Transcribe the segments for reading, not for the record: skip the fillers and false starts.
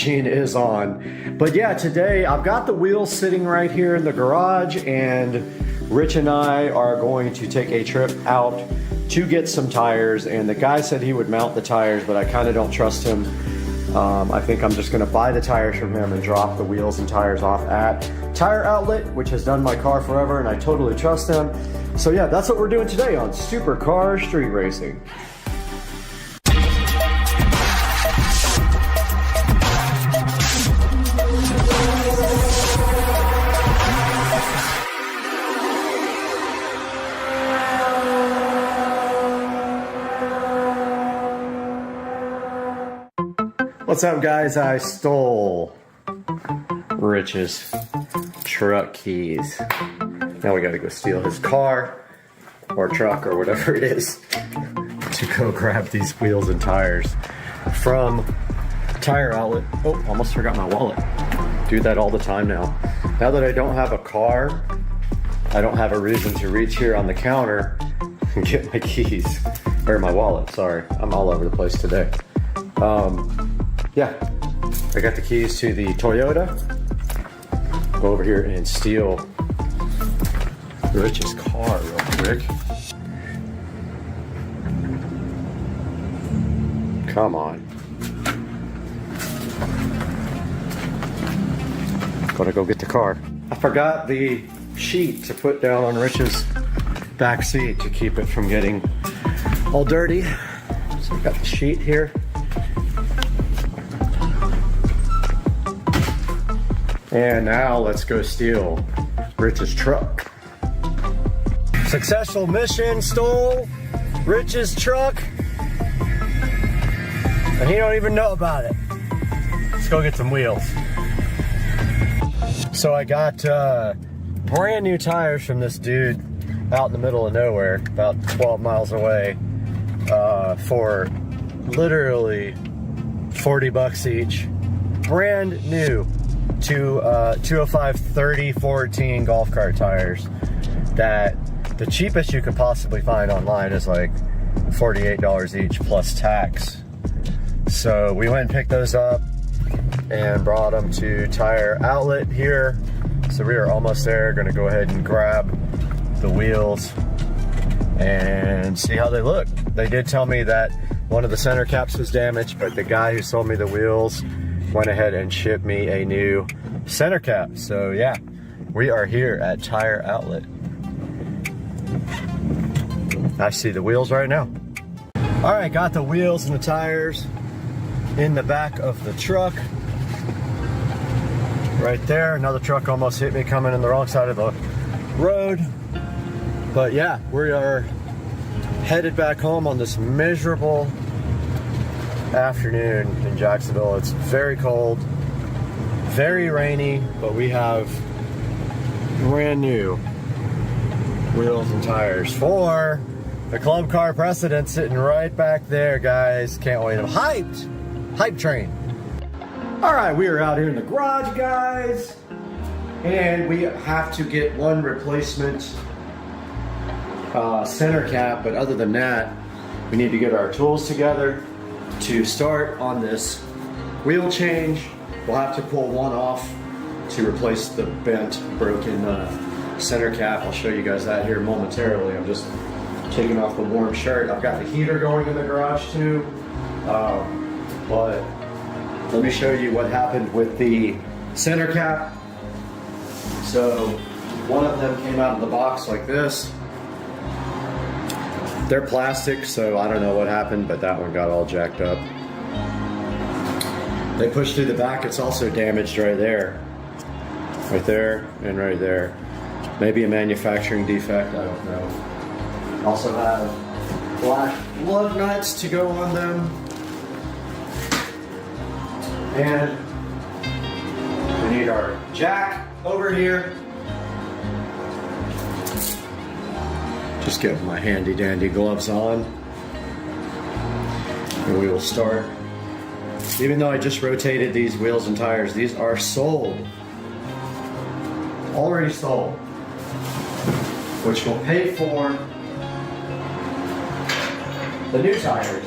machine is on. But yeah, today I've got the wheels sitting right here in the garage, and Rich and I are going to take a trip out to get some tires. And the guy said he would mount the tires, but I kind of don't trust him. I think I'm just gonna buy the tires from him and drop the wheels and tires off at Tire Outlet, which has done my car forever, and I totally trust them. So yeah, that's what we're doing today on Supercar Street Racing. What's up, guys? I stole Rich's truck keys. Now we gotta go steal his car or truck or whatever it is to go grab these wheels and tires from Tire Outlet. Oh, almost forgot my wallet. Do that all the time now. Now that I don't have a car, I don't have a reason to reach here on the counter and get my keys, or my wallet, sorry. I'm all over the place today. Yeah, I got the keys to the Toyota. Go over here and steal Rich's car real quick. Come on. Gotta go get the car. I forgot the sheet to put down on Rich's back seat to keep it from getting all dirty. So I got the sheet here. And now let's go steal Rich's truck. Successful mission, stole Rich's truck. And he don't even know about it. Let's go get some wheels. So I got brand new tires from this dude out in the middle of nowhere, about 12 miles away, for literally 40 bucks each. Brand new. 205 3014 golf cart tires that the cheapest you could possibly find online is like $48 each plus tax. So we went and picked those up and brought them to Tire Outlet here. So we are almost there. Gonna go ahead and grab the wheels and see how they look. They did tell me that one of the center caps was damaged, but the guy who sold me the wheels went ahead and shipped me a new center cap. So yeah, we are here at Tire Outlet. I see the wheels right now. All right, got the wheels and the tires in the back of the truck. Right there, another truck almost hit me coming in the wrong side of the road. But yeah, we are headed back home on this miserable afternoon in Jacksonville. It's very cold, very rainy, but we have brand new wheels and tires for the club car precedent sitting right back there, guys. Can't wait. I'm hyped. Hype train. All right, we are out here in the garage, guys, and we have to get one replacement center cap, but other than that, we need to get our tools together to start on this wheel change. We'll have to pull one off to replace the bent, broken center cap. I'll show you guys that here momentarily. I'm just taking off the warm shirt. I've got the heater going in the garage too, but let me show you what happened with the center cap. So one of them came out of the box like this. They're plastic, so I don't know what happened, but that one got all jacked up. They pushed through the back. It's also damaged right there. Right there and right there. Maybe a manufacturing defect, I don't know. Also have black lug nuts to go on them. And we need our jack over here. Just get my handy dandy gloves on. And we will start. Even though I just rotated these wheels and tires, these are sold. Already sold. Which will pay for the new tires.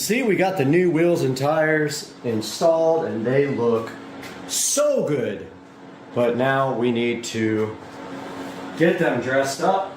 see, we got the new wheels and tires installed and they look so good. But now we need to get them dressed up.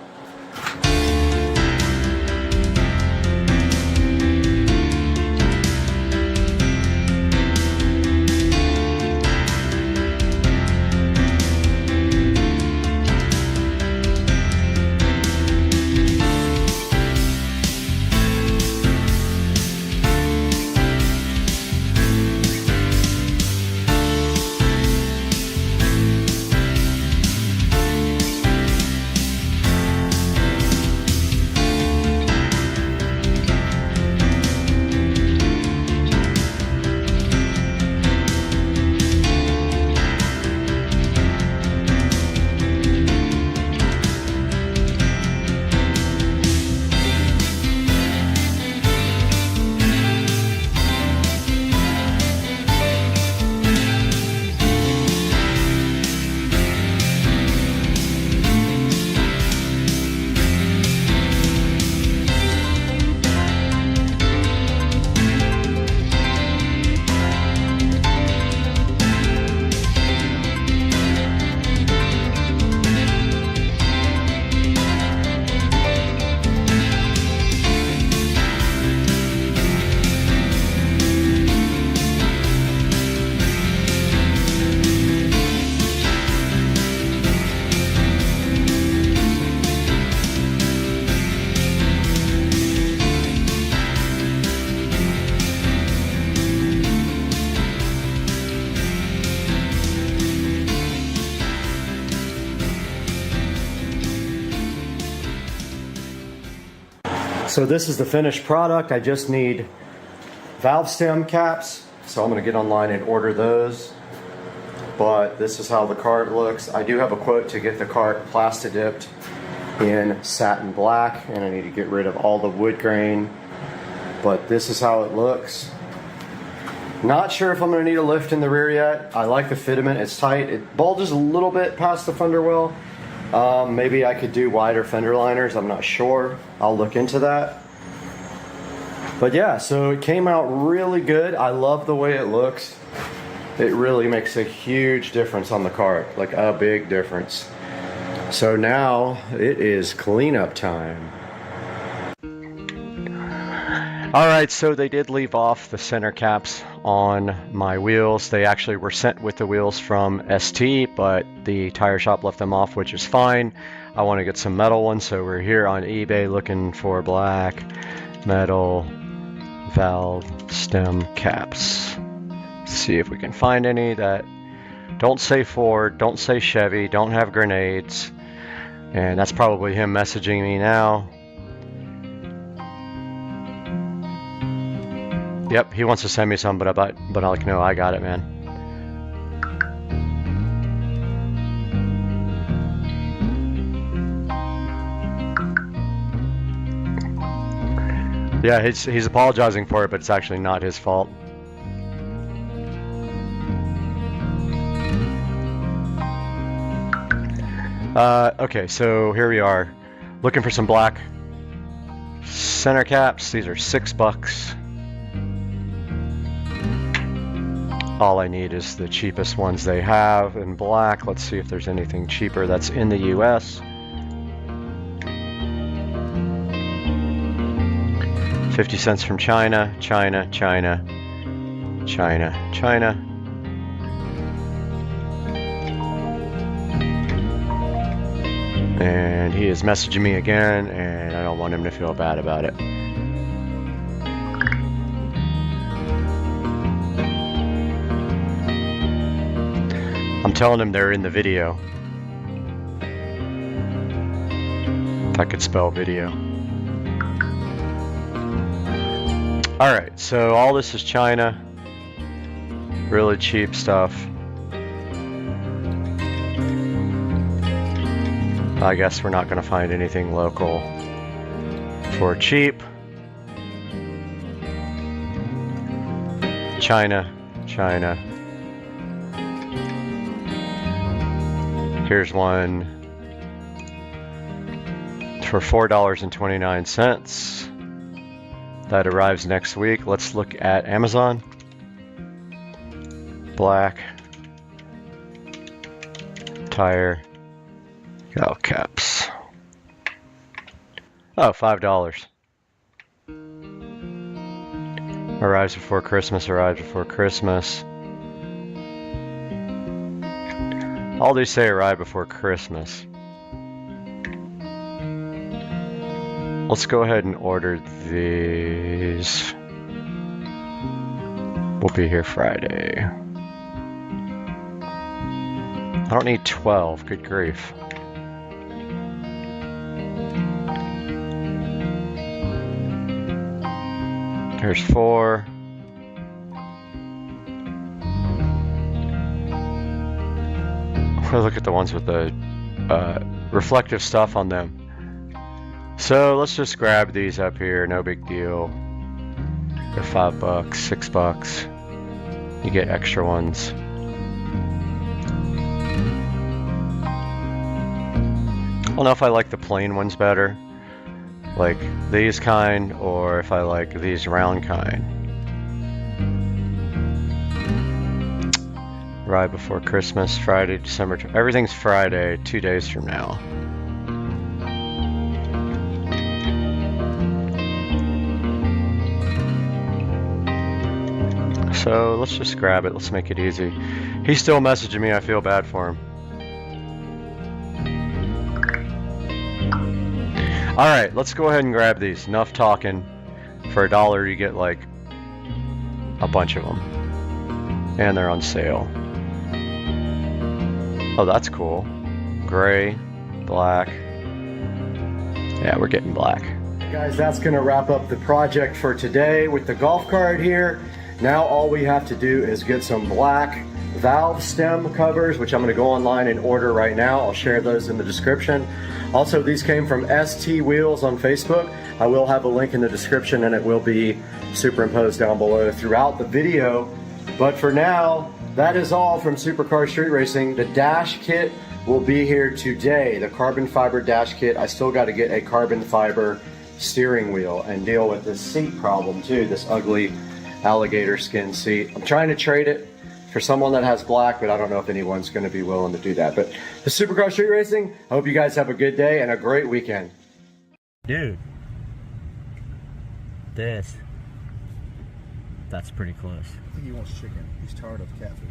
So this is the finished product. I just need valve stem caps. So I'm gonna get online and order those. But this is how the cart looks. I do have a quote to get the cart plasti dipped in satin black, and I need to get rid of all the wood grain. But this is how it looks. Not sure if I'm gonna need a lift in the rear yet. I like the fitment, it's tight. It bulges a little bit past the fender well. Maybe I could do wider fender liners, I'm not sure. I'll look into that. But yeah, so it came out really good. I love the way it looks. It really makes a huge difference on the cart, like a big difference. So now it is cleanup time. Alright, so they did leave off the center caps on my wheels. They actually were sent with the wheels from ST, but the tire shop left them off, which is fine. I want to get some metal ones, so we're here on eBay looking for black metal valve stem caps. See if we can find any that don't say Ford, don't say Chevy, don't have grenades. And that's probably him messaging me now. Yep, he wants to send me some, but I'm like, no, I got it, man. Yeah, he's apologizing for it, but it's actually not his fault. Okay, so here we are, looking for some black center caps. These are $6. All I need is the cheapest ones they have in black. Let's see if there's anything cheaper that's in the US. 50 cents from China, China, China, China, China. And he is messaging me again, and I don't want him to feel bad about it. I'm telling him they're in the video. If I could spell video. Alright, so all this is China. Really cheap stuff. I guess we're not going to find anything local for cheap. China, China. Here's one for $4.29. That arrives next week. Let's look at Amazon. Black. Tire. All caps. Oh, $5. Arrives before Christmas, arrives before Christmas. All these say arrive before Christmas. Let's go ahead and order these. We'll be here Friday. I don't need 12, good grief. Here's 4. We'll look at the ones with the reflective stuff on them. So let's just grab these up here, no big deal. They're $5, $6. You get extra ones. I don't know if I like the plain ones better, like these kind, or if I like these round kind. Right before Christmas, Friday, December. Everything's Friday, 2 days from now. So let's just grab it. Let's make it easy. He's still messaging me. I feel bad for him. All right, let's go ahead and grab these. Enough talking. For $1, you get like a bunch of them, and they're on sale. Oh, that's cool. Gray, black. Yeah, we're getting black. Guys, that's gonna wrap up the project for today with the golf cart here. Now all we have to do is get some black valve stem covers, which I'm gonna go online and order right now. I'll share those in the description. Also, these came from ST Wheels on Facebook. I will have a link in the description, and it will be superimposed down below throughout the video. But for now, that is all from Supercar Street Racing. The dash kit will be here today, the carbon fiber dash kit. I still got to get a carbon fiber steering wheel and deal with this seat problem too, this ugly alligator skin seat. I'm trying to trade it for someone that has black, but I don't know if anyone's going to be willing to do that. But the Supercar Street Racing, I hope you guys have a good day and a great weekend. Dude, that's pretty close. I think he wants chicken. He's tired of cat food.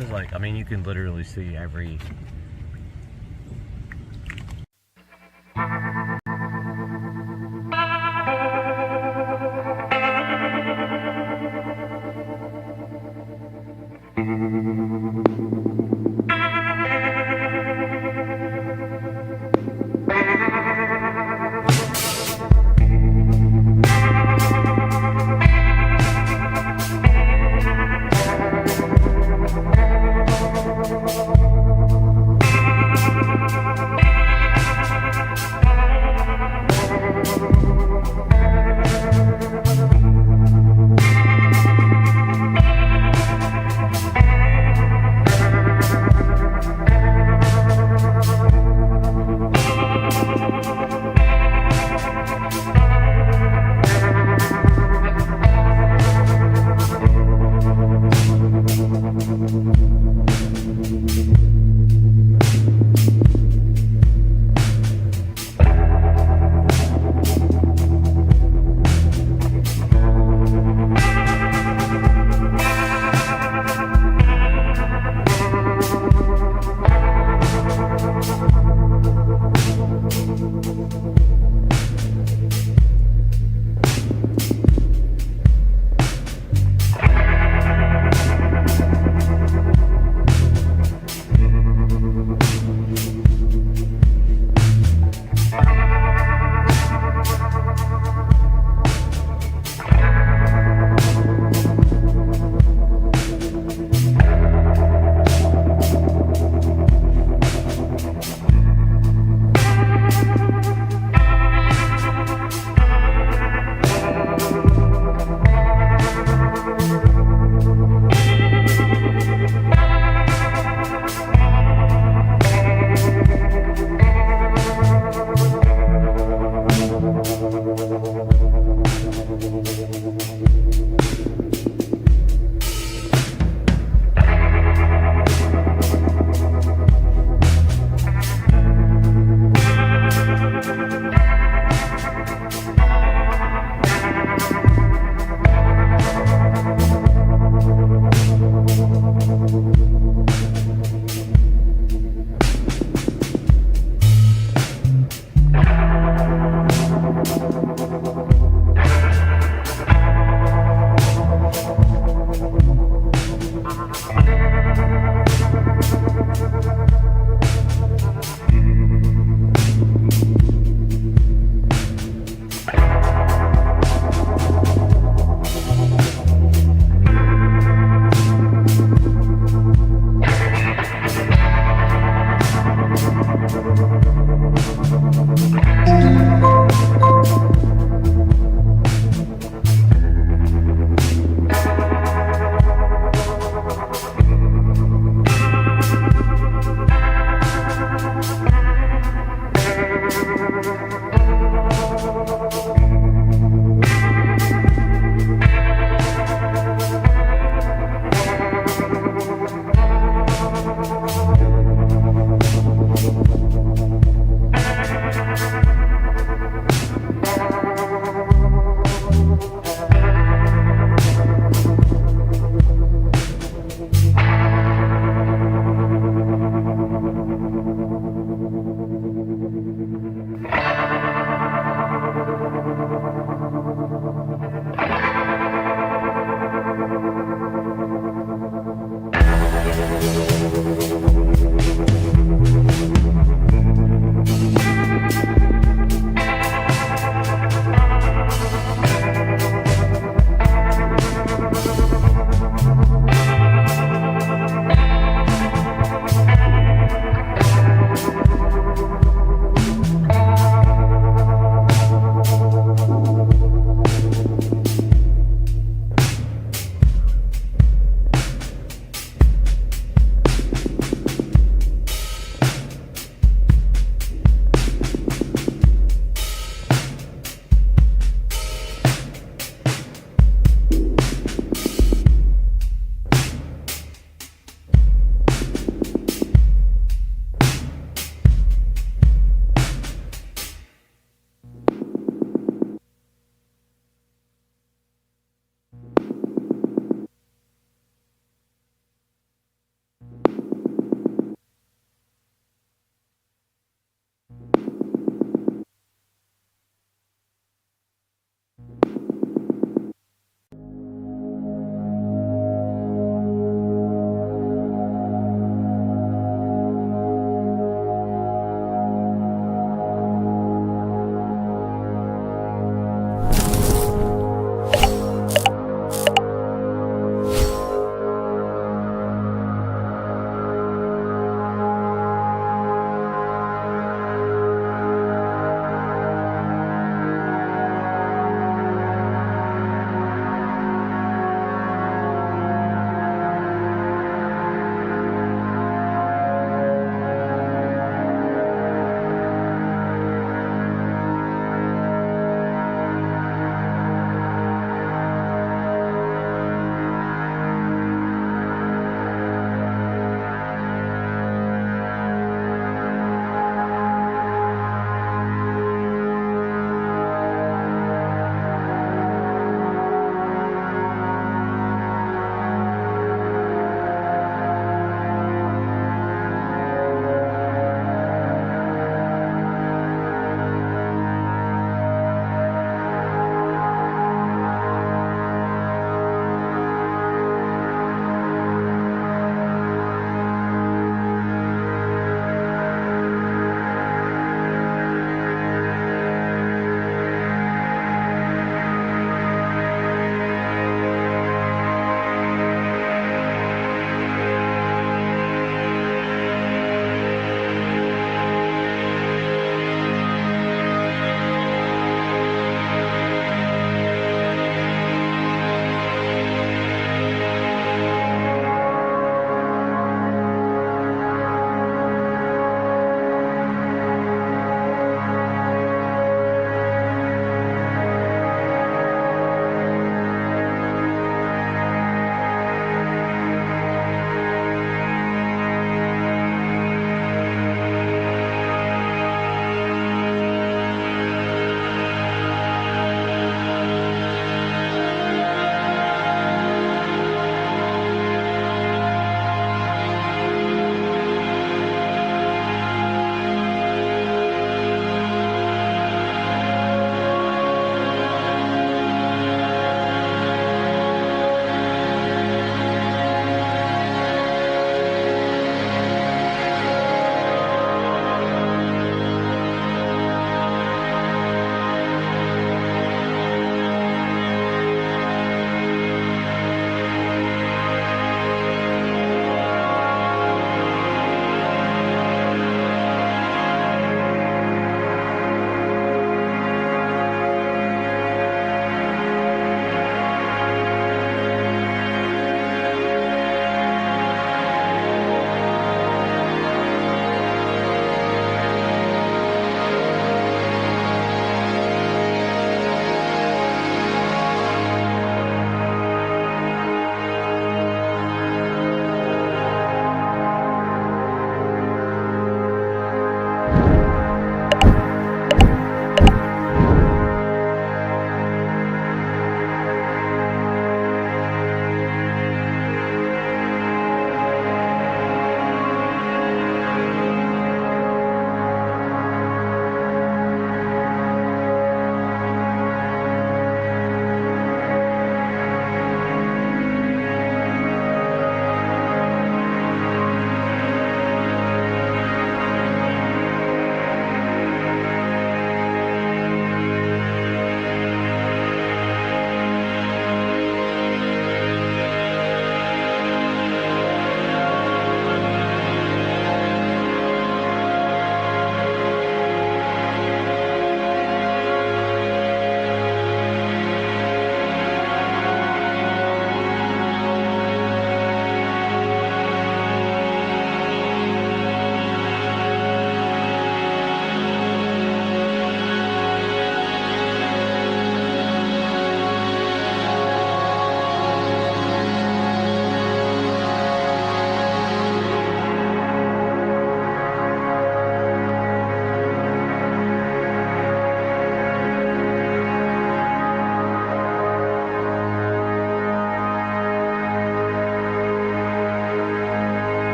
It's like, I mean, you can literally see every...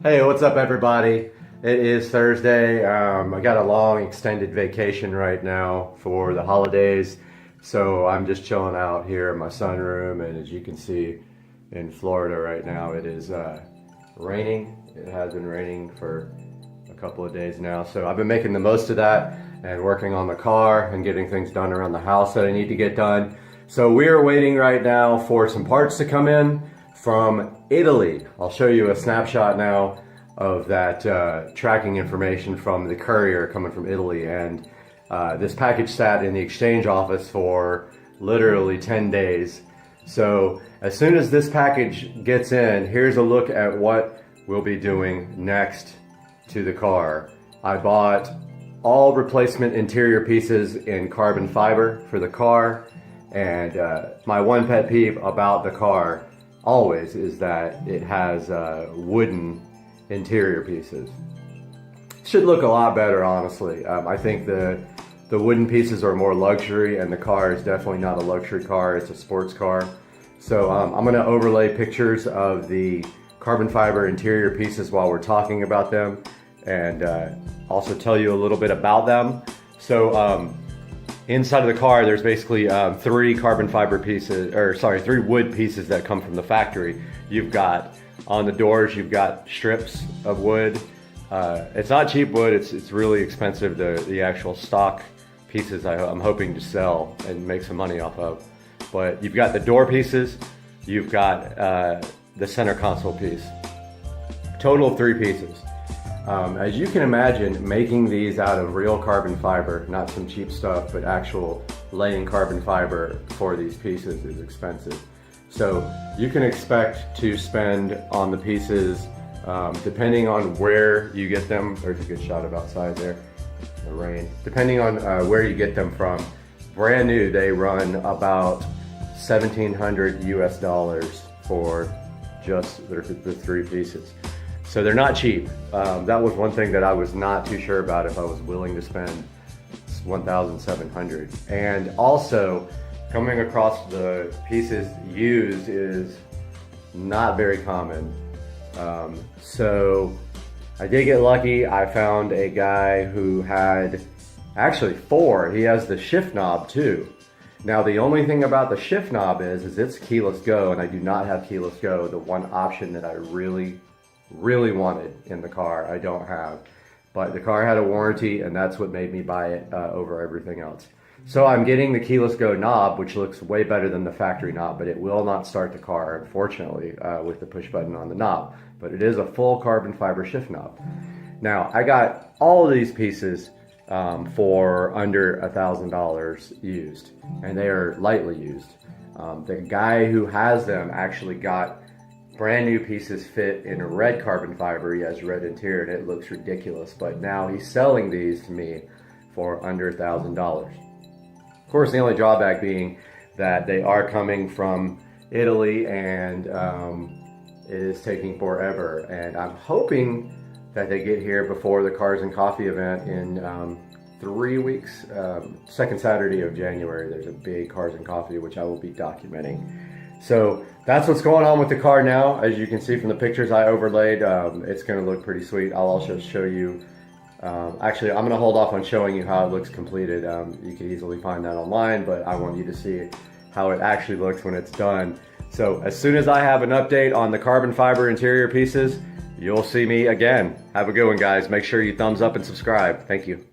Hey, what's up everybody? It is Thursday. I got a long extended vacation right now for the holidays. So I'm just chilling out here in my sunroom, and as you can see in Florida right now, it is raining. It has been raining for a couple of days now. So I've been making the most of that and working on the car and getting things done around the house that I need to get done. So we are waiting right now for some parts to come in from Italy. I'll show you a snapshot now of that tracking information from the courier coming from Italy. And this package sat in the exchange office for literally 10 days. So as soon as this package gets in, here's a look at what we'll be doing next to the car. I bought all replacement interior pieces in carbon fiber for the car. And my one pet peeve about the car always is that it has wooden interior pieces. Should look a lot better, honestly. I think the wooden pieces are more luxury, and the car is definitely not a luxury car, it's a sports car. So I'm going to overlay pictures of the carbon fiber interior pieces while we're talking about them, and also tell you a little bit about them. So inside of the car, there's basically three wood pieces that come from the factory. You've got on the doors, you've got strips of wood. It's not cheap wood, it's really expensive. The actual stock pieces I'm hoping to sell and make some money off of. But you've got the door pieces, you've got the center console piece. Total of 3 pieces. As you can imagine, making these out of real carbon fiber, not some cheap stuff, but actual laying carbon fiber for these pieces is expensive. So you can expect to spend on the pieces, depending on where you get them. There's a good shot of outside there, the rain. Depending on where you get them from, brand new, they run about $1,700 US for just the 3 pieces. So they're not cheap. That was one thing that I was not too sure about if I was willing to spend $1,700. And also, coming across the pieces used is not very common. So I did get lucky. I found a guy who had actually 4. He has the shift knob too. Now the only thing about the shift knob is it's keyless go, and I do not have keyless go. The one option that I really wanted in the car, I don't have. But the car had a warranty, and that's what made me buy it over everything else. So I'm getting the keyless go knob, which looks way better than the factory knob, but it will not start the car, unfortunately, with the push button on the knob. But it is a full carbon fiber shift knob. Now, I got all of these pieces for under $1,000 used, and they are lightly used. The guy who has them actually got brand new pieces fit in red carbon fiber. He has red interior, and it looks ridiculous, but now he's selling these to me for under $1,000. Of course, the only drawback being that they are coming from Italy, and it is taking forever. And I'm hoping that they get here before the Cars and Coffee event in 3 weeks. Second Saturday of January, there's a big Cars and Coffee, which I will be documenting. So that's what's going on with the car now. As you can see from the pictures I overlaid, it's going to look pretty sweet. I'll also show you. Actually, I'm going to hold off on showing you how it looks completed. You can easily find that online, but I want you to see how it actually looks when it's done. So as soon as I have an update on the carbon fiber interior pieces, you'll see me again. Have a good one, guys. Make sure you thumbs up and subscribe. Thank you.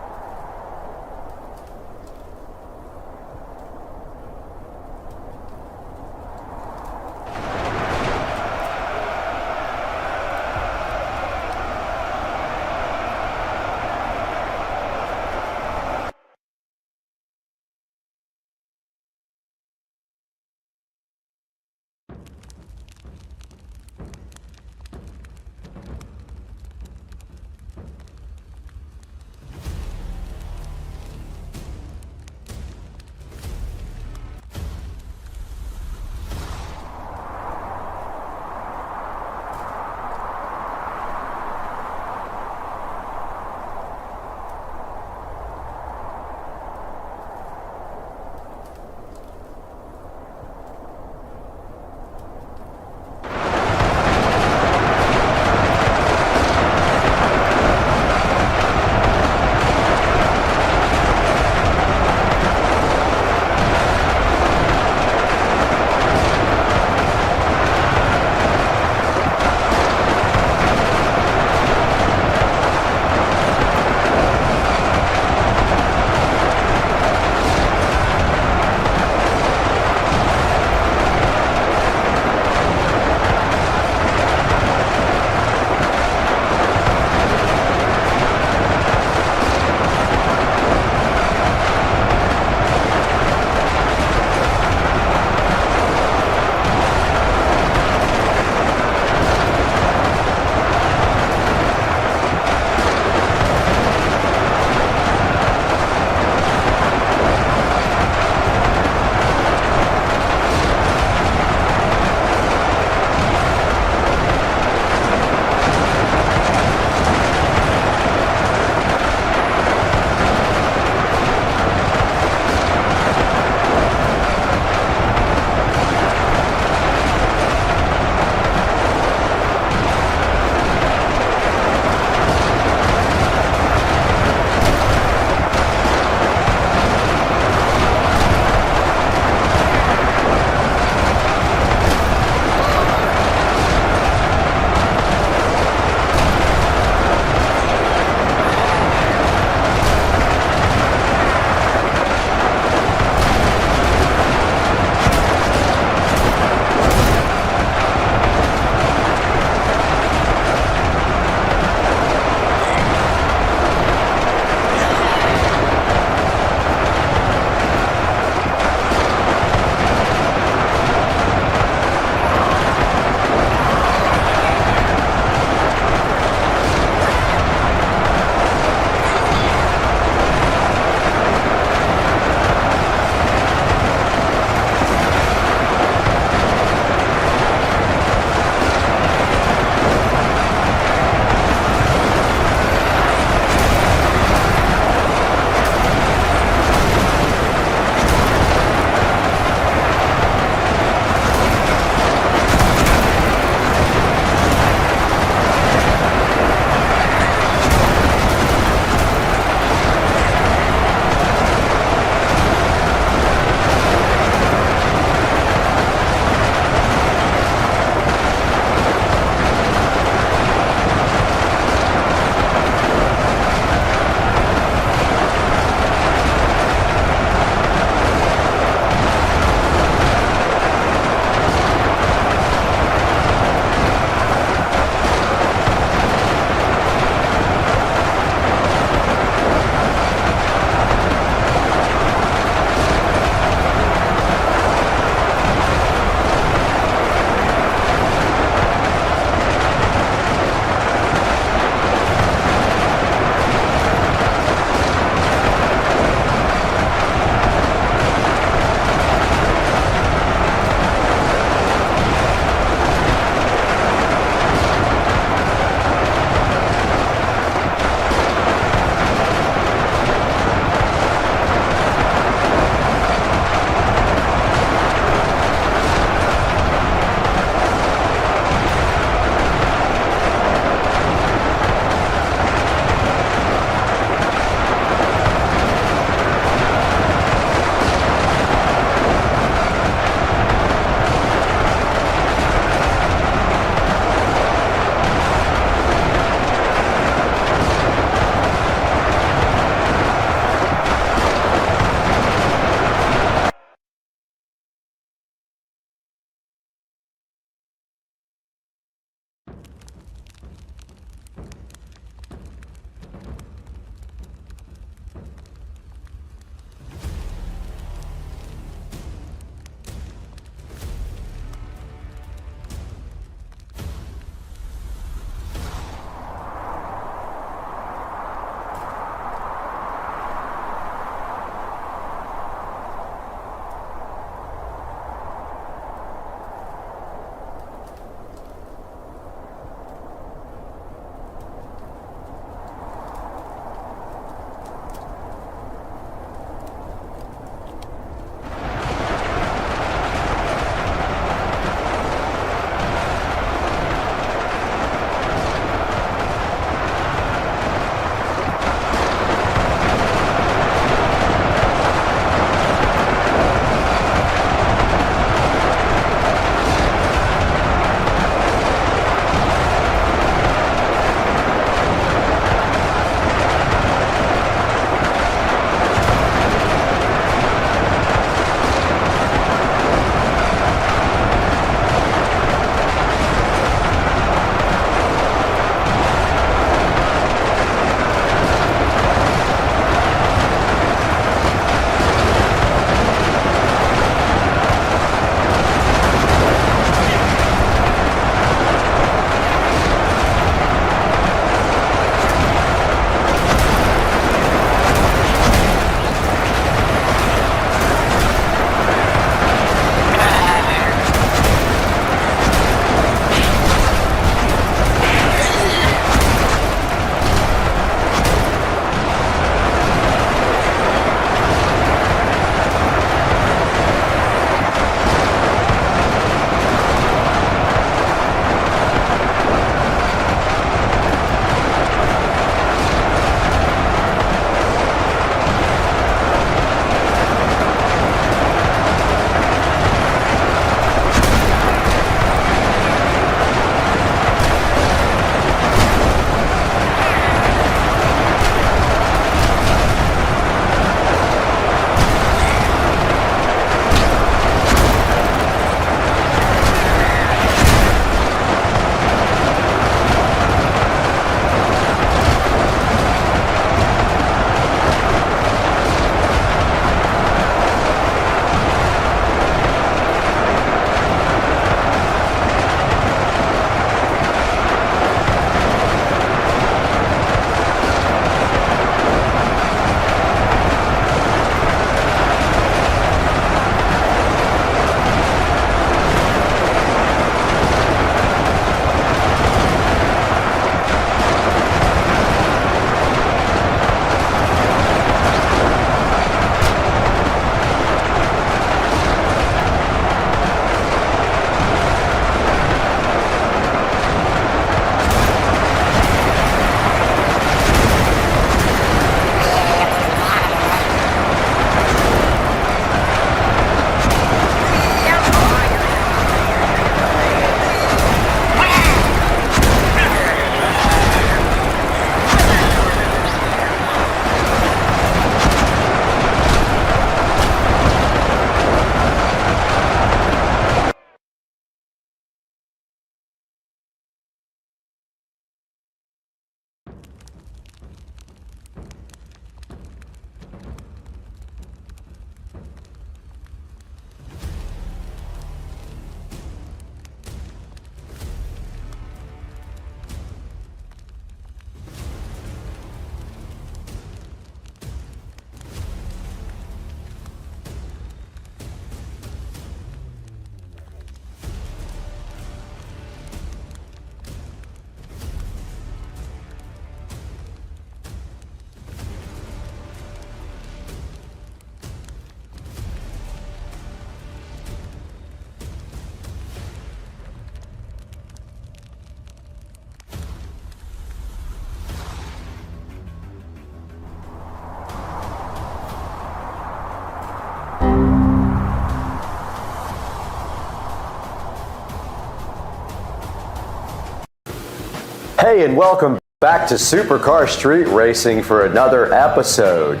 Hey, and welcome back to Supercar Street Racing for another episode.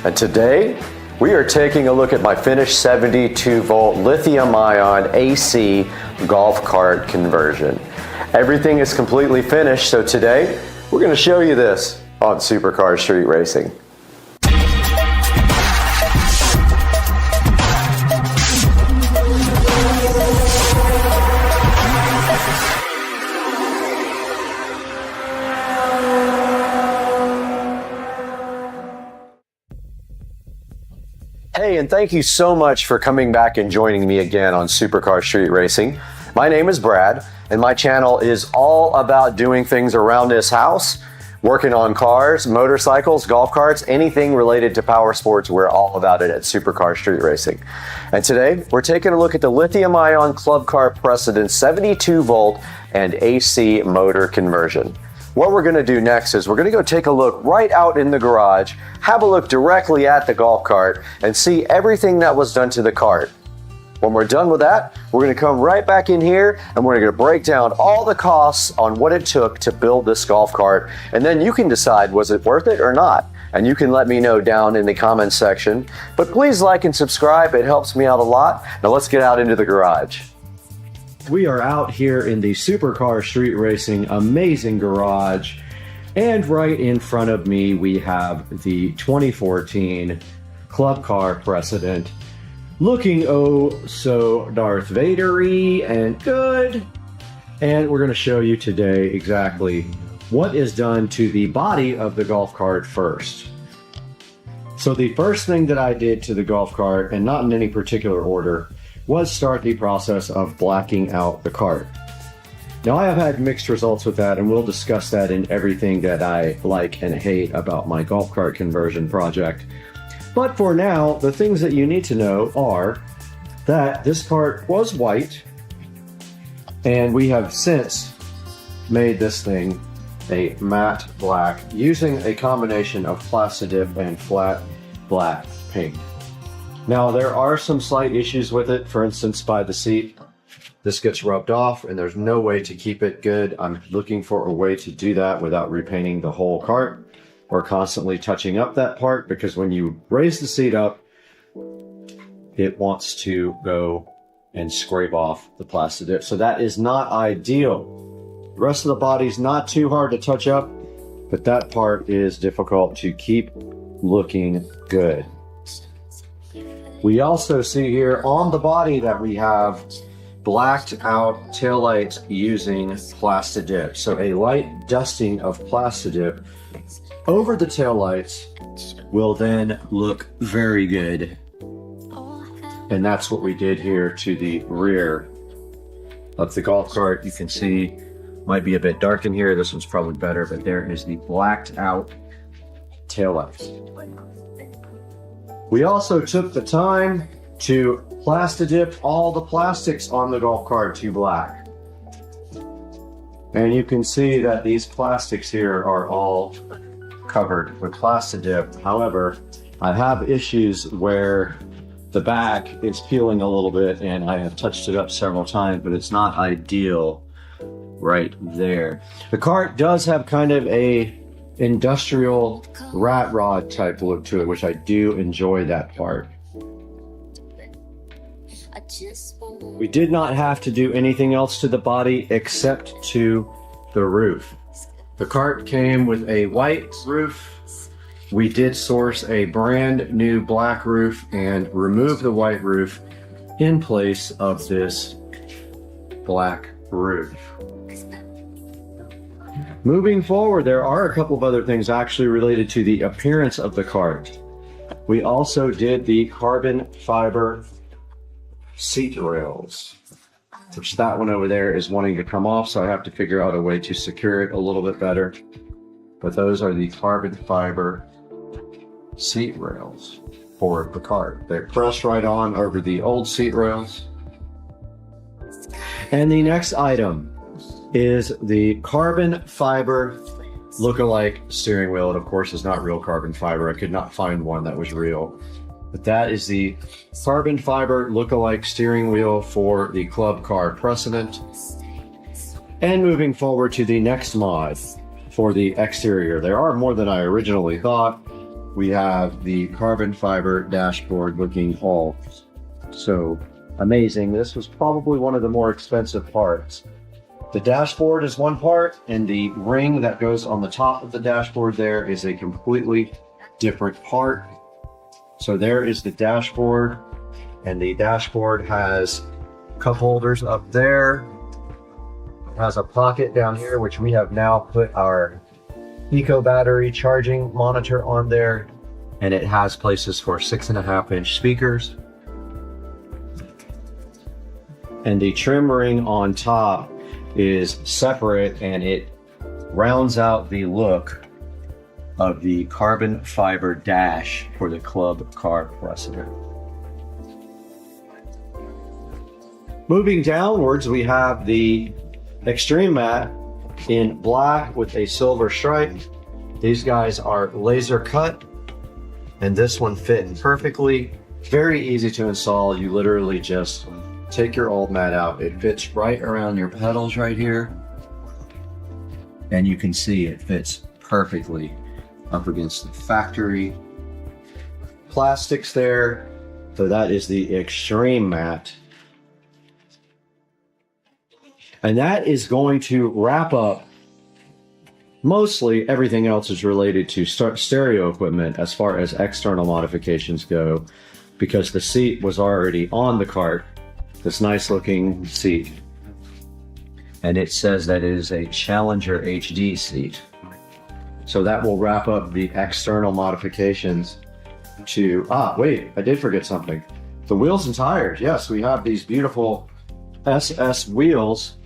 And today, we are taking a look at my finished 72-volt lithium-ion AC golf cart conversion. Everything is completely finished, so today, we're going to show you this on Supercar Street Racing. Hey, and thank you so much for coming back and joining me again on Supercar Street Racing. My name is Brad, and my channel is all about doing things around this house, working on cars, motorcycles, golf carts, anything related to power sports. We're all about it at Supercar Street Racing. And today, we're taking a look at the lithium-ion club car precedent 72-volt and AC motor conversion. What we're going to do next is we're going to go take a look right out in the garage, have a look directly at the golf cart, and see everything that was done to the cart. When we're done with that, we're going to come right back in here and we're going to break down all the costs on what it took to build this golf cart, and then you can decide, was it worth it or not? And you can let me know down in the comments section. But please like and subscribe, it helps me out a lot. Now let's get out into the garage. We are out here in the Supercar Street Racing amazing garage, and right in front of me we have the 2014 club car precedent, looking oh so Darth Vader-y and good. And we're going to show you today exactly what is done to the body of the golf cart first. So the first thing that I did to the golf cart, and not in any particular order, was start the process of blacking out the cart. Now I have had mixed results with that, and we'll discuss that in everything that I like and hate about my golf cart conversion project. But for now, the things that you need to know are that this cart was white, and we have since made this thing a matte black using a combination of Plastidip and flat black paint. Now, there are some slight issues with it. For instance, by the seat, this gets rubbed off and there's no way to keep it good. I'm looking for a way to do that without repainting the whole cart or constantly touching up that part, because when you raise the seat up, it wants to go and scrape off the Plastidip. So that is not ideal. The rest of the body's not too hard to touch up, but that part is difficult to keep looking good. We also see here on the body that we have blacked out taillights using Plastidip. So a light dusting of Plastidip over the taillights will then look very good. And that's what we did here to the rear of the golf cart. You can see, might be a bit dark in here. This one's probably better, but there is the blacked out taillights. We also took the time to Plastidip all the plastics on the golf cart to black. And you can see that these plastics here are all covered with Plastidip. However, I have issues where the back is peeling a little bit, and I have touched it up several times, but it's not ideal right there. The cart does have kind of a industrial rat rod type look to it, which I do enjoy that part. We did not have to do anything else to the body except to the roof. The cart came with a white roof. We did source a brand new black roof and remove the white roof in place of this black roof. Moving forward, there are a couple of other things actually related to the appearance of the cart. We also did the carbon fiber seat rails, which that one over there is wanting to come off, so I have to figure out a way to secure it a little bit better. But those are the carbon fiber seat rails for the cart. They're pressed right on over the old seat rails. And the next item is the carbon fiber look-alike steering wheel. It of course is not real carbon fiber. I could not find one that was real. But that is the carbon fiber look-alike steering wheel for the club car precedent. And moving forward to the next mod for the exterior. There are more than I originally thought. We have the carbon fiber dashboard looking all so amazing. This was probably one of the more expensive parts. The dashboard is one part, and the ring that goes on the top of the dashboard there is a completely different part. So there is the dashboard, and the dashboard has cup holders up there. It has a pocket down here, which we have now put our Eco battery charging monitor on there, and it has places for 6.5-inch speakers. And the trim ring on top is separate, and it rounds out the look of the carbon fiber dash for the club car precedent. Moving downwards, we have the Extreme mat in black with a silver stripe. These guys are laser cut, and this one fit perfectly. Very easy to install. You literally just take your old mat out. It fits right around your pedals right here. And you can see it fits perfectly up against the factory plastics there. So that is the Extreme mat. And that is going to wrap up mostly everything else is related to stereo equipment as far as external modifications go, because the seat was already on the cart. This nice looking seat, and it says that it is a Challenger HD seat. So that will wrap up the external modifications to, wait, I did forget something. The wheels and tires. Yes, we have these beautiful SS wheels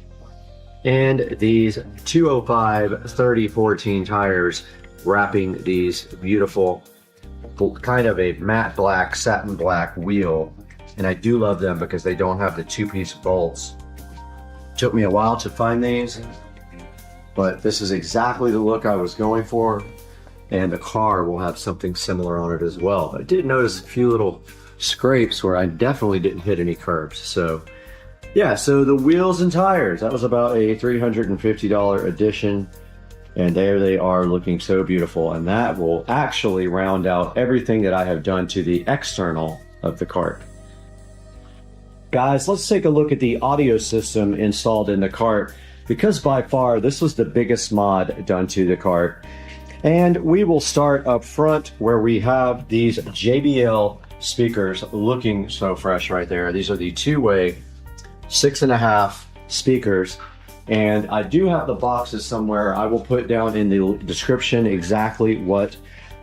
and these 205 3014 tires wrapping these beautiful kind of a matte black, satin black wheel. And I do love them because they don't have the two-piece bolts. Took me a while to find these, but this is exactly the look I was going for. And the car will have something similar on it as well. I did notice a few little scrapes where I definitely didn't hit any curbs. So yeah, so the wheels and tires, that was about a $350 addition. And there they are, looking so beautiful. And that will actually round out everything that I have done to the external of the cart. Guys, let's take a look at the audio system installed in the cart, because by far this was the biggest mod done to the cart. And we will start up front where we have these JBL speakers looking so fresh right there. These are the two-way 6.5 speakers. And I do have the boxes somewhere. I will put down in the description exactly what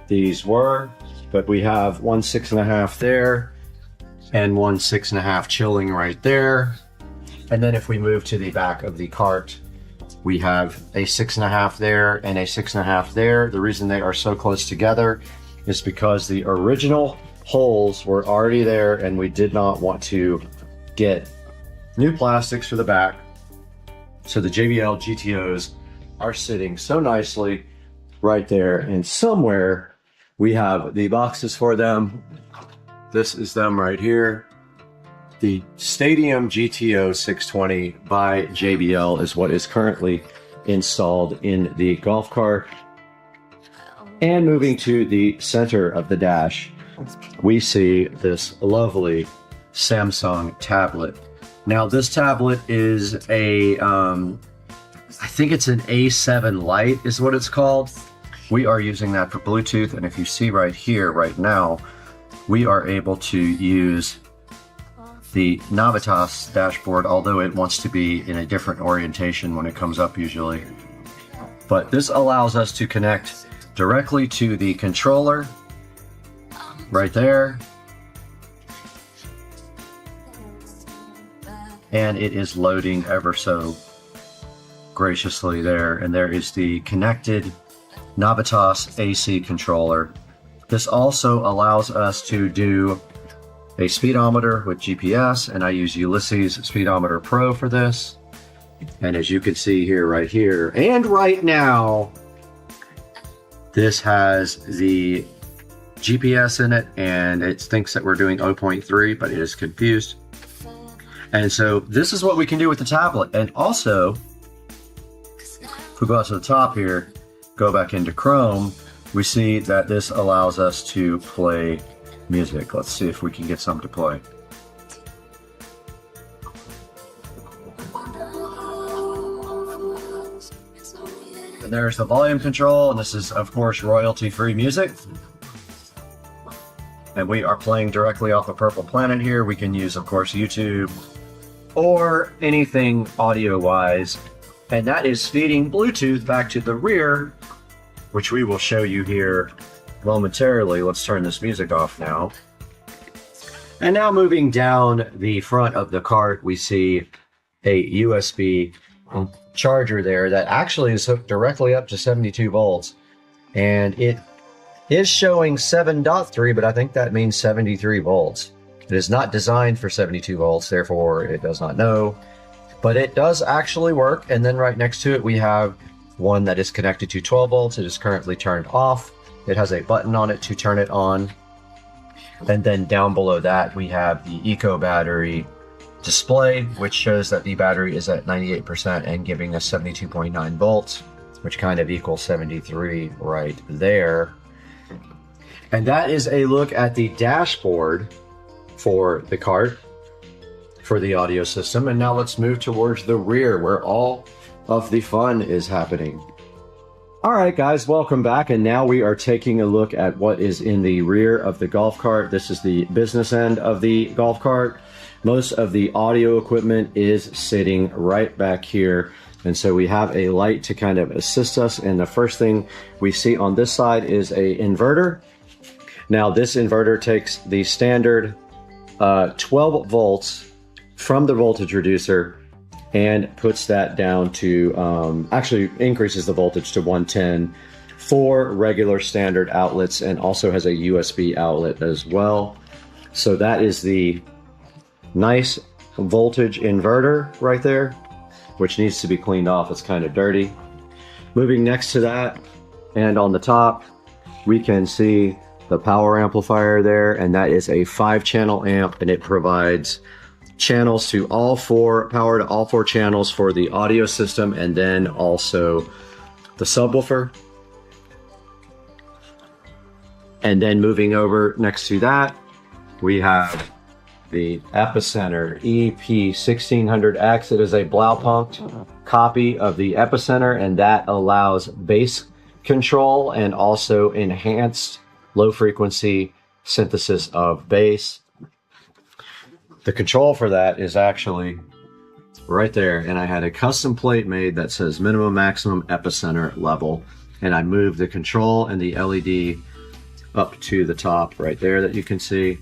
these were. But we have one 6.5 there, and one 6.5 chilling right there. And then if we move to the back of the cart, we have a 6.5 there and a 6.5 there. The reason they are so close together is because the original holes were already there, and we did not want to get new plastics for the back. So the JBL GTOs are sitting so nicely right there, and somewhere we have the boxes for them. This is them right here. The Stadium GTO 620 by JBL is what is currently installed in the golf cart. And moving to the center of the dash, we see this lovely Samsung tablet. Now this tablet is a, I think it's an A7 Lite is what it's called. We are using that for Bluetooth, and if you see right here, right now, we are able to use the Navitas dashboard, although it wants to be in a different orientation when it comes up usually. But this allows us to connect directly to the controller right there. And it is loading ever so graciously there. And there is the connected Navitas AC controller. This also allows us to do a speedometer with GPS, and I use Ulysses Speedometer Pro for this. And as you can see here, right here, and right now, this has the GPS in it, and it thinks that we're doing 0.3, but it is confused. And so this is what we can do with the tablet. And also, we go out to the top here, go back into Chrome, we see that this allows us to play music. Let's see if we can get something to play. And there's the volume control, and this is, of course, royalty-free music. And we are playing directly off the Purple Planet here. We can use, of course, YouTube or anything audio-wise. And that is feeding Bluetooth back to the rear, which we will show you here momentarily. Let's turn this music off now. And now moving down the front of the cart, we see a USB charger there that actually is hooked directly up to 72 volts. And it is showing 7.3, but I think that means 73 volts. It is not designed for 72 volts, therefore it does not know. But it does actually work. And then right next to it, we have one that is connected to 12 volts. It is currently turned off. It has a button on it to turn it on. And then down below that, we have the Eco battery display, which shows that the battery is at 98% and giving us 72.9 volts, which kind of equals 73 right there. And that is a look at the dashboard for the cart, for the audio system. And now let's move towards the rear where all of the fun is happening. All right, guys, welcome back. And now we are taking a look at what is in the rear of the golf cart. This is the business end of the golf cart. Most of the audio equipment is sitting right back here. And so we have a light to kind of assist us. And the first thing we see on this side is a inverter. Now this inverter takes the standard 12 volts from the voltage reducer and puts that down to, actually increases the voltage to 110 for regular standard outlets, and also has a USB outlet as well. So that is the nice voltage inverter right there, which needs to be cleaned off. It's kind of dirty. Moving next to that, and on the top, we can see the power amplifier there, and that is a 5-channel amp, and it provides channels to all four, power to all 4 channels for the audio system, and then also the subwoofer. And then moving over next to that, we have the Epicenter EP1600X. It is a Blaupunkt copy of the Epicenter, and that allows bass control and also enhanced low frequency synthesis of bass. The control for that is actually right there, and I had a custom plate made that says minimum maximum Epicenter level, and I moved the control and the LED up to the top right there that you can see.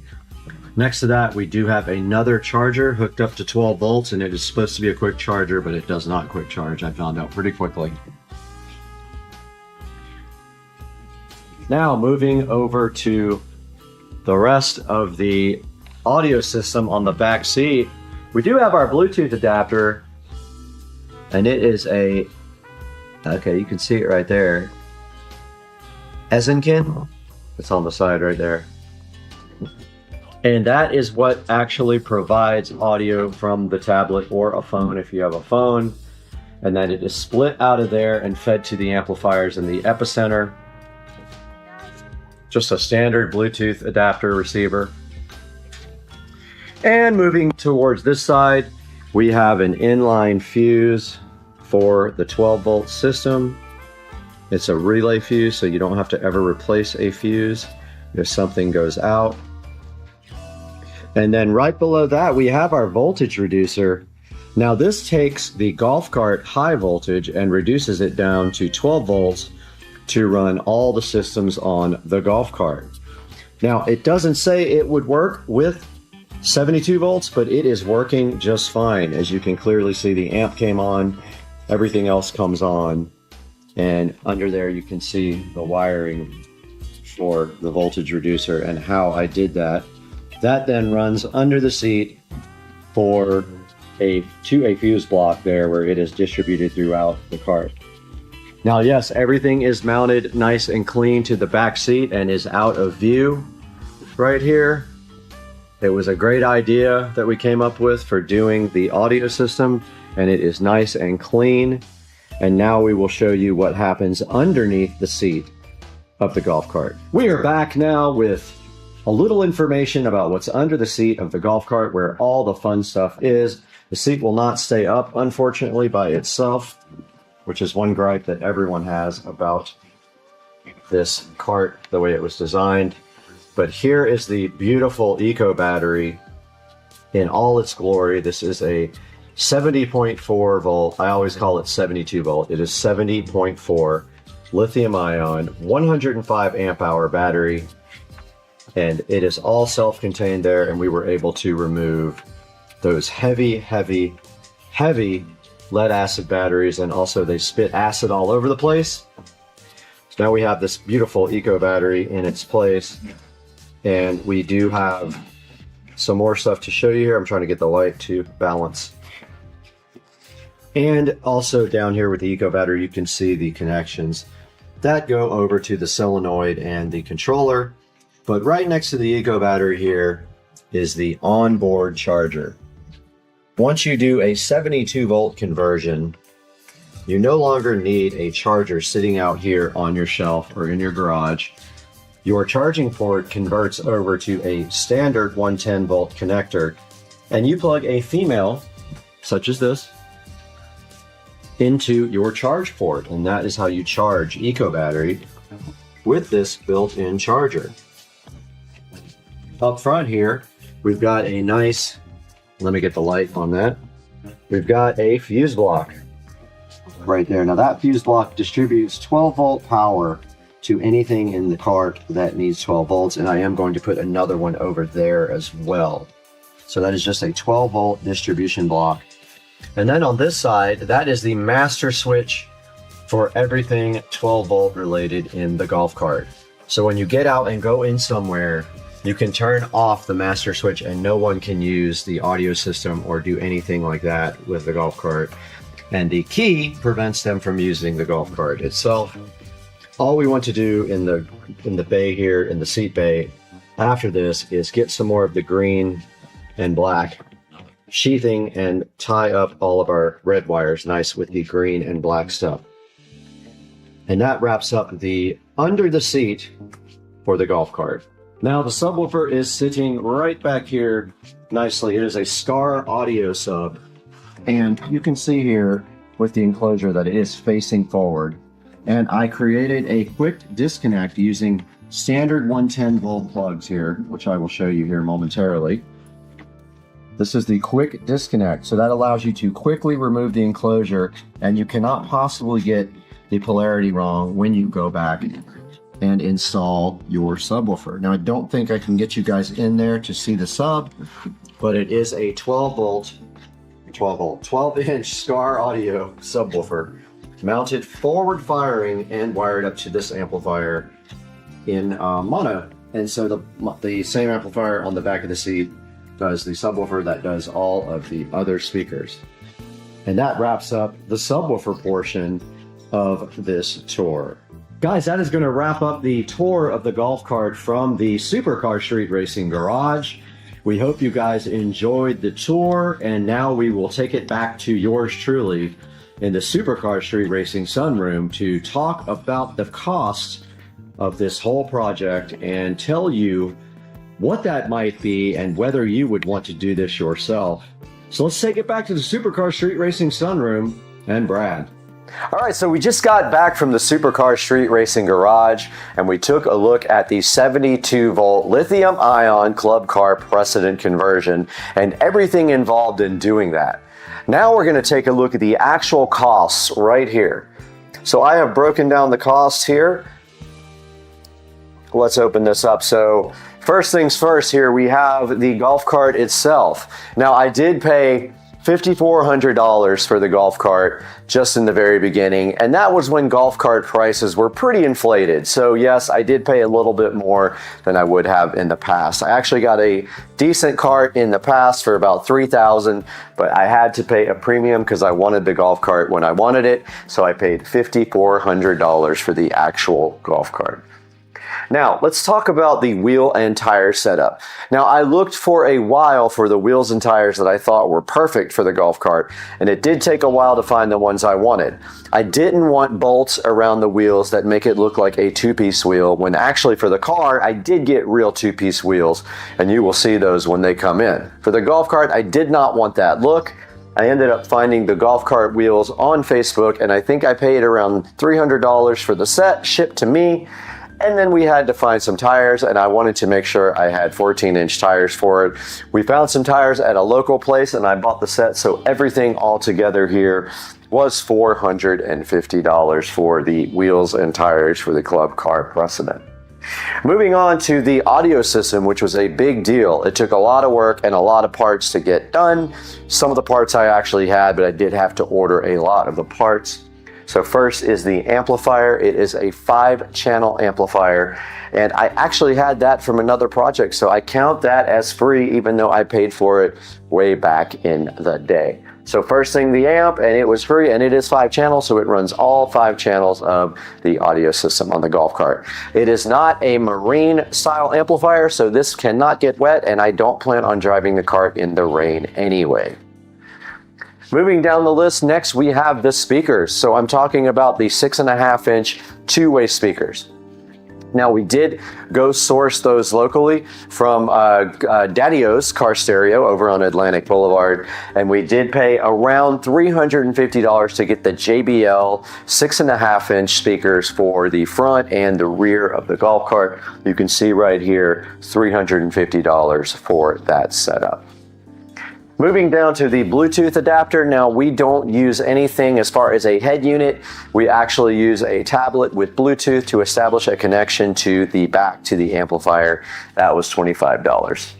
Next to that, we do have another charger hooked up to 12 volts, and it is supposed to be a quick charger, but it does not quick charge. I found out pretty quickly. Now moving over to the rest of the audio system on the back seat, we do have our Bluetooth adapter, and it is a, okay, you can see it right there, Esenkin. It's on the side right there. And that is what actually provides audio from the tablet or a phone if you have a phone. And then it is split out of there and fed to the amplifiers in the Epicenter. Just a standard Bluetooth adapter receiver. And moving towards this side, we have an inline fuse for the 12 volt system. It's a relay fuse, so you don't have to ever replace a fuse if something goes out. And then right below that, we have our voltage reducer. Now this takes the golf cart high voltage and reduces it down to 12 volts to run all the systems on the golf cart. Now it doesn't say it would work with 72 volts, but it is working just fine. As you can clearly see, the amp came on, everything else comes on, and under there you can see the wiring for the voltage reducer and how I did that. That then runs under the seat to a fuse block there where it is distributed throughout the cart. Now, yes, everything is mounted nice and clean to the back seat and is out of view right here. It was a great idea that we came up with for doing the audio system, and it is nice and clean. And now we will show you what happens underneath the seat of the golf cart. We are back now with a little information about what's under the seat of the golf cart, where all the fun stuff is. The seat will not stay up, unfortunately, by itself, which is one gripe that everyone has about this cart, the way it was designed. But here is the beautiful eco battery in all its glory. This is a 70.4 volt. I always call it 72 volt. It is 70.4 lithium ion, 105 amp hour battery. And it is all self-contained there. And we were able to remove those heavy lead acid batteries. And also they spit acid all over the place. So now we have this beautiful eco battery in its place. And we do have some more stuff to show you here. I'm trying to get the light to balance. And also down here with the eco battery, you can see the connections that go over to the solenoid and the controller. But right next to the eco battery here is the onboard charger. Once you do a 72 volt conversion, you no longer need a charger sitting out here on your shelf or in your garage. Your charging port converts over to a standard 110 volt connector, and you plug a female, such as this, into your charge port, and that is how you charge eco battery with this built-in charger. Up front here, we've got a nice, let me get the light on that. We've got a fuse block right there. Now that fuse block distributes 12 volt power to anything in the cart that needs 12 volts, and I am going to put another one over there as well. So that is just a 12 volt distribution block. And then on this side, that is the master switch for everything 12 volt related in the golf cart. So when you get out and go in somewhere, you can turn off the master switch and no one can use the audio system or do anything like that with the golf cart. And the key prevents them from using the golf cart itself. All we want to do in the bay here, in the seat bay, after this is get some more of the green and black sheathing and tie up all of our red wires nice with the green and black stuff. And that wraps up the under the seat for the golf cart. Now the subwoofer is sitting right back here nicely. It is a Scar audio sub, and you can see here with the enclosure that it is facing forward. And I created a quick disconnect using standard 110 volt plugs here, which I will show you here momentarily. This is the quick disconnect, so that allows you to quickly remove the enclosure, and you cannot possibly get the polarity wrong when you go back and install your subwoofer. Now I don't think I can get you guys in there to see the sub, but it is a 12 inch Scar audio subwoofer mounted forward firing and wired up to this amplifier in mono. And so the same amplifier on the back of the seat does the subwoofer that does all of the other speakers. And that wraps up the subwoofer portion of this tour. Guys, that is going to wrap up the tour of the golf cart from the Supercar Street Racing Garage. We hope you guys enjoyed the tour, and now we will take it back to yours truly in the Supercar Street Racing sunroom to talk about the cost of this whole project and tell you what that might be and whether you would want to do this yourself. So let's take it back to the Supercar Street Racing sunroom and Brad. All right, so we just got back from the Supercar Street Racing Garage, and we took a look at the 72 volt lithium ion club car precedent conversion and everything involved in doing that. Now we're going to take a look at the actual costs right here. So I have broken down the costs here. Let's open this up. So first things first, here we have the golf cart itself. Now I did pay $5,400 for the golf cart just in the very beginning, and that was when golf cart prices were pretty inflated. So yes, I did pay a little bit more than I would have in the past. I actually got a decent cart in the past for about $3,000, but I had to pay a premium because I wanted the golf cart when I wanted it, so I paid $5,400 for the actual golf cart. Now, let's talk about the wheel and tire setup. Now, I looked for a while for the wheels and tires that I thought were perfect for the golf cart, and it did take a while to find the ones I wanted. I didn't want bolts around the wheels that make it look like a two-piece wheel, when actually for the car, I did get real two-piece wheels, and you will see those when they come in. For the golf cart, I did not want that look. I ended up finding the golf cart wheels on Facebook, and I think I paid around $300 for the set shipped to me. And then we had to find some tires, and I wanted to make sure I had 14-inch tires for it. We found some tires at a local place, and I bought the set, so everything all together here was $450 for the wheels and tires for the Club Car Precedent. Moving on to the audio system, which was a big deal. It took a lot of work and a lot of parts to get done. Some of the parts I actually had, but I did have to order a lot of the parts. So first is the amplifier. It is a 5-channel amplifier, and I actually had that from another project, so I count that as free even though I paid for it way back in the day. So first thing, the amp, and it was free, and it is 5 channels, so it runs all 5 channels of the audio system on the golf cart. It is not a marine style amplifier, so this cannot get wet, and I don't plan on driving the cart in the rain anyway. Moving down the list, next we have the speakers. So I'm talking about the 6.5-inch two-way speakers. Now, we did go source those locally from Daddy-O's Car Stereo over on Atlantic Boulevard, and we did pay around $350 to get the JBL 6.5-inch speakers for the front and the rear of the golf cart. You can see right here, $350 for that setup. Moving down to the Bluetooth adapter. Now, we don't use anything as far as a head unit. We actually use a tablet with Bluetooth to establish a connection to the back to the amplifier. That was $25.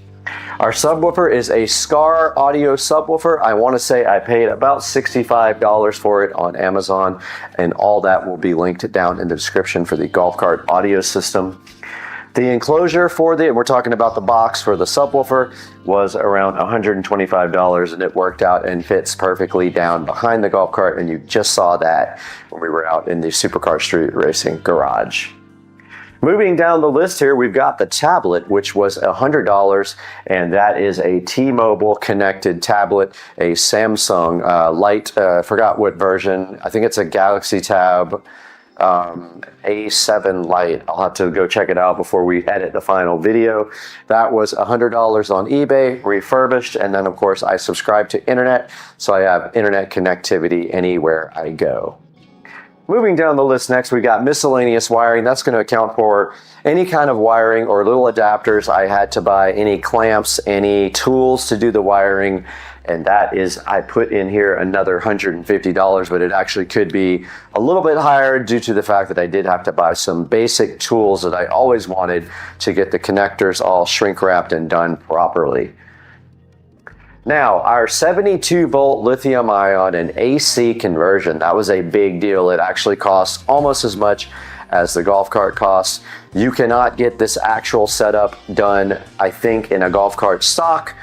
Our subwoofer is a Scar audio subwoofer. I want to say I paid about $65 for it on Amazon, and all that will be linked down in the description for the golf cart audio system. The enclosure for we're talking about the box for the subwoofer, was around $125, and it worked out and fits perfectly down behind the golf cart, and you just saw that when we were out in the Supercar Street Racing garage. Moving down the list here, we've got the tablet, which was $100, and that is a T-Mobile connected tablet, a Samsung Lite, forgot what version, I think it's a Galaxy Tab A7 Lite. I'll have to go check it out before we edit the final video. That was $100 on eBay, refurbished, and then of course I subscribe to internet, so I have internet connectivity anywhere I go. Moving down the list next, we got miscellaneous wiring. That's going to account for any kind of wiring or little adapters. I had to buy any clamps, any tools to do the wiring, and that is, I put in here another $150, but it actually could be a little bit higher due to the fact that I did have to buy some basic tools that I always wanted to get the connectors all shrink wrapped and done properly. Now, our 72-volt lithium ion and AC conversion, that was a big deal. It actually costs almost as much as the golf cart costs. You cannot get this actual setup done, I think, in a golf cart stock.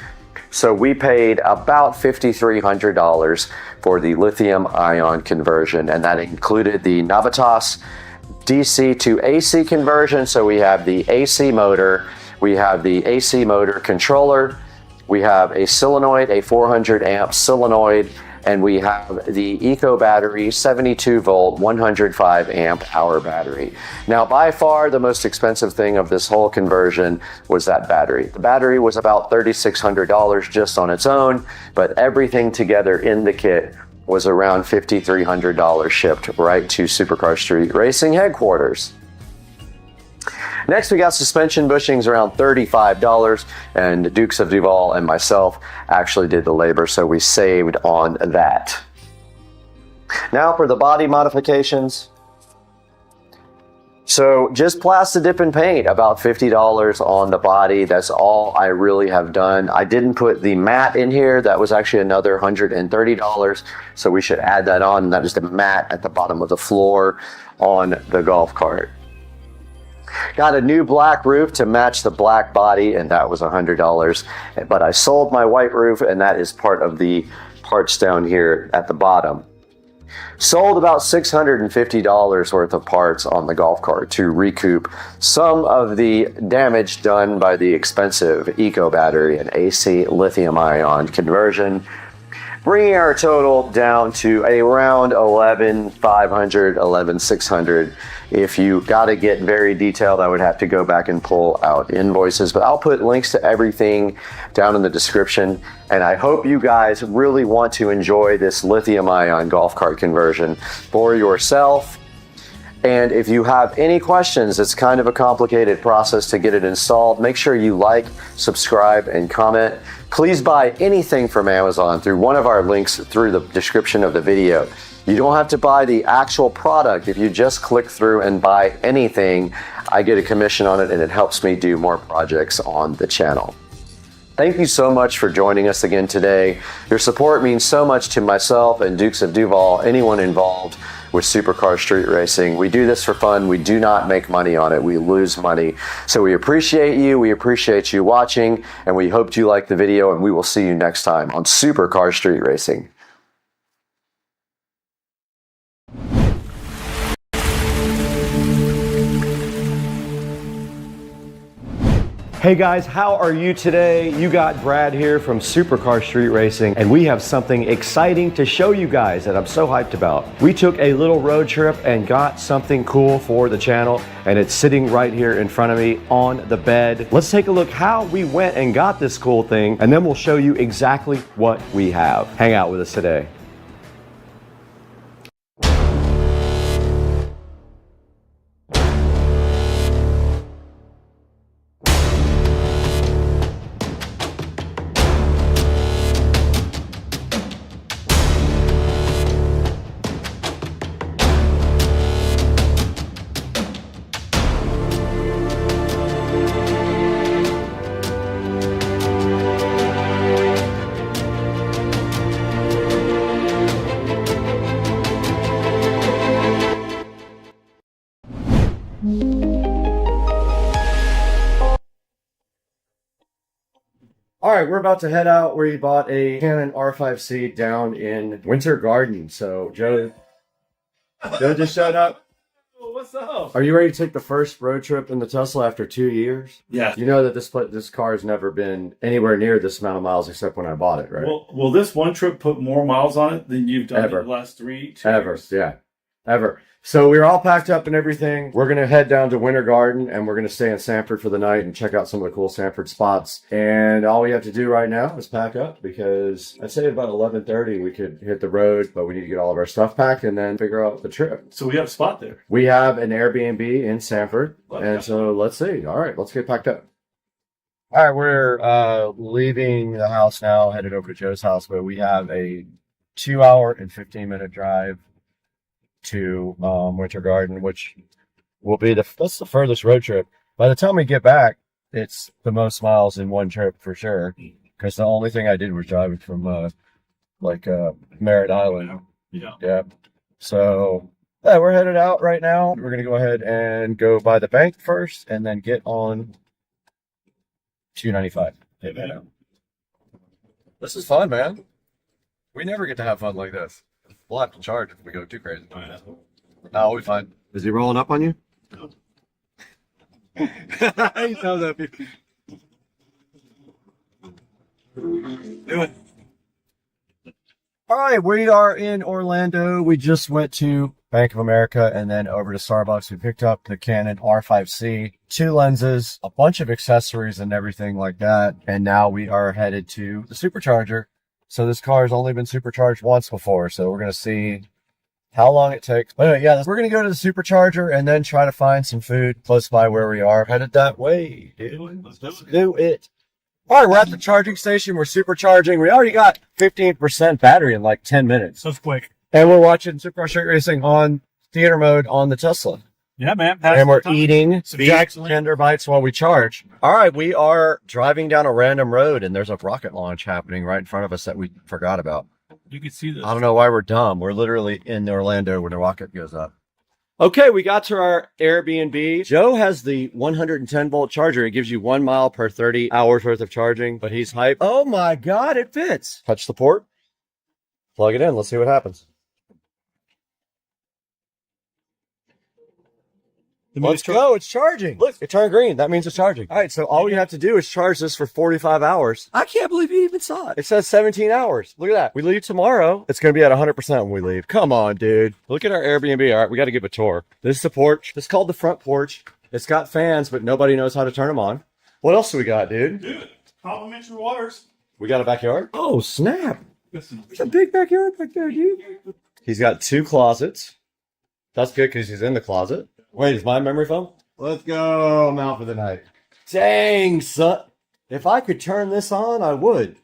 So we paid about $5,300 for the lithium ion conversion, and that included the Navitas DC to AC conversion. So we have the AC motor, we have the AC motor controller, we have a solenoid, a 400 amp solenoid, and we have the Eco battery, 72 volt, 105 amp hour battery. Now, by far the most expensive thing of this whole conversion was that battery. The battery was about $3,600 just on its own, but everything together in the kit was around $5,300 shipped right to Supercar Street Racing headquarters. Next, we got suspension bushings around $35, and Dukes of Duval and myself actually did the labor, so we saved on that. Now for the body modifications. So just plastic dip and paint, about $50 on the body. That's all I really have done. I didn't put the mat in here. That was actually another $130, so we should add that on. That is the mat at the bottom of the floor on the golf cart. Got a new black roof to match the black body, and that was $100. But I sold my white roof, and that is part of the parts down here at the bottom. Sold about $650 worth of parts on the golf cart to recoup some of the damage done by the expensive eco battery and AC lithium ion conversion, bringing our total down to around $11,500, $11,600. If you got to get very detailed, I would have to go back and pull out invoices, but I'll put links to everything down in the description. And I hope you guys really want to enjoy this lithium ion golf cart conversion for yourself. And if you have any questions, it's kind of a complicated process to get it installed. Make sure you like, subscribe, and comment. Please buy anything from Amazon through one of our links through the description of the video. You don't have to buy the actual product. If you just click through and buy anything, I get a commission on it and it helps me do more projects on the channel. Thank you so much for joining us again today. Your support means so much to myself and Dukes of Duval, anyone involved with supercar street racing. We do this for fun. We do not make money on it. We lose money. So we appreciate you. We appreciate you watching, and we hope you like the video, and we will see you next time on Supercar Street Racing. Hey guys, how are you today? You got Brad here from Supercar Street Racing, and we have something exciting to show you guys that I'm so hyped about. We took a little road trip and got something cool for the channel, and it's sitting right here in front of me on the bed. Let's take a look how we went and got this cool thing, and then we'll show you exactly what we have. Hang out with us today. All right, we're about to head out. We bought a Canon R5C down in Winter Garden. So Joe just showed up. What's up? Are you ready to take the first road trip in the Tesla after 2 years? Yeah. You know that this car has never been anywhere near this amount of miles except when I bought it, right? Well, will this one trip put more miles on it than you've done Ever. in the last 2 years? Yeah, ever. So we're all packed up and everything. We're going to head down to Winter Garden, and we're going to stay in Sanford for the night and check out some of the cool Sanford spots. And all we have to do right now is pack up, because I'd say about 11:30 we could hit the road, but we need to get all of our stuff packed and then figure out the trip. So we have a spot there. We have an Airbnb in Sanford, and so let's see. All right, let's get packed up. All right, we're leaving the house now, headed over to Joe's house, but we have a 2-hour and 15-minute drive to Winter Garden, which will be that's the furthest road trip. By the time we get back, it's the most miles in one trip for sure, because the only thing I did was driving from Merritt Island. Yeah. So yeah, we're headed out right now. We're gonna go ahead and go by the bank first, and then get on 295. Yeah. This is fun, man. We never get to have fun like this. We'll have to charge if we go too crazy. No, we'll be fine. Is he rolling up on you? No. You know that. Do it. All right, we are in Orlando. We just went to Bank of America and then over to Starbucks. We picked up the Canon R5C, 2 lenses, a bunch of accessories and everything like that. And now we are headed to the supercharger. So this car has only been supercharged once before, so we're going to see how long it takes. But anyway, yeah, we're going to go to the supercharger and then try to find some food close by where we are. Headed that way, dude. Let's do it. All right, we're at the charging station. We're supercharging. We already got 15% battery in like 10 minutes. So it's quick. And we're watching Supercar Street Racing on theater mode on the Tesla. Yeah, man. And we're eating some Tender Bites while we charge. All right, we are driving down a random road, and there's a rocket launch happening right in front of us that we forgot about. You can see this. I don't know why we're dumb. We're literally in Orlando when the rocket goes up. Okay, we got to our Airbnb. Joe has the 110-volt charger. It gives you 1 mile per 30 hours worth of charging, but he's hyped. Oh my God, it fits. Touch the port. Plug it in. Let's see what happens. Let's go. It's charging. Look, it turned green. That means it's charging. All right, so all we have to do is charge this for 45 hours. I can't believe you even saw it. It says 17 hours. Look at that. We leave tomorrow. It's going to be at 100% when we leave. Come on, dude. Look at our Airbnb. All right, we got to give a tour. This is the porch. This is called the front porch. It's got fans, but nobody knows how to turn them on. What else do we got, dude? Dude, complimentary waters. We got a backyard? Oh, snap. There's a big backyard back there, dude. He's got 2 closets. That's good because he's in the closet. Wait, is my memory foam? Let's go. I'm out for the night. Dang, son. If I could turn this on, I would.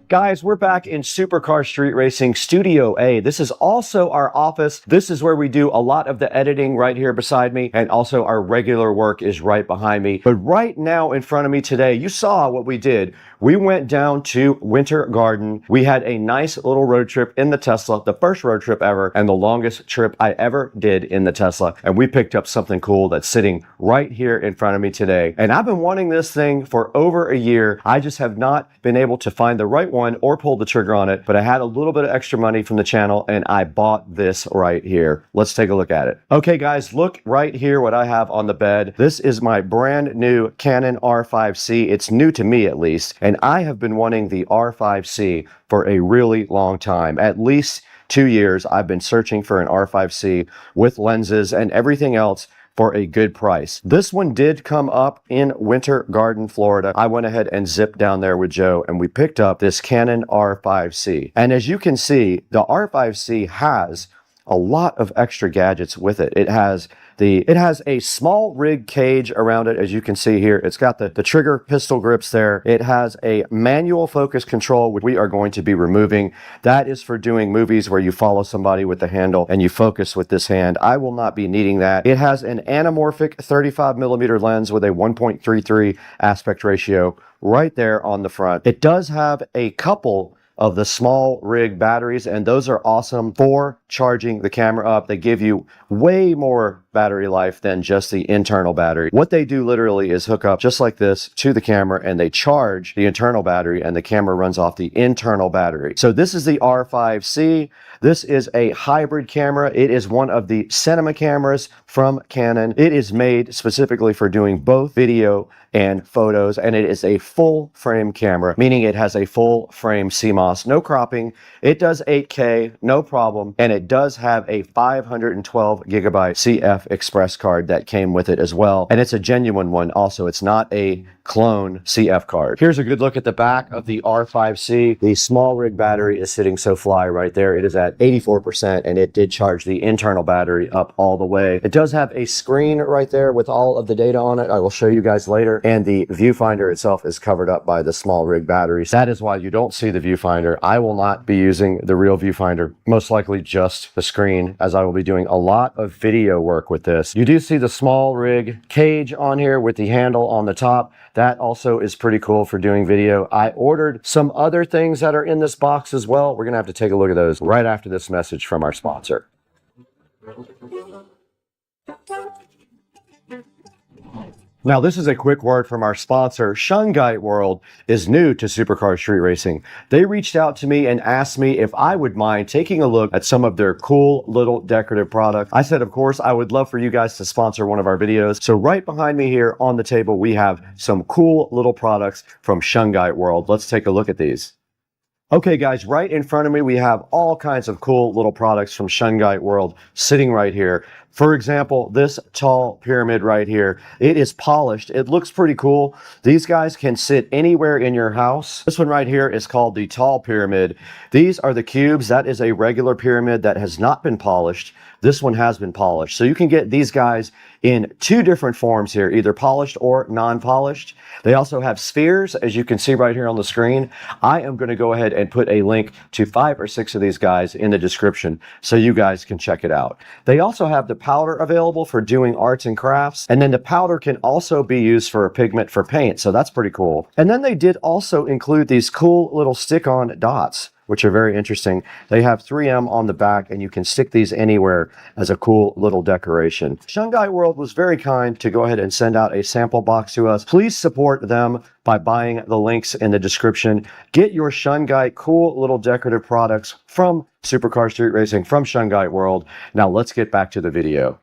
Guys, we're back in Supercar Street Racing Studio A. This is also our office. This is where we do a lot of the editing right here beside me, and also our regular work is right behind me. But right now in front of me today, you saw what we did. We went down to Winter Garden. We had a nice little road trip in the Tesla, the first road trip ever, and the longest trip I ever did in the Tesla. And we picked up something cool that's sitting right here in front of me today. And I've been wanting this thing for over a year. I just have not been able to find the right one or pull the trigger on it, but I had a little bit of extra money from the channel and I bought this right here. Let's take a look at it. Okay guys, look right here what I have on the bed. This is my brand new Canon R5C. It's new to me at least, and I have been wanting the R5C for a really long time. At least 2 years I've been searching for an R5C with lenses and everything else for a good price. This one did come up in Winter Garden, Florida. I went ahead and zipped down there with Joe and we picked up this Canon R5C. And as you can see, the R5C has a lot of extra gadgets with it. It has a small rig cage around it, as you can see here. It's got the trigger pistol grips there. It has a manual focus control, which we are going to be removing. That is for doing movies where you follow somebody with the handle and you focus with this hand. I will not be needing that. It has an anamorphic 35mm lens with a 1.33 aspect ratio right there on the front. It does have a couple of the small rig batteries, and those are awesome for charging the camera up. They give you way more battery life than just the internal battery. What they do literally is hook up just like this to the camera and they charge the internal battery and the camera runs off the internal battery. So this is the R5C. This is a hybrid camera. It is one of the cinema cameras from Canon. It is made specifically for doing both video and photos, and it is a full frame camera, meaning it has a full frame CMOS, no cropping. It does 8K, no problem, and it does have a 512 gigabyte CF Express card that came with it as well, and it's a genuine one also. It's not a clone CF card. Here's a good look at the back of the R5C. The small rig battery is sitting so fly right there. It is at 84%, and it did charge the internal battery up all the way. It does have a screen right there with all of the data on it. I will show you guys later. And the viewfinder itself is covered up by the small rig batteries. That is why you don't see the viewfinder. I will not be using the real viewfinder, most likely just the screen, as I will be doing a lot of video work with this. You do see the small rig cage on here with the handle on the top. That also is pretty cool for doing video. I ordered some other things that are in this box as well. We're gonna have to take a look at those right after this message from our sponsor. Now, this is a quick word from our sponsor. Shungite World is new to Supercar Street Racing. They reached out to me and asked me if I would mind taking a look at some of their cool little decorative products. I said, of course, I would love for you guys to sponsor one of our videos. So right behind me here on the table, we have some cool little products from Shungite World. Let's take a look at these. Okay guys, right in front of me, we have all kinds of cool little products from Shungite World sitting right here. For example, this tall pyramid right here, it is polished. It looks pretty cool. These guys can sit anywhere in your house. This one right here is called the tall pyramid. These are the cubes. That is a regular pyramid that has not been polished. This one has been polished. So you can get these guys in two different forms here, either polished or non-polished. They also have spheres, as you can see right here on the screen. I am going to go ahead and put a link to 5 or 6 of these guys in the description so you guys can check it out. They also have the powder available for doing arts and crafts, and then the powder can also be used for a pigment for paint, so that's pretty cool. And then they did also include these cool little stick-on dots. which are very interesting. They have 3M on the back, and you can stick these anywhere as a cool little decoration. Shungite World was very kind to go ahead and send out a sample box to us. Please support them by buying the links in the description. Get your Shungite cool little decorative products from Supercar Street Racing, from Shungite World. Now let's get back to the video.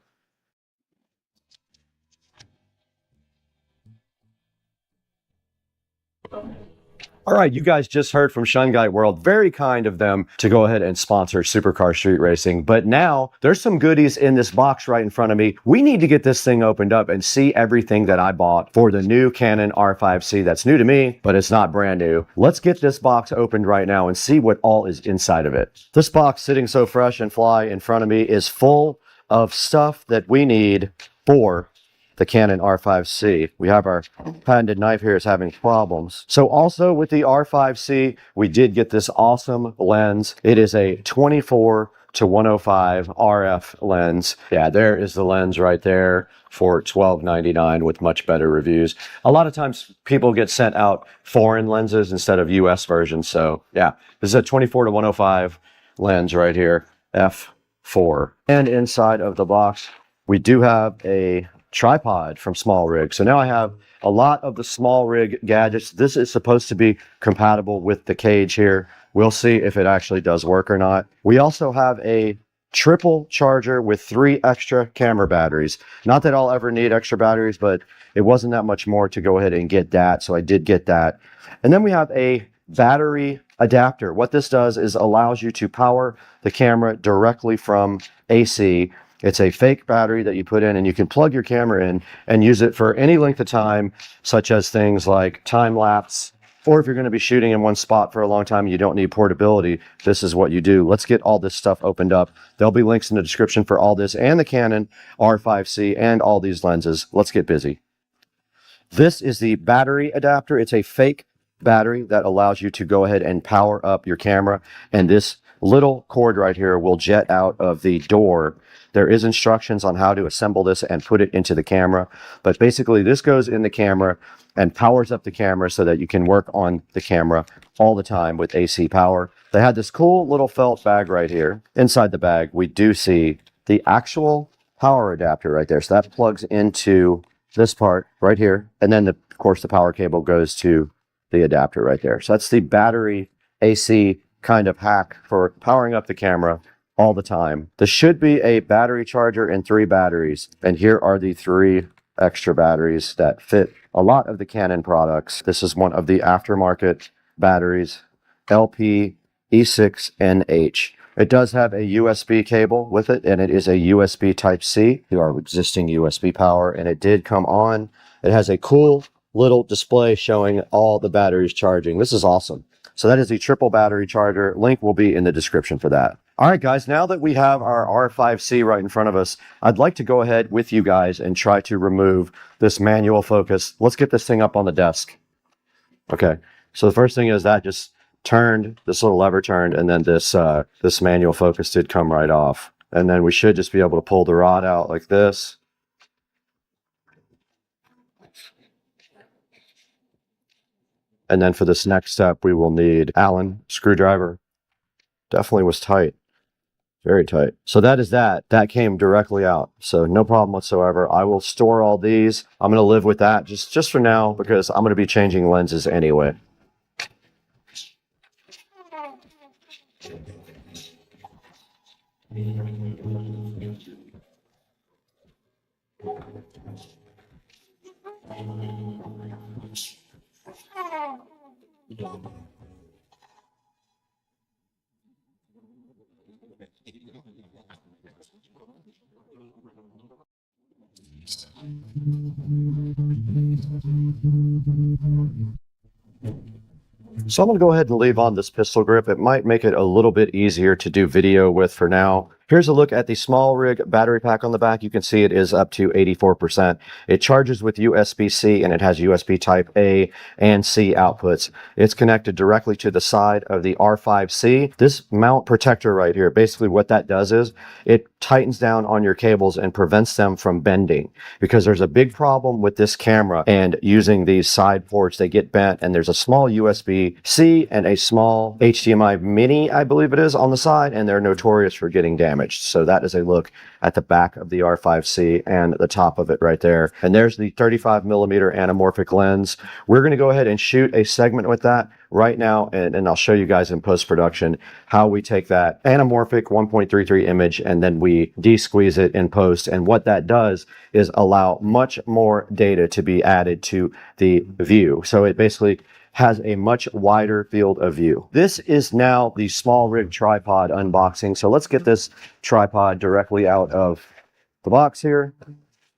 All right, you guys just heard from Shungite World. Very kind of them to go ahead and sponsor Supercar Street Racing. But now there's some goodies in this box right in front of me. We need to get this thing opened up and see everything that I bought for the new Canon R5C. That's new to me, but it's not brand new. Let's get this box opened right now and see what all is inside of it. This box, sitting so fresh and fly in front of me, is full of stuff that we need for the Canon R5C. We have our patented knife here is having problems. So also with the R5C, we did get this awesome lens. It is a 24 to 105 RF lens. Yeah, there is the lens right there for $12.99 with much better reviews. A lot of times people get sent out foreign lenses instead of US versions. So yeah, this is a 24 to 105 lens right here, f4. And inside of the box, we do have a tripod from Small Rig. So now I have a lot of the Small Rig gadgets. This is supposed to be compatible with the cage here. We'll see if it actually does work or not. We also have a triple charger with 3 extra camera batteries. Not that I'll ever need extra batteries, but it wasn't that much more to go ahead and get that. So I did get that. And then we have a battery adapter. What this does is allows you to power the camera directly from AC. It's a fake battery that you put in, and you can plug your camera in and use it for any length of time, such as things like time lapse, or if you're going to be shooting in one spot for a long time and you don't need portability, this is what you do. Let's get all this stuff opened up. There'll be links in the description for all this and the Canon R5C and all these lenses. Let's get busy. This is the battery adapter. It's a fake battery that allows you to go ahead and power up your camera, and this little cord right here will jet out of the door. There is instructions on how to assemble this and put it into the camera, but basically this goes in the camera and powers up the camera so that you can work on the camera all the time with AC power. They had this cool little felt bag right here. Inside the bag, we do see the actual power adapter right there. So that plugs into this part right here. And then, of course, the power cable goes to the adapter right there. So that's the battery AC kind of hack for powering up the camera all the time. This should be a battery charger and 3 batteries. And here are the 3 extra batteries that fit a lot of the Canon products. This is one of the aftermarket batteries, LP E6NH. It does have a USB cable with it, and it is a USB Type-C to our existing USB power, and it did come on. It has a cool little display showing all the batteries charging. This is awesome. So that is the triple battery charger. Link will be in the description for that. All right, guys, now that we have our R5C right in front of us, I'd like to go ahead with you guys and try to remove this manual focus. Let's get this thing up on the desk. Okay, so the first thing is that just turned, this little lever turned, and then this manual focus did come right off. And then we should just be able to pull the rod out like this. And then for this next step, we will need Allen screwdriver. Definitely was tight. Very tight. So that is that. That came directly out. So no problem whatsoever. I will store all these. I'm going to live with that just for now because I'm going to be changing lenses anyway. So I'm going to go ahead and leave on this pistol grip. It might make it a little bit easier to do video with for now. Here's a look at the small rig battery pack on the back. You can see it is up to 84%. It charges with USB-C and it has USB type A and C outputs. It's connected directly to the side of the R5C. This mount protector right here, basically what that does is it tightens down on your cables and prevents them from bending, because there's a big problem with this camera and using these side ports. They get bent, and there's a small USB-C and a small HDMI mini, I believe it is, on the side, and they're notorious for getting damaged. So that is a look at the back of the R5C and the top of it right there. And there's the 35mm anamorphic lens. We're going to go ahead and shoot a segment with that right now, and I'll show you guys in post-production how we take that anamorphic 1.33 image and then we de-squeeze it in post. And what that does is allow much more data to be added to the view. So it basically has a much wider field of view. This is now the small rig tripod unboxing. So let's get this tripod directly out of the box here.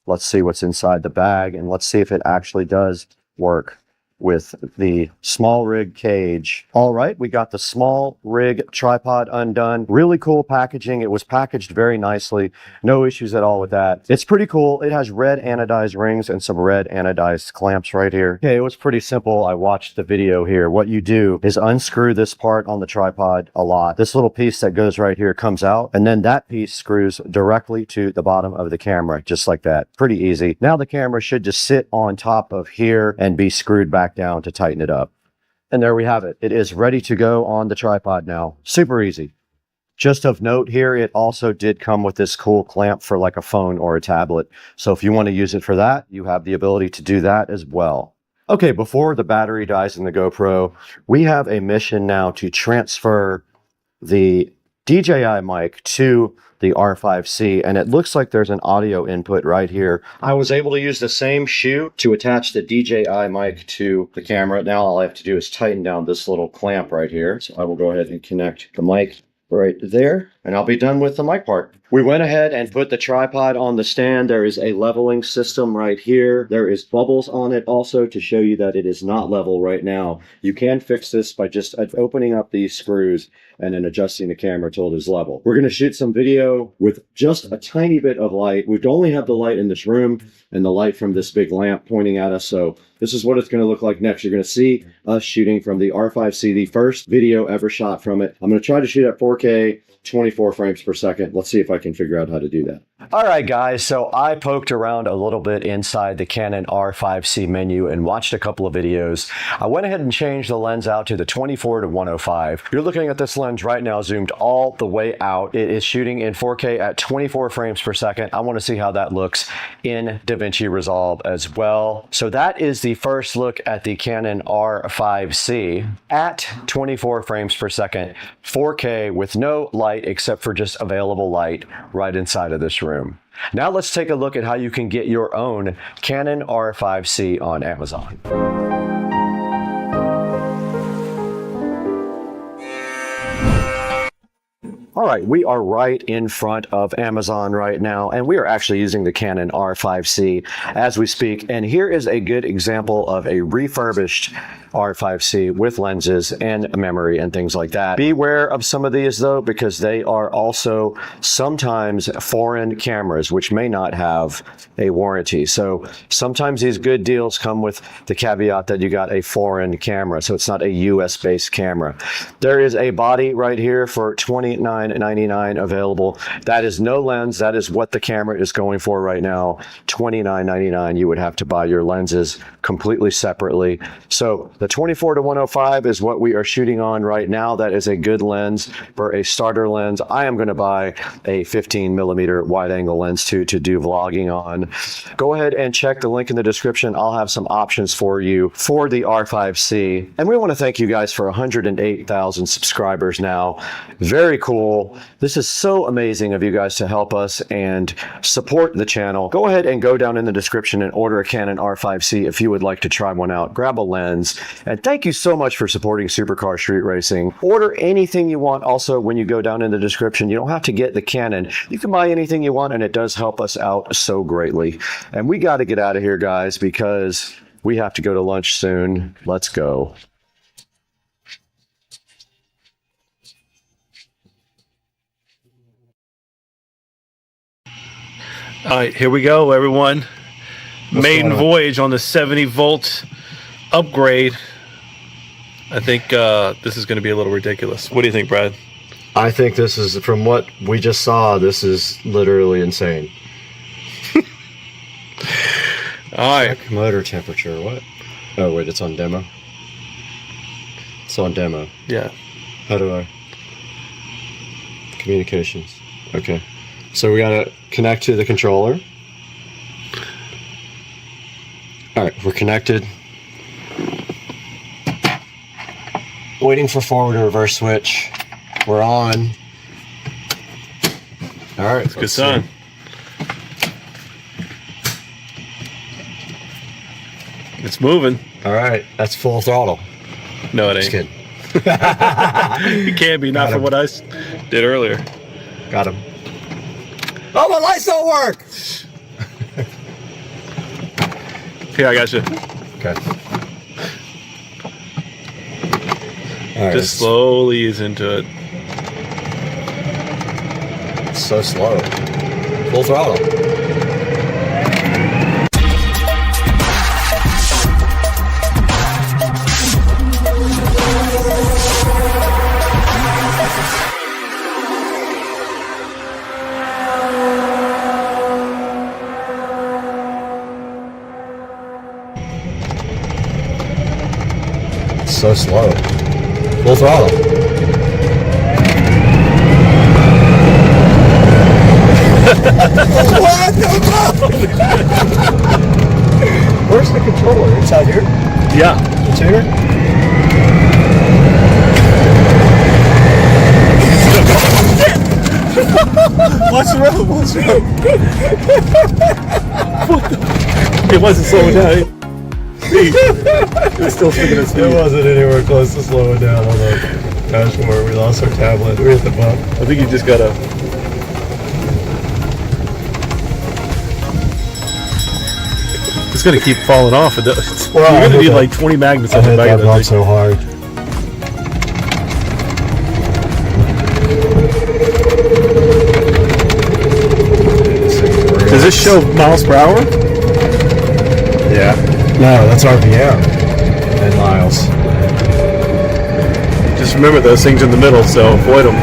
Let's see what's inside the bag, and let's see if it actually does work with the small rig cage. All right, we got the small rig tripod undone. Really cool packaging. It was packaged very nicely. No issues at all with that. It's pretty cool. It has red anodized rings and some red anodized clamps right here. Okay, it was pretty simple. I watched the video here. What you do is unscrew this part on the tripod a lot. This little piece that goes right here comes out, and then that piece screws directly to the bottom of the camera, just like that. Pretty easy. Now the camera should just sit on top of here and be screwed back down to tighten it up. And there we have it. It is ready to go on the tripod now. Super easy. Just of note here, it also did come with this cool clamp for like a phone or a tablet. So if you want to use it for that, you have the ability to do that as well. Okay, before the battery dies in the GoPro, we have a mission now to transfer the DJI mic to the R5C, and it looks like there's an audio input right here. I was able to use the same shoe to attach the DJI mic to the camera. Now all I have to do is tighten down this little clamp right here. So I will go ahead and connect the mic right there, and I'll be done with the mic part. We went ahead and put the tripod on the stand. There is a leveling system right here. There is bubbles on it also to show you that it is not level right now. You can fix this by just opening up these screws and then adjusting the camera till it is level. We're going to shoot some video with just a tiny bit of light. We only have the light in this room and the light from this big lamp pointing at us. So this is what it's going to look like next. You're going to see us shooting from the R5C, the first video ever shot from it. I'm going to try to shoot at 4K, 24 frames per second. Let's see if I can figure out how to do that. All right, guys, so I poked around a little bit inside the Canon R5C menu and watched a couple of videos. I went ahead and changed the lens out to the 24 to 105. You're looking at this lens right now zoomed all the way out. It is shooting in 4K at 24 frames per second. I want to see how that looks in DaVinci Resolve as well. So that is the first look at the Canon R5C at 24 frames per second, 4K with no light except for just available light right inside of this room. Now let's take a look at how you can get your own Canon R5C on Amazon. All right, we are right in front of Amazon right now, and we are actually using the Canon R5C as we speak. And here is a good example of a refurbished R5C with lenses and memory and things like that. Beware of some of these though, because they are also sometimes foreign cameras, which may not have a warranty. So sometimes these good deals come with the caveat that you got a foreign camera, so it's not a US based camera. There is a body right here for $29.99 available. That is no lens. That is what the camera is going for right now. $29.99. You would have to buy your lenses completely separately. So the 24 to 105 is what we are shooting on right now. That is a good lens for a starter lens. I am going to buy a 15mm wide angle lens too to do vlogging on. Go ahead and check the link in the description. I'll have some options for you for the R5C. And we want to thank you guys for 108,000 subscribers now. Very cool. This is so amazing of you guys to help us and support the channel. Go ahead and go down in the description and order a Canon R5C if you would like to try one out. Grab a lens. And thank you so much for supporting Supercar Street Racing. Order anything you want also when you go down in the description. You don't have to get the Canon. You can buy anything you want, and it does help us out so greatly. And we got to get out of here, guys, because we have to go to lunch soon. Let's go. All right, here we go, everyone. Maiden going on? voyage on the 70-volt upgrade. I think this is going to be a little ridiculous. What do you think, Brad? I think this is, from what we just saw, this is literally insane. All right. Check motor temperature. What? Oh wait, it's on demo. It's on demo. Yeah. How do I? Communications. Okay. So we gotta connect to the controller. Alright, we're connected. Waiting for forward and reverse switch. We're on. Alright. Good sign. It's moving. Alright, that's full throttle. No, it Just ain't. kidding. It can't be, not Got for him. what I did earlier. Got him. Oh, my lights don't work! Here, I got you. Okay. Alright, Just slowly ease into it. it's so slow. Full throttle. So slow. Full throttle. What the fuck? Where's the controller? Inside here? Yeah. The tuner? What's wrong? What's wrong? It wasn't slowing down. It was still sticking at speed. It wasn't anywhere close to slowing down on the dashboard. We lost our tablet. We hit the bump. I think you just gotta. It's gonna keep falling off. You're gonna need like 20 magnets I on the hit back that of bump that thing. so hard. Does this show miles per hour? Yeah. No, that's RPM. And miles. Just remember those things in the middle, so avoid them.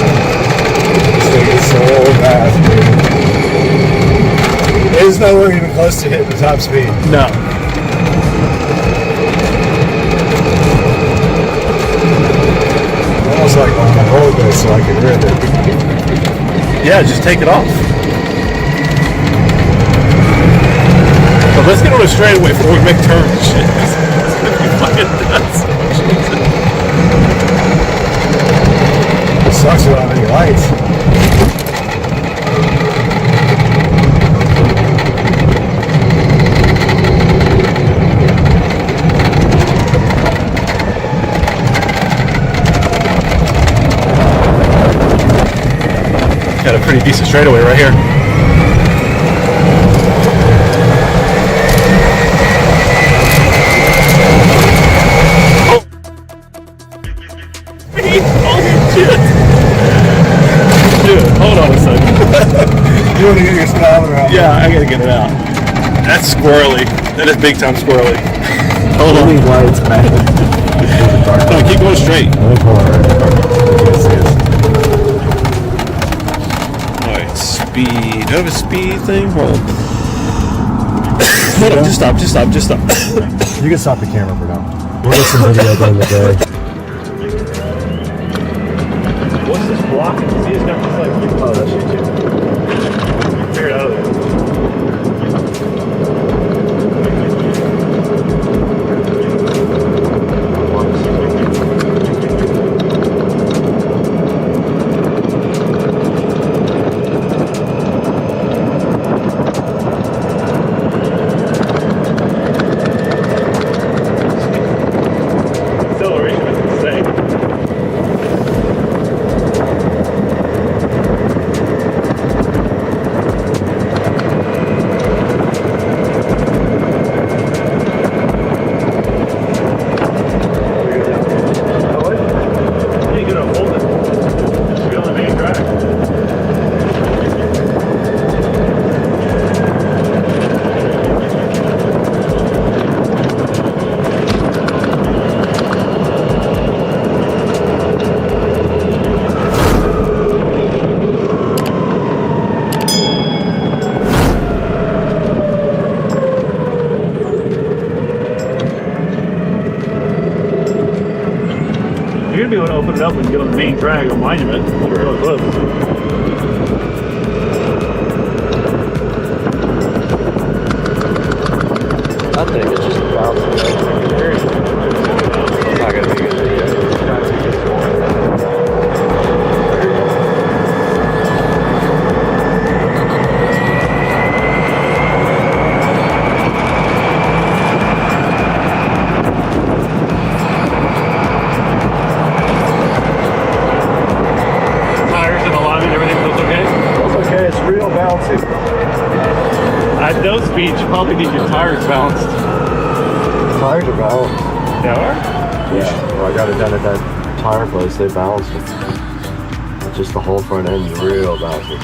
This thing is so fast, dude. It is nowhere even close to hitting the top speed. No. Almost like on my hold this so I can rip it. Yeah, just take it off. But let's get on a straightaway before we make turns and shit. It's gonna be fucking nuts. It sucks without any lights. Got a pretty decent straightaway right here. Oh! Holy shit! Dude, hold on a second. You want to get your speedometer out? Yeah, I gotta get it out. That's squirrely. That is big time squirrely. Hold on. Lights, man. No, keep going straight. Alright, speed. Do I have a speed thing? Hold on. Hold on, just stop. You can stop the camera for now. We'll get some video during the day. What's this blocking? See, it's got this like. Oh, that's you too. Figure it out. Acceleration is insane. should be able to open it up and get on the main drag on Monument. We're really close. I think it's just bouncing. It's not gonna be a good video. Tires and alignment, everything feels okay? It's okay, it's real bouncy. At those speeds, you probably need your tires balanced. Tires are balanced. They are? Yeah. Well, I got it done at that tire place, they balanced it. It's just the whole front end is real bouncy.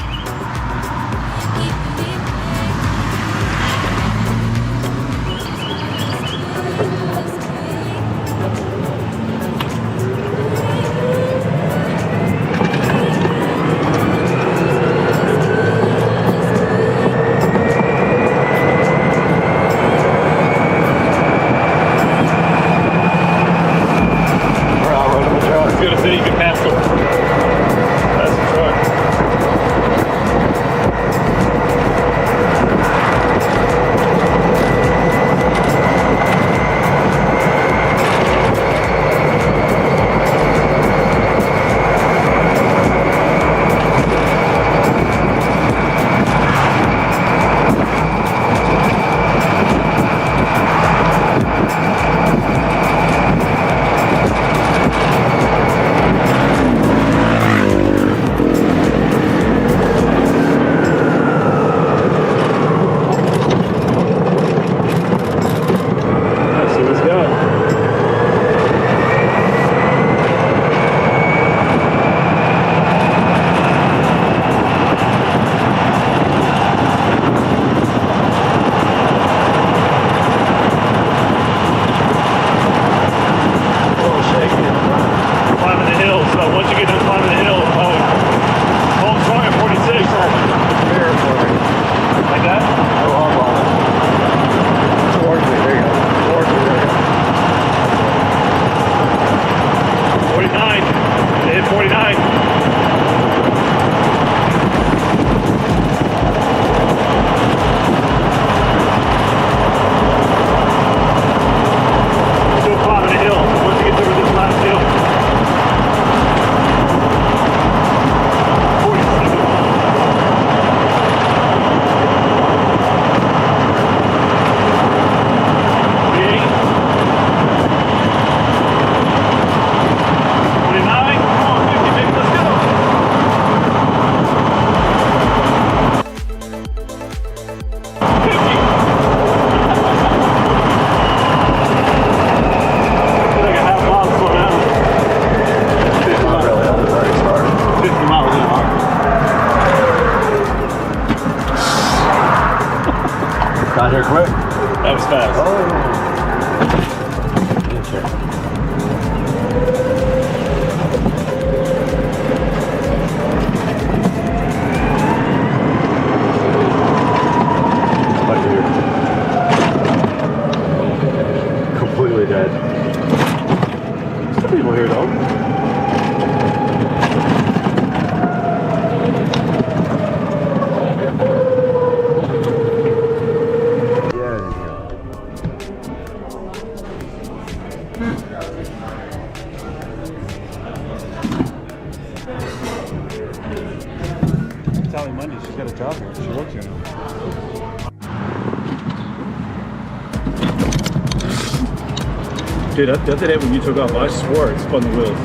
Got here quick. That was fast. Completely dead. Some people here though. Sally Monday, she's got a job here. She works here now. Dude, that's it when you took off. I swore it spun the wheels.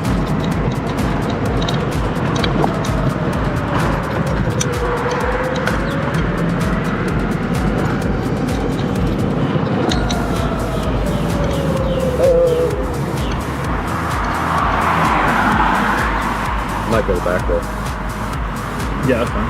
Might go back though. Yeah, that's fine.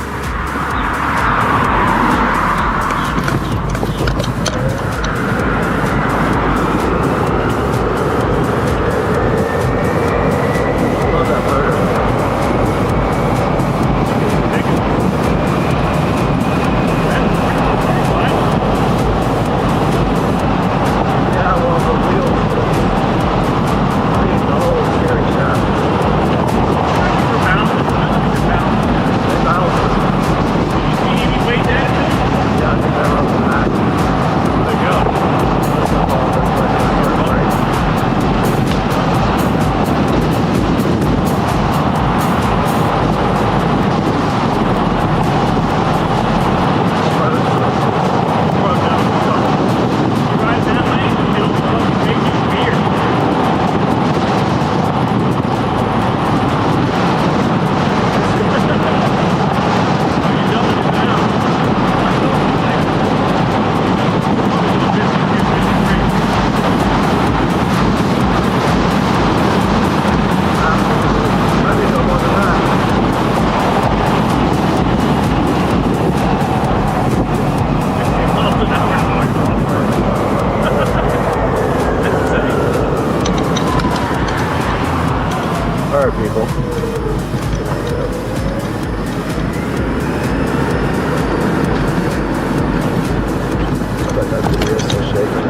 That video is so shaky.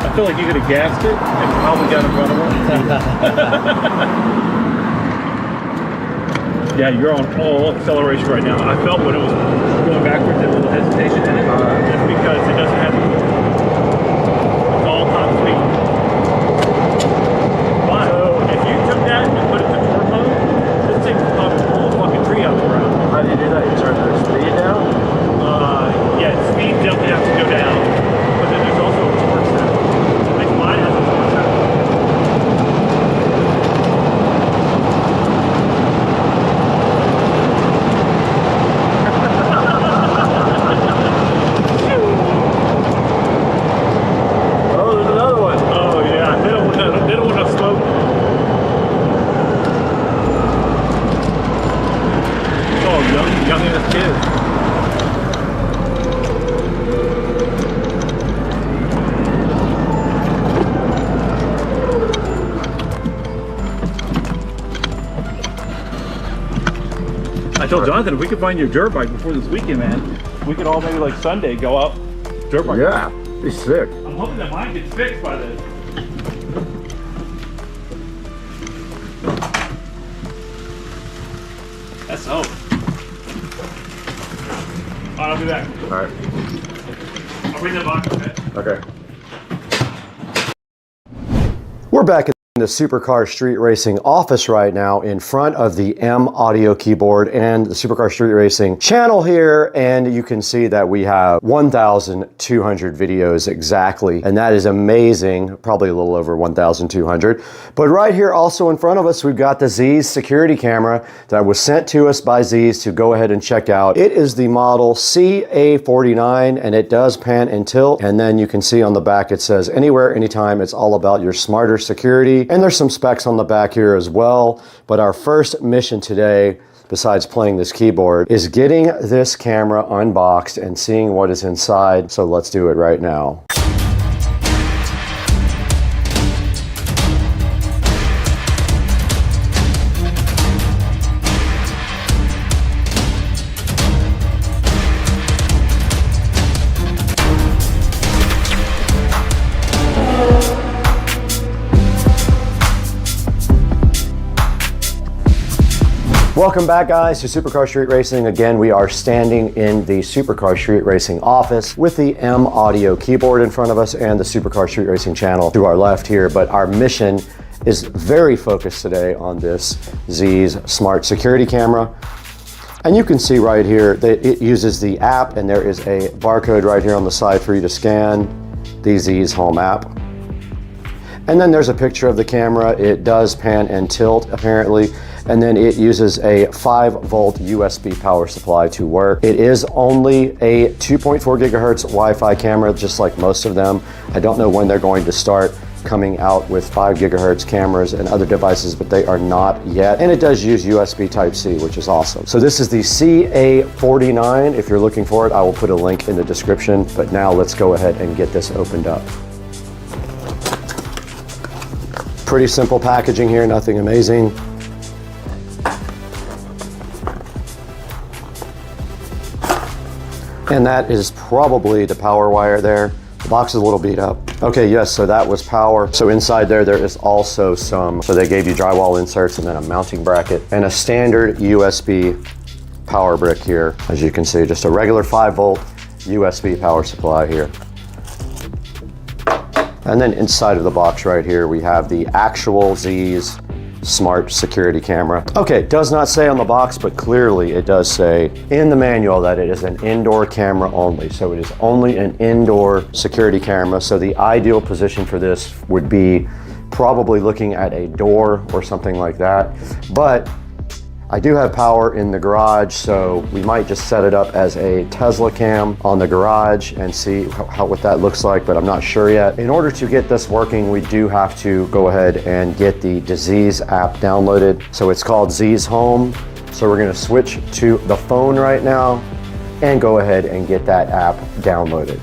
I feel like you could have gassed it and probably got in front of her. Yeah, you're on all acceleration right now. I felt when it was going backwards, a little hesitation in it. That's because it doesn't have it's all top speed. But if you took that and put it to torque mode, this thing will probably pull a fucking tree out of the ground. How do you do that? You turn the speed down? Yeah, speed definitely has to go down. But then there's also a torque set. I think mine has a torque set. Oh, there's another one. Oh yeah, they don't want no smoke. Oh, young ass kids. I told Jonathan if we could find your dirt bike before this weekend, man, we could all maybe like Sunday go out dirt bike. Yeah, be sick. I'm hoping that mine gets fixed by then. That's hope. Alright, I'll be back. All right. I'll bring the box, okay? Okay. We're back in the Supercar Street Racing office right now in front of the M audio keyboard and the Supercar Street Racing channel here, and you can see that we have 1,200 videos exactly, and that is amazing. Probably a little over 1,200. But right here also in front of us, we've got the Z's security camera that was sent to us by Z's to go ahead and check out. It is the model CA49, and it does pan and tilt, and then you can see on the back it says anywhere, anytime. It's all about your smarter security. And there's some specs on the back here as well. But our first mission today, besides playing this keyboard, is getting this camera unboxed and seeing what is inside. So let's do it right now. Welcome back, guys, to Supercar Street Racing. Again, we are standing in the Supercar Street Racing office with the M audio keyboard in front of us and the Supercar Street Racing channel to our left here. But our mission is very focused today on this Z's smart security camera. And you can see right here that it uses the app, and there is a barcode right here on the side for you to scan, the Z's home app. And then there's a picture of the camera. It does pan and tilt, apparently. and then it uses a 5-volt USB power supply to work. It is only a 2.4 gigahertz Wi-Fi camera, just like most of them. I don't know when they're going to start coming out with 5 gigahertz cameras and other devices, but they are not yet. And it does use USB Type-C, which is awesome. So this is the CA49. If you're looking for it, I will put a link in the description. But now let's go ahead and get this opened up. Pretty simple packaging here, nothing amazing. And that is probably the power wire there. The box is a little beat up. Okay, yes, so that was power. So inside there is also some, so they gave you drywall inserts and then a mounting bracket and a standard USB power brick here. As you can see, just a regular 5-volt USB power supply here. And then inside of the box right here, we have the actual Z's smart security camera. Okay, it does not say on the box, but clearly it does say in the manual that it is an indoor camera only. So it is only an indoor security camera. So the ideal position for this would be probably looking at a door or something like that. But I do have power in the garage, so we might just set it up as a Tesla cam on the garage and see what that looks like, but I'm not sure yet. In order to get this working, we do have to go ahead and get the Z's app downloaded. So it's called Z's Home. So we're gonna switch to the phone right now and go ahead and get that app downloaded.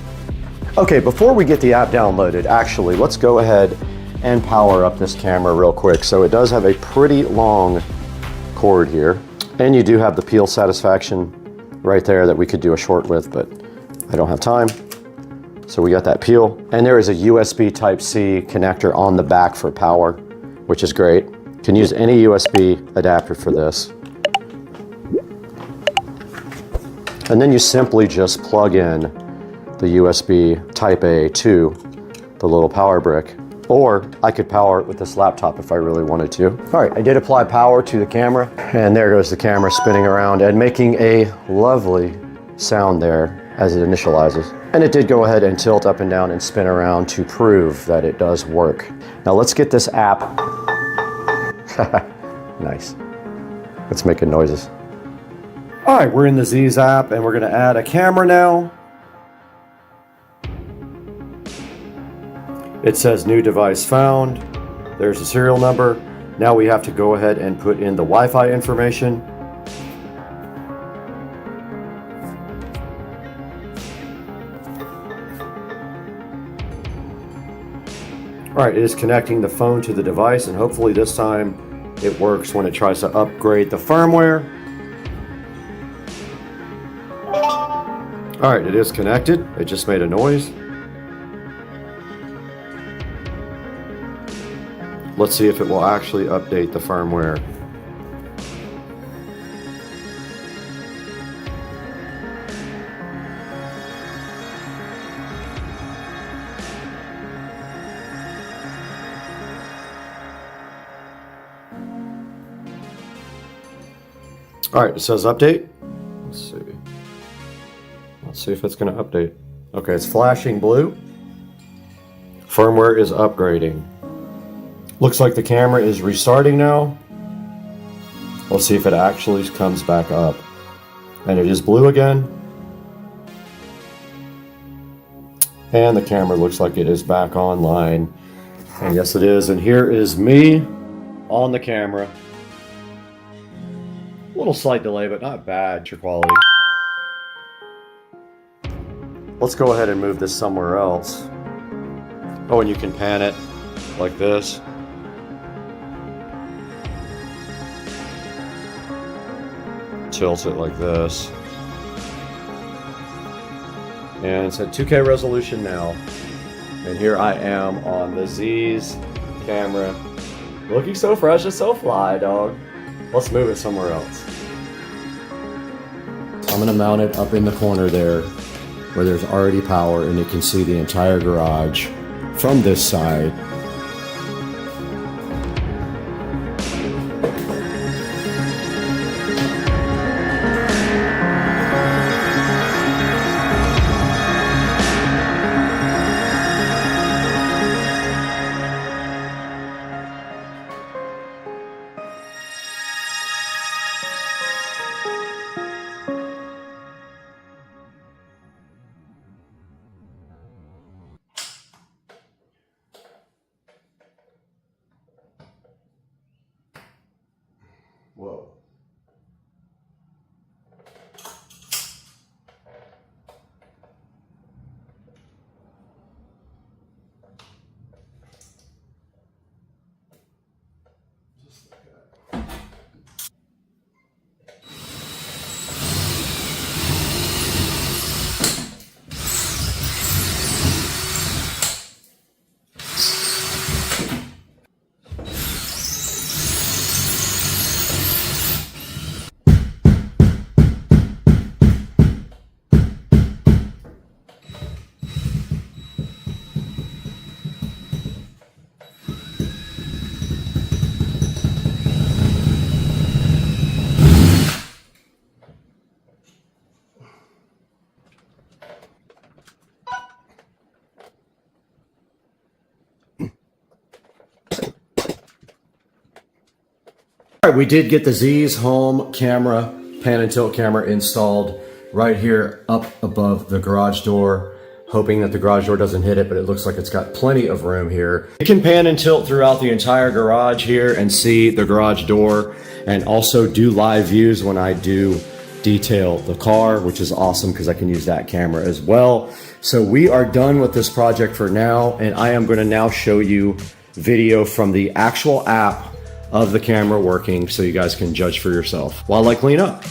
Okay, before we get the app downloaded, actually, let's go ahead and power up this camera real quick. So it does have a pretty long cord here, and you do have the peel satisfaction right there that we could do a short with, but I don't have time. So we got that peel, and there is a USB Type-C connector on the back for power, which is great. You can use any USB adapter for this. And then you simply just plug in the USB Type-A to the little power brick. Or I could power it with this laptop if I really wanted to. All right, I did apply power to the camera, and there goes the camera spinning around and making a lovely sound there as it initializes. And it did go ahead and tilt up and down and spin around to prove that it does work. Now let's get this app. Nice. It's making noises. All right, we're in the Z's app, and we're gonna add a camera now. It says new device found. There's the serial number. Now we have to go ahead and put in the Wi-Fi information. All right, it is connecting the phone to the device, and hopefully this time it works when it tries to upgrade the firmware. All right, it is connected. It just made a noise. Let's see if it will actually update the firmware. All right, it says update. Let's see. Let's see if it's going to update. Okay, it's flashing blue. Firmware is upgrading. Looks like the camera is restarting now. Let's see if it actually comes back up. And it is blue again. And the camera looks like it is back online. And yes, it is. And here is me on the camera. A little slight delay, but not bad. Picture quality. Let's go ahead and move this somewhere else. Oh, and you can pan it like this. Tilt it like this. And it's at 2K resolution now. And here I am on the Z's camera. Looking so fresh and so fly, dog. Let's move it somewhere else. I'm gonna mount it up in the corner there where there's already power and you can see the entire garage from this side. Whoa. All right, we did get the Z's home camera, pan and tilt camera installed right here up above the garage door, hoping that the garage door doesn't hit it, but it looks like it's got plenty of room here. You can pan and tilt throughout the entire garage here and see the garage door, and also do live views when I do detail the car, which is awesome because I can use that camera as well. So we are done with this project for now, and I am going to now show you video from the actual app of the camera working so you guys can judge for yourself while I clean up.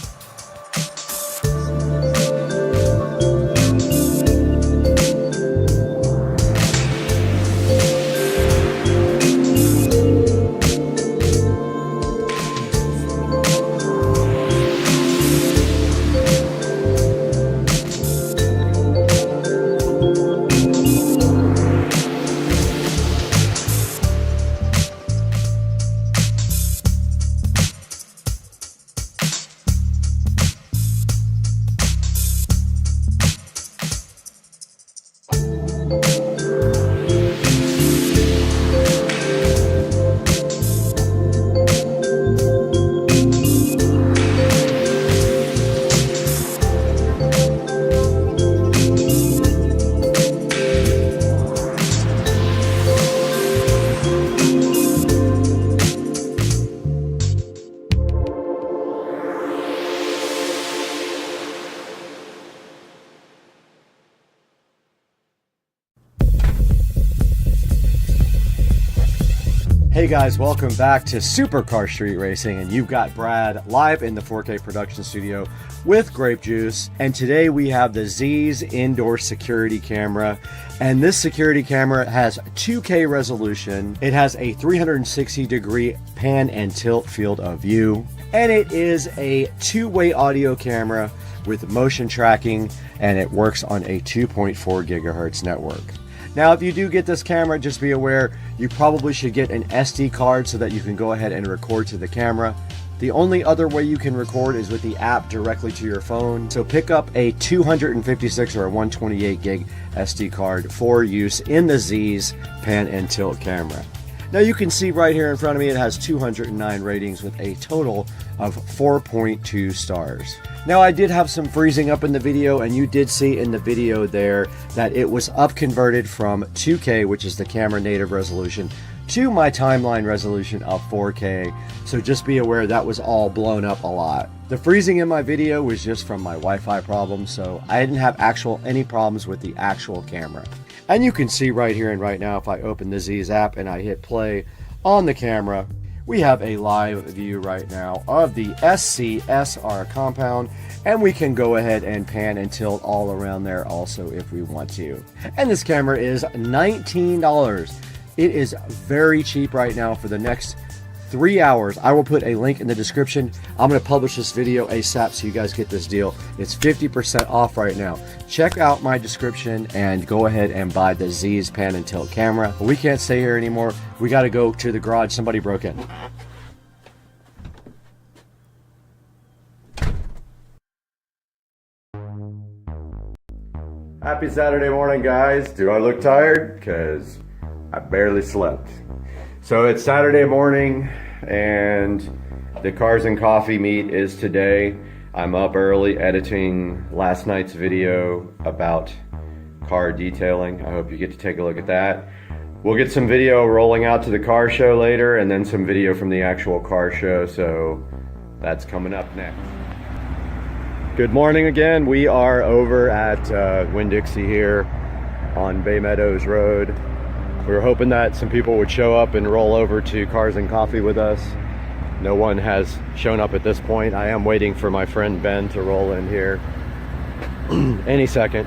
Hey guys, welcome back to Supercar Street Racing, and you've got Brad live in the 4K production studio with Grape Juice, and today we have the Z's indoor security camera, and this security camera has 2K resolution, it has a 360-degree pan and tilt field of view, and it is a two-way audio camera with motion tracking, and it works on a 2.4 gigahertz network. Now, if you do get this camera, just be aware you probably should get an SD card so that you can go ahead and record to the camera. The only other way you can record is with the app directly to your phone. So pick up a 256 or a 128 gig SD card for use in the Z's pan and tilt camera. Now you can see right here in front of me, it has 209 ratings with a total of 4.2 stars. Now I did have some freezing up in the video, and you did see in the video there that it was up converted from 2K, which is the camera native resolution, to my timeline resolution of 4K. So just be aware that was all blown up a lot. The freezing in my video was just from my Wi-Fi problem, so I didn't have any problems with the actual camera. And you can see right here and right now, if I open the Z's app and I hit play on the camera, we have a live view right now of the SCSR compound, and we can go ahead and pan and tilt all around there also if we want to. And this camera is $19. It is very cheap right now for the next 3 hours. I will put a link in the description. I'm going to publish this video ASAP so you guys get this deal. It's 50% off right now. Check out my description and go ahead and buy the Z's pan and tilt camera. But we can't stay here anymore. We got to go to the garage. Somebody broke in. Happy Saturday morning, guys. Do I look tired? Because I barely slept. So it's Saturday morning, and the Cars and Coffee meet is today. I'm up early editing last night's video about car detailing. I hope you get to take a look at that. We'll get some video rolling out to the car show later, and then some video from the actual car show. So That's coming up next. Good morning again. We are over at Winn-Dixie here on Bay Meadows Road. We were hoping that some people would show up and roll over to Cars and Coffee with us. No one has shown up at this point. I am waiting for my friend Ben to roll in here any second.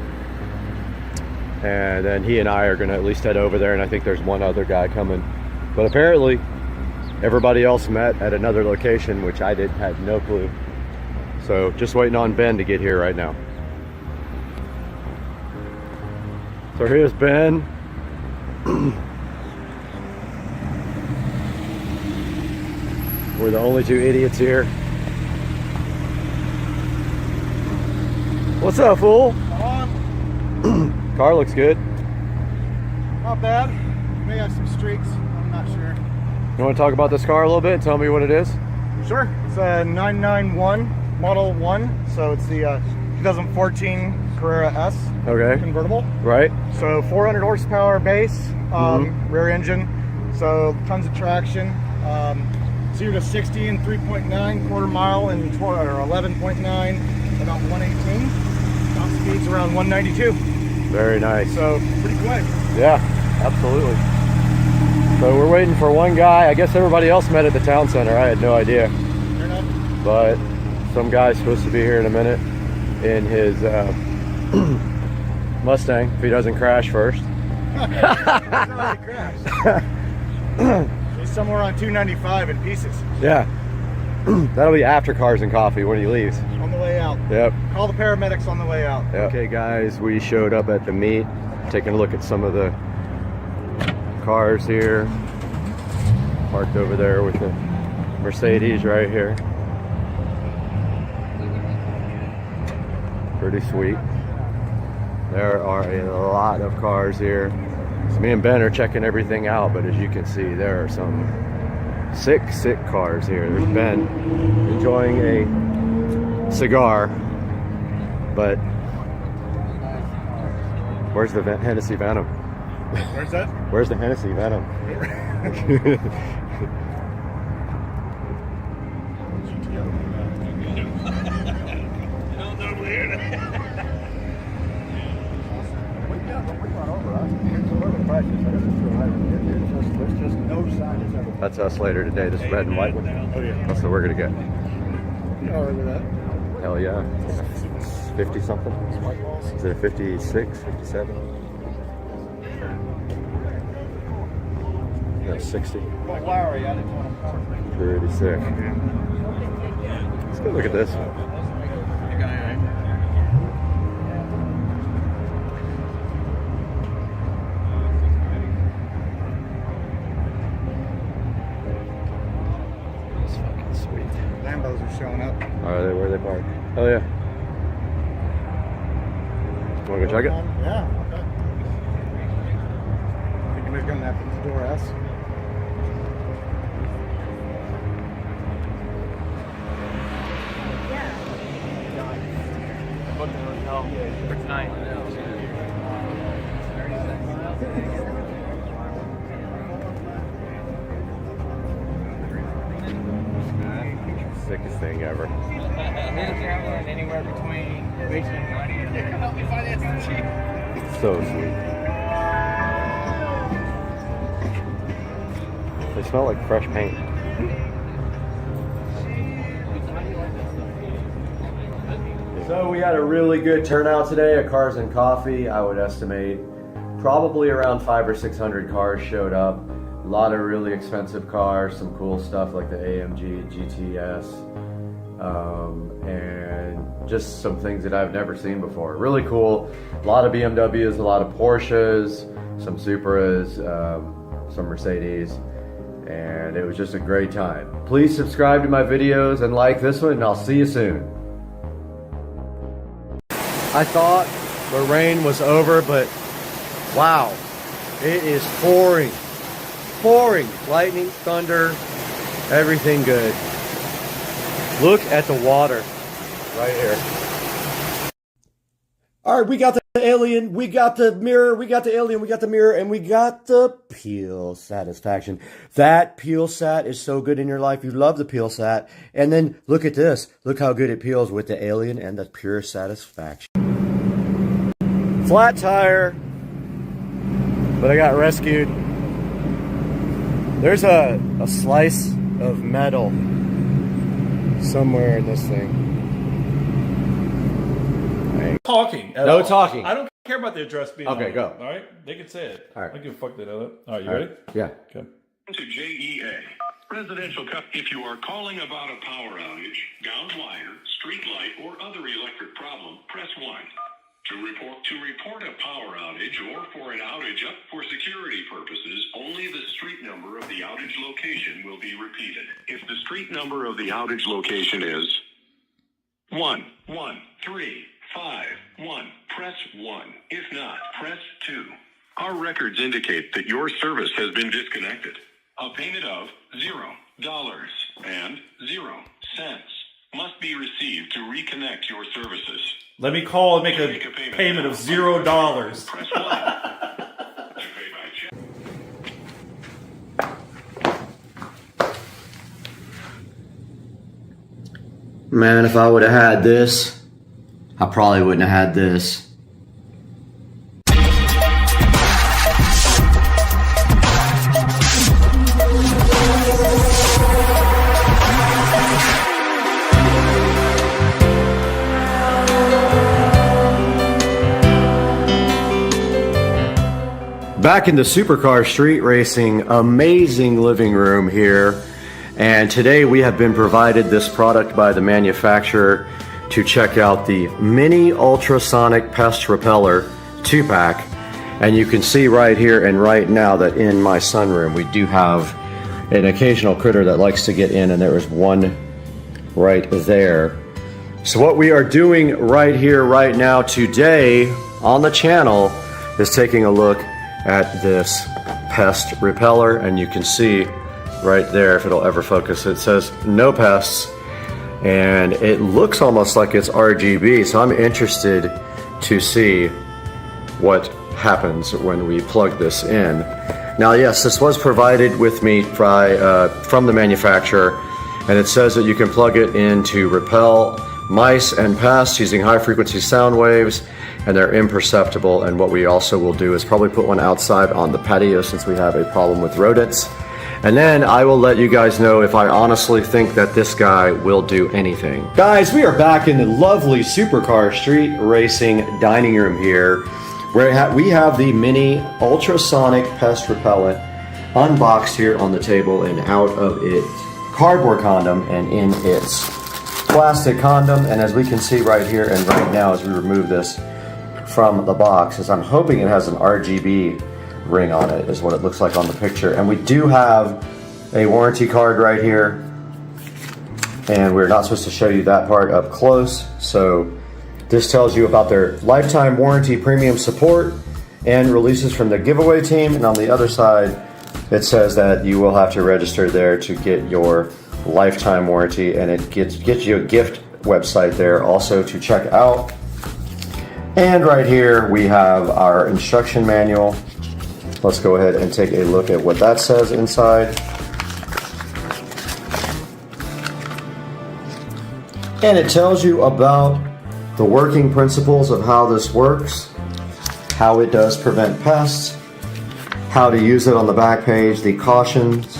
And then he and I are gonna at least head over there, and I think there's one other guy coming. But apparently everybody else met at another location, which I had no clue. So just waiting on Ben to get here right now. So here's Ben. We're the only two idiots here. What's up, fool? Car looks good. Not bad. May have some streaks. I'm not sure. You want to talk about this car a little bit? Tell me what it is. Sure. It's a 991 Model 1. So it's the 2014 Carrera S Okay. convertible. Right. So 400 horsepower base, rear engine. So tons of traction. 0 to 60 in 3.9, quarter mile in 11.9, about 118. Top speed's around 192. Very nice. So pretty quick. Yeah, absolutely. So we're waiting for one guy. I guess everybody else met at the town center. I had no idea. Fair enough. But some guy's supposed to be here in a minute in his Mustang, if he doesn't crash first. He's already crashed. He's somewhere on 295 in pieces. Yeah. That'll be after Cars and Coffee when he leaves. On the way out. Yep. Call the paramedics on the way out. Yep. Okay, guys, we showed up at the meet, taking a look at some of the cars here. Parked over there with the Mercedes right here. Pretty sweet. There are a lot of cars here. So me and Ben are checking everything out, but as you can see, there are some sick cars here. There's Ben enjoying a cigar, but where's the Hennessy Venom? Where's that? Where's the Hennessy Venom? That's us later today, this red and white one. Oh yeah. That's what we're gonna get. All right with that. Hell yeah. 50 something? Is it a 56, 57? No, 60. Pretty sick. Let's go look at this one. Lambos are showing up. Are they? Where are they parked? Oh yeah. Want to go check it? Yeah. Okay. Think anybody's gonna have the door S? Sickest thing ever. Anywhere between wasting money and help me finance the cheap. So sweet. They smell like fresh paint. So we had a really good turnout today at Cars and Coffee. I would estimate probably around 500 or 600 cars showed up. A lot of really expensive cars, some cool stuff like the AMG GTS, and just some things that I've never seen before. Really cool. A lot of BMWs, a lot of Porsches, some Supras, some Mercedes, and it was just a great time. Please subscribe to my videos and like this one, and I'll see you soon. I thought the rain was over, but wow, it is pouring. Pouring, lightning, thunder, everything good. Look at the water right here. All right, we got the the alien, we got the mirror, we got the alien, we got the mirror, and we got the peel satisfaction. That peel sat is so good in your life. You love the peel sat. And then look at this. Look how good it peels with the alien and the pure satisfaction. Flat tire, but I got rescued. There's a slice of metal somewhere in this thing. Talking. No talking. I don't care about the address being Okay, on go. All right, they can say it. All right. I don't give a fuck they know that. All right, you ready? Yeah. Okay. To JEA. Residential cut. If you are calling about a power outage, gound wire, street light, or other electric problem, press 1. To report a power outage or for an outage up for security purposes, only the street number of the outage location will be repeated. If the street number of the outage location is 11351, press 1. If not, press 2. Our records indicate that your service has been disconnected. A payment of $0.00 must be received to reconnect your services. Let me call and make a payment of $0. Press 1 to pay by check. Man, if I would have had this, I probably wouldn't have had this. Back in the Supercar Street Racing amazing living room here, and today we have been provided this product by the manufacturer to check out the Mini Ultrasonic Pest Repeller 2-pack. And you can see right here and right now that in my sunroom we do have an occasional critter that likes to get in, and there is one right there. So what we are doing right here right now today on the channel is taking a look at this pest repeller, and you can see right there, if it'll ever focus, it says no pests, and it looks almost like it's RGB, so I'm interested to see what happens when we plug this in. Now yes, this was provided with me by, from the manufacturer, and it says that you can plug it in to repel mice and pests using high frequency sound waves, and they're imperceptible. And what we also will do is probably put one outside on the patio since we have a problem with rodents. And then I will let you guys know if I honestly think that this guy will do anything. Guys, we are back in the lovely Supercar Street Racing dining room here, where we have the Mini Ultrasonic Pest Repellent unboxed here on the table and out of its cardboard condom and in its plastic condom. And as we can see right here and right now as we remove this from the box, is I'm hoping it has an RGB ring on it, is what it looks like on the picture. And we do have a warranty card right here, and we're not supposed to show you that part up close. So this tells you about their lifetime warranty, premium support, and releases from the giveaway team. And on the other side, it says that you will have to register there to get your lifetime warranty, and it gets you a gift website there also to check out. And right here we have our instruction manual. Let's go ahead and take a look at what that says inside. And it tells you about the working principles of how this works, how it does prevent pests, how to use it on the back page, the cautions,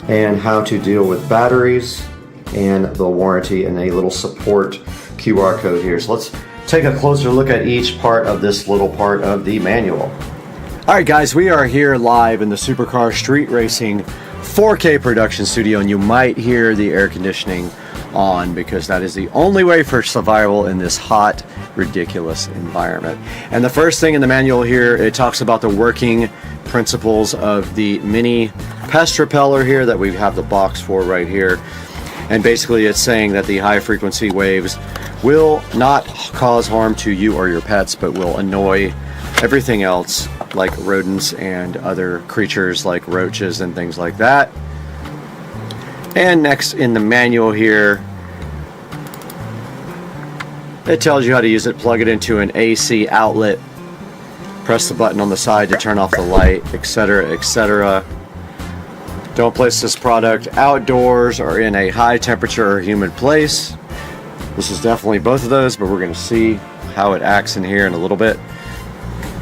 and how to deal with batteries, and the warranty, and a little support QR code here. So let's take a closer look at each part of this little part of the manual. All right, guys, we are here live in the Supercar Street Racing 4K production studio, and you might hear the air conditioning on because that is the only way for survival in this hot, ridiculous environment. And the first thing in the manual here, it talks about the working principles of the Mini Pest Repeller here that we have the box for right here. And basically it's saying that the high frequency waves will not cause harm to you or your pets, but will annoy everything else like rodents and other creatures like roaches and things like that. And next in the manual here, It tells you how to use it. Plug it into an AC outlet. Press the button on the side to turn off the light, etc., etc. Don't place this product outdoors or in a high temperature or humid place. This is definitely both of those, but we're going to see how it acts in here in a little bit.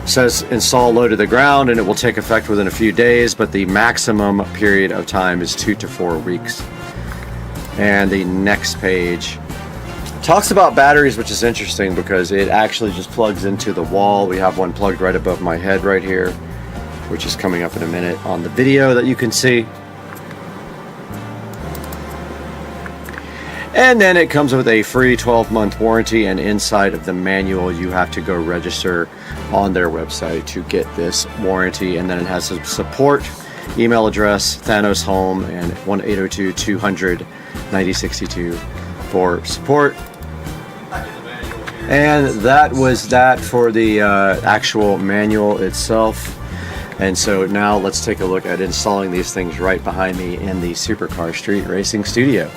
It says install low to the ground and it will take effect within a few days, but the maximum period of time is 2 to 4 weeks. And the next page talks about batteries, which is interesting because it actually just plugs into the wall. We have one plugged right above my head right here, which is coming up in a minute on the video that you can see. And then it comes with a free 12-month warranty, and inside of the manual you have to go register on their website to get this warranty. And then it has a support email address, Thanos Home, and 1-802-200-9062 for support. And that was that for the actual manual itself. And so now let's take a look at installing these things right behind me in the Supercar Street Racing Studio.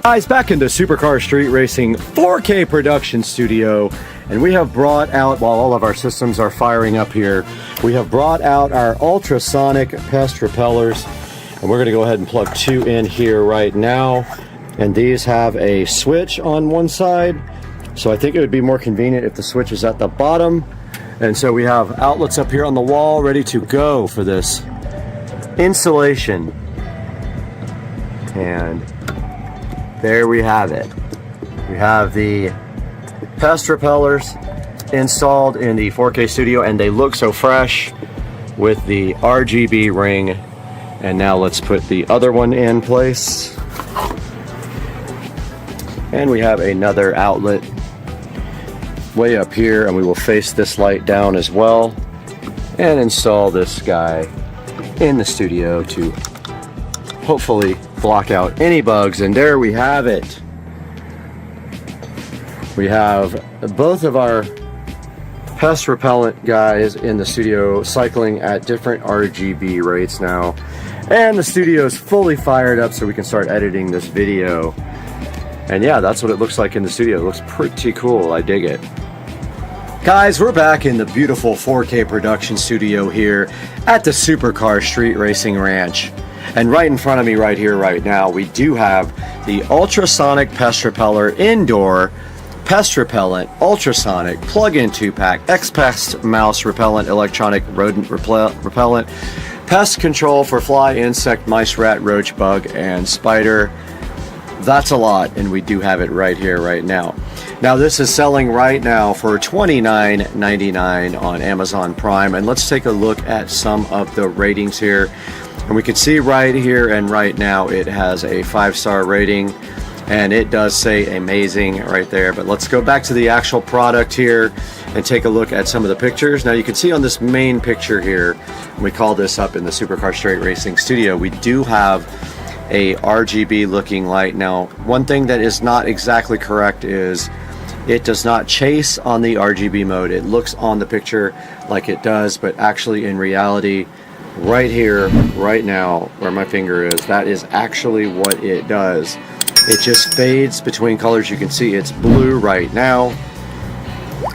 Guys, back in the Supercar Street Racing 4K production studio, and we have brought out, while all of our systems are firing up here, we have brought out our ultrasonic pest repellers, and we're going to go ahead and plug 2 in here right now. And these have a switch on one side, so I think it would be more convenient if the switch is at the bottom. And so we have outlets up here on the wall ready to go for this insulation. And there we have it. We have the pest repellers installed in the 4K studio, and they look so fresh with the RGB ring. And now let's put the other one in place. And we have another outlet way up here, and we will face this light down as well and install this guy in the studio to hopefully block out any bugs. And there we have it. We have both of our pest repellent guys in the studio cycling at different RGB rates now, and the studio is fully fired up so we can start editing this video. And yeah, that's what it looks like in the studio. It looks pretty cool. I dig it. Guys, we're back in the beautiful 4K production studio here at the Supercar Street Racing Ranch. And right in front of me right here right now, we do have the ultrasonic pest repeller indoor pest repellent ultrasonic plug-in 2-pack X-Pest mouse repellent electronic rodent repellent pest control for fly, insect, mice, rat, roach, bug, and spider. That's a lot, and we do have it right here right now. Now this is selling right now for $29.99 on Amazon Prime, and let's take a look at some of the ratings here. And we can see right here and right now it has a 5-star rating, and it does say amazing right there. But let's go back to the actual product here and take a look at some of the pictures. Now you can see on this main picture here, we call this up in the Supercar Street Racing Studio, we do have a RGB looking light. Now one thing that is not exactly correct is it does not chase on the RGB mode. It looks on the picture like it does, but actually in reality right here right now where my finger is, that is actually what it does. It just fades between colors. You can see it's blue right now,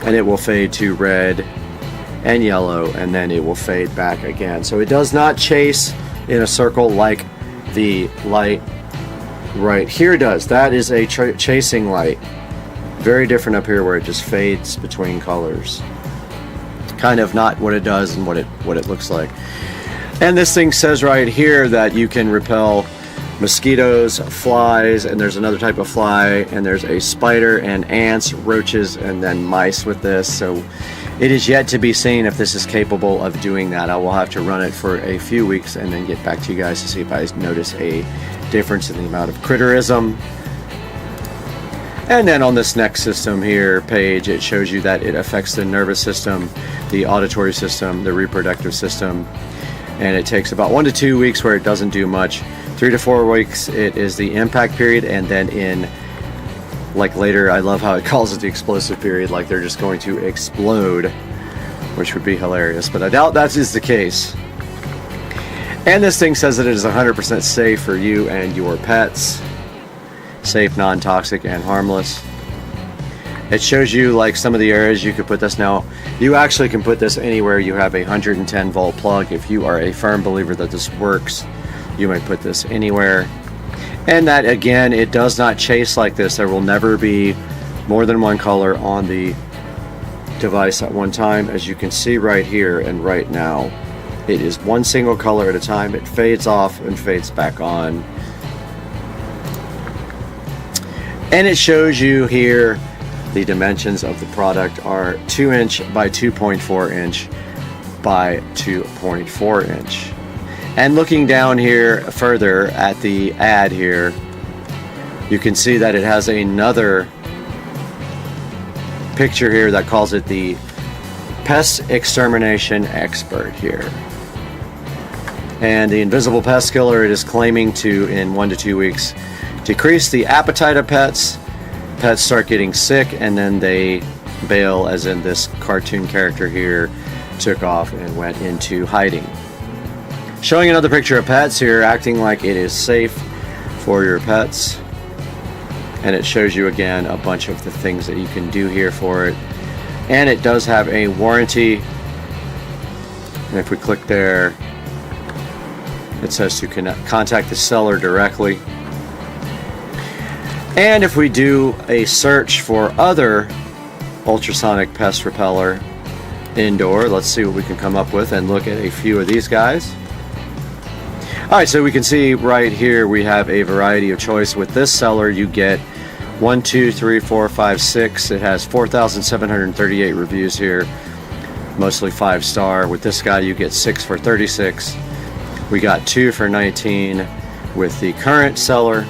and it will fade to red and yellow, and then it will fade back again. So it does not chase in a circle like the light right here does. That is a chasing light. Very different up here where it just fades between colors. Kind of not what it does and what it looks like. And this thing says right here that you can repel mosquitoes, flies, and there's another type of fly, and there's a spider and ants, roaches, and then mice with this. So it is yet to be seen if this is capable of doing that. I will have to run it for a few weeks and then get back to you guys to see if I notice a difference in the amount of critterism. And then on this next system here page, it shows you that it affects the nervous system, the auditory system, the reproductive system, and it takes about 1 to 2 weeks where it doesn't do much. 3 to 4 weeks it is the impact period, and then in like later, I love how it calls it the explosive period, like they're just going to explode, which would be hilarious, but I doubt that is the case. And this thing says that it is 100% safe for you and your pets. Safe, non-toxic, and harmless. It shows you like some of the areas you could put this. Now, you actually can put this anywhere you have a 110 volt plug. If you are a firm believer that this works, you might put this anywhere. And that, again, it does not chase like this. There will never be more than one color on the device at one time. As you can see right here and right now, it is one single color at a time. It fades off and fades back on. And it shows you here the dimensions of the product are 2" by 2.4" by 2.4". And looking down here further at the ad here, you can see that it has another picture here that calls it the Pest Extermination Expert here. And the invisible pest killer, it is claiming to, in 1 to 2 weeks, decrease the appetite of pets. Pets start getting sick and then they bail, as in this cartoon character here took off and went into hiding. Showing another picture of pets here, acting like it is safe for your pets. And it shows you again a bunch of the things that you can do here for it. And it does have a warranty. And if we click there, it says to contact the seller directly. And if we do a search for other ultrasonic pest repeller indoor, let's see what we can come up with and look at a few of these guys. Alright, so we can see right here we have a variety of choice. With this seller you get 1, 2, 3, 4, 5, 6. It has 4,738 reviews here, mostly 5-star. With this guy you get 6 for 36. We got 2 for 19. With the current seller,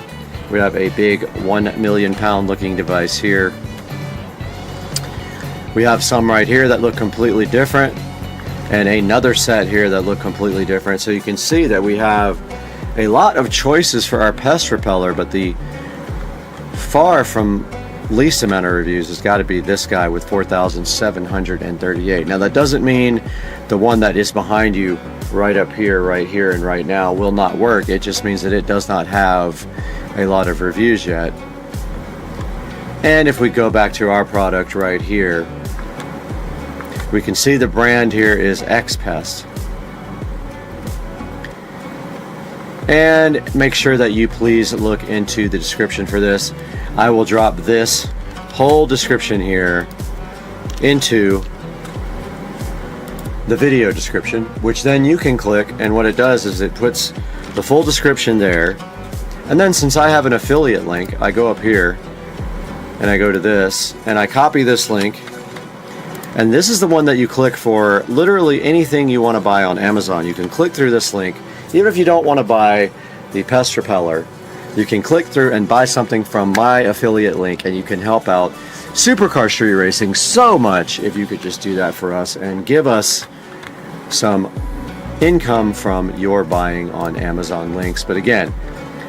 we have a big 1 million pound looking device here. We have some right here that look completely different, and another set here that look completely different. So you can see that we have a lot of choices for our pest repeller, but the far from least amount of reviews has got to be this guy with 4,738. Now that doesn't mean the one that is behind you right up here, right here, and right now will not work. It just means that it does not have a lot of reviews yet. And if we go back to our product right here, we can see the brand here is X-Pest. And make sure that you please look into the description for this. I will drop this whole description here into the video description, which then you can click, and what it does is it puts the full description there. And then since I have an affiliate link, I go up here and I go to this and I copy this link, and this is the one that you click for literally anything you want to buy on Amazon. You can click through this link. Even if you don't want to buy the pest repeller, you can click through and buy something from my affiliate link, and you can help out Supercar Street Racing so much if you could just do that for us and give us some income from your buying on Amazon links. But again,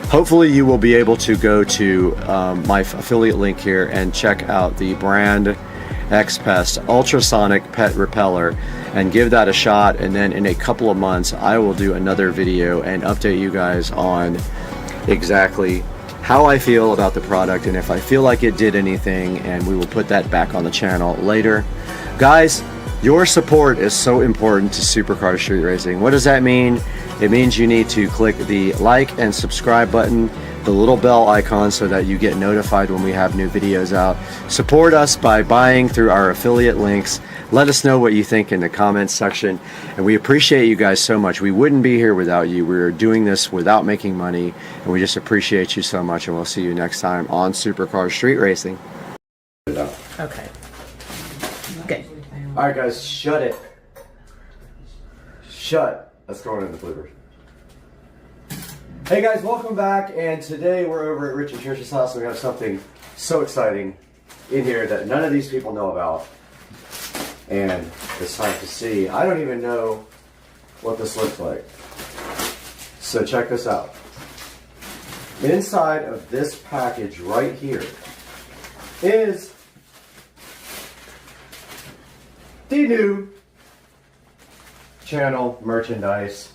hopefully you will be able to go to my affiliate link here and check out the brand X-Pest Ultrasonic Pet Repeller and give that a shot. And then in a couple of months I will do another video and update you guys on exactly how I feel about the product and if I feel like it did anything, and we will put that back on the channel later. Guys, your support is so important to Supercar Street Racing. What does that mean? It means you need to click the like and subscribe button, the little bell icon, so that you get notified when we have new videos out. Support us by buying through our affiliate links. Let us know what you think in the comments section, and we appreciate you guys so much. We wouldn't be here without you. We're doing this without making money, and we just appreciate you so much, and we'll see you next time on Supercar Street Racing. Okay. Good. Alright guys, shut it. Shut. Let's go on in the bloopers. Hey guys, welcome back, and today we're over at Rich and Trish's house, and we have something so exciting in here that none of these people know about. And it's time to see. I don't even know what this looks like. So check this out. Inside of this package right here is the new channel merchandise.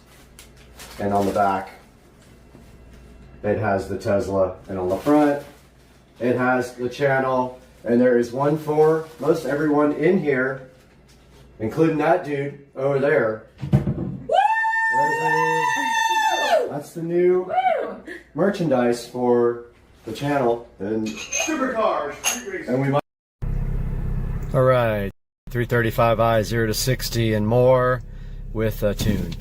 And on the back, it has the Tesla. And on the front, it has the channel. And there is one for most everyone in here, including that dude over there. That's the new merchandise for the channel and Supercars, street racing. we might. All right, 335i 0 to 60 and more with a tune.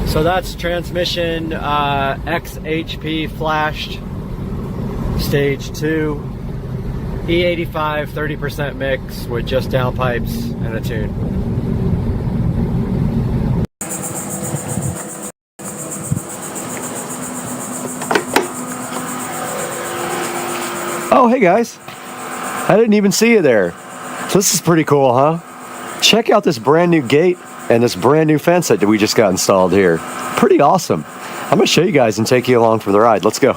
So that's transmission XHP flashed, stage 2, E85 30% mix with just downpipes and a tune. Oh, hey guys, I didn't even see you there. So this is pretty cool, huh? Check out this brand new gate and this brand new fence that we just got installed here. Pretty awesome. I'm gonna show you guys and take you along for the ride. Let's go.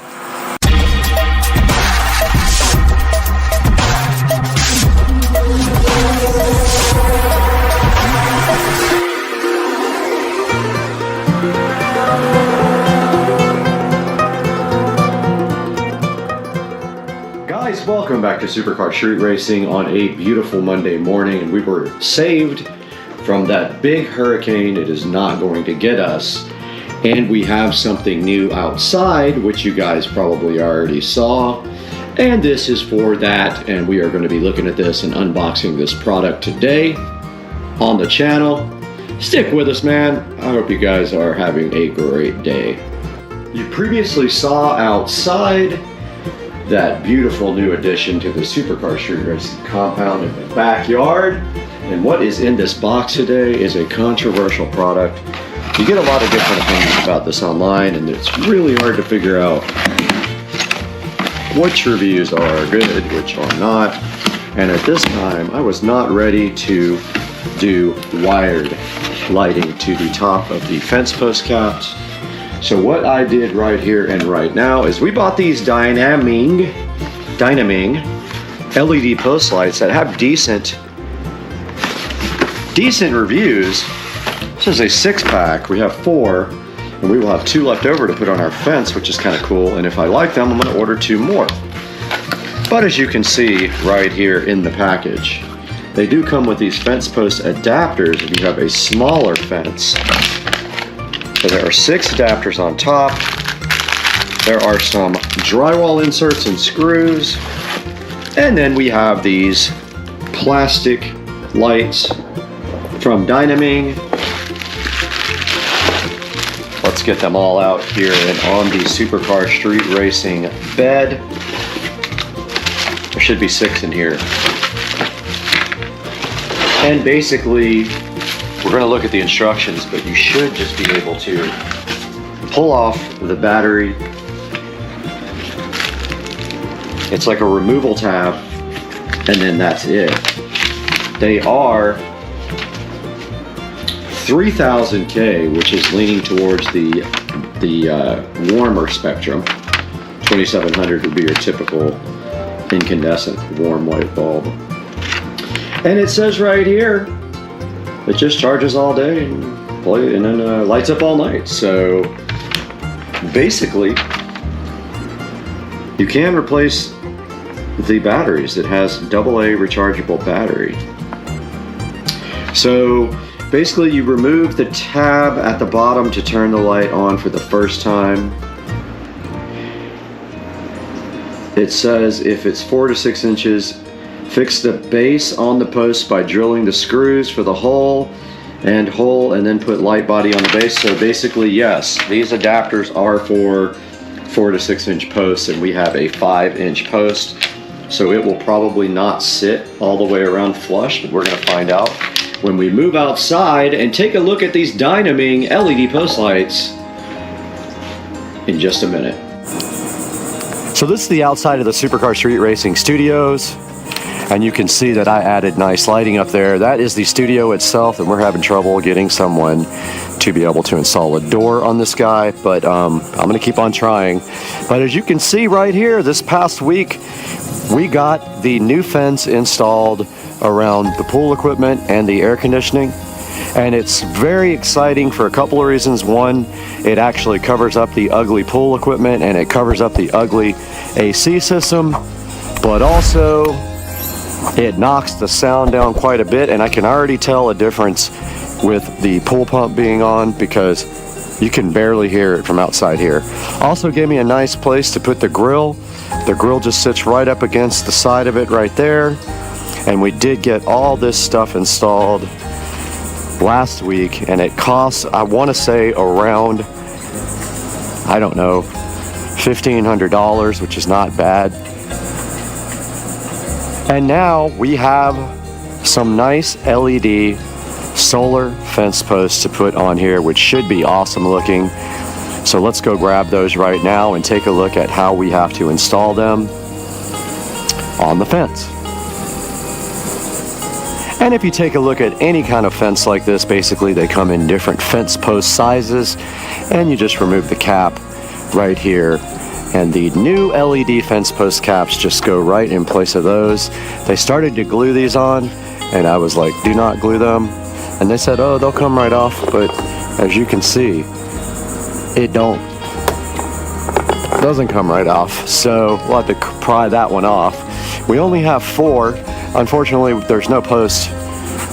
Guys, welcome back to Supercar Street Racing on a beautiful Monday morning, and we were saved from that big hurricane. It is not going to get us, and we have something new outside, which you guys probably already saw, and this is for that, and we are going to be looking at this and unboxing this product today on the channel. Stick with us, man. I hope you guys are having a great day. You previously saw outside that beautiful new addition to the Supercar Street Racing compound in the backyard. And what is in this box today is a controversial product. You get a lot of different opinions about this online, and it's really hard to figure out which reviews are good, which are not. And at this time, I was not ready to do wired lighting to the top of the fence post caps. So what I did right here and right now is we bought these Dynaming LED post lights that have decent reviews. This is a 6-pack. We have 4, and we will have 2 left over to put on our fence, which is kind of cool. And if I like them, I'm going to order 2 more. But as you can see right here in the package, they do come with these fence post adapters if you have a smaller fence. So there are 6 adapters on top. There are some drywall inserts and screws. And then we have these plastic lights from Dynaming. Let's get them all out here and on the Supercar Street Racing bed. There should be 6 in here. And basically, we're going to look at the instructions, but you should just be able to pull off the battery. It's like a removal tab, and then that's it. They are 3000K, which is leaning towards the warmer spectrum. 2700 would be your typical incandescent warm white bulb. And it says right here, it just charges all day and then lights up all night. So basically, you can replace the batteries. It has AA rechargeable battery. So basically, you remove the tab at the bottom to turn the light on for the first time. It says if it's 4 to 6 inches, fix the base on the post by drilling the screws for the hole and then put light body on the base. So basically, yes, these adapters are for 4 to 6 inch posts, and we have a 5-inch post. So it will probably not sit all the way around flush, but we're gonna find out when we move outside and take a look at these Dynaming LED post lights in just a minute. So this is the outside of the Supercar Street Racing Studios. And you can see that I added nice lighting up there. That is the studio itself, and we're having trouble getting someone to be able to install a door on this guy, but I'm gonna keep on trying. But as you can see right here, this past week, we got the new fence installed around the pool equipment and the air conditioning. And it's very exciting for a couple of reasons. One, it actually covers up the ugly pool equipment and it covers up the ugly AC system, but also it knocks the sound down quite a bit, and I can already tell a difference with the pool pump being on because you can barely hear it from outside here. Also gave me a nice place to put the grill. The grill just sits right up against the side of it right there. And we did get all this stuff installed last week, and it costs, I want to say, around, I don't know, $1,500, which is not bad. And now we have some nice LED solar fence posts to put on here, which should be awesome looking. So let's go grab those right now and take a look at how we have to install them on the fence. And if you take a look at any kind of fence like this, basically they come in different fence post sizes, and you just remove the cap right here. And the new LED fence post caps just go right in place of those. They started to glue these on, and I was like, do not glue them. And they said, oh, they'll come right off. But as you can see, it doesn't come right off. So we'll have to pry that one off. We only have 4. Unfortunately, there's no post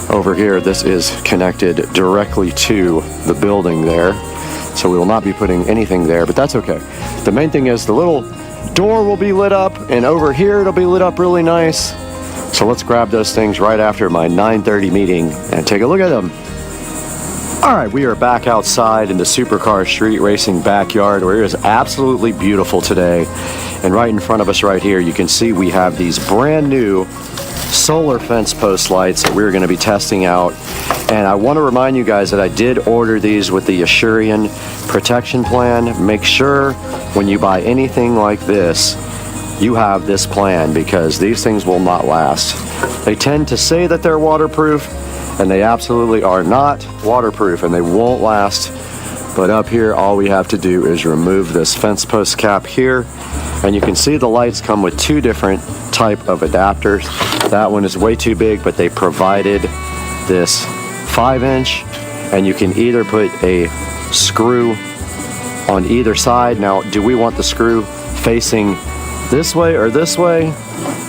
over here. This is connected directly to the building there. So we will not be putting anything there, but that's okay. The main thing is the little door will be lit up, and over here it'll be lit up really nice. So let's grab those things right after my 9:30 meeting and take a look at them. All right, we are back outside in the Supercar Street Racing backyard, where it is absolutely beautiful today. And right in front of us right here, you can see we have these brand new solar fence post lights that we're going to be testing out. And I want to remind you guys that I did order these with the Assurian protection plan. Make sure when you buy anything like this, you have this plan, because these things will not last. They tend to say that they're waterproof, and they absolutely are not waterproof, and they won't last. But up here, all we have to do is remove this fence post cap here, and you can see the lights come with 2 different type of adapters. That one is way too big, but they provided this 5-inch, and you can either put a screw on either side. Now, do we want the screw facing this way or this way?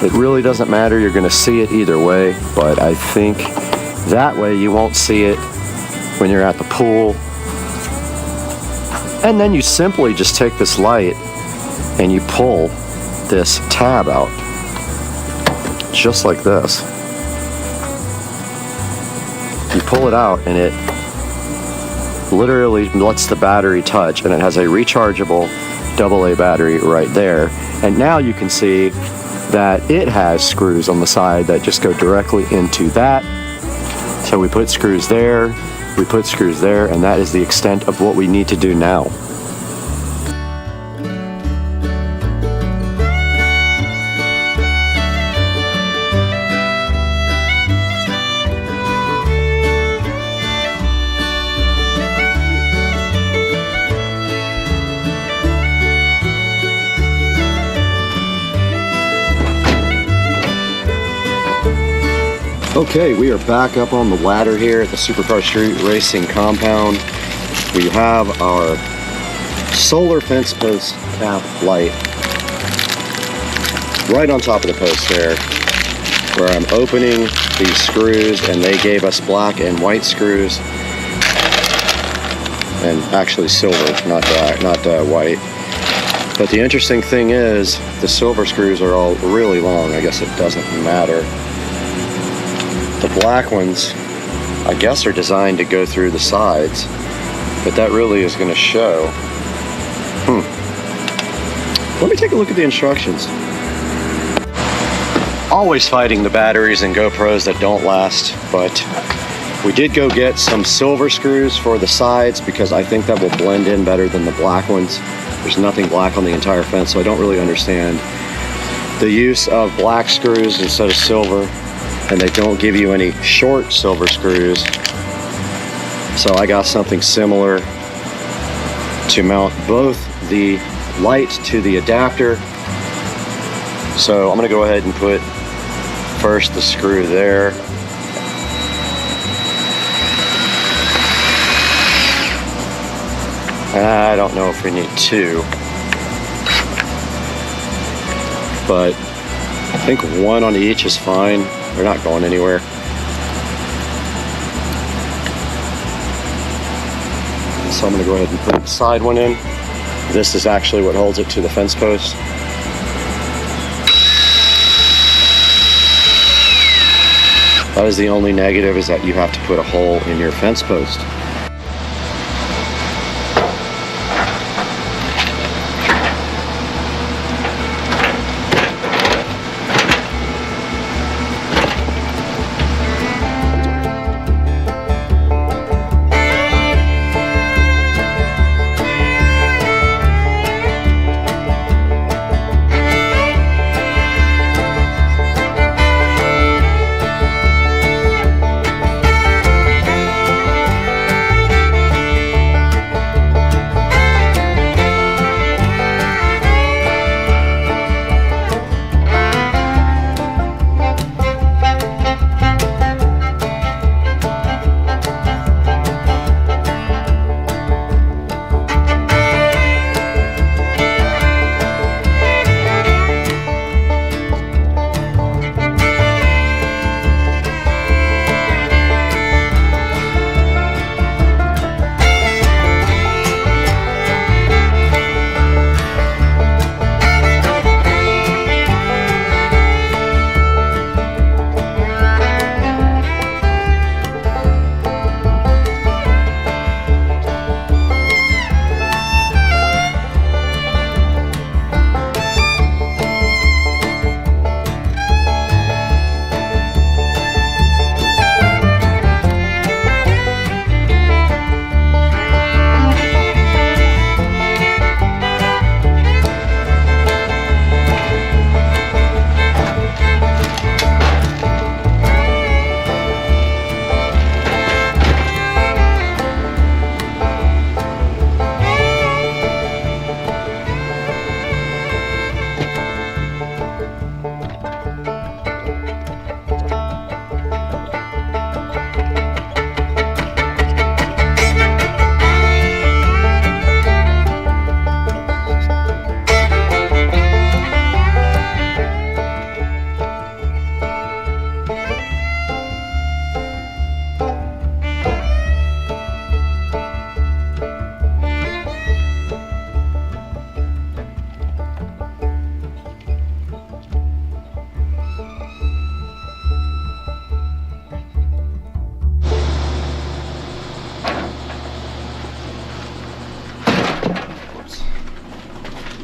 It really doesn't matter. You're going to see it either way, but I think that way you won't see it when you're at the pool. And then you simply just take this light and you pull this tab out, just like this. You pull it out and it literally lets the battery touch, and it has a rechargeable AA battery right there. And now you can see that it has screws on the side that just go directly into that. So we put screws there, we put screws there, and that is the extent of what we need to do now. Okay, we are back up on the ladder here at the Supercar Street Racing compound. We have our solar fence post cap light right on top of the post there, where I'm opening these screws, and they gave us black and white screws, and actually silver, not black, not white. But the interesting thing is the silver screws are all really long. I guess it doesn't matter. The black ones, I guess, are designed to go through the sides, but that really is going to show. Let me take a look at the instructions. Always fighting the batteries and GoPros that don't last, but we did go get some silver screws for the sides, because I think that will blend in better than the black ones. There's nothing black on the entire fence, so I don't really understand the use of black screws instead of silver, and they don't give you any short silver screws. So I got something similar to mount both the light to the adapter. So I'm gonna go ahead and put first the screw there. I don't know if we need two, but I think one on each is fine. They're not going anywhere. So I'm gonna go ahead and put the side one in. This is actually what holds it to the fence post. That is the only negative, is that you have to put a hole in your fence post.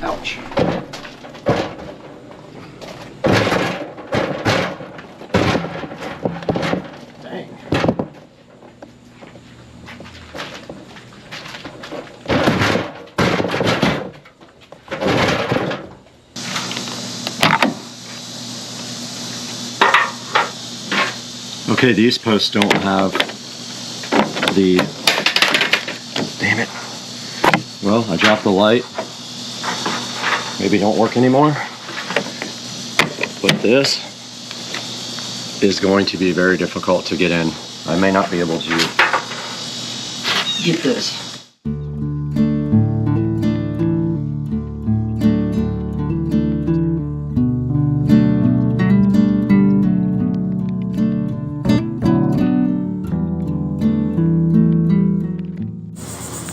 Ouch. Dang. Okay, these posts don't have the, damn it. Well, I dropped the light. Maybe don't work anymore. But this is going to be very difficult to get in. I may not be able to get this.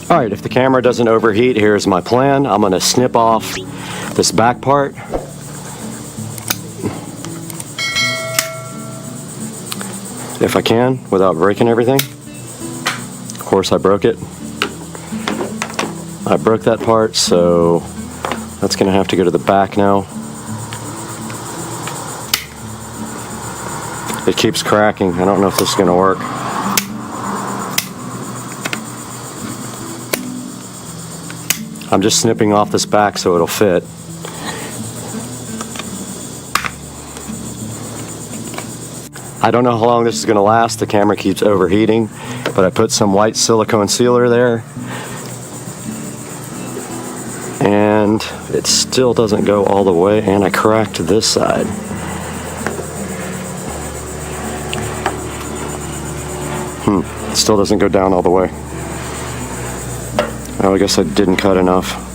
All right, if the camera doesn't overheat, here's my plan. I'm gonna snip off this back part. If I can, without breaking everything. Of course, I broke it. I broke that part, so that's gonna have to go to the back now. It keeps cracking. I don't know if this is gonna work. I'm just snipping off this back so it'll fit. I don't know how long this is going to last. The camera keeps overheating, but I put some white silicone sealer there. And it still doesn't go all the way, and I cracked this side. It still doesn't go down all the way. Oh, I guess I didn't cut enough.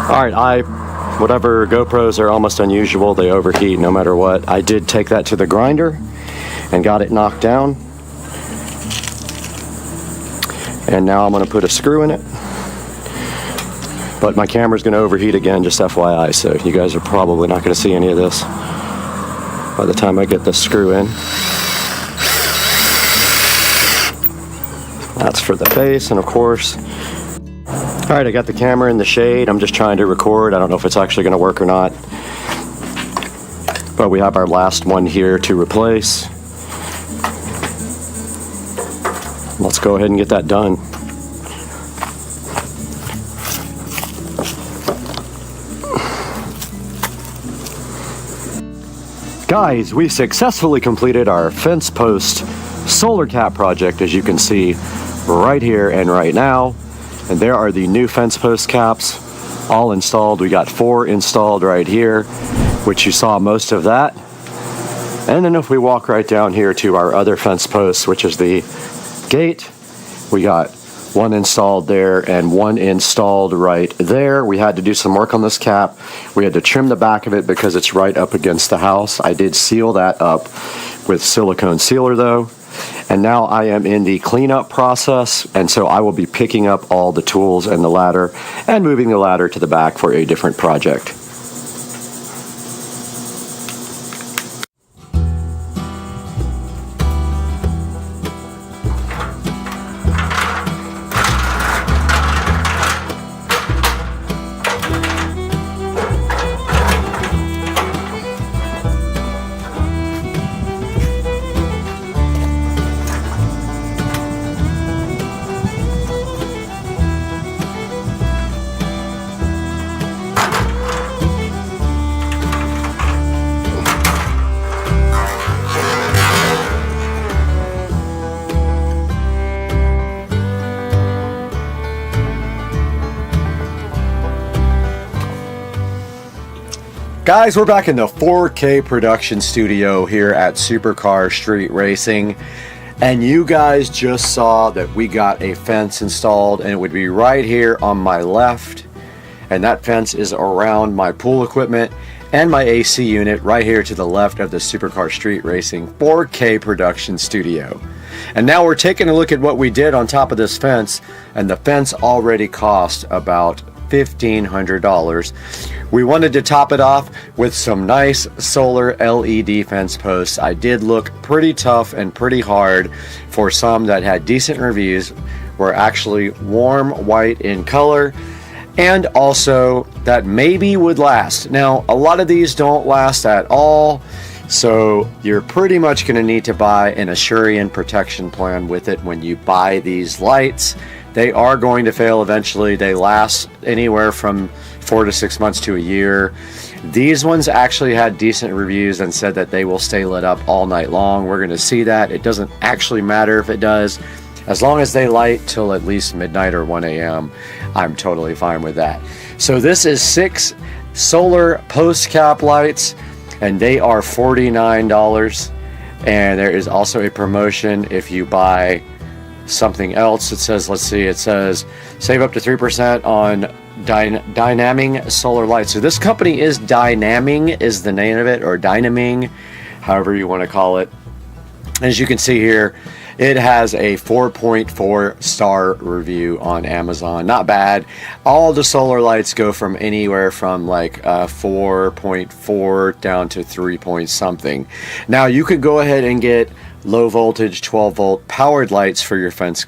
Alright, whatever GoPros are almost unusual, they overheat no matter what. I did take that to the grinder and got it knocked down. And now I'm going to put a screw in it. But my camera's going to overheat again, just FYI, so you guys are probably not going to see any of this by the time I get the screw in. That's for the base, and of course. Alright, I got the camera in the shade. I'm just trying to record. I don't know if it's actually going to work or not. But we have our last one here to replace. Let's go ahead and get that done. Guys, we successfully completed our fence post solar cap project, as you can see right here and right now. And there are the new fence post caps all installed. We got 4 installed right here, which you saw most of that. And then if we walk right down here to our other fence posts, which is the gate, we got 1 installed there and 1 installed right there. We had to do some work on this cap. We had to trim the back of it because it's right up against the house. I did seal that up with silicone sealer though. And now I am in the cleanup process, and so I will be picking up all the tools and the ladder and moving the ladder to the back for a different project. Guys, we're back in the 4K production studio here at Supercar Street Racing, and you guys just saw that we got a fence installed, and it would be right here on my left, and that fence is around my pool equipment and my AC unit right here to the left of the Supercar Street Racing 4K production studio. And now we're taking a look at what we did on top of this fence, and the fence already cost about $1,500. We wanted to top it off with some nice solar LED fence posts. I did look pretty tough and pretty hard for some that had decent reviews, were actually warm white in color, and also that maybe would last. Now, a lot of these don't last at all, so you're pretty much going to need to buy an Asurion protection plan with it when you buy these lights. They are going to fail eventually. They last anywhere from 4 to 6 months to a year. These ones actually had decent reviews and said that they will stay lit up all night long. We're going to see that. It doesn't actually matter if it does. As long as they light till at least midnight or 1 a.m., I'm totally fine with that. So this is 6 solar post cap lights, and they are $49. And there is also a promotion if you buy something else. It says, let's see, it says save up to 3% on Dynaming solar lights. So this company is Dynaming is the name of it, or Dynaming, however you want to call it. As you can see here, it has a 4.4 star review on Amazon. Not bad. All the solar lights go from anywhere from like 4.4 down to 3 point something. Now you could go ahead and get low voltage 12 volt powered lights for your fence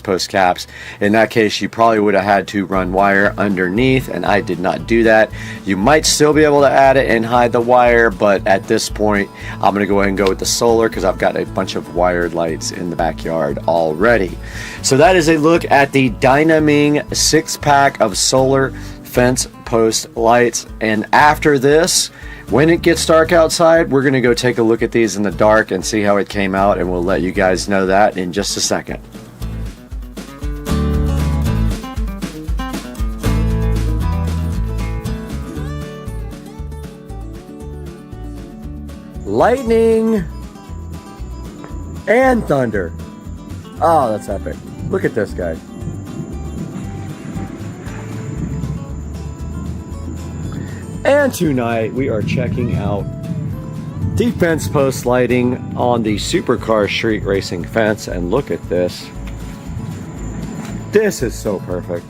post caps. In that case, you probably would have had to run wire underneath, and I did not do that. You might still be able to add it and hide the wire, but at this point I'm going to go ahead and go with the solar because I've got a bunch of wired lights in the backyard already. So that is a look at the Dynaming 6-pack of solar fence post lights, and after this When it gets dark outside, we're gonna go take a look at these in the dark and see how it came out, and we'll let you guys know that in just a second. Lightning and thunder. Oh, that's epic. Look at this guy. And tonight we are checking out the fence post lighting on the Supercar Street Racing fence, and look at this. This is so perfect.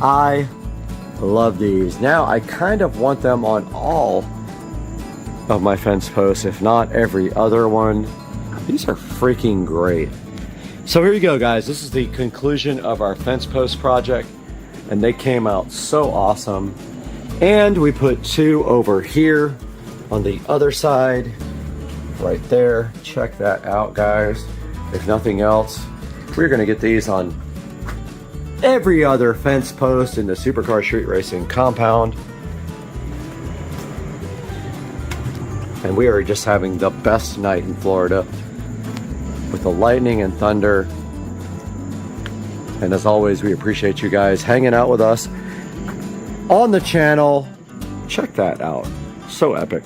I love these. Now I kind of want them on all of my fence posts, if not every other one. These are freaking great. So here you go, guys. This is the conclusion of our fence post project, and they came out so awesome. And we put 2 over here on the other side, right there. Check that out, guys. If nothing else, we're gonna get these on every other fence post in the Supercar Street Racing compound. And we are just having the best night in Florida with the lightning and thunder. And as always, we appreciate you guys hanging out with us on the channel. Check that out. So epic.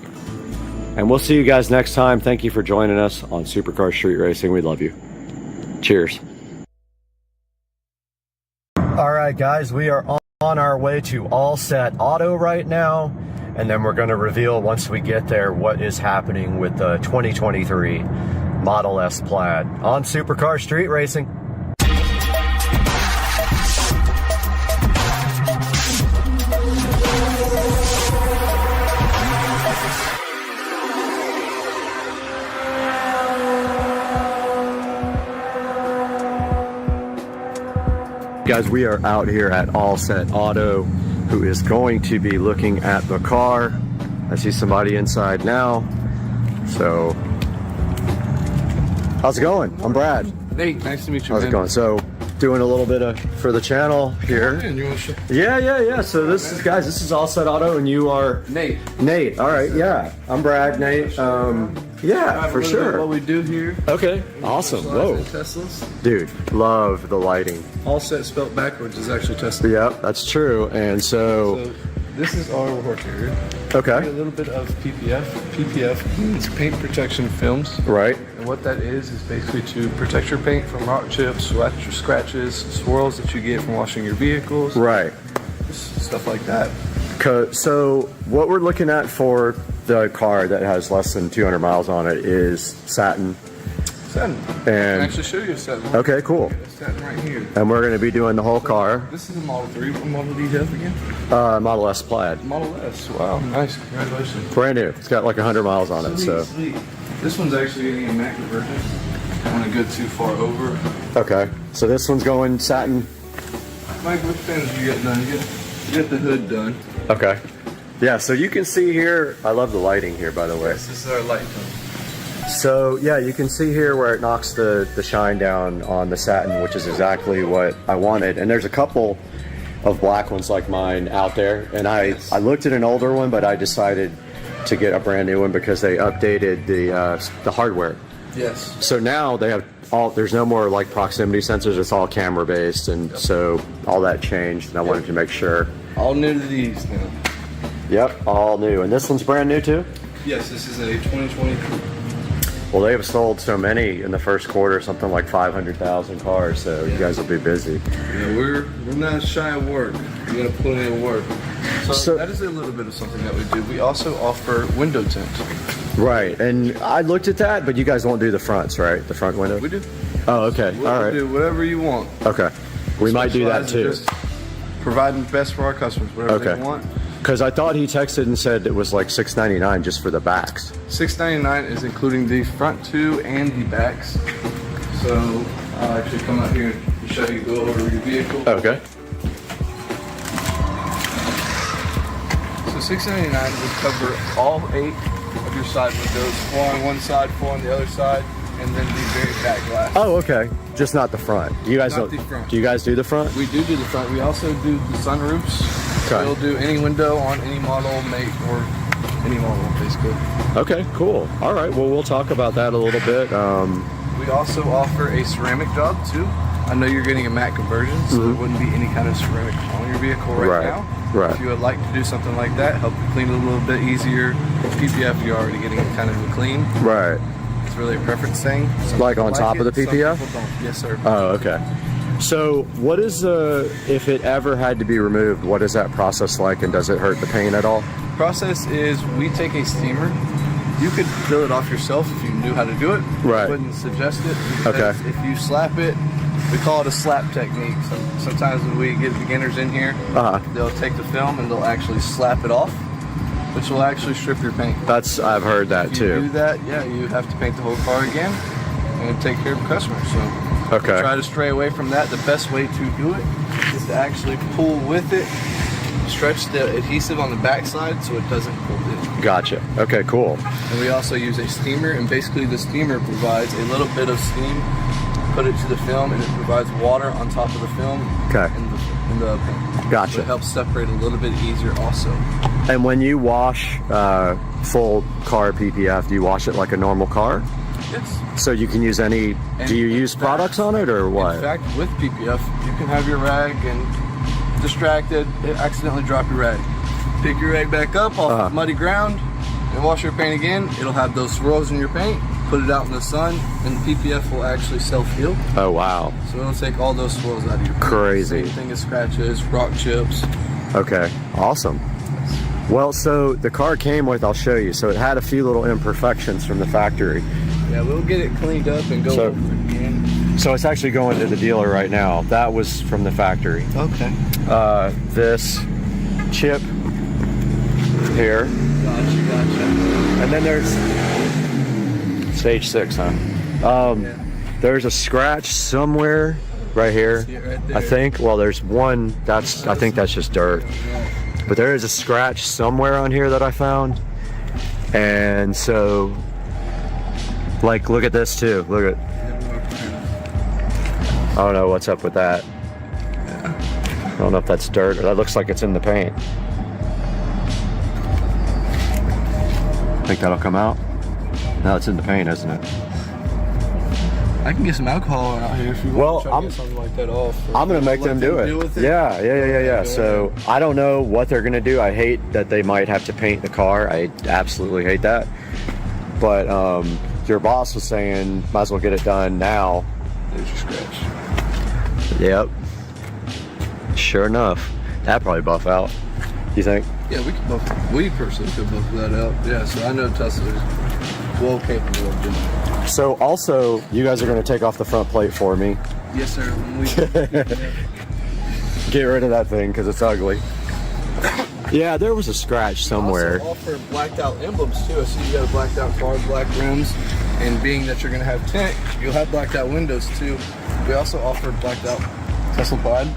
And we'll see you guys next time. Thank you for joining us on Supercar Street Racing. We love you. Cheers. All right, guys, we are on our way to All Set Auto right now. And then we're going to reveal once we get there what is happening with the 2023 Model S Plaid on Supercar Street Racing. Guys, we are out here at All Set Auto, who is going to be looking at the car. I see somebody inside now. So, how's it going? I'm Brad. Hey, nice to meet you. How's it going? So, doing a little bit of for the channel here. Yeah. So this is, guys, this is All Set Auto, and you are Nate. Nate. All right, yeah. I'm Brad. Nate. Yeah, for sure. What we do here. Okay, awesome. Whoa, Teslas. dude, love the lighting. All Set spelled backwards is actually Tesla. Yep, that's true. And so this is our work area. okay. A little bit of PPF. PPF means paint protection films. Right. And what that is basically to protect your paint from rock chips, scratches, swirls that you get from washing your vehicles. Right. Stuff like that. So what we're looking at for the car that has less than 200 miles on it is satin. Satin. I can And actually show you a satin. okay, cool. Satin right here. And we're going to be doing the whole car. This is a Model 3. What model do you have again? Model S Plaid. Model S. Wow, nice. Congratulations. Brand new. It's got like 100 miles on it. So Sweet. This one's actually getting immaculate version. I don't want to go too far over. okay. So this one's going satin. Mike, which fans did you get done? You get the hood done. Okay. Yeah. So you can see here. I love the lighting here, by the way. This is our light tone. So yeah, you can see here where it knocks the shine down on the satin, which is exactly what I wanted. And there's a couple of black ones like mine out there, and I looked at an older one, but I decided to get a brand new one because they updated the hardware. Yes. So now they have there's no more like proximity sensors. It's all camera based, and so all that changed, and I wanted to make sure. All new to these now. Yep, all new. And this one's brand new too? Yes, this is a 2020. Well, they have sold so many in the first quarter, something like 500,000 cars, so you guys will be busy. Yeah, we're not shy of work. We gotta put in work. So that is a little bit of something that we do. We also offer window tint. Right, and I looked at that, but you guys won't do the fronts, right? The front window? We do. Oh, okay, all right. Do whatever you want. Okay, we might do that too. Just providing the best for our customers, whatever they want. Because I thought he texted and said it was like $6.99 just for the backs. $6.99 is including the front two and the backs. So I'll actually come out here and show you, go over your vehicle. Okay. So $6.99 would cover all 8 of your side windows, 4 on one side, 4 on the other side, and then the very back glass. Oh, okay. Just not the front. You guys Not don't. the front. Do you guys do the front? We do the front. We also do the sunroofs. Okay. We'll do any window on any model, make, or any model, basically. Okay, cool. All right, well, we'll talk about that a little bit. We also offer a ceramic job too. I know you're getting a matte conversion, so there wouldn't be any kind of ceramic on your vehicle right now. Right. If you would like to do something like that, help you clean it a little bit easier. PPF, you're already getting it kind of clean. Right. It's really a preference thing. Some Like on people top of the some PPF? people don't. Yes, sir. Oh, okay. So what is if it ever had to be removed, what is that process like, and does it hurt the paint at all? Process is we take a steamer. You could peel it off yourself if you knew how to do it. Right. I wouldn't suggest it. Okay. If you slap it, we call it a slap technique. Sometimes when we get beginners in here, they'll take the film and they'll actually slap it off, which will actually strip your paint. I've heard that If you too. do that, yeah, you have to paint the whole car again and take care of the customer. So Okay. try to stray away from that. The best way to do it is to actually pull with it, stretch the adhesive on the backside so it doesn't pull in. Gotcha. Okay, cool. And we also use a steamer, and basically the steamer provides a little bit of steam, put it to the film, and it provides water on top of the film. Okay. In the paint. Gotcha. So it helps separate a little bit easier also. And when you wash full car PPF, do you wash it like a normal car? Yes. So you can use any, do you use products on it or what? In fact, with PPF, you can have your rag and distracted, accidentally drop your rag. Pick your rag back up off of muddy ground and wash your paint again. It'll have those swirls in your paint. Put it out in the sun, and the PPF will actually self-heal. Oh, wow. So it'll take all those swirls out of your paint. Crazy. Same thing as scratches, rock chips. Okay, awesome. Well, so the car came with, I'll show you, so it had a few little imperfections from the factory. Yeah, we'll get it cleaned up and go over it again. So it's actually going to the dealer right now. That was from the factory. Okay. This chip here. Gotcha. And then there's stage 6, huh? There's a scratch somewhere right here. See it right there? I think. Well, there's one. I think that's just dirt. But there is a scratch somewhere on here that I found. And so, like, look at this too. Look at. I don't know what's up with that. I don't know if that's dirt or that looks like it's in the paint. Think that'll come out? No, it's in the paint, isn't it? I can get some alcohol out here if you want to try to get something like that off. I'm gonna make them do it. Deal with it. Yeah. So I don't know what they're gonna do. I hate that they might have to paint the car. I absolutely hate that. But your boss was saying might as well get it done now. There's your scratch. Yep. Sure enough, that probably buff out. You think? Yeah, we personally could buff that out. Yeah, so I know Tesla is well capable of doing it. So also, you guys are gonna take off the front plate for me. Yes, sir. Get rid of that thing because it's ugly. Yeah, there was a scratch somewhere. We also offer blacked out emblems too. I see you got a blacked out car, black rims, and being that you're going to have tint, you'll have blacked out windows too. We also offer blacked out Tesla Pod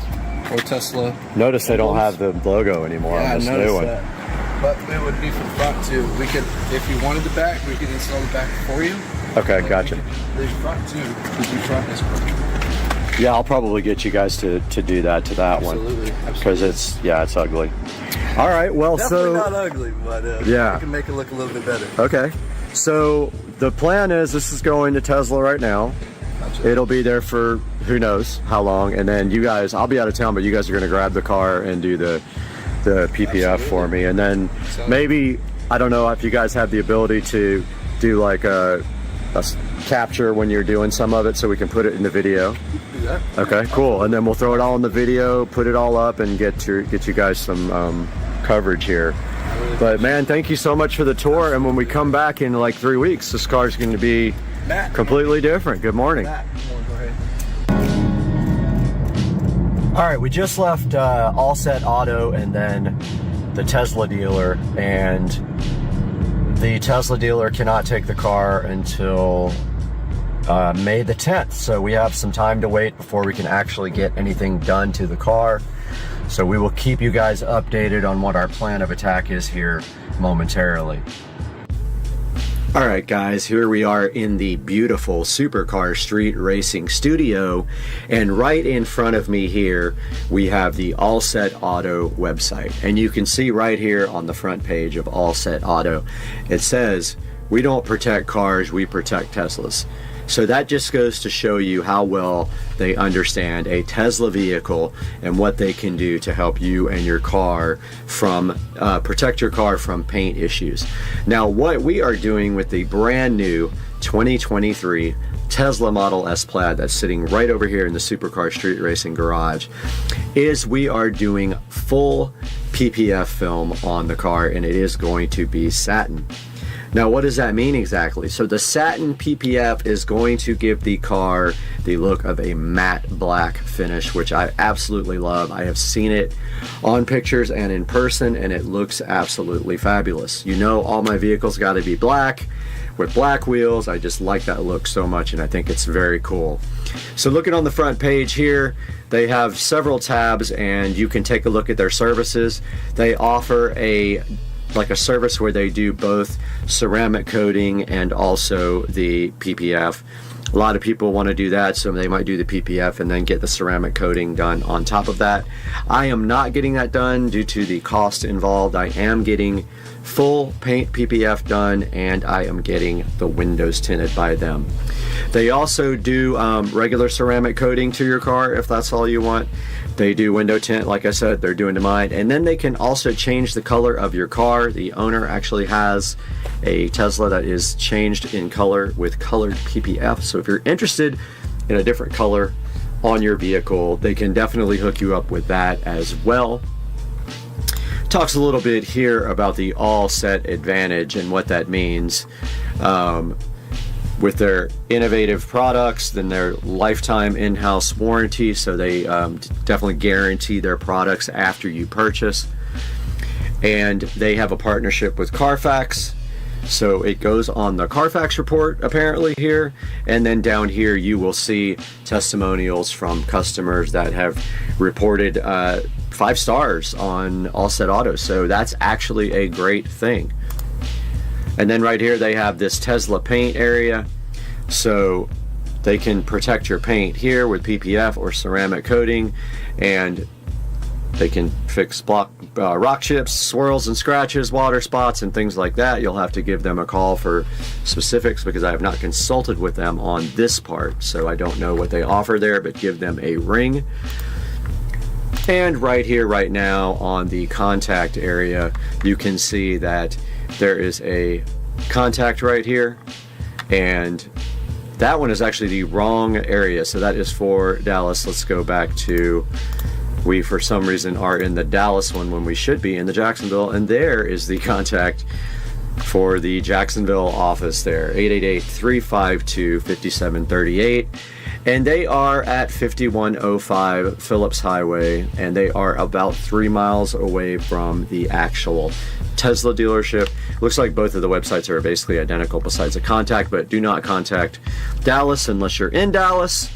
or Tesla. Notice they don't have the logo anymore on this new one. That. But it would be for the front too. We could, if you wanted the back, we could install the back for you. Okay, gotcha. The front too, because the front is perfect. Yeah, I'll probably get you guys to do that to that Absolutely. one because it's ugly. All right, well, Definitely so not ugly, but yeah, we can make it look a little bit better. Okay, so the plan is this is going to Tesla right now. Gotcha. It'll be there for who knows how long, and then you guys, I'll be out of town, but you guys are going to grab the car and do the PPF Absolutely. For me, and then maybe I don't know if you guys have the ability to do like a capture when you're doing some of it so we can put it in the video. Do that. Okay, cool. And then we'll throw it all in the video, put it all up, and get you guys some coverage here. But man, thank you so much for the tour. And when we come back in like 3 weeks, this car's going to be completely different. Good morning. All right, we just left All Set Auto and then the Tesla dealer, and the Tesla dealer cannot take the car until May the 10th. So we have some time to wait before we can actually get anything done to the car. So we will keep you guys updated on what our plan of attack is here momentarily. Alright guys, here we are in the beautiful Supercar Street Racing studio, and right in front of me here we have the All Set Auto website, and you can see right here on the front page of All Set Auto it says, "We don't protect cars, we protect Teslas." So that just goes to show you how well they understand a Tesla vehicle and what they can do to help you and your car from protect your car from paint issues. Now, what we are doing with the brand new 2023 Tesla Model S Plaid that's sitting right over here in the Supercar Street Racing garage is we are doing full PPF film on the car, and it is going to be satin. Now, what does that mean exactly? So the satin PPF is going to give the car the look of a matte black finish, which I absolutely love. I have seen it on pictures and in person, and it looks absolutely fabulous. You know, all my vehicles got to be black with black wheels. I just like that look so much, and I think it's very cool. So looking on the front page here, they have several tabs, and you can take a look at their services. They offer a service where they do both ceramic coating and also the PPF. A lot of people want to do that, so they might do the PPF and then get the ceramic coating done on top of that. I am not getting that done due to the cost involved. I am getting full paint PPF done, and I am getting the windows tinted by them. They also do regular ceramic coating to your car if that's all you want. They do window tint, like I said, they're doing to mine. And then they can also change the color of your car. The owner actually has a Tesla that is changed in color with colored PPF. So if you're interested in a different color on your vehicle, they can definitely hook you up with that as well. Talks a little bit here about the All Set Advantage and what that means. With their innovative products, then their lifetime in-house warranty, so they definitely guarantee their products after you purchase. And they have a partnership with Carfax, so it goes on the Carfax report apparently here, and then down here you will see testimonials from customers that have reported 5 stars on All Set Auto, so that's actually a great thing. And then right here they have this Tesla paint area, so they can protect your paint here with PPF or ceramic coating, and they can fix rock chips, swirls and scratches, water spots, and things like that. You'll have to give them a call for specifics because I have not consulted with them on this part, so I don't know what they offer there, but give them a ring. And right here, right now, on the contact area, you can see that there is a contact right here, and that one is actually the wrong area, so that is for Dallas. Let's go back to, we for some reason are in the Dallas one when we should be in the Jacksonville, and there is the contact for the Jacksonville office there, 888-352-5738, and they are at 5105 Phillips Highway, and they are about 3 miles away from the actual Tesla dealership. Looks like both of the websites are basically identical besides a contact, but do not contact Dallas unless you're in Dallas.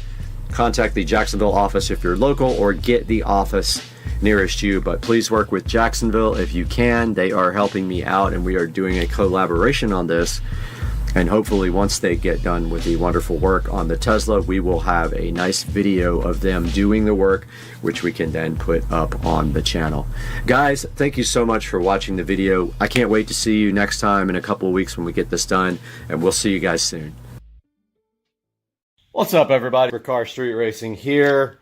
Contact the Jacksonville office if you're local, or get the office nearest you, but please work with Jacksonville if you can. They are helping me out, and we are doing a collaboration on this, and hopefully once they get done with the wonderful work on the Tesla, we will have a nice video of them doing the work, which we can then put up on the channel. Guys, thank you so much for watching the video. I can't wait to see you next time in a couple of weeks when we get this done, and we'll see you guys soon. What's up, everybody? Supercar Street Racing here,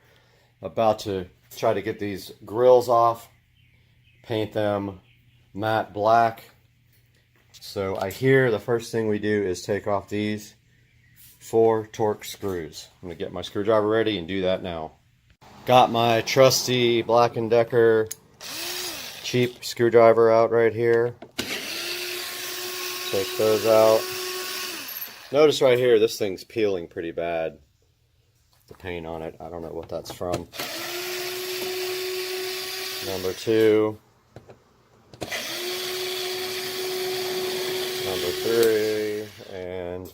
about to try to get these grills off, paint them matte black. So I hear the first thing we do is take off these 4 Torx screws. I'm going to get my screwdriver ready and do that now. Got my trusty Black & Decker cheap screwdriver out right here. Take those out. Notice right here, this thing's peeling pretty bad. The paint on it, I don't know what that's from. Number 2. Number 3, and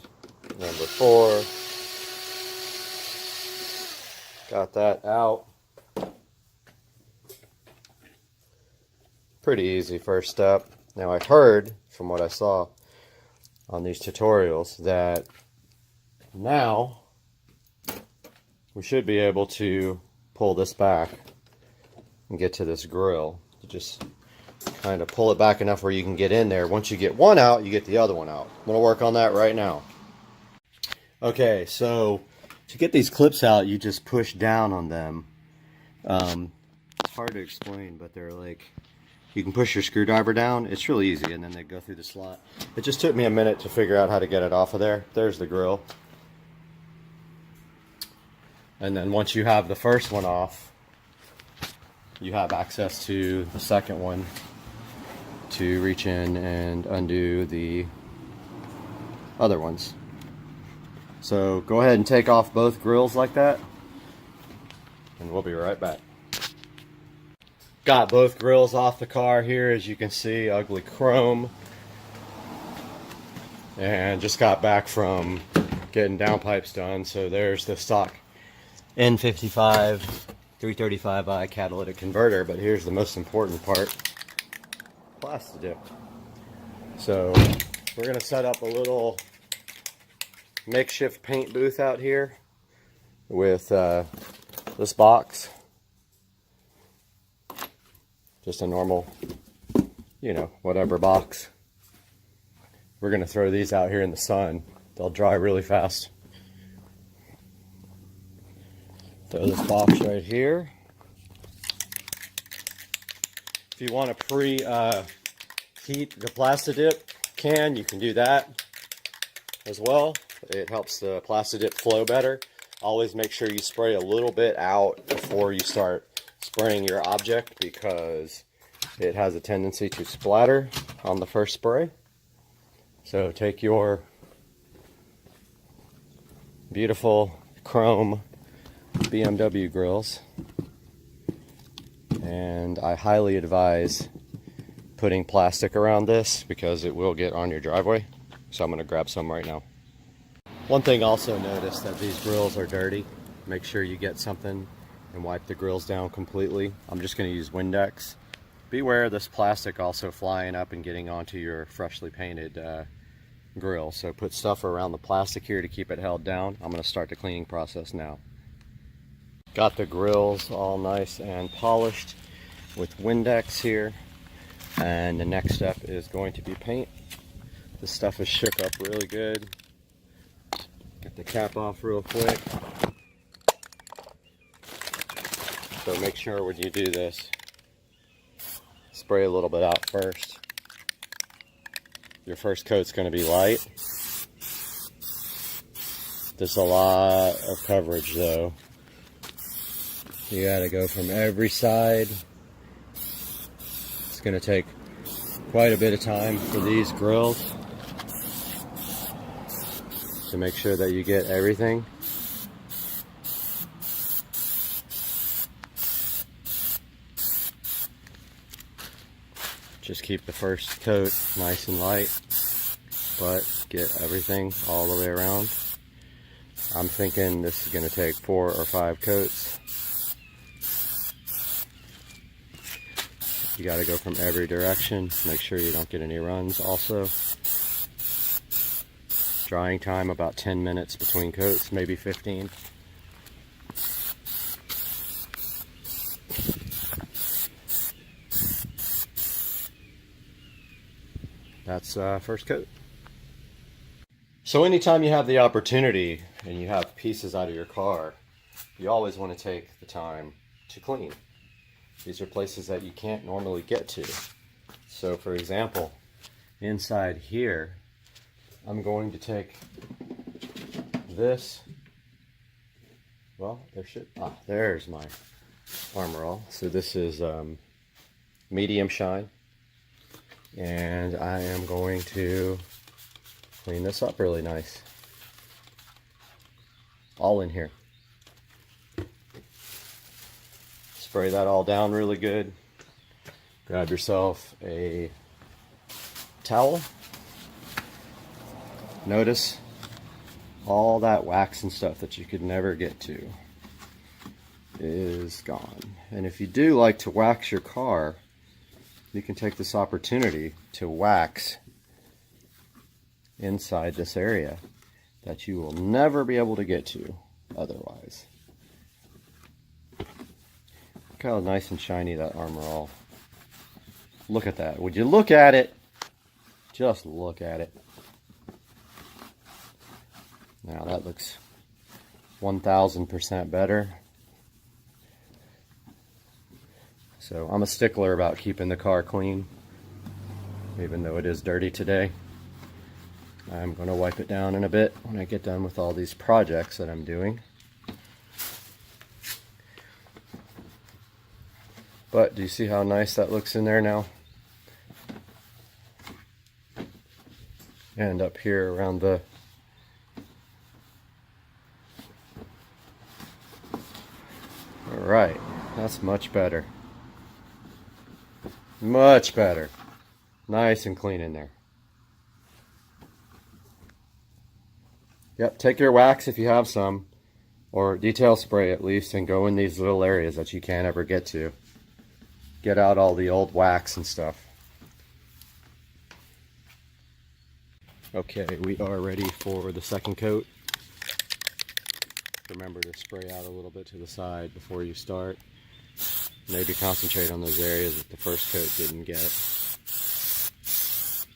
number 4. Got that out. Pretty easy first step. Now I heard, from what I saw, on these tutorials that now we should be able to pull this back and get to this grill. Just kind of pull it back enough where you can get in there. Once you get one out, you get the other one out. I'm going to work on that right now. Okay, so to get these clips out, you just push down on them. It's hard to explain, but they're like, you can push your screwdriver down. It's really easy, and then they go through the slot. It just took me a minute to figure out how to get it off of there. There's the grill. And then once you have the first one off, you have access to the second one to reach in and undo the other ones. So go ahead and take off both grills like that, and we'll be right back. Got both grills off the car here, as you can see, ugly chrome. And just got back from getting downpipes done, so there's the stock N55 335i catalytic converter, but here's the most important part, plastic dip. So we're going to set up a little makeshift paint booth out here with this box, just a normal, you know, whatever box. We're going to throw these out here in the sun. They'll dry really fast. Throw this box right here. If you want to pre-heat the plastic dip can, you can do that as well. It helps the plastic dip flow better. Always make sure you spray a little bit out before you start spraying your object, because it has a tendency to splatter on the first spray. So take your beautiful chrome BMW grills, and I highly advise putting plastic around this because it will get on your driveway. So I'm going to grab some right now. One thing also, notice that these grills are dirty. Make sure you get something and wipe the grills down completely. I'm just going to use Windex. Beware of this plastic also flying up and getting onto your freshly painted grill. So put stuff around the plastic here to keep it held down. I'm going to start the cleaning process now. Got the grills all nice and polished with Windex here, and the next step is going to be paint. This stuff is shook up really good. Get the cap off real quick. So make sure when you do this, spray a little bit out first. Your first coat's going to be light. There's a lot of coverage though. You gotta go from every side. It's gonna take quite a bit of time for these grills to make sure that you get everything. Just keep the first coat nice and light, but get everything all the way around. I'm thinking this is gonna take 4 or 5 coats. You got to go from every direction. Make sure you don't get any runs also. Drying time about 10 minutes between coats, maybe 15. That's first coat. So anytime you have the opportunity and you have pieces out of your car, you always want to take the time to clean. These are places that you can't normally get to. So for example, inside here, I'm going to take this, well, there's my Armor All. So this is medium shine, and I am going to clean this up really nice. All in here. Spray that all down really good. Grab yourself a towel. Notice all that wax and stuff that you could never get to is gone. And if you do like to wax your car, you can take this opportunity to wax inside this area that you will never be able to get to otherwise. Look how nice and shiny that Armor All. Look at that. Would you look at it? Just look at it. Now that looks 1000% better. So I'm a stickler about keeping the car clean, even though it is dirty today. I'm going to wipe it down in a bit when I get done with all these projects that I'm doing. But do you see how nice that looks in there now? And up here around the Alright, that's much better. Much better. Nice and clean in there. Yep, take your wax if you have some, or detail spray at least, and go in these little areas that you can't ever get to. Get out all the old wax and stuff. Okay, we are ready for the second coat. Remember to spray out a little bit to the side before you start. Maybe concentrate on those areas that the first coat didn't get.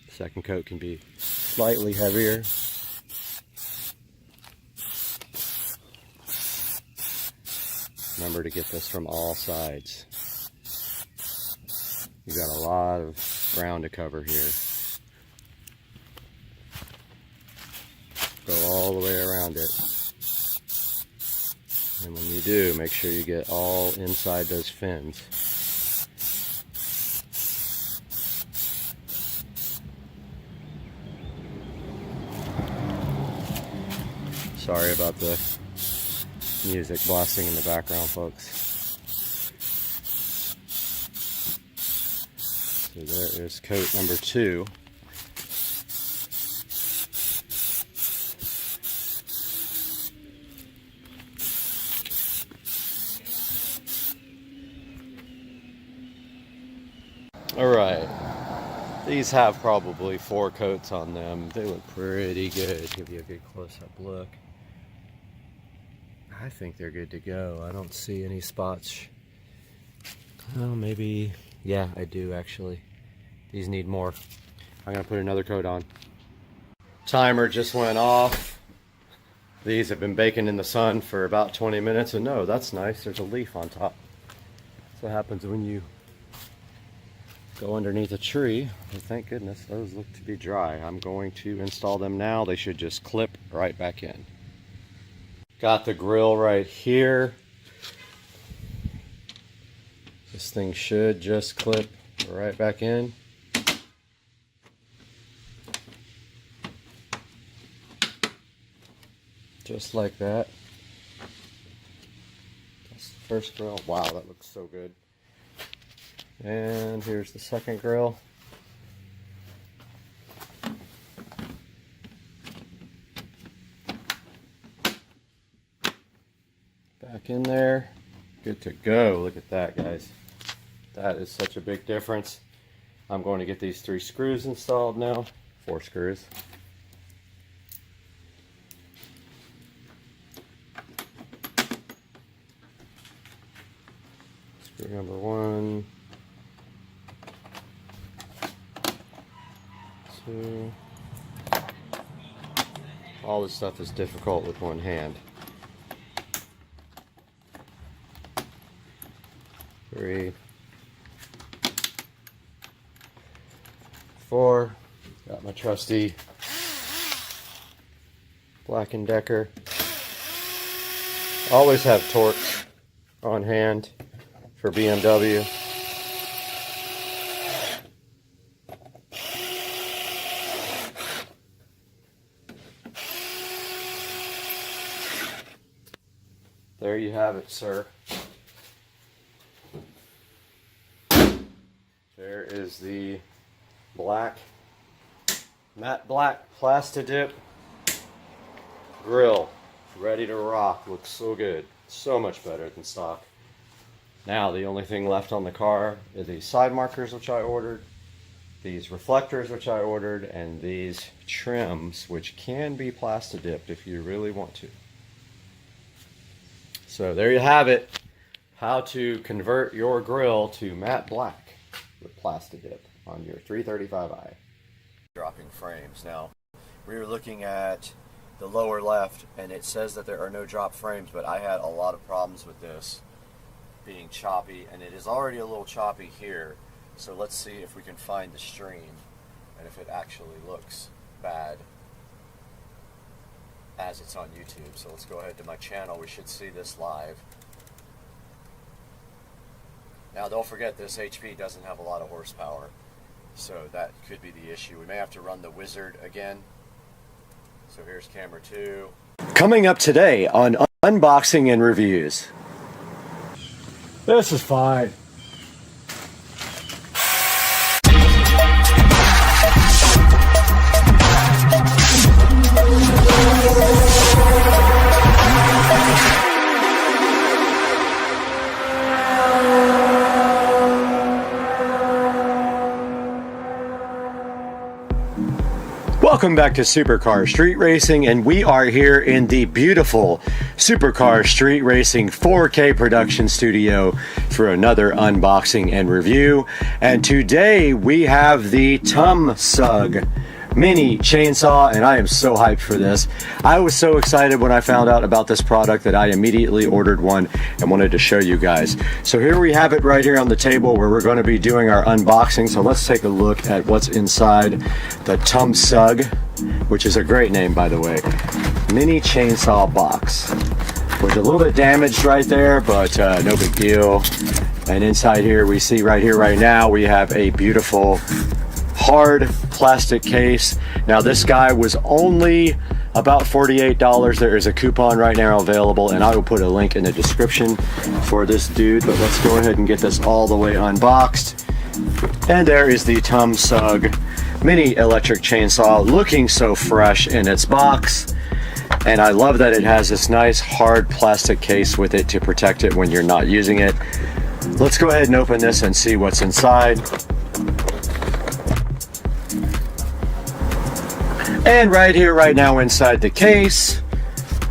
Second coat can be slightly heavier. Remember to get this from all sides. You've got a lot of ground to cover here. Go all the way around it. And when you do, make sure you get all inside those fins. Sorry about the music blasting in the background, folks. So there is coat number 2. Alright, these have probably 4 coats on them. They look pretty good. Give you a good close-up look. I think they're good to go. I don't see any spots. Oh, maybe, yeah, I do actually. These need more. I'm gonna put another coat on. Timer just went off. These have been baking in the sun for about 20 minutes, and no, that's nice. There's a leaf on top. That's what happens when you go underneath a tree. But thank goodness those look to be dry. I'm going to install them now. They should just clip right back in. Got the grill right here. This thing should just clip right back in. Just like that. That's the first grill. Wow, that looks so good. And here's the second grill. Back in there. Good to go. Look at that, guys. That is such a big difference. I'm going to get these 3 screws installed now. 4 screws. Screw number 1. 2. All this stuff is difficult with one hand. 3. 4. Got my trusty Black & Decker. Always have Torx on hand for BMW. There you have it, sir. There is the matte black Plastidip grill, ready to rock. Looks so good, so much better than stock. Now the only thing left on the car are the side markers, which I ordered, these reflectors, which I ordered, and these trims, which can be plastic dipped if you really want to. So there you have it. How to convert your grill to matte black with plastic dip on your 335i. Dropping frames. Now, we were looking at the lower left, and it says that there are no drop frames, but I had a lot of problems with this being choppy, and it is already a little choppy here. So let's see if we can find the stream and if it actually looks bad as it's on YouTube. So let's go ahead to my channel. We should see this live. Now don't forget, this HP doesn't have a lot of horsepower, so that could be the issue. We may have to run the Wizard again. So here's camera 2. Coming up today on Unboxing and Reviews. This is fine. Welcome back to Supercar Street Racing, and we are here in the beautiful Supercar Street Racing 4K production studio for another unboxing and review. And today we have the TumSug mini chainsaw, and I am so hyped for this. I was so excited when I found out about this product that I immediately ordered one and wanted to show you guys. So here we have it right here on the table where we're going to be doing our unboxing. So let's take a look at what's inside the TumSug, which is a great name, by the way. Mini chainsaw box. Was a little bit damaged right there, but no big deal. And inside here we see right here right now we have a beautiful hard plastic case. Now this guy was only about $48. There is a coupon right now available, and I will put a link in the description for this dude. But let's go ahead and get this all the way unboxed. And there is the TumSug mini electric chainsaw, looking so fresh in its box. And I love that it has this nice hard plastic case with it to protect it when you're not using it. Let's go ahead and open this and see what's inside. And right here, right now, inside the case,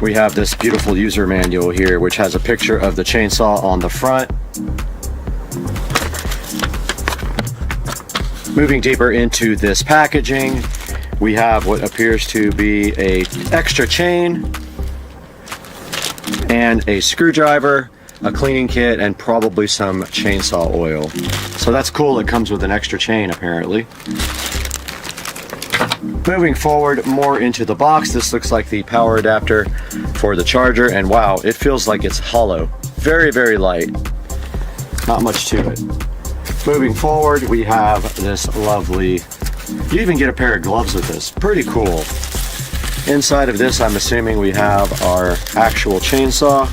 we have this beautiful user manual here, which has a picture of the chainsaw on the front. Moving deeper into this packaging, we have what appears to be an extra chain and a screwdriver, a cleaning kit, and probably some chainsaw oil. So that's cool. It comes with an extra chain, apparently. Moving forward more into the box, this looks like the power adapter for the charger, and wow, it feels like it's hollow. Very, very light. Not much to it. Moving forward, we have this lovely, you even get a pair of gloves with this. Pretty cool. Inside of this, I'm assuming we have our actual chainsaw.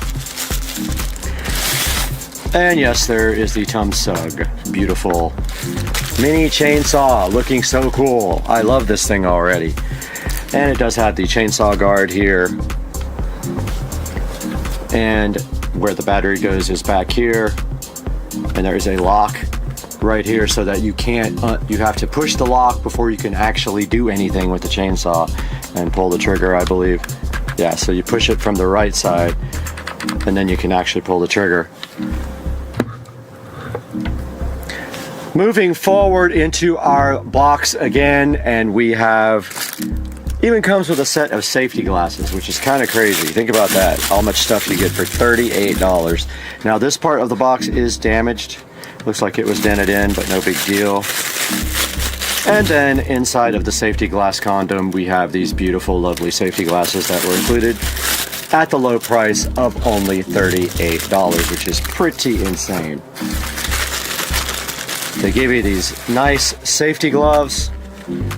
And yes, there is the TumSug. Beautiful mini chainsaw, looking so cool. I love this thing already. And it does have the chainsaw guard here. And where the battery goes is back here. And there is a lock right here so that you can't, you have to push the lock before you can actually do anything with the chainsaw and pull the trigger, I believe. Yeah, so you push it from the right side and then you can actually pull the trigger. Moving forward into our box again, and we have, even comes with a set of safety glasses, which is kind of crazy. Think about that, how much stuff you get for $38. Now this part of the box is damaged. Looks like it was dented in, but no big deal. And then inside of the safety glass condom, we have these beautiful, lovely safety glasses that were included at the low price of only $38, which is pretty insane. They give you these nice safety gloves,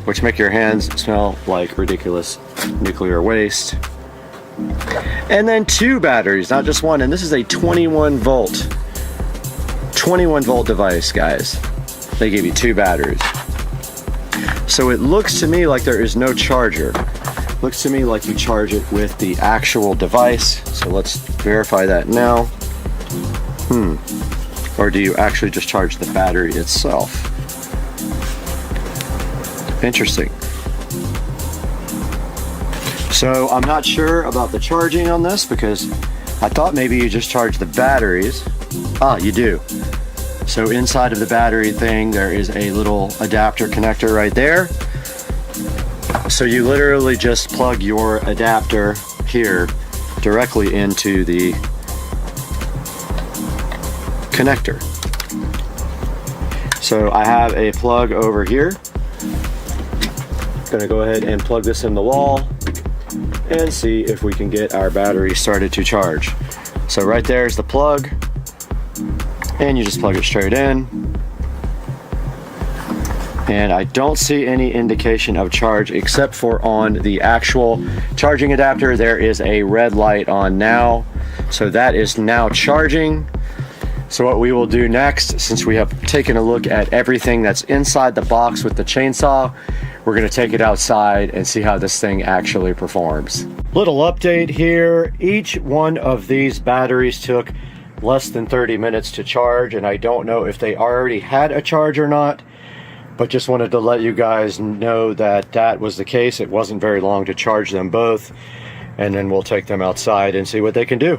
which make your hands smell like ridiculous nuclear waste. And then 2 batteries, not just one. And this is a 21 volt device, guys. They give you 2 batteries. So it looks to me like there is no charger. Looks to me like you charge it with the actual device. So let's verify that now. Or do you actually just charge the battery itself? Interesting. So I'm not sure about the charging on this because I thought maybe you just charge the batteries. Ah, you do. So inside of the battery thing, there is a little adapter connector right there. So you literally just plug your adapter here directly into the connector. So I have a plug over here. Gonna go ahead and plug this in the wall and see if we can get our battery started to charge. So right there is the plug, and you just plug it straight in. And I don't see any indication of charge except for on the actual charging adapter. There is a red light on now. So that is now charging. So what we will do next, since we have taken a look at everything that's inside the box with the chainsaw, we're gonna take it outside and see how this thing actually performs. Little update here. Each one of these batteries took less than 30 minutes to charge, and I don't know if they already had a charge or not, but just wanted to let you guys know that that was the case. It wasn't very long to charge them both, and then we'll take them outside and see what they can do.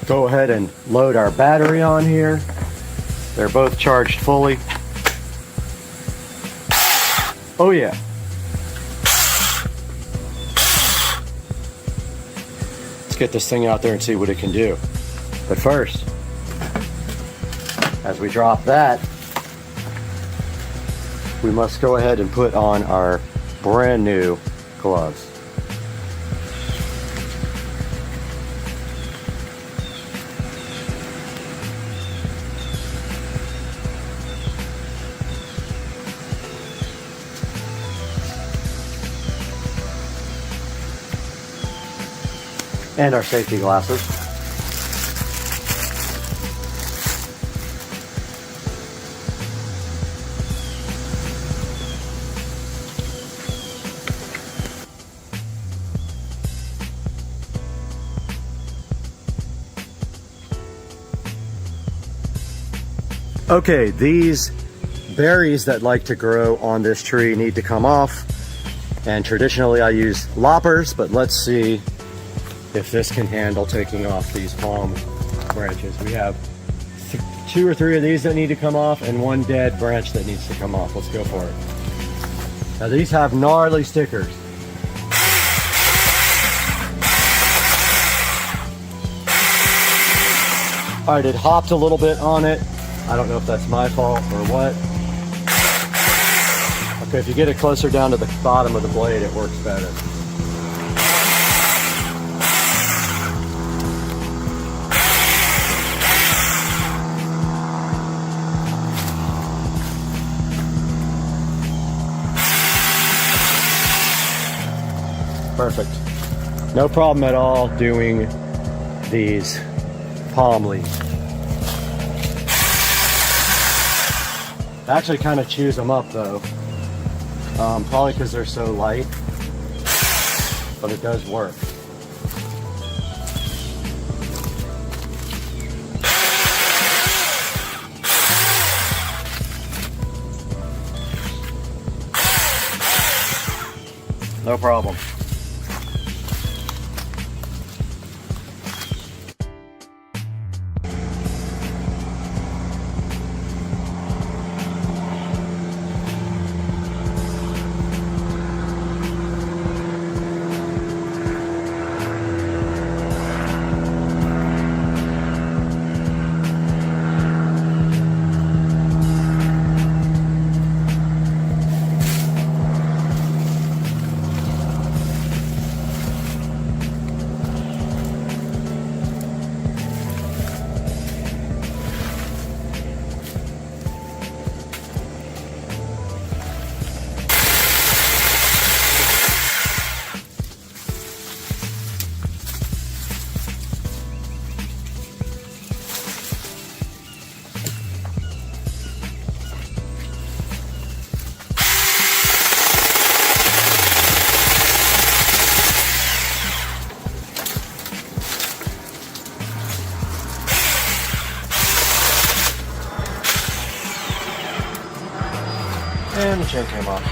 Go ahead and load our battery on here. They're both charged fully. Oh yeah. Let's get this thing out there and see what it can do. But first, as we drop that, we must go ahead and put on our brand new gloves. And our safety glasses. Okay, these berries that like to grow on this tree need to come off. And traditionally I use loppers, but let's see if this can handle taking off these palm branches. We have 2 or 3 of these that need to come off and 1 dead branch that needs to come off. Let's go for it. Now these have gnarly stickers. All right, it hopped a little bit on it. I don't know if that's my fault or what. Okay, if you get it closer down to the bottom of the blade, it works better. Perfect. No problem at all doing these palm leaves. I actually kind of chews them up though. Probably because they're so light, but it does work. No problem. chain came off.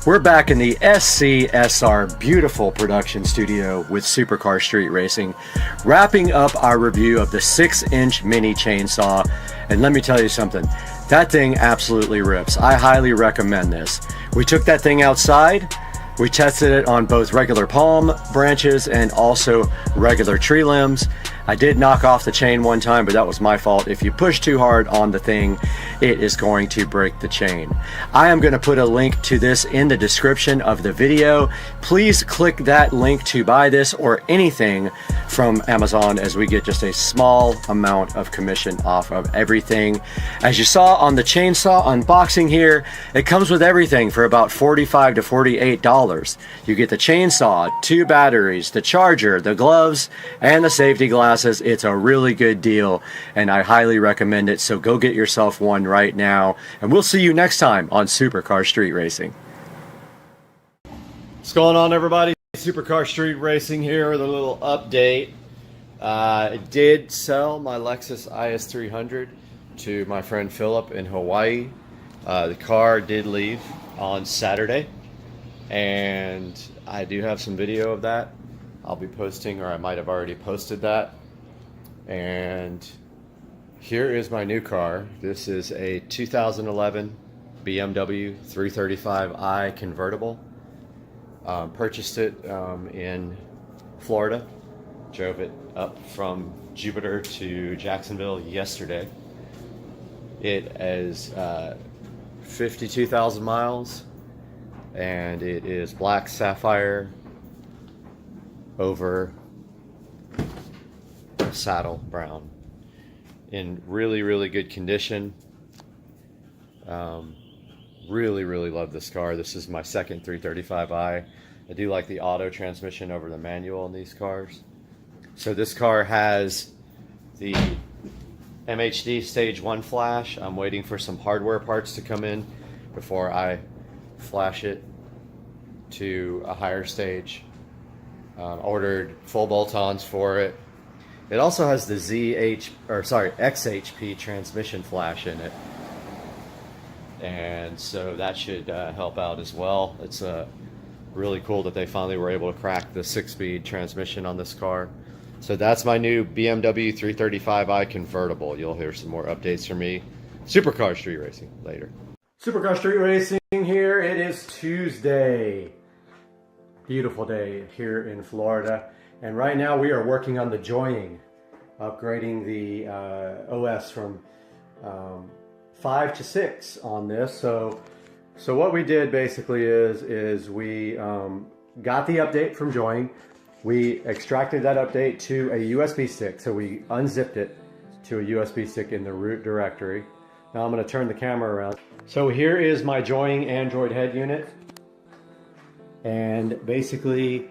We're back in the SCSR beautiful production studio with Supercar Street Racing, wrapping up our review of the 6-inch mini chainsaw. And let me tell you something, that thing absolutely rips. I highly recommend this. We took that thing outside, we tested it on both regular palm branches and also regular tree limbs. I did knock off the chain one time, but that was my fault. If you push too hard on the thing, it is going to break the chain. I am going to put a link to this in the description of the video. Please click that link to buy this or anything from Amazon, as we get just a small amount of commission off of everything. As you saw on the chainsaw unboxing here, it comes with everything for about $45 to $48. You get the chainsaw, 2 batteries, the charger, the gloves, and the safety glasses. It's a really good deal, and I highly recommend it, so go get yourself one right now, and we'll see you next time on Supercar Street Racing. What's going on, everybody? Supercar Street Racing here with a little update. I did sell my Lexus IS300 to my friend Philip in Hawaii. The car did leave on Saturday, and I do have some video of that I'll be posting, or I might have already posted that. And here is my new car. This is a 2011 BMW 335i convertible. Purchased it in Florida. Drove it up from Jupiter to Jacksonville yesterday. It is 52,000 miles, and it is black sapphire over saddle brown, in really good condition. really love this car. This is my second 335i. I do like the auto transmission over the manual in these cars. So this car has the MHD stage 1 flash. I'm waiting for some hardware parts to come in before I flash it to a higher stage. Ordered full bolt-ons for it. It also has the XHP transmission flash in it, and so that should help out as well. It's really cool that they finally were able to crack the 6-speed transmission on this car. So that's my new BMW 335i convertible. You'll hear some more updates from me. Supercar Street Racing later. Supercar Street Racing here. It is Tuesday. Beautiful day here in Florida. And right now we are working on the joying, upgrading the OS from 5 to 6 on this. So what we did basically is we got the update from joying. We extracted that update to a USB stick. So we unzipped it to a USB stick in the root directory. Now I'm going to turn the camera around. So here is my joying Android head unit. And basically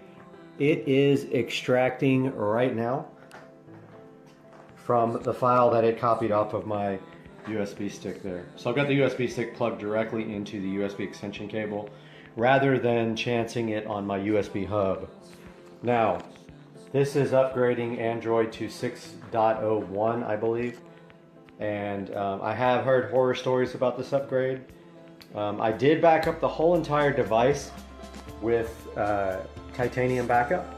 it is extracting right now from the file that it copied off of my USB stick there. So I've got the USB stick plugged directly into the USB extension cable rather than chancing it on my USB hub. Now, this is upgrading Android to 6.01, I believe. And I have heard horror stories about this upgrade. I did back up the whole entire device with titanium backup.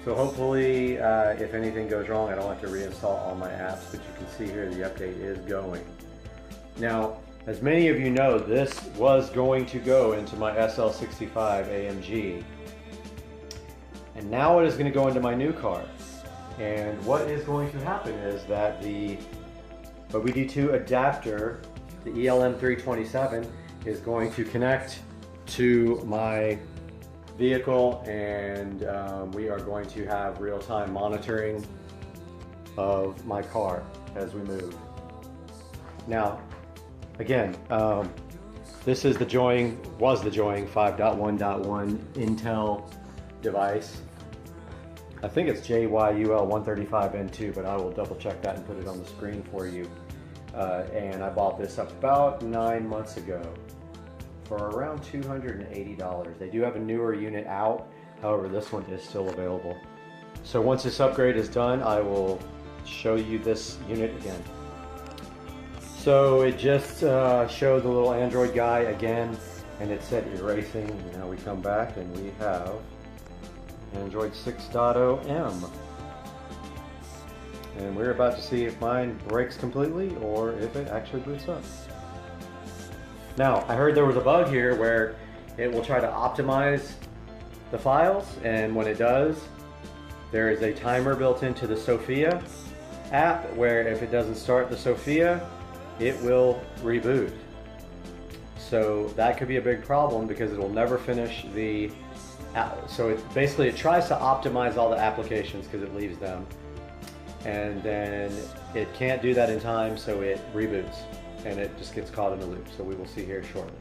So hopefully, if anything goes wrong, I don't have to reinstall all my apps, but you can see here the update is going. Now, as many of you know, this was going to go into my SL65 AMG. And now it is going to go into my new car. And what is going to happen is that the OBD2 adapter, the ELM327, is going to connect to my vehicle, and we are going to have real-time monitoring of my car as we move. Now, again, this is the Joying 5.1.1 Intel device. I think it's JYUL135N2, but I will double check that and put it on the screen for you. And I bought this about 9 months ago for around $280. They do have a newer unit out, however this one is still available. So once this upgrade is done, I will show you this unit again. So it just showed the little Android guy again, and it said erasing. Now we come back and we have Android 6.0M. And we're about to see if mine breaks completely or if it actually boots up. Now, I heard there was a bug here where it will try to optimize the files, and when it does, there is a timer built into the Sophia app where if it doesn't start the Sophia, it will reboot. So that could be a big problem because it will never finish the app. So it tries to optimize all the applications because it leaves them, and then it can't do that in time, so it reboots and it just gets caught in the loop. So we will see here shortly.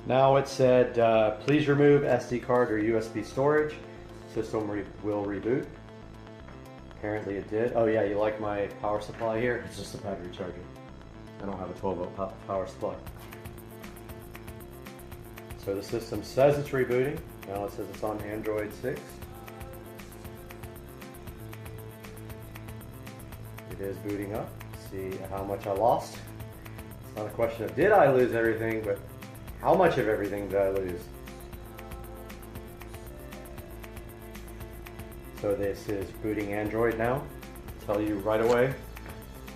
Now it said, please remove SD card or USB storage. System will reboot. Apparently it did. Oh yeah, you like my power supply here? It's just a battery charger. I don't have a 12-volt power supply. So the system says it's rebooting. Now it says it's on Android 6. It is booting up. See how much I lost. It's not a question of did I lose everything, but how much of everything did I lose? So this is booting Android now. I'll tell you right away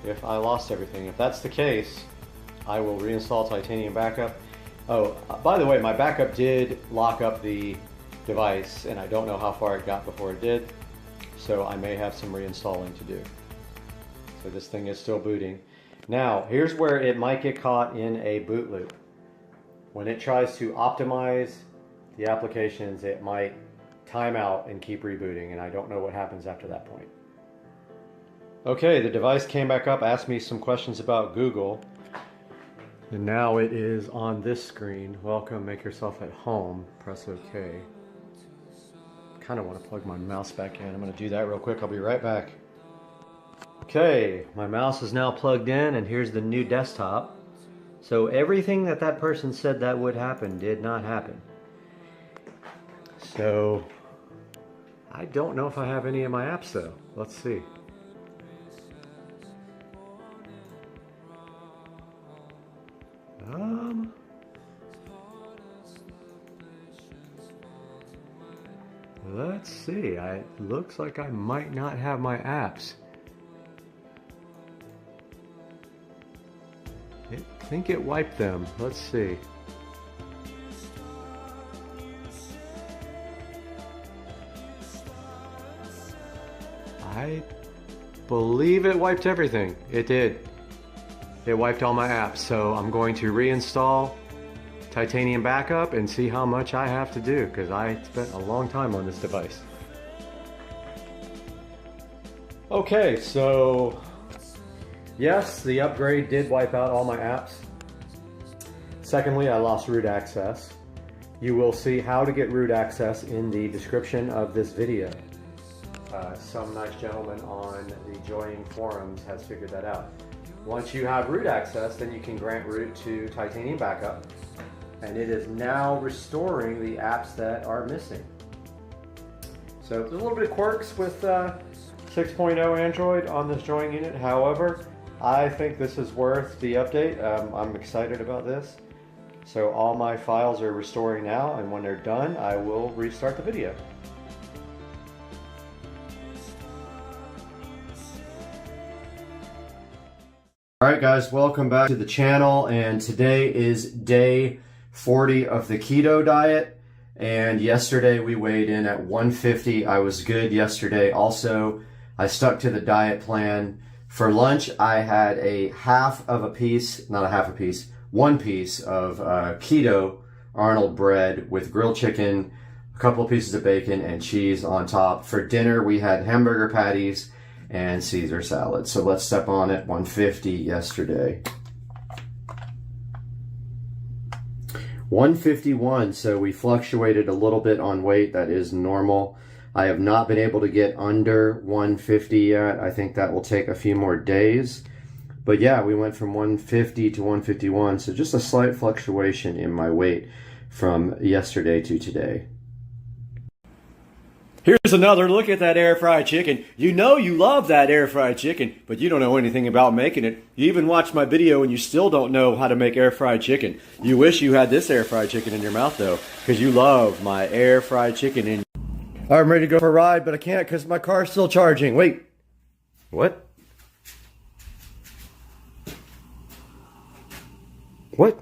if I lost everything. If that's the case, I will reinstall Titanium Backup. Oh, by the way, my backup did lock up the device, and I don't know how far it got before it did, so I may have some reinstalling to do. So this thing is still booting. Now, here's where it might get caught in a boot loop. When it tries to optimize the applications, it might time out and keep rebooting, and I don't know what happens after that point. Okay, the device came back up, asked me some questions about Google. And now it is on this screen. Welcome, make yourself at home. Press OK. Kind of want to plug my mouse back in. I'm going to do that real quick. I'll be right back. Okay, my mouse is now plugged in, and here's the new desktop. So everything that person said that would happen did not happen. So I don't know if I have any of my apps though. Let's see. Let's see. It looks like I might not have my apps. I think it wiped them. Let's see. I believe it wiped everything. It did. It wiped all my apps. So I'm going to reinstall Titanium Backup and see how much I have to do, because I spent a long time on this device. Okay, so yes, the upgrade did wipe out all my apps. Secondly, I lost root access. You will see how to get root access in the description of this video. Some nice gentleman on the Joining forums has figured that out. Once you have root access, then you can grant root to Titanium Backup, and it is now restoring the apps that are missing. So there's a little bit of quirks with 6.0 Android on this Joining unit. However, I think this is worth the update. I'm excited about this. So all my files are restoring now, and when they're done, I will restart the video. Alright guys, welcome back to the channel, and today is day 40 of the keto diet, and yesterday we weighed in at 150. I was good yesterday. Also, I stuck to the diet plan. For lunch, I had one piece of keto Arnold bread with grilled chicken, a couple of pieces of bacon, and cheese on top. For dinner, we had hamburger patties and Caesar salad. So let's step on it. 150 yesterday. 151, so we fluctuated a little bit on weight. That is normal. I have not been able to get under 150 yet. I think that will take a few more days. But yeah, we went from 150 to 151, so just a slight fluctuation in my weight from yesterday to today. Here's another look at that air fried chicken. You know you love that air fried chicken, but you don't know anything about making it. You even watched my video and you still don't know how to make air fried chicken. You wish you had this air fried chicken in your mouth though, because you love my air fried chicken. I'm ready to go for a ride, but I can't because my car's still charging. Wait. What? What?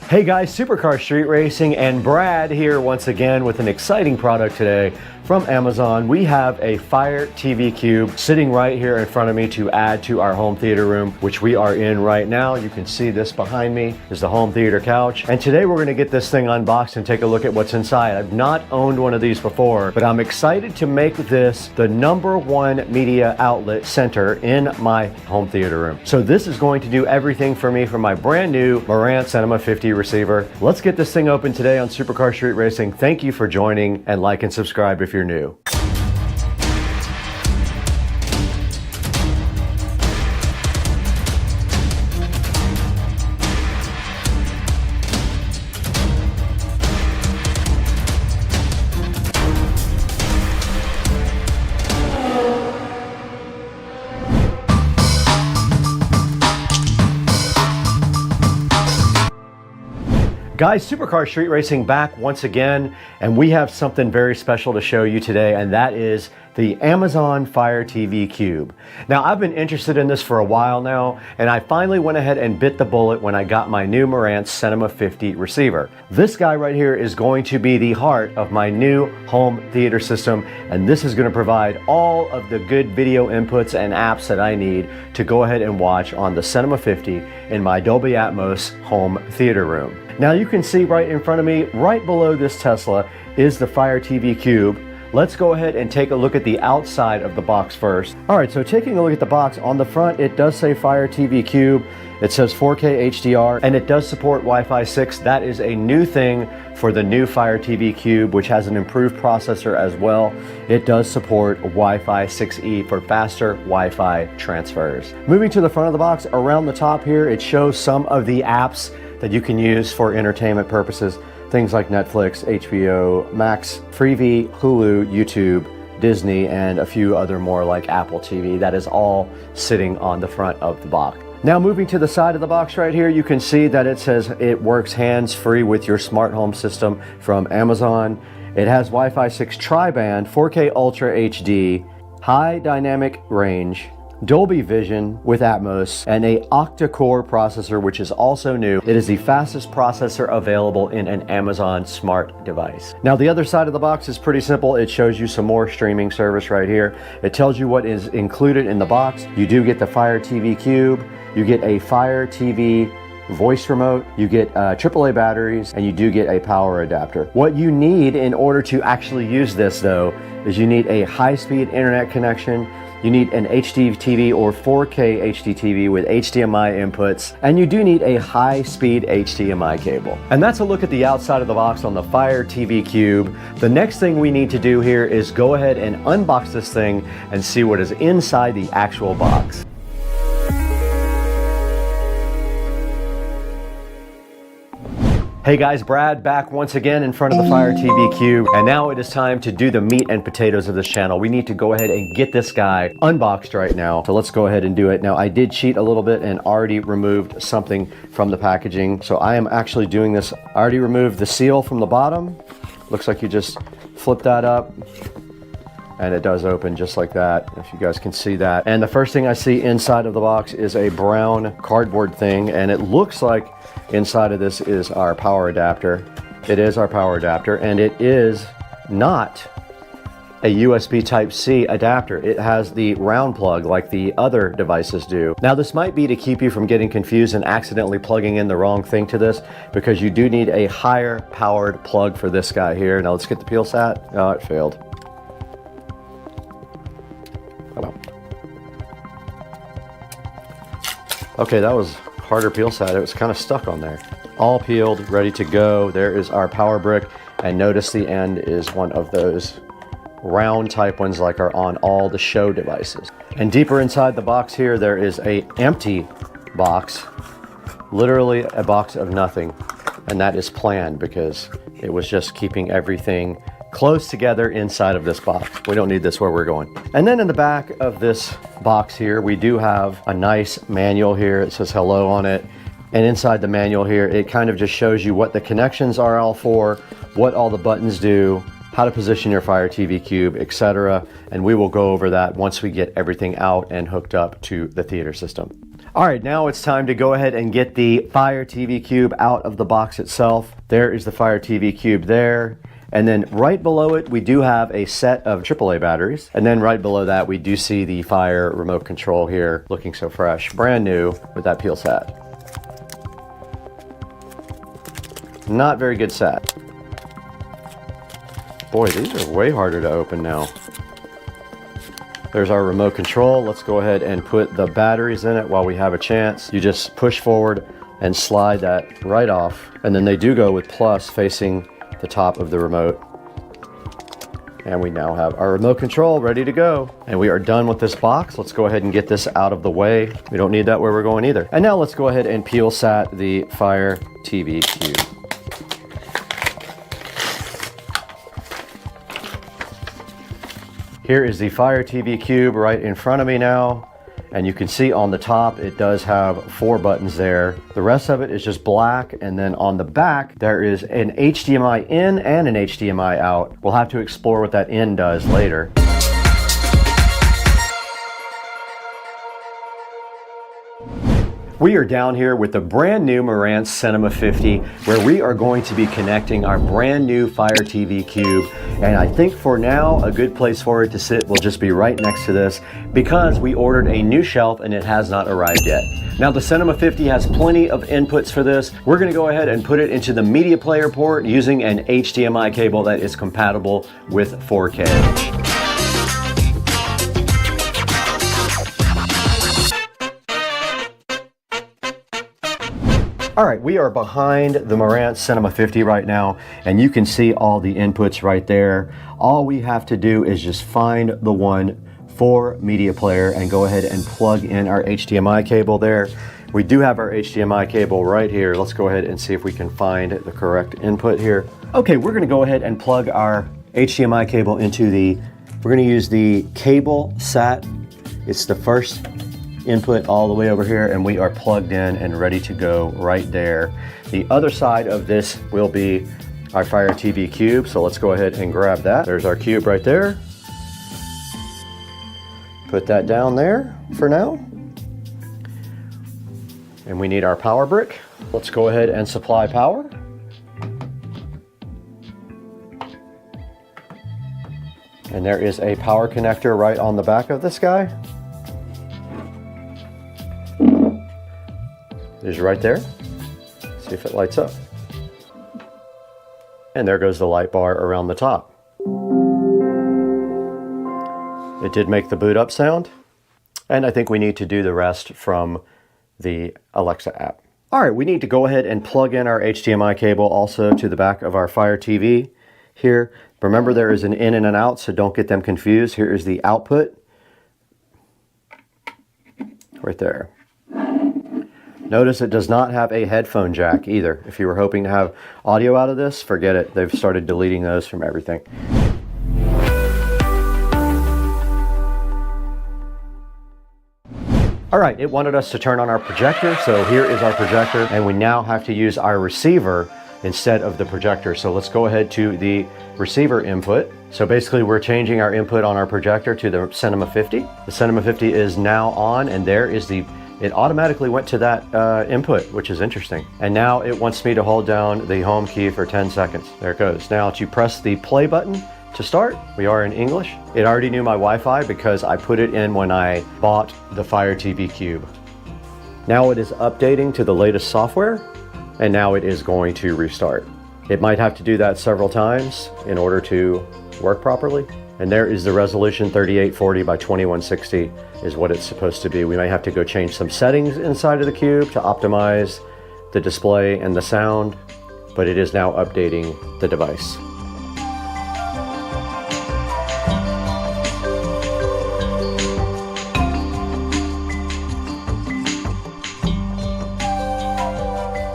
Hey guys, Supercar Street Racing and Brad here once again with an exciting product today from Amazon. We have a Fire TV Cube sitting right here in front of me to add to our home theater room, which we are in right now. You can see this behind me is the home theater couch. And today we're gonna get this thing unboxed and take a look at what's inside. I've not owned one of these before, but I'm excited to make this the #1 media outlet center in my home theater room. So this is going to do everything for me for my brand new Marantz Cinema 50 receiver. Let's get this thing open today on Supercar Street Racing. Thank you for joining, and like and subscribe if you're new. Guys, Supercar Street Racing back once again, and we have something very special to show you today, and that is the Amazon Fire TV Cube. Now, I've been interested in this for a while now, and I finally went ahead and bit the bullet when I got my new Marantz Cinema 50 receiver. This guy right here is going to be the heart of my new home theater system, and this is going to provide all of the good video inputs and apps that I need to go ahead and watch on the Cinema 50 in my Dolby Atmos home theater room. Now you can see right in front of me, right below this Tesla, is the Fire TV Cube. let's go ahead and take a look at the outside of the box first. All right, so taking a look at the box, on the front, it does say Fire TV Cube. It says 4K HDR, and it does support Wi-Fi 6. That is a new thing for the new Fire TV Cube, which has an improved processor as well. It does support Wi-Fi 6E for faster Wi-Fi transfers. Moving to the front of the box, around the top here, it shows some of the apps that you can use for entertainment purposes. Things like Netflix, HBO Max, Freevee, Hulu, YouTube, Disney, and a few other more like Apple TV. That is all sitting on the front of the box. Now moving to the side of the box right here, you can see that it says it works hands-free with your smart home system from Amazon. It has Wi-Fi 6 tri-band, 4K Ultra HD, high dynamic range, Dolby Vision with Atmos, and a octa-core processor, which is also new. It is the fastest processor available in an Amazon smart device. Now the other side of the box is pretty simple. It shows you some more streaming service right here. It tells you what is included in the box. You do get the Fire TV Cube, you get a Fire TV voice remote, you get AAA batteries, and you do get a power adapter. What you need in order to actually use this though, is you need a high-speed internet connection. You need an HD TV or 4K HD TV with HDMI inputs, and you do need a high-speed HDMI cable. And that's a look at the outside of the box on the Fire TV Cube. The next thing we need to do here is go ahead and unbox this thing and see what is inside the actual box. Hey guys, Brad back once again in front of the Fire TV Cube, and now it is time to do the meat and potatoes of this channel. We need to go ahead and get this guy unboxed right now. So let's go ahead and do it. Now I did cheat a little bit and already removed something from the packaging. So I am actually doing this. I already removed the seal from the bottom. Looks like you just flip that up and it does open just like that, if you guys can see that. And the first thing I see inside of the box is a brown cardboard thing, and it looks like inside of this is our power adapter. It is our power adapter, and it is not a USB Type-C adapter. It has the round plug like the other devices do. Now this might be to keep you from getting confused and accidentally plugging in the wrong thing to this, because you do need a higher powered plug for this guy here. Now let's get the peel sat. Oh, it failed. Okay, that was harder peel sat. It was kind of stuck on there. All peeled, ready to go. There is our power brick, and notice the end is one of those round type ones like are on all the show devices. And deeper inside the box here, there is a empty box, literally a box of nothing. And that is planned because it was just keeping everything close together inside of this box. We don't need this where we're going. And then in the back of this box here, we do have a nice manual here. It says hello on it. And inside the manual here, it kind of just shows you what the connections are all for, what all the buttons do, how to position your Fire TV Cube, etc. And we will go over that once we get everything out and hooked up to the theater system. All right, now it's time to go ahead and get the Fire TV Cube out of the box itself. There is the Fire TV Cube there. And then right below it, we do have a set of AAA batteries. And then right below that, we do see the Fire remote control here, looking so fresh, brand new with that peel sat. Not very good sat. Boy, these are way harder to open now. There's our remote control. Let's go ahead and put the batteries in it while we have a chance. You just push forward and slide that right off. And then they do go with plus facing the top of the remote. And we now have our remote control ready to go. And we are done with this box. Let's go ahead and get this out of the way. We don't need that where we're going either. And now let's go ahead and peel sat the Fire TV Cube. Here is the Fire TV Cube right in front of me now. And you can see on the top, it does have 4 buttons there. The rest of it is just black. And then on the back, there is an HDMI in and an HDMI out. We'll have to explore what that in does later. We are down here with the brand new Marantz Cinema 50, where we are going to be connecting our brand new Fire TV Cube. And I think for now, a good place for it to sit will just be right next to this, because we ordered a new shelf and it has not arrived yet. Now the Cinema 50 has plenty of inputs for this. We're gonna go ahead and put it into the media player port using an HDMI cable that is compatible with 4K. All right, we are behind the Marantz Cinema 50 right now, and you can see all the inputs right there. All we have to do is just find the one for media player and go ahead and plug in our HDMI cable there. We do have our HDMI cable right here. Let's go ahead and see if we can find the correct input here. Okay, we're gonna go ahead and plug our HDMI cable into we're gonna use the cable SAT. It's the first input all the way over here, and we are plugged in and ready to go right there. The other side of this will be our Fire TV Cube, so let's go ahead and grab that. There's our cube right there. Put that down there for now. And we need our power brick. Let's go ahead and supply power. And there is a power connector right on the back of this guy. It is right there. See if it lights up. And there goes the light bar around the top. It did make the boot up sound. And I think we need to do the rest from the Alexa app. All right, we need to go ahead and plug in our HDMI cable also to the back of our Fire TV here. Remember, there is an in and an out, so don't get them confused. Here is the output. Right there. Notice it does not have a headphone jack either. If you were hoping to have audio out of this, forget it. They've started deleting those from everything. All right, it wanted us to turn on our projector, so here is our projector, and we now have to use our receiver instead of the projector. So let's go ahead to the receiver input. So basically we're changing our input on our projector to the Cinema 50. The Cinema 50 is now on, and there is it automatically went to that input, which is interesting. And now it wants me to hold down the home key for 10 seconds. There it goes. Now to press the play button to start, we are in English. It already knew my Wi-Fi because I put it in when I bought the Fire TV Cube. Now it is updating to the latest software, and now it is going to restart. It might have to do that several times in order to work properly. And there is the resolution, 3840 by 2160 is what it's supposed to be. We may have to go change some settings inside of the cube to optimize the display and the sound, but it is now updating the device.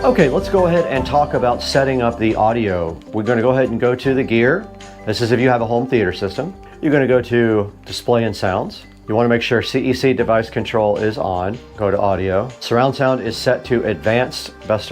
Okay, let's go ahead and talk about setting up the audio. We're going to go ahead and go to the gear. This is if you have a home theater system. You're going to go to Display and Sounds. You want to make sure CEC device control is on. Go to Audio. Surround sound is set to Advanced, best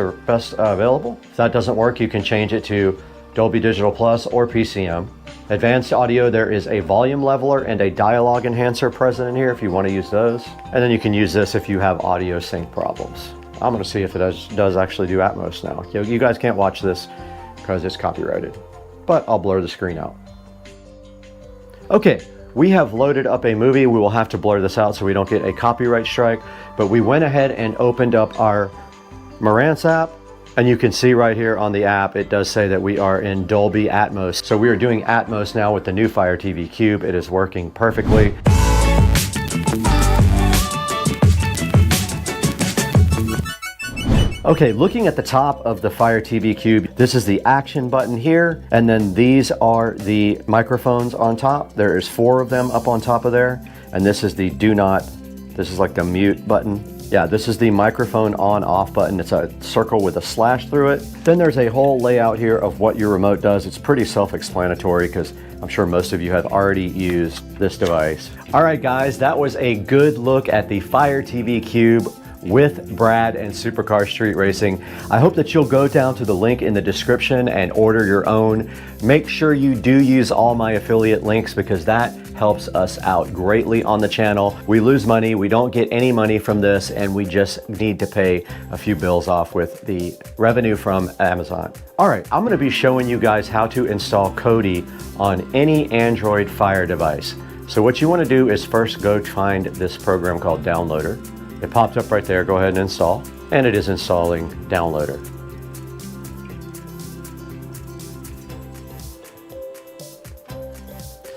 available. If that doesn't work, you can change it to Dolby Digital Plus or PCM. Advanced audio, there is a volume leveler and a dialogue enhancer present in here if you want to use those. And then you can use this if you have audio sync problems. I'm going to see if it does actually do Atmos now. You guys can't watch this because it's copyrighted, but I'll blur the screen out. Okay, we have loaded up a movie. We will have to blur this out so we don't get a copyright strike, but we went ahead and opened up our Marantz app, and you can see right here on the app, it does say that we are in Dolby Atmos. So we are doing Atmos now with the new Fire TV Cube. It is working perfectly. Okay, looking at the top of the Fire TV Cube, this is the action button here, and then these are the microphones on top. There is 4 of them up on top of there, and this is the this is like the mute button. Yeah, this is the microphone on-off button. It's a circle with a slash through it. Then there's a whole layout here of what your remote does. It's pretty self-explanatory because I'm sure most of you have already used this device. All right, guys, that was a good look at the Fire TV Cube with Brad and Supercar Street Racing. I hope that you'll go down to the link in the description and order your own. Make sure you do use all my affiliate links because that helps us out greatly on the channel. We lose money, we don't get any money from this, and we just need to pay a few bills off with the revenue from Amazon. All right, I'm gonna be showing you guys how to install Kodi on any Android Fire device. So what you wanna do is first go find this program called Downloader. It popped up right there, go ahead and install, and it is installing Downloader.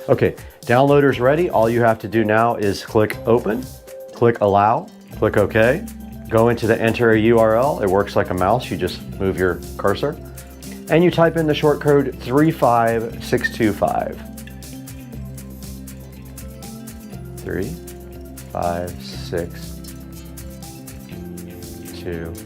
Okay, Downloader's ready. All you have to do now is click open, click allow, click OK, go into the enter a URL. It works like a mouse, you just move your cursor, and you type in the short code 35625. 35625.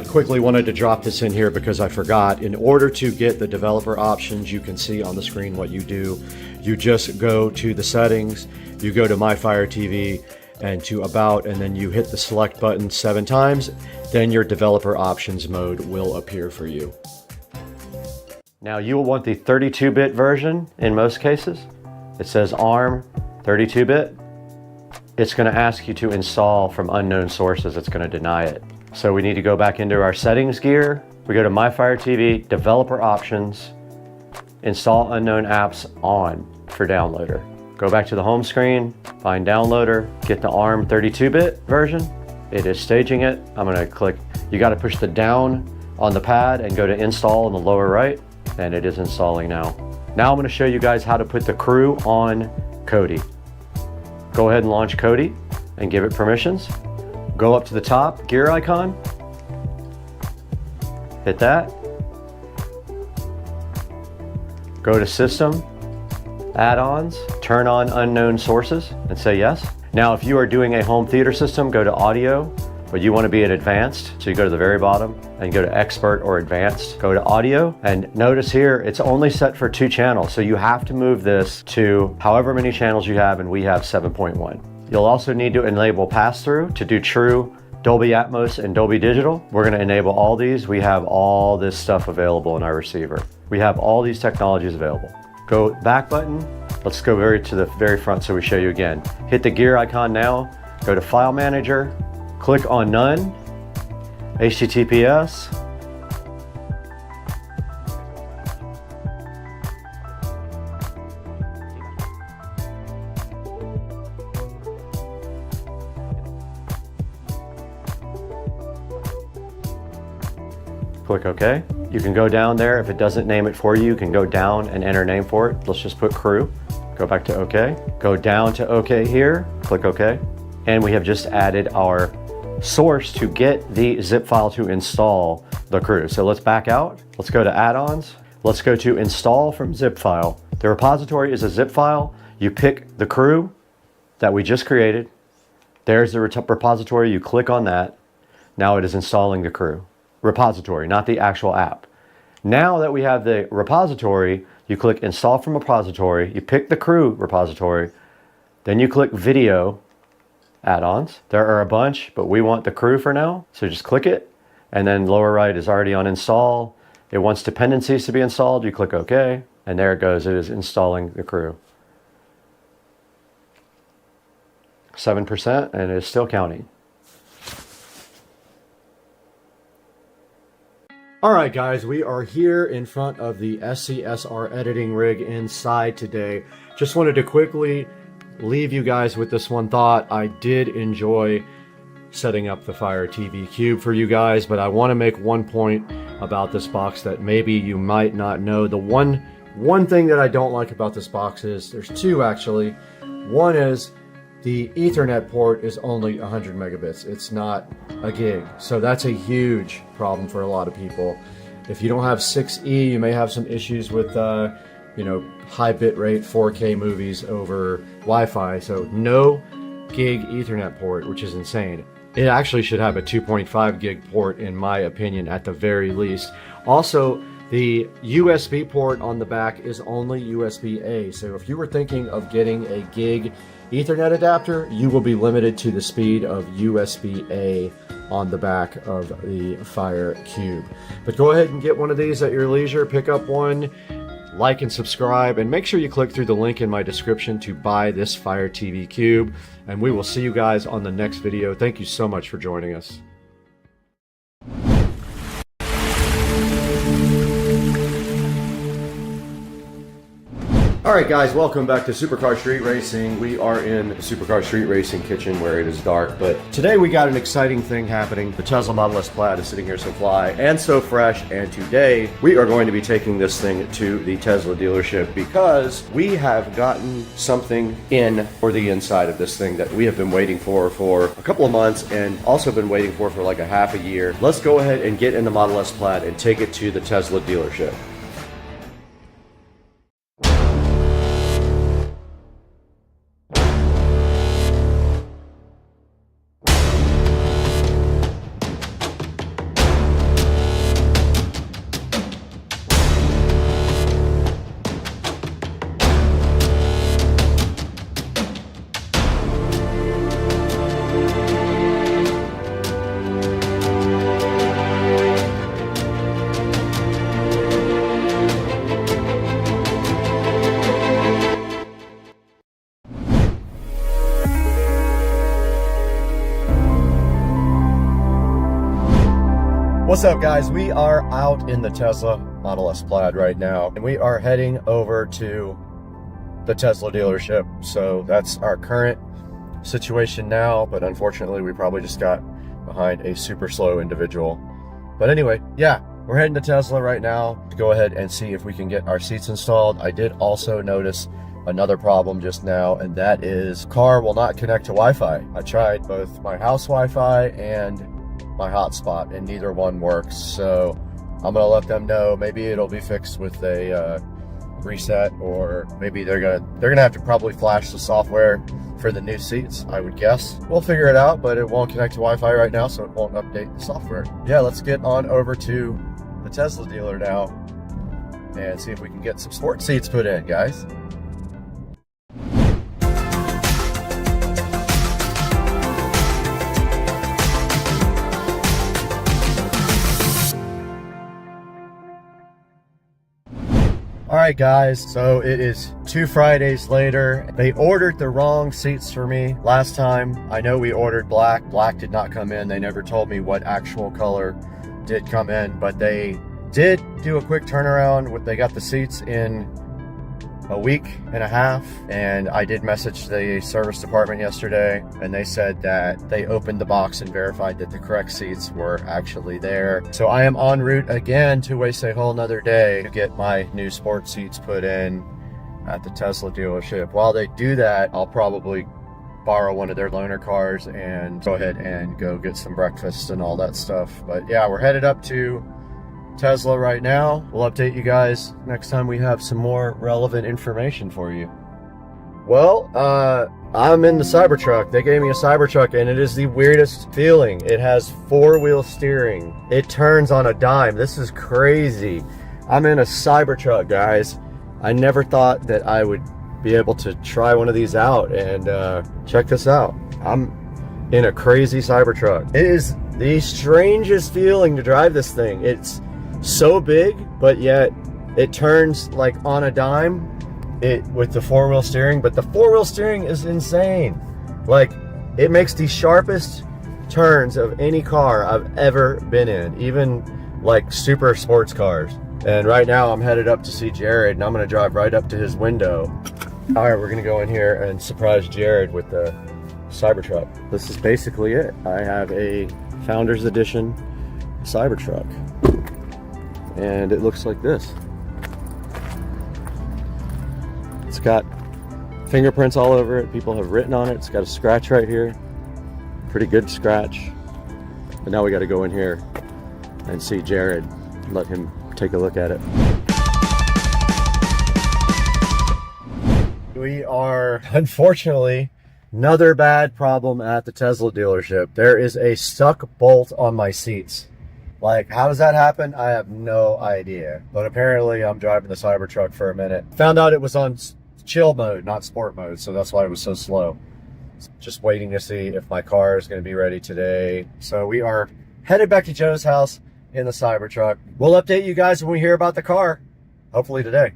Quickly wanted to drop this in here because I forgot. In order to get the developer options, you can see on the screen what you do. You just go to the settings, you go to My Fire TV and to About, and then you hit the select button 7 times. Then your developer options mode will appear for you. Now you will want the 32-bit version in most cases. It says ARM 32-bit. It's going to ask you to install from unknown sources. It's going to deny it. So we need to go back into our settings gear. We go to My Fire TV, developer options, install unknown apps on for Downloader. Go back to the home screen, find Downloader, get the ARM 32-bit version. It is staging it. I'm going to click, you got to push the down on the pad and go to install in the lower right, and it is installing now. Now I'm going to show you guys how to put the crew on Kodi. Go ahead and launch Kodi and give it permissions. Go up to the top gear icon, hit that, go to System, Add-ons, turn on unknown sources and say yes. Now if you are doing a home theater system, go to Audio, but you want to be at Advanced, so you go to the very bottom and go to Expert or Advanced, go to Audio, and notice here it's only set for 2 channels, so you have to move this to however many channels you have, and we have 7.1. You'll also need to enable pass-through to do true Dolby Atmos and Dolby Digital. We're going to enable all these. We have all this stuff available in our receiver. We have all these technologies available. Go back button. Let's go to the very front so we show you again. Hit the gear icon now. Go to File Manager. Click on None. HTTPS. Click OK. You can go down there. If it doesn't name it for you, you can go down and enter a name for it. Let's just put crew. Go back to OK. Go down to OK here. Click OK. And we have just added our source to get the zip file to install the crew. So let's back out. Let's go to add-ons. Let's go to install from zip file. The repository is a zip file. You pick the crew that we just created. There's the repository. You click on that. Now it is installing the crew. Repository, not the actual app. Now that we have the repository, you click install from repository, you pick the crew repository, then you click video add-ons. There are a bunch, but we want the crew for now. So just click it, and then lower right is already on install. It wants dependencies to be installed. You click OK, and there it goes. It is installing the crew. 7%, and it is still counting. All right, guys, we are here in front of the SCSR editing rig inside today. Just wanted to quickly leave you guys with this one thought. I did enjoy setting up the Fire TV Cube for you guys, but I want to make one point about this box that maybe you might not know. The one thing that I don't like about this box is, there's 2 actually. One is the Ethernet port is only 100 megabits. It's not a gig. So that's a huge problem for a lot of people. If you don't have 6E, you may have some issues with high bit rate 4K movies over Wi-Fi. So no gig Ethernet port, which is insane. It actually should have a 2.5 gig port in my opinion at the very least. Also, The USB port on the back is only USB-A, so if you were thinking of getting a gig Ethernet adapter, you will be limited to the speed of USB-A on the back of the Fire Cube. But go ahead and get one of these at your leisure, pick up one, like and subscribe, and make sure you click through the link in my description to buy this Fire TV Cube, and we will see you guys on the next video. Thank you so much for joining us. Alright guys, welcome back to Supercar Street Racing. We are in the Supercar Street Racing kitchen where it is dark, but today we got an exciting thing happening. The Tesla Model S Plaid is sitting here so fly and so fresh, and today we are going to be taking this thing to the Tesla dealership because we have gotten something in for the inside of this thing that we have been waiting for a couple of months and also been waiting for like a half a year. Let's go ahead and get in the Model S Plaid and take it to the Tesla dealership. What's up guys, we are out in the Tesla Model S Plaid right now, and we are heading over to the Tesla dealership. So that's our current situation now, but unfortunately we probably just got behind a super slow individual. But anyway, yeah, we're heading to Tesla right now to go ahead and see if we can get our seats installed. I did also notice another problem just now, and that is car will not connect to Wi-Fi. I tried both my house Wi-Fi and my hotspot, and neither one works. So I'm gonna let them know. Maybe it'll be fixed with a reset, or maybe they're gonna have to probably flash the software for the new seats, I would guess. We'll figure it out, but it won't connect to Wi-Fi right now, so it won't update the software. Yeah, let's get on over to the Tesla dealer now and see if we can get some sport seats put in, guys. Alright guys, so it is 2 Fridays later. They ordered the wrong seats for me last time. I know we ordered black. Black did not come in. They never told me what actual color did come in, but they did do a quick turnaround. They got the seats in a week and a half, and I did message the service department yesterday, and they said that they opened the box and verified that the correct seats were actually there. So I am en route again to waste a whole nother day to get my new sport seats put in at the Tesla dealership. While they do that, I'll probably borrow one of their loaner cars and go ahead and go get some breakfast and all that stuff. But yeah, we're headed up to Tesla right now. We'll update you guys next time we have some more relevant information for you. Well, I'm in the Cybertruck. They gave me a Cybertruck, and it is the weirdest feeling. It has 4-wheel steering. It turns on a dime. This is crazy. I'm in a Cybertruck, guys. I never thought that I would be able to try one of these out, and check this out. I'm in a crazy Cybertruck. It is the strangest feeling to drive this thing. It's so big, but yet it turns like on a dime with the 4-wheel steering. But the 4-wheel steering is insane. Like, it makes the sharpest turns of any car I've ever been in, even like super sports cars. And right now I'm headed up to see Jared, and I'm gonna drive right up to his window. All right, we're gonna go in here and surprise Jared with the Cybertruck. This is basically it. I have a Founders Edition Cybertruck, and it looks like this. It's got fingerprints all over it. People have written on it. It's got a scratch right here, pretty good scratch. But now we got to go in here and see Jared, let him take a look at it. We are, unfortunately, another bad problem at the Tesla dealership. There is a stuck bolt on my seats. Like, how does that happen? I have no idea. But apparently I'm driving the Cybertruck for a minute. Found out it was on chill mode, not sport mode, so that's why it was so slow. Just waiting to see if my car is going to be ready today. So we are headed back to Joe's house in the Cybertruck. We'll update you guys when we hear about the car, hopefully today.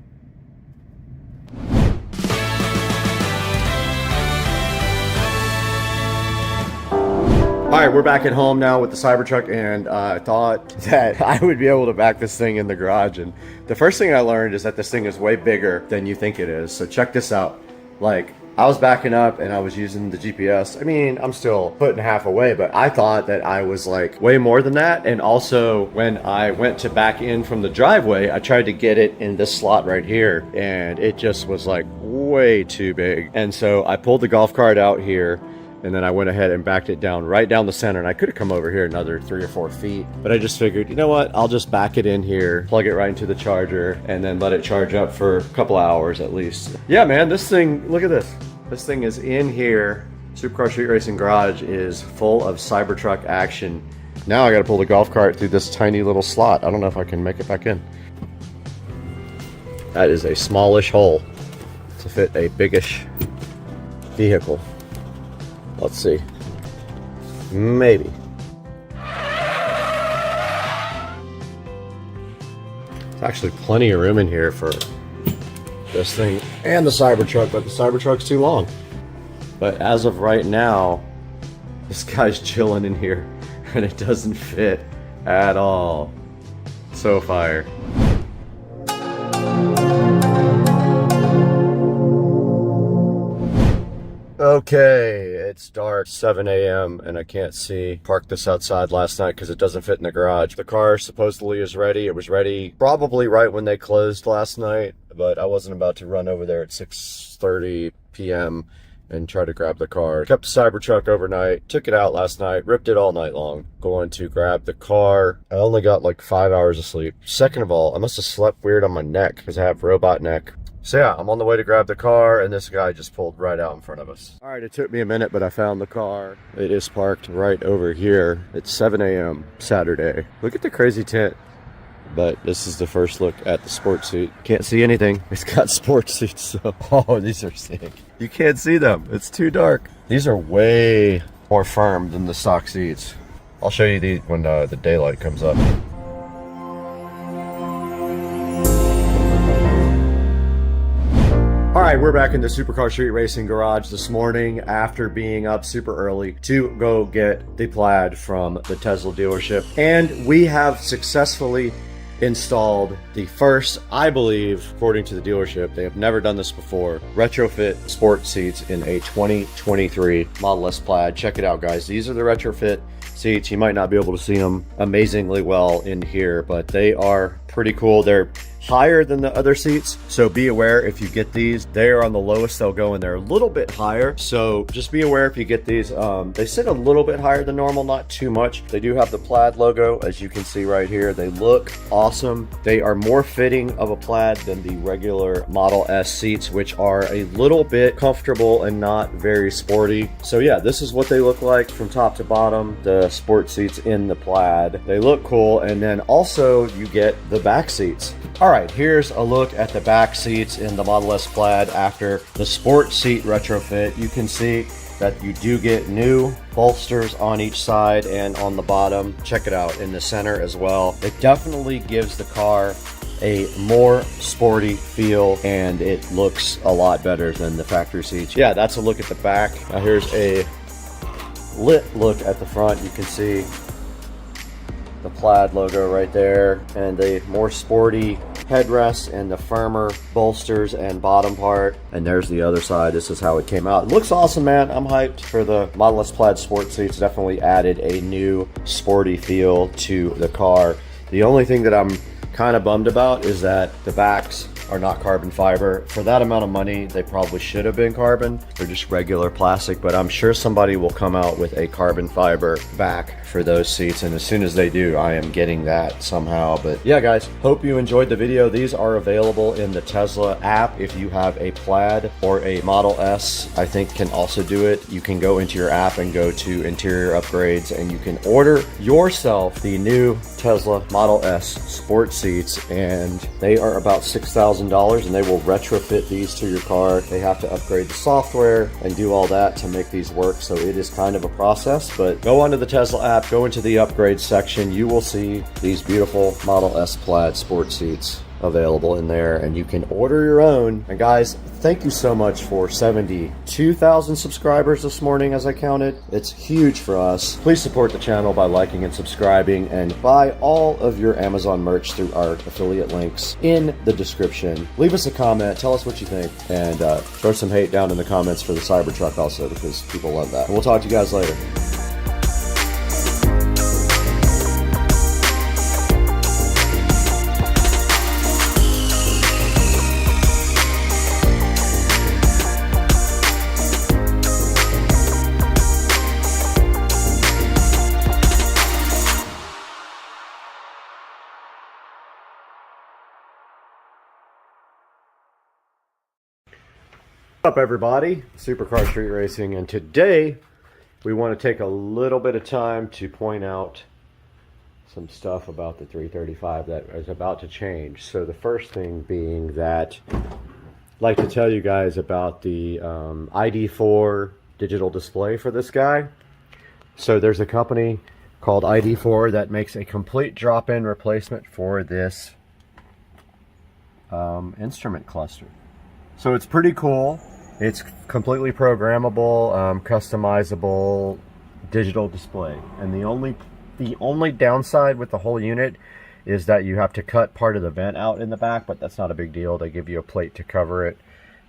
All right, we're back at home now with the Cybertruck, and I thought that I would be able to back this thing in the garage. And the first thing I learned is that this thing is way bigger than you think it is. So check this out. Like, I was backing up and I was using the GPS. I mean, I'm still putting half away, but I thought that I was like way more than that. And also when I went to back in from the driveway, I tried to get it in this slot right here, and it just was like way too big. And so I pulled the golf cart out here, and then I went ahead and backed it down right down the center. And I could have come over here another 3 or 4 feet, but I just figured, you know what? I'll just back it in here, plug it right into the charger, and then let it charge up for a couple hours at least. Yeah, man, this thing, look at this. This thing is in here. Supercar Street Racing Garage is full of Cybertruck action. Now I gotta pull the golf cart through this tiny little slot. I don't know if I can make it back in. That is a smallish hole to fit a biggish vehicle. Let's see. Maybe. There's actually plenty of room in here for this thing and the Cybertruck, but the Cybertruck's too long. But as of right now, this guy's chilling in here and it doesn't fit at all. So fire. Okay, it's dark, 7 a.m. and I can't see. Parked this outside last night because it doesn't fit in the garage. The car supposedly is ready. It was ready probably right when they closed last night, but I wasn't about to run over there at 6:30 p.m. and try to grab the car. Kept the Cybertruck overnight, took it out last night, ripped it all night long. Going to grab the car. I only got like 5 hours of sleep. Second of all, I must have slept weird on my neck because I have robot neck. So yeah, I'm on the way to grab the car, and this guy just pulled right out in front of us. All right, it took me a minute, but I found the car. It is parked right over here. It's 7 a.m. Saturday. Look at the crazy tint. But this is the first look at the sports seat. Can't see anything. It's got sports seats, so... Oh, these are sick. You can't see them. It's too dark. These are way more firm than the stock seats. I'll show you these when the daylight comes up. All right, we're back in the Supercar Street Racing Garage this morning after being up super early to go get the Plaid from the Tesla dealership. And we have successfully installed the first, I believe, according to the dealership, they have never done this before, retrofit sport seats in a 2023 Model S Plaid. Check it out, guys. These are the retrofit seats. You might not be able to see them amazingly well in here, but they are pretty cool. They're higher than the other seats, so be aware if you get these. They are on the lowest they'll go, and they're a little bit higher, so just be aware if you get these. They sit a little bit higher than normal, not too much. They do have the Plaid logo, as you can see right here. They look awesome. They are more fitting of a Plaid than the regular Model S seats, which are a little bit comfortable and not very sporty. So yeah, this is what they look like from top to bottom, the sport seats in the Plaid. They look cool, and then also you get the back seats. All right, here's a look at the back seats in the Model S Plaid after the sport seat retrofit. You can see that you do get new bolsters on each side and on the bottom. Check it out in the center as well. It definitely gives the car a more sporty feel, and it looks a lot better than the factory seats. Yeah, that's a look at the back. Now here's a lit look at the front. You can see the Plaid logo right there, and the more sporty headrest and the firmer bolsters and bottom part. And there's the other side. This is how it came out. It looks awesome, man. I'm hyped for the Model S Plaid sport seats. Definitely added a new sporty feel to the car. The only thing that I'm kind of bummed about is that the backs are not carbon fiber. For that amount of money, they probably should have been carbon. They're just regular plastic, but I'm sure somebody will come out with a carbon fiber back for those seats, and as soon as they do, I am getting that somehow. But yeah, guys, hope you enjoyed the video. These are available in the Tesla app. If you have a Plaid or a Model S, I think can also do it. You can go into your app and go to interior upgrades, and you can order yourself the new Tesla Model S sport seats, and they are about $6,000, and they will retrofit these to your car. They have to upgrade the software and do all that to make these work, so it is kind of a process. But go onto the Tesla app, go into the upgrade section, you will see these beautiful Model S Plaid sport seats available in there, and you can order your own. And guys, thank you so much for 72,000 subscribers this morning as I counted. It's huge for us. Please support the channel by liking and subscribing, and buy all of your Amazon merch through our affiliate links in the description. Leave us a comment, tell us what you think, and throw some hate down in the comments for the Cybertruck also, because people love that. And we'll talk to you guys later. What's up, everybody? Supercar Street Racing, and today we want to take a little bit of time to point out some stuff about the 335 that is about to change. So the first thing being that I'd like to tell you guys about the ID4 digital display for this guy. So there's a company called ID4 that makes a complete drop-in replacement for this instrument cluster. So it's pretty cool. It's completely programmable, customizable digital display. And the only downside with the whole unit is that you have to cut part of the vent out in the back, but that's not a big deal. They give you a plate to cover it.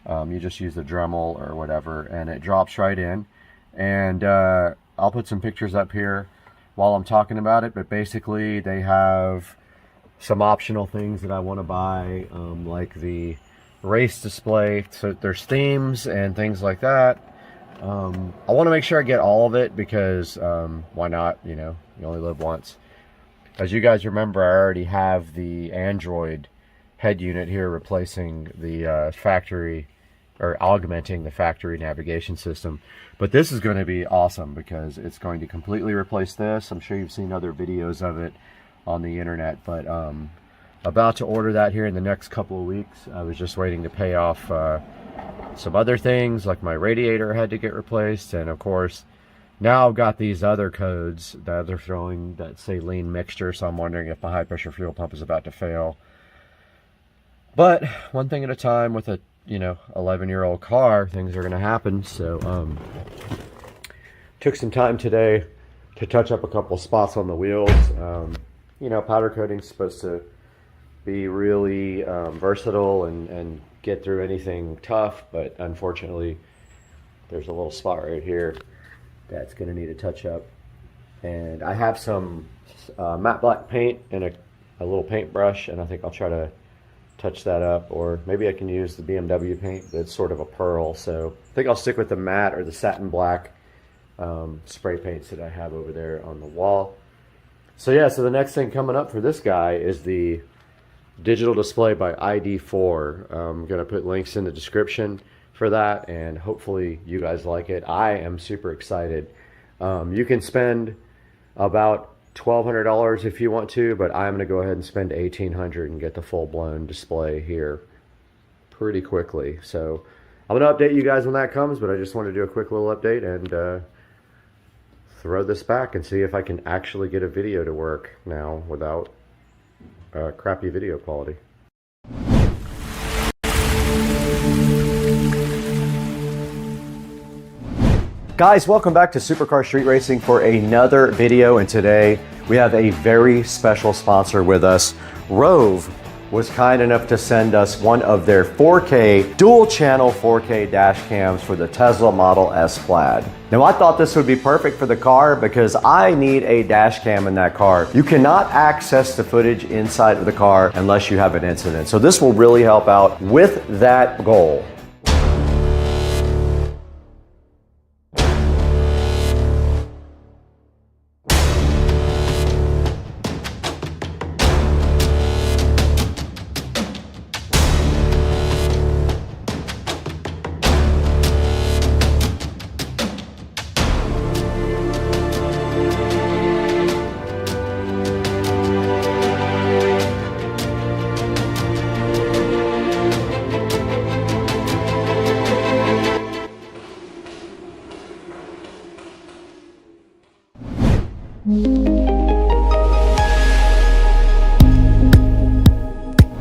You just use the Dremel or whatever, and it drops right in. And I'll put some pictures up here while I'm talking about it, but basically they have some optional things that I want to buy, like the race display. So there's themes and things like that. I want to make sure I get all of it, because why not? You know, you only live once. As you guys remember, I already have the Android head unit here replacing the factory, or augmenting the factory navigation system. But this is going to be awesome because it's going to completely replace this. I'm sure you've seen other videos of it on the internet, but about to order that here in the next couple of weeks. I was just waiting to pay off some other things, like my radiator had to get replaced, and of course now I've got these other codes that they're throwing that say lean mixture, so I'm wondering if my high pressure fuel pump is about to fail. But one thing at a time. With a 11-year-old car, things are going to happen. So took some time today to touch up a couple spots on the wheels. Powder coating is supposed to be really versatile and get through anything tough, but unfortunately there's a little spot right here that's going to need a touch up. And I have some matte black paint and a little paintbrush, and I think I'll try to touch that up, or maybe I can use the BMW paint that's sort of a pearl. So I think I'll stick with the matte or the satin black spray paints that I have over there on the wall. So yeah, so the next thing coming up for this guy is the digital display by ID4. I'm going to put links in the description for that, and hopefully you guys like it. I am super excited. You can spend about $1,200 if you want to, but I'm going to go ahead and spend $1,800 and get the full-blown display here pretty quickly. So I'm going to update you guys when that comes, but I just want to do a quick little update and throw this back and see if I can actually get a video to work now without crappy video quality. Guys, welcome back to Supercar Street Racing for another video, and today we have a very special sponsor with us, Rove was kind enough to send us one of their 4K, dual channel 4K dash cams for the Tesla Model S Plaid. Now I thought this would be perfect for the car because I need a dash cam in that car. You cannot access the footage inside of the car unless you have an incident. So this will really help out with that goal.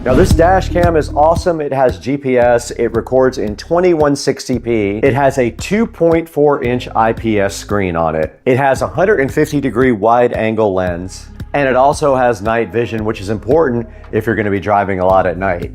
Now this dash cam is awesome. It has GPS, it records in 2160p, it has a 2.4 inch IPS screen on it, it has a 150-degree wide angle lens, and it also has night vision, which is important if you're going to be driving a lot at night.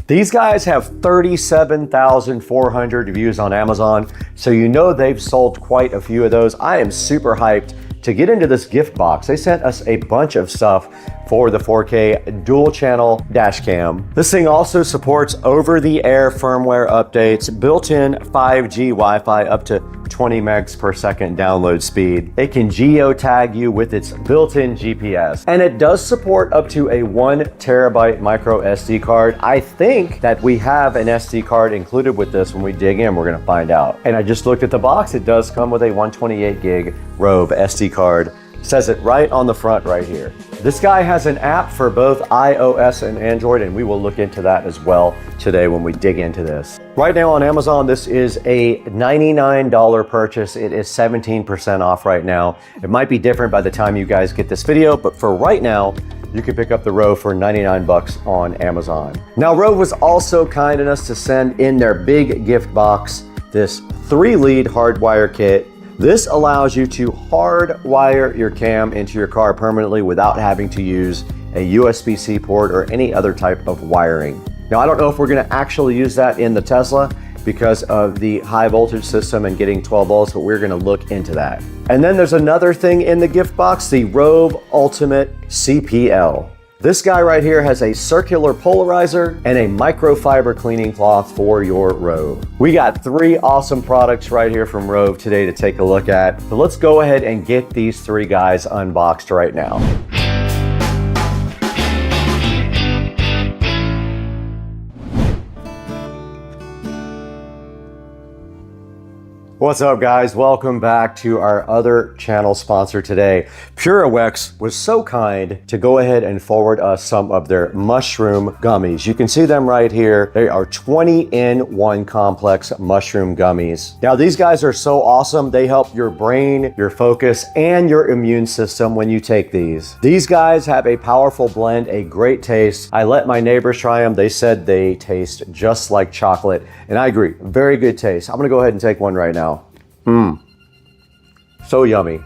These guys have 37,400 reviews on Amazon, so you know they've sold quite a few of those. I am super hyped to get into this gift box. They sent us a bunch of stuff for the 4K dual channel dash cam. This thing also supports over-the-air firmware updates, built-in 5G Wi-Fi up to 20 megs per second download speed. It can geotag you with its built-in GPS, and it does support up to a 1 terabyte micro SD card. I think that we have an SD card included with this. When we dig in, we're gonna find out. And I just looked at the box. It does come with a 128 gig Rove SD card. Says it right on the front right here. This guy has an app for both iOS and Android, and we will look into that as well today when we dig into this. Right now on Amazon, this is a $99 purchase. It is 17% off right now. It might be different by the time you guys get this video, but for right now, you can pick up the Rove for 99 bucks on Amazon. Now, Rove was also kind enough to send in their big gift box this 3-lead hardwire kit. This allows you to hardwire your cam into your car permanently without having to use a USB-C port or any other type of wiring. Now, I don't know if we're gonna actually use that in the Tesla because of the high voltage system and getting 12 volts, but we're gonna look into that. And then there's another thing in the gift box, the Rove Ultimate CPL. This guy right here has a circular polarizer and a microfiber cleaning cloth for your Rove. We got 3 awesome products right here from Rove today to take a look at. So let's go ahead and get these 3 guys unboxed right now. What's up, guys? Welcome back to our other channel sponsor today. PureWex was so kind to go ahead and forward us some of their mushroom gummies. You can see them right here. They are 20-in-1 complex mushroom gummies. Now, these guys are so awesome. They help your brain, your focus, and your immune system when you take these. These guys have a powerful blend, a great taste. I let my neighbors try them. They said they taste just like chocolate, and I agree. Very good taste. I'm gonna go ahead and take one right now. So yummy.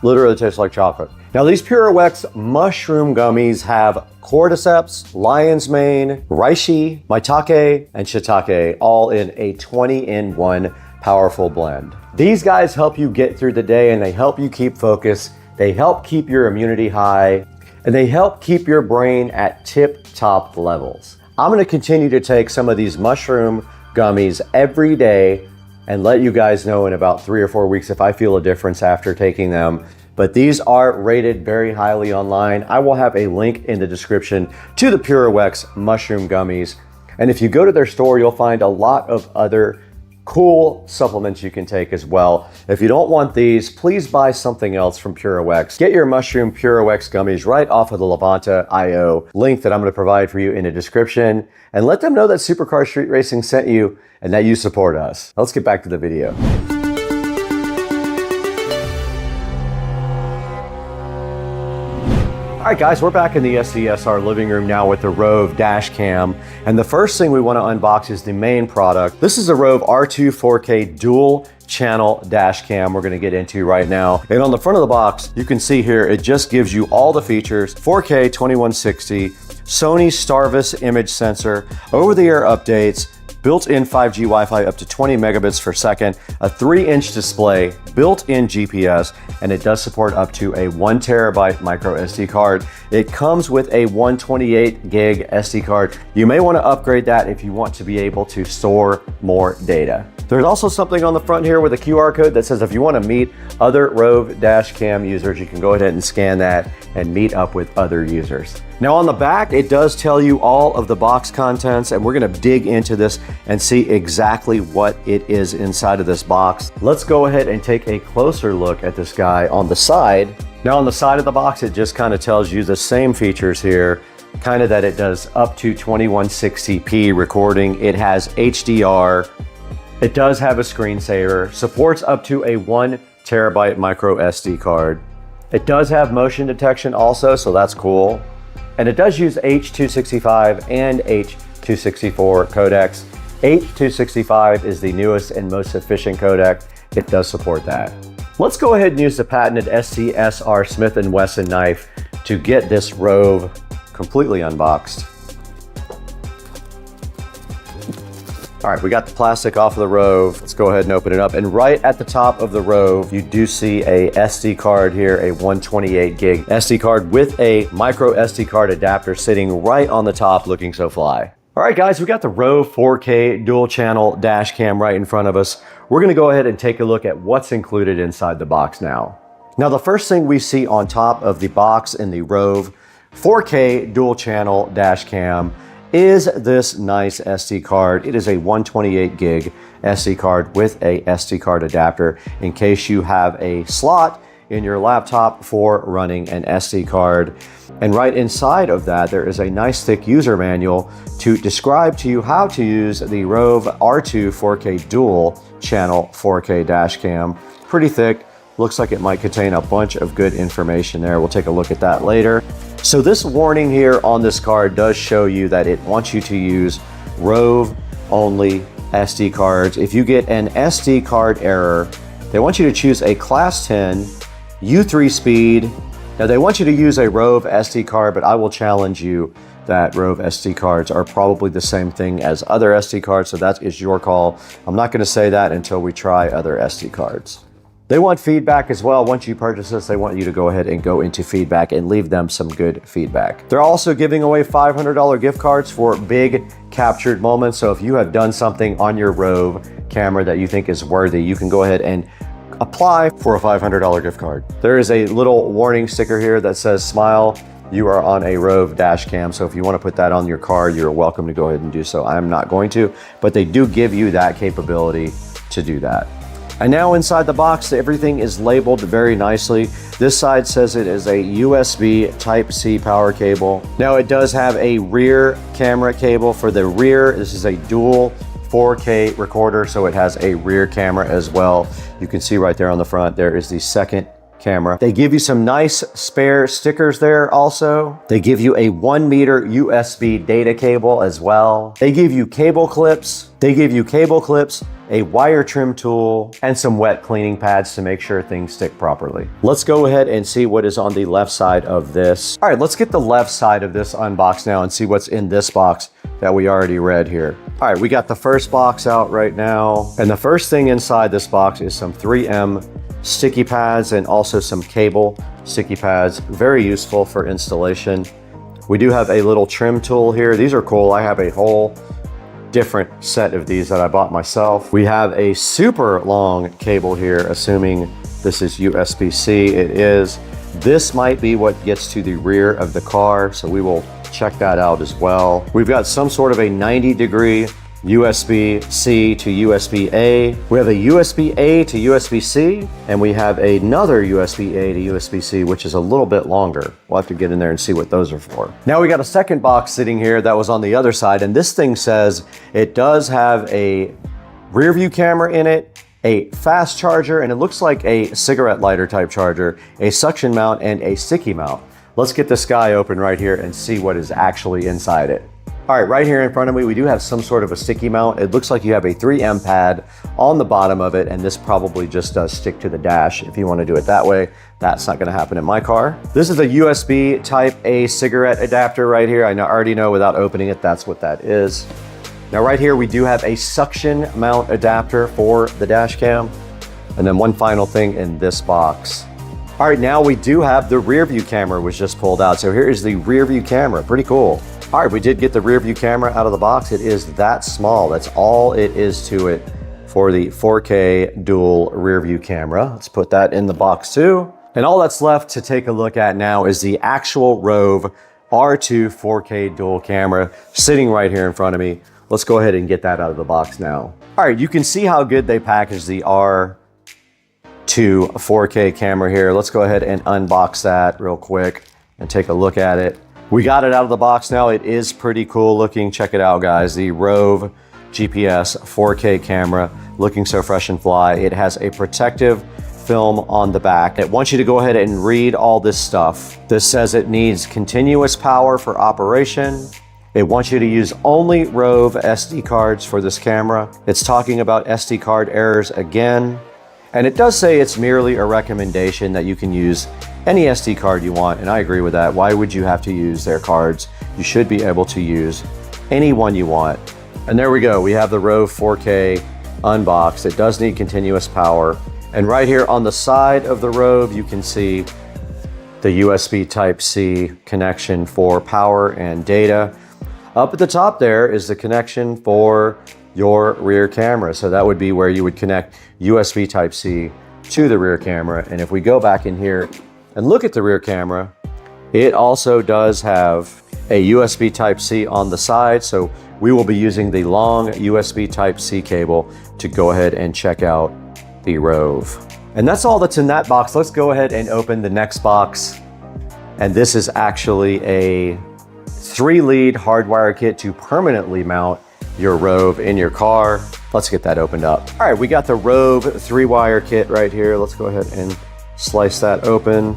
Literally tastes like chocolate. Now, these PureWex mushroom gummies have cordyceps, lion's mane, reishi, maitake, and shiitake, all in a 20-in-1 powerful blend. These guys help you get through the day, and they help you keep focus. They help keep your immunity high, and they help keep your brain at tip-top levels. I'm gonna continue to take some of these mushroom gummies every day and let you guys know in about 3 or 4 weeks if I feel a difference after taking them. But these are rated very highly online. I will have a link in the description to the PureWex mushroom gummies. And if you go to their store, you'll find a lot of other cool supplements you can take as well. If you don't want these, please buy something else from PureWex. Get your mushroom PureWex gummies right off of the Levanta.io link that I'm going to provide for you in the description, and let them know that Supercar Street Racing sent you and that you support us. Let's get back to the video. All right, guys, we're back in the SCSR living room now with the Rove dash cam. And the first thing we want to unbox is the main product. This is the Rove R2 4K dual channel dash cam we're going to get into right now. And on the front of the box, you can see here, it just gives you all the features: 4K 2160, Sony Starvis image sensor, over-the-air updates, built-in 5G Wi-Fi up to 20 megabits per second, a 3-inch display, built-in GPS, and it does support up to a 1 terabyte micro SD card. It comes with a 128 gig SD card. You may want to upgrade that if you want to be able to store more data. There's also something on the front here with a QR code that says if you want to meet other Rove dash cam users, you can go ahead and scan that and meet up with other users. Now on the back, it does tell you all of the box contents, and we're going to dig into this and see exactly what it is inside of this box. Let's go ahead and take a closer look at this guy on the side. Now on the side of the box, it just kind of tells you the same features here, kind of that it does up to 2160p recording. It has HDR. It does have a screensaver, supports up to a 1 terabyte micro SD card. It does have motion detection also, so that's cool. And it does use H.265 and H.264 codecs. H.265 is the newest and most efficient codec. It does support that. Let's go ahead and use the patented STSR Smith & Wesson knife to get this Rove completely unboxed. All right, we got the plastic off of the Rove. Let's go ahead and open it up. And right at the top of the Rove, you do see a SD card here, a 128 gig SD card with a micro SD card adapter sitting right on the top, looking so fly. All right, guys, we got the Rove 4K dual channel dash cam right in front of us. We're gonna go ahead and take a look at what's included inside the box now. Now, the first thing we see on top of the box in the Rove 4K dual channel dash cam is this nice SD card. It is a 128 gig SD card with a SD card adapter in case you have a slot in your laptop for running an SD card. And right inside of that, there is a nice thick user manual to describe to you how to use the Rove R2 4K dual channel 4K dash cam. Pretty thick. Looks like it might contain a bunch of good information there. We'll take a look at that later. So this warning here on this card does show you that it wants you to use Rove only SD cards. If you get an SD card error, they want you to choose a class 10 U3 speed. Now they want you to use a Rove SD card, but I will challenge you that Rove SD cards are probably the same thing as other SD cards, so that is your call. I'm not gonna say that until we try other SD cards. They want feedback as well. Once you purchase this, they want you to go ahead and go into feedback and leave them some good feedback. They're also giving away $500 gift cards for big captured moments. So if you have done something on your Rove camera that you think is worthy, you can go ahead and apply for a $500 gift card. There is a little warning sticker here that says smile. You are on a Rove dash cam. So if you want to put that on your car, you're welcome to go ahead and do so. I'm not going to, but they do give you that capability to do that. And now inside the box, everything is labeled very nicely. This side says it is a USB Type-C power cable. Now it does have a rear camera cable for the rear. This is a dual 4K recorder, so it has a rear camera as well. You can see right there on the front, there is the second camera. They give you some nice spare stickers there also. They give you a 1 meter USB data cable as well. They give you cable clips. A wire trim tool, and some wet cleaning pads to make sure things stick properly. Let's go ahead and see what is on the left side of this. All right, let's get the left side of this unboxed now and see what's in this box that we already read here. All right, we got the first box out right now. And the first thing inside this box is some 3M sticky pads and also some cable sticky pads. Very useful for installation. We do have a little trim tool here. These are cool. I have a whole different set of these that I bought myself. We have a super long cable here, assuming this is USB-C. It is. This might be what gets to the rear of the car, so we will check that out as well. We've got some sort of a 90-degree USB-C to USB-A. We have a USB-A to USB-C, and we have another USB-A to USB-C, which is a little bit longer. We'll have to get in there and see what those are for. Now we got a second box sitting here that was on the other side, and this thing says it does have a rear view camera in it, a fast charger, and it looks like a cigarette lighter type charger, a suction mount, and a sticky mount. Let's get this guy open right here and see what is actually inside it. All right, right here in front of me, we do have some sort of a sticky mount. It looks like you have a 3M pad on the bottom of it, and this probably just does stick to the dash if you want to do it that way. That's not going to happen in my car. This is a USB type A cigarette adapter right here. I already know without opening it, that's what that is. Now right here, we do have a suction mount adapter for the dash cam. And then one final thing in this box. All right, now we do have the rear view camera was just pulled out. So here is the rear view camera, pretty cool. All right, we did get the rear view camera out of the box. It is that small. That's all it is to it for the 4K dual rear view camera. Let's put that in the box too. And all that's left to take a look at now is the actual Rove R2 4K dual camera sitting right here in front of me. Let's go ahead and get that out of the box now. All right, you can see how good they packaged the R2 4K camera here. Let's go ahead and unbox that real quick and take a look at it. We got it out of the box now. It is pretty cool looking. Check it out, guys. The Rove GPS 4K camera looking so fresh and fly. It has a protective film on the back. It wants you to go ahead and read all this stuff. This says it needs continuous power for operation. It wants you to use only Rove SD cards for this camera. It's talking about SD card errors again. And it does say it's merely a recommendation that you can use any SD card you want, and I agree with that. Why would you have to use their cards? You should be able to use any one you want. And there we go. We have the Rove 4K unboxed. It does need continuous power. And right here on the side of the Rove, you can see the USB Type-C connection for power and data. Up at the top there is the connection for your rear camera. So that would be where you would connect USB Type-C to the rear camera. And if we go back in here and look at the rear camera, it also does have a USB Type-C on the side. So we will be using the long USB Type-C cable to go ahead and check out the Rove. And that's all that's in that box. Let's go ahead and open the next box. And this is actually a 3-lead hardwire kit to permanently mount your Rove in your car. Let's get that opened up. All right, we got the Rove 3-wire kit right here. Let's go ahead and slice that open.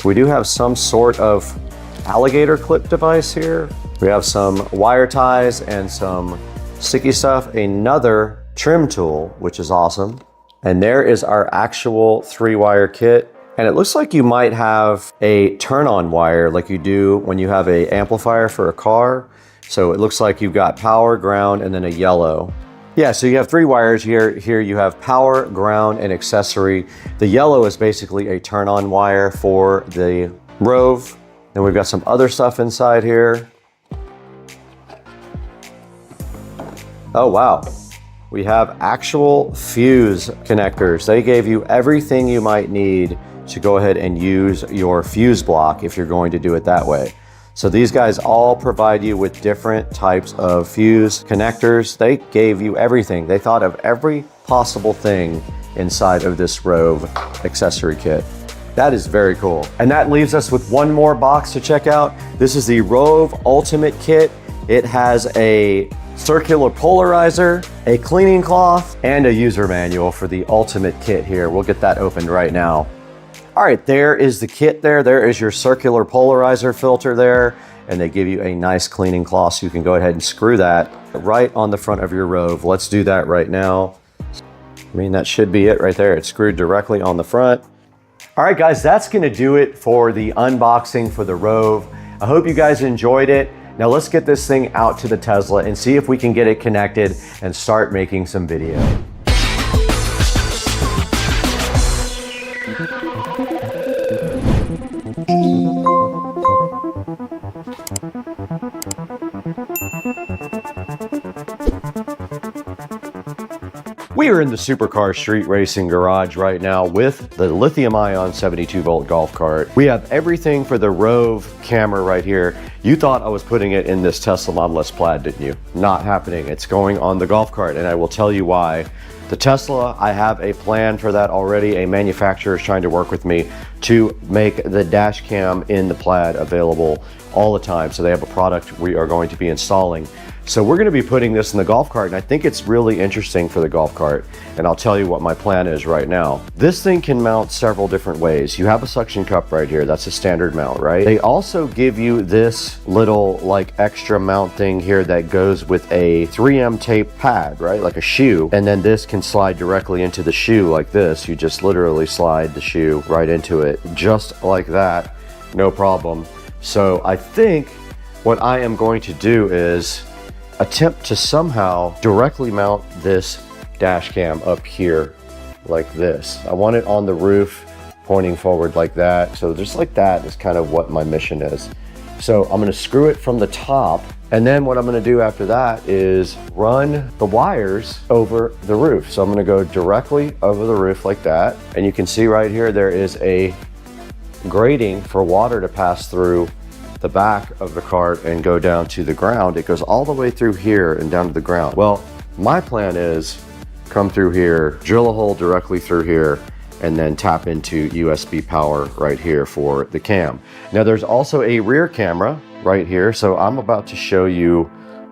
We do have some sort of alligator clip device here. We have some wire ties and some sticky stuff, another trim tool, which is awesome. And there is our actual 3-wire kit. And it looks like you might have a turn-on wire like you do when you have an amplifier for a car. So it looks like you've got power, ground, and then a yellow. Yeah, so you have 3 wires here. Here you have power, ground, and accessory. The yellow is basically a turn-on wire for the Rove. Then we've got some other stuff inside here. Oh, wow. We have actual fuse connectors. They gave you everything you might need to go ahead and use your fuse block if you're going to do it that way. So these guys all provide you with different types of fuse connectors. They gave you everything. They thought of every possible thing inside of this Rove accessory kit. That is very cool. And that leaves us with one more box to check out. This is the Rove Ultimate Kit. It has a circular polarizer, a cleaning cloth, and a user manual for the Ultimate Kit here. We'll get that opened right now. All right, there is the kit there. There is your circular polarizer filter there, and they give you a nice cleaning cloth so you can go ahead and screw that right on the front of your Rove. Let's do that right now. I mean, that should be it right there. It's screwed directly on the front. All right, guys, that's gonna do it for the unboxing for the Rove. I hope you guys enjoyed it. Now let's get this thing out to the Tesla and see if we can get it connected and start making some video. We are in the Supercar Street Racing garage right now with the lithium-ion 72-volt golf cart. We have everything for the Rove camera right here. You thought I was putting it in this Tesla Model S Plaid, didn't you? Not happening. It's going on the golf cart, and I will tell you why. The Tesla, I have a plan for that already. A manufacturer is trying to work with me to make the dash cam in the Plaid available all the time. So they have a product we are going to be installing So we're gonna be putting this in the golf cart, and I think it's really interesting for the golf cart, and I'll tell you what my plan is right now. This thing can mount several different ways. You have a suction cup right here, that's a standard mount, right? They also give you this little like extra mount thing here that goes with a 3M tape pad, right? Like a shoe, and then this can slide directly into the shoe like this. You just literally slide the shoe right into it, just like that, no problem. So I think what I am going to do is attempt to somehow directly mount this dash cam up here like this. I want it on the roof pointing forward like that. So just like that is kind of what my mission is. So I'm gonna screw it from the top, and then what I'm gonna do after that is run the wires over the roof. So I'm gonna go directly over the roof like that. And you can see right here, there is a grating for water to pass through the back of the cart and go down to the ground. It goes all the way through here and down to the ground. Well, my plan is come through here, drill a hole directly through here, and then tap into USB power right here for the cam. Now there's also a rear camera right here. So I'm about to show you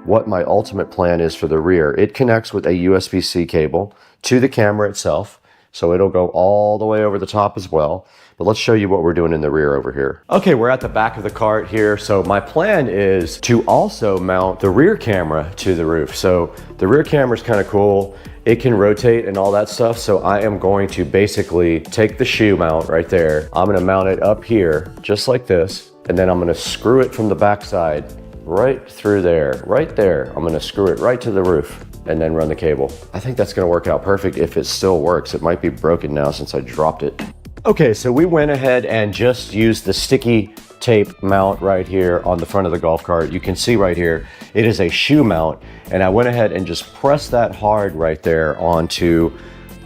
what my ultimate plan is for the rear. It connects with a USB-C cable to the camera itself. So it'll go all the way over the top as well. But let's show you what we're doing in the rear over here. Okay, we're at the back of the cart here. So my plan is to also mount the rear camera to the roof. So the rear camera is kind of cool. It can rotate and all that stuff. So I am going to basically take the shoe mount right there. I'm gonna mount it up here, just like this. And then I'm gonna screw it from the backside right through there, right there. I'm gonna screw it right to the roof and then run the cable. I think that's gonna work out perfect if it still works. It might be broken now since I dropped it. Okay, so we went ahead and just used the sticky tape mount right here on the front of the golf cart. You can see right here, it is a shoe mount, and I went ahead and just pressed that hard right there onto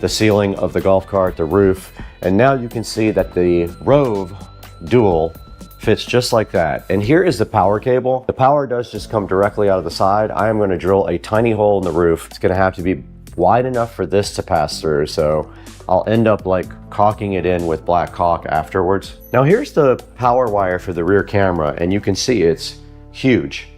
the ceiling of the golf cart, the roof, and now you can see that the Rove Dual fits just like that. And here is the power cable. The power does just come directly out of the side. I am gonna drill a tiny hole in the roof. It's gonna have to be wide enough for this to pass through, so I'll end up like caulking it in with black caulk afterwards. Now here's the power wire for the rear camera, and you can see it's huge.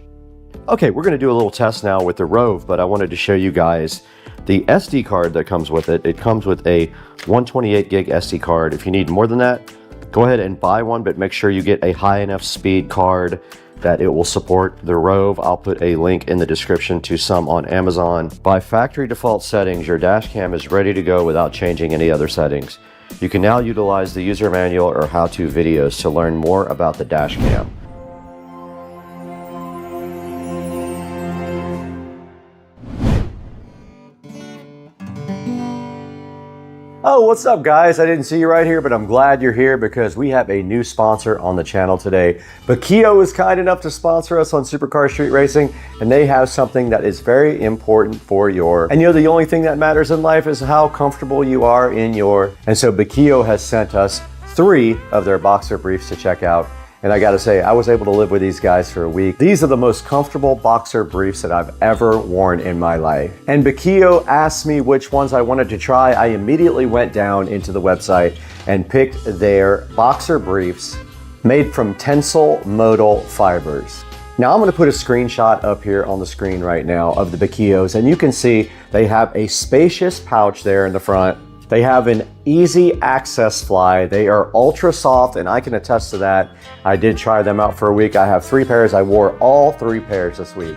Okay, we're gonna do a little test now with the Rove, but I wanted to show you guys the SD card that comes with it. It comes with a 128 gig SD card. If you need more than that, go ahead and buy one, but make sure you get a high enough speed card that it will support the Rove. I'll put a link in the description to some on Amazon. By factory default settings, your dash cam is ready to go without changing any other settings. You can now utilize the user manual or how-to videos to learn more about the dash cam. Oh, what's up guys? I didn't see you right here, but I'm glad you're here because we have a new sponsor on the channel today. Bakio is kind enough to sponsor us on Supercar Street Racing, and they have something that is very important for your, and you know, the only thing that matters in life is how comfortable you are in your, and so Bakio has sent us 3 of their boxer briefs to check out. And I gotta say, I was able to live with these guys for a week. These are the most comfortable boxer briefs that I've ever worn in my life. And Bakio asked me which ones I wanted to try. I immediately went down into the website and picked their boxer briefs made from tensile modal fibers. Now I'm gonna put a screenshot up here on the screen right now of the Bakios, and you can see they have a spacious pouch there in the front. They have an easy access fly. They are ultra soft, and I can attest to that. I did try them out for a week. I have 3 pairs. I wore all 3 pairs this week.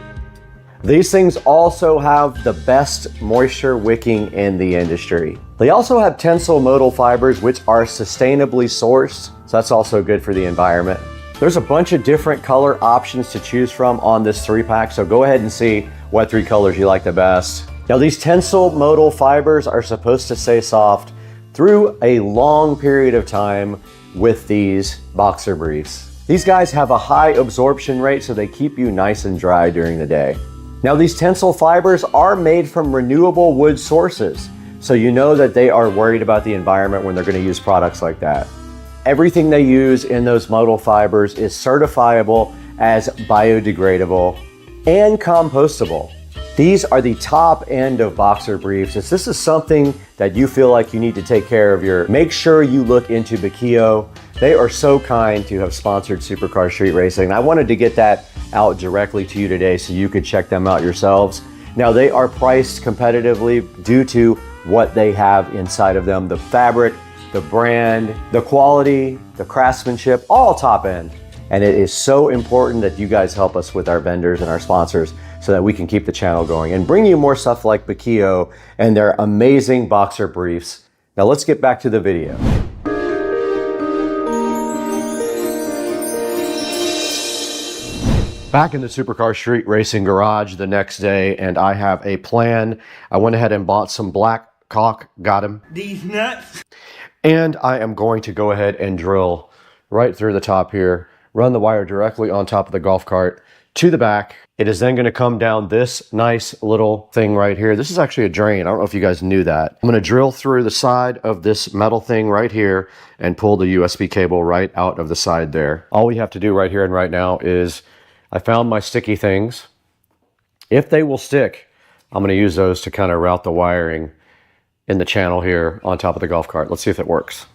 These things also have the best moisture wicking in the industry. They also have tensile modal fibers, which are sustainably sourced. So that's also good for the environment. There's a bunch of different color options to choose from on this 3-pack. So go ahead and see what 3 colors you like the best. Now these tensile modal fibers are supposed to stay soft through a long period of time with these boxer briefs. These guys have a high absorption rate, so they keep you nice and dry during the day. Now these tensile fibers are made from renewable wood sources, so you know that they are worried about the environment when they're going to use products like that. Everything they use in those modal fibers is certifiable as biodegradable and compostable. These are the top end of boxer briefs. If this is something that you feel like you need to take care of make sure you look into Bakio. They are so kind to have sponsored Supercar Street Racing. I wanted to get that out directly to you today so you could check them out yourselves. Now, they are priced competitively due to what they have inside of them, the fabric, the brand, the quality, the craftsmanship, all top end. And it is so important that you guys help us with our vendors and our sponsors so that we can keep the channel going and bring you more stuff like Bakio and their amazing boxer briefs. Now let's get back to the video. Back in the Supercar Street Racing garage the next day, and I have a plan. I went ahead and bought some black caulk, got him. These nuts. And I am going to go ahead and drill right through the top here, run the wire directly on top of the golf cart to the back. It is then going to come down this nice little thing right here. This is actually a drain. I don't know if you guys knew that. I'm going to drill through the side of this metal thing right here and pull the USB cable right out of the side there. All we have to do right here and right now is, I found my sticky things. If they will stick, I'm going to use those to kind of route the wiring in the channel here on top of the golf cart. Let's see if it works.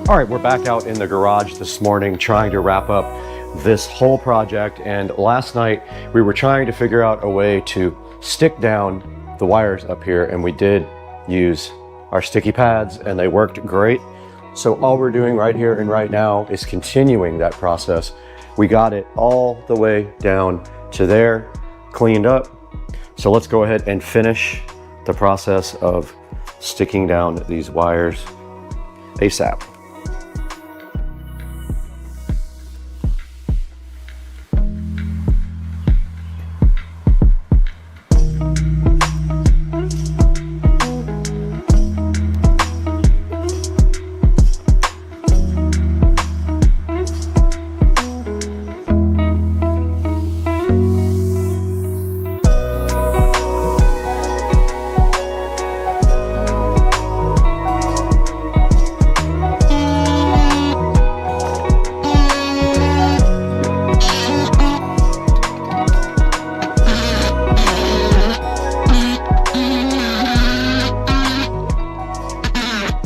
All right, we're back out in the garage this morning trying to wrap up this whole project. And last night we were trying to figure out a way to stick down the wires up here, and we did use our sticky pads and they worked great. So all we're doing right here and right now is continuing that process. We got it all the way down to there, cleaned up. So let's go ahead and finish the process of sticking down these wires ASAP.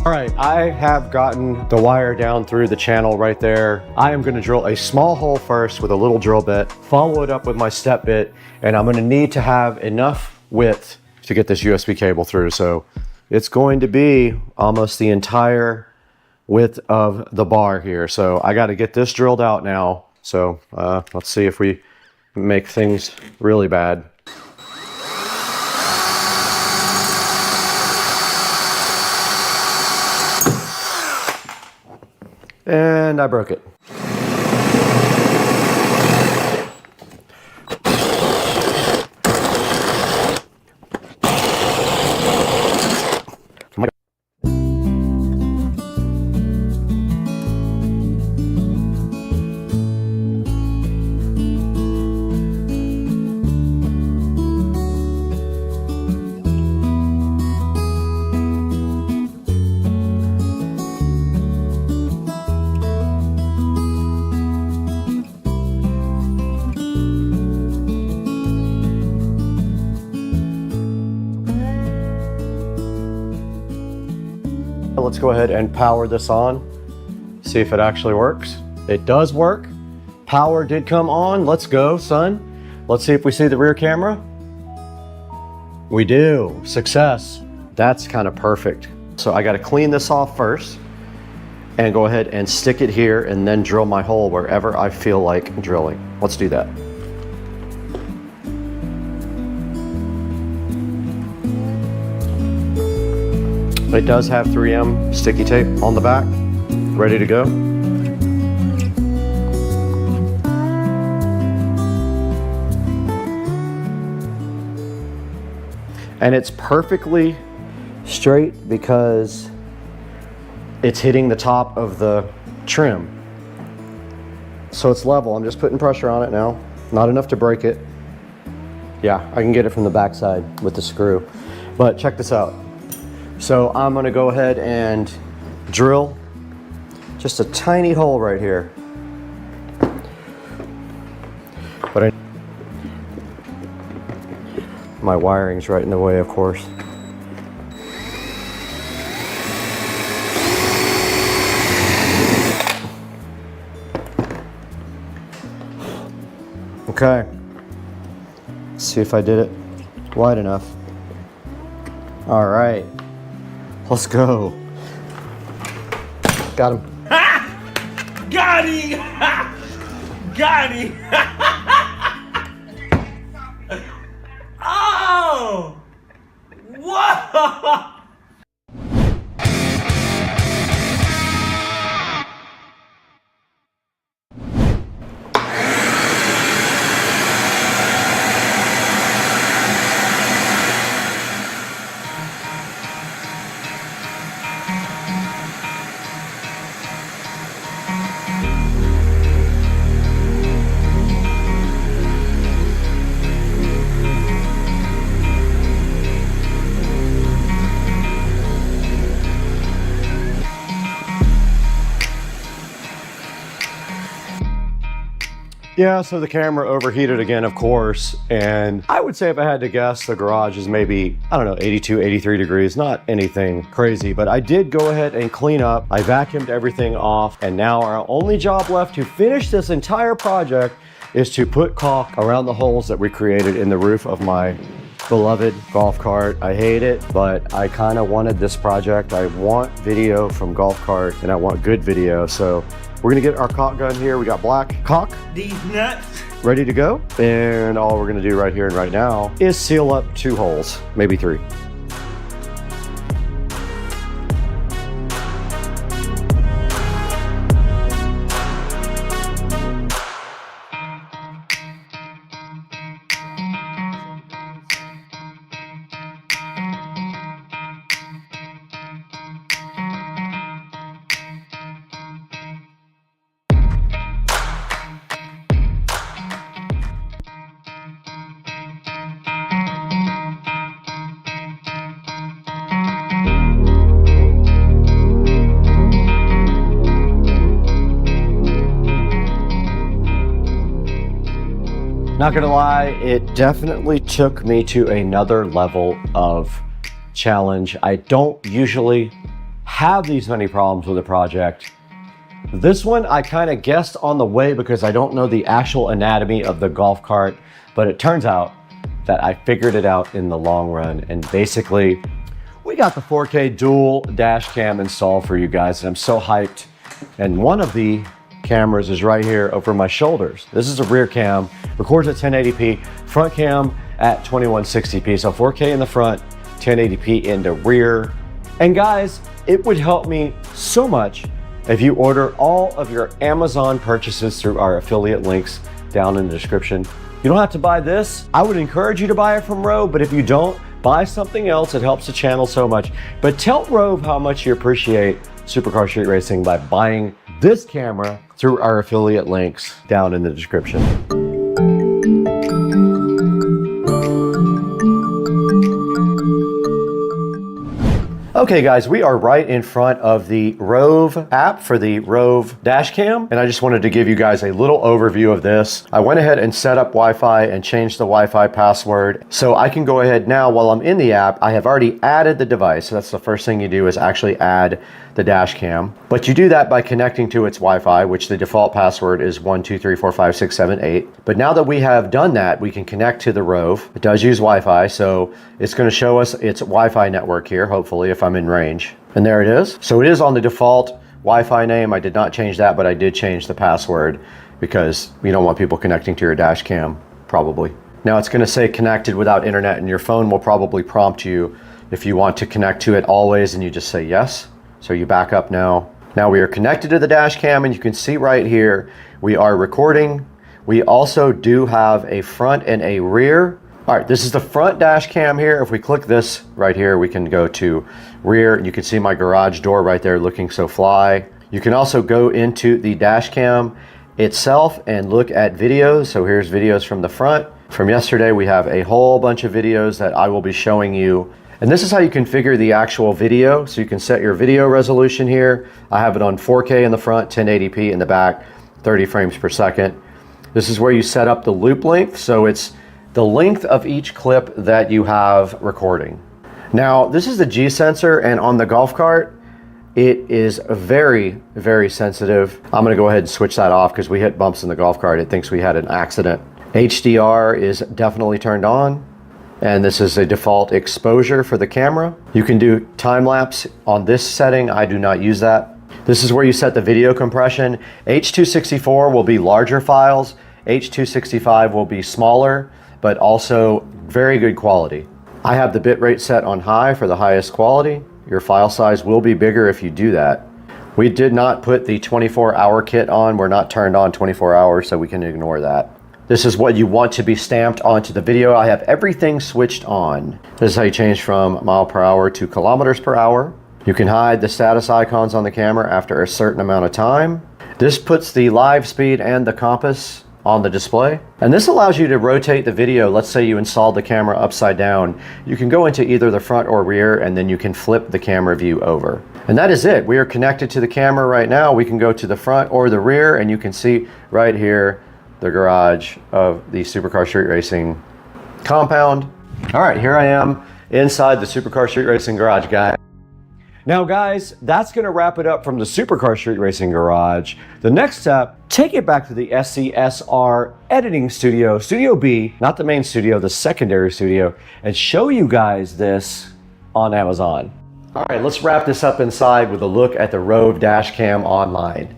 All right, I have gotten the wire down through the channel right there. I am going to drill a small hole first with a little drill bit, follow it up with my step bit, and I'm going to need to have enough width to get this USB cable through. So it's going to be almost the entire width of the bar here. So I got to get this drilled out now. So let's see if we make things really bad. And I broke it. Let's go ahead and power this on, see if it actually works. It does work. Power did come on. Let's go, son. Let's see if we see the rear camera. We do. Success. That's kind of perfect. So I got to clean this off first and go ahead and stick it here and then drill my hole wherever I feel like drilling. Let's do that. It does have 3M sticky tape on the back, ready to go. And it's perfectly straight because it's hitting the top of the trim. So it's level. I'm just putting pressure on it now. Not enough to break it. Yeah, I can get it from the backside with the screw. But check this out. So I'm gonna go ahead and drill just a tiny hole right here. But my wiring's right in the way, of course. Okay. Let's see if I did it wide enough. All right. Let's go. Got him. Got him! Got him! Oh! Whoa! Yeah, so the camera overheated again, of course, and I would say if I had to guess, the garage is maybe, I don't know, 82, 83 degrees, not anything crazy, but I did go ahead and clean up. I vacuumed everything off, and now our only job left to finish this entire project is to put caulk around the holes that we created in the roof of my beloved golf cart. I hate it, but I kind of wanted this project. I want video from golf cart, and I want good video, so we're gonna get our caulk gun here. We got black caulk. These nuts. Ready to go. And all we're gonna do right here and right now is seal up 2 holes, maybe 3. Not gonna lie, it definitely took me to another level of challenge. I don't usually have these many problems with a project. This one I kind of guessed on the way because I don't know the actual anatomy of the golf cart, but it turns out that I figured it out in the long run. And basically, we got the 4K dual dash cam installed for you guys, and I'm so hyped. And one of the cameras is right here over my shoulders. This is a rear cam, records at 1080p, front cam at 2160p. So 4K in the front, 1080p in the rear. And guys, it would help me so much if you order all of your Amazon purchases through our affiliate links down in the description. You don't have to buy this. I would encourage you to buy it from Rove, but if you don't, buy something else. It helps the channel so much. But tell Rove how much you appreciate Supercar Street Racing by buying this camera through our affiliate links down in the description. Okay guys, we are right in front of the Rove app for the Rove dash cam, and I just wanted to give you guys a little overview of this. I went ahead and set up Wi-Fi and changed the Wi-Fi password, so I can go ahead now while I'm in the app. I have already added the device, so that's the first thing you do is actually add the dash cam. But you do that by connecting to its Wi-Fi, which the default password is 123456778. But now that we have done that, we can connect to the Rove. It does use Wi-Fi, so it's going to show us its Wi-Fi network here, hopefully, if I'm in range. And there it is. So it is on the default Wi-Fi name. I did not change that, but I did change the password because you don't want people connecting to your dash cam, probably. Now it's going to say connected without internet, and your phone will probably prompt you if you want to connect to it always, and you just say yes. So you back up now. Now we are connected to the dash cam, and you can see right here, we are recording. We also do have a front and a rear All right, this is the front dash cam here. If we click this right here, we can go to rear. You can see my garage door right there looking so fly. You can also go into the dash cam itself and look at videos. So here's videos from the front. From yesterday, we have a whole bunch of videos that I will be showing you. And this is how you configure the actual video. So you can set your video resolution here. I have it on 4K in the front, 1080p in the back, 30 frames per second. This is where you set up the loop length. So it's the length of each clip that you have recording. Now, this is the G sensor, and on the golf cart, it is very, very sensitive. I'm gonna go ahead and switch that off because we hit bumps in the golf cart. It thinks we had an accident. HDR is definitely turned on, and this is a default exposure for the camera. You can do time lapse on this setting. I do not use that. This is where you set the video compression. H.264 will be larger files. H.265 will be smaller, but also very good quality. I have the bitrate set on high for the highest quality. Your file size will be bigger if you do that. We did not put the 24-hour kit on. We're not turned on 24 hours, so we can ignore that. This is what you want to be stamped onto the video. I have everything switched on. This is how you change from mile per hour to kilometers per hour. You can hide the status icons on the camera after a certain amount of time. This puts the live speed and the compass on the display. And this allows you to rotate the video. Let's say you installed the camera upside down. You can go into either the front or rear, and then you can flip the camera view over. And that is it. We are connected to the camera right now. We can go to the front or the rear, and you can see right here the garage of the Supercar Street Racing compound. All right, here I am inside the Supercar Street Racing garage, guys. Now guys, that's gonna wrap it up from the Supercar Street Racing garage. The next step, take it back to the SCSR editing studio, Studio B, not the main studio, the secondary studio, and show you guys this on Amazon. All right, let's wrap this up inside with a look at the Rove dash cam online.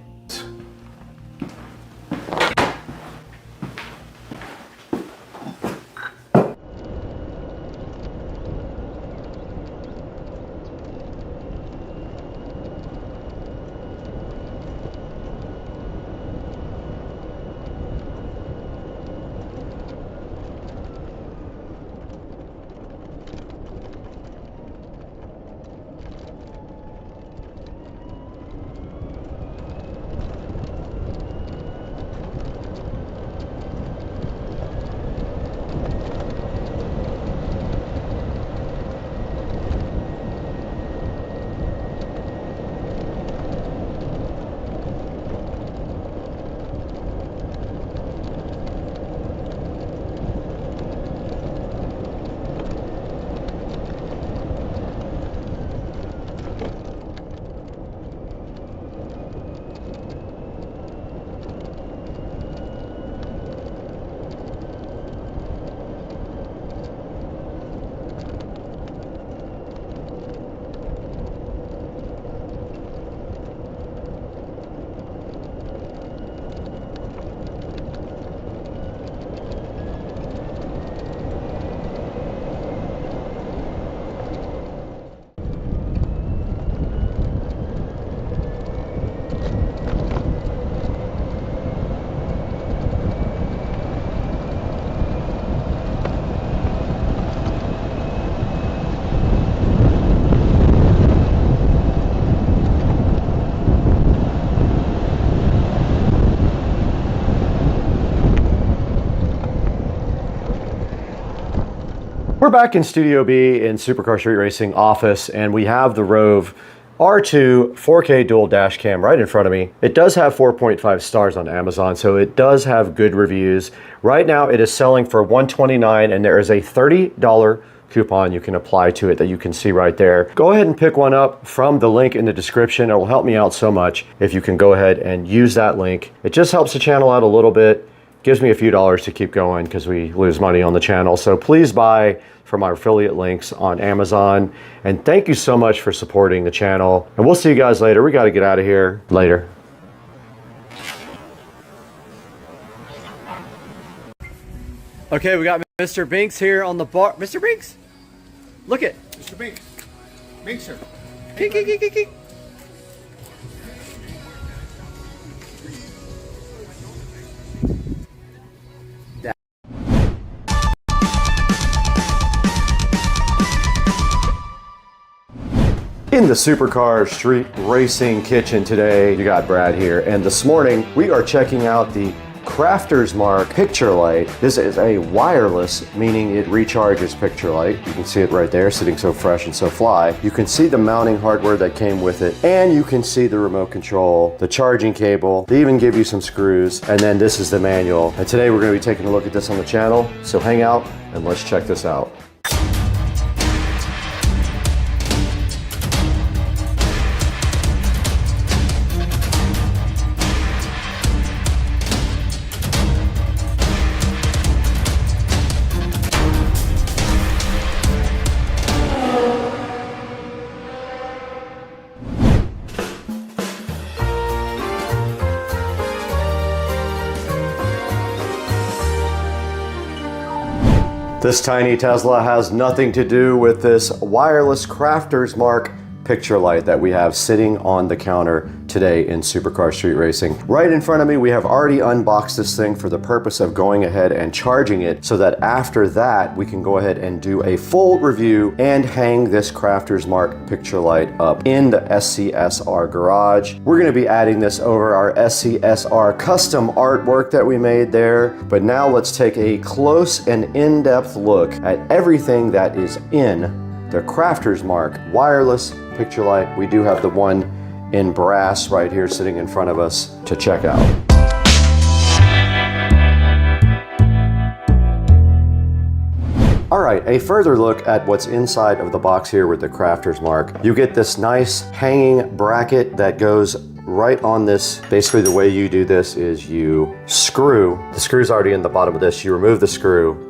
We're back in Studio B in Supercar Street Racing office, and we have the Rove R2 4K dual dash cam right in front of me. It does have 4.5 stars on Amazon, so it does have good reviews. Right now it is selling for $129, and there is a $30 coupon you can apply to it that you can see right there. Go ahead and pick one up from the link in the description. It will help me out so much if you can go ahead and use that link. It just helps the channel out a little bit. Gives me a few dollars to keep going because we lose money on the channel. So please buy from our affiliate links on Amazon. And thank you so much for supporting the channel. And we'll see you guys later. We got to get out of here later. Okay, we got Mr. Binks here on the bar. Mr. Binks, look it. Mr. Binks. Binkser. Kink, kink, kink, kink, kink. In the Supercar Street Racing kitchen today, you got Brad here, and this morning we are checking out the Crafter's Mark picture light. This is a wireless, meaning it recharges picture light. You can see it right there, sitting so fresh and so fly. You can see the mounting hardware that came with it, and you can see the remote control, the charging cable. They even give you some screws, and then this is the manual. And today we're going to be taking a look at this on the channel, so hang out and let's check this out. This tiny Tesla has nothing to do with this wireless Crafter's Mark picture light that we have sitting on the counter today in Supercar Street Racing. Right in front of me, we have already unboxed this thing for the purpose of going ahead and charging it so that after that, we can go ahead and do a full review and hang this Crafter's Mark picture light up in the SCSR garage. We're gonna be adding this over our SCSR custom artwork that we made there. But now let's take a close and in-depth look at everything that is in the Crafter's Mark wireless picture light. We do have the one in brass right here sitting in front of us to check out. All right, a further look at what's inside of the box here with the Crafter's Mark. You get this nice hanging bracket that goes right on this. Basically, the way you do this is you screw, the screw's already in the bottom of this, you remove the screw,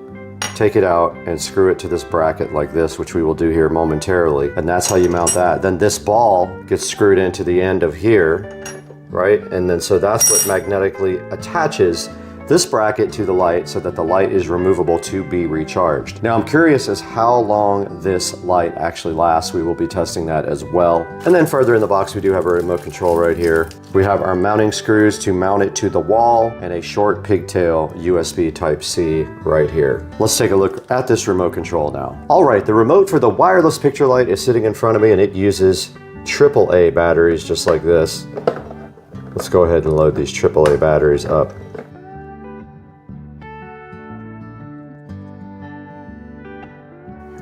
take it out and screw it to this bracket like this, which we will do here momentarily. And that's how you mount that. Then this ball gets screwed into the end of here, right? And then so that's what magnetically attaches this bracket to the light so that the light is removable to be recharged. Now I'm curious as how long this light actually lasts. We will be testing that as well. And then further in the box, we do have a remote control right here. We have our mounting screws to mount it to the wall and a short pigtail USB Type-C right here. Let's take a look at this remote control now. All right, the remote for the wireless picture light is sitting in front of me and it uses AAA batteries just like this. Let's go ahead and load these AAA batteries up.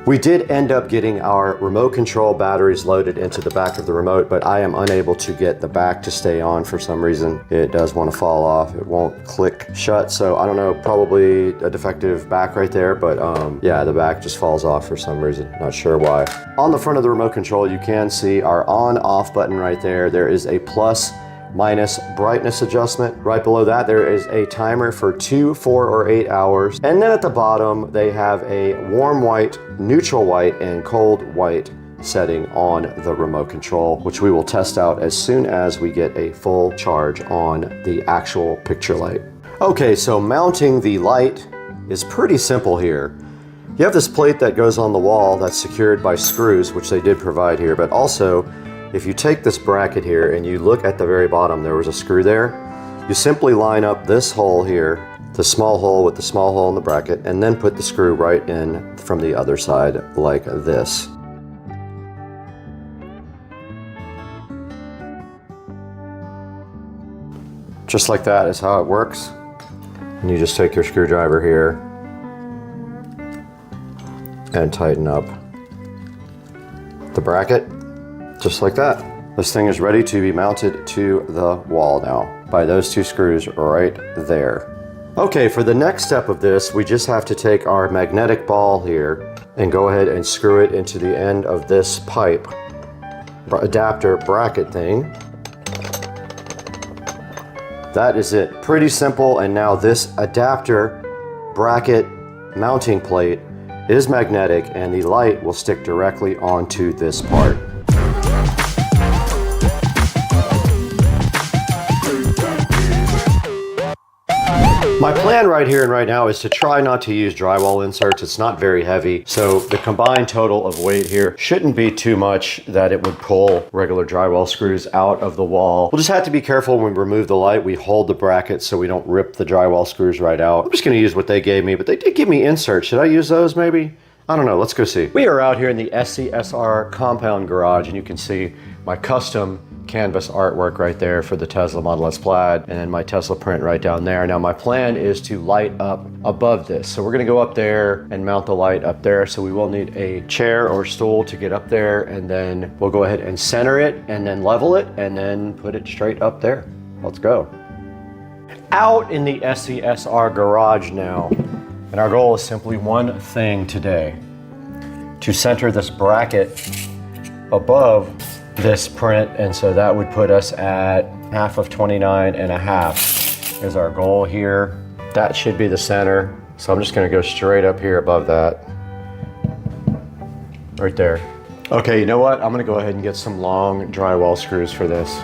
We did end up getting our remote control batteries loaded into the back of the remote, but I am unable to get the back to stay on for some reason. It does want to fall off. It won't click shut. So I don't know, probably a defective back right there, but yeah, the back just falls off for some reason. Not sure why. On the front of the remote control, you can see our on off button right there. There is a plus minus brightness adjustment. Right below that, there is a timer for 2, 4, or 8 hours. And then at the bottom, they have a warm white, neutral white, and cold white setting on the remote control, which we will test out as soon as we get a full charge on the actual picture light. Okay, so mounting the light is pretty simple here. You have this plate that goes on the wall that's secured by screws, which they did provide here, but also if you take this bracket here and you look at the very bottom, there was a screw there. You simply line up this hole here, the small hole with the small hole in the bracket, and then put the screw right in from the other side like this. Just like that is how it works. And you just take your screwdriver here and tighten up the bracket. Just like that. This thing is ready to be mounted to the wall now by those two screws right there. Okay, for the next step of this, we just have to take our magnetic ball here and go ahead and screw it into the end of this pipe adapter bracket thing. That is it. Pretty simple. And now this adapter bracket mounting plate is magnetic and the light will stick directly onto this part. My plan right here and right now is to try not to use drywall inserts. It's not very heavy, so the combined total of weight here shouldn't be too much that it would pull regular drywall screws out of the wall. We'll just have to be careful when we remove the light. We hold the bracket so we don't rip the drywall screws right out. I'm just going to use what they gave me, but they did give me inserts. Should I use those maybe? I don't know, let's go see. We are out here in the SCSR compound garage, and you can see my custom canvas artwork right there for the Tesla Model S Plaid, and then my Tesla print right down there. Now my plan is to light up above this. So we're gonna go up there and mount the light up there. So we will need a chair or stool to get up there, and then we'll go ahead and center it and then level it and then put it straight up there. Let's go. Out in the SCSR garage now. And our goal is simply one thing today: to center this bracket above this print, and so that would put us at half of 29.5 is our goal here. That should be the center. So I'm just gonna go straight up here above that. Right there. Okay, you know what? I'm gonna go ahead and get some long drywall screws for this.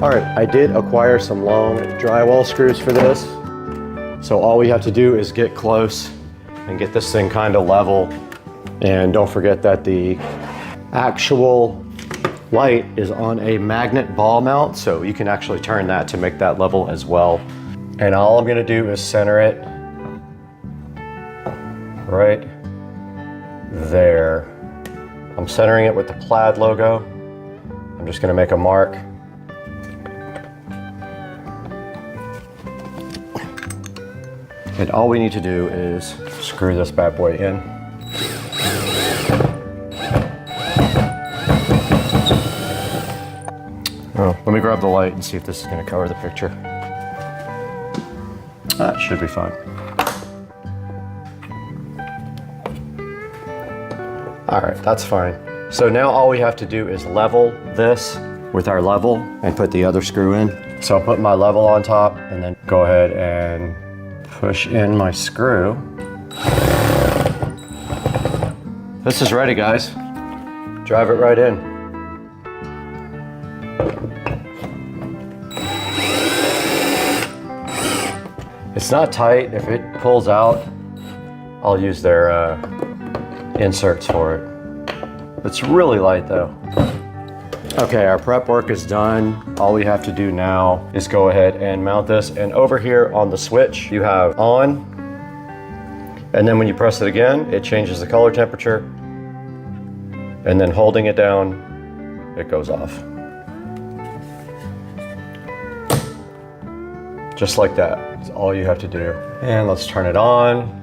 All right, I did acquire some long drywall screws for this. So all we have to do is get close and get this thing kind of level. And don't forget that the actual light is on a magnet ball mount, so you can actually turn that to make that level as well. And all I'm gonna do is center it right there. I'm centering it with the Plaid logo. I'm just gonna make a mark. And all we need to do is screw this bad boy in. Oh, let me grab the light and see if this is going to cover the picture. That should be fine. All right, that's fine. So now all we have to do is level this with our level and put the other screw in. So I'll put my level on top and then go ahead and push in my screw. This is ready, guys. Drive it right in. It's not tight. If it pulls out, I'll use their inserts for it. It's really light though. Okay, our prep work is done. All we have to do now is go ahead and mount this. And over here on the switch, you have on, and then when you press it again, it changes the color temperature. And then holding it down, it goes off. Just like that, that's all you have to do. And let's turn it on.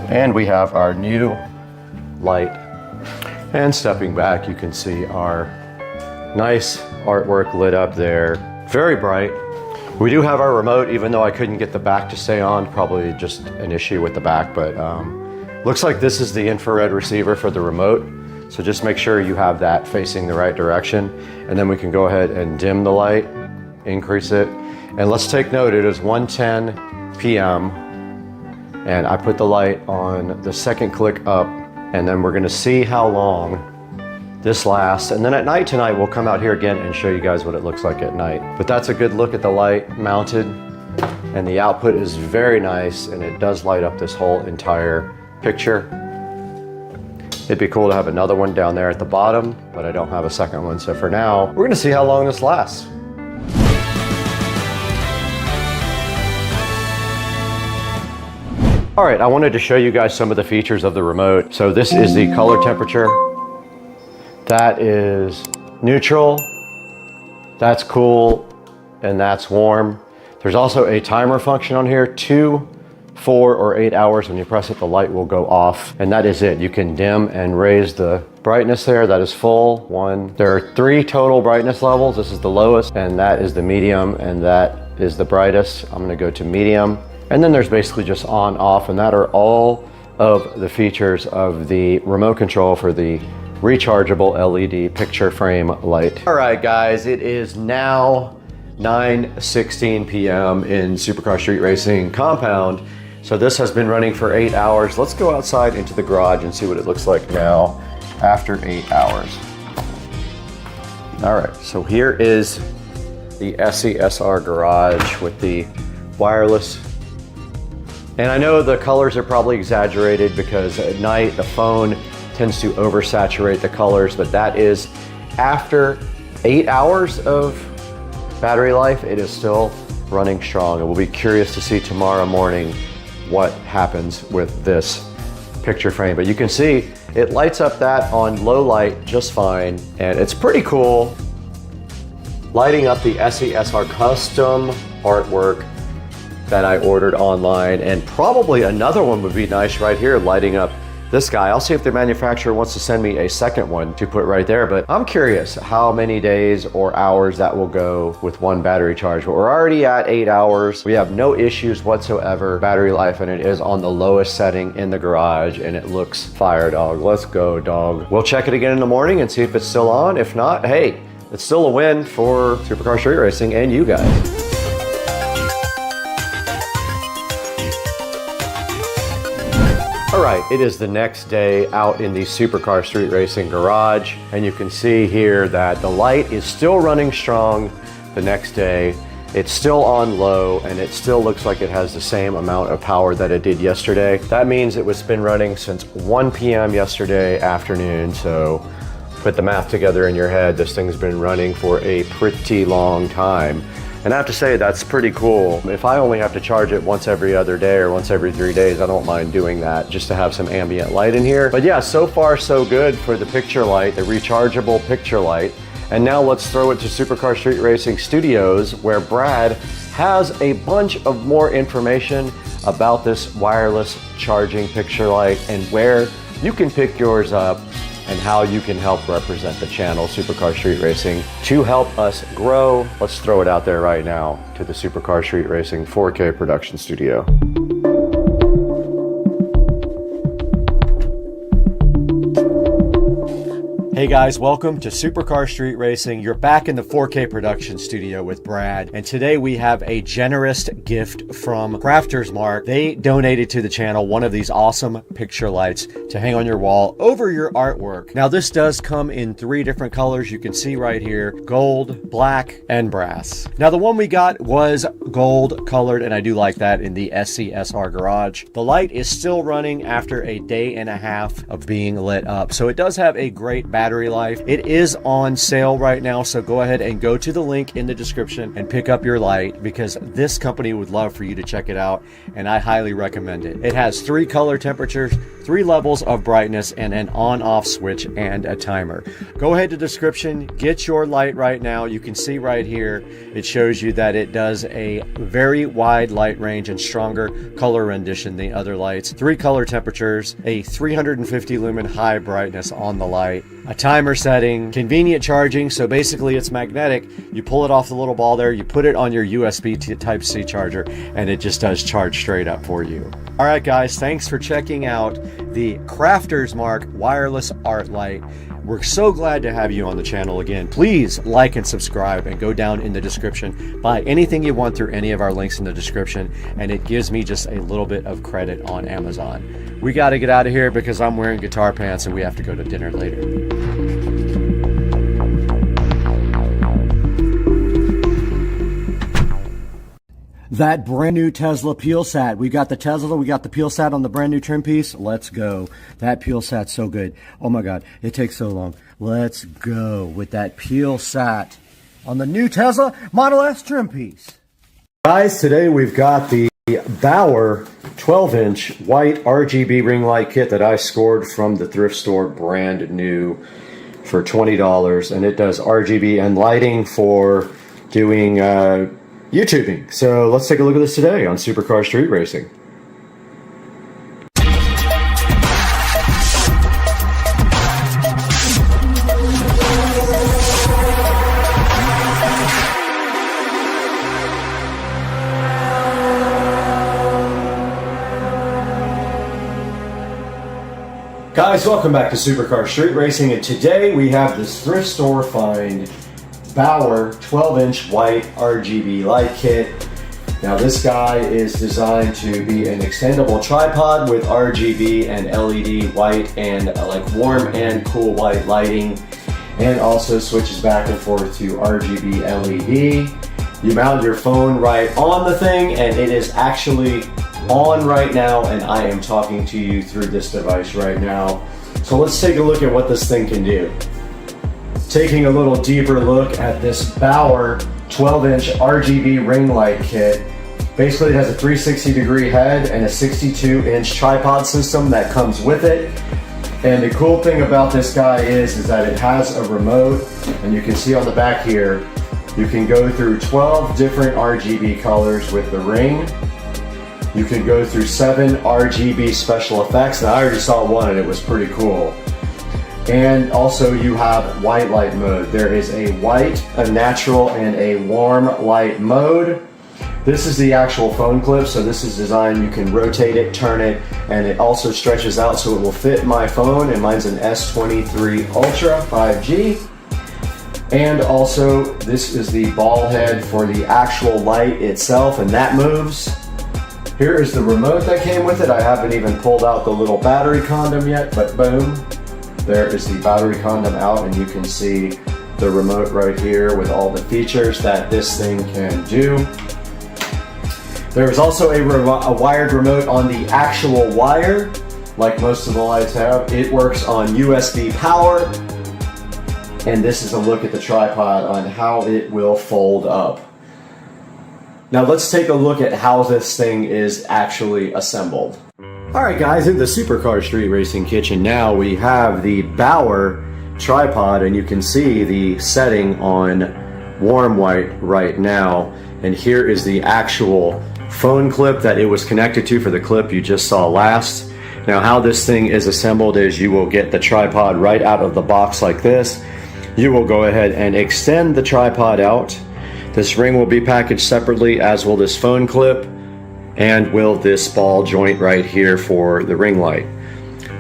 And we have our new light. And stepping back, you can see our nice artwork lit up there. Very bright. We do have our remote, even though I couldn't get the back to stay on. Probably just an issue with the back, but looks like this is the infrared receiver for the remote. So just make sure you have that facing the right direction. And then we can go ahead and dim the light, increase it. And let's take note, it is 1:10 p.m. And I put the light on the second click up, and then we're gonna see how long this lasts. And then at night tonight, we'll come out here again and show you guys what it looks like at night. But that's a good look at the light mounted, and the output is very nice, and it does light up this whole entire picture. It'd be cool to have another one down there at the bottom, but I don't have a second one. So for now, we're gonna see how long this lasts. All right, I wanted to show you guys some of the features of the remote. So this is the color temperature. That is neutral, that's cool, and that's warm. There's also a timer function on here, 2, 4, or 8 hours. When you press it, the light will go off, and that is it. You can dim and raise the brightness there. That is full, 1. There are 3 total brightness levels. This is the lowest, and that is the medium, and that is the brightest. I'm gonna go to medium. And then there's basically just on, off, and that are all of the features of the remote control for the rechargeable LED picture frame light. All right, guys, it is now 9:16 p.m. in Supercar Street Racing compound. So this has been running for 8 hours. Let's go outside into the garage and see what it looks like now after 8 hours. All right, so here is the SESR garage with the wireless. And I know the colors are probably exaggerated because at night the phone tends to oversaturate the colors, but that is after 8 hours of battery life, it is still running strong. And we'll be curious to see tomorrow morning what happens with this picture frame. But you can see it lights up that on low light just fine, and it's pretty cool. Lighting up the SESR custom artwork that I ordered online, and probably another one would be nice right here, lighting up this guy. I'll see if the manufacturer wants to send me a second one to put right there, but I'm curious how many days or hours that will go with one battery charge. But we're already at 8 hours. We have no issues whatsoever battery life, and it is on the lowest setting in the garage, and it looks fire, dog. Let's go, dog. We'll check it again in the morning and see if it's still on. If not, hey, it's still a win for Supercar Street Racing and you guys. All right, it is the next day out in the Supercar Street Racing garage, and you can see here that the light is still running strong the next day. It's still on low, and it still looks like it has the same amount of power that it did yesterday. That means it was been running since 1 p.m. yesterday afternoon, so put the math together in your head. This thing's been running for a pretty long time. And I have to say, that's pretty cool. If I only have to charge it once every other day or once every 3 days, I don't mind doing that just to have some ambient light in here. But yeah, so far so good for the picture light, the rechargeable picture light. And now let's throw it to Supercar Street Racing Studios, where Brad has a bunch of more information about this wireless charging picture light and where you can pick yours up and how you can help represent the channel Supercar Street Racing to help us grow. Let's throw it out there right now to the Supercar Street Racing 4K production studio. Hey guys, welcome to Supercar Street Racing. You're back in the 4K production studio with Brad, and today we have a generous gift from Crafters Mark. They donated to the channel one of these awesome picture lights to hang on your wall over your artwork. Now this does come in 3 different colors. You can see right here, gold, black, and brass. Now the one we got was gold colored, and I do like that in the SESR garage. The light is still running after a day and a half of being lit up, so it does have a great battery life. It is on sale right now, so go ahead and go to the link in the description and pick up your light, because this company would love for you to check it out, and I highly recommend it. It has 3 color temperatures, 3 levels of brightness, and an on-off switch and a timer. Go ahead to the description, get your light right now. You can see right here, it shows you that it does a very wide light range and stronger color rendition than other lights. 3 color temperatures, a 350 lumen high brightness on the light, a timer setting, convenient charging, so basically it's magnetic. You pull it off the little ball there, you put it on your USB Type-C charger, and it just does charge straight up for you. All right guys, thanks for checking out the Crafters Mark wireless art light. We're so glad to have you on the channel again. Please like and subscribe, and go down in the description. Buy anything you want through any of our links in the description, and it gives me just a little bit of credit on Amazon. We got to get out of here because I'm wearing guitar pants and we have to go to dinner later. That brand new Tesla peel sat. We got the Tesla, we got the peel sat on the brand new trim piece. Let's go. That peel sat's so good. Oh my God, it takes so long. Let's go with that peel sat on the new Tesla Model S trim piece. Guys, today we've got the Bauer 12-inch white RGB ring light kit that I scored from the thrift store, brand new, for $20. And it does RGB and lighting for doing YouTubing. So let's take a look at this today on Supercar Street Racing. Guys, welcome back to Supercar Street Racing, and today we have this thrift store find Bauer 12-inch white RGB light kit. Now this guy is designed to be an extendable tripod with RGB and LED white and like warm and cool white lighting, and also switches back and forth to RGB LED. You mount your phone right on the thing, and it is actually on right now, and I am talking to you through this device right now. So let's take a look at what this thing can do. Taking a little deeper look at this Bauer 12-inch RGB ring light kit. Basically it has a 360-degree head and a 62-inch tripod system that comes with it. And the cool thing about this guy is that it has a remote, and you can see on the back here, you can go through 12 different RGB colors with the ring. You can go through 7 RGB special effects, and I already saw one and it was pretty cool. And also you have white light mode. There is a white, a natural, and a warm light mode. This is the actual phone clip, so this is designed, you can rotate it, turn it, and it also stretches out so it will fit my phone, and mine's an S23 Ultra 5G. And also this is the ball head for the actual light itself, and that moves. Here is the remote that came with it. I haven't even pulled out the little battery condom yet, but boom. There is the battery condom out, and you can see the remote right here with all the features that this thing can do. There is also a wired remote on the actual wire, like most of the lights have. It works on USB power, and this is a look at the tripod on how it will fold up. Now let's take a look at how this thing is actually assembled. Alright guys, in the Supercar Street Racing kitchen now we have the Bauer tripod, and you can see the setting on warm white right now. And here is the actual phone clip that it was connected to for the clip you just saw last. Now how this thing is assembled is you will get the tripod right out of the box like this. You will go ahead and extend the tripod out. This ring will be packaged separately, as will this phone clip, and will this ball joint right here for the ring light.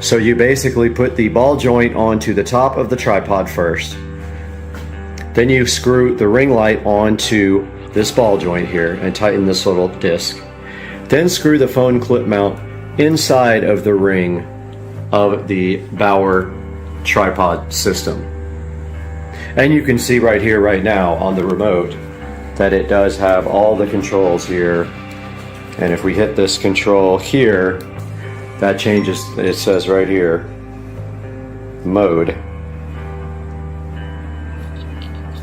So you basically put the ball joint onto the top of the tripod first. Then you screw the ring light onto this ball joint here and tighten this little disc. Then screw the phone clip mount inside of the ring of the Bauer tripod system. And you can see right here, right now on the remote, that it does have all the controls here. And if we hit this control here, that changes, it says right here, mode.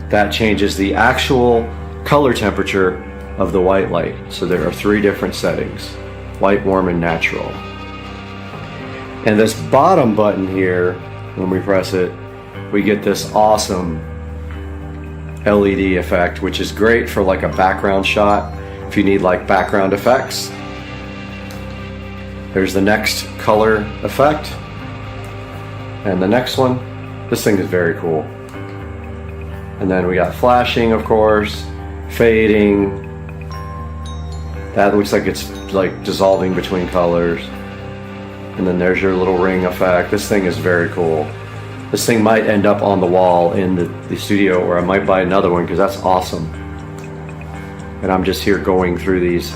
That changes the actual color temperature of the white light. So there are 3 different settings: white, warm, and natural. And this bottom button here, when we press it, we get this awesome LED effect, which is great for like a background shot if you need like background effects. There's the next color effect, and the next one. This thing is very cool. And then we got flashing, of course, fading. That looks like it's like dissolving between colors. And then there's your little ring effect. This thing is very cool. This thing might end up on the wall in the studio, or I might buy another one because that's awesome. And I'm just here going through these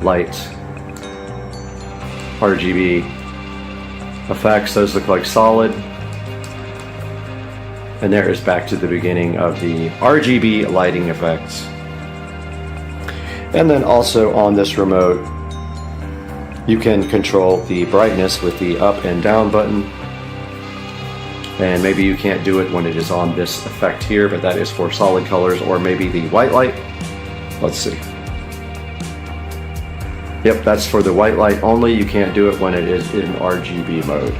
lights. RGB effects, those look like solid. And there is back to the beginning of the RGB lighting effects. And then also on this remote, you can control the brightness with the up and down button. And maybe you can't do it when it is on this effect here, but that is for solid colors or maybe the white light. Let's see. Yep, that's for the white light only. You can't do it when it is in RGB mode.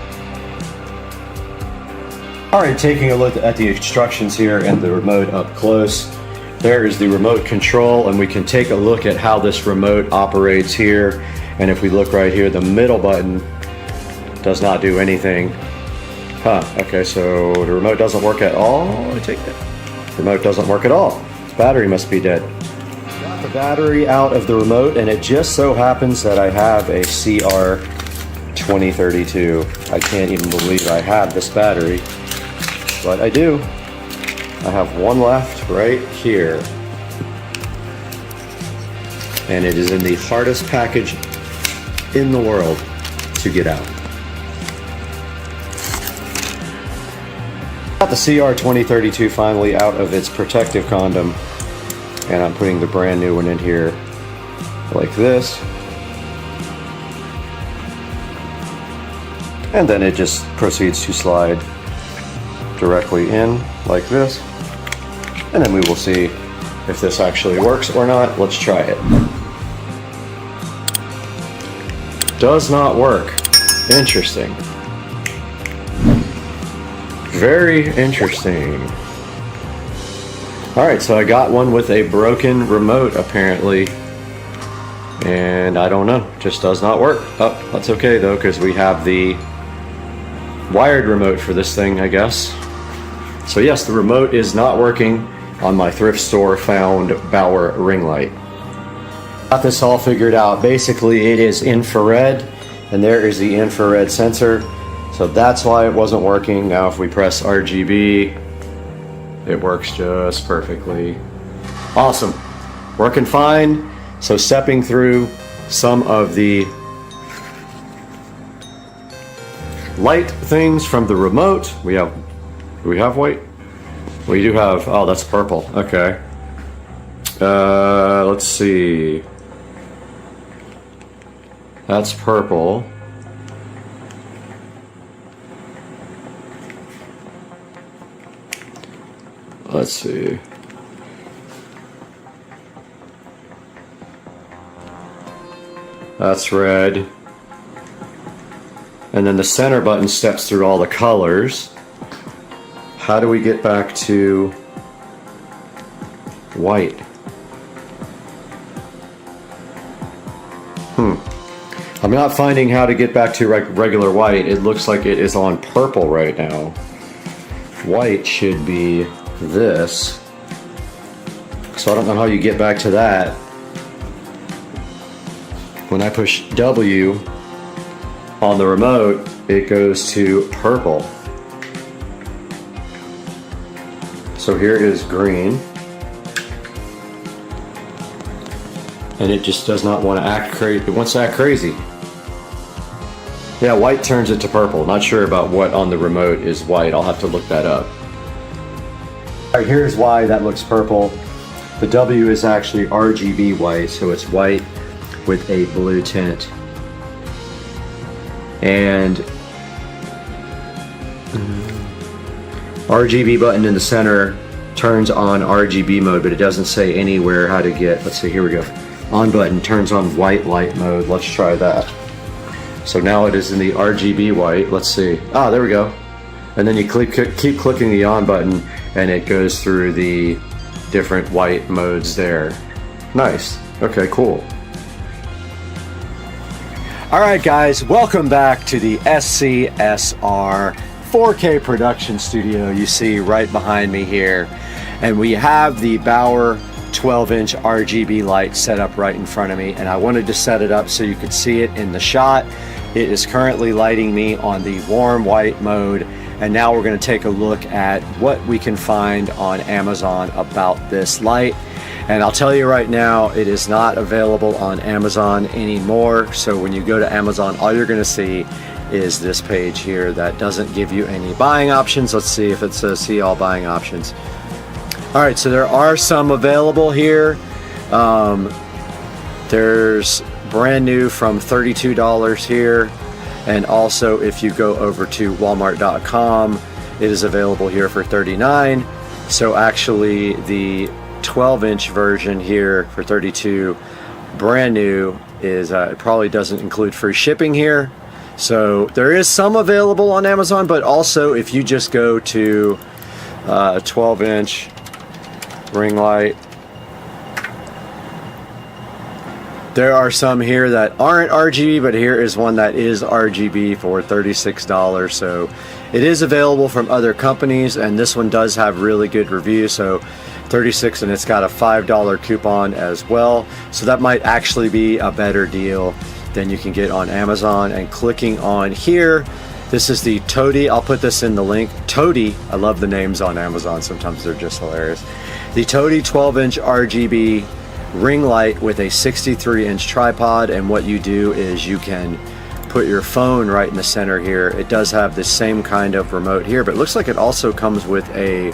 Alright, taking a look at the instructions here and the remote up close. There is the remote control, and we can take a look at how this remote operates here. And if we look right here, the middle button does not do anything. Okay, so the remote doesn't work at all. I take that. The remote doesn't work at all. Its battery must be dead. Got the battery out of the remote, and it just so happens that I have a CR 2032. I can't even believe I have this battery, but I do. I have one left right here. and it is in the hardest package in the world to get out. Got the CR2032 finally out of its protective condom, and I'm putting the brand new one in here like this. And then it just proceeds to slide directly in like this. And then we will see if this actually works or not. Let's try it. Does not work. Interesting. Very interesting. Alright, so I got one with a broken remote apparently. And I don't know, just does not work. Oh, that's okay though, because we have the wired remote for this thing, I guess. So yes, the remote is not working on my thrift store found Bauer ring light. Got this all figured out. Basically it is infrared, and there is the infrared sensor. So that's why it wasn't working. Now if we press RGB, it works just perfectly. Awesome, working fine. So stepping through some of the light things from the remote. Do we have white? We do have, oh, that's purple, okay. Let's see. That's purple. Let's see. That's red. And then the center button steps through all the colors. How do we get back to white? I'm not finding how to get back to regular white. It looks like it is on purple right now. White should be this. So I don't know how you get back to that. When I push W on the remote, it goes to purple. So here is green. And it just does not want to act crazy. It wants to act crazy. Yeah, white turns it to purple. Not sure about what on the remote is white. I'll have to look that up. All right, here's why that looks purple. The W is actually RGB white, so it's white with a blue tint. And RGB button in the center turns on RGB mode, but it doesn't say anywhere how to get, let's see, here we go. On button turns on white light mode. Let's try that. So now it is in the RGB white. Let's see. Ah, there we go. And then you keep clicking the on button and it goes through the different white modes there. Nice. Okay, cool. Alright guys, welcome back to the SCSR 4K production studio you see right behind me here. And we have the Bauer 12-inch RGB light set up right in front of me, and I wanted to set it up so you could see it in the shot. It is currently lighting me on the warm white mode, and now we're going to take a look at what we can find on Amazon about this light. And I'll tell you right now, it is not available on Amazon anymore. So when you go to Amazon, all you're going to see is this page here that doesn't give you any buying options. Let's see if it says see all buying options. All right, so there are some available here. There's brand new from $32 here. And also if you go over to walmart.com, it is available here for $39. So actually the 12-inch version here for $32 brand new is it probably doesn't include free shipping here. So there is some available on Amazon, but also if you just go to a 12-inch ring light, there are some here that aren't RGB, but here is one that is RGB for $36. So it is available from other companies, and this one does have really good reviews. So $36, and it's got a $5 coupon as well. So that might actually be a better deal than you can get on Amazon. And clicking on here, this is the Toady. I'll put this in the link. Toady, I love the names on Amazon. Sometimes they're just hilarious. The Toady 12-inch RGB ring light with a 63-inch tripod, and what you do is you can put your phone right in the center here. It does have the same kind of remote here, but it looks like it also comes with a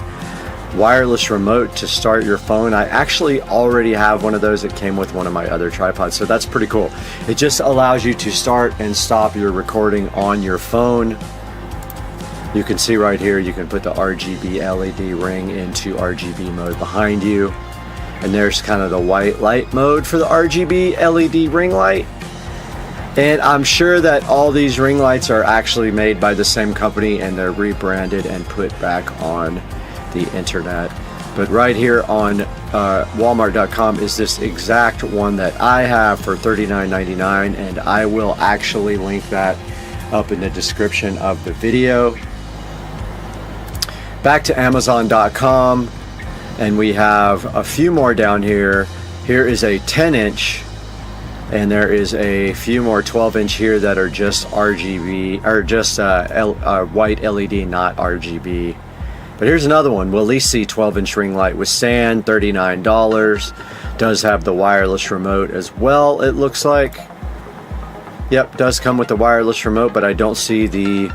wireless remote to start your phone. I actually already have one of those. It came with one of my other tripods, so that's pretty cool. It just allows you to start and stop your recording on your phone. You can see right here, you can put the RGB LED ring into RGB mode behind you. And there's kind of the white light mode for the RGB LED ring light. And I'm sure that all these ring lights are actually made by the same company and they're rebranded and put back on the internet. But right here on Walmart.com is this exact one that I have for $39.99, and I will actually link that up in the description of the video. Back to Amazon.com, and we have a few more down here. Here is a 10-inch, and there is a few more 12-inch here that are just RGB, or just white LED, not RGB. But here's another one, Willisi 12-inch ring light with stand, $39. Does have the wireless remote as well, it looks like. Yep, does come with the wireless remote, but I don't see the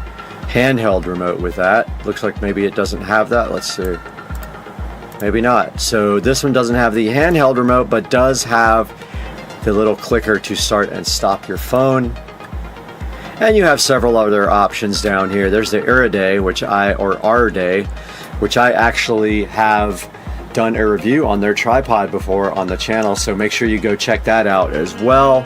handheld remote with that. Looks like maybe it doesn't have that. Let's see. Maybe not. So this one doesn't have the handheld remote, but does have the little clicker to start and stop your phone. And you have several other options down here. There's the Iriday, which I actually have done a review on their tripod before on the channel, so make sure you go check that out as well.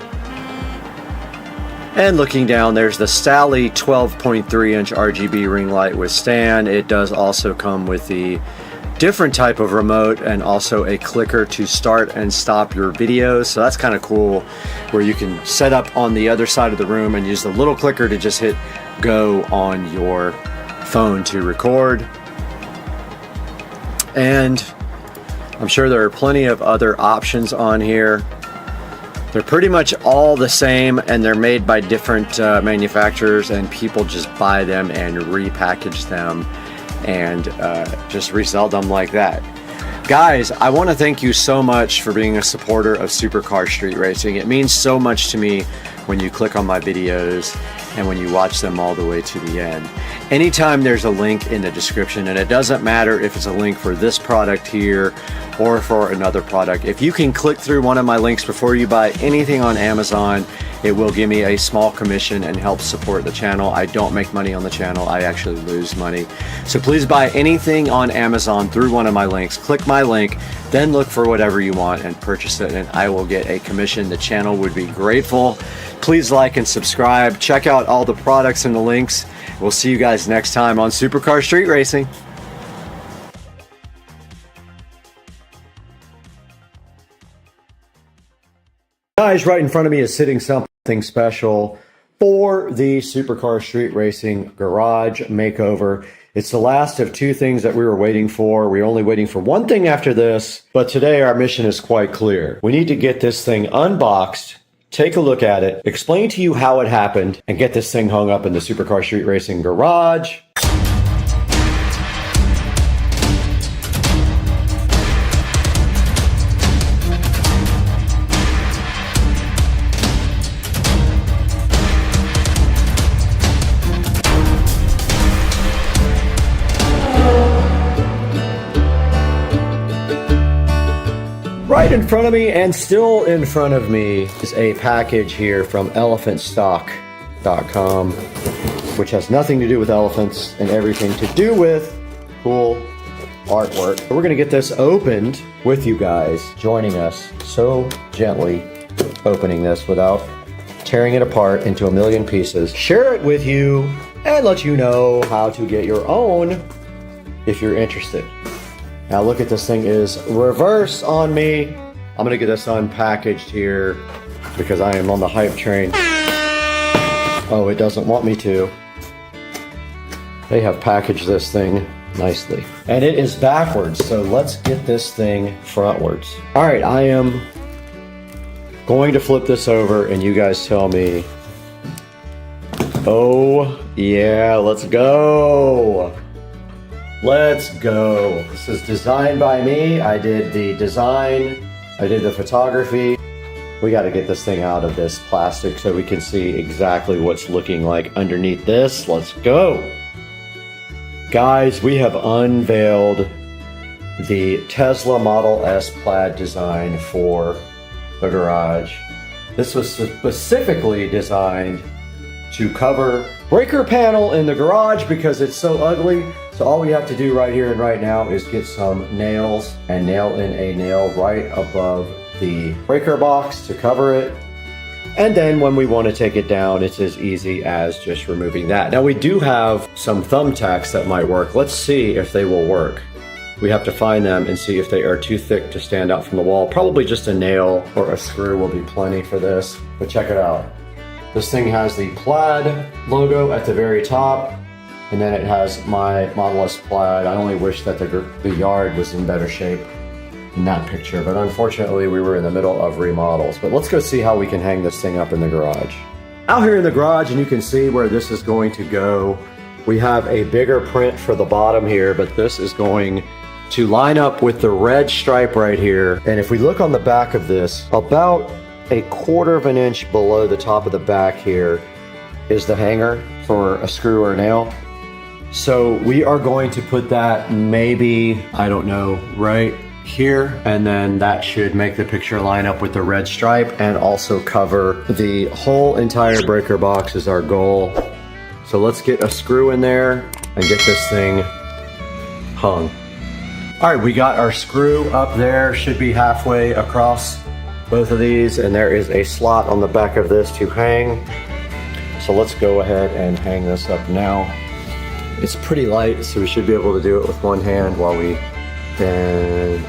And looking down, there's the Stally 12.3-inch RGB ring light with stand. It does also come with the different type of remote and also a clicker to start and stop your videos. So that's kind of cool, where you can set up on the other side of the room and use the little clicker to just hit go on your phone to record. And I'm sure there are plenty of other options on here. They're pretty much all the same, and they're made by different manufacturers, and people just buy them and repackage them and just resell them like that. Guys, I want to thank you so much for being a supporter of Supercar Street Racing. It means so much to me when you click on my videos and when you watch them all the way to the end. Anytime there's a link in the description, and it doesn't matter if it's a link for this product here or for another product, if you can click through one of my links before you buy anything on Amazon, it will give me a small commission and help support the channel. I don't make money on the channel, I actually lose money. So please buy anything on Amazon through one of my links. Click my link, then look for whatever you want and purchase it, and I will get a commission. The channel would be grateful. Please like and subscribe. Check out all the products and the links. We'll see you guys next time on Supercar Street Racing. Guys, right in front of me is sitting something special for the Supercar Street Racing garage makeover. It's the last of two things that we were waiting for. We were only waiting for one thing after this, but today our mission is quite clear. We need to get this thing unboxed, take a look at it, explain to you how it happened, and get this thing hung up in the Supercar Street Racing garage. Right in front of me, and still in front of me, is a package here from elephantstock.com, which has nothing to do with elephants and everything to do with cool artwork. We're going to get this opened with you guys joining us so gently, opening this without tearing it apart into a million pieces. Share it with you and let you know how to get your own if you're interested. Now look at this thing is reverse on me. I'm gonna get this unpackaged here because I am on the hype train. Oh, it doesn't want me to. They have packaged this thing nicely. And it is backwards, so let's get this thing frontwards. All right, I am going to flip this over and you guys tell me. Oh, yeah, let's go. Let's go. This is designed by me. I did the design I did the photography. We got to get this thing out of this plastic so we can see exactly what's looking like underneath this. Let's go. Guys, we have unveiled the Tesla Model S plaid design for the garage. This was specifically designed to cover breaker panel in the garage because it's so ugly. So all we have to do right here and right now is get some nails and nail in a nail right above the breaker box to cover it. And then when we want to take it down, it's as easy as just removing that. Now we do have some thumbtacks that might work. Let's see if they will work. We have to find them and see if they are too thick to stand out from the wall. Probably just a nail or a screw will be plenty for this, but check it out. This thing has the plaid logo at the very top, and then it has my Model S plaid. I only wish that the yard was in better shape in that picture, but unfortunately we were in the middle of remodels. But let's go see how we can hang this thing up in the garage. Out here in the garage, and you can see where this is going to go. We have a bigger print for the bottom here, but this is going to line up with the red stripe right here. And if we look on the back of this, about 1/4 of an inch below the top of the back here is the hanger for a screw or a nail. So we are going to put that maybe, I don't know, right here, and then that should make the picture line up with the red stripe and also cover the whole entire breaker box is our goal. So let's get a screw in there and get this thing hung. All right, we got our screw up there, should be halfway across both of these, and there is a slot on the back of this to hang. So let's go ahead and hang this up now. It's pretty light, so we should be able to do it with one hand while we then.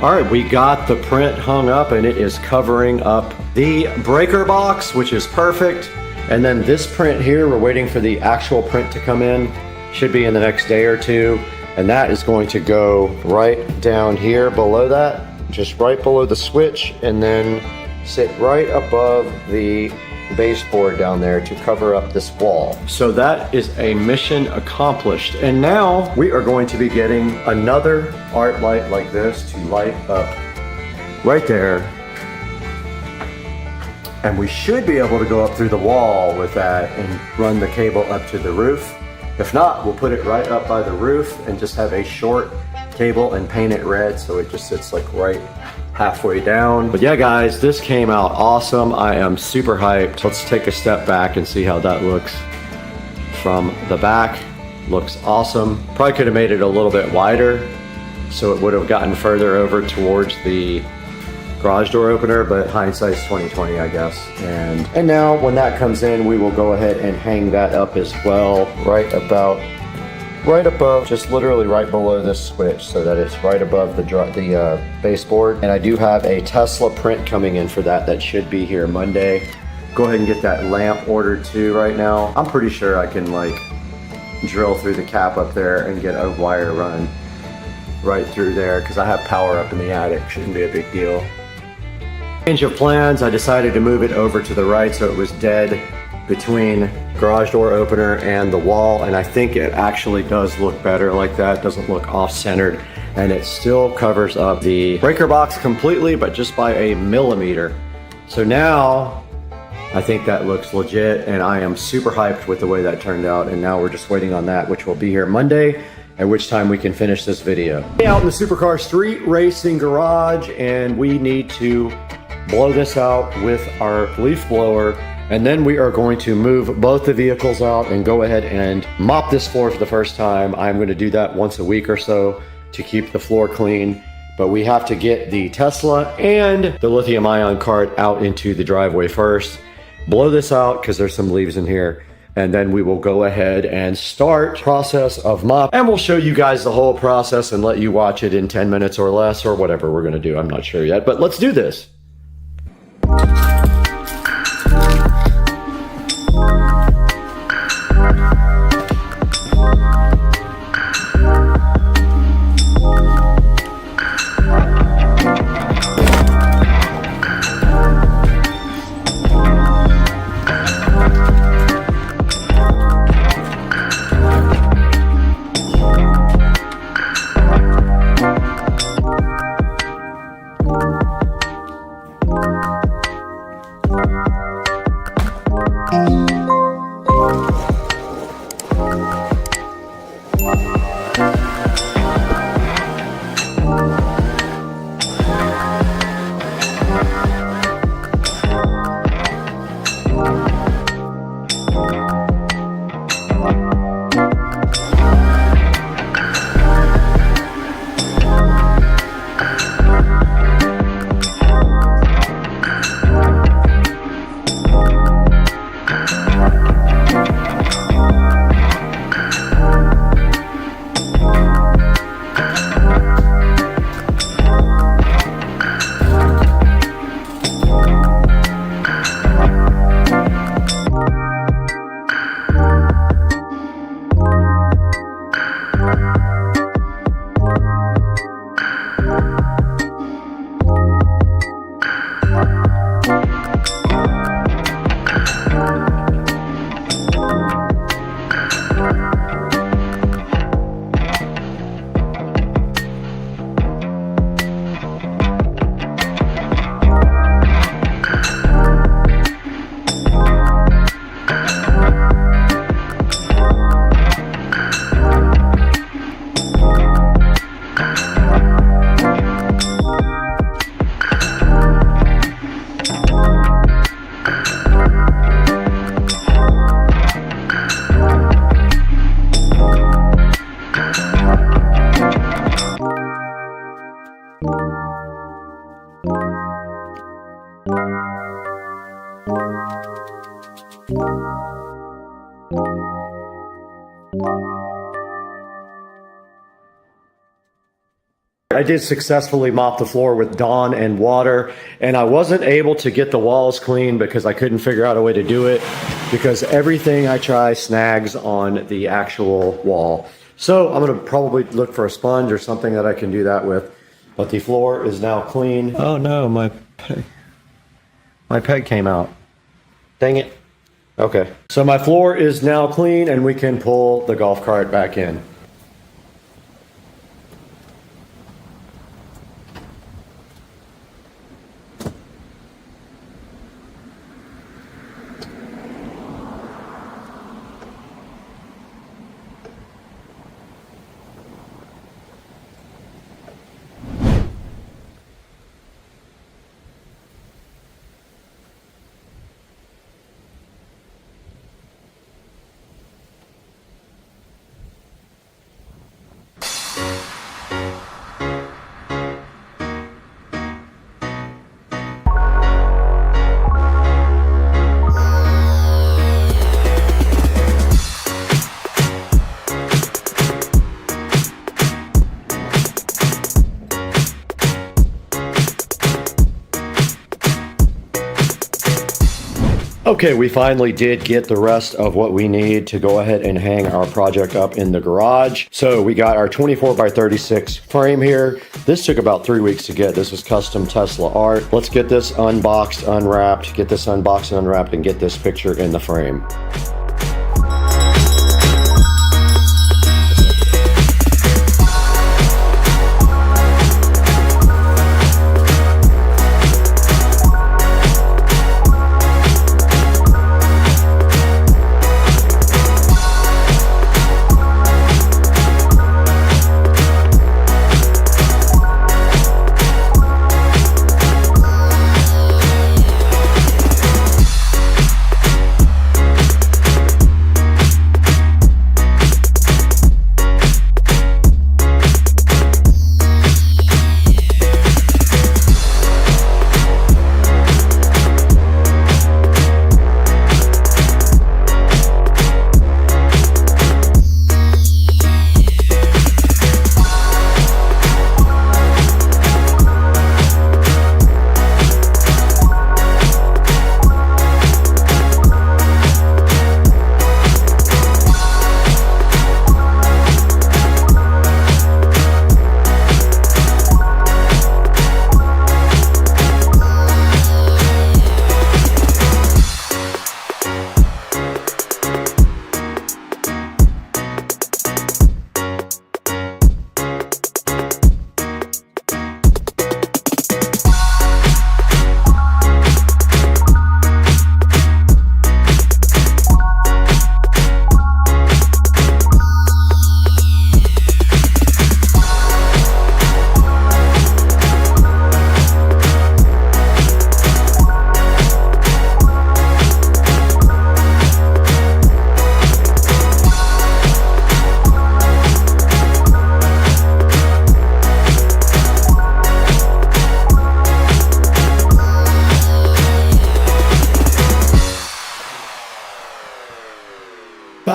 All right, we got the print hung up and it is covering up the breaker box, which is perfect. And then this print here, we're waiting for the actual print to come in. Should be in the next day or two. And that is going to go right down here below that, just right below the switch, and then sit right above the baseboard down there to cover up this wall. So that is a mission accomplished. And now we are going to be getting another art light like this to light up right there. And we should be able to go up through the wall with that and run the cable up to the roof. If not, we'll put it right up by the roof and just have a short cable and paint it red so it just sits like right halfway down. But yeah, guys, this came out awesome. I am super hyped. Let's take a step back and see how that looks from the back. Looks awesome. Probably could have made it a little bit wider so it would have gotten further over towards the garage door opener, but hindsight's 20/20, I guess. And now when that comes in, we will go ahead and hang that up as well, right above, just literally right below this switch, so that it's right above the baseboard. And I do have a Tesla print coming in for that. That should be here Monday. Go ahead and get that lamp ordered too right now. I'm pretty sure I can like drill through the cap up there and get a wire run right through there because I have power up in the attic. Shouldn't be a big deal. Change of plans, I decided to move it over to the right so it was dead between garage door opener and the wall, and I think it actually does look better like that. It doesn't look off-centered, and it still covers up the breaker box completely, but just by a millimeter. So now I think that looks legit, and I am super hyped with the way that turned out, and now we're just waiting on that, which will be here Monday, at which time we can finish this video. Out in the Supercar Street Racing garage, and we need to blow this out with our leaf blower, and then we are going to move both the vehicles out and go ahead and mop this floor for the first time. I'm going to do that once a week or so to keep the floor clean, but we have to get the Tesla and the lithium-ion cart out into the driveway first, blow this out because there's some leaves in here, and then we will go ahead and start process of mop, and we'll show you guys the whole process and let you watch it in 10 minutes or less or whatever we're going to do. I'm not sure yet, but let's do this. I did successfully mop the floor with Dawn and water, and I wasn't able to get the walls clean because I couldn't figure out a way to do it because everything I try snags on the actual wall. So I'm going to probably look for a sponge or something that I can do that with. But the floor is now clean. Oh no, my peg came out. Dang it. Okay. So my floor is now clean and we can pull the golf cart back in. Okay, we finally did get the rest of what we need to go ahead and hang our project up in the garage. So we got our 24x36 frame here. This took about 3 weeks to get. This was custom Tesla art. Let's get this unboxed, unwrapped, get this unboxed and unwrapped, and get this picture in the frame.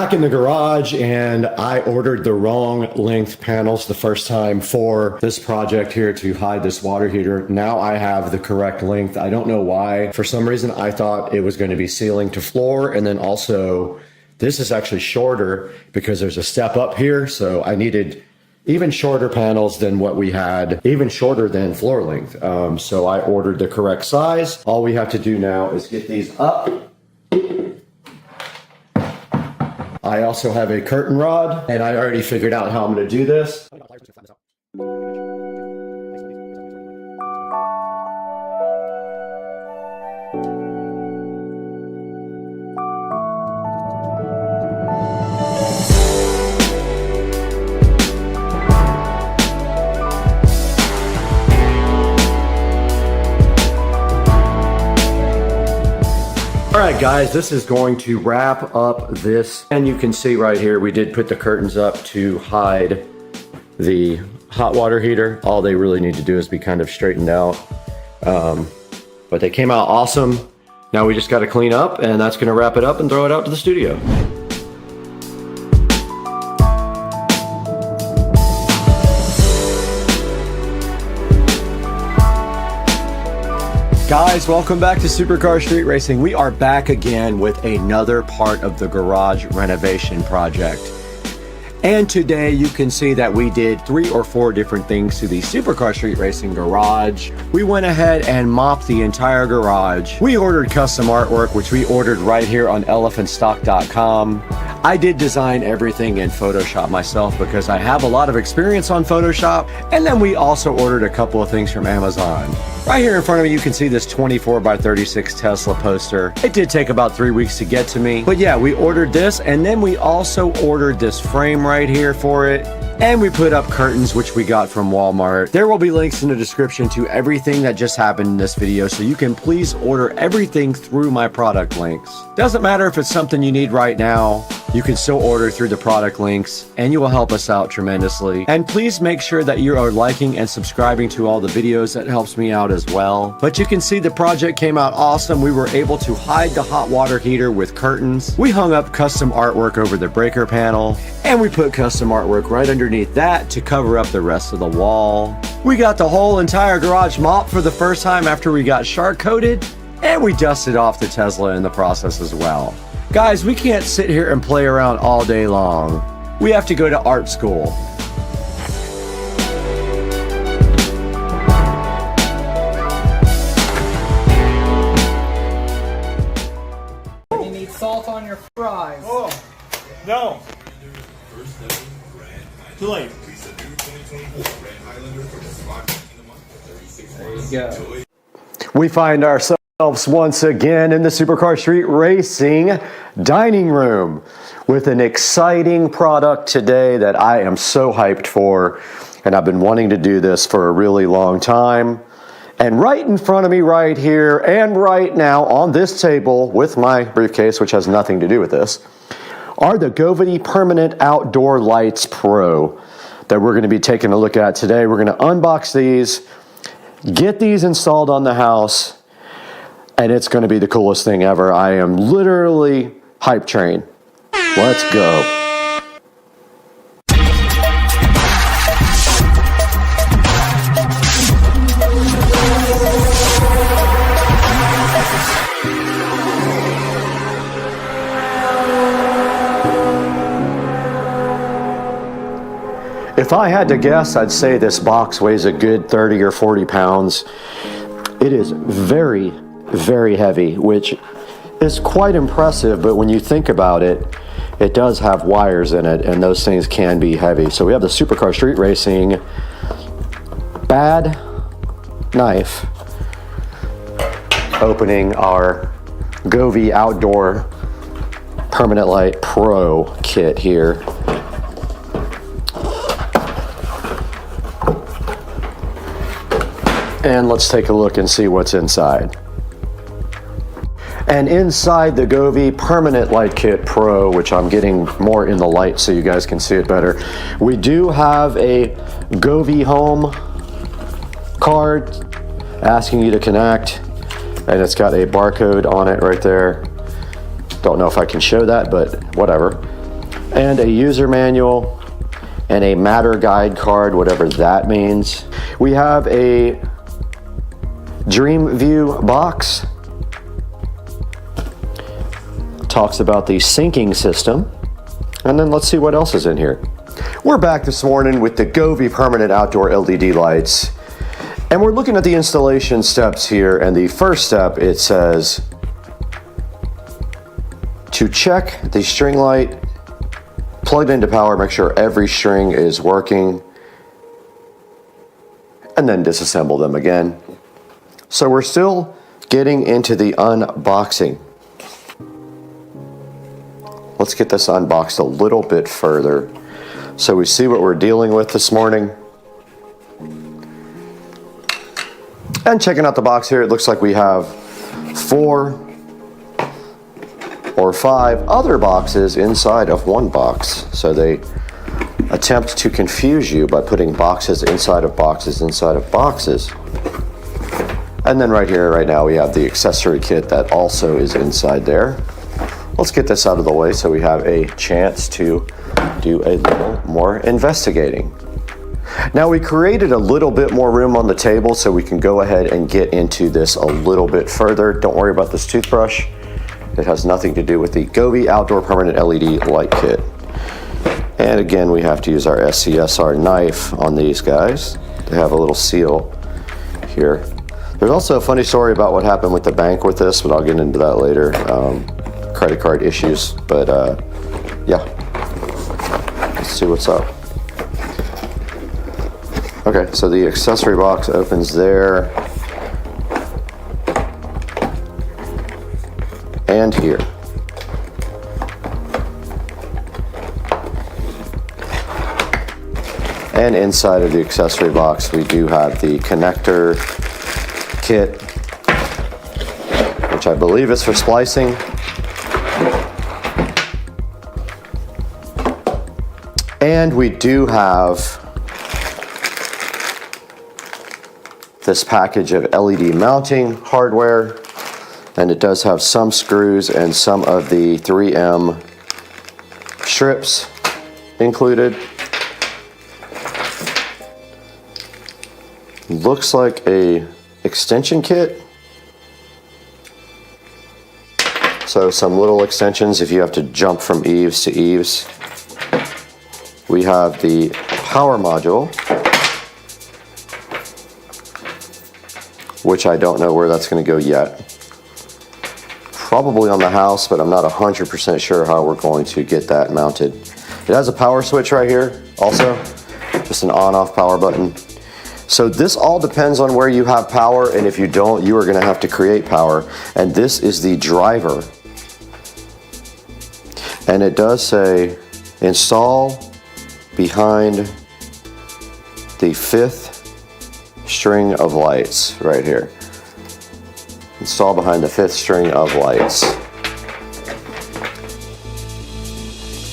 back in the garage, and I ordered the wrong length panels the first time for this project here to hide this water heater. Now I have the correct length. I don't know why. For some reason, I thought it was going to be ceiling to floor, and then also this is actually shorter because there's a step up here. So I needed even shorter panels than what we had, even shorter than floor length. So I ordered the correct size. All we have to do now is get these up. I also have a curtain rod, and I already figured out how I'm going to do this. All right, guys, this is going to wrap up this. And you can see right here, we did put the curtains up to hide the hot water heater. All they really need to do is be kind of straightened out. But they came out awesome. Now we just got to clean up, and that's going to wrap it up and throw it out to the studio. Guys, welcome back to Supercar Street Racing. We are back again with another part of the garage renovation project. And today you can see that we did 3 or 4 different things to the Supercar Street Racing garage. We went ahead and mopped the entire garage. We ordered custom artwork, which we ordered right here on elephantstock.com. I did design everything in Photoshop myself because I have a lot of experience on Photoshop. And then we also ordered a couple of things from Amazon. Right here in front of me, you can see this 24x36 Tesla poster. It did take about 3 weeks to get to me. But yeah, we ordered this, and then we also ordered this frame right here for it. And we put up curtains, which we got from Walmart. There will be links in the description to everything that just happened in this video, so you can please order everything through my product links. Doesn't matter if it's something you need right now, you can still order through the product links, and you will help us out tremendously. And please make sure that you are liking and subscribing to all the videos. That helps me out as well. But you can see the project came out awesome. We were able to hide the hot water heater with curtains. We hung up custom artwork over the breaker panel, and we put custom artwork right underneath that to cover up the rest of the wall. We got the whole entire garage mopped for the first time after we got shark coated, and we dusted off the Tesla in the process as well. Guys, we can't sit here and play around all day long. We have to go to art school. You need salt on your fries. Oh, no. Too late. There you go. We find ourselves once again in the Supercar Street Racing dining room with an exciting product today that I am so hyped for, and I've been wanting to do this for a really long time. And right in front of me right here and right now on this table with my briefcase, which has nothing to do with this, are the Govity Permanent Outdoor Lights Pro that we're going to be taking a look at today. We're going to unbox these, get these installed on the house, and it's going to be the coolest thing ever. I am literally hype train. Let's go. If I had to guess, I'd say this box weighs a good 30 or 40 pounds. It is very, very heavy, which is quite impressive, but when you think about it, it does have wires in it, and those things can be heavy. So we have the Supercar Street Racing Bad Knife opening our Govy Outdoor Permanent Light Pro kit here. And let's take a look and see what's inside. And inside the Govy Permanent Light Kit Pro, which I'm getting more in the light so you guys can see it better, we do have a Govy Home card asking you to connect, and it's got a barcode on it right there. Don't know if I can show that, but whatever. and a user manual and a matter guide card, whatever that means. We have a Dream View box. Talks about the syncing system. And then let's see what else is in here. We're back this morning with the Govee permanent outdoor LED lights. And we're looking at the installation steps here. And the first step, it says to check the string light plugged into power, make sure every string is working, and then disassemble them again. So we're still getting into the unboxing. Let's get this unboxed a little bit further so we see what we're dealing with this morning. And checking out the box here, it looks like we have 4 or 5 other boxes inside of one box. So they attempt to confuse you by putting boxes inside of boxes inside of boxes. And then right here, right now, we have the accessory kit that also is inside there. Let's get this out of the way so we have a chance to do a little more investigating. Now we created a little bit more room on the table so we can go ahead and get into this a little bit further. Don't worry about this toothbrush. It has nothing to do with the Govee Outdoor Permanent LED Light Kit. And again, we have to use our SCSR knife on these guys. They have a little seal here. There's also a funny story about what happened with the bank with this, but I'll get into that later. Credit card issues, but yeah. Let's see what's up. Okay, so the accessory box opens there. And here. And inside of the accessory box, we do have the connector kit, which I believe is for splicing. And we do have this package of LED mounting hardware. And it does have some screws and some of the 3M strips included. Looks like a extension kit. So some little extensions if you have to jump from eaves to eaves. We have the power module, which I don't know where that's going to go yet. Probably on the house, but I'm not 100% sure how we're going to get that mounted. It has a power switch right here also, just an on-off power button. So this all depends on where you have power, and if you don't, you are going to have to create power. And this is the driver. And it does say install behind the 5th string of lights right here. Install behind the 5th string of lights.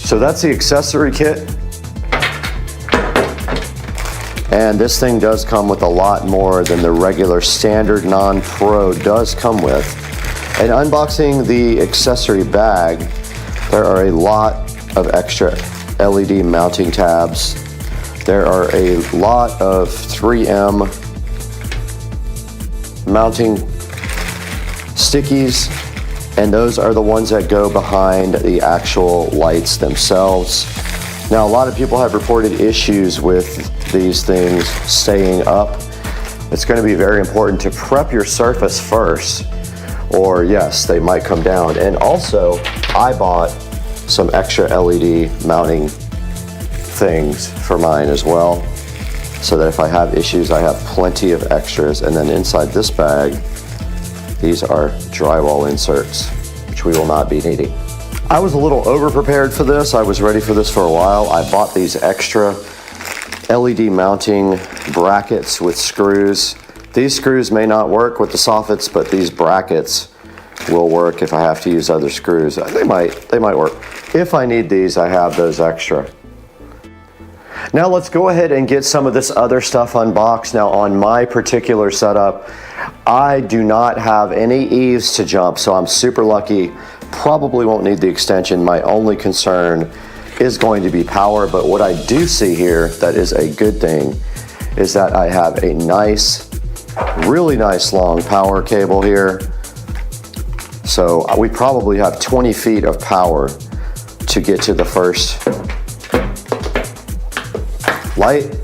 So that's the accessory kit. And this thing does come with a lot more than the regular standard non-pro does come with. And unboxing the accessory bag, there are a lot of extra LED mounting tabs. There are a lot of 3M mounting stickies, and those are the ones that go behind the actual lights themselves. Now, a lot of people have reported issues with these things staying up. It's going to be very important to prep your surface first, or yes, they might come down. And also, I bought some extra LED mounting things for mine as well, so that if I have issues, I have plenty of extras. And then inside this bag, these are drywall inserts, which we will not be needing. I was a little over-prepared for this. I was ready for this for a while. I bought these extra LED mounting brackets with screws. These screws may not work with the soffits, but these brackets will work if I have to use other screws. They might work. If I need these, I have those extra. Now let's go ahead and get some of this other stuff unboxed. Now on my particular setup, I do not have any eaves to jump, so I'm super lucky. Probably won't need the extension. My only concern is going to be power, but what I do see here that is a good thing is that I have a nice, really nice long power cable here. So we probably have 20 feet of power to get to the first light.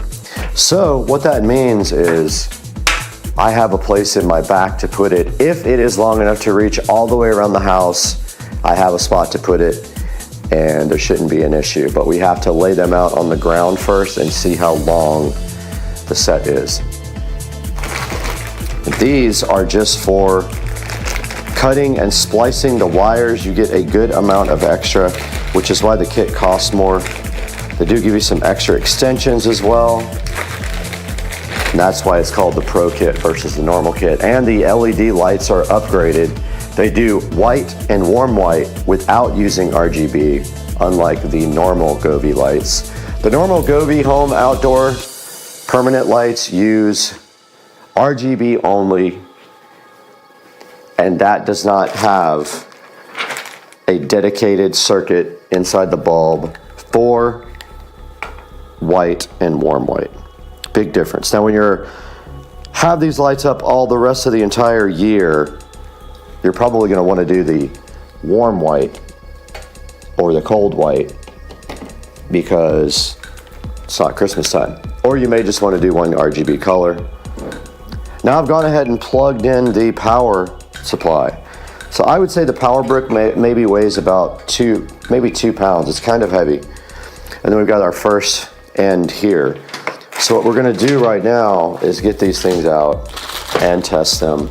So what that means is I have a place in my back to put it. If it is long enough to reach all the way around the house, I have a spot to put it and there shouldn't be an issue. But we have to lay them out on the ground first and see how long the set is. These are just for cutting and splicing the wires. You get a good amount of extra, which is why the kit costs more. They do give you some extra extensions as well. And that's why it's called the Pro Kit versus the normal kit. And the LED lights are upgraded. They do white and warm white without using RGB, unlike the normal Govee lights. The normal Govee home outdoor permanent lights use RGB only, and that does not have a dedicated circuit inside the bulb for white and warm white. Big difference. Now when you have these lights up all the rest of the entire year, you're probably going to want to do the warm white or the cold white because it's not Christmas time. Or you may just want to do one RGB color. Now I've gone ahead and plugged in the power supply. So I would say the power brick maybe weighs about maybe 2 pounds. It's kind of heavy. And then we've got our first end here. So what we're going to do right now is get these things out and test them,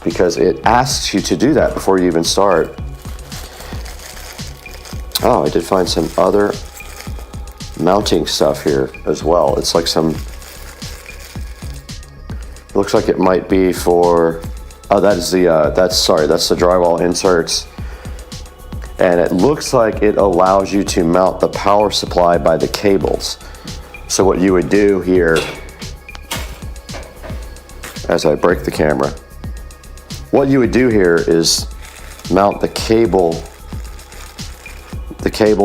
because it asks you to do that before you even start. Oh, I did find some other mounting stuff here as well. It's like some, it looks like it might be for, oh, that is the, that's the drywall inserts. And it looks like it allows you to mount the power supply by the cables. So what you would do here, as I break the camera, what you would do here is mount the cables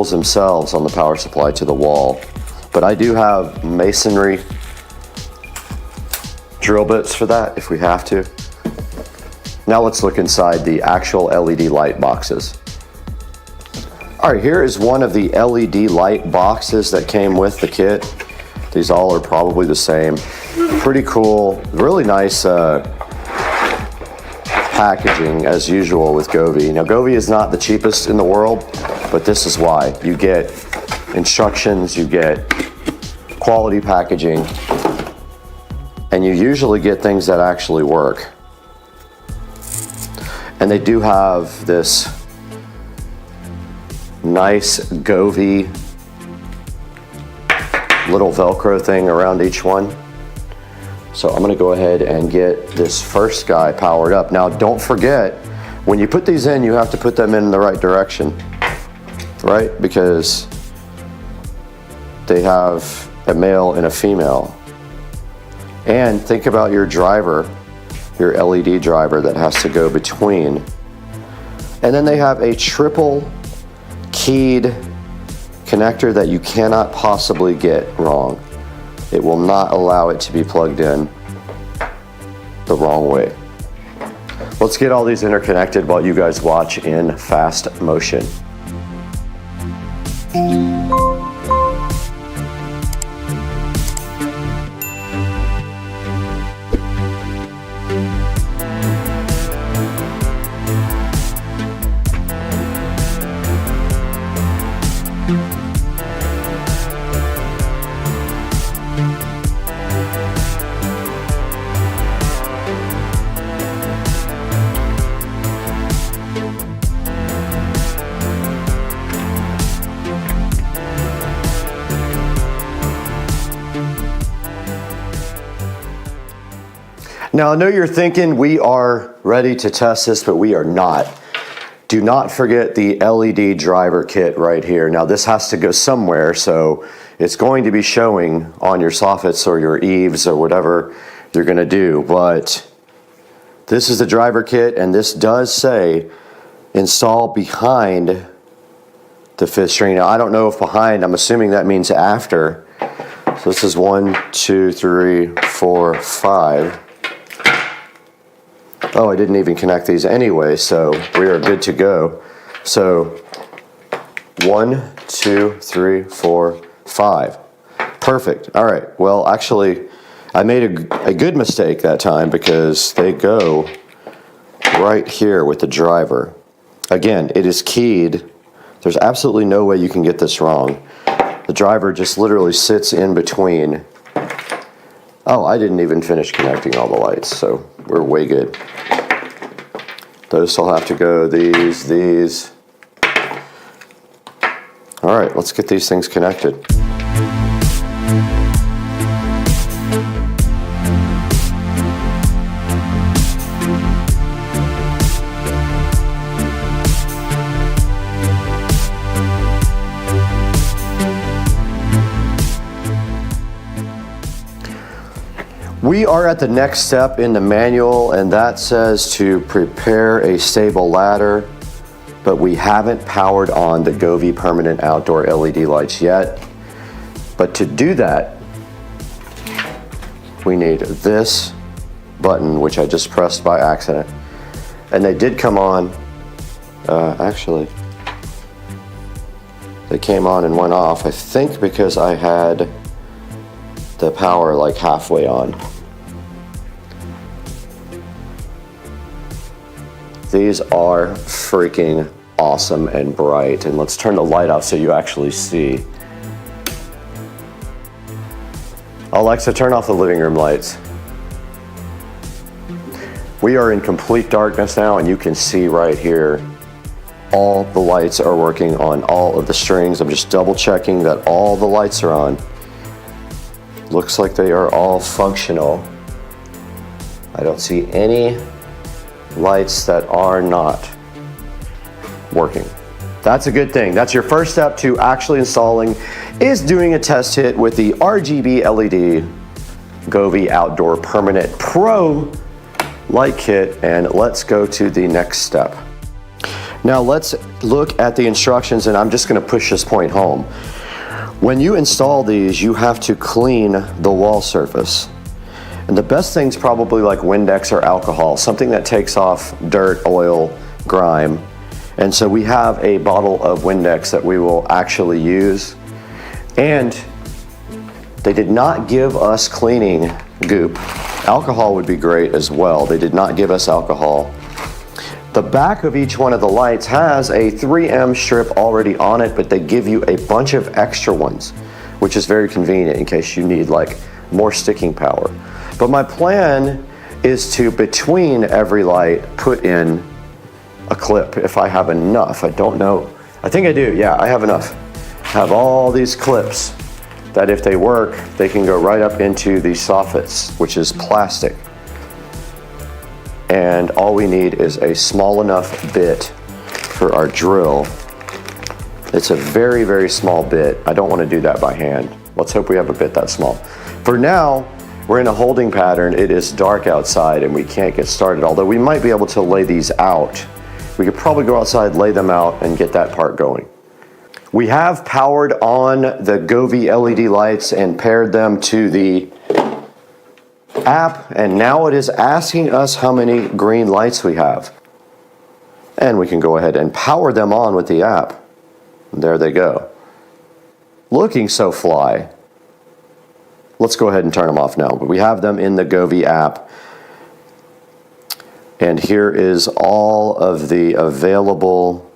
themselves on the power supply to the wall. But I do have masonry drill bits for that if we have to. Now let's look inside the actual LED light boxes. All right, here is one of the LED light boxes that came with the kit. These all are probably the same. Pretty cool, really nice packaging as usual with Govee. Now Govee is not the cheapest in the world, but this is why. You get instructions, you get quality packaging, and you usually get things that actually work. And they do have this nice Govee little Velcro thing around each one. So I'm gonna go ahead and get this first guy powered up. Now don't forget, when you put these in, you have to put them in the right direction, right? Because they have a male and a female. And think about your driver, your LED driver that has to go between. And then they have a triple keyed connector that you cannot possibly get wrong. It will not allow it to be plugged in the wrong way. Let's get all these interconnected while you guys watch in fast motion. Now I know you're thinking we are ready to test this, but we are not. Do not forget the LED driver kit right here. Now this has to go somewhere, so it's going to be showing on your soffits or your eaves or whatever you're gonna do, but this is the driver kit, and this does say install behind the 5th string. Now, I don't know if behind, I'm assuming that means after. So this is 1, 2, 3, 4, 5. Oh, I didn't even connect these anyway, so we are good to go. So 1, 2, 3, 4, 5. Perfect. All right. Well, actually, I made a good mistake that time because they go right here with the driver. Again, it is keyed. There's absolutely no way you can get this wrong. The driver just literally sits in between. Oh, I didn't even finish connecting all the lights, so we're way good. Those still have to go, these. All right, let's get these things connected. We are at the next step in the manual, and that says to prepare a stable ladder, but we haven't powered on the Govee permanent outdoor LED lights yet. But to do that, we need this button, which I just pressed by accident. And they did come on, actually, they came on and went off, I think because I had the power like halfway on. These are freaking awesome and bright. And let's turn the light off so you actually see. Alexa, turn off the living room lights. We are in complete darkness now, and you can see right here all the lights are working on all of the strings. I'm just double checking that all the lights are on. Looks like they are all functional. I don't see any lights that are not working. That's a good thing. That's your first step to actually installing, is doing a test hit with the RGB LED Govee Outdoor Permanent Pro light kit, and let's go to the next step. Now let's look at the instructions, and I'm just going to push this point home. When you install these, you have to clean the wall surface. And the best thing's probably like Windex or alcohol, something that takes off dirt, oil, grime. And so we have a bottle of Windex that we will actually use. And they did not give us cleaning goop. Alcohol would be great as well. They did not give us alcohol. The back of each one of the lights has a 3M strip already on it, but they give you a bunch of extra ones, which is very convenient in case you need like more sticking power. But my plan is to, between every light, put in a clip if I have enough. I don't know. I think I do. Yeah, I have enough. Have all these clips that if they work, they can go right up into the soffits, which is plastic. And all we need is a small enough bit for our drill. It's a very, very small bit. I don't want to do that by hand. Let's hope we have a bit that small. For now, we're in a holding pattern. It is dark outside and we can't get started, although we might be able to lay these out. We could probably go outside, lay them out, and get that part going. We have powered on the Govee LED lights and paired them to the app, and now it is asking us how many green lights we have. And we can go ahead and power them on with the app. There they go. Looking so fly. Let's go ahead and turn them off now. But we have them in the Govee app. And here is all of the available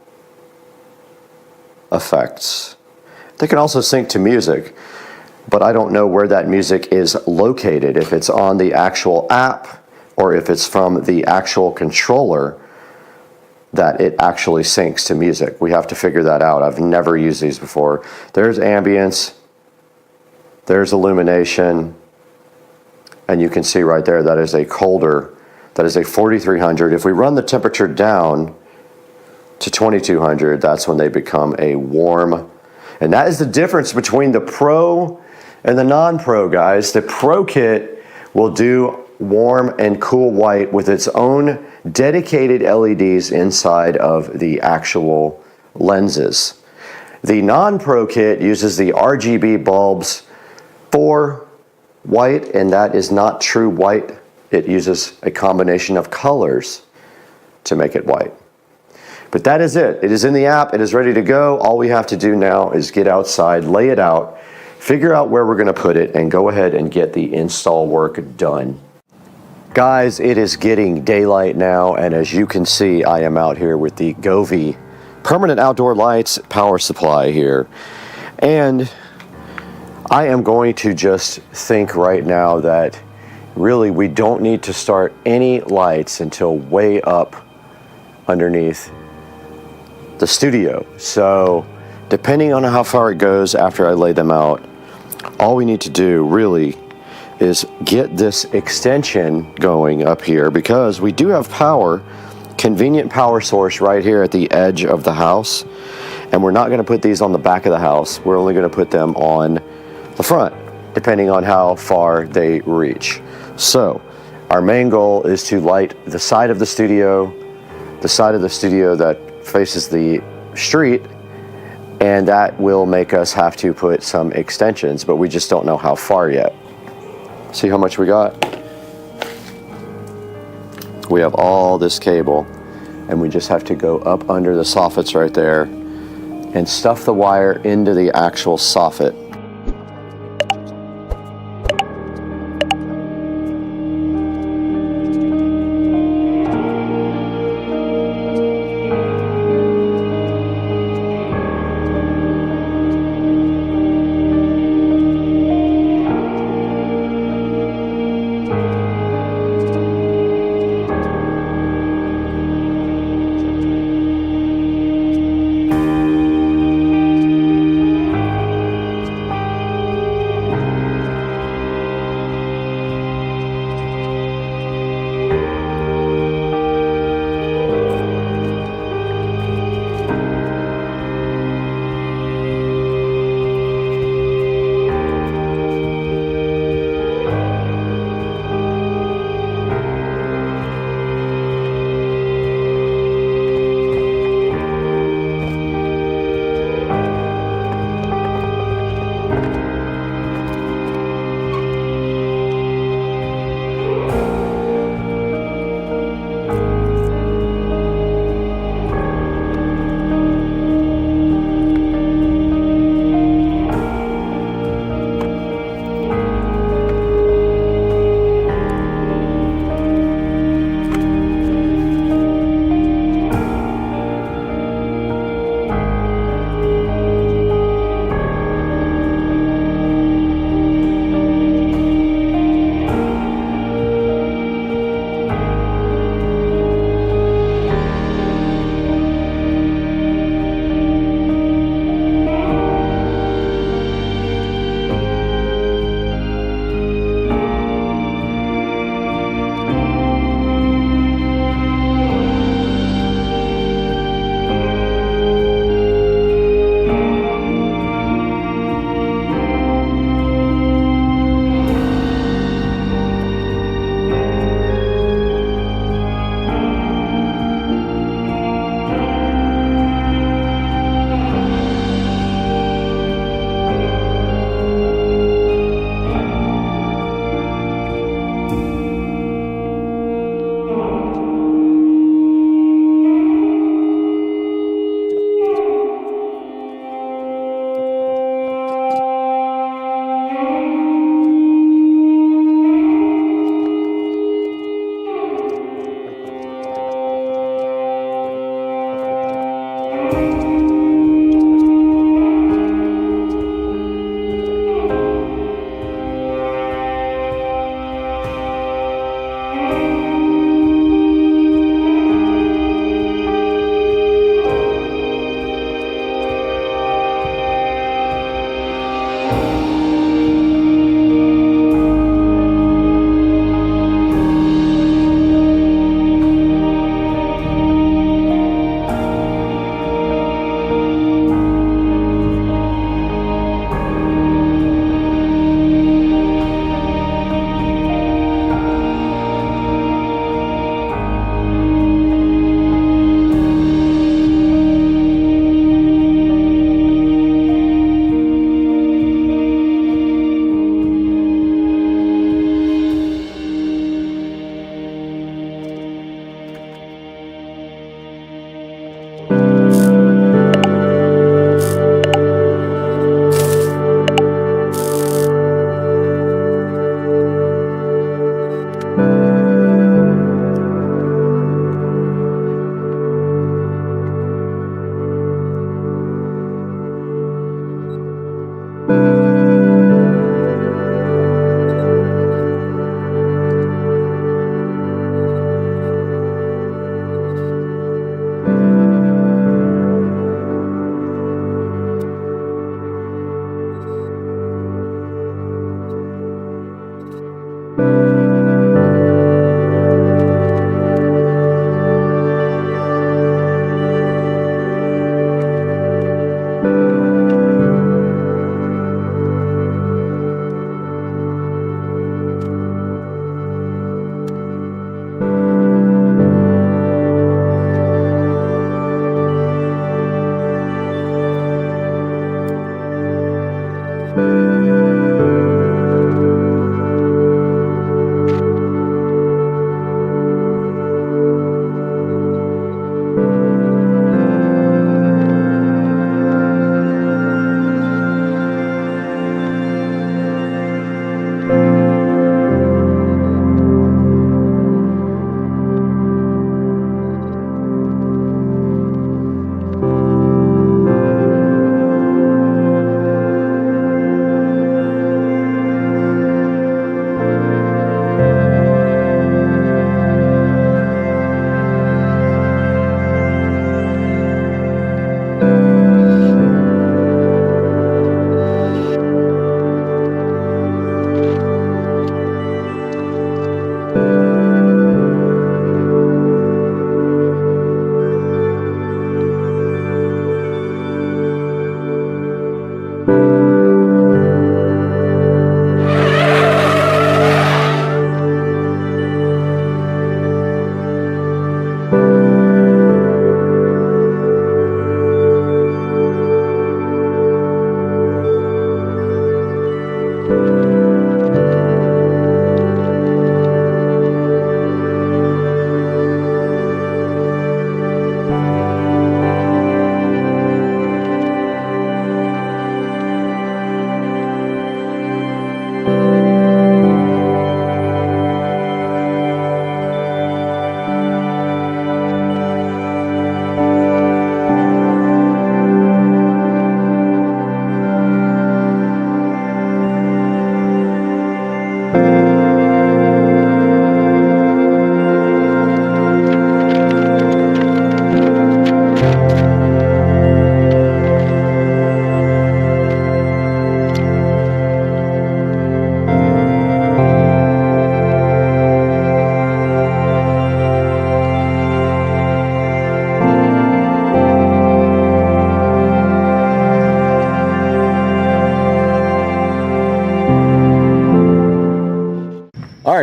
effects. They can also sync to music, but I don't know where that music is located, if it's on the actual app or if it's from the actual controller that it actually syncs to music. We have to figure that out. I've never used these before. There's ambience, there's illumination, and you can see right there that is a colder, that is a 4300. If we run the temperature down to 2200, that's when they become a warm. And that is the difference between the Pro and the non-Pro, guys. The Pro kit will do warm and cool white with its own dedicated LEDs inside of the actual lenses. The non-pro kit uses the RGB bulbs for white, and that is not true white. It uses a combination of colors to make it white. But that is it. It is in the app. It is ready to go. All we have to do now is get outside, lay it out, figure out where we're going to put it, and go ahead and get the install work done. Guys, it is getting daylight now, and as you can see, I am out here with the Govee permanent outdoor lights power supply here. And I am going to just think right now that really we don't need to start any lights until way up underneath the studio. So depending on how far it goes after I lay them out, all we need to do really is get this extension going up here, because we do have power, convenient power source right here at the edge of the house, and we're not going to put these on the back of the house. We're only going to put them on the front, depending on how far they reach. So our main goal is to light the side of the studio that faces the street, and that will make us have to put some extensions, but we just don't know how far yet. See how much we got? We have all this cable, and we just have to go up under the soffits right there and stuff the wire into the actual soffit.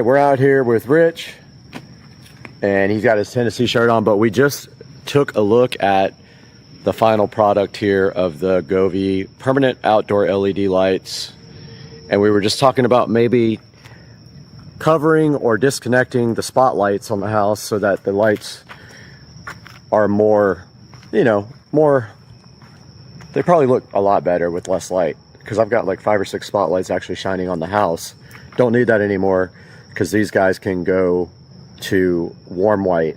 right, we're out here with Rich, and he's got his Tennessee shirt on, but we just took a look at the final product here of the Govee permanent outdoor LED lights, and we were just talking about maybe covering or disconnecting the spotlights on the house so that the lights are more, you know, they probably look a lot better with less light, because I've got like 5 or 6 spotlights actually shining on the house. Don't need that anymore because these guys can go to warm white,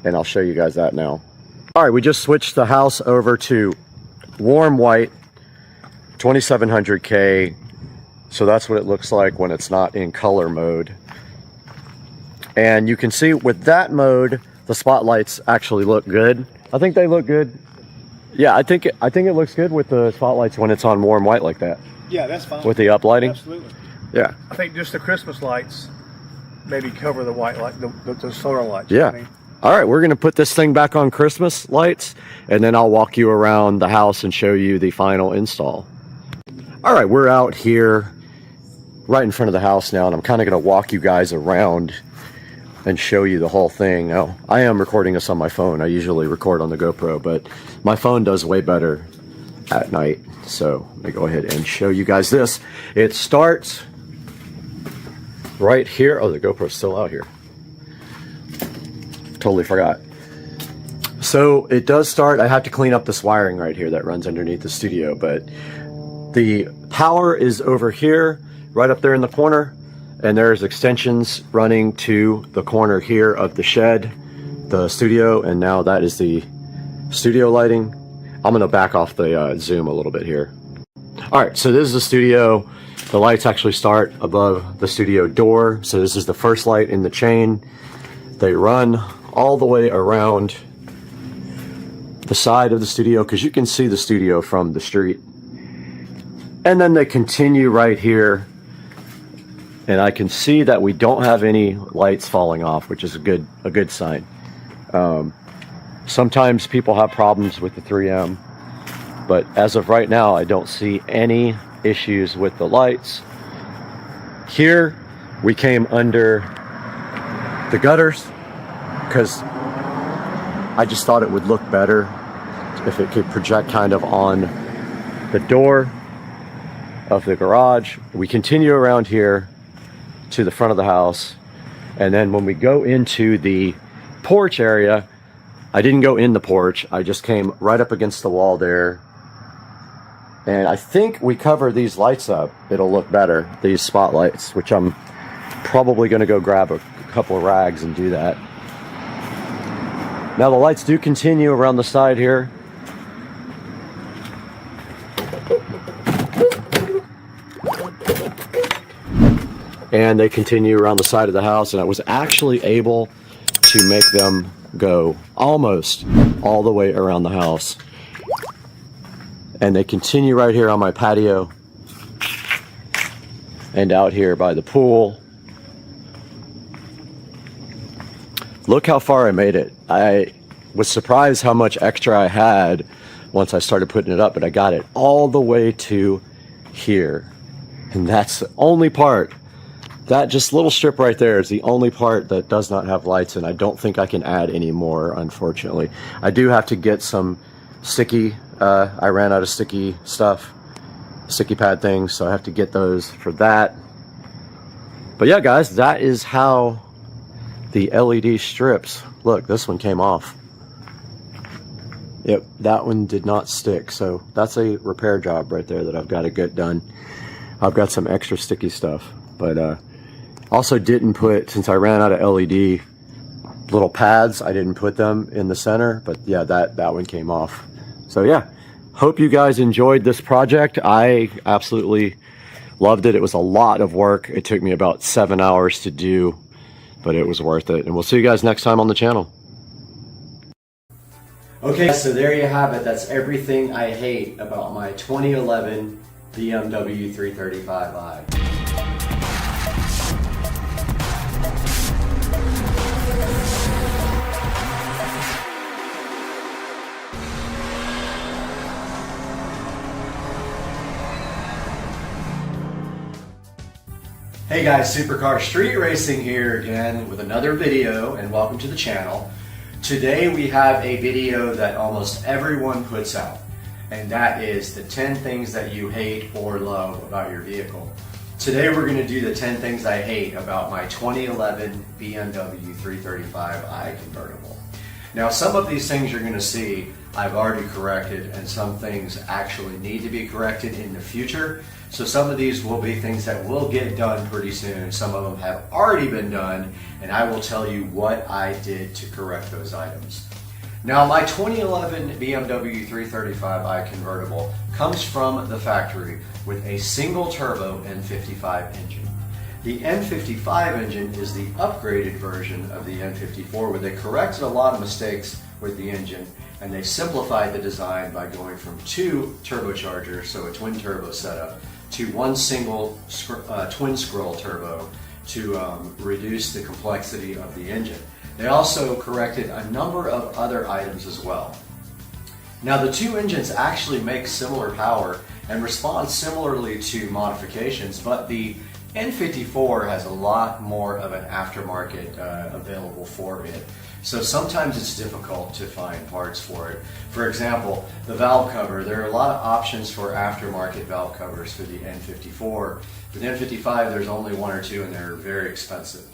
and I'll show you guys that now. All right, we just switched the house over to warm white 2700K, so that's what it looks like when it's not in color mode. And you can see with that mode the spotlights actually look good. I think they look good. Yeah, I think it looks good with the spotlights when it's on warm white like that. Yeah, that's fine. With the uplighting. Absolutely. Yeah. I think just the Christmas lights maybe cover the white light, the solar lights. Yeah. I mean. All right, we're gonna put this thing back on Christmas lights, and then I'll walk you around the house and show you the final install. All right, we're out here right in front of the house now, and I'm kind of gonna walk you guys around and show you the whole thing. Now, I am recording this on my phone. I usually record on the GoPro, but my phone does way better at night. So let me go ahead and show you guys this. It starts right here. Oh, the GoPro's still out here. Totally forgot. So it does start. I have to clean up this wiring right here that runs underneath the studio, but the power is over here, right up there in the corner, and there's extensions running to the corner here of the shed, the studio, and now that is the studio lighting. I'm gonna back off the zoom a little bit here. All right, so this is the studio. The lights actually start above the studio door. So this is the first light in the chain. They run all the way around the side of the studio, because you can see the studio from the street. And then they continue right here. And I can see that we don't have any lights falling off, which is a good sign. Sometimes people have problems with the 3M, but as of right now, I don't see any issues with the lights. Here, we came under the gutters because I just thought it would look better if it could project kind of on the door of the garage. We continue around here to the front of the house, and then when we go into the porch area, I didn't go in the porch, I just came right up against the wall there, and I think we cover these lights up, it'll look better, these spotlights, which I'm probably going to go grab a couple of rags and do that. Now the lights do continue around the side here. And they continue around the side of the house, and I was actually able to make them go almost all the way around the house. And they continue right here on my patio and out here by the pool. Look how far I made it. I was surprised how much extra I had once I started putting it up, but I got it all the way to here. And that's the only part. That just little strip right there is the only part that does not have lights, and I don't think I can add any more, unfortunately. I do have to get some sticky, I ran out of sticky stuff, sticky pad things, so I have to get those for that. But yeah, guys, that is how the LED strips, look, this one came off. Yep, that one did not stick, so that's a repair job right there that I've got to get done. I've got some extra sticky stuff, but also didn't put, since I ran out of LED little pads, I didn't put them in the center, but yeah, that one came off. So yeah, hope you guys enjoyed this project. I absolutely loved it. It was a lot of work. It took me about 7 hours to do, but it was worth it. And we'll see you guys next time on the channel. Okay, so there you have it. That's everything I hate about my 2011 BMW 335i. Hey guys, Supercar Street Racing here again with another video, and welcome to the channel. Today we have a video that almost everyone puts out, and that is the 10 things that you hate or love about your vehicle. Today we're going to do the 10 things I hate about my 2011 BMW 335i convertible. Now some of these things you're going to see I've already corrected, and some things actually need to be corrected in the future. So some of these will be things that will get done pretty soon. Some of them have already been done, and I will tell you what I did to correct those items. Now my 2011 BMW 335i convertible comes from the factory with a single turbo N55 engine. The N55 engine is the upgraded version of the N54, where they corrected a lot of mistakes with the engine, and they simplified the design by going from 2 turbochargers, so a twin turbo setup, to one single twin scroll turbo to reduce the complexity of the engine. They also corrected a number of other items as well. Now the two engines actually make similar power and respond similarly to modifications, but the N54 has a lot more of an aftermarket available for it. So sometimes it's difficult to find parts for it. For example, the valve cover, there are a lot of options for aftermarket valve covers for the N54. For the N55, there's only 1 or 2, and they're very expensive.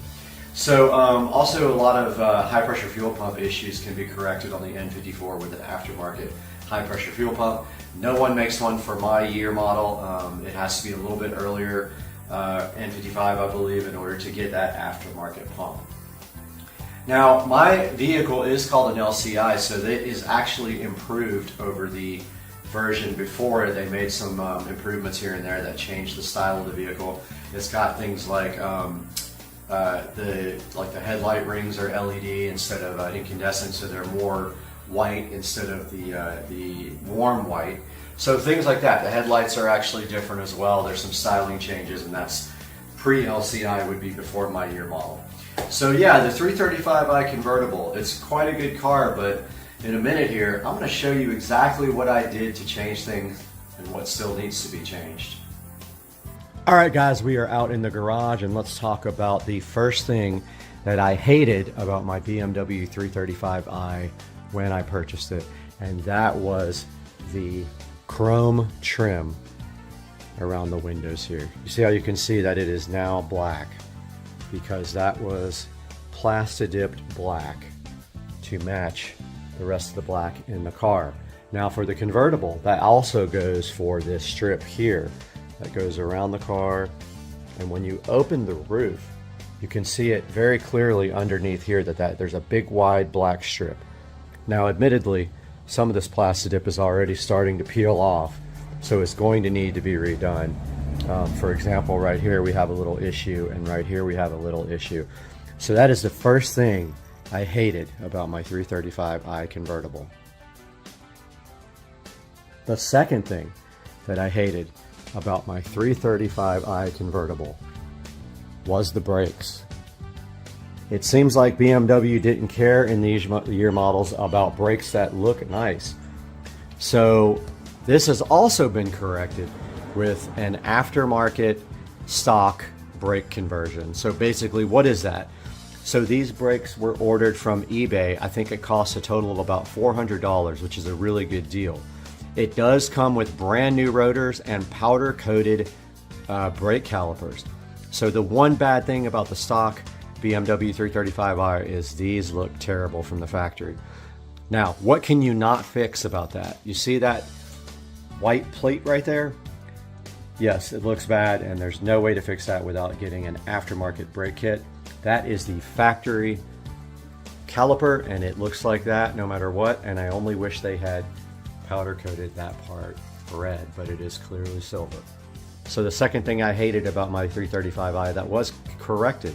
So also a lot of high pressure fuel pump issues can be corrected on the N54 with an aftermarket high pressure fuel pump. No one makes one for my year model. It has to be a little bit earlier, N55 I believe, in order to get that aftermarket pump. Now my vehicle is called an LCI, so it is actually improved over the version before. They made some improvements here and there that changed the style of the vehicle. It's got things like the headlight rings are LED instead of incandescent, so they're more white instead of the warm white. So things like that. The headlights are actually different as well. There's some styling changes, and that's pre-LCI, would be before my year model. So yeah, the 335i convertible, it's quite a good car, but in a minute here, I'm going to show you exactly what I did to change things and what still needs to be changed. All right, guys, we are out in the garage, and let's talk about the first thing that I hated about my BMW 335i when I purchased it, and that was the chrome trim around the windows here. You see how you can see that it is now black, because that was Plastadipped black to match the rest of the black in the car. Now for the convertible, that also goes for this strip here that goes around the car, and when you open the roof, you can see it very clearly underneath here that there's a big wide black strip. Now admittedly, some of this Plastadip is already starting to peel off, so it's going to need to be redone. For example, right here we have a little issue, and right here we have a little issue. So that is the first thing I hated about my 335i convertible. The second thing that I hated about my 335i convertible was the brakes. It seems like BMW didn't care in these year models about brakes that look nice. So this has also been corrected with an aftermarket stock brake conversion. So basically, what is that? So these brakes were ordered from eBay. I think it costs a total of about $400, which is a really good deal. It does come with brand new rotors and powder coated brake calipers. So the one bad thing about the stock BMW 335i is these look terrible from the factory. Now, what can you not fix about that? You see that white plate right there? Yes, it looks bad, and there's no way to fix that without getting an aftermarket brake kit. That is the factory caliper, and it looks like that no matter what, and I only wish they had powder coated that part red, but it is clearly silver. So the second thing I hated about my 335i that was corrected,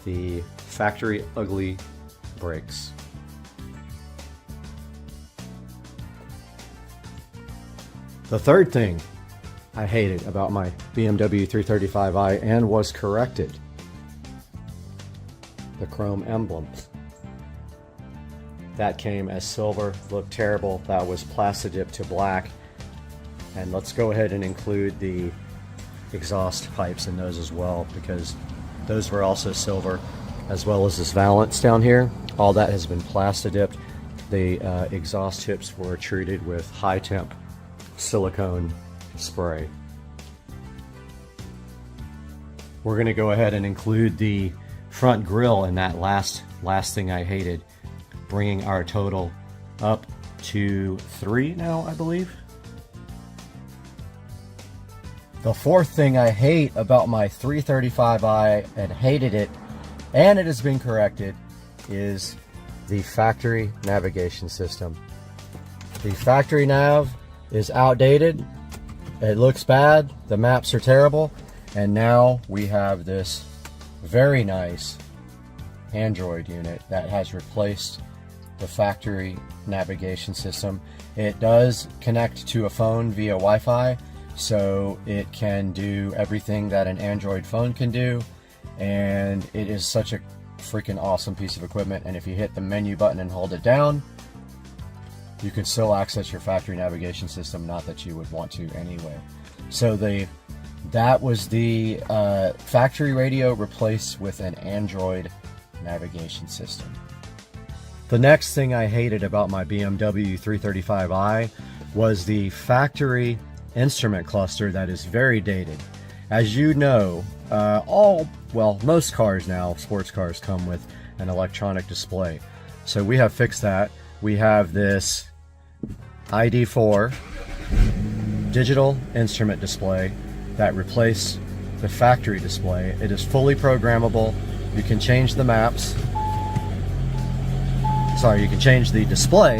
the factory ugly brakes. The third thing I hated about my BMW 335i and was corrected, the chrome emblems. That came as silver, looked terrible. That was Plastadipped to black. And let's go ahead and include the exhaust pipes in those as well, because those were also silver, as well as this valance down here. All that has been plastodipped. The exhaust tips were treated with high temp silicone spray. We're going to go ahead and include the front grille in that last thing I hated, bringing our total up to 3 now, I believe. The fourth thing I hate about my 335i, and hated it, and it has been corrected, is the factory navigation system. The factory nav is outdated, it looks bad, the maps are terrible, and now we have this very nice Android unit that has replaced the factory navigation system. It does connect to a phone via Wi-Fi, so it can do everything that an Android phone can do, and it is such a freaking awesome piece of equipment. And if you hit the menu button and hold it down, you can still access your factory navigation system, not that you would want to anyway. So that was the factory radio replaced with an Android navigation system. The next thing I hated about my BMW 335i was the factory instrument cluster that is very dated. As you know, most cars now, sports cars, come with an electronic display. So we have fixed that. We have this ID4 digital instrument display that replaced the factory display. It is fully programmable. You can change the maps. Sorry, you can change the display.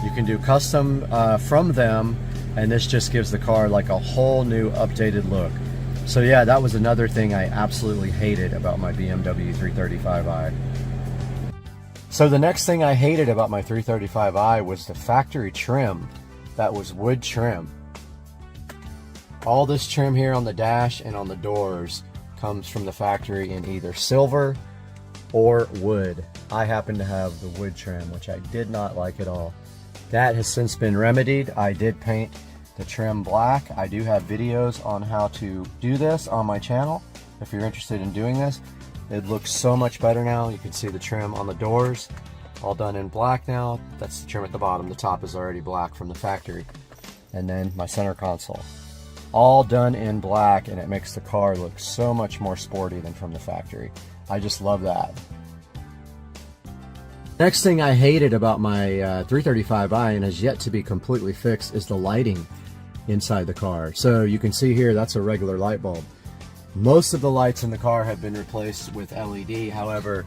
You can do custom from them, and this just gives the car like a whole new updated look. So yeah, that was another thing I absolutely hated about my BMW 335i. So the next thing I hated about my 335i was the factory trim that was wood trim. All this trim here on the dash and on the doors comes from the factory in either silver or wood. I happen to have the wood trim, which I did not like at all. That has since been remedied. I did paint the trim black. I do have videos on how to do this on my channel if you're interested in doing this. It looks so much better now. You can see the trim on the doors all done in black now. That's the trim at the bottom. The top is already black from the factory. And then my center console, all done in black, and it makes the car look so much more sporty than from the factory. I just love that. Next thing I hated about my 335i, and has yet to be completely fixed, is the lighting inside the car. So you can see here, that's a regular light bulb. Most of the lights in the car have been replaced with LED. However,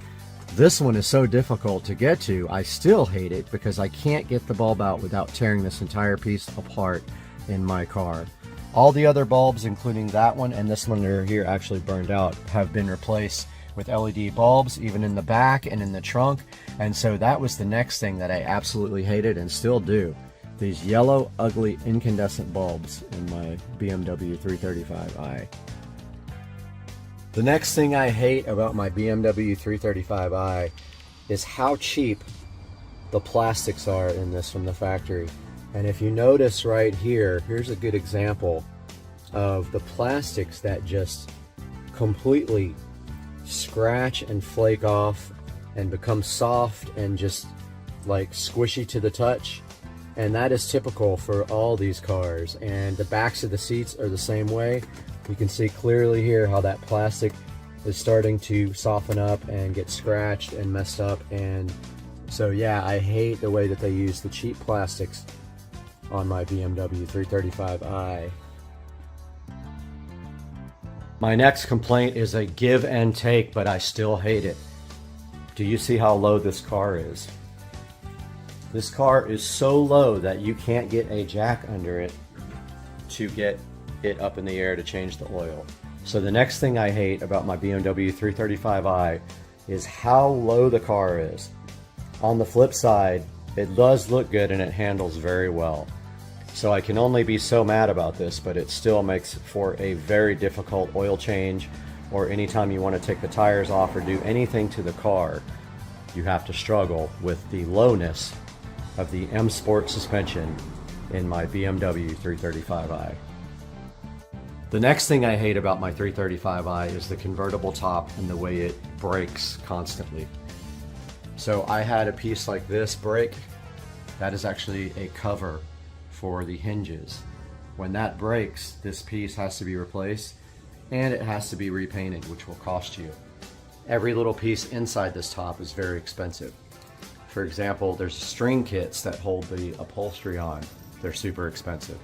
this one is so difficult to get to. I still hate it because I can't get the bulb out without tearing this entire piece apart in my car. All the other bulbs, including that one and this one that are here actually burned out, have been replaced with LED bulbs, even in the back and in the trunk. And so that was the next thing that I absolutely hated and still do. These yellow, ugly, incandescent bulbs in my BMW 335i. The next thing I hate about my BMW 335i is how cheap the plastics are in this from the factory. And if you notice right here, here's a good example of the plastics that just completely scratch and flake off and become soft and just like squishy to the touch. And that is typical for all these cars. And the backs of the seats are the same way. You can see clearly here how that plastic is starting to soften up and get scratched and messed up. And so yeah, I hate the way that they use the cheap plastics on my BMW 335i. My next complaint is a give and take, but I still hate it. Do you see how low this car is? This car is so low that you can't get a jack under it to get it up in the air to change the oil. So the next thing I hate about my BMW 335i is how low the car is. On the flip side, it does look good and it handles very well. So I can only be so mad about this, but it still makes for a very difficult oil change, or anytime you want to take the tires off or do anything to the car, you have to struggle with the lowness of the M Sport suspension in my BMW 335i. The next thing I hate about my 335i is the convertible top and the way it breaks constantly. So I had a piece like this break. That is actually a cover for the hinges. When that breaks, this piece has to be replaced and it has to be repainted, which will cost you. Every little piece inside this top is very expensive. For example, there's string kits that hold the upholstery on. They're super expensive.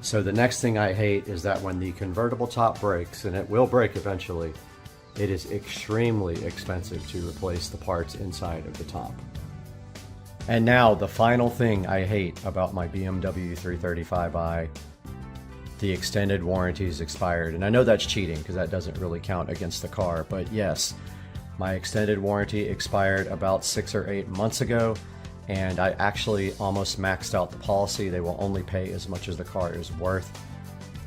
So the next thing I hate is that when the convertible top breaks, and it will break eventually, it is extremely expensive to replace the parts inside of the top. And now the final thing I hate about my BMW 335i, the extended warranty is expired. And I know that's cheating because that doesn't really count against the car, but yes, my extended warranty expired about 6 or 8 months ago, and I actually almost maxed out the policy. They will only pay as much as the car is worth.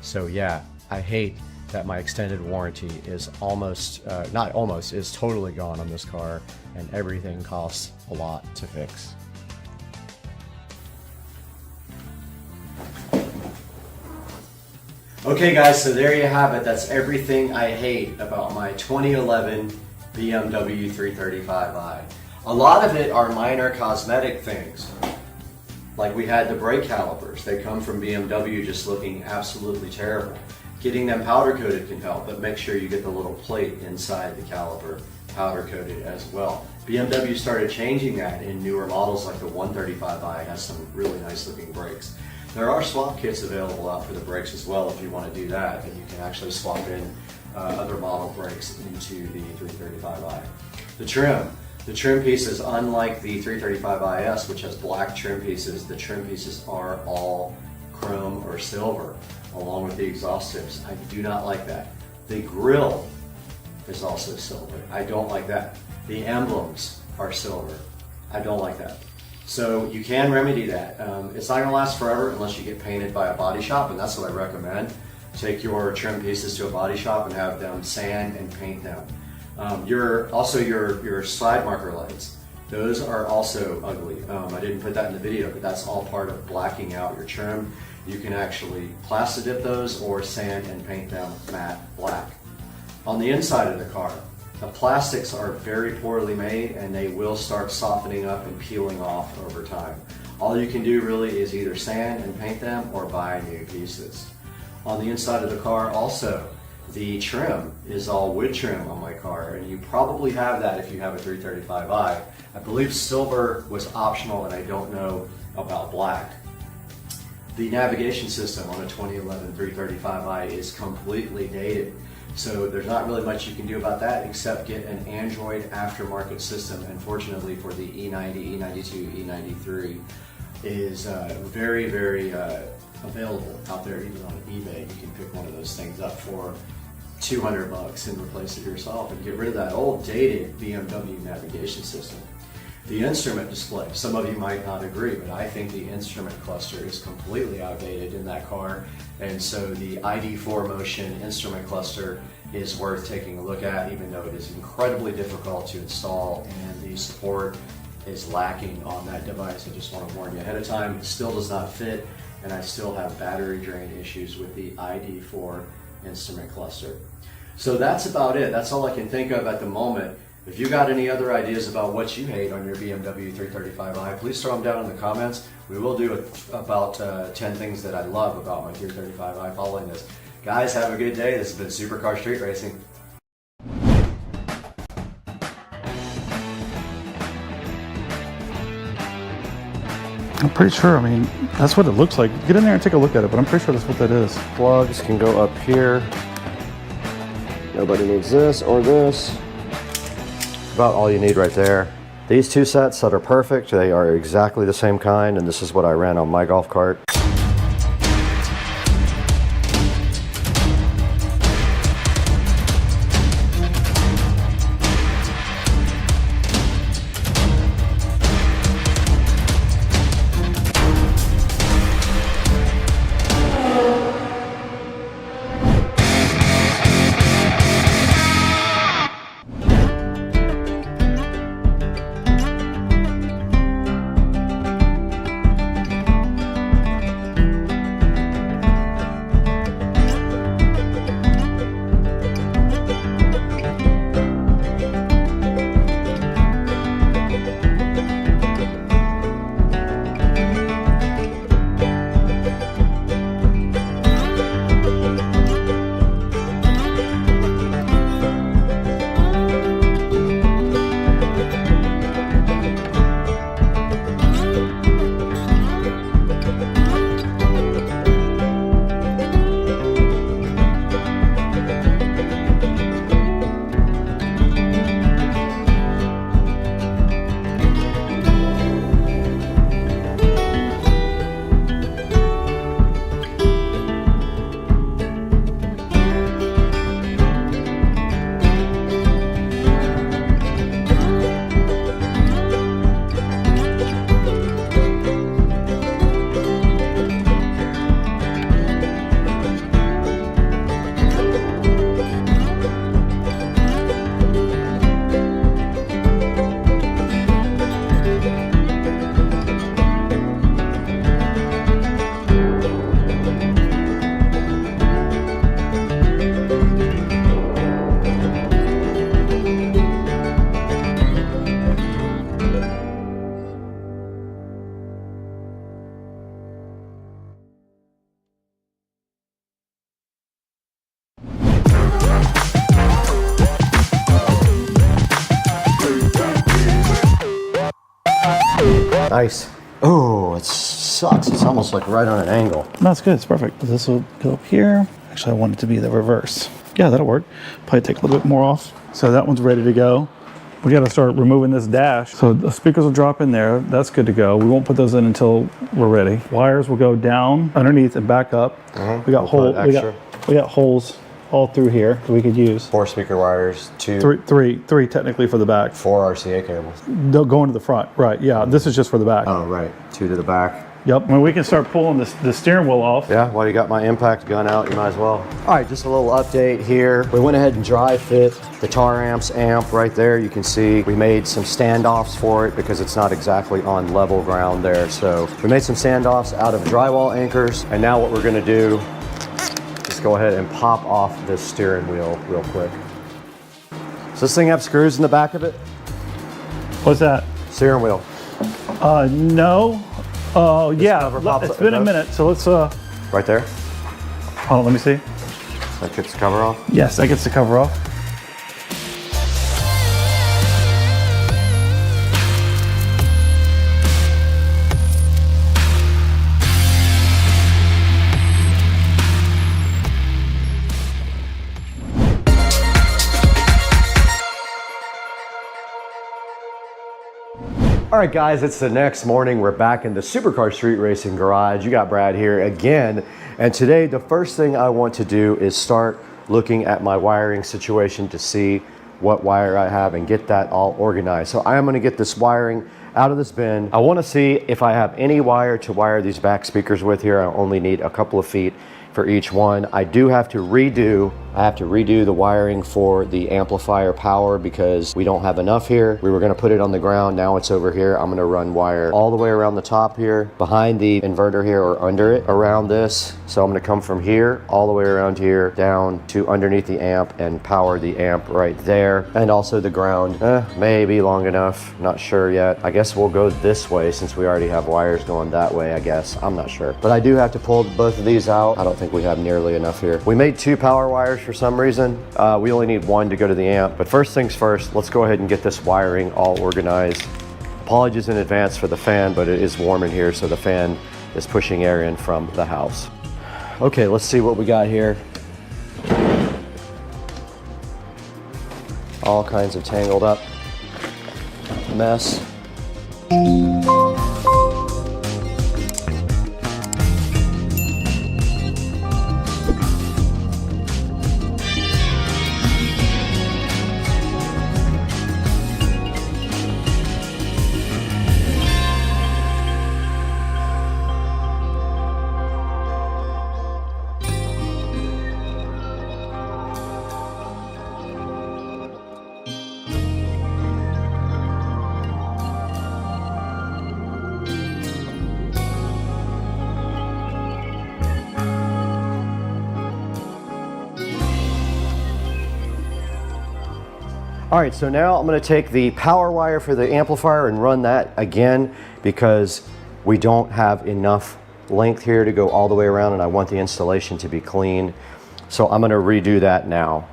So yeah, I hate that my extended warranty is is totally gone on this car, and everything costs a lot to fix. Okay guys, so there you have it. That's everything I hate about my 2011 BMW 335i. A lot of it are minor cosmetic things. Like we had the brake calipers. They come from BMW just looking absolutely terrible. Getting them powder coated can help, but make sure you get the little plate inside the caliper powder coated as well. BMW started changing that in newer models like the 135i. It has some really nice looking brakes. There are swap kits available out for the brakes as well if you want to do that, and you can actually swap in other model brakes into the 335i. The trim pieces, unlike the 335IS, which has black trim pieces, the trim pieces are all chrome or silver, along with the exhaust tips. I do not like that. The grille is also silver. I don't like that. The emblems are silver. I don't like that. So you can remedy that. It's not going to last forever unless you get painted by a body shop, and that's what I recommend. Take your trim pieces to a body shop and have them sand and paint them. Your slide marker lights, those are also ugly. I didn't put that in the video, but that's all part of blacking out your trim. You can actually plasti dip those or sand and paint them matte black. On the inside of the car, the plastics are very poorly made and they will start softening up and peeling off over time. All you can do really is either sand and paint them or buy new pieces. On the inside of the car also, the trim is all wood trim on my car, and you probably have that if you have a 335i. I believe silver was optional and I don't know about black. The navigation system on a 2011 335i is completely dated. So there's not really much you can do about that except get an Android aftermarket system. And fortunately for the E90, E92, E93 is very, very available out there. Even on eBay, you can pick one of those things up for $200 and replace it yourself and get rid of that old dated BMW navigation system. The instrument display, some of you might not agree, but I think the instrument cluster is completely outdated in that car, and so the ID4 Motion instrument cluster is worth taking a look at, even though it is incredibly difficult to install and the support is lacking on that device. I just want to warn you ahead of time, it still does not fit, and I still have battery drain issues with the ID4 instrument cluster. So that's about it. That's all I can think of at the moment. If you got any other ideas about what you hate on your BMW 335i, please throw them down in the comments. We will do about 10 things that I love about my 335i following this. Guys, have a good day. This has been Supercar Street Racing. I'm pretty sure, I mean, that's what it looks like. Get in there and take a look at it, but I'm pretty sure that's what that is. Plugs can go up here. Nobody needs this or this. About all you need right there. These two sets that are perfect, they are exactly the same kind, and this is what I ran on my golf cart. Nice. Oh, it sucks. It's almost like right on an angle. No, it's good. It's perfect. This will go up here. Actually, I want it to be the reverse. Yeah, that'll work. Probably take a little bit more off. So that one's ready to go. We got to start removing this dash. So the speakers will drop in there. That's good to go. We won't put those in until we're ready. Wires will go down underneath and back up. We got we got holes all through here that we could use. 4 speaker wires, 2, three technically for the back. 4 RCA cables. They'll go into the front. Right. Yeah. This is just for the back. Oh, right. 2 to the back. Yep. When we can start pulling the steering wheel off. Yeah, well, you got my impact gun out, you might as well. All right, just a little update here. We went ahead and dry fit the tar amps amp right there. You can see we made some standoffs for it because it's not exactly on level ground there. So we made some standoffs out of drywall anchors. And now what we're gonna do is go ahead and pop off this steering wheel real quick. Does this thing have screws in the back of it? What's that? Steering wheel. No. Oh, yeah. It's been a minute, so let's Right there? hold on, let me see. That gets the cover off? Yes, that gets the cover off. All right, guys, it's the next morning. We're back in the Supercar Street Racing garage. You got Brad here again. And today, the first thing I want to do is start looking at my wiring situation to see what wire I have and get that all organized. So I am gonna get this wiring out of this bin. I wanna see if I have any wire to wire these back speakers with here. I only need a couple of feet for each one. I do have to redo the wiring for the amplifier power because we don't have enough here. We were gonna put it on the ground, now it's over here. I'm gonna run wire all the way around the top here, behind the inverter here or under it, around this. So I'm gonna come from here, all the way around here, down to underneath the amp and power the amp right there. And also the ground, maybe long enough, not sure yet. I guess we'll go this way since we already have wires going that way, I guess. I'm not sure. But I do have to pull both of these out. I don't think we have nearly enough here. We made 2 power wires for some reason. We only need 1 to go to the amp. But first things first, let's go ahead and get this wiring all organized. Apologies in advance for the fan, but it is warm in here, so the fan is pushing air in from the house. Okay, let's see what we got here. All kinds of tangled up mess. All right, so now I'm gonna take the power wire for the amplifier and run that again because we don't have enough length here to go all the way around and I want the installation to be clean. So I'm gonna redo that now.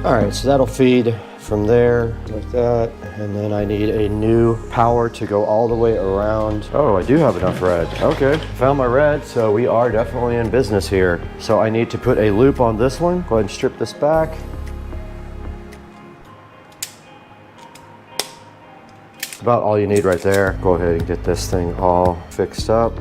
All right, so that'll feed from there like that. And then I need a new power to go all the way around. Oh, I do have enough red. Okay, found my red, so we are definitely in business here. So I need to put a loop on this one. Go ahead and strip this back. About all you need right there. Go ahead and get this thing all fixed up.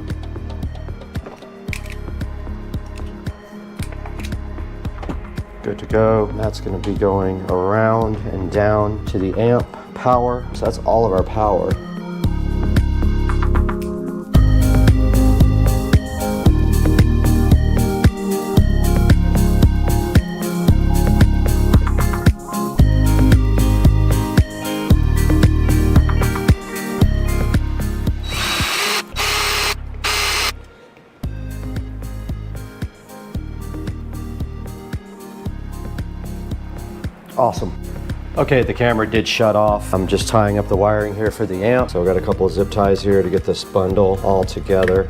Good to go. And that's going to be going around and down to the amp power. So that's all of our power. Awesome. Okay, the camera did shut off. I'm just tying up the wiring here for the amp. So I've got a couple of zip ties here to get this bundle all together.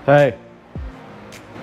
Hey.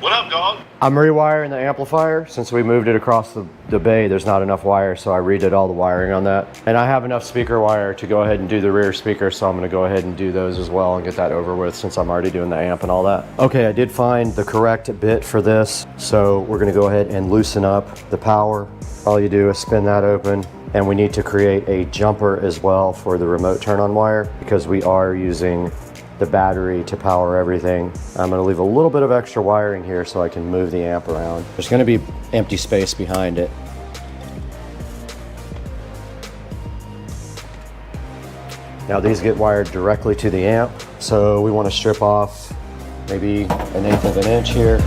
What up, dog? I'm rewiring the amplifier. Since we moved it across the bay, there's not enough wire, so I redid all the wiring on that. And I have enough speaker wire to go ahead and do the rear speaker, so I'm gonna go ahead and do those as well and get that over with since I'm already doing the amp and all that. Okay, I did find the correct bit for this, so we're gonna go ahead and loosen up the power. All you do is spin that open, and we need to create a jumper as well for the remote turn-on wire because we are using the battery to power everything. I'm gonna leave a little bit of extra wiring here so I can move the amp around. There's gonna be empty space behind it. Now these get wired directly to the amp, so we wanna strip off maybe 1/8 of an inch here.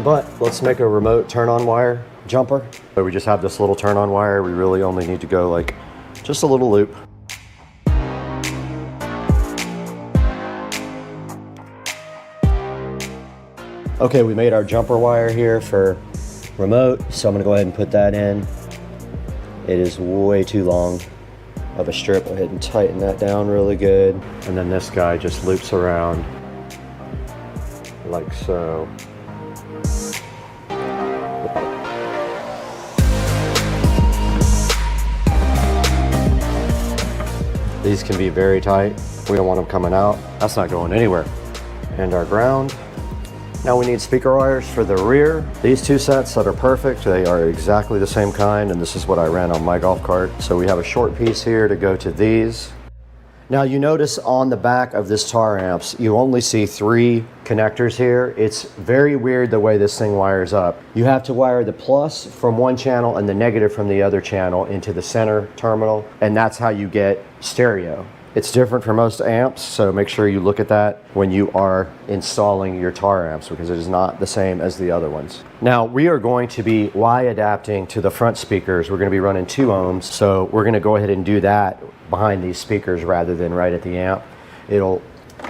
But let's make a remote turn-on wire jumper. So we just have this little turn-on wire. We really only need to go like just a little loop. Okay, we made our jumper wire here for remote, so I'm gonna go ahead and put that in. It is way too long of a strip. Go ahead and tighten that down really good. And then this guy just loops around like so. These can be very tight. We don't want them coming out. That's not going anywhere. And our ground. Now we need speaker wires for the rear. These two sets that are perfect, they are exactly the same kind, and this is what I ran on my golf cart. So we have a short piece here to go to these. Now you notice on the back of this tar amps, you only see 3 connectors here. It's very weird the way this thing wires up. You have to wire the plus from one channel and the negative from the other channel into the center terminal, and that's how you get stereo. It's different for most amps, so make sure you look at that when you are installing your tar amps because it is not the same as the other ones. Now we are going to be Y adapting to the front speakers. We're going to be running 2 ohms, so we're going to go ahead and do that behind these speakers rather than right at the amp. It'll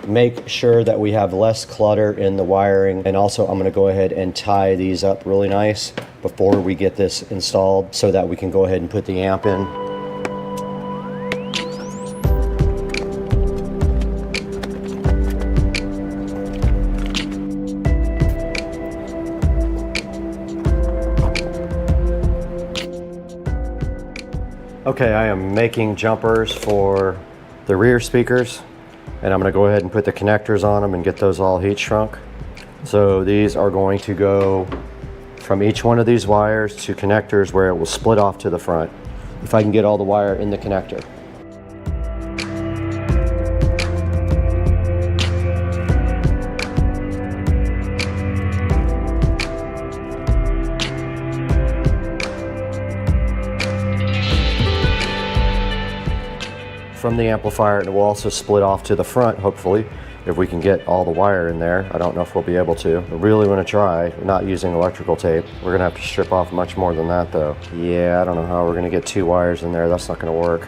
make sure that we have less clutter in the wiring, and also I'm going to go ahead and tie these up really nice before we get this installed so that we can go ahead and put the amp in. Okay, I am making jumpers for the rear speakers, and I'm going to go ahead and put the connectors on them and get those all heat shrunk. So these are going to go from each one of these wires to connectors where it will split off to the front, if I can get all the wire in the connector. From the amplifier, and it will also split off to the front, hopefully, if we can get all the wire in there. I don't know if we'll be able to. I really want to try not using electrical tape. We're gonna have to strip off much more than that though. Yeah, I don't know how we're gonna get 2 wires in there. That's not gonna work.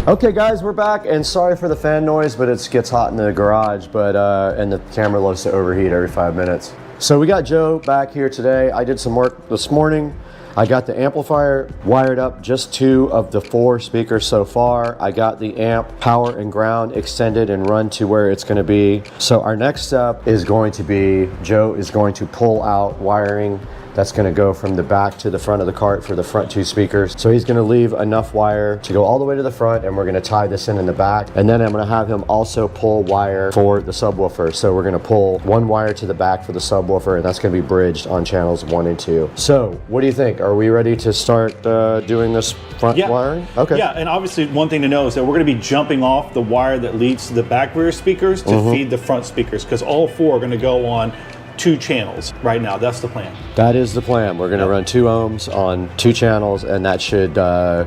Okay guys, we're back, and sorry for the fan noise, but it gets hot in the garage, and the camera loves to overheat every 5 minutes. So we got Joe back here today. I did some work this morning. I got the amplifier wired up, just 2 of the 4 speakers so far. I got the amp power and ground extended and run to where it's going to be. So our next step is going to be, Joe is going to pull out wiring that's going to go from the back to the front of the cart for the front 2 speakers. So he's going to leave enough wire to go all the way to the front, and we're going to tie this in the back. And then I'm going to have him also pull wire for the subwoofer. So we're going to pull 1 wire to the back for the subwoofer, and that's going to be bridged on channels 1 and 2. So what do you think? Are we ready to start doing this front wiring? Okay. Yeah, and obviously one thing to know is that we're going to be jumping off the wire that leads to the back rear speakers to feed the front speakers, because all 4 are going to go on 2 channels right now. That's the plan. That is the plan. We're going to run 2 ohms on 2 channels, and that should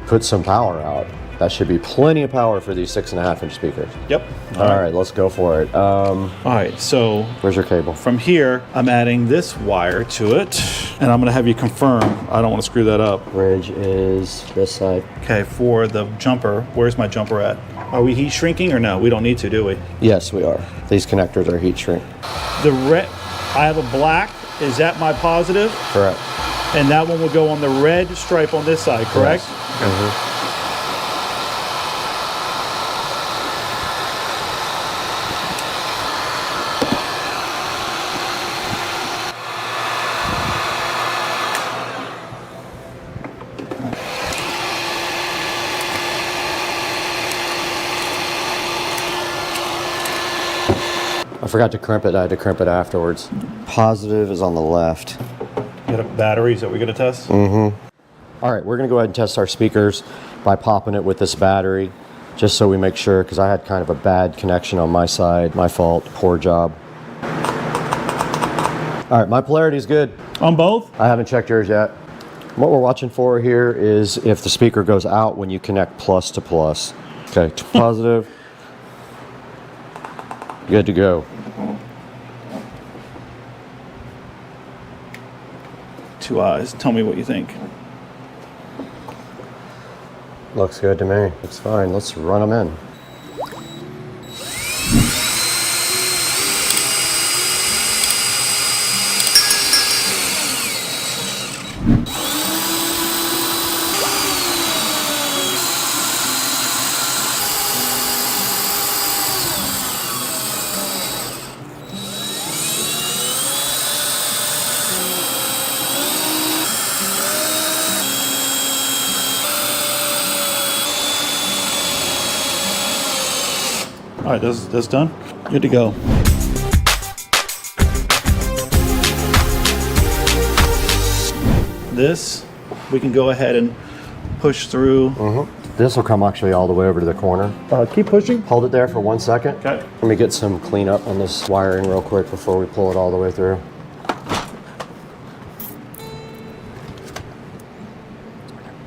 put some power out. That should be plenty of power for these 6.5-inch speakers. Yep. All right, let's go for it. All right, so where's your cable? From here, I'm adding this wire to it, and I'm going to have you confirm. I don't want to screw that up. Bridge is this side. Okay, for the jumper, where's my jumper at? Are we heat shrinking or no? We don't need to, do we? Yes, we are. These connectors are heat shrink. The red, I have a black. Is that my positive? Correct. And that one will go on the red stripe on this side, correct? Yes. I forgot to crimp it. I had to crimp it afterwards. Positive is on the left. You got a battery? Is that what we're going to test? Mm-hmm. All right, we're going to go ahead and test our speakers by popping it with this battery, just so we make sure, because I had kind of a bad connection on my side. My fault. Poor job. All right, my polarity is good. On both? I haven't checked yours yet. What we're watching for here is if the speaker goes out when you connect plus to plus. Okay, positive. Good to go. 2 eyes. Tell me what you think. Looks good to me. It's fine. Let's run them in. All right, that's done. Good to go. This, we can go ahead and push through. This will come actually all the way over to the corner. Keep pushing. Hold it there for 1 second. Okay. Let me get some cleanup on this wiring real quick before we pull it all the way through.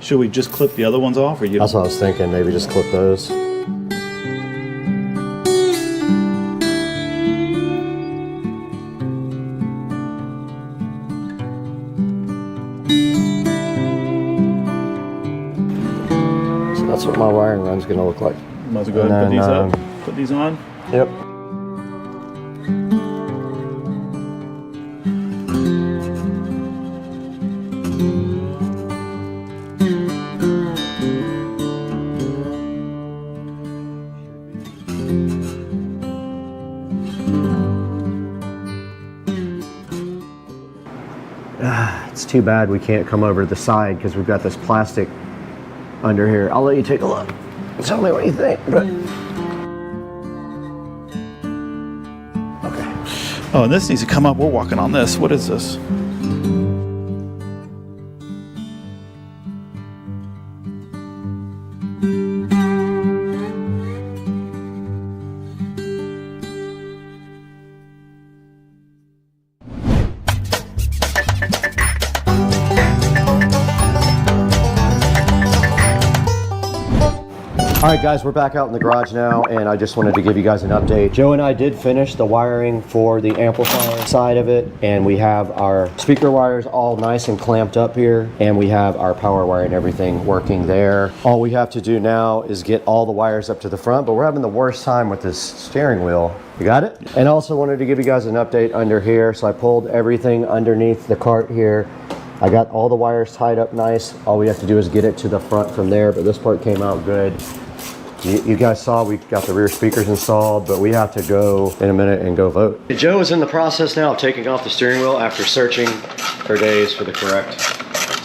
Should we just clip the other ones off, or you? That's what I was thinking. Maybe just clip those. That's what my wiring run's going to look like. Might as well go ahead and put these up. Put these on. Yep. It's too bad we can't come over to the side because we've got this plastic under here. I'll let you take a look. Tell me what you think. But okay. Oh, and this needs to come up. We're walking on this. What is this? All right, guys, we're back out in the garage now, and I just wanted to give you guys an update. Joe and I did finish the wiring for the amplifier side of it, and we have our speaker wires all nice and clamped up here, and we have our power wire and everything working there. All we have to do now is get all the wires up to the front, but we're having the worst time with this steering wheel. You got it? And also wanted to give you guys an update under here. So I pulled everything underneath the cart here I got all the wires tied up nice. All we have to do is get it to the front from there, but this part came out good. You guys saw we got the rear speakers installed, but we have to go in a minute and go vote. Joe is in the process now of taking off the steering wheel after searching for days for the correct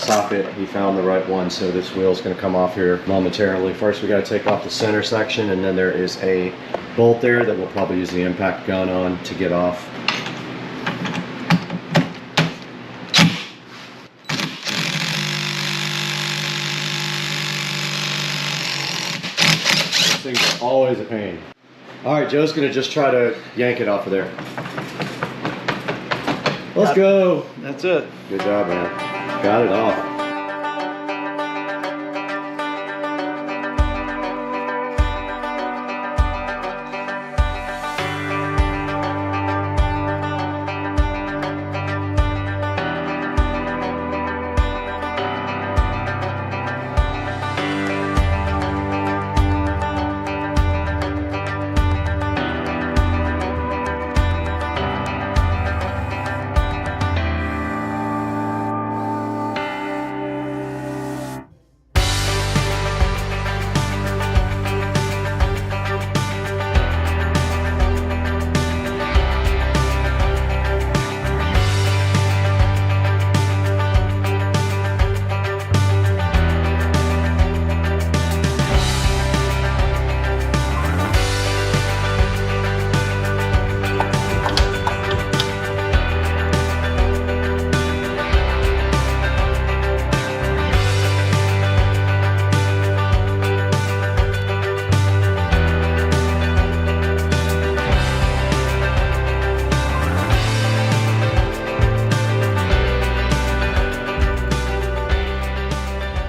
socket. He found the right one, so this wheel is going to come off here momentarily. First we got to take off the center section, and then there is a bolt there that we'll probably use the impact gun on to get off. These things are always a pain. All right, Joe's gonna just try to yank it off of there. Let's go. That's it. Good job, man. Got it off.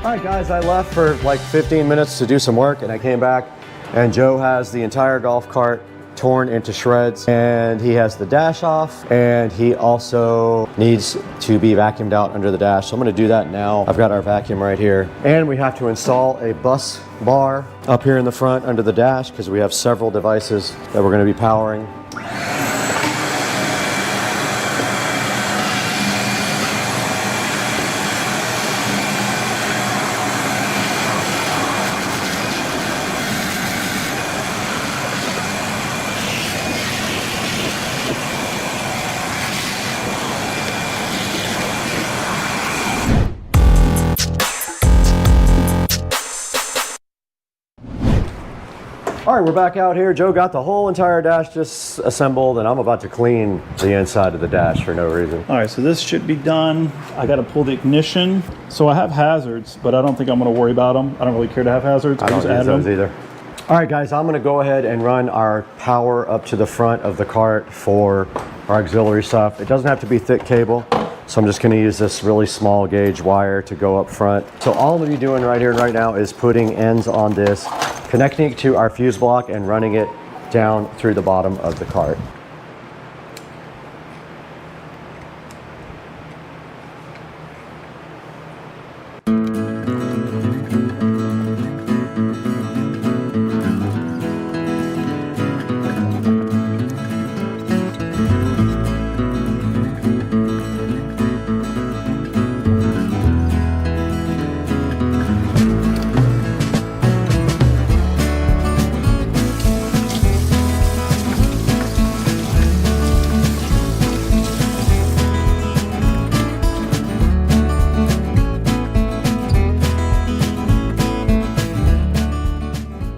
Alright guys, I left for like 15 minutes to do some work, and I came back and Joe has the entire golf cart torn into shreds, and he has the dash off, and he also needs to be vacuumed out under the dash. So I'm going to do that now. I've got our vacuum right here, and we have to install a bus bar up here in the front under the dash because we have several devices that we're going to be powering. All right, we're back out here. Joe got the whole entire dash just assembled, and I'm about to clean the inside of the dash for no reason. All right, so this should be done. I got to pull the ignition. So I have hazards, but I don't think I'm going to worry about them. I don't really care to have hazards. I don't use those either. All right, guys, I'm going to go ahead and run our power up to the front of the cart for our auxiliary stuff. It doesn't have to be thick cable, so I'm just going to use this really small gauge wire to go up front. So all I'm going to be doing right here and right now is putting ends on this, connecting it to our fuse block and running it down through the bottom of the cart.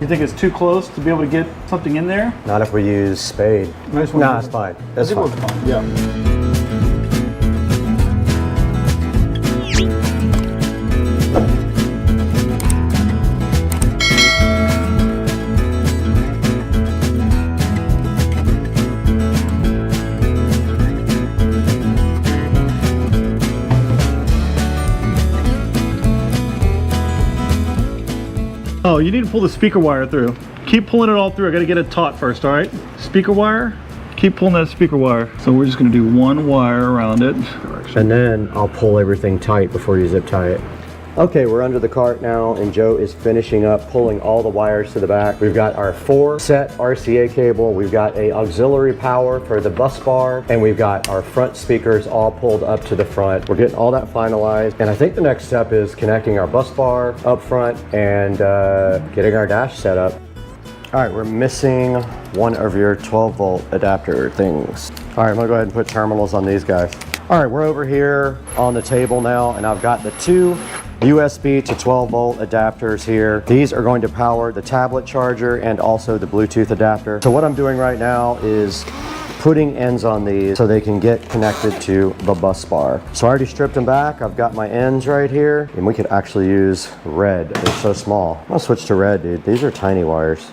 You think it's too close to be able to get something in there? Not if we use spade. Nah, it's fine. It's fine. Yeah. Oh, you need to pull the speaker wire through. Keep pulling it all through. I gotta get it taut first, all right? Speaker wire, keep pulling that speaker wire. So we're just gonna do one wire around it. And then I'll pull everything tight before you zip tie it. Okay, we're under the cart now, and Joe is finishing up pulling all the wires to the back. We've got our 4-set RCA cable, we've got a auxiliary power for the bus bar, and we've got our front speakers all pulled up to the front. We're getting all that finalized, and I think the next step is connecting our bus bar up front and getting our dash set up. All right, we're missing one of your 12-volt adapter things. All right, I'm gonna go ahead and put terminals on these guys. All right, we're over here on the table now, and I've got the 2 USB to 12-volt adapters here. These are going to power the tablet charger and also the Bluetooth adapter. So what I'm doing right now is putting ends on these so they can get connected to the bus bar. So I already stripped them back. I've got my ends right here, and we could actually use red. They're so small. I'll switch to red, dude. These are tiny wires.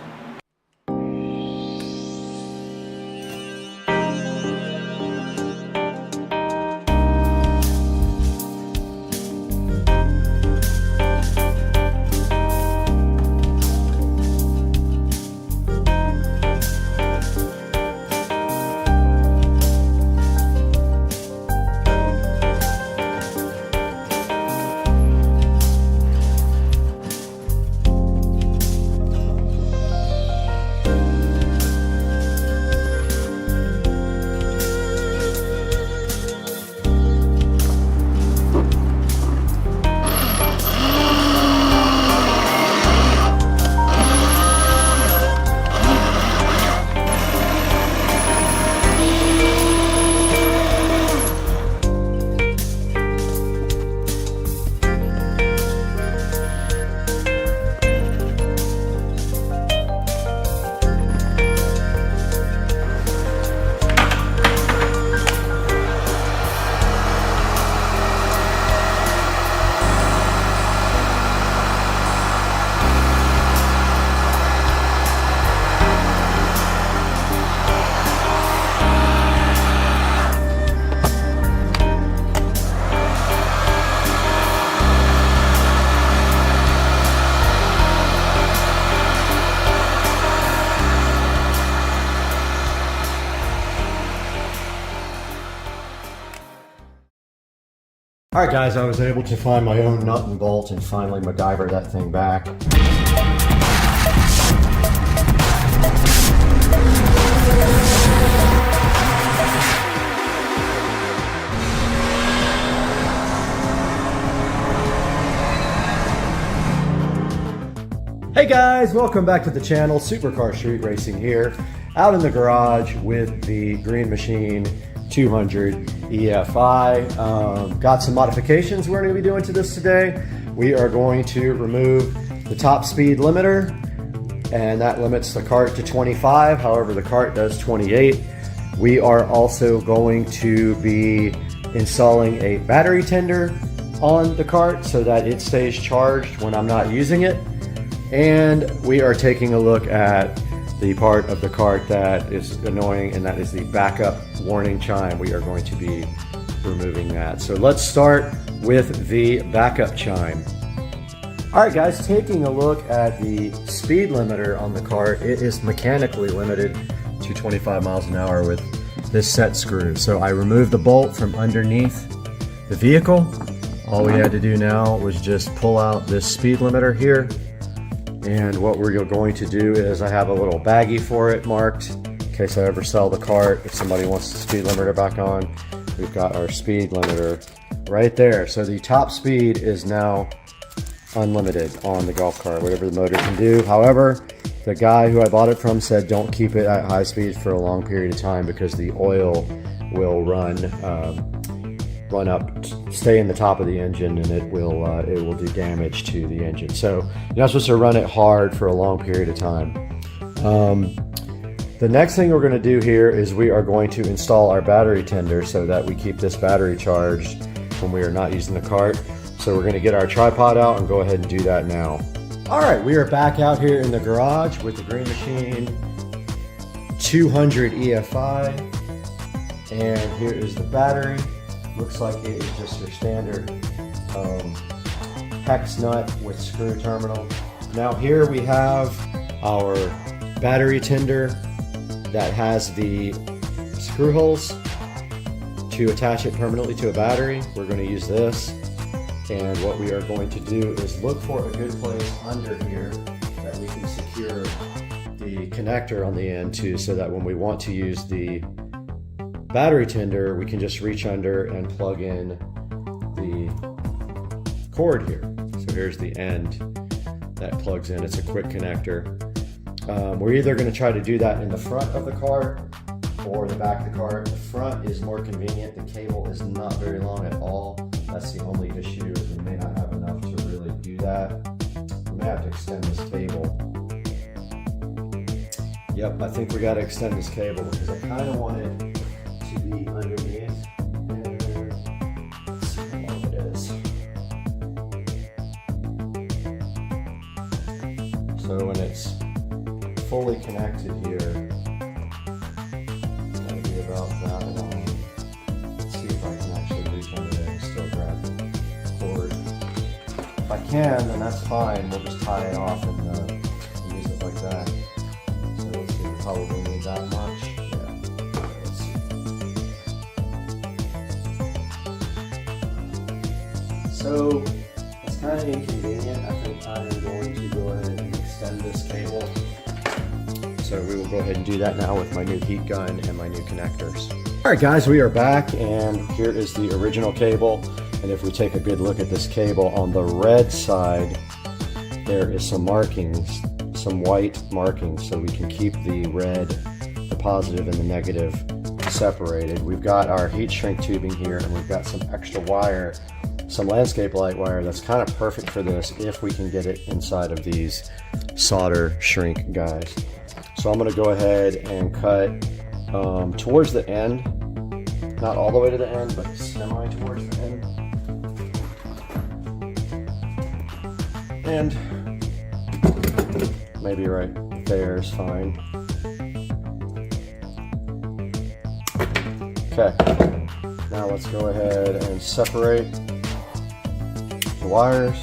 All right, guys, I was able to find my own nut and bolt and finally MacGyver that thing back. Hey guys, welcome back to the channel. Supercar Street Racing here, out in the garage with the Green Machine 200 EFI. Got some modifications we're going to be doing to this today. We are going to remove the top speed limiter, and that limits the cart to 25. However, the cart does 28. We are also going to be installing a battery tender on the cart so that it stays charged when I'm not using it. And we are taking a look at the part of the cart that is annoying, and that is the backup warning chime. We are going to be removing that. So let's start with the backup chime. All right, guys, taking a look at the speed limiter on the cart, it is mechanically limited to 25 miles an hour with this set screw. So I removed the bolt from underneath the vehicle. All we had to do now was just pull out this speed limiter here. And what we're going to do is I have a little baggie for it marked in case I ever sell the cart. If somebody wants the speed limiter back on, we've got our speed limiter right there. So the top speed is now unlimited on the golf cart, whatever the motor can do. However, the guy who I bought it from said don't keep it at high speed for a long period of time because the oil will run up, stay in the top of the engine, and it will do damage to the engine. So you're not supposed to run it hard for a long period of time. The next thing we're going to do here is we are going to install our battery tender so that we keep this battery charged when we are not using the cart. So we're going to get our tripod out and go ahead and do that now. All right, we are back out here in the garage with the Green Machine 200 EFI, and here is the battery. Looks like it is just your standard hex nut with screw terminal. Now here we have our battery tender that has the screw holes to attach it permanently to a battery. We're going to use this. And what we are going to do is look for a good place under here that we can secure the connector on the end to, so that when we want to use the battery tender, we can just reach under and plug in the cord here. So here's the end that plugs in. It's a quick connector. We're either going to try to do that in the front of the car or the back of the car. The front is more convenient. The cable is not very long at all. That's the only issue, is we may not have enough to really do that. We may have to extend this cable. Yep, I think we got to extend this cable because I kind of want it to be underneath. Let's see how long it is. So when it's fully connected here, it's going to be about that long. Let's see if I can actually reach under there and still grab the cord. If I can, then that's fine. We'll just tie it off and use it like that. So let's see, we probably need that much. Yeah. Let's see. So it's kind of inconvenient. I think I am going to go ahead and extend this cable. So we will go ahead and do that now with my new heat gun and my new connectors. All right, guys, we are back, and here is the original cable. And if we take a good look at this cable, on the red side, there is some markings, some white markings, so we can keep the red, the positive, and the negative separated. We've got our heat shrink tubing here, and we've got some extra wire, some landscape light wire that's kind of perfect for this if we can get it inside of these solder shrink guys. So I'm going to go ahead and cut towards the end, not all the way to the end, but semi towards the end. And maybe right there is fine. Okay, now let's go ahead and separate the wires.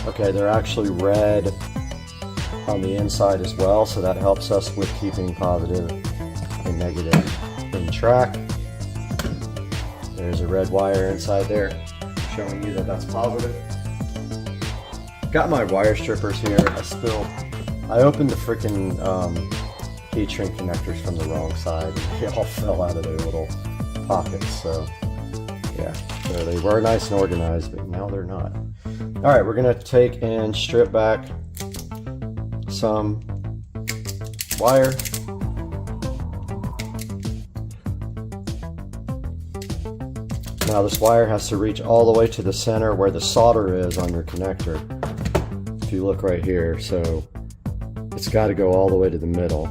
Okay, they're actually red on the inside as well, so that helps us with keeping positive and negative in track. There's a red wire inside there showing you that that's positive. Got my wire strippers here. I opened the freaking heat shrink connectors from the wrong side. They all fell out of their little pockets, so yeah. So they were nice and organized, but now they're not. All right, we're gonna take and strip back some wire. Now this wire has to reach all the way to the center where the solder is on your connector. If you look right here, so it's got to go all the way to the middle.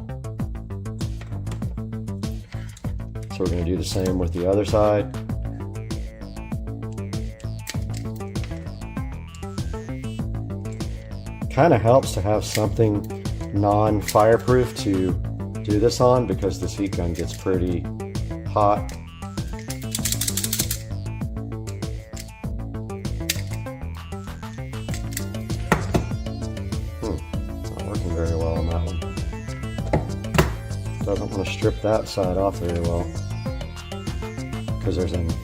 So we're going to do the same with the other side. Kind of helps to have something non-fireproof to do this on, because this heat gun gets pretty hot. Not working very well on that one. Doesn't want to strip that side off very well, because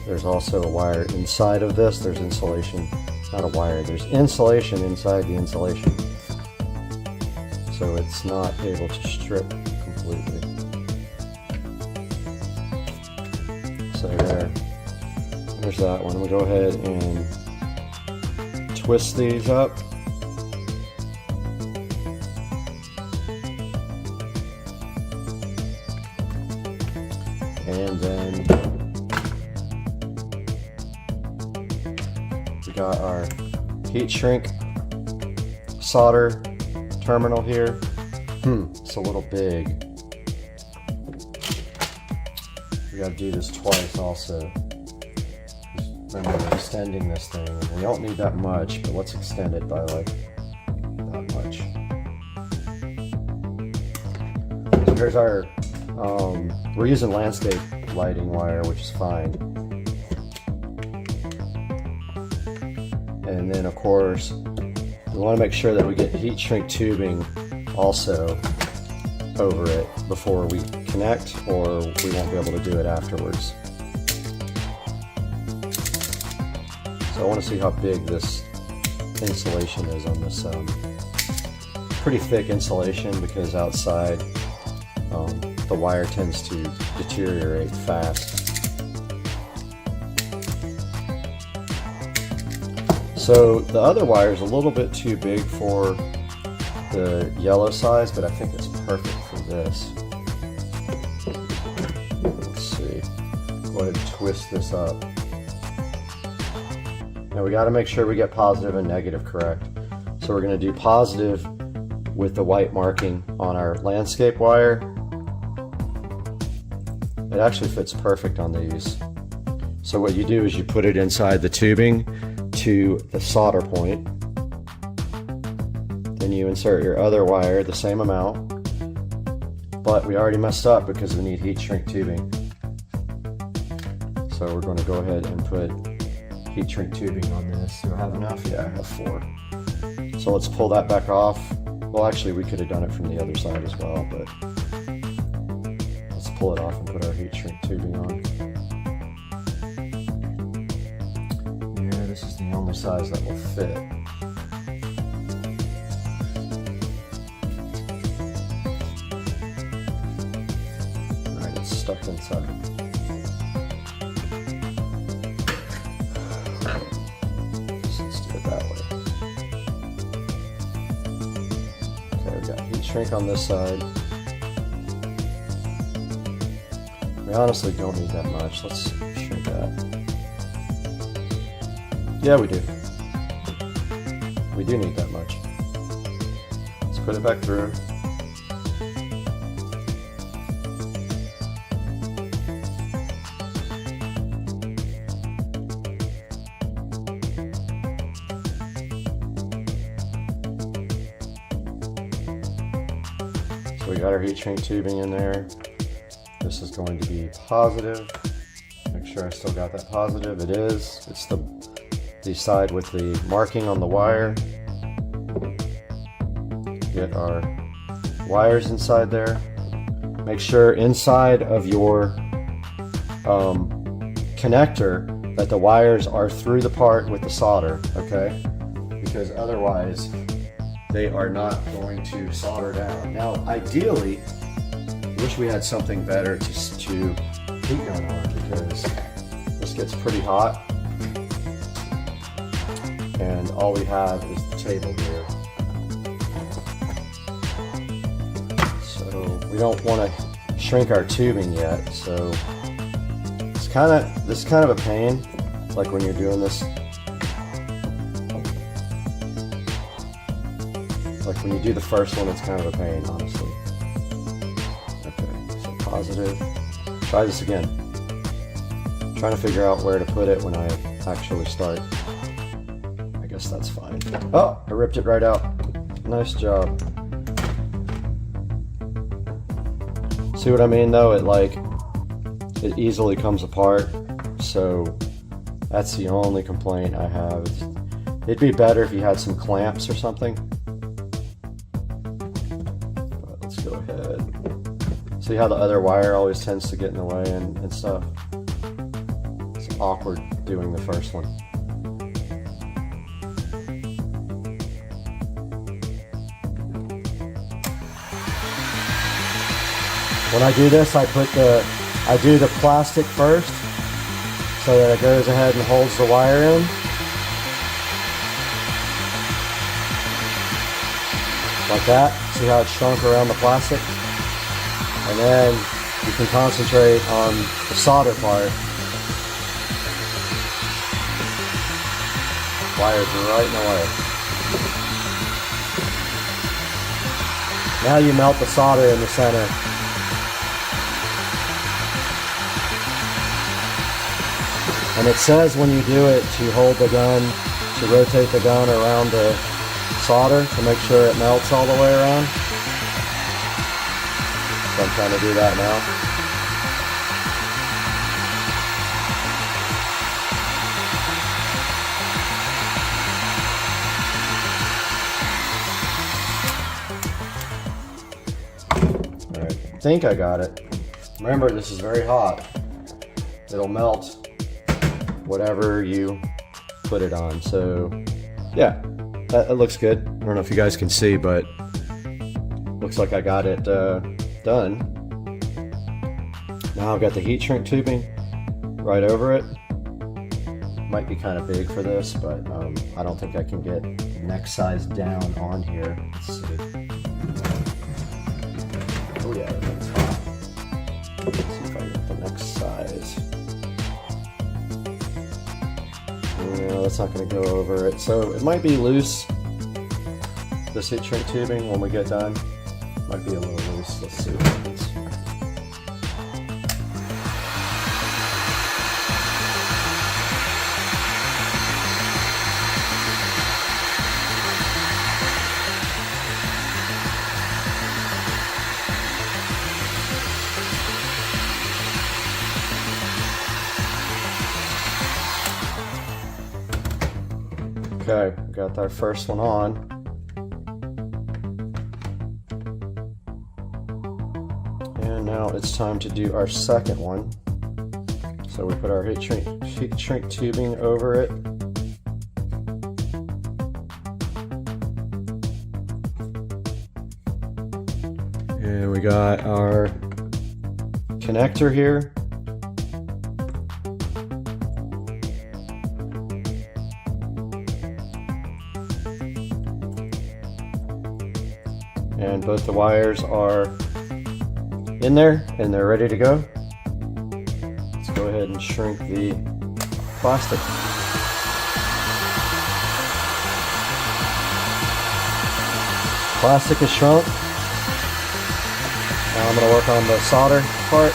there's also a wire inside of this. There's insulation. Not a wire, there's insulation inside the insulation, so it's not able to strip completely. So there's that one. We'll go ahead and twist these up. And then we got our heat shrink solder terminal here. It's a little big. We got to do this twice also. Just remember extending this thing. We don't need that much, but let's extend it by like that much. So here's our, we're using landscape lighting wire, which is fine. And then of course, we want to make sure that we get heat shrink tubing also over it before we connect, or we won't be able to do it afterwards. So I want to see how big this insulation is on this pretty thick insulation, because outside the wire tends to deteriorate fast. So the other wire is a little bit too big for the yellow size, but I think it's perfect for this. Let's see. Go ahead and twist this up. Now we got to make sure we get positive and negative correct. So we're going to do positive with the white marking on our landscape wire. It actually fits perfect on these. So what you do is you put it inside the tubing to the solder point. Then you insert your other wire, the same amount. But we already messed up because we need heat shrink tubing. So we're going to go ahead and put heat shrink tubing on this. Do I have enough? Yeah, I have 4. So let's pull that back off. Well, actually, we could have done it from the other side as well, but let's pull it off and put our heat shrink tubing on. Yeah, this is the only size that will fit. All right, it's stuck inside. Shrink on this side. We honestly don't need that much. Let's shrink that. Yeah, we do. We do need that much. Let's put it back through. So we got our heat shrink tubing in there. This is going to be positive. Make sure I still got that positive. It is. It's the side with the marking on the wire. Get our wires inside there. Make sure inside of your connector that the wires are through the part with the solder, okay? Because otherwise they are not going to solder down. Now, ideally, I wish we had something better to heat gun on, because this gets pretty hot, and all we have is the table here. So we don't want to shrink our tubing yet. So this is kind of a pain, like when you're doing this. Like when you do the first one, it's kind of a pain, honestly. Okay, so positive. Try this again. I'm trying to figure out where to put it when I actually start. I guess that's fine. Oh, I ripped it right out. Nice job. See what I mean though? It easily comes apart. So that's the only complaint I have. It'd be better if you had some clamps or something. Go ahead. See how the other wire always tends to get in the way and stuff? It's awkward doing the first one. When I do this, I do the plastic first so that it goes ahead and holds the wire in. Like that. See how it's shrunk around the plastic? And then you can concentrate on the solder part. Wires right in the way. Now you melt the solder in the center. And it says when you do it to hold the gun, to rotate the gun around the solder to make sure it melts all the way around. So I'm trying to do that now. think I got it. Remember, this is very hot. It'll melt whatever you put it on. So yeah, that looks good. I don't know if you guys can see, but looks like I got it done. Now I've got the heat shrink tubing right over it. Might be kind of big for this, but I don't think I can get neck size down on here. Let's see. Oh yeah, that's hot. Let's see if I get the neck size. No, that's not going to go over it. So it might be loose. This heat shrink tubing, when we get done, might be a little loose. Let's see what happens. Okay, got our first one on. And now it's time to do our second one. So we put our heat shrink tubing over it. And we got our connector here. And both the wires are in there and they're ready to go. Let's go ahead and shrink the plastic. Plastic is shrunk. Now I'm going to work on the solder part.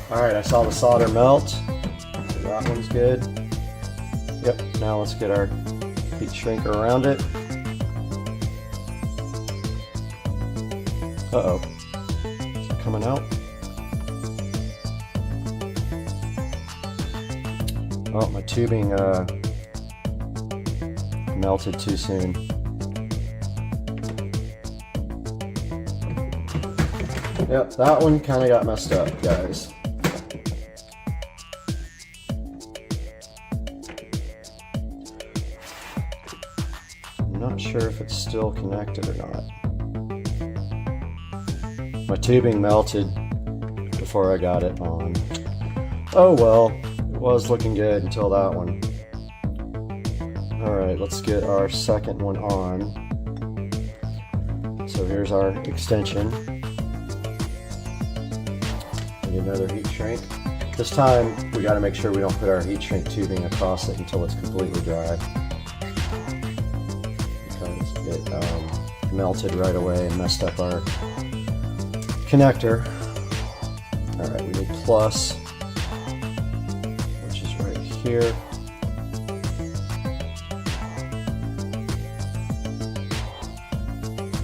Alright, I saw the solder melt, so that one's good. Yep, now let's get our heat shrinker around it. Uh-oh, is it coming out? Oh, my tubing melted too soon. Yep, that one kind of got messed up, guys. I'm not sure if it's still connected or not. My tubing melted before I got it on. Oh well, it was looking good until that one. Alright, let's get our second one on. So here's our extension. Need another heat shrink. This time we got to make sure we don't put our heat shrink tubing across it until it's completely dry. Because it melted right away and messed up our connector. Alright, we need plus, which is right here.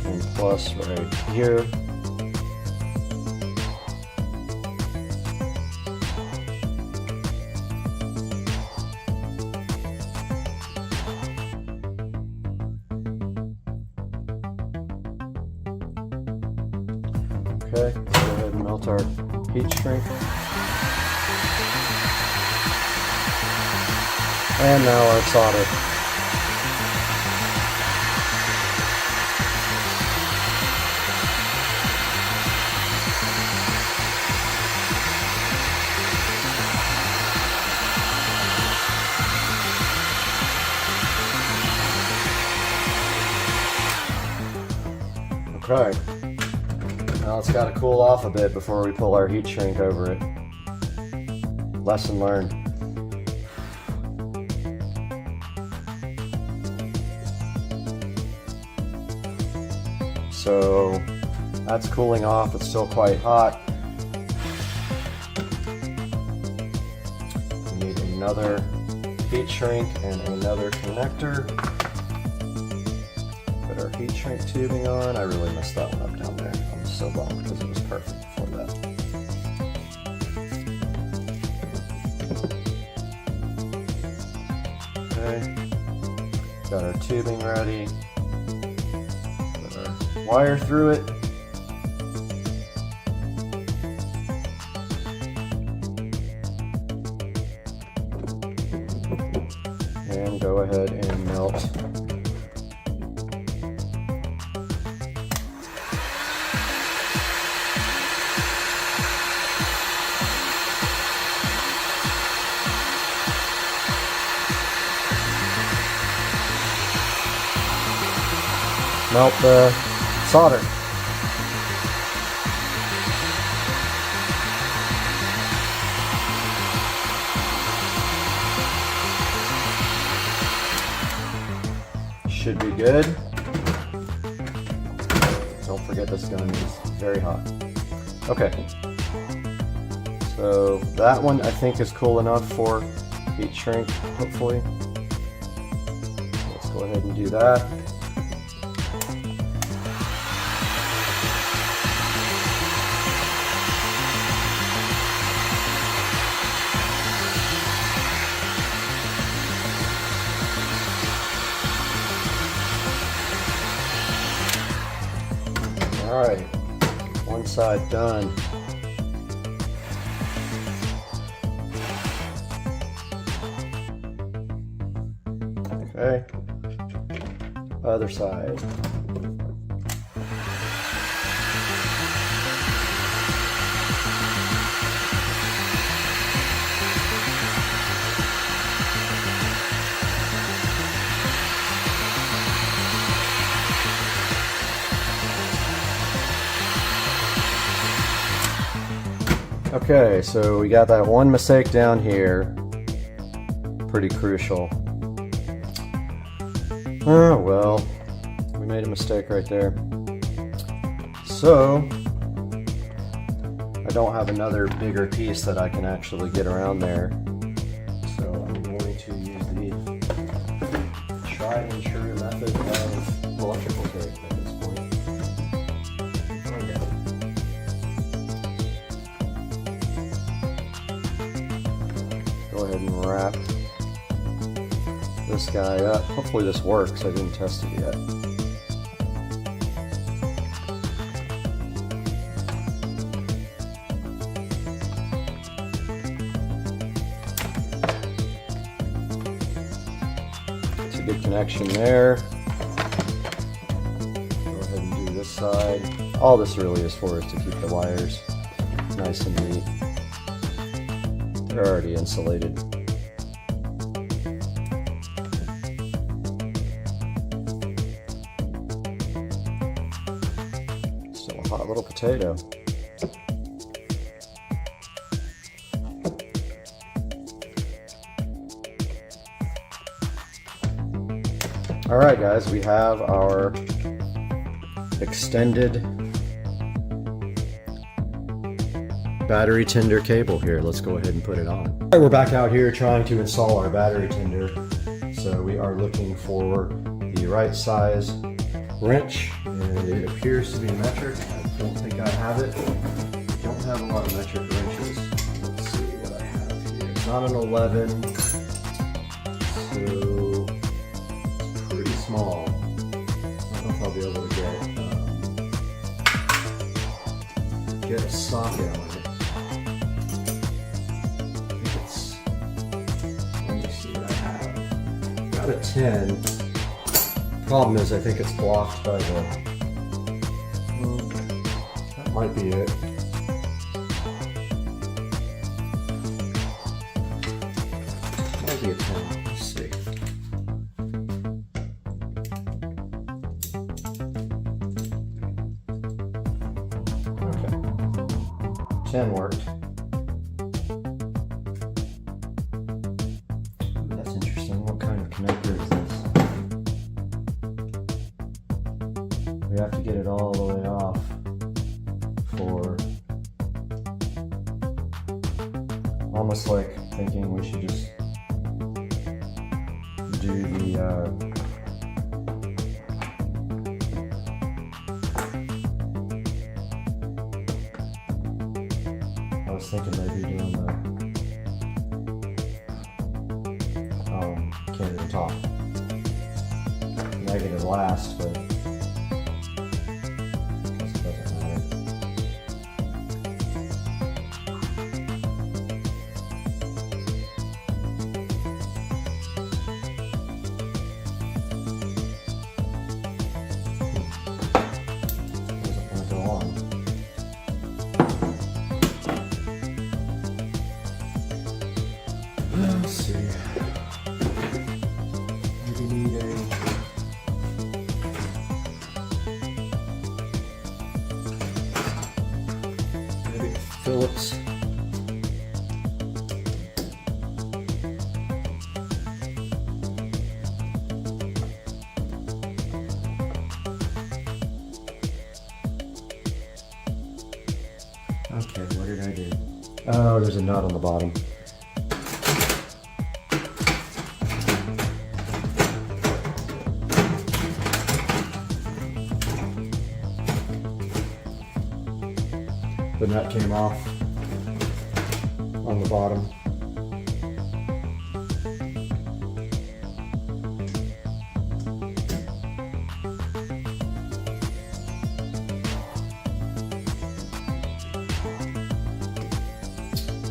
And plus right here. Okay, let's go ahead and melt our heat shrink. And now our solder. Okay. Now it's got to cool off a bit before we pull our heat shrink over it. Lesson learned. So that's cooling off. It's still quite hot. We need another heat shrink and another connector. Put our heat shrink tubing on. I really messed that one up down there. I'm so bummed because it was perfect before that. Okay. Got our tubing ready. Put our wire through it. And go ahead and melt. Melt the solder. Should be good. Don't forget this gun is very hot. Okay. So that one I think is cool enough for heat shrink, hopefully. Let's go ahead and do that. Alright, one side done. Okay, other side. Okay, so we got that one mistake down here. Pretty crucial. Oh well, we made a mistake right there. So, I don't have another bigger piece that I can actually get around there. So I'm going to use the tried and true method of electrical tape at this point. Go ahead and wrap this guy up. Hopefully this works. I didn't test it yet. It's a good connection there. Go ahead and do this side. All this really is for is to keep the wires nice and neat. They're already insulated. Still a hot little potato. All right, guys, we have our extended battery tender cable here. Let's go ahead and put it on. All right, we're back out here trying to install our battery tender. So we are looking for the right size wrench, and it appears to be metric. I don't think I have it. I don't have a lot of metric wrenches. Let's see what I have here. It's not an 11, so it's pretty small. I don't know if I'll be able to get a socket on it. A 10. Problem is, I think it's blocked by the. That might be it. Might be a 10. Let's see. Okay. 10 worked. Connector is this? We have to get it all the way off for almost like thinking we should just do the I was thinking maybe doing the can't even talk negative last, but I guess it doesn't matter. Doesn't want to go on. Let's see. Maybe need maybe a Phillips. Okay, what did I do? Oh, there's a nut on the bottom. The nut came off on the bottom.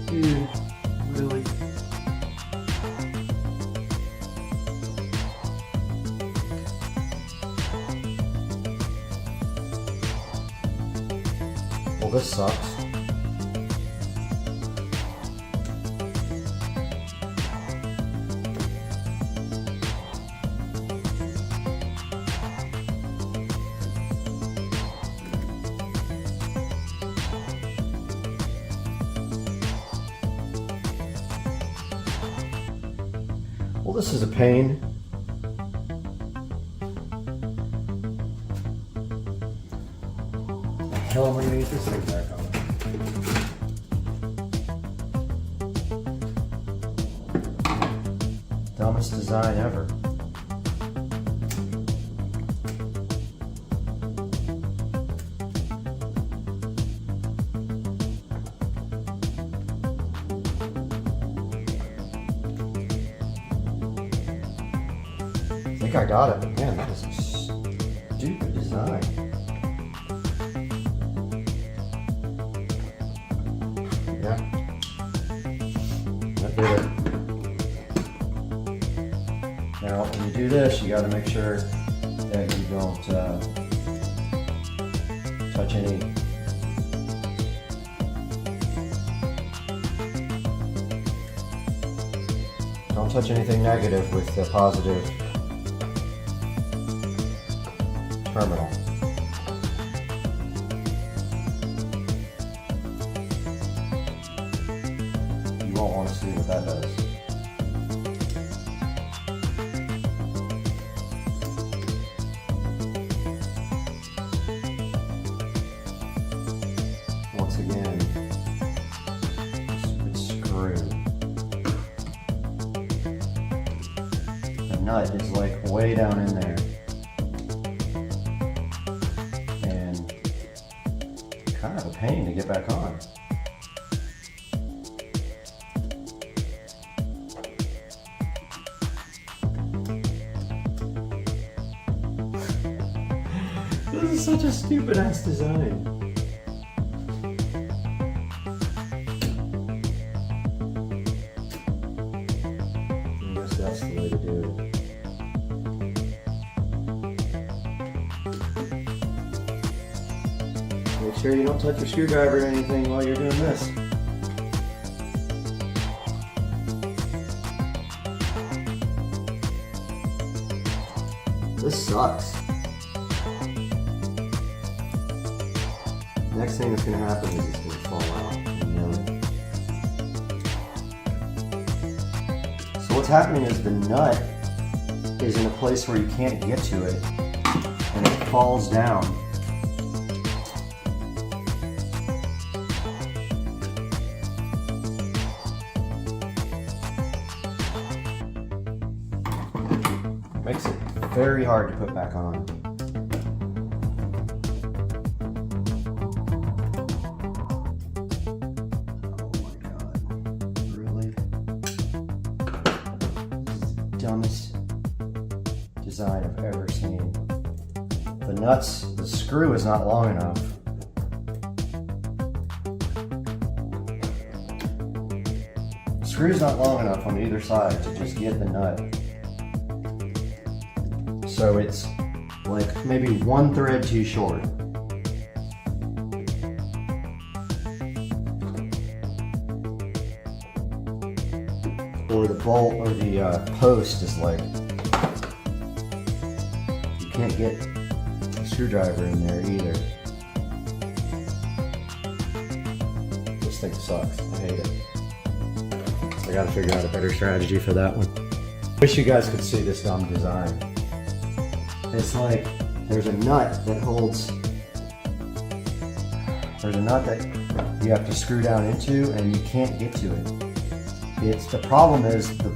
Dude, really? Well, this sucks. Well, this is a pain. The hell am I gonna get this thing back on? Dumbest design ever. I think I got it, but man, that is a stupid design. Yeah. That did it. Now, when you do this, you gotta make sure that you don't touch any touch anything negative with the positive terminal. You won't want to see what that does. Once again, it's screwed. The nut is like way down in there. And kind of a pain to get back on. This is such a stupid ass design. I guess that's the way to do it. Make sure you don't touch your screwdriver or anything while you're doing this. This sucks. Next thing that's going to happen is it's going to fall out. You know it. So what's happening is the nut is in a place where you can't get to it, and it falls down. Makes it very hard to put back on. Dumbest design I've ever seen. The nuts, the screw is not long enough. The screw's not long enough on either side to just get the nut. So it's like maybe one thread too short. Or the bolt or the post is like, you can't get a screwdriver in there either. This thing sucks, I hate it. I gotta figure out a better strategy for that one. Wish you guys could see this dumb design. It's like, there's a nut that holds, there's a nut that you have to screw down into and you can't get to it. The problem is the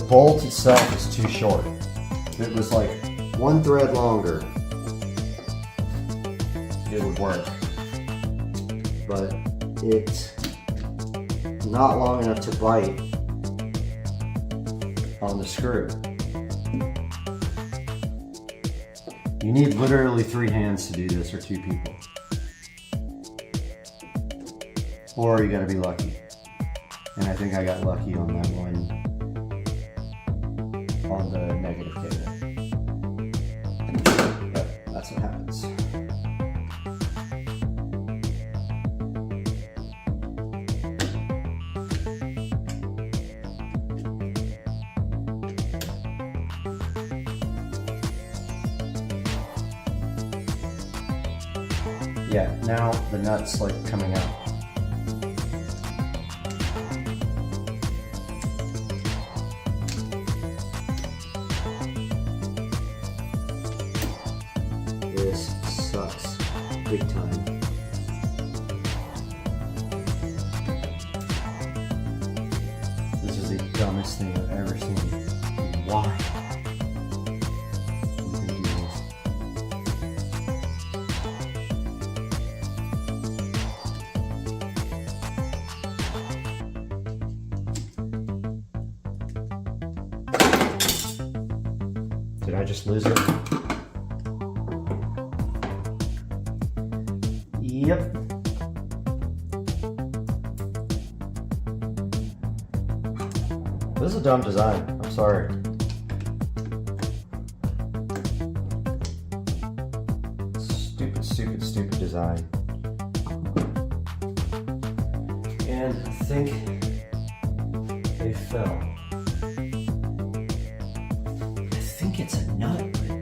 bolt itself is too short. If it was like one thread longer, it would work. But it's not long enough to bite on the screw. You need literally 3 hands to do this, or 2 people. Or you gotta be lucky. And I think I got lucky on that one, on the negative cable. But that's what happens. Yeah, now the nut's like coming out. This sucks big time. This is the dumbest thing I've ever seen. Why? would they do this? Did I just lose it? Yep. This is a dumb design. I'm sorry. Stupid, stupid, stupid design. And I think they fell. I think it's a nut, but I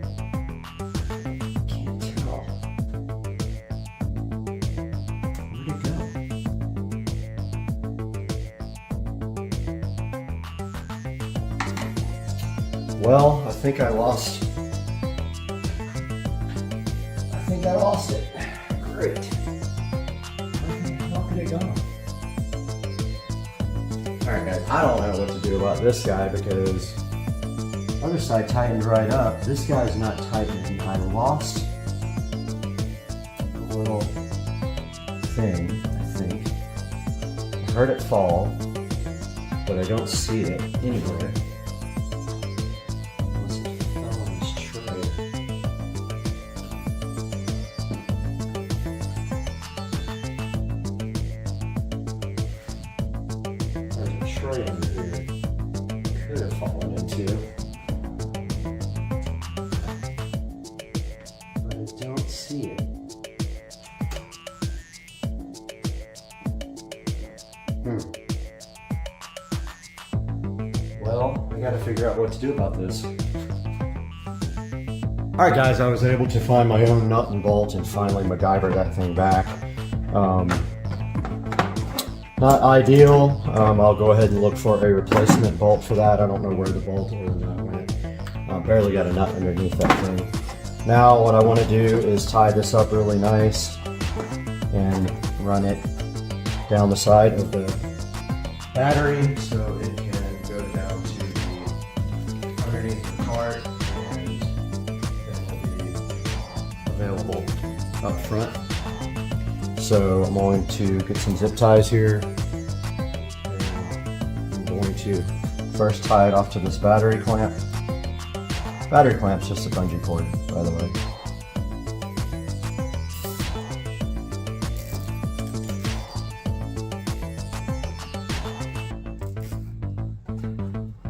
can't tell. Where'd it go? Well, I think I lost. I think I lost it. Great. How could it go? Alright guys, I don't know what to do about this guy because other side tightened right up. This guy's not tightening. I lost a little thing, I think. I heard it fall, but I don't see it anywhere. Unless it fell on this tray. There's a tray under here. Could have fallen into. But I don't see it. Well, I gotta figure out what to do about this. Alright guys, I was able to find my own nut and bolt and finally MacGyver that thing back. Not ideal. I'll go ahead and look for a replacement bolt for that. I don't know where the bolt or the nut went. Barely got a nut underneath that thing. Now what I want to do is tie this up really nice and run it down the side of the battery so it can go down to the underneath the cart and then will be available up front. So I'm going to get some zip ties here. And I'm going to first tie it off to this battery clamp. Battery clamp's just a bungee cord, by the way.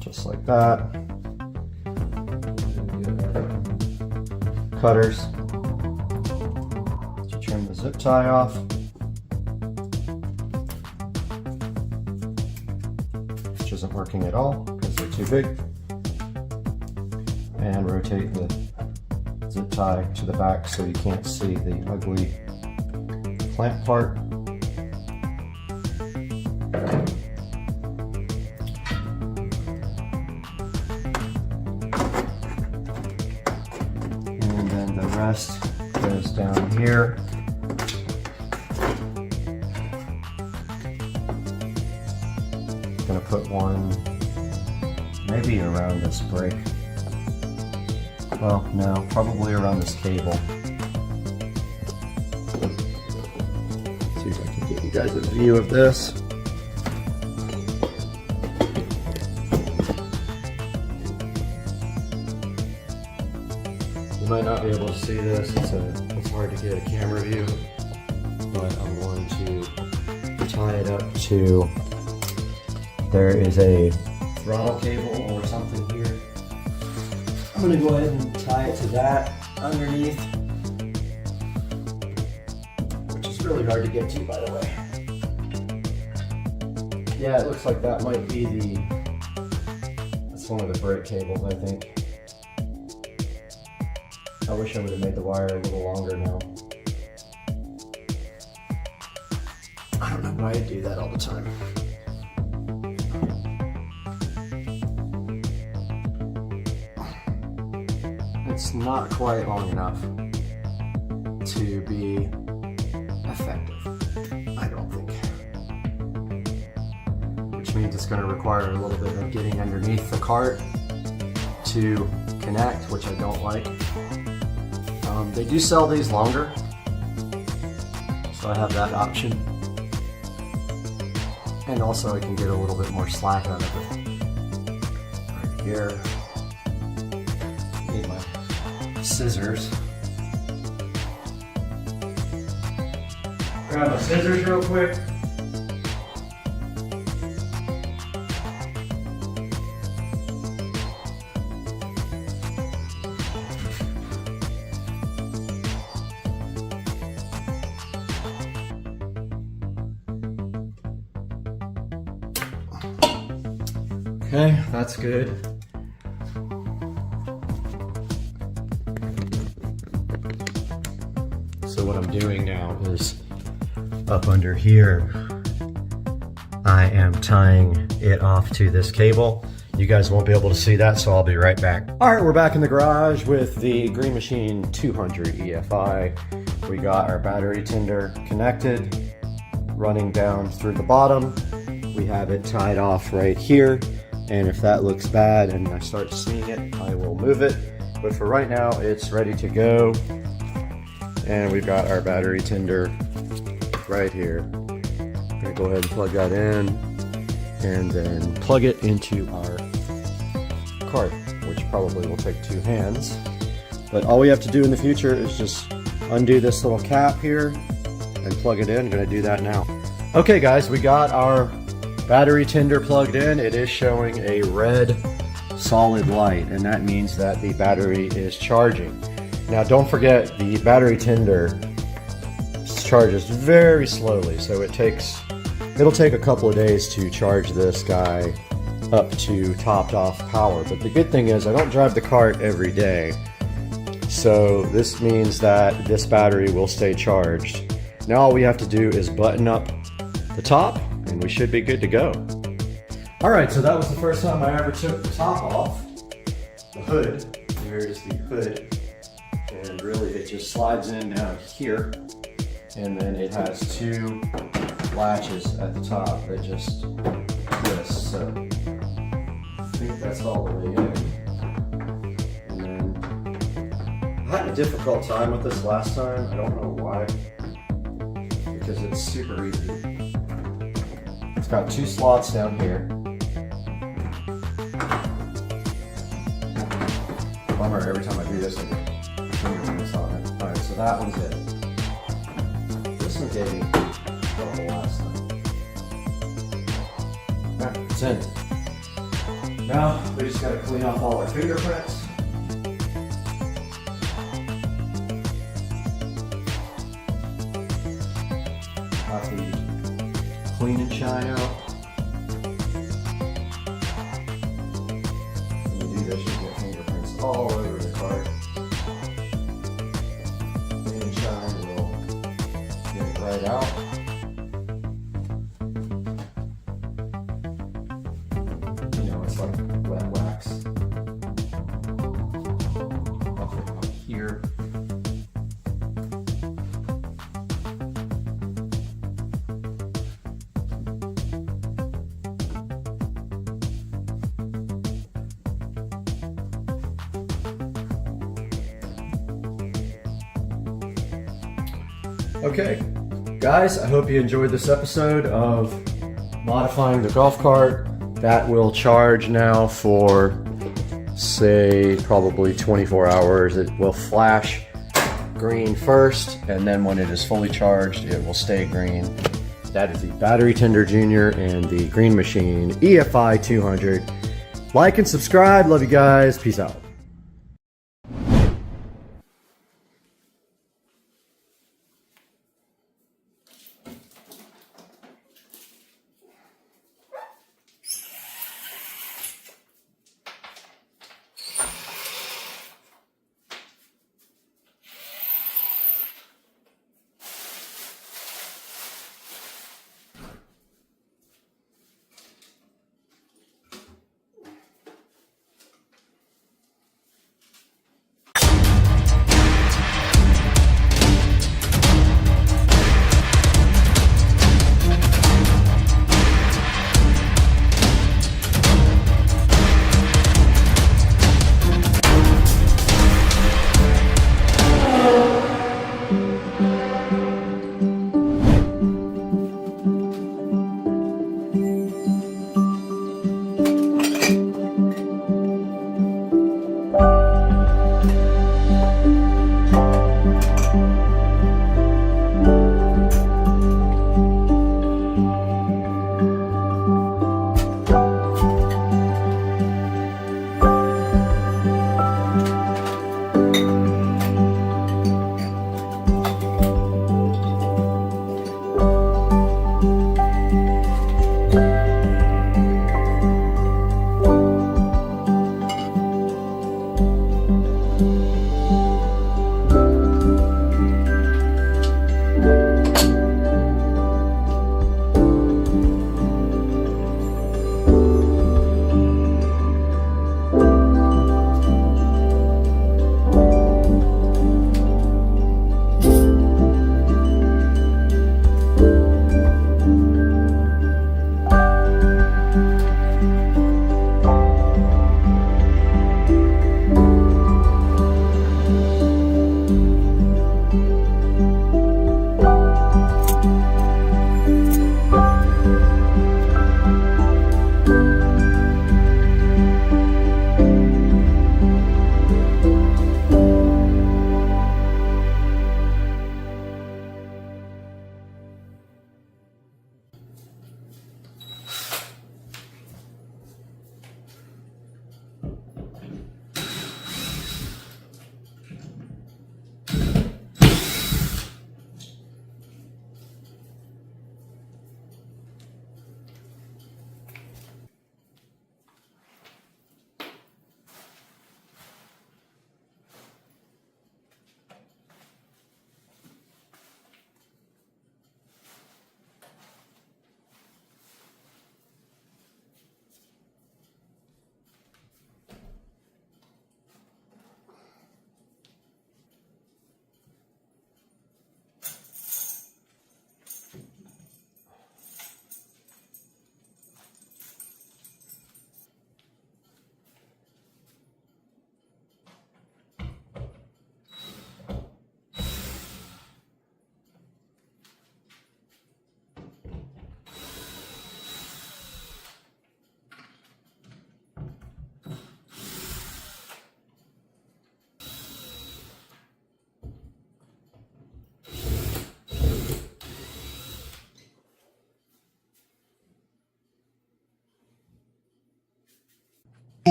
Just like that. Cutters to trim the zip tie off. Which isn't working at all because they're too big. And rotate the zip tie to the back so you can't see the ugly clamp part. And then the rest goes down here. I'm gonna put one maybe around this brake. Well, no, probably around this cable. See if I can get you guys a view of this. You might not be able to see this, it's hard to get a camera view, but I'm going to tie it up to, there is a throttle cable or something here. I'm going to go ahead and tie it to that underneath, which is really hard to get to, by the way. Yeah, it looks like that might be that's one of the brake cables, I think. I wish I would have made the wire a little longer now. I don't know why I do that all the time. It's not quite long enough to be effective, I don't think. Which means it's going to require a little bit of getting underneath the cart to connect, which I don't like. They do sell these longer, so I have that option. And also I can get a little bit more slack out of it. Right here. Need my scissors. Grab my scissors real quick. Okay, that's good. So what I'm doing now is up under here, I am tying it off to this cable. You guys won't be able to see that, so I'll be right back. All right, we're back in the garage with the Green Machine 200 EFI. We got our battery tender connected, running down through the bottom. We have it tied off right here. And if that looks bad and I start seeing it, I will move it. But for right now, it's ready to go. And we've got our battery tender right here. I'm gonna go ahead and plug that in and then plug it into our cart, which probably will take 2 hands. But all we have to do in the future is just undo this little cap here and plug it in. I'm gonna do that now. Okay guys, we got our battery tender plugged in. It is showing a red solid light, and that means that the battery is charging. Now don't forget, the battery tender charges very slowly, so it'll take a couple of days to charge this guy up to topped off power. But the good thing is I don't drive the cart every day, so this means that this battery will stay charged. Now all we have to do is button up the top and we should be good to go. All right, so that was the first time I ever took the top off, the hood. Here is the hood, and really it just slides in down here, and then it has 2 latches at the top that just twist. So I think that's all the way in. And then I had a difficult time with this last time. I don't know why, because it's super easy. It's got 2 slots down here. bummer. Every time I do this, I get fingerprints on it. Alright, so that one's it. This one gave me trouble last time. Alright, it's in. Now, we just gotta clean off all our fingerprints. Got the clean and shine out. When you do this, you get fingerprints all over the card. Clean and shine will get it right out. You know, it's like wet wax. Up here. Okay, guys, I hope you enjoyed this episode of modifying the golf cart. That will charge now for, say, probably 24 hours. It will flash green first, and then when it is fully charged, it will stay green. That is the Battery Tender Junior and the Green Machine EFI 200. Like and subscribe. Love you guys. Peace out.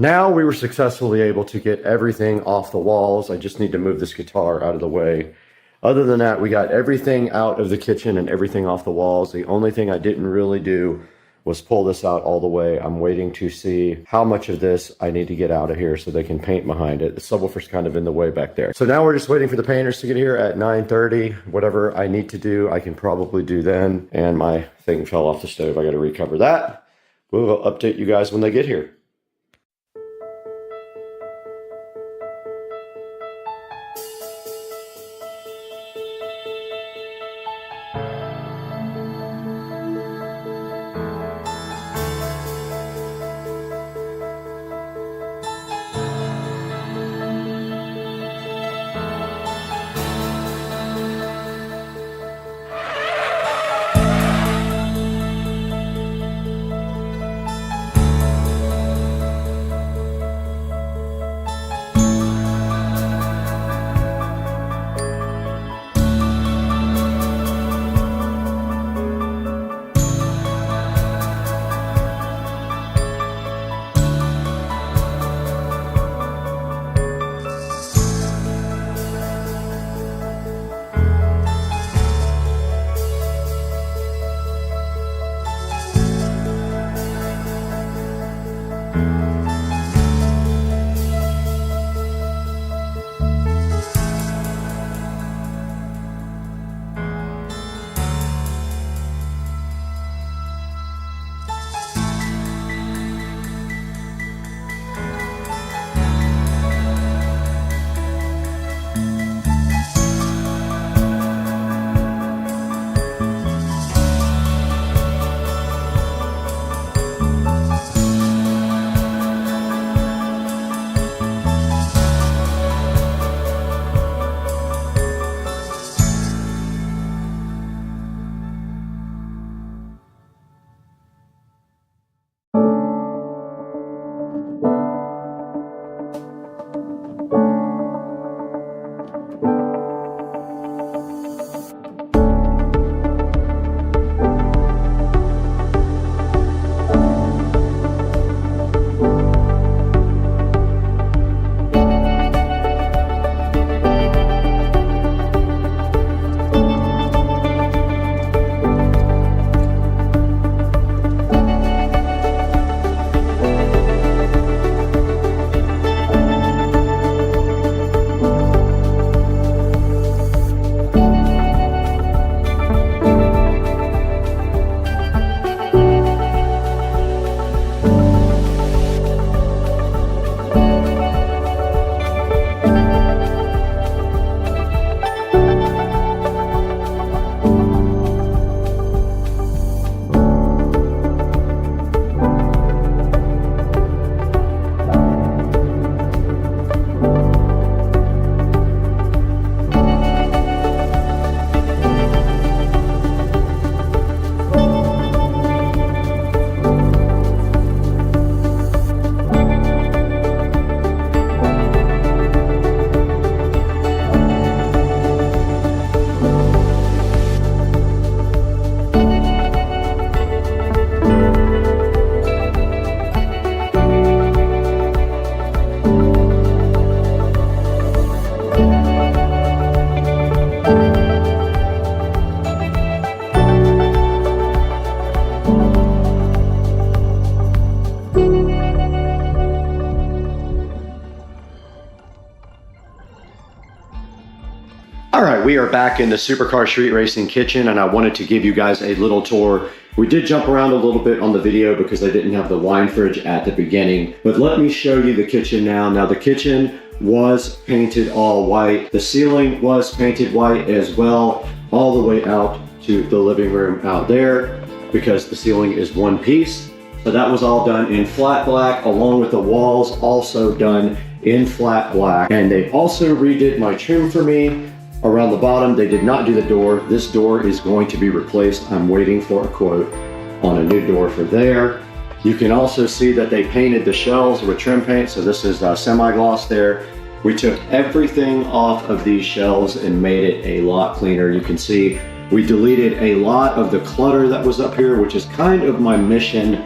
Now we were successfully able to get everything off the walls. I just need to move this guitar out of the way. Other than that, we got everything out of the kitchen and everything off the walls. The only thing I didn't really do was pull this out all the way. I'm waiting to see how much of this I need to get out of here so they can paint behind it. The subwoofer's kind of in the way back there. So now we're just waiting for the painters to get here at 9:30. Whatever I need to do, I can probably do then. And my thing fell off the stove. I got to recover that. We'll update you guys when they get here. All right, we are back in the Supercar Street Racing kitchen, and I wanted to give you guys a little tour. We did jump around a little bit on the video because I didn't have the wine fridge at the beginning, but let me show you the kitchen now. Now the kitchen was painted all white. The ceiling was painted white as well, all the way out to the living room out there because the ceiling is one piece. So that was all done in flat black, along with the walls also done in flat black. And they also redid my trim for me around the bottom. They did not do the door. This door is going to be replaced. I'm waiting for a quote on a new door for there. You can also see that they painted the shelves with trim paint. So this is semi-gloss there. We took everything off of these shelves and made it a lot cleaner. You can see we deleted a lot of the clutter that was up here, which is kind of my mission,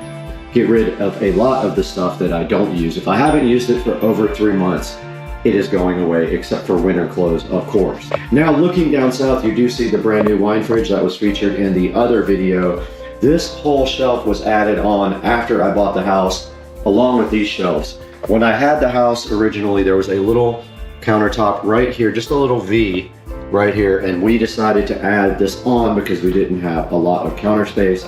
get rid of a lot of the stuff that I don't use. If I haven't used it for over 3 months, it is going away, except for winter clothes, of course. Now, looking down south, you do see the brand new wine fridge that was featured in the other video. This whole shelf was added on after I bought the house, along with these shelves. When I had the house originally, there was a little countertop right here, just a little V right here, and we decided to add this on because we didn't have a lot of counter space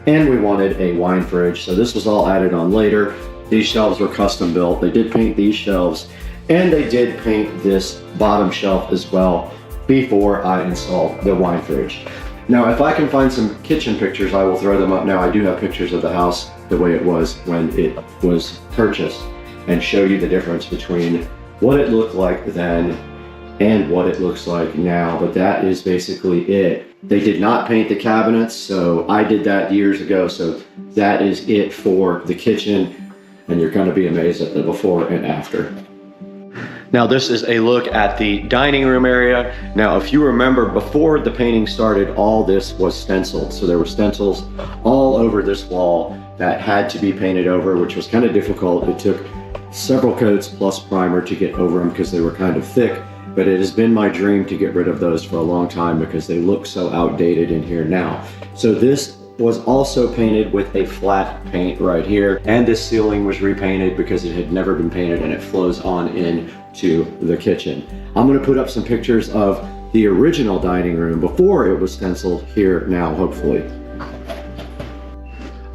and we wanted a wine fridge. So this was all added on later. These shelves were custom built. They did paint these shelves and they did paint this bottom shelf as well before I installed the wine fridge. Now, if I can find some kitchen pictures, I will throw them up now. I do have pictures of the house the way it was when it was purchased and show you the difference between what it looked like then and what it looks like now. But that is basically it. They did not paint the cabinets, so I did that years ago. So that is it for the kitchen, and you're gonna be amazed at the before and after. Now this is a look at the dining room area. Now if you remember, before the painting started, all this was stenciled. So there were stencils all over this wall that had to be painted over, which was kind of difficult. It took several coats plus primer to get over them because they were kind of thick, but it has been my dream to get rid of those for a long time because they look so outdated in here now. So this was also painted with a flat paint right here, and this ceiling was repainted because it had never been painted, and it flows on in to the kitchen. I'm going to put up some pictures of the original dining room before it was stenciled here now, hopefully.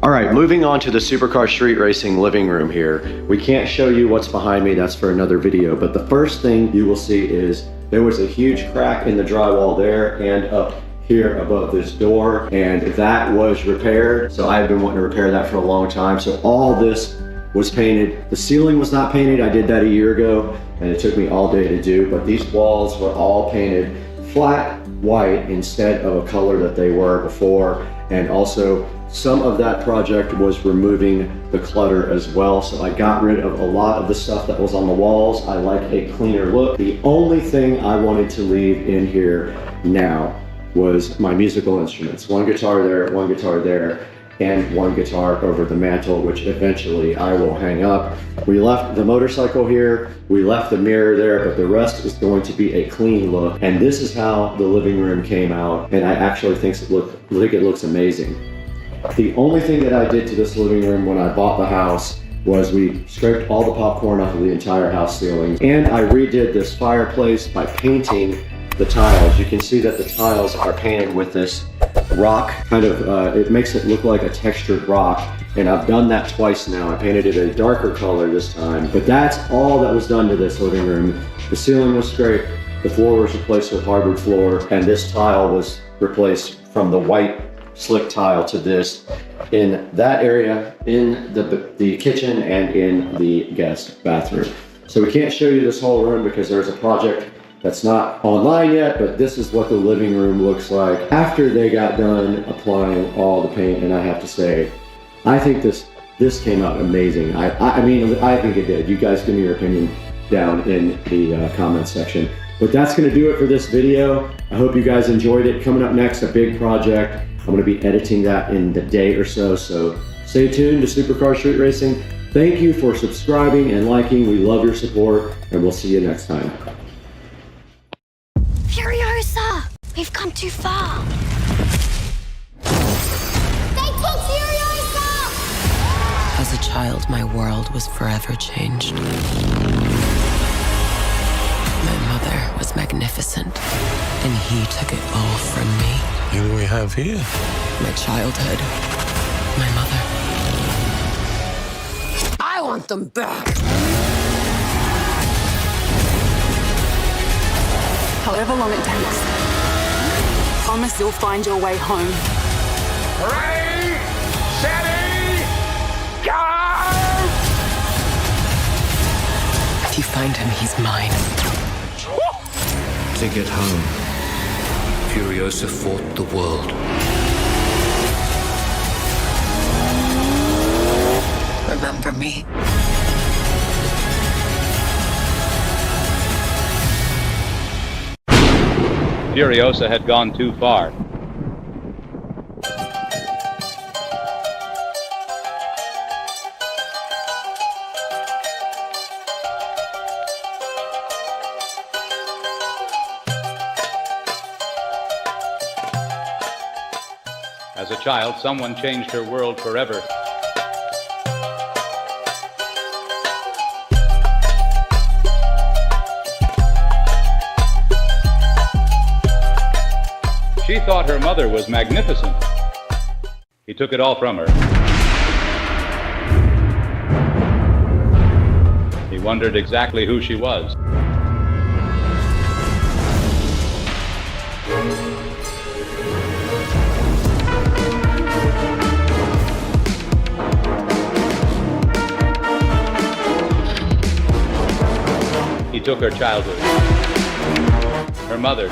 All right, moving on to the Supercar Street Racing living room here. We can't show you what's behind me, that's for another video, but the first thing you will see is there was a huge crack in the drywall there and up here above this door, and that was repaired. So I've been wanting to repair that for a long time. So all this was painted. The ceiling was not painted. I did that a year ago and it took me all day to do, but these walls were all painted flat white instead of a color that they were before. And also some of that project was removing the clutter as well. So I got rid of a lot of the stuff that was on the walls. I like a cleaner look. The only thing I wanted to leave in here now was my musical instruments. One guitar there, and one guitar over the mantle, which eventually I will hang up. We left the motorcycle here, we left the mirror there, but the rest is going to be a clean look. And this is how the living room came out, and I actually think it looks amazing. The only thing that I did to this living room when I bought the house was we scraped all the popcorn off of the entire house ceiling, and I redid this fireplace by painting the tiles. You can see that the tiles are painted with this rock, kind of, it makes it look like a textured rock, and I've done that twice now. I painted it a darker color this time, but that's all that was done to this living room. The ceiling was scraped, the floor was replaced with hardwood floor, and this tile was replaced from the white slick tile to this in that area, in the kitchen and in the guest bathroom. So we can't show you this whole room because there's a project that's not online yet, but this is what the living room looks like after they got done applying all the paint. And I have to say, I think this came out amazing. I mean, I think it did. You guys give me your opinion down in the comment section. But that's gonna do it for this video. I hope you guys enjoyed it. Coming up next, a big project. I'm gonna be editing that in the day or so stay tuned to Supercar Street Racing. Thank you for subscribing and liking. We love your support, and we'll see you next time. Furiosa! We've come too far. They took Furiosa! As a child, my world was forever changed. My mother was magnificent, and he took it all from me. Who do we have here? My childhood, my mother. I want them back! However long it takes, promise you'll find your way home. Ready, steady, go! If you find him, he's mine. To get home, Furiosa fought the world. Remember me. Furiosa had gone too far. As a child, someone changed her world forever. She thought her mother was magnificent. He took it all from her. He wondered exactly who she was. He took her childhood, her mother.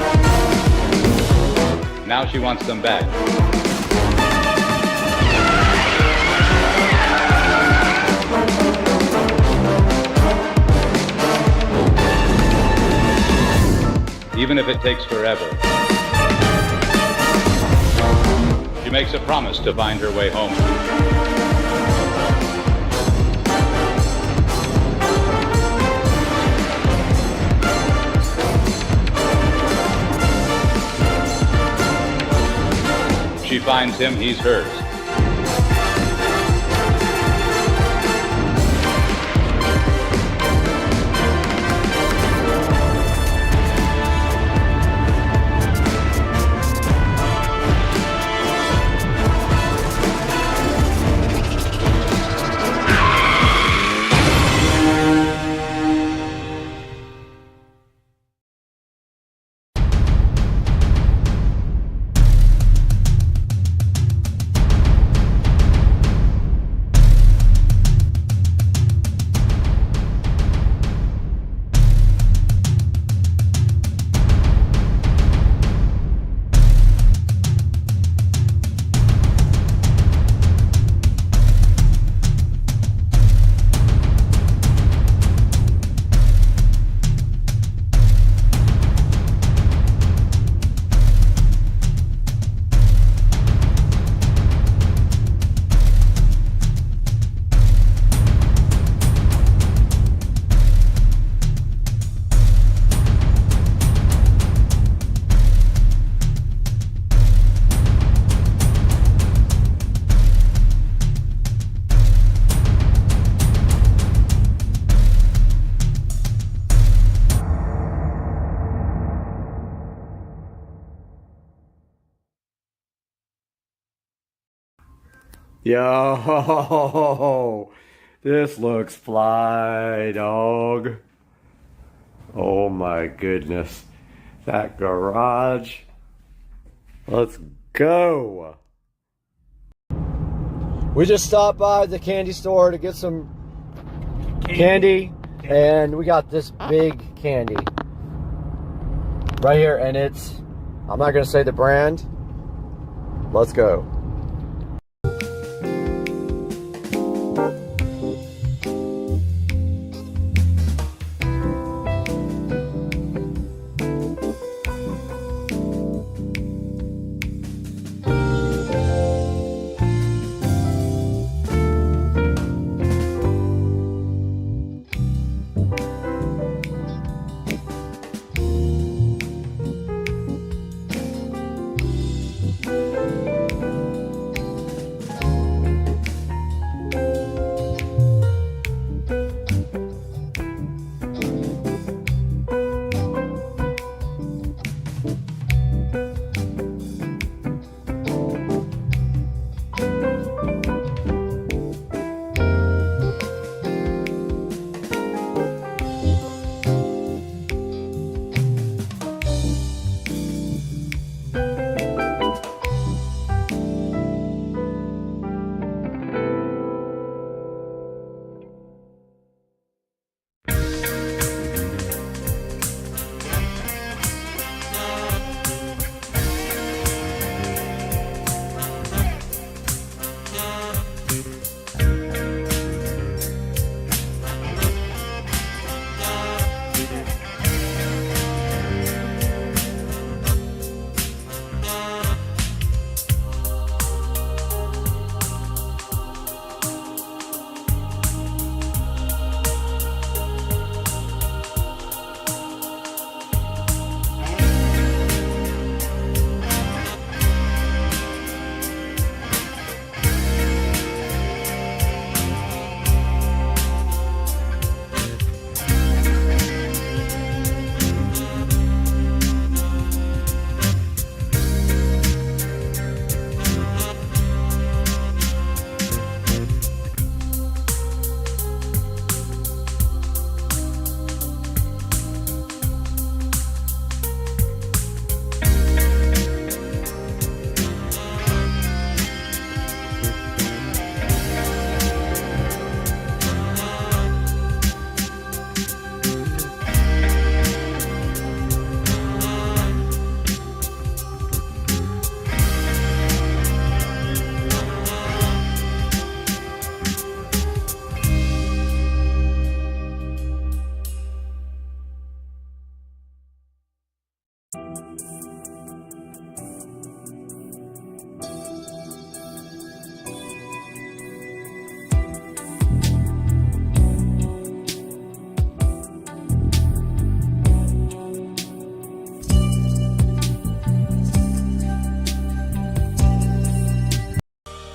Now she wants them back. Even if it takes forever. She makes a promise to find her way home. She finds him, he's hers. Yo, this looks fly, dog. Oh my goodness. That garage. Let's go. We just stopped by the candy store to get some candy, and we got this big candy right here, and it's, I'm not gonna say the brand. Let's go.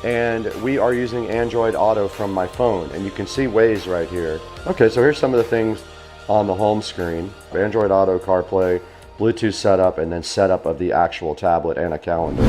and we are using Android Auto from my phone, and you can see Waze right here. Okay, so here's some of the things on the home screen. Android Auto, CarPlay, Bluetooth setup, and then setup of the actual tablet and a calendar.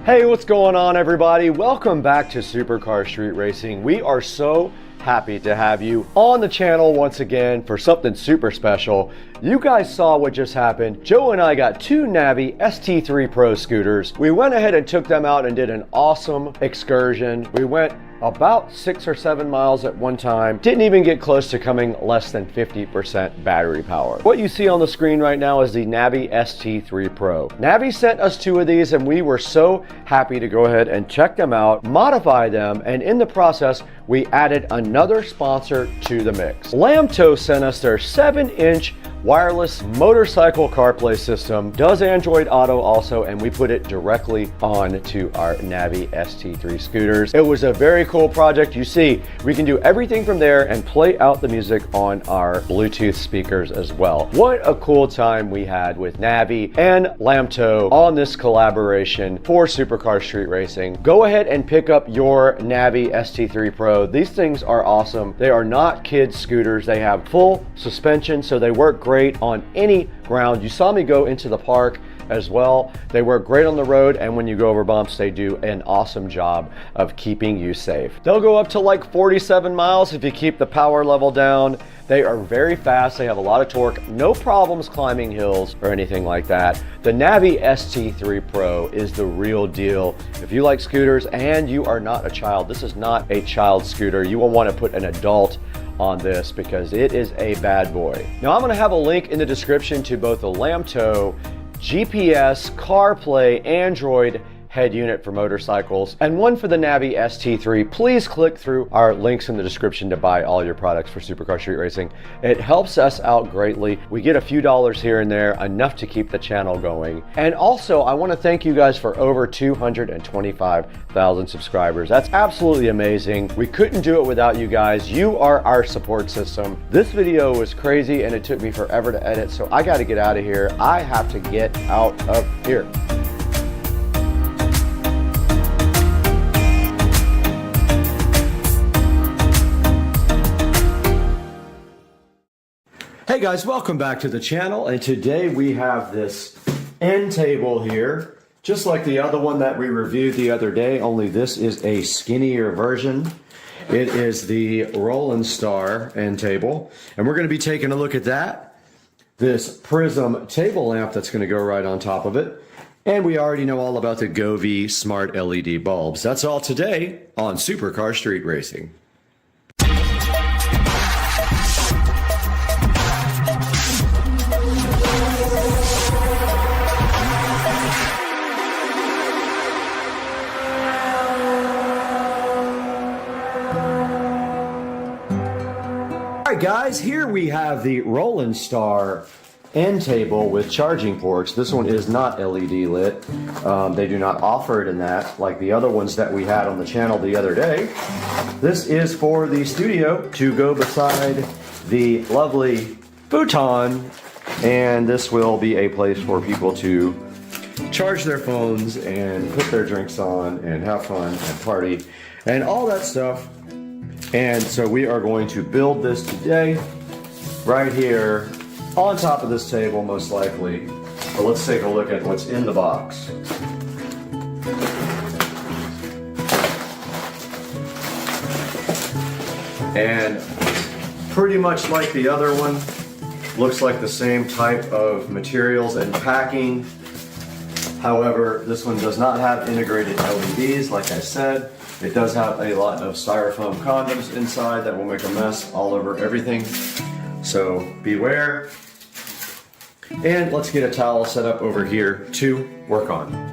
Hey, what's going on, everybody? Welcome back to Supercar Street Racing. We are so happy to have you on the channel once again for something super special. You guys saw what just happened. Joe and I got two Navi ST3 Pro scooters. We went ahead and took them out and did an awesome excursion. We went about 6 or 7 miles at one time. Didn't even get close to coming less than 50% battery power. What you see on the screen right now is the Navi ST3 Pro. Navi sent us two of these and we were so happy to go ahead and check them out, modify them, and in the process, we added another sponsor to the mix. Lamto sent us their 7-inch wireless motorcycle CarPlay system, does Android Auto also, and we put it directly onto our Navi ST3 scooters. It was a very cool project. You see, we can do everything from there and play out the music on our Bluetooth speakers as well. What a cool time we had with Navi and Lamto on this collaboration for Supercar Street Racing. Go ahead and pick up your Navi ST3 Pro. These things are awesome. They are not kids scooters. They have full suspension, so they work great on any ground. You saw me go into the park as well. They work great on the road, and when you go over bumps, they do an awesome job of keeping you safe. They'll go up to like 47 miles if you keep the power level down. They are very fast. They have a lot of torque. No problems climbing hills or anything like that. The Navi ST3 Pro is the real deal. If you like scooters and you are not a child, this is not a child scooter. You will want to put an adult on this because it is a bad boy. Now I'm going to have a link in the description to both the Lamto GPS, CarPlay, Android head unit for motorcycles, and one for the Navi ST3. Please click through our links in the description to buy all your products for Supercar Street Racing. It helps us out greatly. We get a few dollars here and there, enough to keep the channel going. And also, I want to thank you guys for over 225,000 subscribers. That's absolutely amazing. We couldn't do it without you guys. You are our support system. This video was crazy and it took me forever to edit, so I got to get out of here. I have to get out of here. Hey guys, welcome back to the channel, and today we have this end table here, just like the other one that we reviewed the other day, only this is a skinnier version. It is the Roland Star end table, and we're going to be taking a look at that. This Prism table lamp that's going to go right on top of it, and we already know all about the Govee smart LED bulbs. That's all today on Supercar Street Racing. Alright guys, here we have the Roland Star end table with charging ports. This one is not LED lit. They do not offer it in that like the other ones that we had on the channel the other day. This is for the studio to go beside the lovely futon, and this will be a place for people to charge their phones and put their drinks on and have fun and party and all that stuff. And so we are going to build this today, right here, on top of this table, most likely. But let's take a look at what's in the box. And pretty much like the other one, looks like the same type of materials and packing. However, this one does not have integrated LEDs, like I said. It does have a lot of styrofoam condoms inside that will make a mess all over everything. So beware. And let's get a towel set up over here to work on.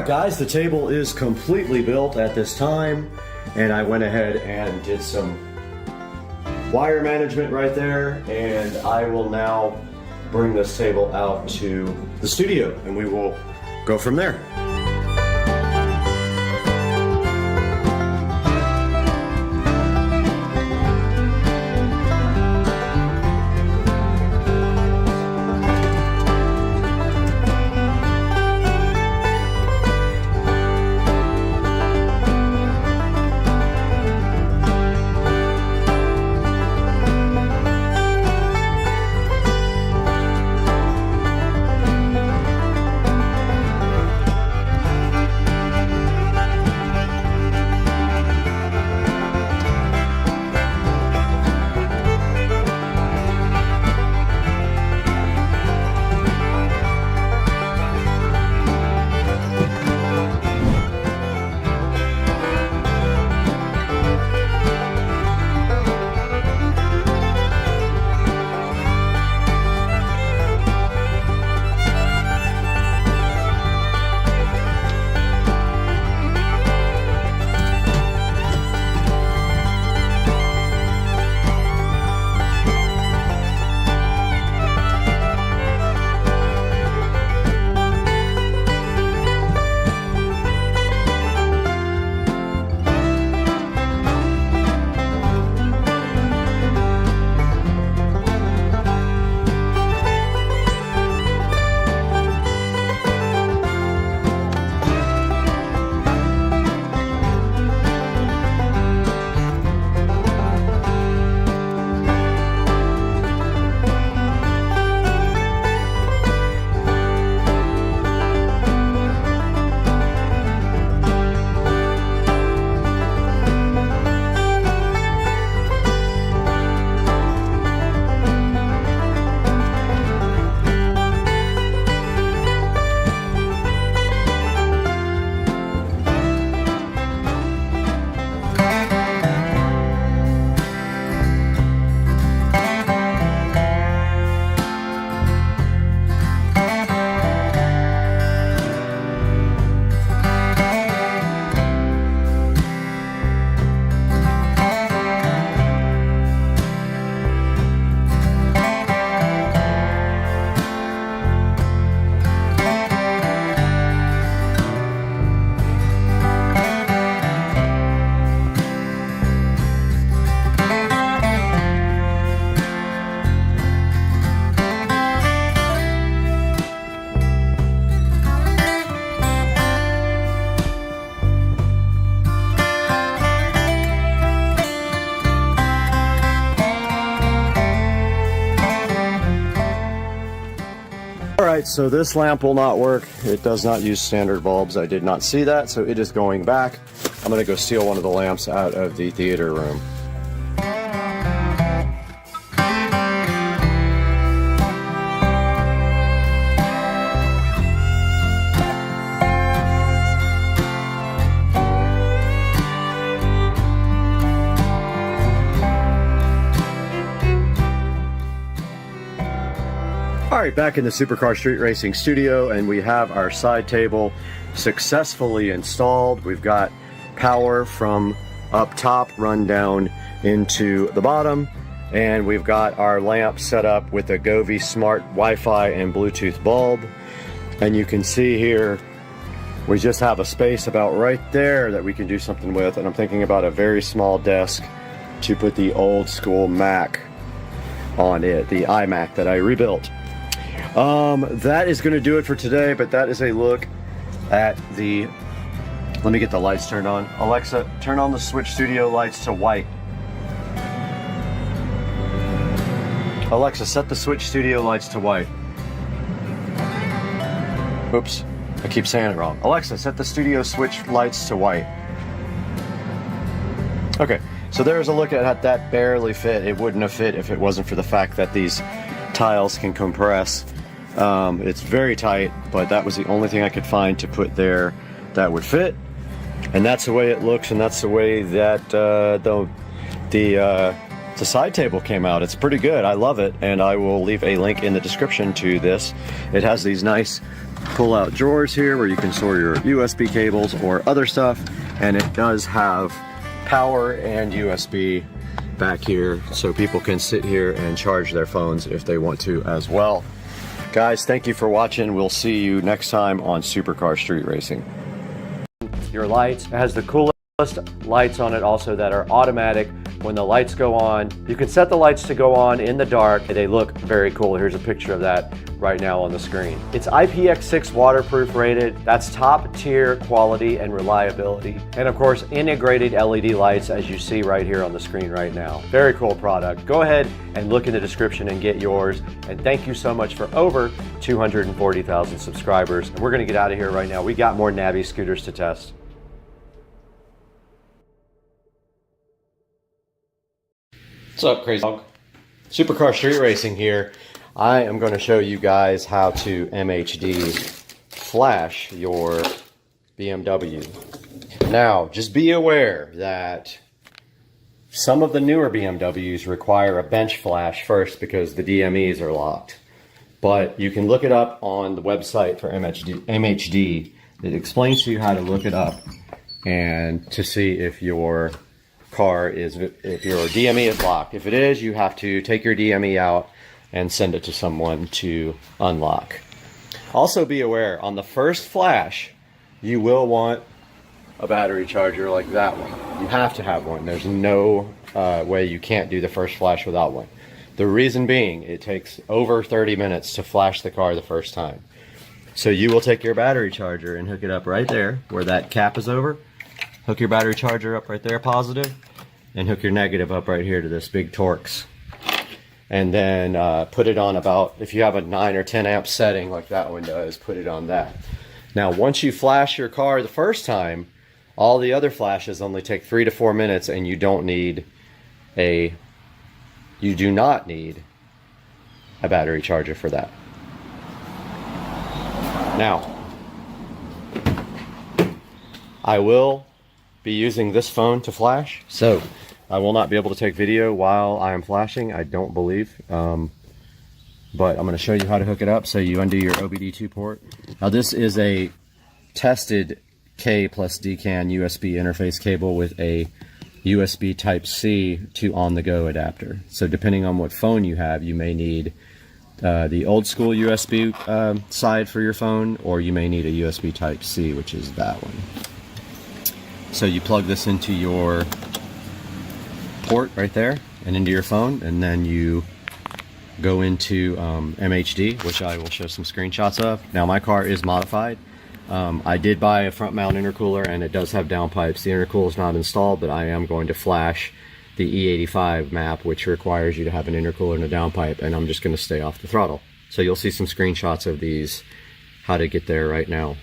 guys, the table is completely built at this time, and I went ahead and did some wire management right there, and I will now bring this table out to the studio and we will go from there. Alright, so this lamp will not work. It does not use standard bulbs. I did not see that, so it is going back. I'm going to go steal one of the lamps out of the theater room. Alright, back in the Supercar Street Racing studio, and we have our side table successfully installed. We've got power from up top run down into the bottom, and we've got our lamp set up with a Govee Smart Wi-Fi and Bluetooth bulb. And you can see here we just have a space about right there that we can do something with, and I'm thinking about a very small desk to put the old school Mac on it, the iMac that I rebuilt. That is going to do it for today, but that is a look at the... Let me get the lights turned on. Alexa, turn on the Switch Studio lights to white. Alexa, set the Switch Studio lights to white. Oops, I keep saying it wrong. Alexa, set the studio switch lights to white. Okay, so there's a look at that barely fit. It wouldn't have fit if it wasn't for the fact that these tiles can compress. It's very tight, but that was the only thing I could find to put there that would fit. And that's the way it looks, and that's the way that the side table came out. It's pretty good. I love it, and I will leave a link in the description to this. It has these nice pull-out drawers here where you can store your USB cables or other stuff, and it does have power and USB back here so people can sit here and charge their phones if they want to as well. Guys, thank you for watching. We'll see you next time on Supercar Street Racing. Your lights, it has the coolest lights on it also that are automatic. When the lights go on, you can set the lights to go on in the dark. They look very cool. Here's a picture of that right now on the screen. It's IPX6 waterproof rated. That's top tier quality and reliability. And of course, integrated LED lights as you see right here on the screen right now. Very cool product. Go ahead and look in the description and get yours. And thank you so much for over 240,000 subscribers. And we're gonna get out of here right now. We got more Navi scooters to test. What's up, Crazy Dog? Supercar Street Racing here. I am going to show you guys how to MHD flash your BMW. Now, just be aware that some of the newer BMWs require a bench flash first because the DMEs are locked. But you can look it up on the website for MHD. It explains to you how to look it up and to see if your if your DME is locked. If it is, you have to take your DME out and send it to someone to unlock. Also be aware, on the first flash, you will want a battery charger like that one. You have to have one. There's no way you can't do the first flash without one. The reason being, it takes over 30 minutes to flash the car the first time. So you will take your battery charger and hook it up right there where that cap is over. Hook your battery charger up right there, positive, and hook your negative up right here to this big Torx. And then put it on about, if you have a 9 or 10 amp setting like that one does, put it on that. Now, once you flash your car the first time, all the other flashes only take 3 to 4 minutes, and you do not need a battery charger for that. Now, I will be using this phone to flash, so I will not be able to take video while I am flashing, I don't believe. But I'm going to show you how to hook it up. So you undo your OBD2 port. Now this is a tested K plus DCAN USB interface cable with a USB Type-C to on-the-go adapter. So depending on what phone you have, you may need the old school USB side for your phone, or you may need a USB Type-C, which is that one. So you plug this into your port right there and into your phone, and then you go into MHD, which I will show some screenshots of. Now my car is modified. I did buy a front mount intercooler, and it does have downpipes. The intercooler is not installed, but I am going to flash the E85 map, which requires you to have an intercooler and a downpipe, and I'm just going to stay off the throttle. So you'll see some screenshots of these, how to get there right now.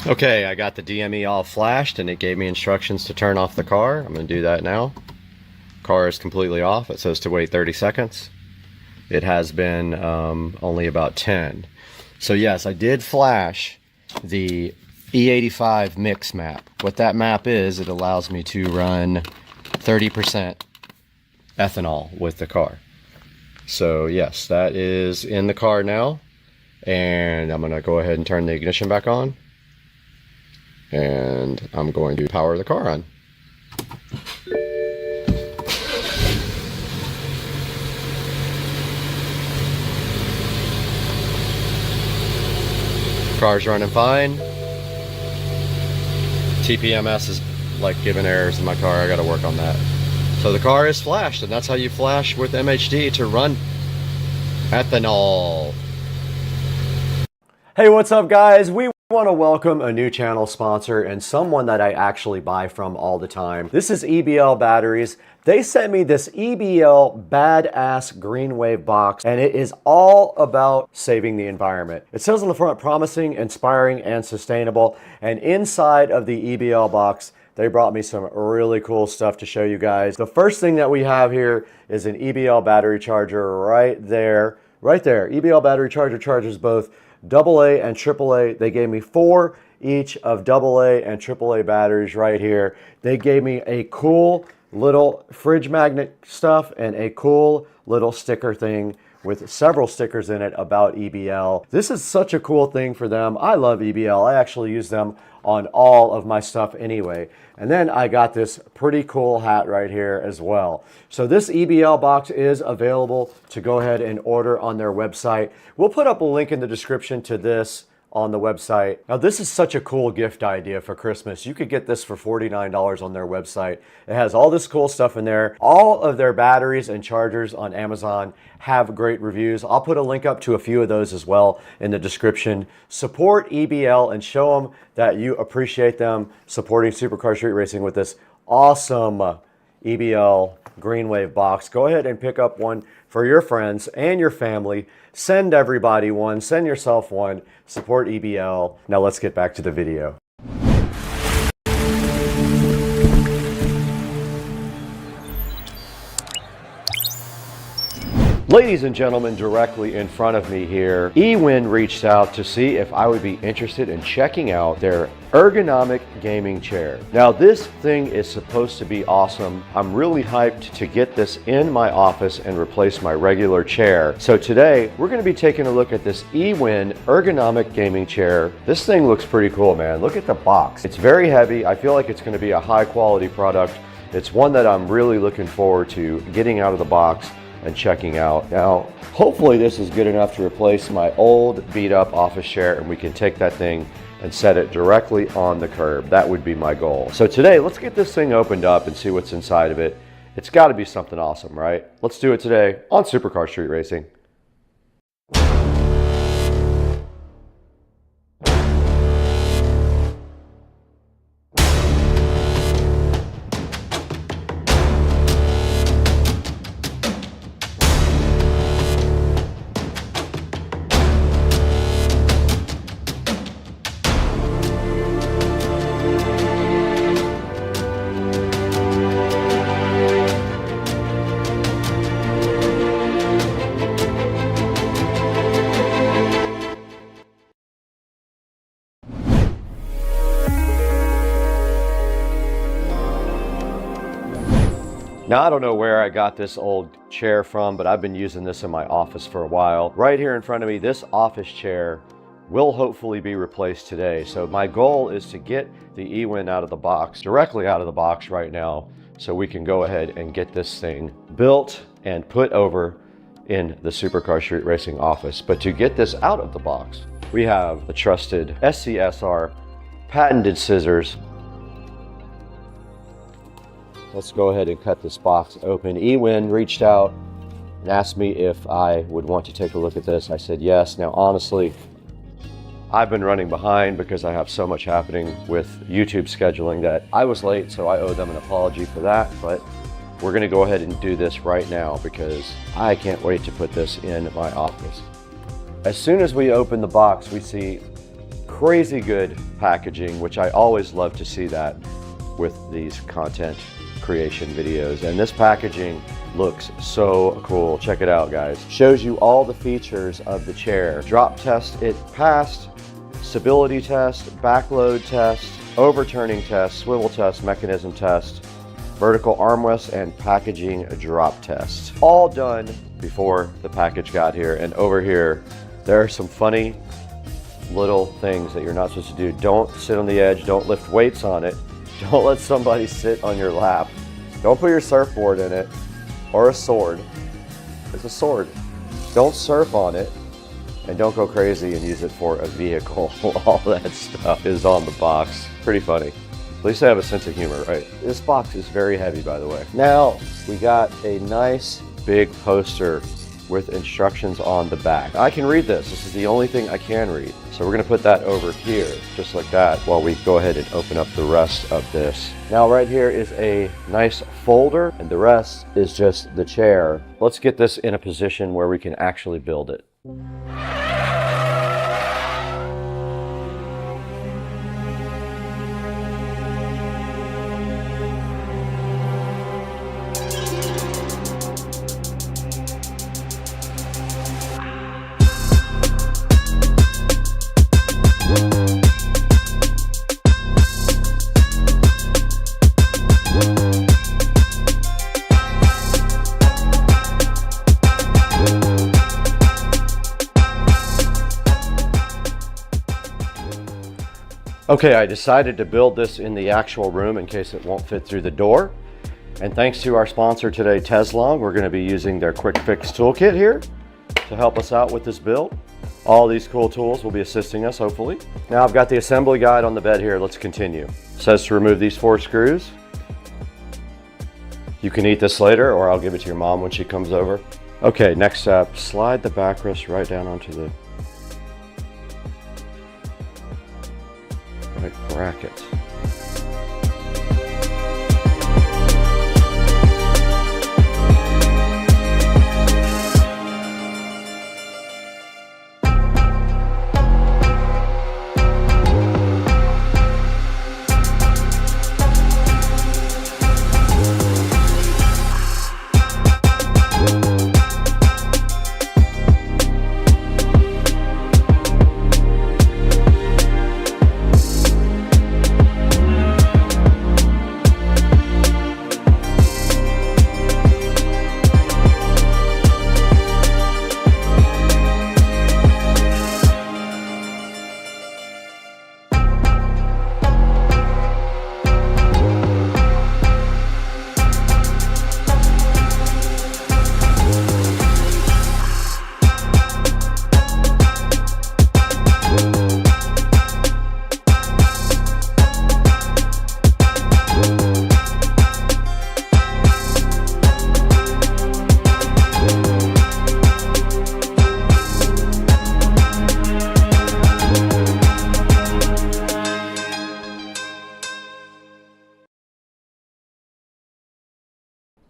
Okay, I got the DME all flashed, and it gave me instructions to turn off the car. I'm going to do that now. Car is completely off. It says to wait 30 seconds. It has been only about 10. So yes, I did flash the E85 mix map. What that map is, it allows me to run 30% ethanol with the car. So yes, that is in the car now. And I'm going to go ahead and turn the ignition back on. And I'm going to power the car on. Car's running fine. TPMS is like giving errors in my car. I got to work on that. So the car is flashed, and that's how you flash with MHD to run ethanol. Hey, what's up, guys? We I want to welcome a new channel sponsor and someone that I actually buy from all the time. This is EBL Batteries. They sent me this EBL Badass Green Wave box, and it is all about saving the environment. It says on the front, promising, inspiring, and sustainable. And inside of the EBL box, they brought me some really cool stuff to show you guys. The first thing that we have here is an EBL battery charger right there. Right there. EBL battery charger charges both AA and AAA. They gave me 4 each of AA and AAA batteries right here. They gave me a cool little fridge magnet stuff and a cool little sticker thing with several stickers in it about EBL. This is such a cool thing for them. I love EBL. I actually use them on all of my stuff anyway. And then I got this pretty cool hat right here as well. So this EBL box is available to go ahead and order on their website. We'll put up a link in the description to this on the website. Now this is such a cool gift idea for Christmas. You could get this for $49 on their website. It has all this cool stuff in there. All of their batteries and chargers on Amazon have great reviews. I'll put a link up to a few of those as well in the description. Support EBL and show them that you appreciate them supporting Supercar Street Racing with this awesome EBL Green Wave box. Go ahead and pick up one for your friends and your family. Send everybody one, send yourself one, support EBL. Now let's get back to the video. Ladies and gentlemen, directly in front of me here, eWin reached out to see if I would be interested in checking out their ergonomic gaming chair. Now this thing is supposed to be awesome. I'm really hyped to get this in my office and replace my regular chair. So today we're going to be taking a look at this eWin ergonomic gaming chair. This thing looks pretty cool, man. Look at the box. It's very heavy. I feel like it's going to be a high quality product. It's one that I'm really looking forward to getting out of the box and checking out. Now, hopefully this is good enough to replace my old beat up office chair and we can take that thing and set it directly on the curb. That would be my goal. So today, let's get this thing opened up and see what's inside of it. It's gotta be something awesome, right? Let's do it today on Supercar Street Racing. Now, I don't know where I got this old chair from, but I've been using this in my office for a while. Right here in front of me, this office chair will hopefully be replaced today. So my goal is to get the eWin out of the box, directly out of the box right now, so we can go ahead and get this thing built and put over in the Supercar Street Racing office. But to get this out of the box, we have the trusted SCSR patented scissors. Let's go ahead and cut this box open. eWin reached out and asked me if I would want to take a look at this. I said yes. Now, honestly, I've been running behind because I have so much happening with YouTube scheduling that I was late, so I owe them an apology for that. But we're going to go ahead and do this right now because I can't wait to put this in my office. As soon as we open the box, we see crazy good packaging, which I always love to see that with these content creation videos. And this packaging looks so cool. Check it out, guys. Shows you all the features of the chair. Drop test, it passed. Stability test, backload test, overturning test, swivel test, mechanism test, vertical armrest, and packaging drop test. All done before the package got here. And over here, there are some funny little things that you're not supposed to do. Don't sit on the edge. Don't lift weights on it. Don't let somebody sit on your lap. Don't put your surfboard in it or a sword. It's a sword. Don't surf on it, and don't go crazy and use it for a vehicle. All that stuff is on the box. Pretty funny. At least I have a sense of humor, right? This box is very heavy, by the way. Now, we got a nice big poster with instructions on the back. I can read this. This is the only thing I can read. So we're gonna put that over here, just like that, while we go ahead and open up the rest of this. Now right here is a nice folder, and the rest is just the chair. Let's get this in a position where we can actually build it. Okay, I decided to build this in the actual room in case it won't fit through the door. And thanks to our sponsor today, Teslong, we're gonna be using their quick fix toolkit here to help us out with this build. All these cool tools will be assisting us, hopefully. Now I've got the assembly guide on the bed here. Let's continue. It says to remove these 4 screws. You can eat this later, or I'll give it to your mom when she comes over. Okay, next step, slide the backrest right down onto the bracket.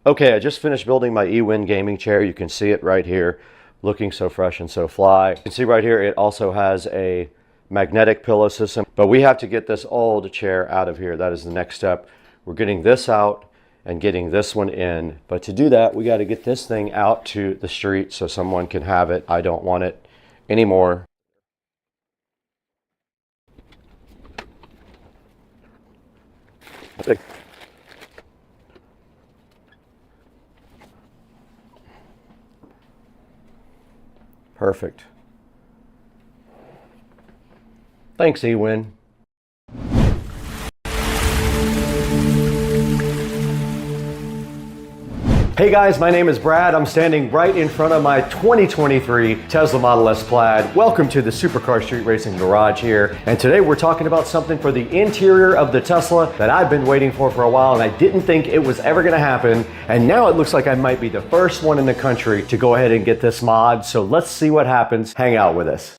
Okay, I just finished building my eWin gaming chair. You can see it right here, looking so fresh and so fly. You can see right here, it also has a magnetic pillow system, but we have to get this old chair out of here. That is the next step. We're getting this out and getting this one in. But to do that, we got to get this thing out to the street so someone can have it. I don't want it anymore. Perfect. Thanks, eWin. Hey guys, my name is Brad. I'm standing right in front of my 2023 Tesla Model S Plaid. Welcome to the Supercar Street Racing Garage here. And today we're talking about something for the interior of the Tesla that I've been waiting for a while, and I didn't think it was ever gonna happen. And now it looks like I might be the first one in the country to go ahead and get this mod. So let's see what happens. Hang out with us.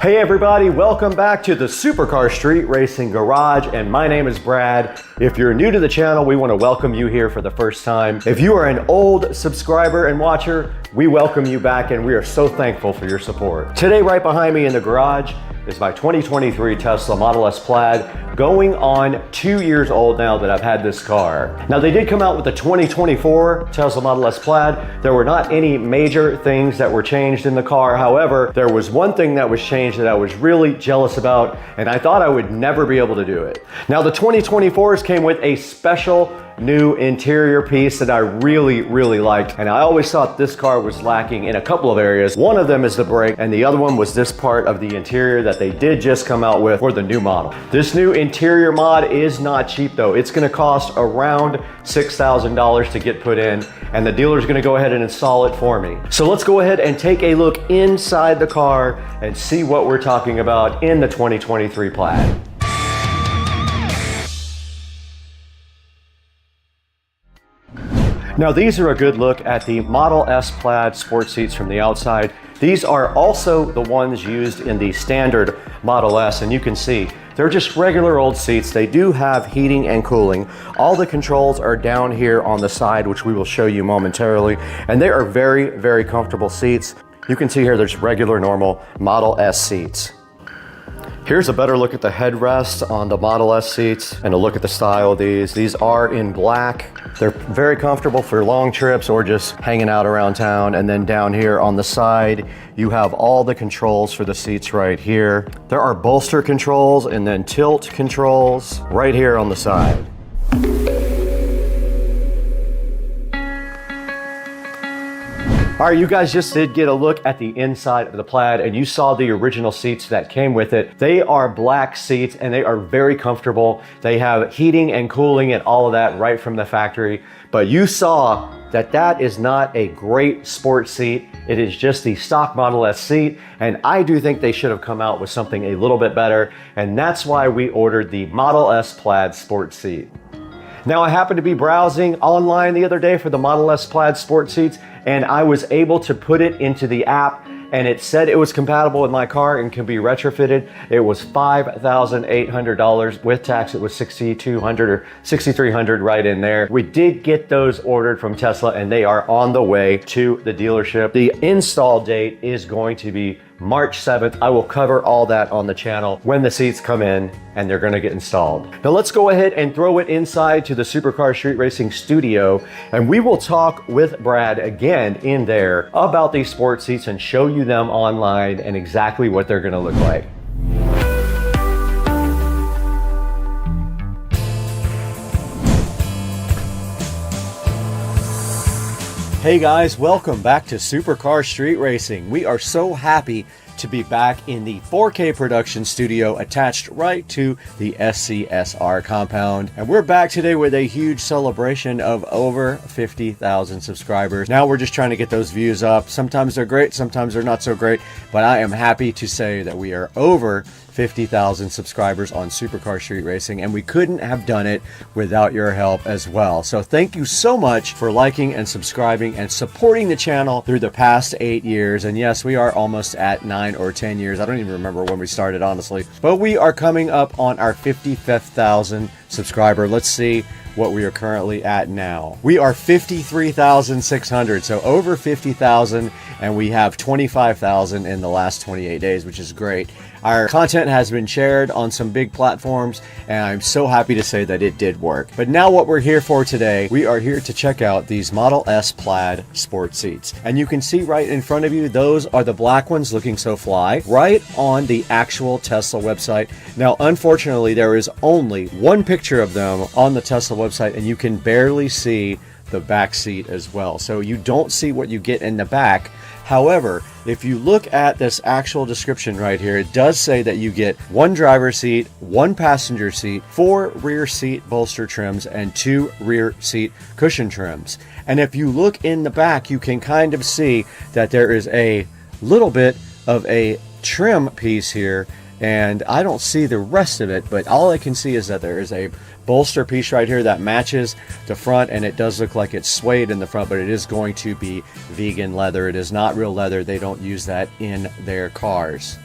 Hey everybody, welcome back to the Supercar Street Racing Garage, and my name is Brad. If you're new to the channel, we want to welcome you here for the first time. If you are an old subscriber and watcher, we welcome you back and we are so thankful for your support. Today, right behind me in the garage, is my 2023 Tesla Model S Plaid, going on 2 years old now that I've had this car. Now they did come out with the 2024 Tesla Model S Plaid. There were not any major things that were changed in the car. However, there was one thing that was changed that I was really jealous about, and I thought I would never be able to do it. Now the 2024s came with a special new interior piece that I really liked, and I always thought this car was lacking in a couple of areas. One of them is the brake, and the other one was this part of the interior that they did just come out with for the new model. This new interior mod is not cheap though. It's going to cost around $6,000 to get put in, and the dealer's going to go ahead and install it for me. So let's go ahead and take a look inside the car and see what we're talking about in the 2023 Plaid. Now these are a good look at the Model S Plaid sport seats from the outside. These are also the ones used in the standard Model S, and you can see they're just regular old seats. They do have heating and cooling. All the controls are down here on the side, which we will show you momentarily, and they are very comfortable seats. You can see here there's regular normal Model S seats. Here's a better look at the headrest on the Model S seats and a look at the style of these. These are in black. They're very comfortable for long trips or just hanging out around town. And then down here on the side, you have all the controls for the seats right here. There are bolster controls and then tilt controls right here on the side. All right, you guys just did get a look at the inside of the Plaid, and you saw the original seats that came with it. They are black seats and they are very comfortable. They have heating and cooling and all of that right from the factory. But you saw that that is not a great sport seat. It is just the stock Model S seat, and I do think they should have come out with something a little bit better, and that's why we ordered the Model S Plaid sport seat. Now I happened to be browsing online the other day for the Model S Plaid sport seats, and I was able to put it into the app, and it said it was compatible with my car and can be retrofitted. It was $5,800 with tax. It was $6,200 or $6,300 right in there. We did get those ordered from Tesla, and they are on the way to the dealership. The install date is going to be March 7th. I will cover all that on the channel when the seats come in and they're gonna get installed. Now let's go ahead and throw it inside to the Supercar Street Racing studio, and we will talk with Brad again in there about these sports seats and show you them online and exactly what they're gonna look like. Hey guys, welcome back to Supercar Street Racing. We are so happy to be back in the 4K production studio attached right to the SCSR compound. And we're back today with a huge celebration of over 50,000 subscribers. Now we're just trying to get those views up. Sometimes they're great, sometimes they're not so great, but I am happy to say that we are over 50,000 subscribers on Supercar Street Racing, and we couldn't have done it without your help as well. So thank you so much for liking and subscribing and supporting the channel through the past 8 years. And yes, we are almost at 9 or 10 years. I don't even remember when we started, honestly, but we are coming up on our 55,000 subscriber. Let's see what we are currently at now. We are 53,600, so over 50,000, and we have 25,000 in the last 28 days, which is great. Our content has been shared on some big platforms, and I'm so happy to say that it did work. But now what we're here for today, we are here to check out these Model S Plaid sport seats. And you can see right in front of you, those are the black ones looking so fly, right on the actual Tesla website. Now, unfortunately, there is only one picture of them on the Tesla website, and you can barely see the back seat as well. So you don't see what you get in the back. However, if you look at this actual description right here, it does say that you get one driver's seat, one passenger seat, 4 rear seat bolster trims, and 2 rear seat cushion trims. And if you look in the back, you can kind of see that there is a little bit of a trim piece here, and I don't see the rest of it, but all I can see is that there is a bolster piece right here that matches the front, and it does look like it's suede in the front, but it is going to be vegan leather. It is not real leather. They don't use that in their cars.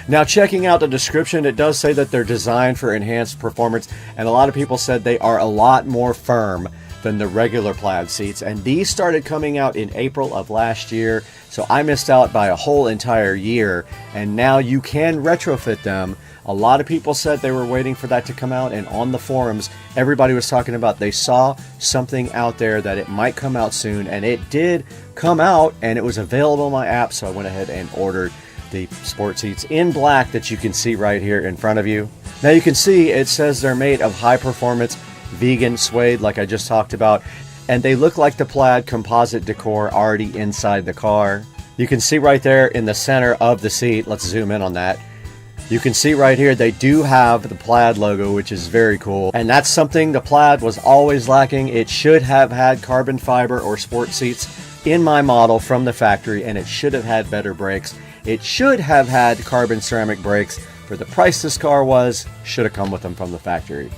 Now, checking out the description, it does say that they're designed for enhanced performance, and a lot of people said they are a lot more firm than the regular plaid seats. And these started coming out in April of last year. So I missed out by a whole entire year. And now you can retrofit them. A lot of people said they were waiting for that to come out, and on the forums, everybody was talking about they saw something out there that it might come out soon, and it did come out, and it was available on my app, so I went ahead and ordered the sport seats in black that you can see right here in front of you. Now you can see it says they're made of high performance vegan suede like I just talked about, and they look like the plaid composite decor already inside the car. You can see right there in the center of the seat, let's zoom in on that. You can see right here they do have the plaid logo, which is very cool, and that's something the plaid was always lacking. It should have had carbon fiber or sport seats in my model from the factory, and it should have had better brakes. It should have had carbon ceramic brakes. For the price this car was, should have come with them from the factory.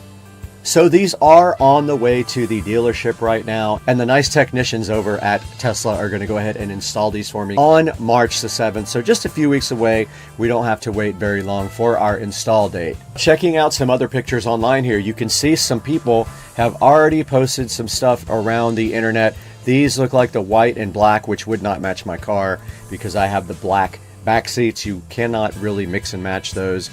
So these are on the way to the dealership right now, and the nice technicians over at Tesla are going to go ahead and install these for me on March the 7th. So just a few weeks away. We don't have to wait very long for our install date. Checking out some other pictures online here, you can see some people have already posted some stuff around the internet. These look like the white and black, which would not match my car because I have the black back seats. You cannot really mix and match those.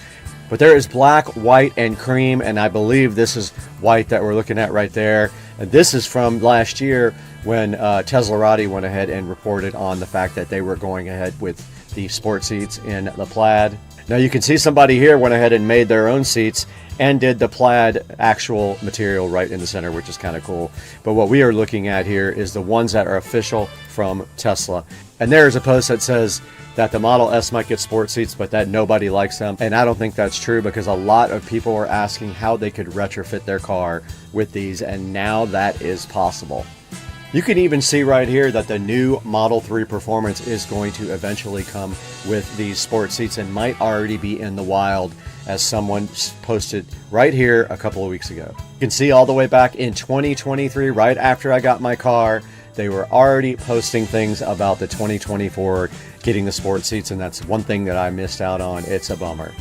But there is black, white, and cream, and I believe this is white that we're looking at right there. And this is from last year when Teslarati went ahead and reported on the fact that they were going ahead with the sport seats in the plaid. Now you can see somebody here went ahead and made their own seats and did the plaid actual material right in the center, which is kind of cool. But what we are looking at here is the ones that are official from Tesla. And there is a post that says that the Model S might get sport seats, but that nobody likes them. And I don't think that's true because a lot of people were asking how they could retrofit their car with these, and now that is possible. You can even see right here that the new Model 3 Performance is going to eventually come with these sport seats and might already be in the wild, as someone posted right here a couple of weeks ago. You can see all the way back in 2023, right after I got my car, they were already posting things about the 2024 getting the sport seats, and that's one thing that I missed out on. It's a bummer.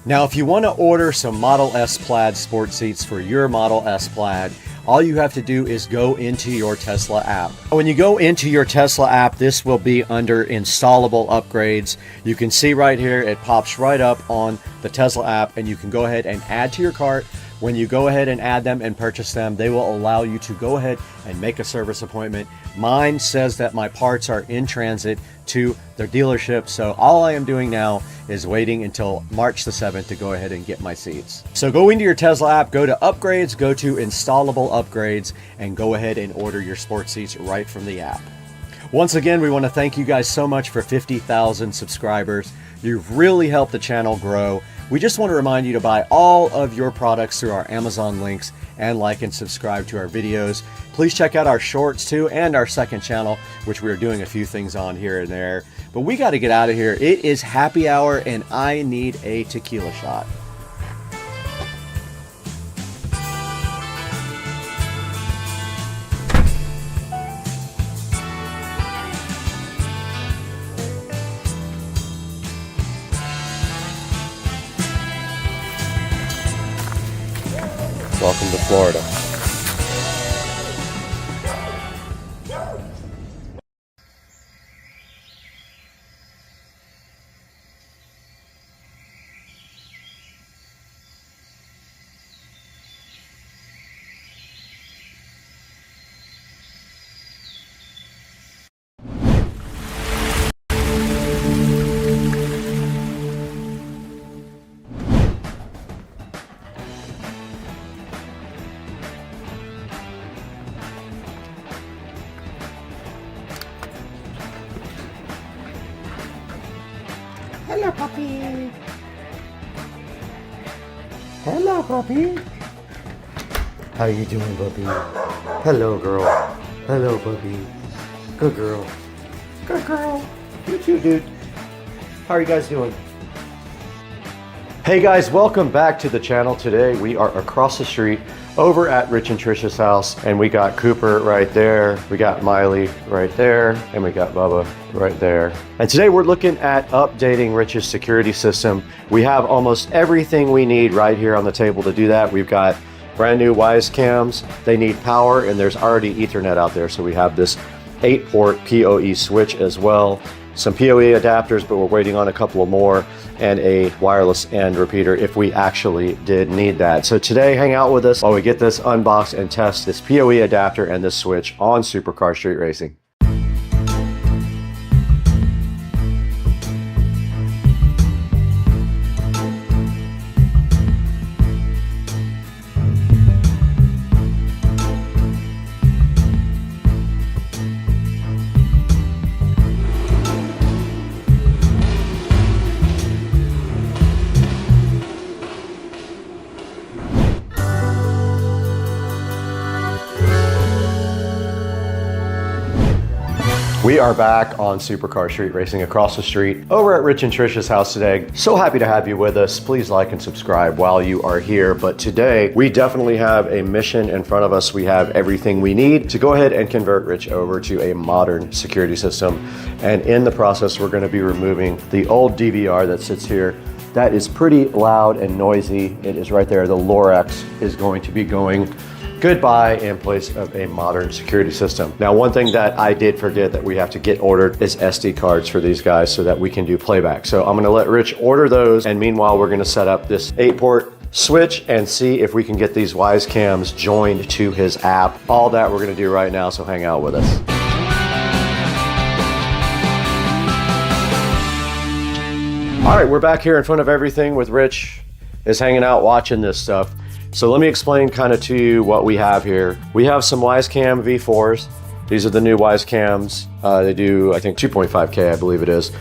Now, if you want to order some Model S Plaid sport seats for your Model S Plaid, all you have to do is go into your Tesla app. When you go into your Tesla app, this will be under installable upgrades. You can see right here, it pops right up on the Tesla app, and you can go ahead and add to your cart. When you go ahead and add them and purchase them, they will allow you to go ahead and make a service appointment. Mine says that my parts are in transit to their dealership, so all I am doing now is waiting until March the 7th to go ahead and get my seats. So go into your Tesla app, go to upgrades, go to installable upgrades, and go ahead and order your sports seats right from the app. Once again, we want to thank you guys so much for 50,000 subscribers. You've really helped the channel grow. We just want to remind you to buy all of your products through our Amazon links and like and subscribe to our videos. Please check out our shorts too, and our second channel, which we're doing a few things on here and there. But we got to get out of here. It is happy hour and I need a tequila shot. Welcome to Florida. Hello, puppy. Hello, puppy. How you doing, puppy? Hello, girl. Hello, puppy. Good girl. Good girl. You too, dude. How are you guys doing? Hey guys, welcome back to the channel. Today we are across the street over at Rich and Trisha's house, and we got Cooper right there, we got Miley right there, and we got Bubba right there. And today we're looking at updating Rich's security system. We have almost everything we need right here on the table to do that. We've got brand new Wise cams, they need power, and there's already Ethernet out there. So we have this 8-port PoE switch as well. Some PoE adapters, but we're waiting on a couple of more, and a wireless end repeater if we actually did need that. So today, hang out with us while we get this unboxed and test this PoE adapter and this switch on Supercar Street Racing. We are back on Supercar Street Racing across the street over at Rich and Trisha's house today. So happy to have you with us. Please like and subscribe while you are here. But today we definitely have a mission in front of us. We have everything we need to go ahead and convert Rich over to a modern security system. And in the process, we're going to be removing the old DVR that sits here. That is pretty loud and noisy. It is right there. The Lorex is going to be going goodbye in place of a modern security system. Now, one thing that I did forget that we have to get ordered is SD cards for these guys so that we can do playback. So I'm gonna let Rich order those, and meanwhile, we're gonna set up this 8-port switch and see if we can get these Wise cams joined to his app. All that we're gonna do right now, so hang out with us. All right, we're back here in front of everything with Rich is hanging out watching this stuff. So let me explain kind of to you what we have here. We have some Wisecam V4s. These are the new Wisecams. They do, I think, 2.5K, I believe it is.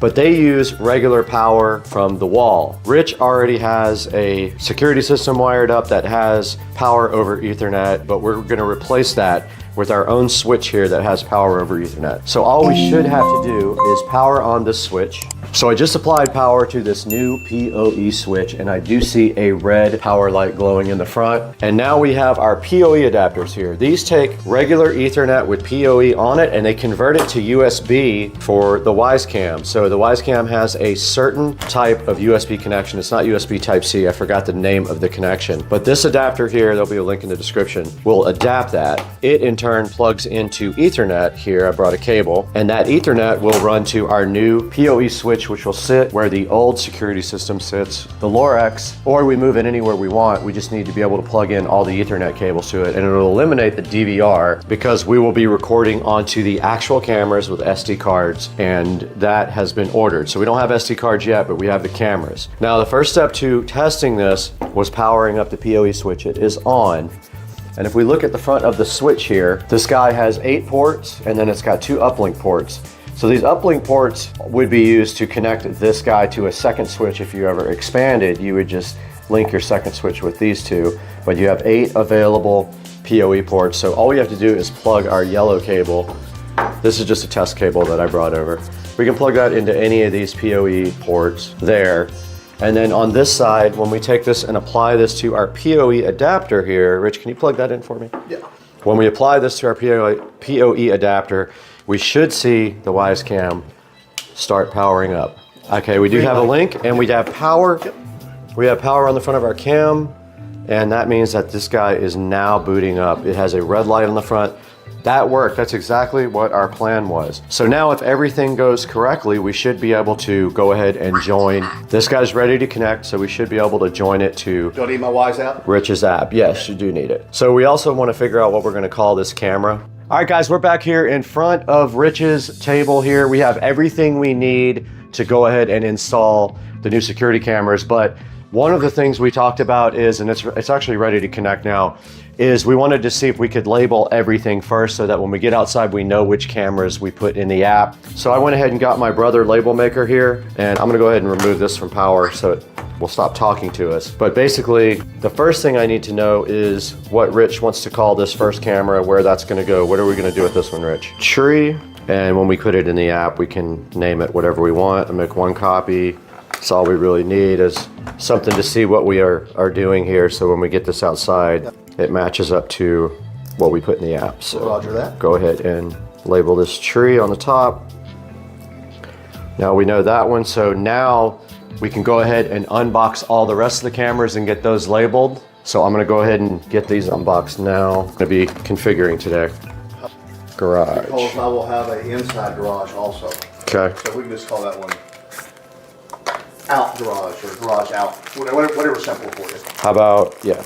But they use regular power from the wall. Rich already has a security system wired up that has power over Ethernet, but we're gonna replace that with our own switch here that has power over Ethernet. So all we should have to do is power on this switch. So I just applied power to this new PoE switch, and I do see a red power light glowing in the front. And now we have our PoE adapters here. These take regular Ethernet with PoE on it, and they convert it to USB for the Wisecam. So the Wisecam has a certain type of USB connection. It's not USB Type-C. I forgot the name of the connection. But this adapter here, there'll be a link in the description, will adapt that. It in turn plugs into Ethernet here. I brought a cable, and that Ethernet will run to our new PoE switch, which will sit where the old security system sits, the Lorex, or we move it anywhere we want. We just need to be able to plug in all the Ethernet cables to it, and it'll eliminate the DVR because we will be recording onto the actual cameras with SD cards, and that has been ordered. So we don't have SD cards yet, but we have the cameras. Now, the first step to testing this was powering up the PoE switch. It is on. And if we look at the front of the switch here, this guy has 8 ports, and then it's got 2 uplink ports. So these uplink ports would be used to connect this guy to a second switch. If you ever expanded, you would just link your second switch with these 2, but you have 8 available PoE ports. So all we have to do is plug our yellow cable. This is just a test cable that I brought over. We can plug that into any of these PoE ports there. And then on this side, when we take this and apply this to our PoE adapter here, Rich, can you plug that in for me? Yeah. When we apply this to our PoE adapter, we should see the Wisecam start powering up. Okay, we do have a link, and we have power. We have power on the front of our cam, and that means that this guy is now booting up. It has a red light on the front. That worked. That's exactly what our plan was. So now if everything goes correctly, we should be able to go ahead and join. This guy's ready to connect, so we should be able to join it to Do I need my Wise app? Rich's app. Yes, you do need it. So we also want to figure out what we're going to call this camera. All right, guys, we're back here in front of Rich's table here. We have everything we need to go ahead and install the new security cameras, but one of the things we talked about is, and it's actually ready to connect now, is we wanted to see if we could label everything first so that when we get outside, we know which cameras we put in the app. So I went ahead and got my brother label maker here, and I'm gonna go ahead and remove this from power so it will stop talking to us. But basically, the first thing I need to know is what Rich wants to call this first camera, where that's gonna go. What are we gonna do with this one, Rich? Tree, and when we put it in the app, we can name it whatever we want and make one copy. That's all we really need is something to see what we are doing here, so when we get this outside, it matches up to what we put in the app. So Roger that. Go ahead and label this tree on the top. Now we know that one, so now we can go ahead and unbox all the rest of the cameras and get those labeled. So I'm gonna go ahead and get these unboxed now. I'm gonna be configuring today. Garage. Because I will have an inside garage also. Okay. So we can just call that one out garage or garage out. Whatever's simple for you. How about, yeah.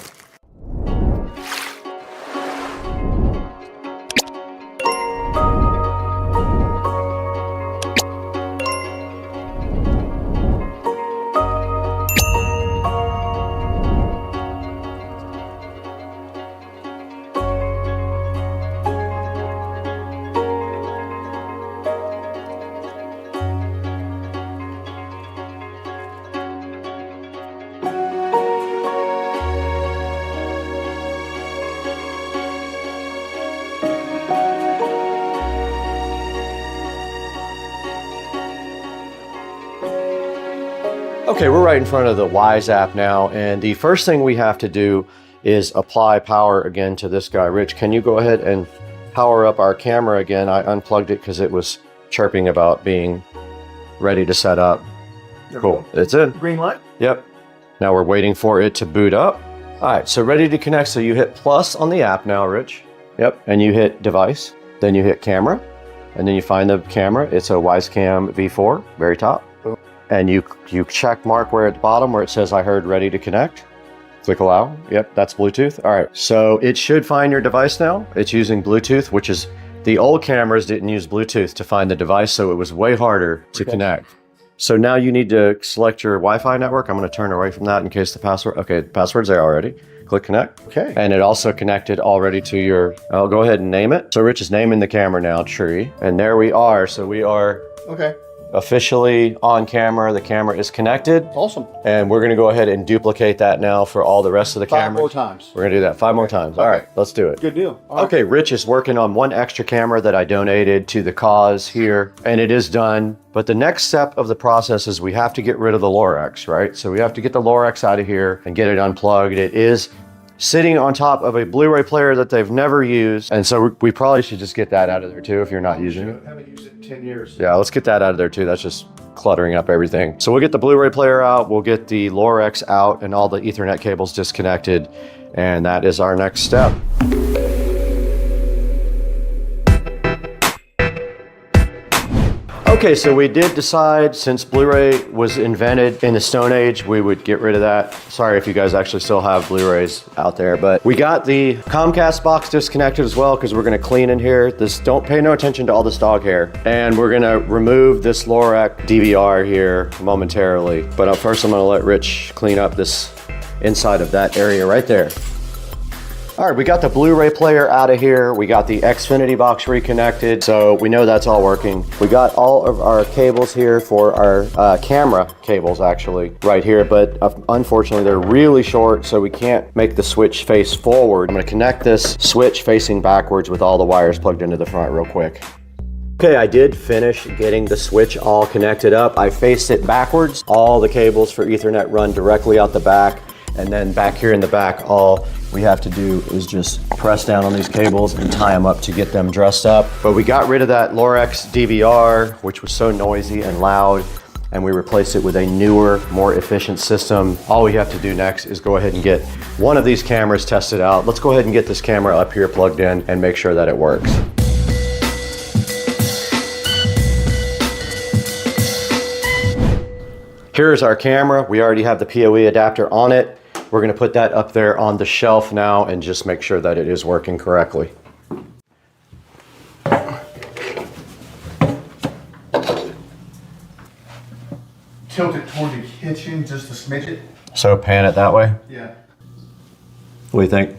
Okay, we're right in front of the Wise app now, and the first thing we have to do is apply power again to this guy. Rich, can you go ahead and power up our camera again? I unplugged it because it was chirping about being ready to set up. Cool, it's in. Green light? Yep. Now we're waiting for it to boot up. All right, so ready to connect. So you hit plus on the app now, Rich. Yep, and you hit device, then you hit camera, and then you find the camera. It's a Wisecam V4, very top. And you check mark where at the bottom where it says I heard ready to connect. Click allow. Yep, that's Bluetooth. All right, so it should find your device now. It's using Bluetooth, which is, the old cameras didn't use Bluetooth to find the device, so it was way harder to connect. So now you need to select your Wi-Fi network. I'm gonna turn away from that in case the password, okay, the password's there already. Click connect. Okay. And it also connected already to your, I'll go ahead and name it. So Rich is naming the camera now, Tree. And there we are. So we are officially on camera. The camera is connected. Awesome. And we're gonna go ahead and duplicate that now for all the rest of the cameras. 5 more times. We're gonna do that 5 more times. All right, let's do it. Good deal. All right. Okay, Rich is working on one extra camera that I donated to the cause here, and it is done. But the next step of the process is we have to get rid of the Lorex, right? So we have to get the Lorex out of here and get it unplugged. It is sitting on top of a Blu-ray player that they've never used. And so we probably should just get that out of there too if you're not using it. I haven't used it in 10 years. Yeah, let's get that out of there too. That's just cluttering up everything. So we'll get the Blu-ray player out, we'll get the Lorex out and all the Ethernet cables disconnected. And that is our next step. Okay, so we did decide since Blu-ray was invented in the Stone Age, we would get rid of that. Sorry if you guys actually still have Blu-rays out there, but we got the Comcast box disconnected as well because we're gonna clean in here. Don't pay no attention to all this dog hair. And we're gonna remove this Lorex DVR here momentarily. But first I'm gonna let Rich clean up this inside of that area right there. All right, we got the Blu-ray player out of here. We got the Xfinity box reconnected, so we know that's all working. We got all of our cables here for our camera cables actually right here, but unfortunately they're really short, so we can't make the switch face forward. I'm gonna connect this switch facing backwards with all the wires plugged into the front real quick. Okay, I did finish getting the switch all connected up. I faced it backwards. All the cables for Ethernet run directly out the back, and then back here in the back, all we have to do is just press down on these cables and tie them up to get them dressed up. But we got rid of that Lorex DVR, which was so noisy and loud, and we replaced it with a newer, more efficient system. All we have to do next is go ahead and get one of these cameras tested out. Let's go ahead and get this camera up here plugged in and make sure that it works. Here's our camera. We already have the PoE adapter on it. We're gonna put that up there on the shelf now and just make sure that it is working correctly. Tilt it toward the kitchen just a smidget. So pan it that way? Yeah. What do you think?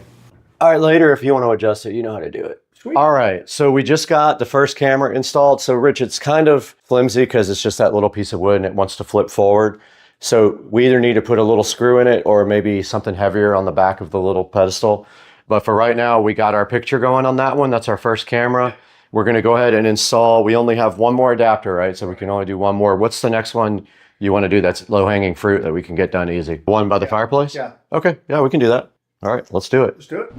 All right, later if you want to adjust it, you know how to do it. Sweet. All right, so we just got the first camera installed. So Rich, it's kind of flimsy because it's just that little piece of wood and it wants to flip forward. So we either need to put a little screw in it or maybe something heavier on the back of the little pedestal. But for right now, we got our picture going on that one. That's our first camera. We're gonna go ahead and install, we only have one more adapter, right? So we can only do one more. What's the next one you wanna do that's low-hanging fruit that we can get done easy? One by the fireplace? Yeah. Okay, yeah, we can do that. All right, let's do it. Let's do it.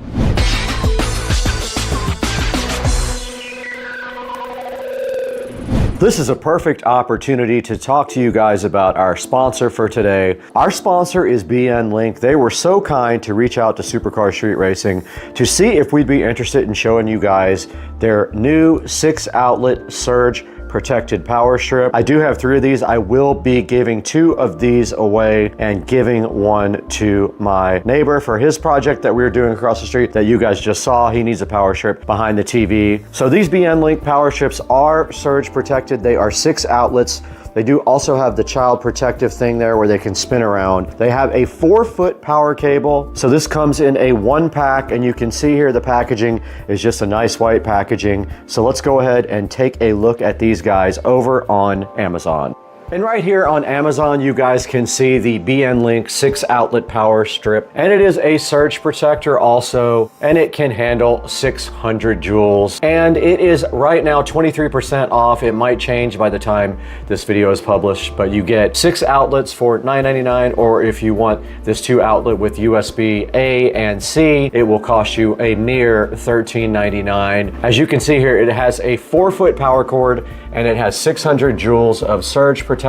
This is a perfect opportunity to talk to you guys about our sponsor for today. Our sponsor is BN Link. They were so kind to reach out to Supercar Street Racing to see if we'd be interested in showing you guys their new 6-outlet surge protected power strip. I do have 3 of these. I will be giving 2 of these away and giving one to my neighbor for his project that we were doing across the street that you guys just saw. He needs a power strip behind the TV. So these BN Link power strips are surge protected. They are 6 outlets. They do also have the child protective thing there where they can spin around. They have a 4-foot power cable. So this comes in a 1-pack, and you can see here the packaging is just a nice white packaging. So let's go ahead and take a look at these guys over on Amazon. And right here on Amazon, you guys can see the BN Link 6-outlet power strip. And it is a surge protector also, and it can handle 600 joules. And it is right now 23% off. It might change by the time this video is published, but you get 6 outlets for $9.99, or if you want this 2-outlet with USB A and C, it will cost you a mere $13.99. As you can see here, it has a 4-foot power cord, and it has 600 joules of surge protection,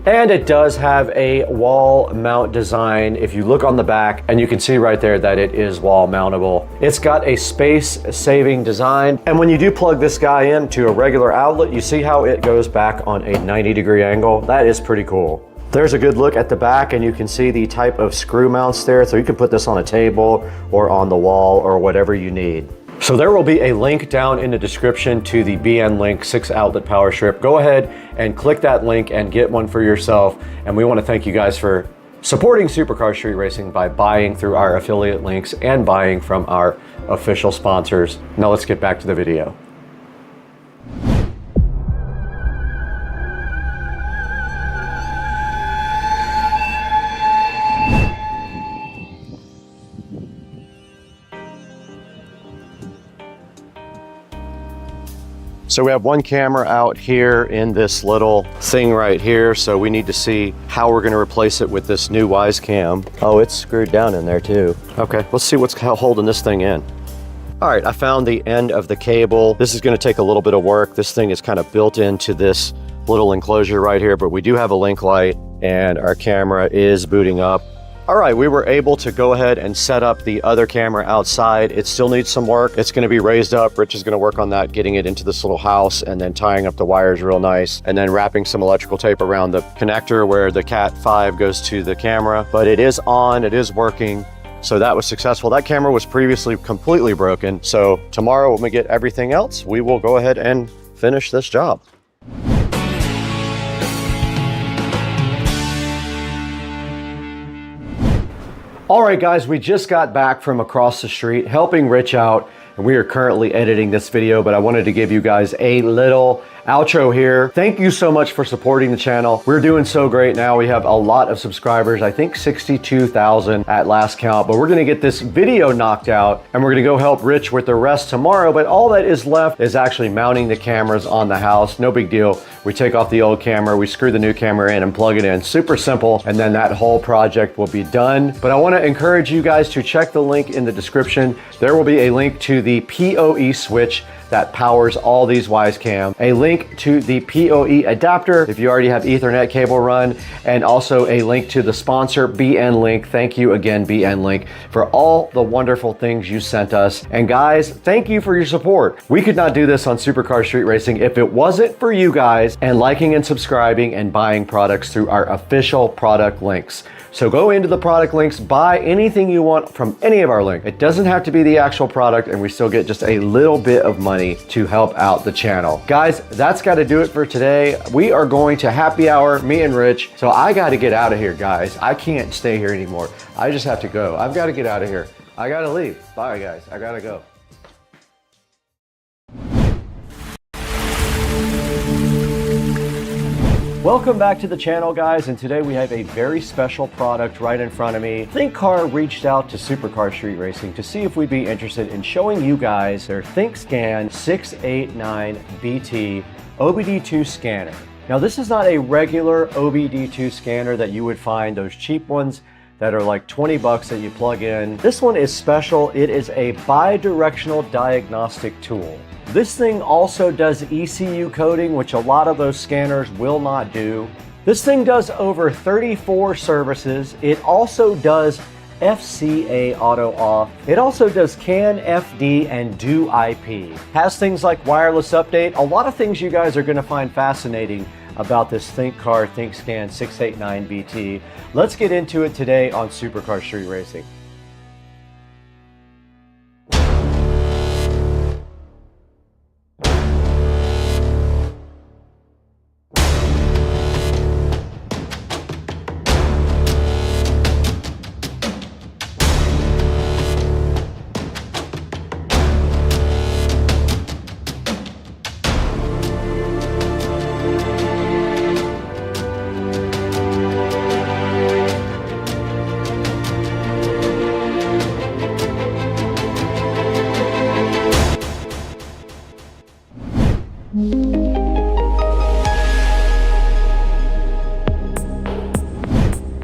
and it does have a wall mount design. If you look on the back, and you can see right there that it is wall mountable. It's got a space saving design, and when you do plug this guy into a regular outlet, you see how it goes back on a 90-degree angle. That is pretty cool. There's a good look at the back, and you can see the type of screw mounts there, so you can put this on a table or on the wall or whatever you need. So there will be a link down in the description to the BN Link 6-outlet power strip. Go ahead and click that link and get one for yourself. And we want to thank you guys for supporting Supercar Street Racing by buying through our affiliate links and buying from our official sponsors. Now let's get back to the video. So we have one camera out here in this little thing right here. So we need to see how we're gonna replace it with this new Wise Cam. Oh, it's screwed down in there too. Okay, let's see what's holding this thing in. All right, I found the end of the cable. This is gonna take a little bit of work. This thing is kind of built into this little enclosure right here, but we do have a link light and our camera is booting up. All right, we were able to go ahead and set up the other camera outside. It still needs some work. It's gonna be raised up. Rich is gonna work on that, getting it into this little house and then tying up the wires real nice and then wrapping some electrical tape around the connector where the Cat 5 goes to the camera. But it is on, it is working. So that was successful. That camera was previously completely broken. So tomorrow when we get everything else, we will go ahead and finish this job. All right, guys, we just got back from across the street helping Rich out, and we are currently editing this video, but I wanted to give you guys a little outro here. Thank you so much for supporting the channel. We're doing so great now. We have a lot of subscribers, I think 62,000 at last count, but we're gonna get this video knocked out and we're gonna go help Rich with the rest tomorrow. But all that is left is actually mounting the cameras on the house. No big deal. We take off the old camera, we screw the new camera in and plug it in. Super simple. And then that whole project will be done. But I wanna encourage you guys to check the link in the description. There will be a link to the PoE switch that powers all these Wise Cam, a link to the PoE adapter if you already have Ethernet cable run, and also a link to the sponsor BN Link. Thank you again, BN Link, for all the wonderful things you sent us. And guys, thank you for your support. We could not do this on Supercar Street Racing if it wasn't for you guys and liking and subscribing and buying products through our official product links. So go into the product links, buy anything you want from any of our links. It doesn't have to be the actual product, and we still get just a little bit of money to help out the channel. Guys, that's got to do it for today. We are going to happy hour, me and Rich. So I got to get out of here, guys. I can't stay here anymore. I just have to go. I've got to get out of here. I got to leave. Bye, guys. I got to go. Welcome back to the channel, guys, and today we have a very special product right in front of me. ThinkCar reached out to Supercar Street Racing to see if we'd be interested in showing you guys their ThinkScan 689BT OBD2 scanner. Now, this is not a regular OBD2 scanner that you would find, those cheap ones that are like 20 bucks that you plug in. This one is special. It is a bi-directional diagnostic tool. This thing also does ECU coding, which a lot of those scanners will not do. This thing does over 34 services. It also does FCA auto off. It also does CAN, FD, and do IP. Has things like wireless update. A lot of things you guys are going to find fascinating about this ThinkCar ThinkScan 689BT. Let's get into it today on Supercar Street Racing.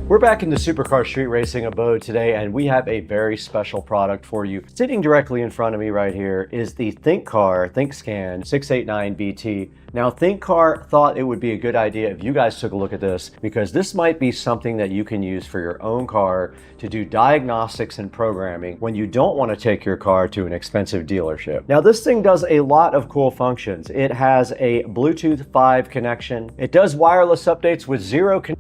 We're back in the Supercar Street Racing abode today, and we have a very special product for you. Sitting directly in front of me right here is the ThinkCar ThinkScan 689BT. Now, ThinkCar thought it would be a good idea if you guys took a look at this, because this might be something that you can use for your own car to do diagnostics and programming when you don't want to take your car to an expensive dealership. Now, this thing does a lot of cool functions. It has a Bluetooth 5 connection. It does wireless updates with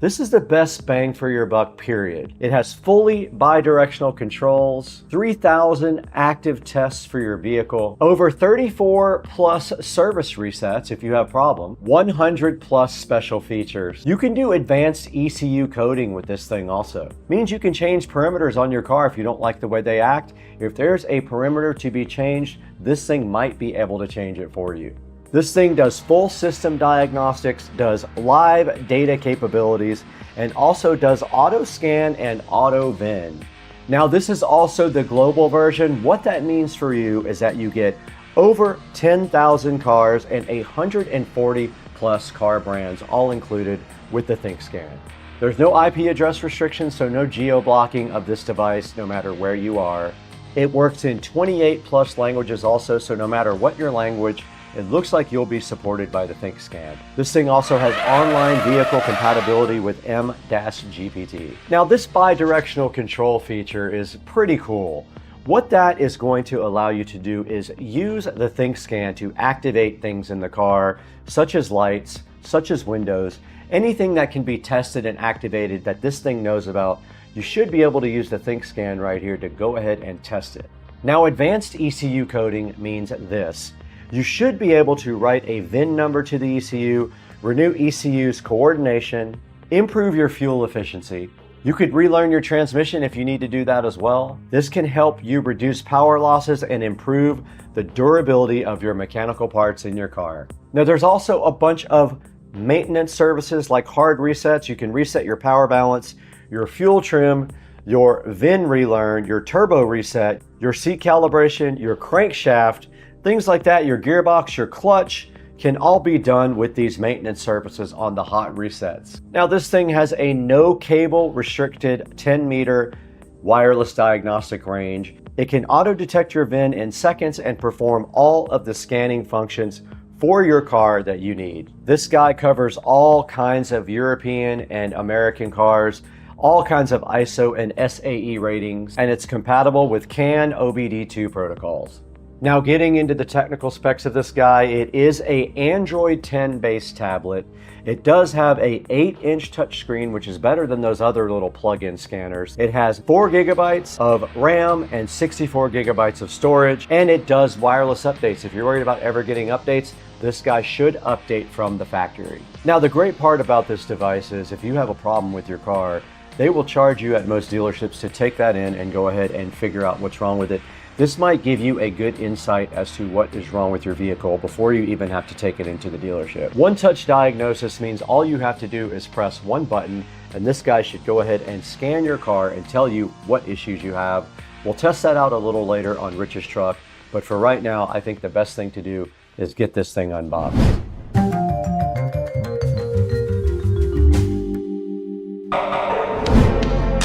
This is the best bang for your buck, period. It has fully bi-directional controls, 3,000 active tests for your vehicle, over 34 plus service resets if you have a problem, 100 plus special features. You can do advanced ECU coding with this thing also. Means you can change perimeters on your car if you don't like the way they act. If there's a perimeter to be changed, this thing might be able to change it for you. This thing does full system diagnostics, does live data capabilities, and also does auto scan and auto VIN. Now, this is also the global version. What that means for you is that you get over 10,000 cars and 140 plus car brands all included with the ThinkScan. There's no IP address restrictions, so no geo-blocking of this device no matter where you are. It works in 28 plus languages also, so no matter what your language, it looks like you'll be supported by the ThinkScan. This thing also has online vehicle compatibility with M-GPT. Now, this bi-directional control feature is pretty cool. What that is going to allow you to do is use the ThinkScan to activate things in the car, such as lights, such as windows, anything that can be tested and activated that this thing knows about. You should be able to use the ThinkScan right here to go ahead and test it. Now, advanced ECU coding means this. You should be able to write a VIN number to the ECU, renew ECU's coordination, improve your fuel efficiency. You could relearn your transmission if you need to do that as well. This can help you reduce power losses and improve the durability of your mechanical parts in your car. Now, there's also a bunch of maintenance services like hard resets. You can reset your power balance, your fuel trim, your VIN relearn, your turbo reset, your seat calibration, your crankshaft, things like that, your gearbox, your clutch, can all be done with these maintenance services on the hot resets. Now, this thing has a no cable restricted 10-meter wireless diagnostic range. It can auto detect your VIN in seconds and perform all of the scanning functions for your car that you need. This guy covers all kinds of European and American cars, all kinds of ISO and SAE ratings, and it's compatible with CAN OBD2 protocols. Now, getting into the technical specs of this guy, it is a Android 10 based tablet. It does have a 8-inch touchscreen, which is better than those other little plug-in scanners. It has 4 gigabytes of RAM and 64 gigabytes of storage, and it does wireless updates. If you're worried about ever getting updates, this guy should update from the factory. Now, the great part about this device is if you have a problem with your car, they will charge you at most dealerships to take that in and go ahead and figure out what's wrong with it. This might give you a good insight as to what is wrong with your vehicle before you even have to take it into the dealership. One-touch diagnosis means all you have to do is press one button, and this guy should go ahead and scan your car and tell you what issues you have. We'll test that out a little later on Rich's truck, but for right now, I think the best thing to do is get this thing unboxed.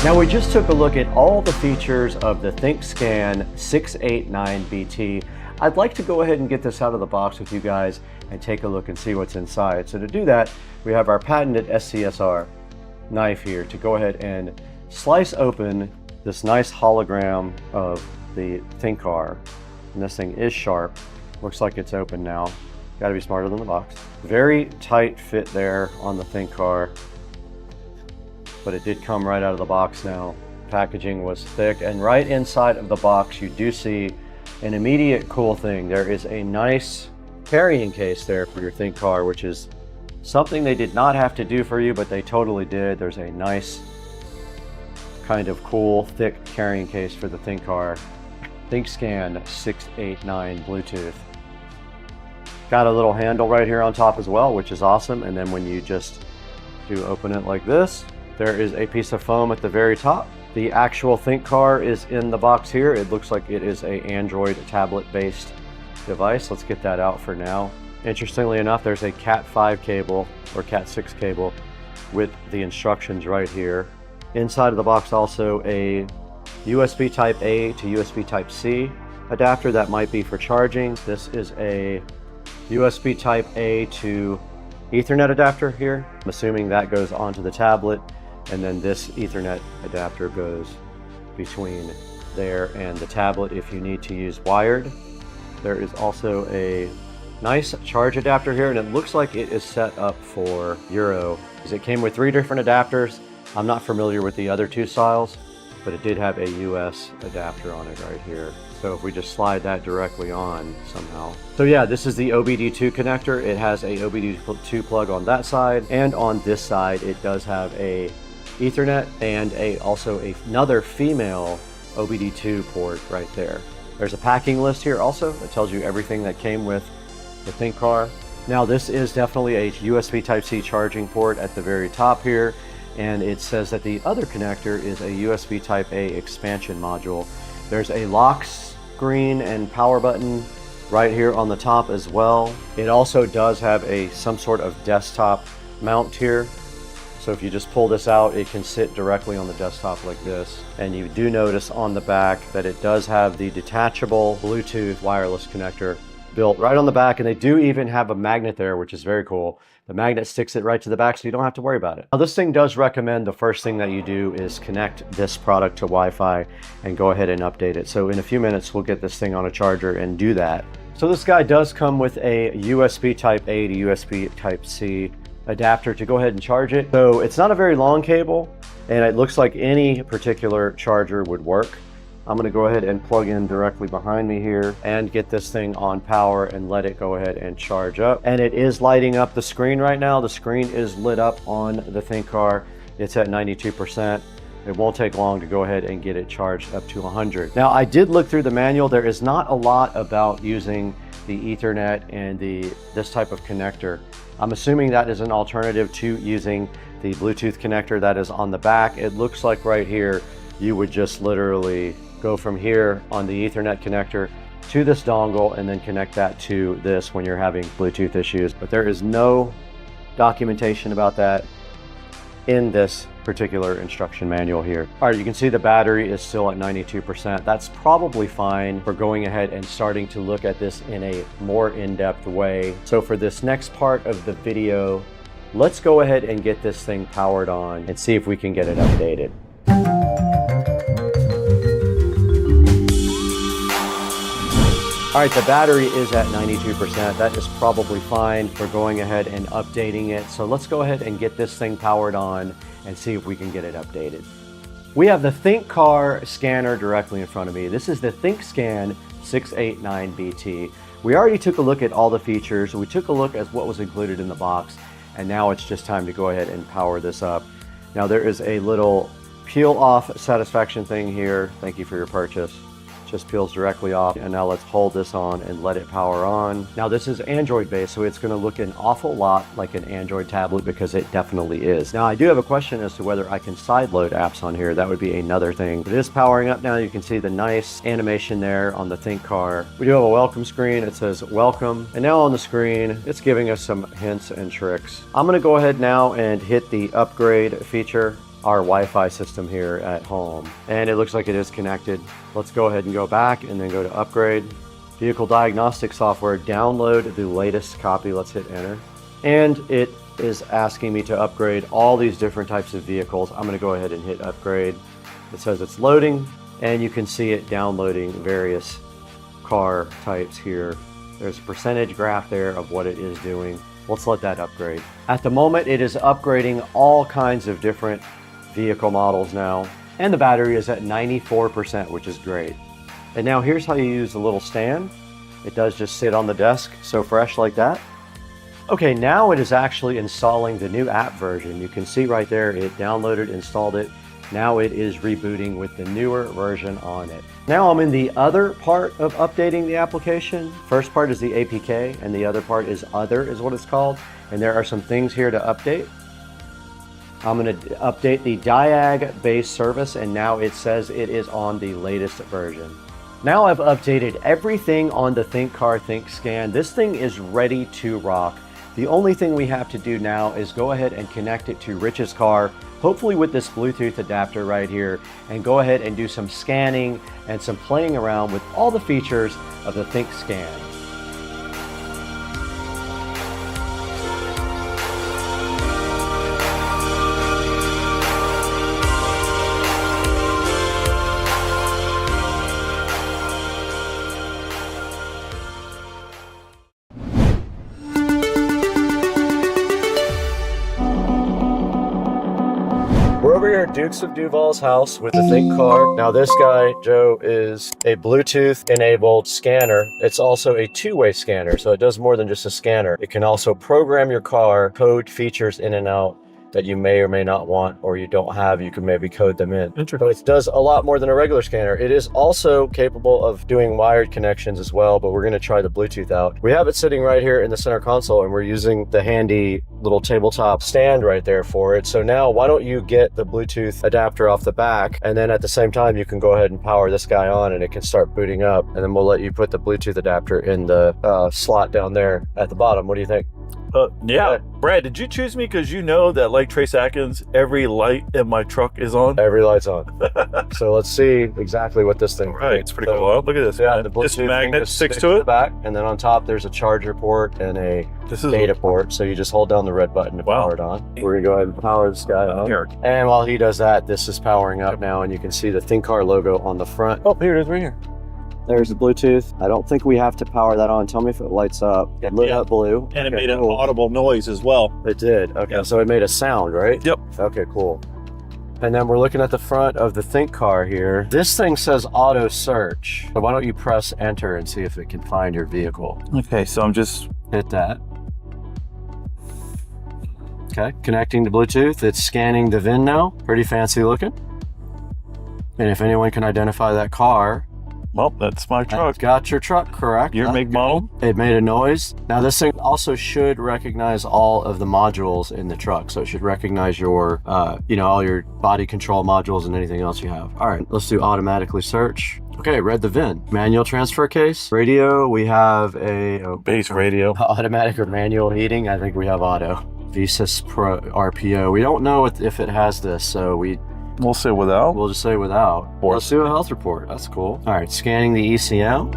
Now we just took a look at all the features of the ThinkScan 689BT. I'd like to go ahead and get this out of the box with you guys and take a look and see what's inside. So to do that, we have our patented SCSR knife here to go ahead and slice open this nice hologram of the ThinkCar. And this thing is sharp. Looks like it's open now. Gotta be smarter than the box. Very tight fit there on the ThinkCar, but it did come right out of the box now. Packaging was thick, and right inside of the box you do see an immediate cool thing. There is a nice carrying case there for your ThinkCar, which is something they did not have to do for you, but they totally did. There's a nice kind of cool thick carrying case for the ThinkCar ThinkScan 689 Bluetooth. Got a little handle right here on top as well, which is awesome. And then when you just do open it like this, there is a piece of foam at the very top. The actual ThinkCar is in the box here. It looks like it is an Android tablet-based device. Let's get that out for now. Interestingly enough, there's a Cat 5 cable or Cat 6 cable with the instructions right here. Inside of the box also a USB Type A to USB Type C adapter that might be for charging. This is a USB Type A to Ethernet adapter here. I'm assuming that goes onto the tablet, and then this Ethernet adapter goes between there and the tablet if you need to use wired. There is also a nice charge adapter here, and it looks like it is set up for Euro. It came with 3 different adapters. I'm not familiar with the other 2 styles, but it did have a US adapter on it right here. So if we just slide that directly on somehow. So yeah, this is the OBD2 connector. It has a OBD2 plug on that side, and on this side it does have a Ethernet and also another female OBD2 port right there. There's a packing list here also that tells you everything that came with the ThinkCar. Now this is definitely a USB Type-C charging port at the very top here, and it says that the other connector is a USB Type-A expansion module. There's a lock screen and power button right here on the top as well. It also does have some sort of desktop mount here. So if you just pull this out, it can sit directly on the desktop like this. And you do notice on the back that it does have the detachable Bluetooth wireless connector built right on the back, and they do even have a magnet there, which is very cool. The magnet sticks it right to the back, so you don't have to worry about it. Now, this thing does recommend the first thing that you do is connect this product to Wi-Fi and go ahead and update it. So in a few minutes, we'll get this thing on a charger and do that. So this guy does come with a USB Type-A to USB Type-C adapter to go ahead and charge it. So it's not a very long cable, and it looks like any particular charger would work. I'm going to go ahead and plug in directly behind me here and get this thing on power and let it go ahead and charge up. And it is lighting up the screen right now. The screen is lit up on the ThinkCar. It's at 92%. It won't take long to go ahead and get it charged up to 100. Now, I did look through the manual. There is not a lot about using the Ethernet and this type of connector. I'm assuming that is an alternative to using the Bluetooth connector that is on the back. It looks like right here, you would just literally go from here on the Ethernet connector to this dongle and then connect that to this when you're having Bluetooth issues. But there is no documentation about that in this particular instruction manual here. All right, you can see the battery is still at 92%. That's probably fine for going ahead and starting to look at this in a more in-depth way. So for this next part of the video, let's go ahead and get this thing powered on and see if we can get it updated. All right, the battery is at 92%. That is probably fine for going ahead and updating it. So let's go ahead and get this thing powered on and see if we can get it updated. We have the ThinkCar scanner directly in front of me. This is the ThinkScan 689BT. We already took a look at all the features. We took a look at what was included in the box, and now it's just time to go ahead and power this up. Now there is a little peel off satisfaction thing here. Thank you for your purchase. Just peels directly off. And now let's hold this on and let it power on. Now this is Android based, so it's going to look an awful lot like an Android tablet, because it definitely is. Now I do have a question as to whether I can sideload apps on here. That would be another thing. It is powering up now. You can see the nice animation there on the ThinkCar. We do have a welcome screen. It says welcome. And now on the screen, it's giving us some hints and tricks. I'm going to go ahead now and hit the upgrade feature. our Wi-Fi system here at home. And it looks like it is connected. Let's go ahead and go back and then go to upgrade. Vehicle diagnostic software, download the latest copy. Let's hit enter. And it is asking me to upgrade all these different types of vehicles. I'm gonna go ahead and hit upgrade. It says it's loading, and you can see it downloading various car types here. There's a percentage graph there of what it is doing. Let's let that upgrade. At the moment, it is upgrading all kinds of different vehicle models now, and the battery is at 94%, which is great. And now here's how you use the little stand. It does just sit on the desk, so fresh like that. Okay, now it is actually installing the new app version. You can see right there, it downloaded, installed it. Now it is rebooting with the newer version on it. Now I'm in the other part of updating the application. First part is the APK, and the other part is other, is what it's called. And there are some things here to update. I'm gonna update the Diag-based service, and now it says it is on the latest version. Now I've updated everything on the Think Car Think Scan. This thing is ready to rock. The only thing we have to do now is go ahead and connect it to Rich's car, hopefully with this Bluetooth adapter right here, and go ahead and do some scanning and some playing around with all the features of the Think Scan. We're over here at Dukes of Duval's house with the Think Car. Now this guy, Joe, is a Bluetooth enabled scanner. It's also a two-way scanner, so it does more than just a scanner. It can also program your car, code features in and out that you may or may not want or you don't have. You can maybe code them in. So it does a lot more than a regular scanner. It is also capable of doing wired connections as well, but we're gonna try the Bluetooth out. We have it sitting right here in the center console, and we're using the handy little tabletop stand right there for it. So now why don't you get the Bluetooth adapter off the back, and then at the same time you can go ahead and power this guy on and it can start booting up, and then we'll let you put the Bluetooth adapter in the slot down there at the bottom. What do you think? Yeah. Brad, did you choose me because you know that, like Trace Atkins, every light in my truck is on? Every light's on. So let's see exactly what this thing. Right, it's pretty cool. Oh, look at this. Yeah, the Bluetooth this magnet sticks to the it. back, and then on top there's a charger port and a data port. So you just hold down the red button to power it on. We're gonna go ahead and power this guy on. Here. And while he does that, this is powering up now, and you can see the Think Car logo on the front. Oh, here it is right here. There's the Bluetooth. I don't think we have to power that on. Tell me if it lights up. It lit up blue. And it made an audible noise as well. It did. Okay, so it made a sound, right? Yep. Okay, cool. And then we're looking at the front of the Think Car here. This thing says auto search. So why don't you press enter and see if it can find your vehicle? Okay, so I'm just... Hit that. Okay, connecting to Bluetooth. It's scanning the VIN now. Pretty fancy looking. And if anyone can identify that car... Well, that's my truck. Got your truck, correct. Your make model. It made a noise. Now this thing also should recognize all of the modules in the truck. So it should recognize your, all your body control modules and anything else you have. All right, let's do automatically search. Okay, read the VIN. Manual transfer case. Radio, we have a... base radio. Automatic or manual heating. I think we have auto. VSys Pro RPO. We don't know if it has this, so we'll say without. We'll just say without. Let's do a health report. That's cool. All right, scanning the ECM.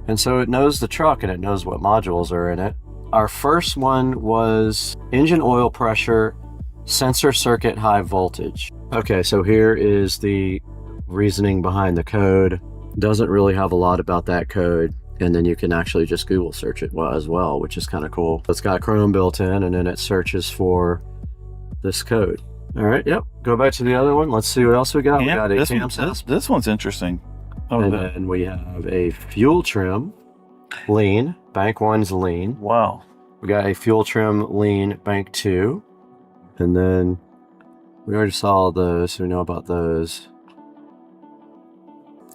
And so it knows the truck and it knows what modules are in it. Our first one was engine oil pressure, sensor circuit high voltage. Okay, so here is the reasoning behind the code. Doesn't really have a lot about that code. And then you can actually just Google search it as well, which is kind of cool. It's got Chrome built in, and then it searches for this code. All right, yep. Go back to the other one. Let's see what else we got. We got a cam set. This one's interesting. And then we have a fuel trim lean. Bank 1's lean. Wow. We got a fuel trim lean bank 2. And then we already saw those, so we know about those.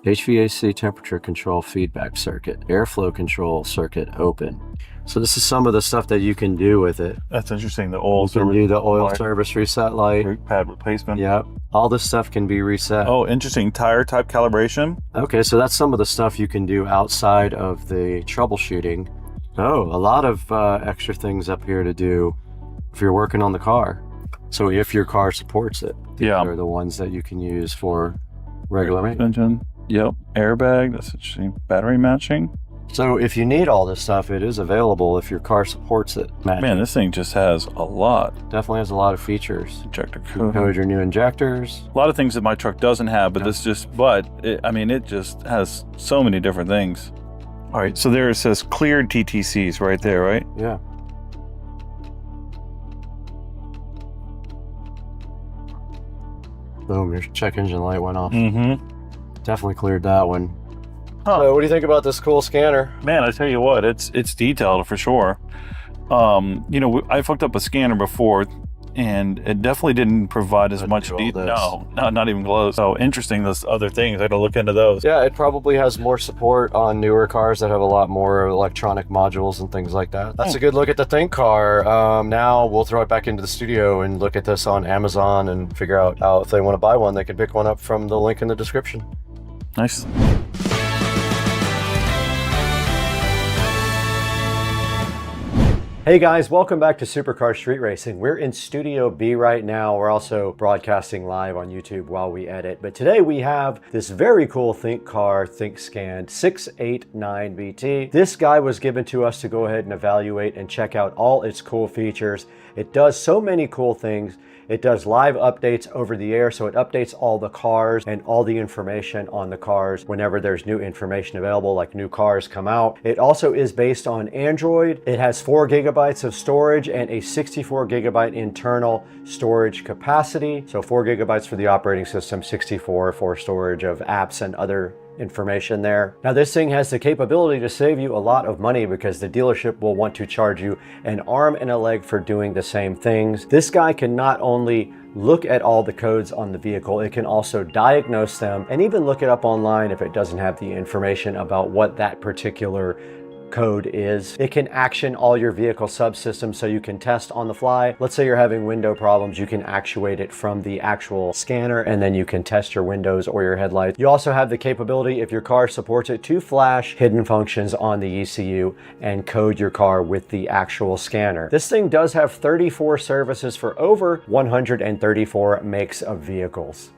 HVAC temperature control feedback circuit, airflow control circuit open. So this is some of the stuff that you can do with it. That's interesting. The oil You can do the oil service reset light. brake pad replacement. Yep. All this stuff can be reset. Oh, interesting. Tire type calibration. Okay, so that's some of the stuff you can do outside of the troubleshooting. Oh, a lot of extra things up here to do if you're working on the car. So if your car supports it, these are the ones that you can use for regular maintenance. Engine. Yep. Airbag. That's interesting. Battery matching. So if you need all this stuff, it is available if your car supports it. Man, this thing just has a lot. Definitely has a lot of features. Injector code your new injectors. A lot of things that my truck doesn't have, but this just, it just has so many different things. All right, so there it says cleared TTCs right there, right? Yeah. Boom, your check engine light went off. Mm-hmm. Definitely cleared that one. So what do you think about this cool scanner? Man, I tell you what, it's detailed for sure. I hooked up a scanner before, and it definitely didn't provide as much detail. No, not even close. So interesting, those other things. I had to look into those. Yeah, it probably has more support on newer cars that have a lot more electronic modules and things like that. That's a good look at the Think car. Now we'll throw it back into the studio and look at this on Amazon and figure out how, if they want to buy one, they can pick one up from the link in the description. Nice. Hey guys, welcome back to Supercar Street Racing. We're in Studio B right now. We're also broadcasting live on YouTube while we edit. But today we have this very cool Think car, ThinkScan 689BT. This guy was given to us to go ahead and evaluate and check out all its cool features. It does so many cool things. It does live updates over the air, so it updates all the cars and all the information on the cars whenever there's new information available, like new cars come out. It also is based on Android. It has 4 gigabytes of storage and a 64 gigabyte internal storage capacity. So 4 gigabytes for the operating system, 64 for storage of apps and other information there. Now this thing has the capability to save you a lot of money because the dealership will want to charge you an arm and a leg for doing the same things. This guy can not only look at all the codes on the vehicle, it can also diagnose them and even look it up online if it doesn't have the information about what that particular code is. It can action all your vehicle subsystems so you can test on the fly. Let's say you're having window problems, you can actuate it from the actual scanner and then you can test your windows or your headlights. You also have the capability, if your car supports it, to flash hidden functions on the ECU and code your car with the actual scanner. This thing does have 34 services for over 134 makes of vehicles.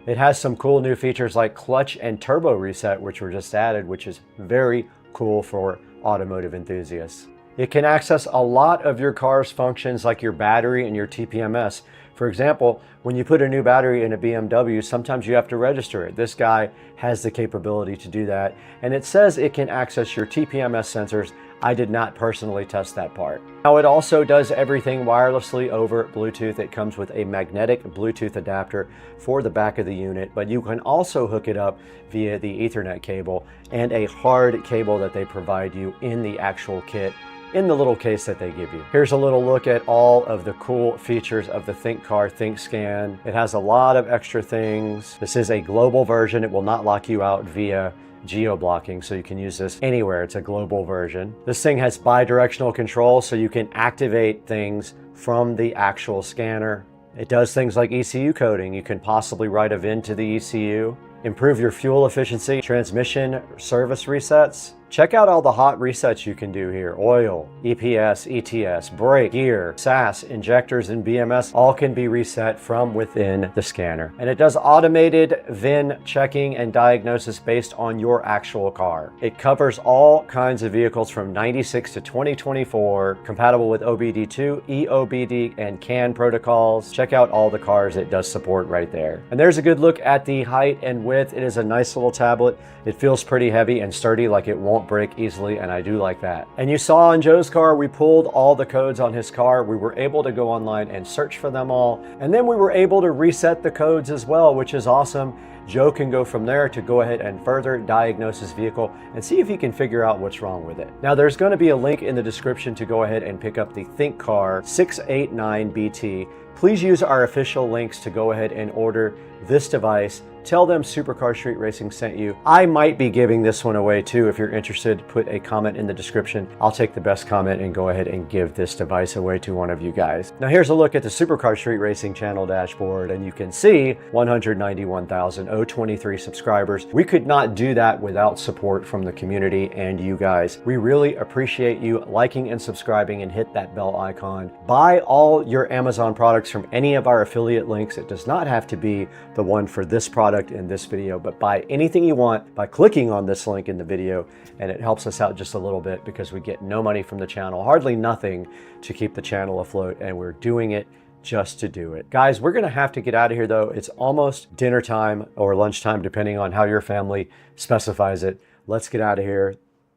It has some cool new features like clutch and turbo reset, which were just added, which is very cool for automotive enthusiasts. It can access a lot of your car's functions like your battery and your TPMS. For example, when you put a new battery in a BMW, sometimes you have to register it. This guy has the capability to do that. And it says it can access your TPMS sensors. I did not personally test that part. Now it also does everything wirelessly over Bluetooth. It comes with a magnetic Bluetooth adapter for the back of the unit, but you can also hook it up via the Ethernet cable and a hard cable that they provide you in the actual kit in the little case that they give you. Here's a little look at all of the cool features of the Think car, ThinkScan. It has a lot of extra things. This is a global version. It will not lock you out via geo-blocking, so you can use this anywhere. It's a global version. This thing has bi-directional control, so you can activate things from the actual scanner. It does things like ECU coding. You can possibly write a VIN to the ECU, improve your fuel efficiency, transmission service resets. Check out all the hot resets you can do here. Oil, EPS, ETS, brake, gear, SAS, injectors, and BMS all can be reset from within the scanner. And it does automated VIN checking and diagnosis based on your actual car. It covers all kinds of vehicles from 96 to 2024, compatible with OBD2, EOBD, and CAN protocols. Check out all the cars it does support right there. And there's a good look at the height and width. It is a nice little tablet. It feels pretty heavy and sturdy, like it won't break easily, and I do like that. And you saw on Joe's car, we pulled all the codes on his car. We were able to go online and search for them all, and then we were able to reset the codes as well, which is awesome. Joe can go from there to go ahead and further diagnose his vehicle and see if he can figure out what's wrong with it. Now there's going to be a link in the description to go ahead and pick up the Think Car 689BT. Please use our official links to go ahead and order this device. Tell them Supercar Street Racing sent you. I might be giving this one away too. If you're interested, put a comment in the description. I'll take the best comment and go ahead and give this device away to one of you guys. Now here's a look at the Supercar Street Racing channel dashboard, and you can see 191,023 subscribers. We could not do that without support from the community and you guys. We really appreciate you liking and subscribing, and hit that bell icon. Buy all your Amazon products from any of our affiliate links. It does not have to be the one for this product in this video, but buy anything you want by clicking on this link in the video, and it helps us out just a little bit because we get no money from the channel, hardly nothing, to keep the channel afloat, and we're doing it just to do it. Guys, we're gonna have to get out of here though. It's almost dinner time or lunchtime, depending on how your family specifies it. Let's get out of here,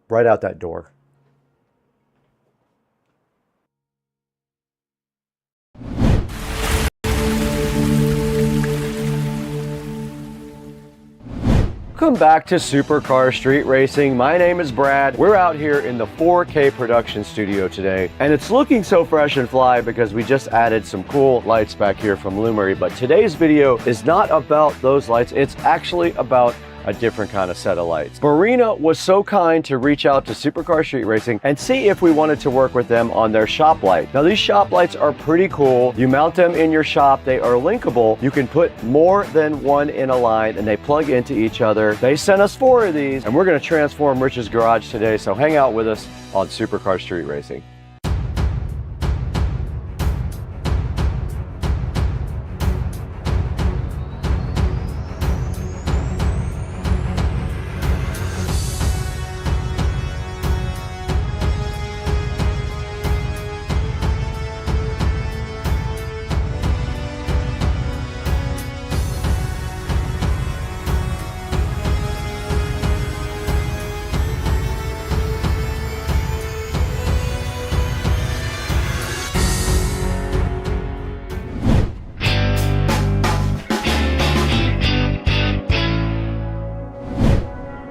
right out that door. Welcome back to Supercar Street Racing. My name is Brad. We're out here in the 4K production studio today, and it's looking so fresh and fly because we just added some cool lights back here from Lumery. But today's video is not about those lights. It's actually about a different kind of set of lights. Marina was so kind to reach out to Supercar Street Racing and see if we wanted to work with them on their shop light. Now these shop lights are pretty cool. You mount them in your shop. They are linkable. You can put more than one in a line and they plug into each other. They sent us 4 of these, and we're going to transform Rich's garage today, so hang out with us on Supercar Street Racing.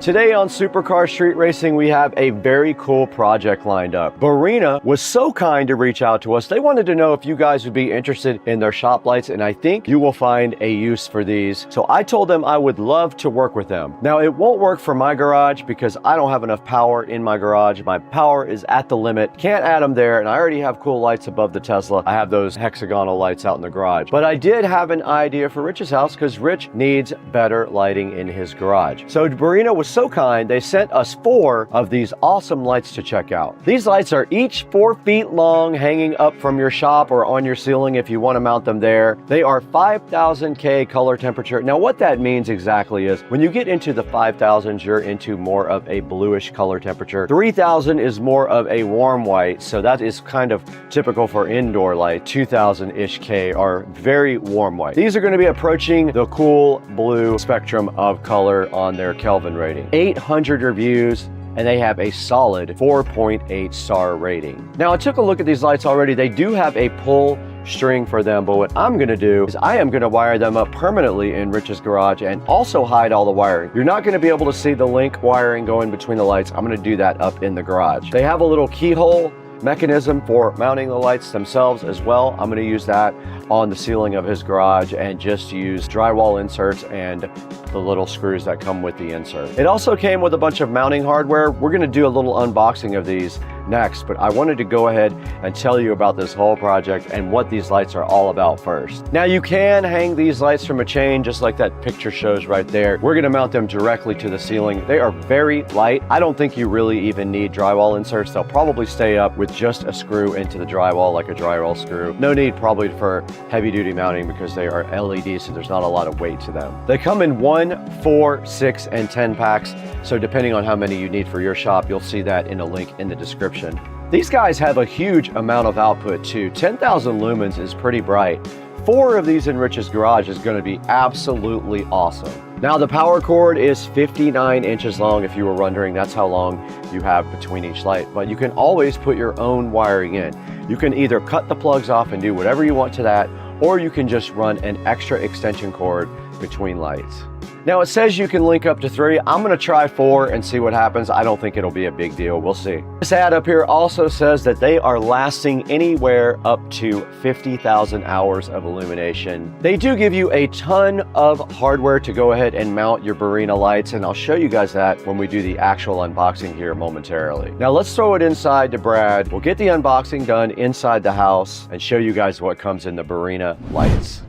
Today on Supercar Street Racing, we have a very cool project lined up. Barina was so kind to reach out to us. They wanted to know if you guys would be interested in their shop lights, and I think you will find a use for these. So I told them I would love to work with them. Now, it won't work for my garage because I don't have enough power in my garage. My power is at the limit. Can't add them there, and I already have cool lights above the Tesla. I have those hexagonal lights out in the garage. But I did have an idea for Rich's house because Rich needs better lighting in his garage. So Barina was so kind, they sent us 4 of these awesome lights to check out. These lights are each 4 feet long, hanging up from your shop or on your ceiling if you want to mount them there. They are 5000 K color temperature. Now what that means exactly is when you get into the 5000s, you're into more of a bluish color temperature. 3000 is more of a warm white, so that is kind of typical for indoor light. 2000-ish K are very warm white. These are going to be approaching the cool blue spectrum of color on their Kelvin rating. 800 reviews, and they have a solid 4.8 star rating. Now I took a look at these lights already. They do have a pull string for them, but what I'm gonna do is I am gonna wire them up permanently in Rich's garage and also hide all the wiring. You're not gonna be able to see the link wiring going between the lights. I'm gonna do that up in the garage. They have a little keyhole mechanism for mounting the lights themselves as well. I'm going to use that on the ceiling of his garage and just use drywall inserts and the little screws that come with the insert. It also came with a bunch of mounting hardware. We're going to do a little unboxing of these next, but I wanted to go ahead and tell you about this whole project and what these lights are all about first. Now you can hang these lights from a chain just like that picture shows right there. We're going to mount them directly to the ceiling. They are very light. I don't think you really even need drywall inserts. They'll probably stay up with just a screw into the drywall, like a drywall screw. No need probably for heavy duty mounting because they are LED, so there's not a lot of weight to them. They come in 1, 4, 6, and 10 packs, so depending on how many you need for your shop, you'll see that in a link in the description. These guys have a huge amount of output too. 10,000 lumens is pretty bright. 4 of these in Rich's garage is going to be absolutely awesome. Now the power cord is 59 inches long. If you were wondering, that's how long you have between each light. But you can always put your own wiring in. You can either cut the plugs off and do whatever you want to that, or you can just run an extra extension cord between lights. Now it says you can link up to 3. I'm gonna try 4 and see what happens. I don't think it'll be a big deal. We'll see. This ad up here also says that they are lasting anywhere up to 50,000 hours of illumination. They do give you a ton of hardware to go ahead and mount your Barina lights, and I'll show you guys that when we do the actual unboxing here momentarily. Now let's throw it inside to Brad. We'll get the unboxing done inside the house and show you guys what comes in the Barina lights.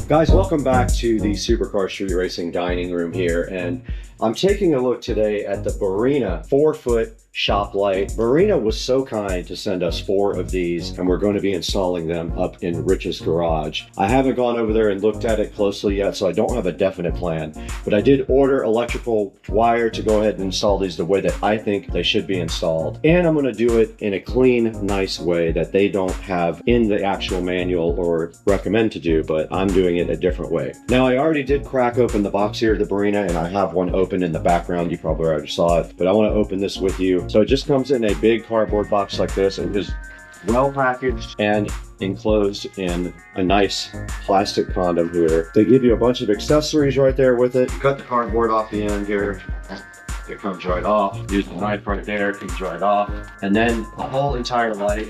Guys, welcome back to the Supercar Street Racing dining room here, and I'm taking a look today at the Barina 4-foot shop light. Barina was so kind to send us 4 of these, and we're going to be installing them up in Rich's garage. I haven't gone over there and looked at it closely yet, so I don't have a definite plan, but I did order electrical wire to go ahead and install these the way that I think they should be installed. And I'm going to do it in a clean, nice way that they don't have in the actual manual or recommend to do, but I'm doing it a different way. Now, I already did crack open the box here of the Barina, and I have one open in the background. You probably already saw it, but I want to open this with you. So it just comes in a big cardboard box like this, and is well packaged and enclosed in a nice plastic condom here. They give you a bunch of accessories right there with it. Cut the cardboard off the end here. It comes right off. Use the knife right there, it comes right off. And then the whole entire light,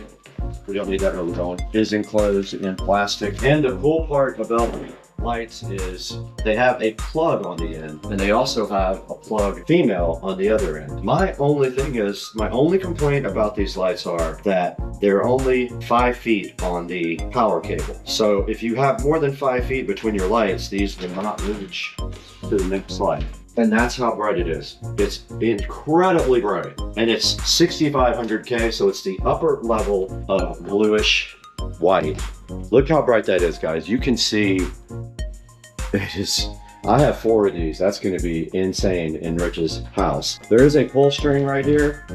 we don't need that really going, is enclosed in plastic. And the cool part about lights is they have a plug on the end, and they also have a plug female on the other end. My only complaint about these lights are that they're only 5 feet on the power cable. So if you have more than 5 feet between your lights, these will not reach to the next light. And that's how bright it is. It's incredibly bright, and it's 6500K, so it's the upper level of bluish white. Look how bright that is, guys. You can see it is. I have 4 of these. That's going to be insane in Rich's house. There is a pull string right here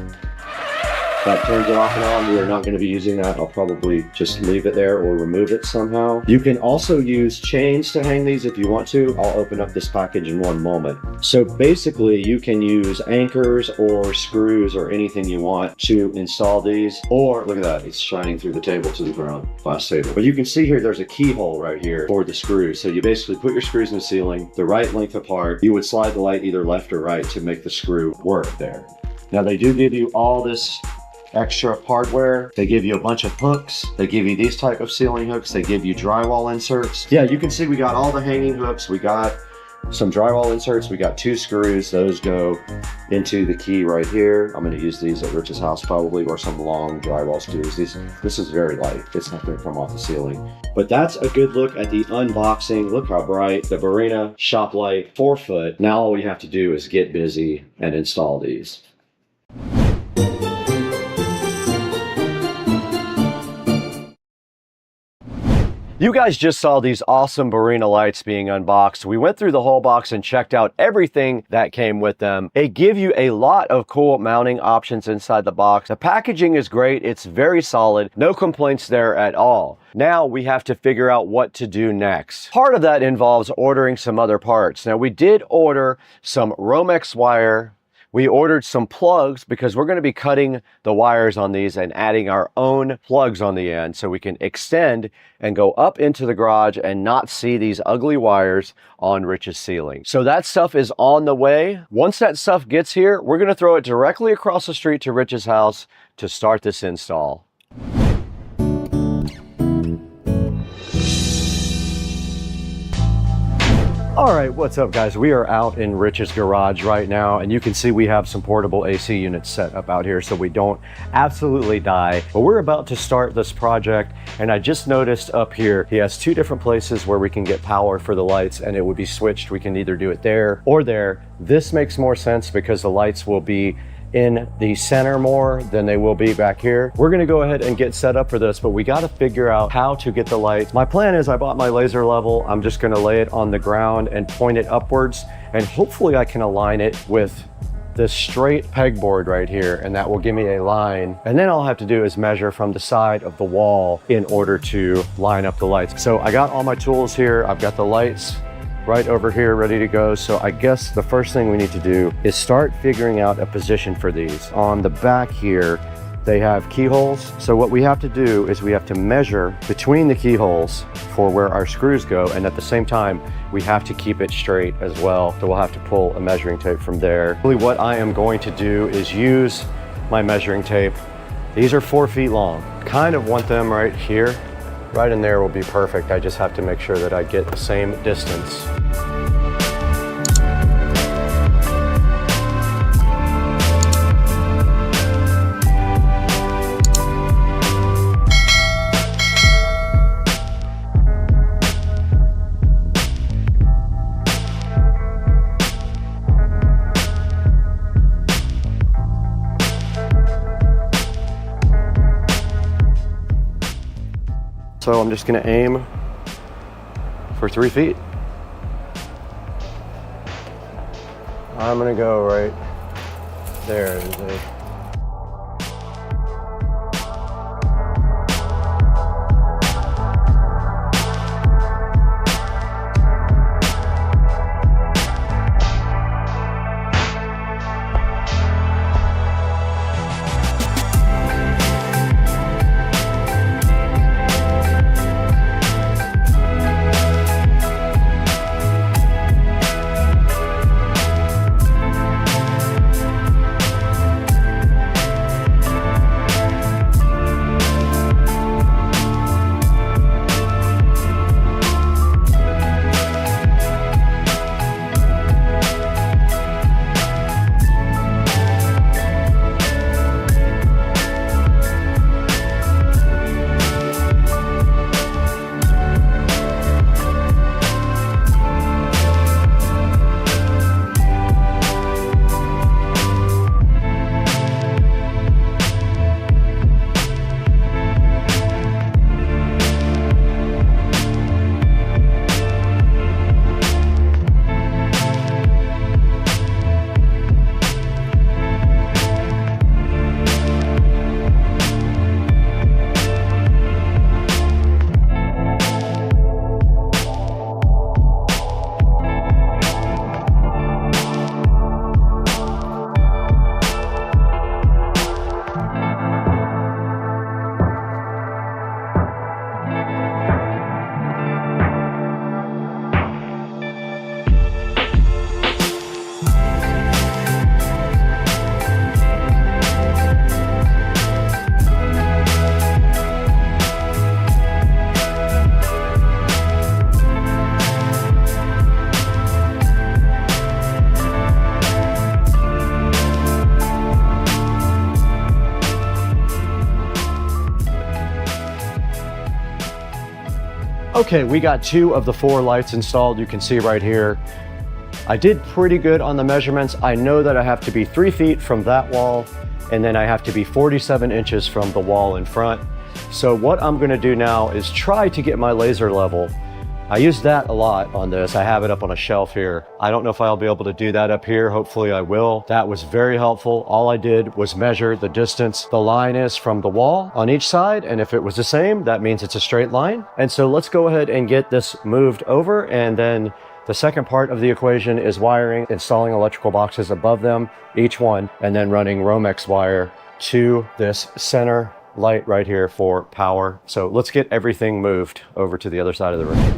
that turns it off and on. We are not going to be using that. I'll probably just leave it there or remove it somehow. You can also use chains to hang these if you want to. I'll open up this package in one moment. So basically you can use anchors or screws or anything you want to install these. Or look at that, it's shining through the table to the ground, glass table. But you can see here there's a keyhole right here for the screws. So you basically put your screws in the ceiling the right length apart. You would slide the light either left or right to make the screw work there. Now they do give you all this extra hardware. They give you a bunch of hooks. They give you these type of ceiling hooks. They give you drywall inserts. Yeah, you can see we got all the hanging hooks. We got some drywall inserts. We got 2 screws. Those go into the key right here. I'm going to use these at Rich's house probably, or some long drywall screws. This is very light. It's not going to come off the ceiling. But that's a good look at the unboxing. Look how bright. The Barina shop light, 4-foot. Now all we have to do is get busy and install these. You guys just saw these awesome Barina lights being unboxed. We went through the whole box and checked out everything that came with them. They give you a lot of cool mounting options inside the box. The packaging is great. It's very solid. No complaints there at all. Now we have to figure out what to do next. Part of that involves ordering some other parts. Now we did order some Romex wire. We ordered some plugs because we're going to be cutting the wires on these and adding our own plugs on the end so we can extend and go up into the garage and not see these ugly wires on Rich's ceiling. So that stuff is on the way. Once that stuff gets here, we're going to throw it directly across the street to Rich's house to start this install. All right, what's up guys? We are out in Rich's garage right now, and you can see we have some portable AC units set up out here so we don't absolutely die. But we're about to start this project, and I just noticed up here, he has 2 different places where we can get power for the lights, and it would be switched. We can either do it there or there. This makes more sense because the lights will be in the center more than they will be back here. We're gonna go ahead and get set up for this, but we gotta figure out how to get the light. My plan is I bought my laser level. I'm just gonna lay it on the ground and point it upwards, and hopefully I can align it with this straight pegboard right here, and that will give me a line. And then all I have to do is measure from the side of the wall in order to line up the lights. So I got all my tools here. I've got the lights right over here ready to go. So I guess the first thing we need to do is start figuring out a position for these. On the back here, They have keyholes. So what we have to do is we have to measure between the keyholes for where our screws go, and at the same time, we have to keep it straight as well. So we'll have to pull a measuring tape from there. Really what I am going to do is use my measuring tape. These are 4 feet long. Kind of want them right here. Right in there will be perfect. I just have to make sure that I get the same distance. So I'm just gonna aim for 3 feet. I'm gonna go right there. Okay, we got 2 of the 4 lights installed. You can see right here. I did pretty good on the measurements. I know that I have to be 3 feet from that wall, and then I have to be 47 inches from the wall in front. So what I'm gonna do now is try to get my laser level. I use that a lot on this. I have it up on a shelf here. I don't know if I'll be able to do that up here. Hopefully I will. That was very helpful. All I did was measure the distance the line is from the wall on each side. And if it was the same, that means it's a straight line. And so let's go ahead and get this moved over. And then the second part of the equation is wiring, installing electrical boxes above them, each one, and then running Romex wire to this center light right here for power. So let's get everything moved over to the other side of the room.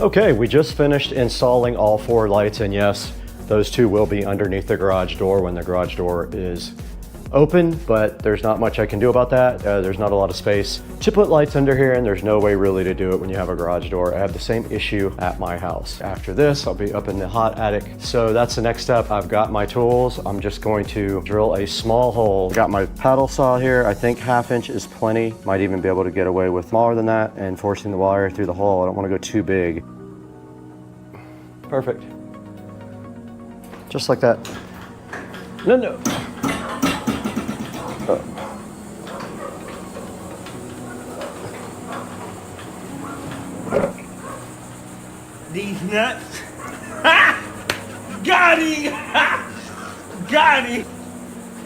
Okay, we just finished installing all 4 lights, and yes, those 2 will be underneath the garage door when the garage door is open, but there's not much I can do about that. There's not a lot of space to put lights under here, and there's no way really to do it when you have a garage door. I have the same issue at my house. After this, I'll be up in the hot attic. So that's the next step. I've got my tools. I'm just going to drill a small hole. Got my paddle saw here. I think 1/2 inch is plenty. Might even be able to get away with smaller than that and forcing the wire through the hole. I don't want to go too big. Perfect. Just like that. No. Oh. These nuts. Ha! Got him! Ha! Got him!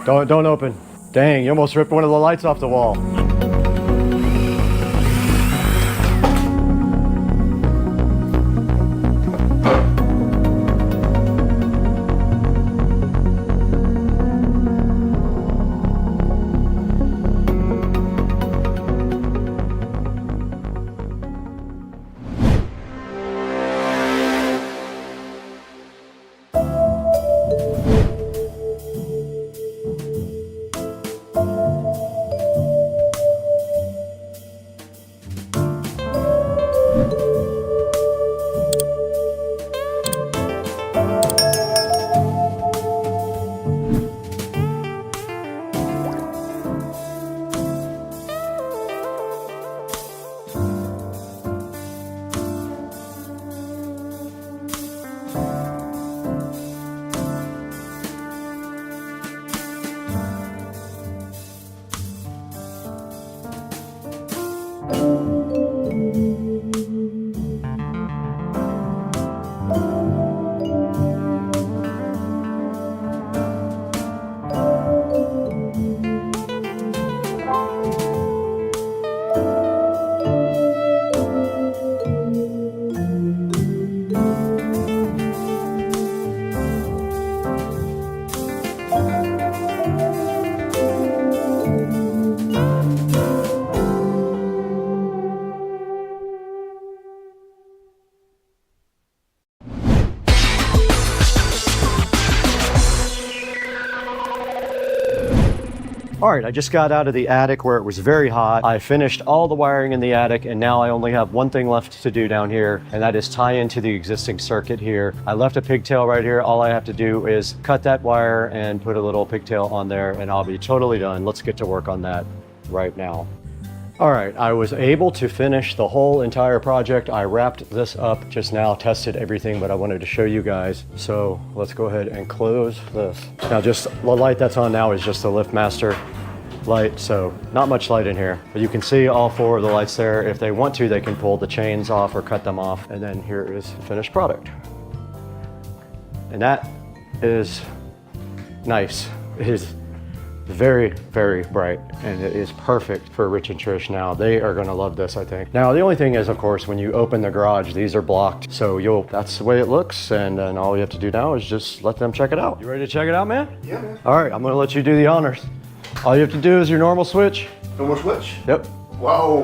Don't open. Dang, you almost ripped one of the lights off the wall. All right, I just got out of the attic where it was very hot. I finished all the wiring in the attic, and now I only have one thing left to do down here, and that is tie into the existing circuit here. I left a pigtail right here. All I have to do is cut that wire and put a little pigtail on there, and I'll be totally done. Let's get to work on that right now. All right, I was able to finish the whole entire project. I wrapped this up just now, tested everything, but I wanted to show you guys. So let's go ahead and close this. Now just the light that's on now is just the LiftMaster light, so not much light in here. But you can see all 4 of the lights there. If they want to, they can pull the chains off or cut them off. And then here is the finished product. And that is nice. It is very, very bright, and it is perfect for Rich and Trish now. They are gonna love this, I think. Now, the only thing is, of course, when you open the garage, these are blocked, so that's the way it looks, and then all you have to do now is just let them check it out. You ready to check it out, man? Yeah, man. All right, I'm gonna let you do the honors. All you have to do is your normal switch. Normal switch? Yep. Whoa.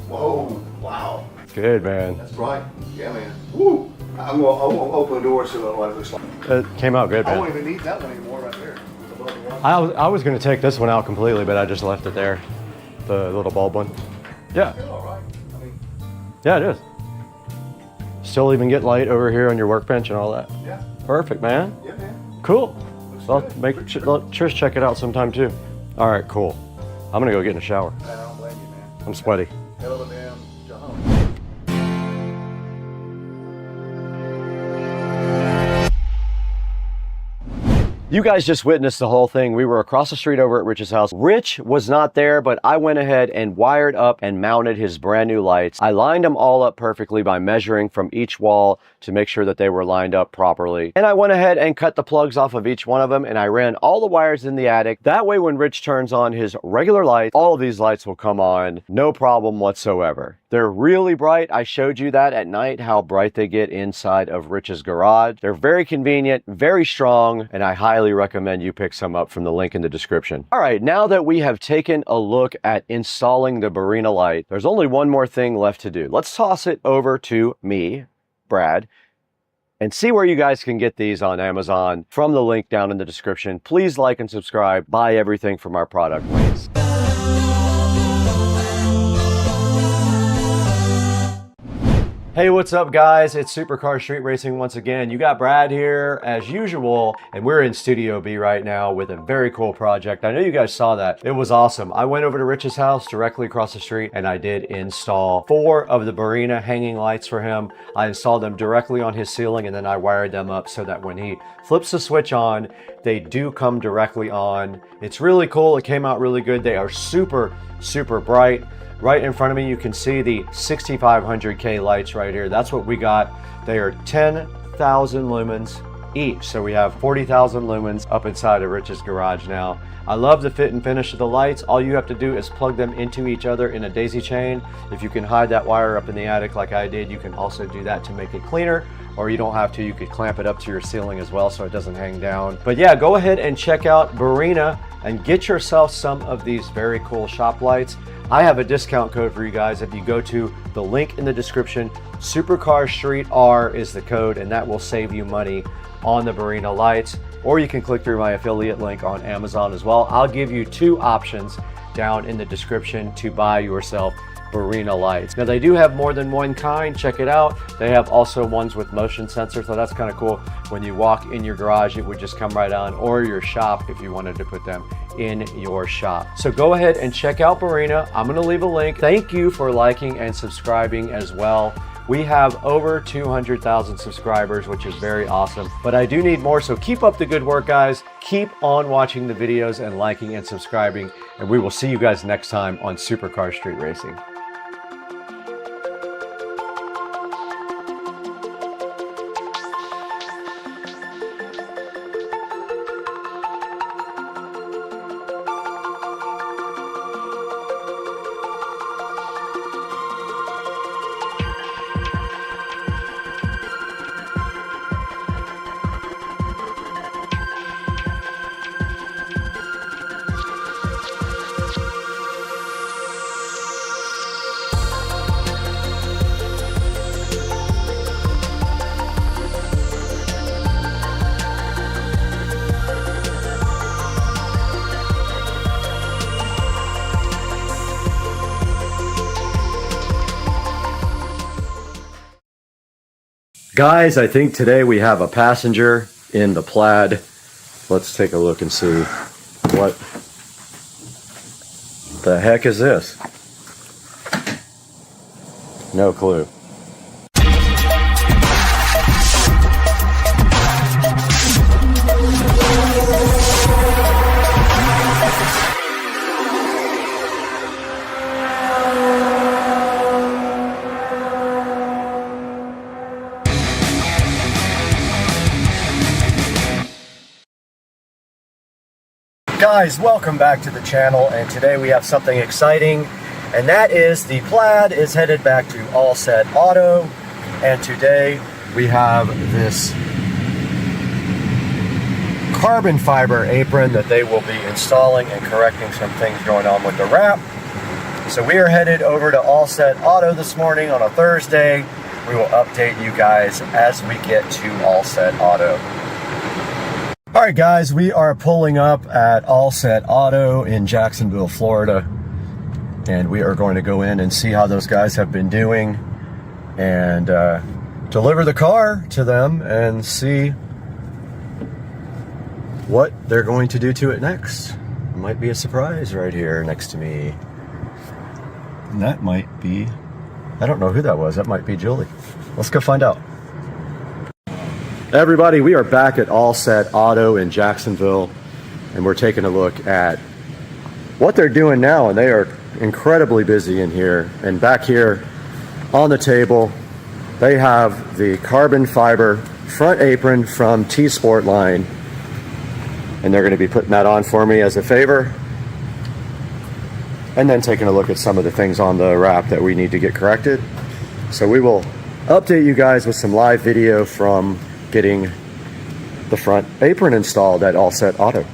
Whoa. Wow. Good, man. That's bright. Yeah, man. Woo. I'm gonna open the door so what it looks like. It came out good, man. I won't even need that one anymore right there. I was going to take this one out completely, but I just left it there, the little bulb one. Yeah. All right. I mean, yeah, it is. Still even get light over here on your workbench and all that. Yeah. Perfect, man. Yeah, man. Cool. Well, let Trish check it out sometime too. All right, cool. I'm going to go get in the shower. I don't blame you, man. I'm sweaty. Hell of a damn job. You guys just witnessed the whole thing. We were across the street over at Rich's house. Rich was not there, but I went ahead and wired up and mounted his brand new lights. I lined them all up perfectly by measuring from each wall to make sure that they were lined up properly. And I went ahead and cut the plugs off of each one of them, and I ran all the wires in the attic. That way, when Rich turns on his regular light, all of these lights will come on, no problem whatsoever. They're really bright. I showed you that at night, how bright they get inside of Rich's garage. They're very convenient, very strong, and I highly recommend you pick some up from the link in the description. All right, now that we have taken a look at installing the Barina light, there's only one more thing left to do. Let's toss it over to me Brad, and see where you guys can get these on Amazon from the link down in the description. Please like and subscribe. Buy everything from our product links. Hey, what's up guys? It's Supercar Street Racing once again. You got Brad here as usual, and we're in Studio B right now with a very cool project. I know you guys saw that. It was awesome. I went over to Rich's house directly across the street and I did install 4 of the Barina hanging lights for him. I installed them directly on his ceiling and then I wired them up so that when he flips the switch on, they do come directly on. It's really cool. It came out really good. They are super, super bright. Right in front of me, you can see the 6500K lights right here. That's what we got. They are 10,000 lumens each. So we have 40,000 lumens up inside of Rich's garage now. I love the fit and finish of the lights. All you have to do is plug them into each other in a daisy chain. If you can hide that wire up in the attic like I did, you can also do that to make it cleaner. Or you don't have to, you could clamp it up to your ceiling as well so it doesn't hang down. But yeah, go ahead and check out Barina and get yourself some of these very cool shop lights. I have a discount code for you guys. If you go to the link in the description, Supercar Street R is the code, and that will save you money on the Barina lights. Or you can click through my affiliate link on Amazon as well. I'll give you 2 options down in the description to buy yourself Barina lights. Now they do have more than one kind. Check it out. They have also ones with motion sensors, so that's kind of cool. When you walk in your garage, it would just come right on, or your shop if you wanted to put them in your shop. So go ahead and check out Barina. I'm going to leave a link. Thank you for liking and subscribing as well. We have over 200,000 subscribers, which is very awesome, but I do need more, so keep up the good work, guys. Keep on watching the videos and liking and subscribing, and we will see you guys next time on Supercar Street Racing. Guys, I think today we have a passenger in the Plaid. Let's take a look and see what the heck is this. No clue. Guys, welcome back to the channel, and today we have something exciting, and that is the Plaid is headed back to All Set Auto, and today we have this carbon fiber apron that they will be installing and correcting some things going on with the wrap. So we are headed over to All Set Auto this morning on a Thursday. We will update you guys as we get to All Set Auto. All right, guys, we are pulling up at All Set Auto in Jacksonville, Florida, and we are going to go in and see how those guys have been doing and deliver the car to them and see what they're going to do to it next. It might be a surprise right here next to me. And that might be, I don't know who that was. That might be Julie. Let's go find out. Everybody, we are back at All Set Auto in Jacksonville, and we're taking a look at what they're doing now, and they are incredibly busy in here. And back here on the table, they have the carbon fiber front apron from T-Sport line, and they're going to be putting that on for me as a favor, and then taking a look at some of the things on the wrap that we need to get corrected. So we will update you guys with some live video from getting the front apron installed at All Set Auto.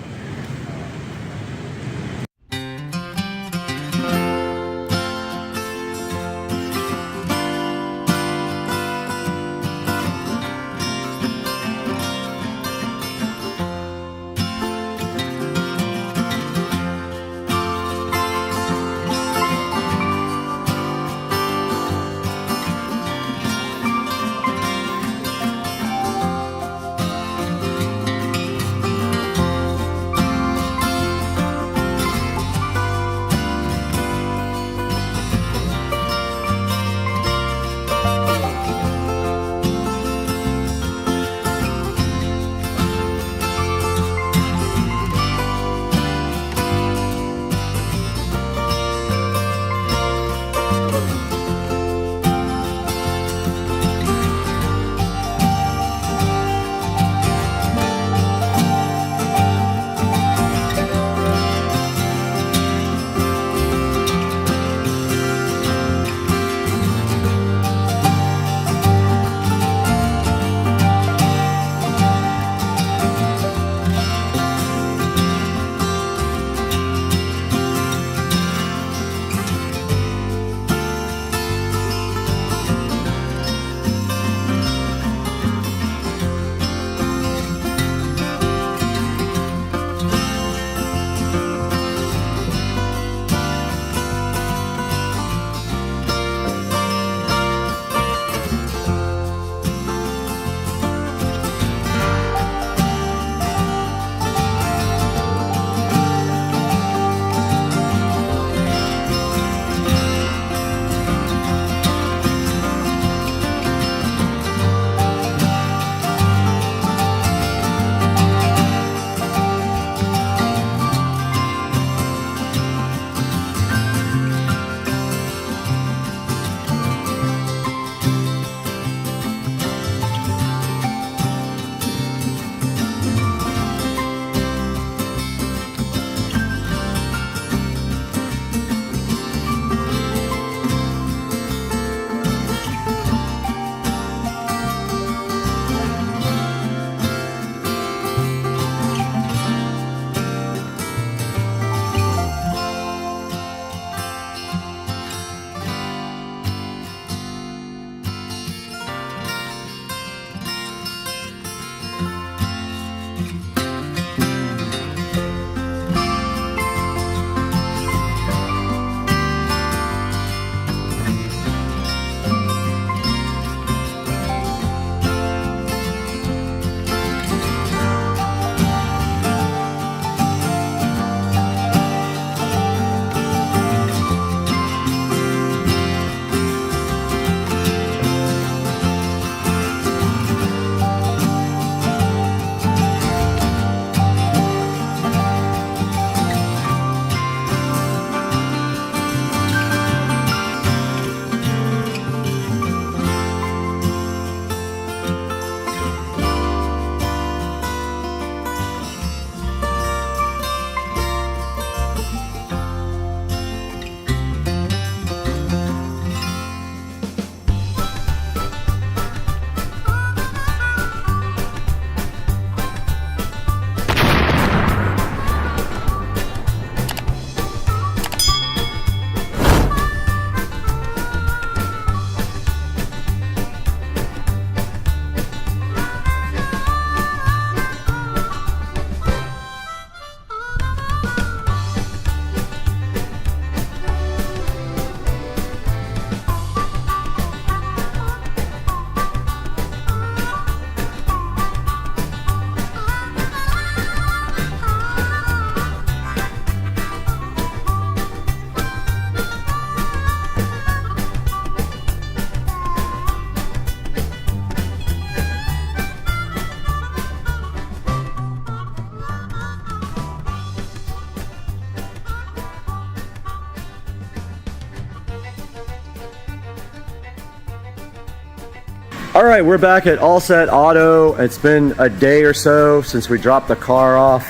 All right, we're back at All Set Auto. It's been a day or so since we dropped the car off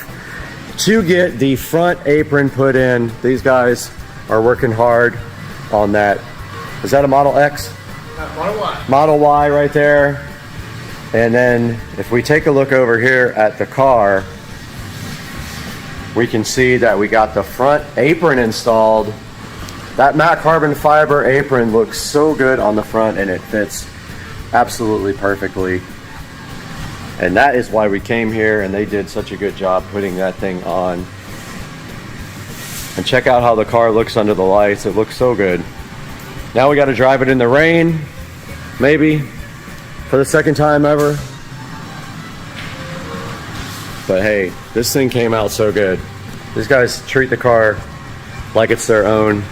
to get the front apron put in. These guys are working hard on that. Is that a Model X? Model Y. Model Y right there. And then if we take a look over here at the car, we can see that we got the front apron installed. That matte carbon fiber apron looks so good on the front, and it fits absolutely perfectly. And that is why we came here, and they did such a good job putting that thing on. And check out how the car looks under the lights. It looks so good. Now we got to drive it in the rain, maybe, for the second time ever. But hey, this thing came out so good. These guys treat the car like it's their own.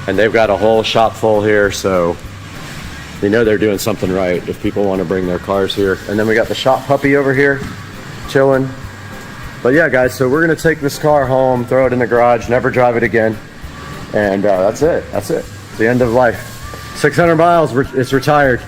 And they've got a whole shop full here, so they know they're doing something right if people want to bring their cars here. And then we got the shop puppy over here chilling. But yeah, guys, so we're gonna take this car home, throw it in the garage, never drive it again. And that's it. That's it. It's the end of life. 600 miles, it's retired.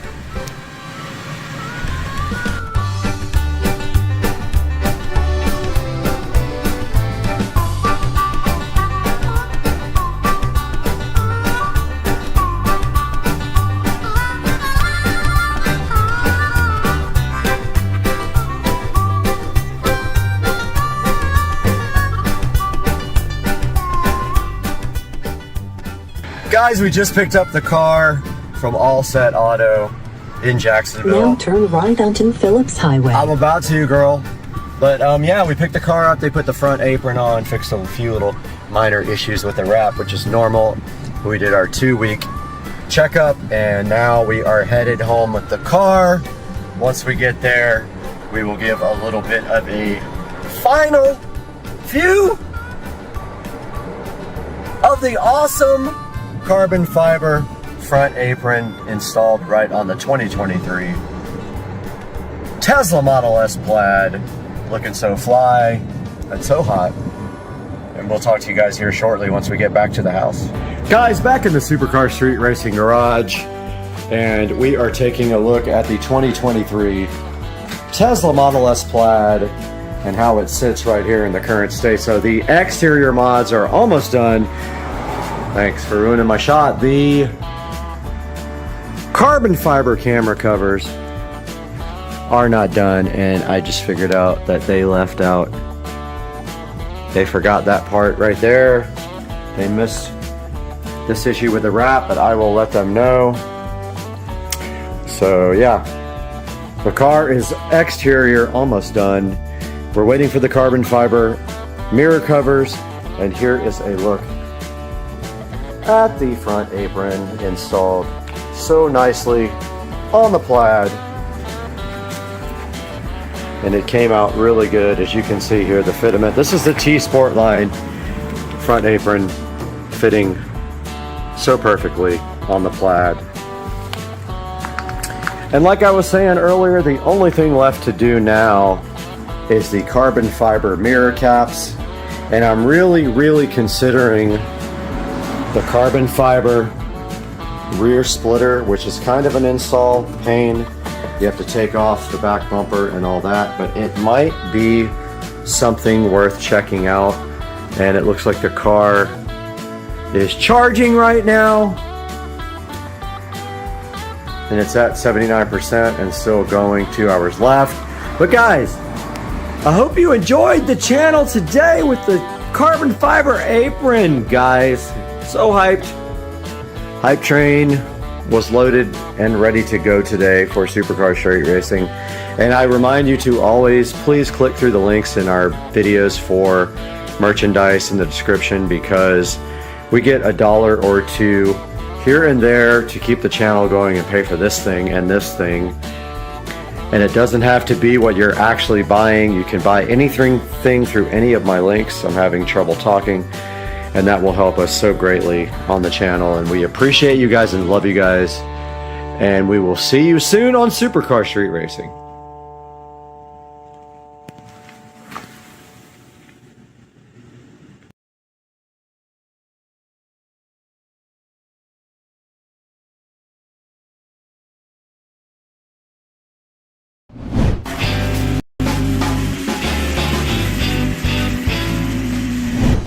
Guys, we just picked up the car from All Set Auto in Jacksonville. Now turn right onto Phillips Highway. I'm about to, girl. But yeah, we picked the car up. They put the front apron on, fixed a few little minor issues with the wrap, which is normal. We did our 2-week checkup, and now we are headed home with the car. Once we get there, we will give a little bit of a final view of the awesome carbon fiber front apron installed right on the 2023 Tesla Model S Plaid. Looking so fly and so hot. And we'll talk to you guys here shortly once we get back to the house. Guys, back in the Supercar Street Racing Garage, and we are taking a look at the 2023 Tesla Model S Plaid and how it sits right here in the current state. So the exterior mods are almost done. Thanks for ruining my shot. The carbon fiber camera covers are not done, and I just figured out that they left out. They forgot that part right there. They missed this issue with the wrap, but I will let them know. So yeah, the car is exterior almost done. We're waiting for the carbon fiber mirror covers, and here is a look at the front apron installed so nicely on the Plaid, and it came out really good. As you can see here, the fitment, this is the T Sport line front apron, fitting so perfectly on the Plaid. And like I was saying earlier, the only thing left to do now is the carbon fiber mirror caps, and I'm really considering the carbon fiber rear splitter, which is kind of an install pain. You have to take off the back bumper and all that, but it might be something worth checking out. And it looks like the car is charging right now, and it's at 79% and still going. 2 hours left. But guys, I hope you enjoyed the channel today with the carbon fiber apron, guys. So hyped. Hype train was loaded and ready to go today for Supercar Street Racing. And I remind you to always please click through the links in our videos for merchandise in the description, because we get $1 or $2 here and there to keep the channel going and pay for this thing and this thing. And it doesn't have to be what you're actually buying. You can buy anything through any of my links. I'm having trouble talking. And that will help us so greatly on the channel. And we appreciate you guys and love you guys. And we will see you soon on Supercar Street Racing.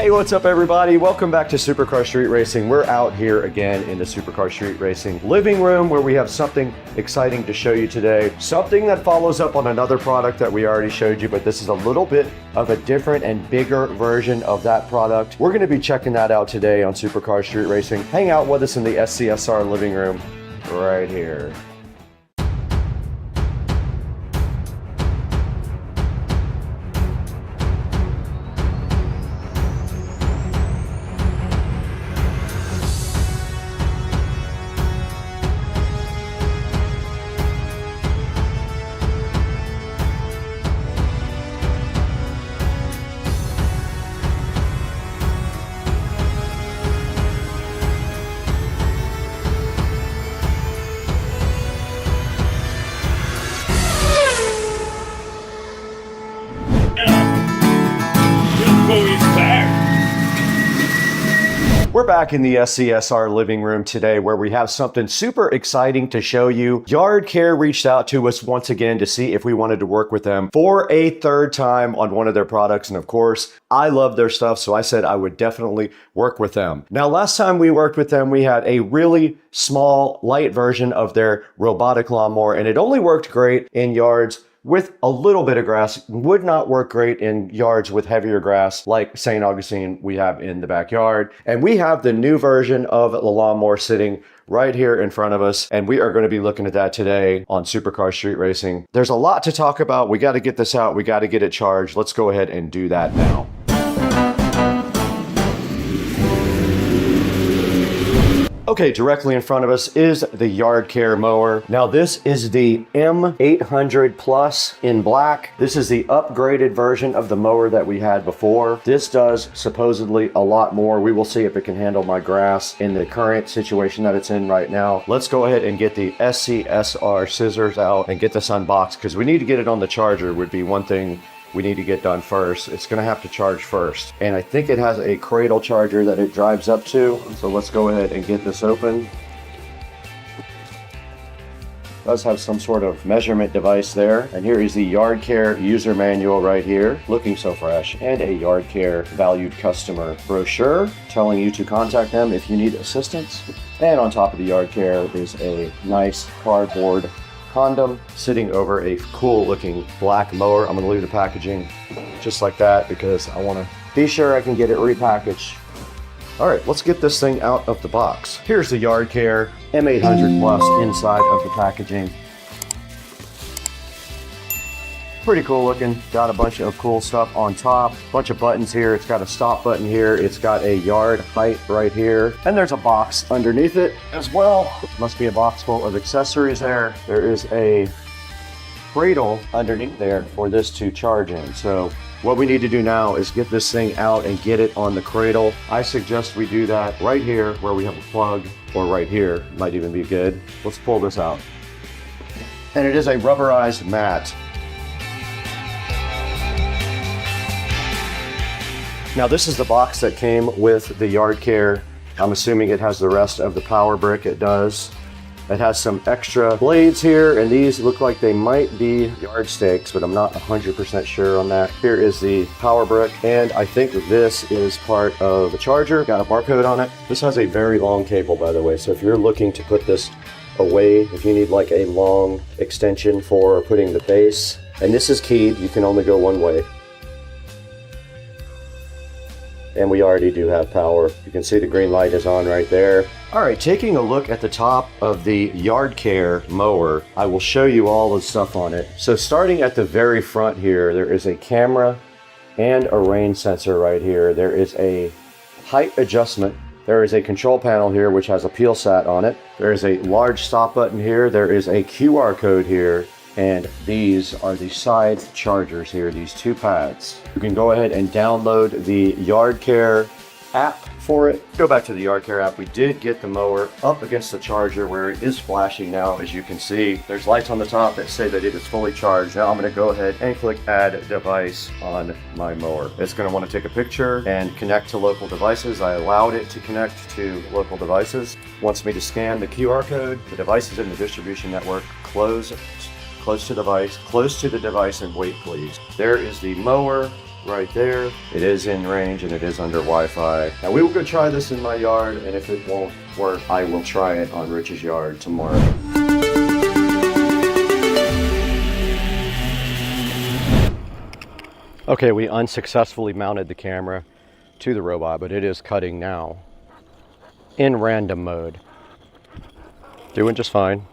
Hey, what's up everybody? Welcome back to Supercar Street Racing. We're out here again in the Supercar Street Racing living room where we have something exciting to show you today. Something that follows up on another product that we already showed you, but this is a little bit of a different and bigger version of that product. We're gonna be checking that out today on Supercar Street Racing. Hang out with us in the SCSR living room right here. We're back in the SCSR living room today where we have something super exciting to show you. Yard Care reached out to us once again to see if we wanted to work with them for a third time on one of their products. And of course, I love their stuff, so I said I would definitely work with them. Now, last time we worked with them, we had a really small, light version of their robotic lawnmower, and it only worked great in yards with a little bit of grass. Would not work great in yards with heavier grass like St. Augustine we have in the backyard. And we have the new version of the lawnmower sitting right here in front of us, and we are going to be looking at that today on Supercar Street Racing. There's a lot to talk about. We got to get this out. We got to get it charged. Let's go ahead and do that now. Okay, directly in front of us is the Yard Care mower. Now this is the M800 Plus in black. This is the upgraded version of the mower that we had before. This does supposedly a lot more. We will see if it can handle my grass in the current situation that it's in right now. Let's go ahead and get the SCSR scissors out and get this unboxed because we need to get it on the charger would be one thing we need to get done first. It's gonna have to charge first. And I think it has a cradle charger that it drives up to. So let's go ahead and get this open. It does have some sort of measurement device there. And here is the Yard Care user manual right here, looking so fresh, and a Yard Care valued customer brochure telling you to contact them if you need assistance. And on top of the Yard Care is a nice cardboard condom sitting over a cool looking black mower. I'm going to leave the packaging just like that because I want to be sure I can get it repackaged. All right, let's get this thing out of the box. Here's the Yard Care M800 Plus inside of the packaging. Pretty cool looking. Got a bunch of cool stuff on top. Bunch of buttons here. It's got a stop button here. It's got a yard height right here. And there's a box underneath it as well. Must be a box full of accessories there. There is a cradle underneath there for this to charge in. So what we need to do now is get this thing out and get it on the cradle. I suggest we do that right here where we have a plug, or right here, might even be good. Let's pull this out. And it is a rubberized mat. Now this is the box that came with the Yard Care. I'm assuming it has the rest of the power brick. It does. It has some extra blades here, and these look like they might be yard stakes, but I'm not 100% sure on that. Here is the power brick, and I think this is part of the charger. Got a barcode on it. This has a very long cable, by the way, so if you're looking to put this away, if you need like a long extension for putting the base, and this is keyed, you can only go one way. And we already do have power. You can see the green light is on right there. All right, taking a look at the top of the Yard Care mower, I will show you all the stuff on it. So starting at the very front here, there is a camera and a rain sensor right here. There is a height adjustment. There is a control panel here which has a peel sat on it. There is a large stop button here. There is a QR code here. And these are the side chargers here, these two pads. You can go ahead and download the Yard Care app for it. Go back to the Yard Care app. We did get the mower up against the charger where it is flashing now, as you can see. There's lights on the top that say that it is fully charged. Now I'm going to go ahead and click Add Device on my mower. It's going to want to take a picture and connect to local devices. I allowed it to connect to local devices. Wants me to scan the QR code. The device is in the distribution network. Close to the device, and wait please. There is the mower right there. It is in range and it is under Wi-Fi. Now we will go try this in my yard, and if it won't work, I will try it on Rich's yard tomorrow. Okay, we unsuccessfully mounted the camera to the robot, but it is cutting now in random mode. Doing just fine.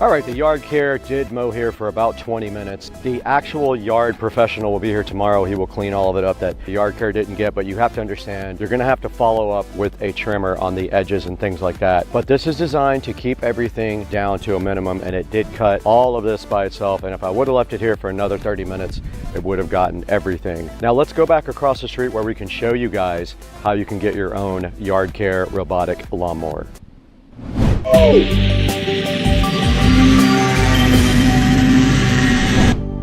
All right, the yard care did mow here for about 20 minutes. The actual yard professional will be here tomorrow. He will clean all of it up that the yard care didn't get, but you have to understand, you're gonna have to follow up with a trimmer on the edges and things like that. But this is designed to keep everything down to a minimum, and it did cut all of this by itself. And if I would have left it here for another 30 minutes, it would have gotten everything. Now let's go back across the street where we can show you guys how you can get your own yard care robotic lawnmower.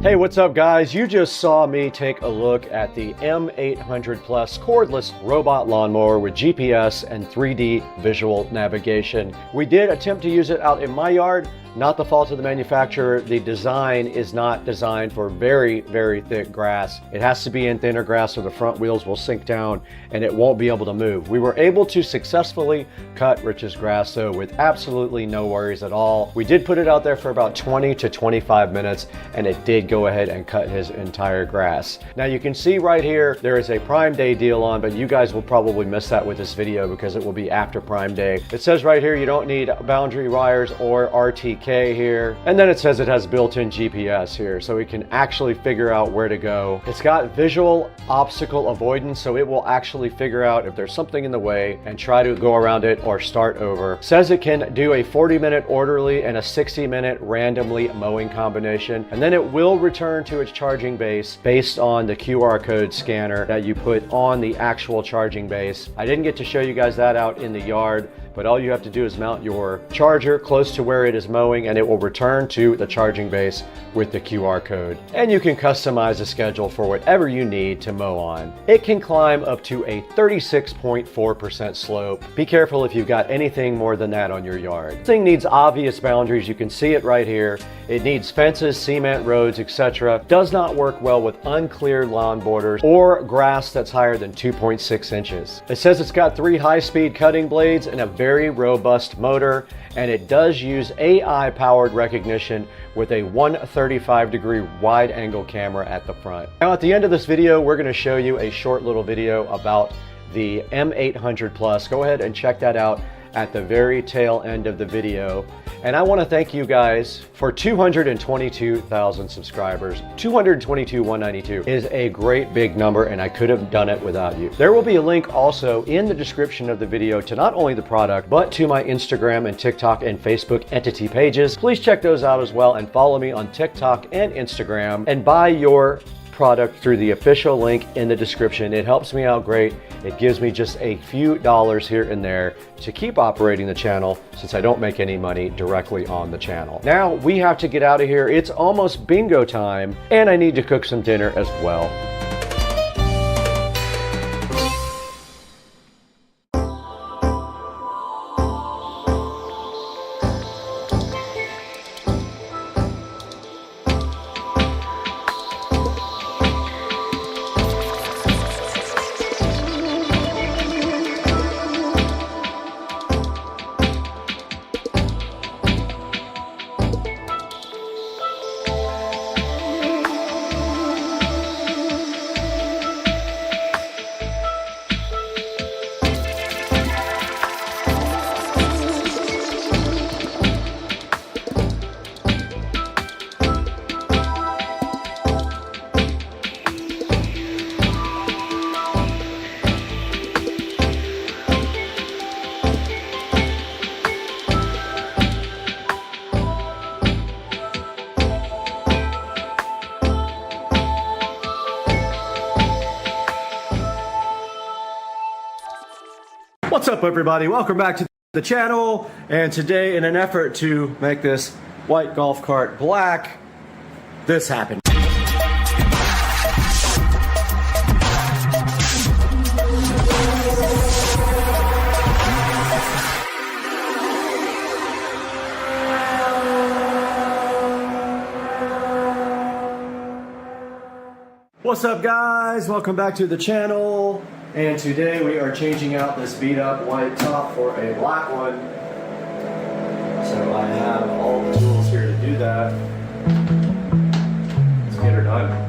Hey, what's up guys? You just saw me take a look at the M800 Plus cordless robot lawnmower with GPS and 3D visual navigation. We did attempt to use it out in my yard. Not the fault of the manufacturer. The design is not designed for very, very thick grass. It has to be in thinner grass so the front wheels will sink down and it won't be able to move. We were able to successfully cut Rich's grass though with absolutely no worries at all. We did put it out there for about 20 to 25 minutes and it did go ahead and cut his entire grass. Now you can see right here, there is a Prime Day deal on, but you guys will probably miss that with this video because it will be after Prime Day. It says right here, you don't need boundary wires or RTK here, and then it says it has built-in GPS here, so it can actually figure out where to go. It's got visual obstacle avoidance, so it will actually figure out if there's something in the way and try to go around it or start over. It says it can do a 40-minute orderly and a 60-minute randomly mowing combination, and then it will return to its charging base based on the QR code scanner that you put on the actual charging base. I didn't get to show you guys that out in the yard, but all you have to do is mount your charger close to where it is mowing and it will return to the charging base with the QR code. And you can customize a schedule for whatever you need to mow on. It can climb up to a 36.4% slope. Be careful if you've got anything more than that on your yard. This thing needs obvious boundaries. You can see it right here. It needs fences, cement roads, etc. Does not work well with uncleared lawn borders or grass that's higher than 2.6 inches. It says it's got 3 high-speed cutting blades and a very robust motor, and it does use AI-powered recognition with a 135-degree wide-angle camera at the front. Now at the end of this video, we're going to show you a short little video about the M800 Plus. Go ahead and check that out at the very tail end of the video. And I want to thank you guys for 222,000 subscribers. 222,192 is a great big number, and I could have done it without you. There will be a link also in the description of the video to not only the product, but to my Instagram and TikTok and Facebook entity pages. Please check those out as well and follow me on TikTok and Instagram and buy your product through the official link in the description. It helps me out great. It gives me just a few dollars here and there to keep operating the channel since I don't make any money directly on the channel. Now we have to get out of here. It's almost bingo time and I need to cook some dinner as well. up, everybody? Welcome back to the channel. And today, in an effort to make this white golf cart black, this happened. What's up, guys? Welcome back to the channel. And today we are changing out this beat up white top for a black one. So I have all the tools here to do that. Let's get her done.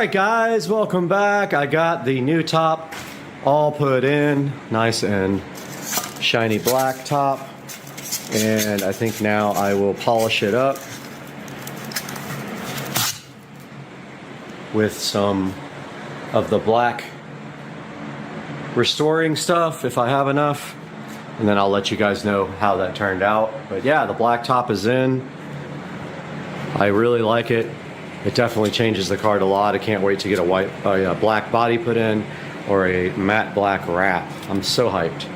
Alright guys, welcome back. I got the new top all put in, nice and shiny black top, and I think now I will polish it up with some of the black restoring stuff if I have enough, and then I'll let you guys know how that turned out. But yeah, the black top is in. I really like it. It definitely changes the card a lot. I can't wait to get a black body put in or a matte black wrap. I'm so hyped.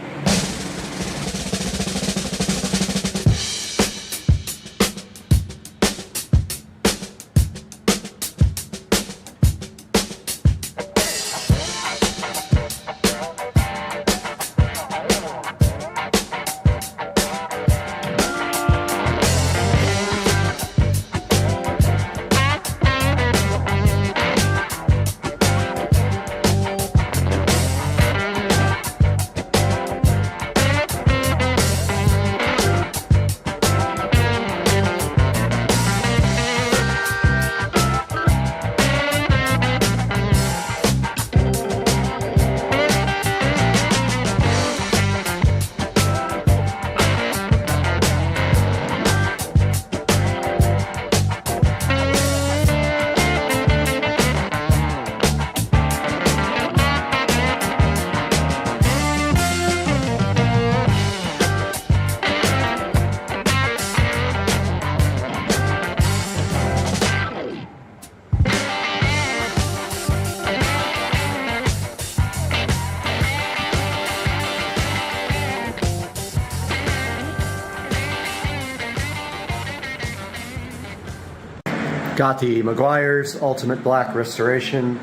Got the Meguiar's Ultimate Black Restoration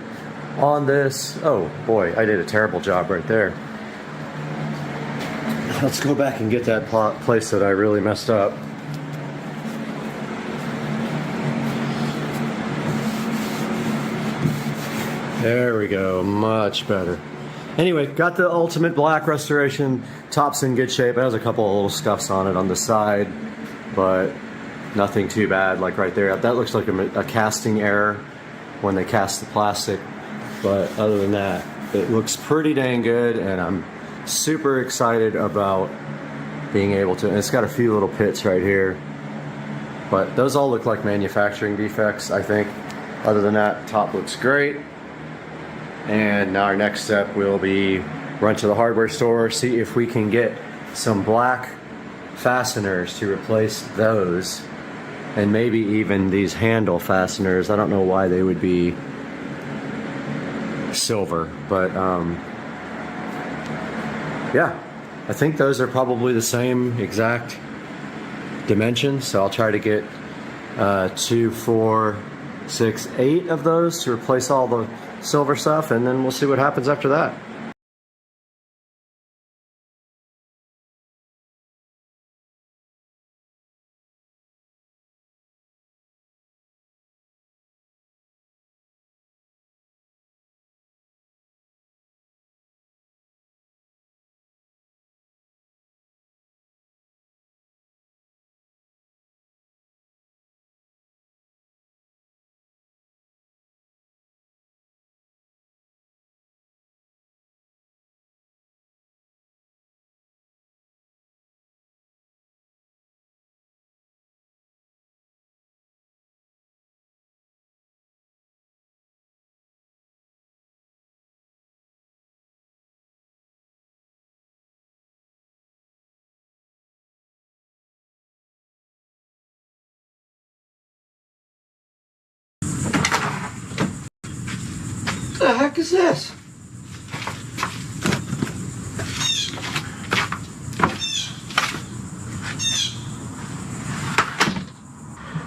on this. Oh boy, I did a terrible job right there. Let's go back and get that place that I really messed up. There we go, much better. Anyway, got the Ultimate Black Restoration. Top's in good shape. It has a couple of little scuffs on it on the side, but nothing too bad, like right there. That looks like a casting error when they cast the plastic. But other than that, it looks pretty dang good, and I'm super excited about being able to, and it's got a few little pits right here. But those all look like manufacturing defects, I think. Other than that, top looks great. And now our next step will be run to the hardware store, see if we can get some black fasteners to replace those. And maybe even these handle fasteners. I don't know why they would be silver, but yeah, I think those are probably the same exact dimensions. So I'll try to get 2, 4, 6, 8 of those to replace all the silver stuff, and then we'll see what happens after that. What the heck is this?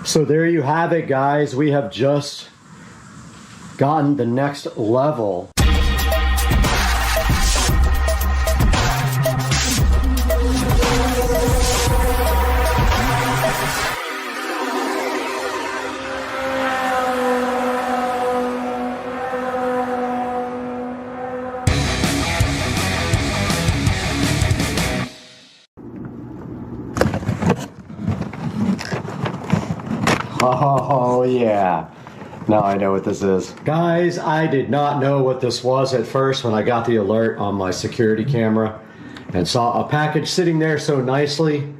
So there you have it, guys. We have just gotten the next level. Oh yeah, Now I know what this is. Guys, I did not know what this was at first when I got the alert on my security camera and saw a package sitting there so nicely.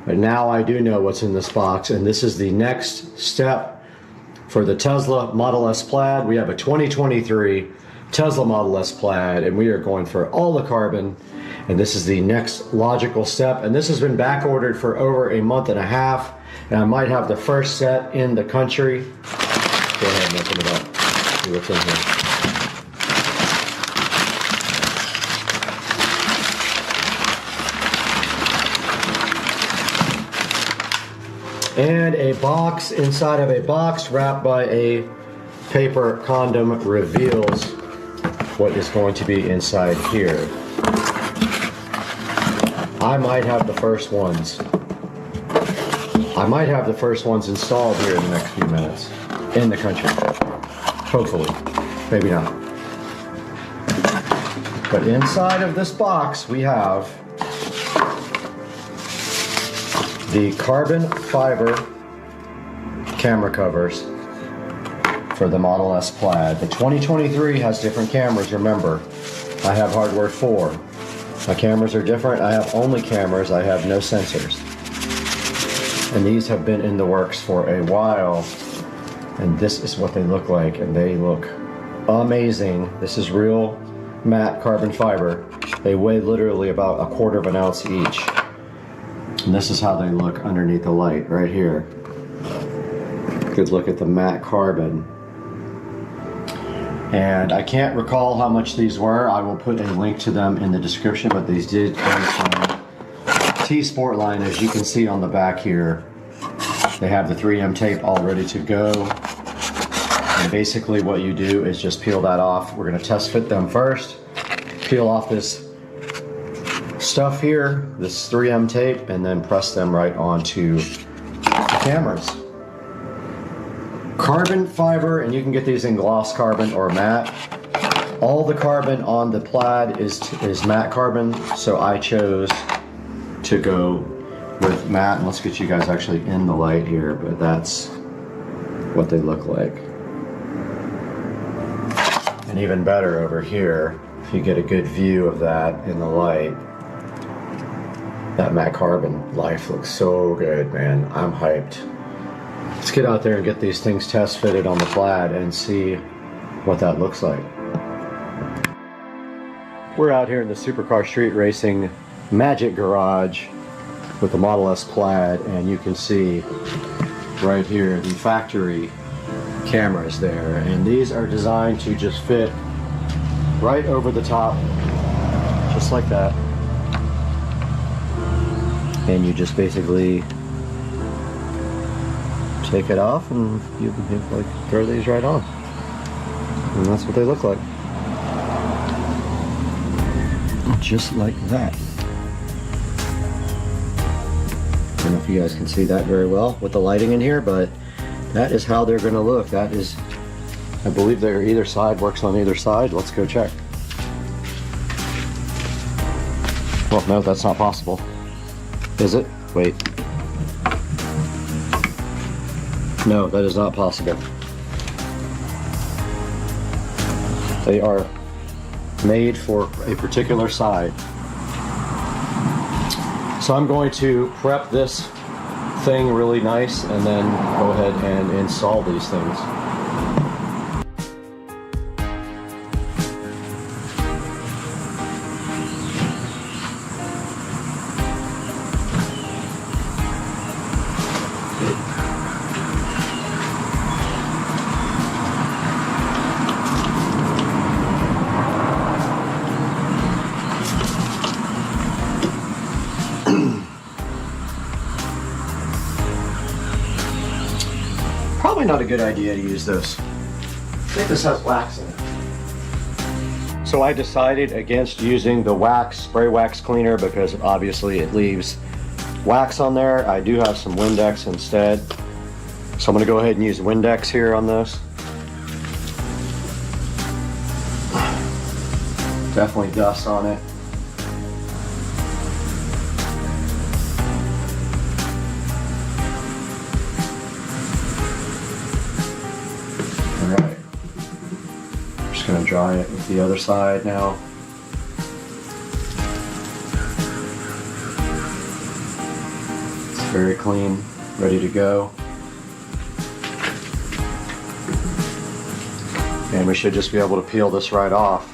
But now I do know what's in this box, and this is the next step for the Tesla Model S Plaid. We have a 2023 Tesla Model S Plaid, and we are going for all the carbon, and this is the next logical step. And this has been back ordered for over a month and a half, and I might have the first set in the country. Go ahead and open it up. See what's in here. And a box inside of a box wrapped by a paper condom reveals what is going to be inside here. I might have the first ones. I might have the first ones installed here in the next few minutes. In the country. Hopefully. Maybe not. But inside of this box we have the carbon fiber camera covers for the Model S Plaid. The 2023 has different cameras, remember. I have hardware 4. My cameras are different. I have only cameras. I have no sensors. And these have been in the works for a while. And this is what they look like, and they look amazing. This is real matte carbon fiber. They weigh literally about 1/4 of an ounce each. And this is how they look underneath the light, right here. Good look at the matte carbon. And I can't recall how much these were. I will put a link to them in the description, but these did come from T-Sportline, as you can see on the back here. They have the 3M tape all ready to go. And basically what you do is just peel that off. We're gonna test fit them first. Peel off this stuff here, this 3M tape, and then press them right onto the cameras. Carbon fiber, and you can get these in gloss carbon or matte. All the carbon on the Plaid is matte carbon, so I chose to go with matte. And let's get you guys actually in the light here, but that's what they look like. And even better over here, if you get a good view of that in the light, that matte carbon life looks so good, man. I'm hyped. Let's get out there and get these things test fitted on the Plaid and see what that looks like. We're out here in the Supercar Street Racing Magic Garage with the Model S Plaid, and you can see right here the factory cameras there, and these are designed to just fit right over the top, just like that. And you just basically take it off and you can like throw these right on, and that's what they look like, just like that. I don't know if you guys can see that very well with the lighting in here, but that is how they're going to look. That is, I believe they're either side, works on either side. Let's go check. Well, no, that's not possible. Is it? Wait. No, that is not possible. They are made for a particular side. So I'm going to prep this thing really nice and then go ahead and install these things. Probably not a good idea to use this. I think this has wax in it. So I decided against using the wax, spray wax cleaner, because obviously it leaves wax on there. I do have some Windex instead. So I'm gonna go ahead and use Windex here on this. Definitely dust on it. dry it with the other side now. It's very clean, ready to go. And we should just be able to peel this right off.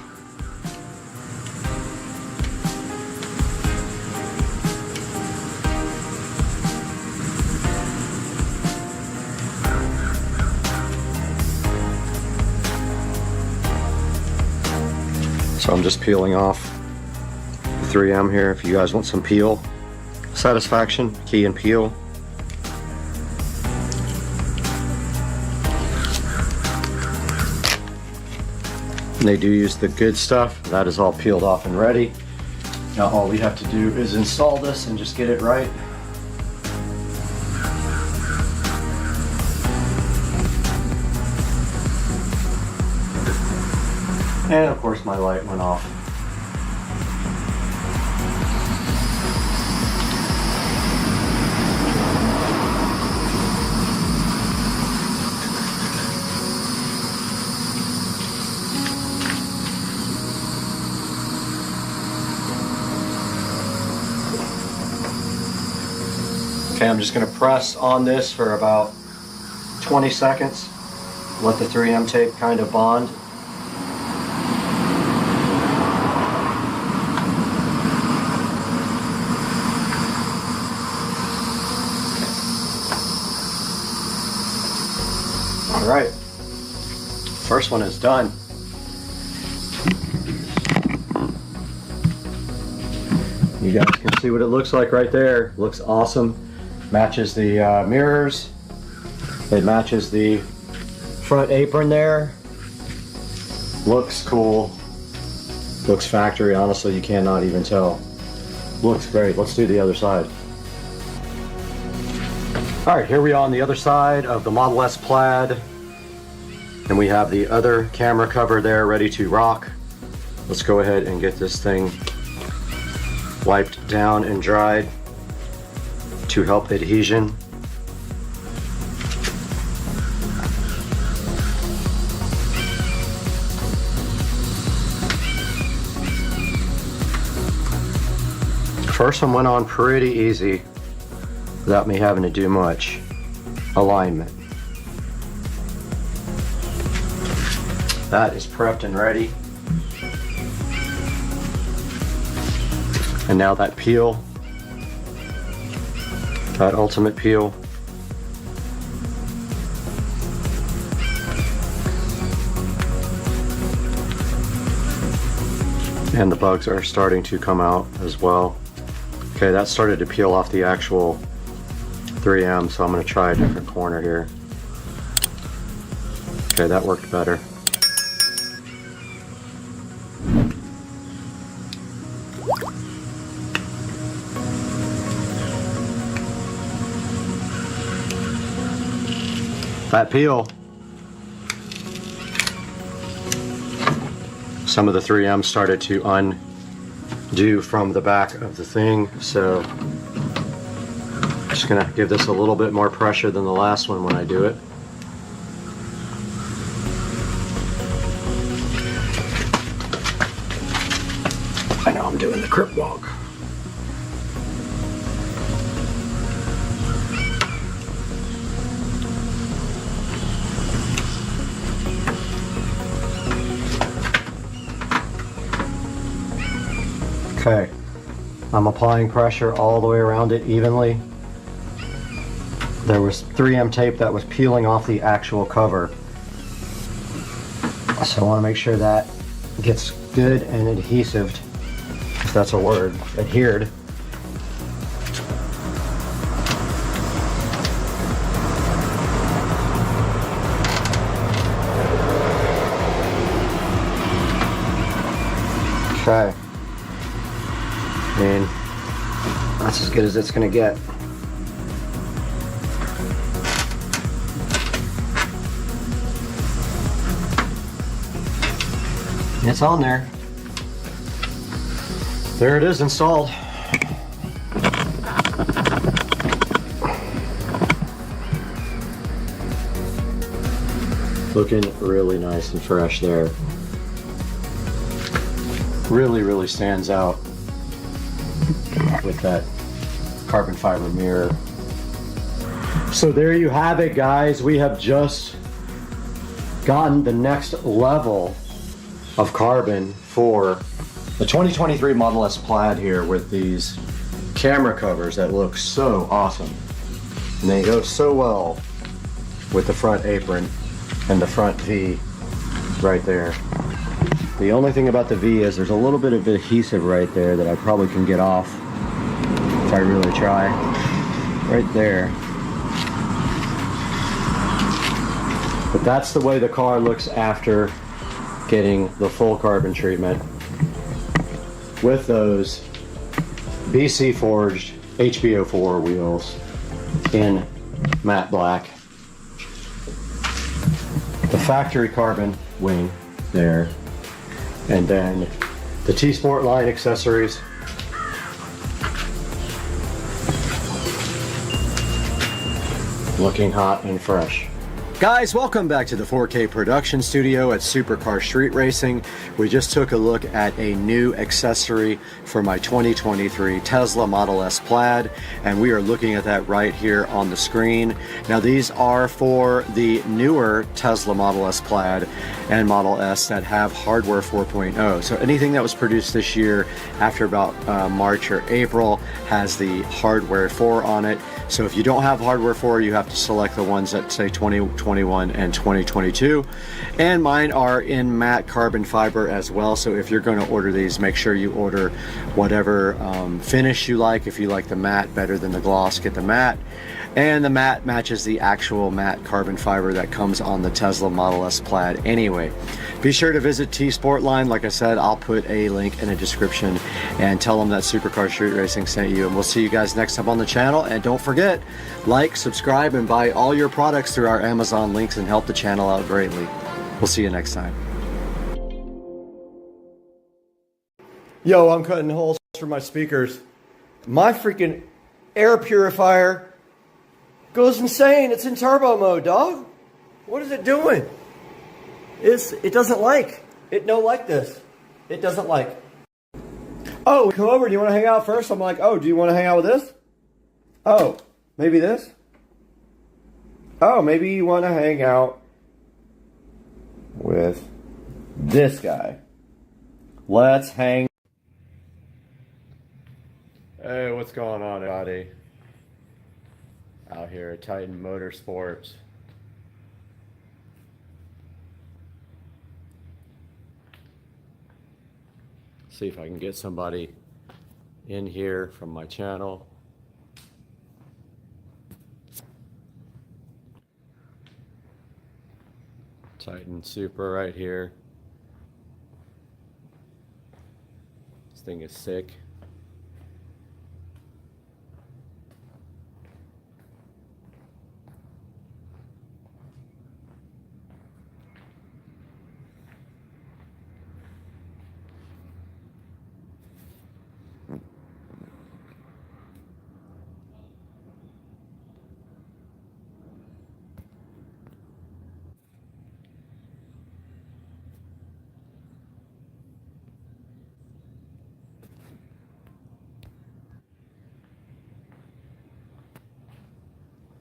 So I'm just peeling off the 3M here. If you guys want some peel satisfaction, key and peel. And they do use the good stuff. That is all peeled off and ready. Now all we have to do is install this and just get it right. And of course my light went off. Okay, I'm just going to press on this for about 20 seconds. Let the 3M tape kind of bond. All right, first one is done. You guys can see what it looks like right there. Looks awesome. Matches the mirrors. It matches the front apron there. Looks cool. Looks factory. Honestly, you cannot even tell. Looks great. Let's do the other side. All right, here we are on the other side of the Model S Plaid. And we have the other camera cover there ready to rock. Let's go ahead and get this thing wiped down and dried to help adhesion. First one went on pretty easy without me having to do much alignment. That is prepped and ready. And now that peel, that ultimate peel. And the bugs are starting to come out as well. Okay, that started to peel off the actual 3M, so I'm going to try a different corner here. Okay, that worked better. That peel, some of the 3M started to undo from the back of the thing, so I'm just gonna give this a little bit more pressure than the last one when I do it. I know I'm doing the crip walk. Okay, I'm applying pressure all the way around it evenly. There was 3M tape that was peeling off the actual cover. So I want to make sure that gets good and adhesive, if that's a word, adhered. Okay. And that's as good as it's gonna get. It's on there. There it is installed. Looking really nice and fresh there. really stands out with that carbon fiber mirror. So there you have it, guys. We have just gotten the next level of carbon for the 2023 Model S Plaid here with these camera covers that look so awesome. And they go so well with the front apron and the front V right there. The only thing about the V is there's a little bit of adhesive right there that I probably can get off if I really try. Right there. But that's the way the car looks after getting the full carbon treatment with those BC forged HBO4 wheels in matte black. The factory carbon wing there, and then the T-Sport line accessories. Looking hot and fresh. Guys, welcome back to the 4K production studio at Supercar Street Racing. We just took a look at a new accessory for my 2023 Tesla Model S Plaid, and we are looking at that right here on the screen. Now these are for the newer Tesla Model S Plaid and Model S that have hardware 4.0. So anything that was produced this year after about March or April has the hardware 4 on it. So if you don't have hardware 4, you have to select the ones that say 2021 and 2022. And mine are in matte carbon fiber as well. So if you're going to order these, make sure you order whatever finish you like. If you like the matte better than the gloss, get the matte. And the matte matches the actual matte carbon fiber that comes on the Tesla Model S Plaid anyway. Be sure to visit T-Sport Line. Like I said, I'll put a link in the description and tell them that Supercar Street Racing sent you. And we'll see you guys next time on the channel. And don't forget, like, subscribe, and buy all your products through our Amazon links and help the channel out greatly. We'll see you next time. Yo, I'm cutting holes for my speakers. My freaking air purifier goes insane. It's in turbo mode, dog. What is it doing? It doesn't like. It don't like this. It doesn't like. Oh, come over. Do you want to hang out first? I'm like, oh, do you want to hang out with this? Oh, maybe this? Oh, maybe you want to hang out with this guy. Let's hang. Hey, what's going on, everybody? Out here at Titan Motorsports. See if I can get somebody in here from my channel. Titan Supra right here. This thing is sick.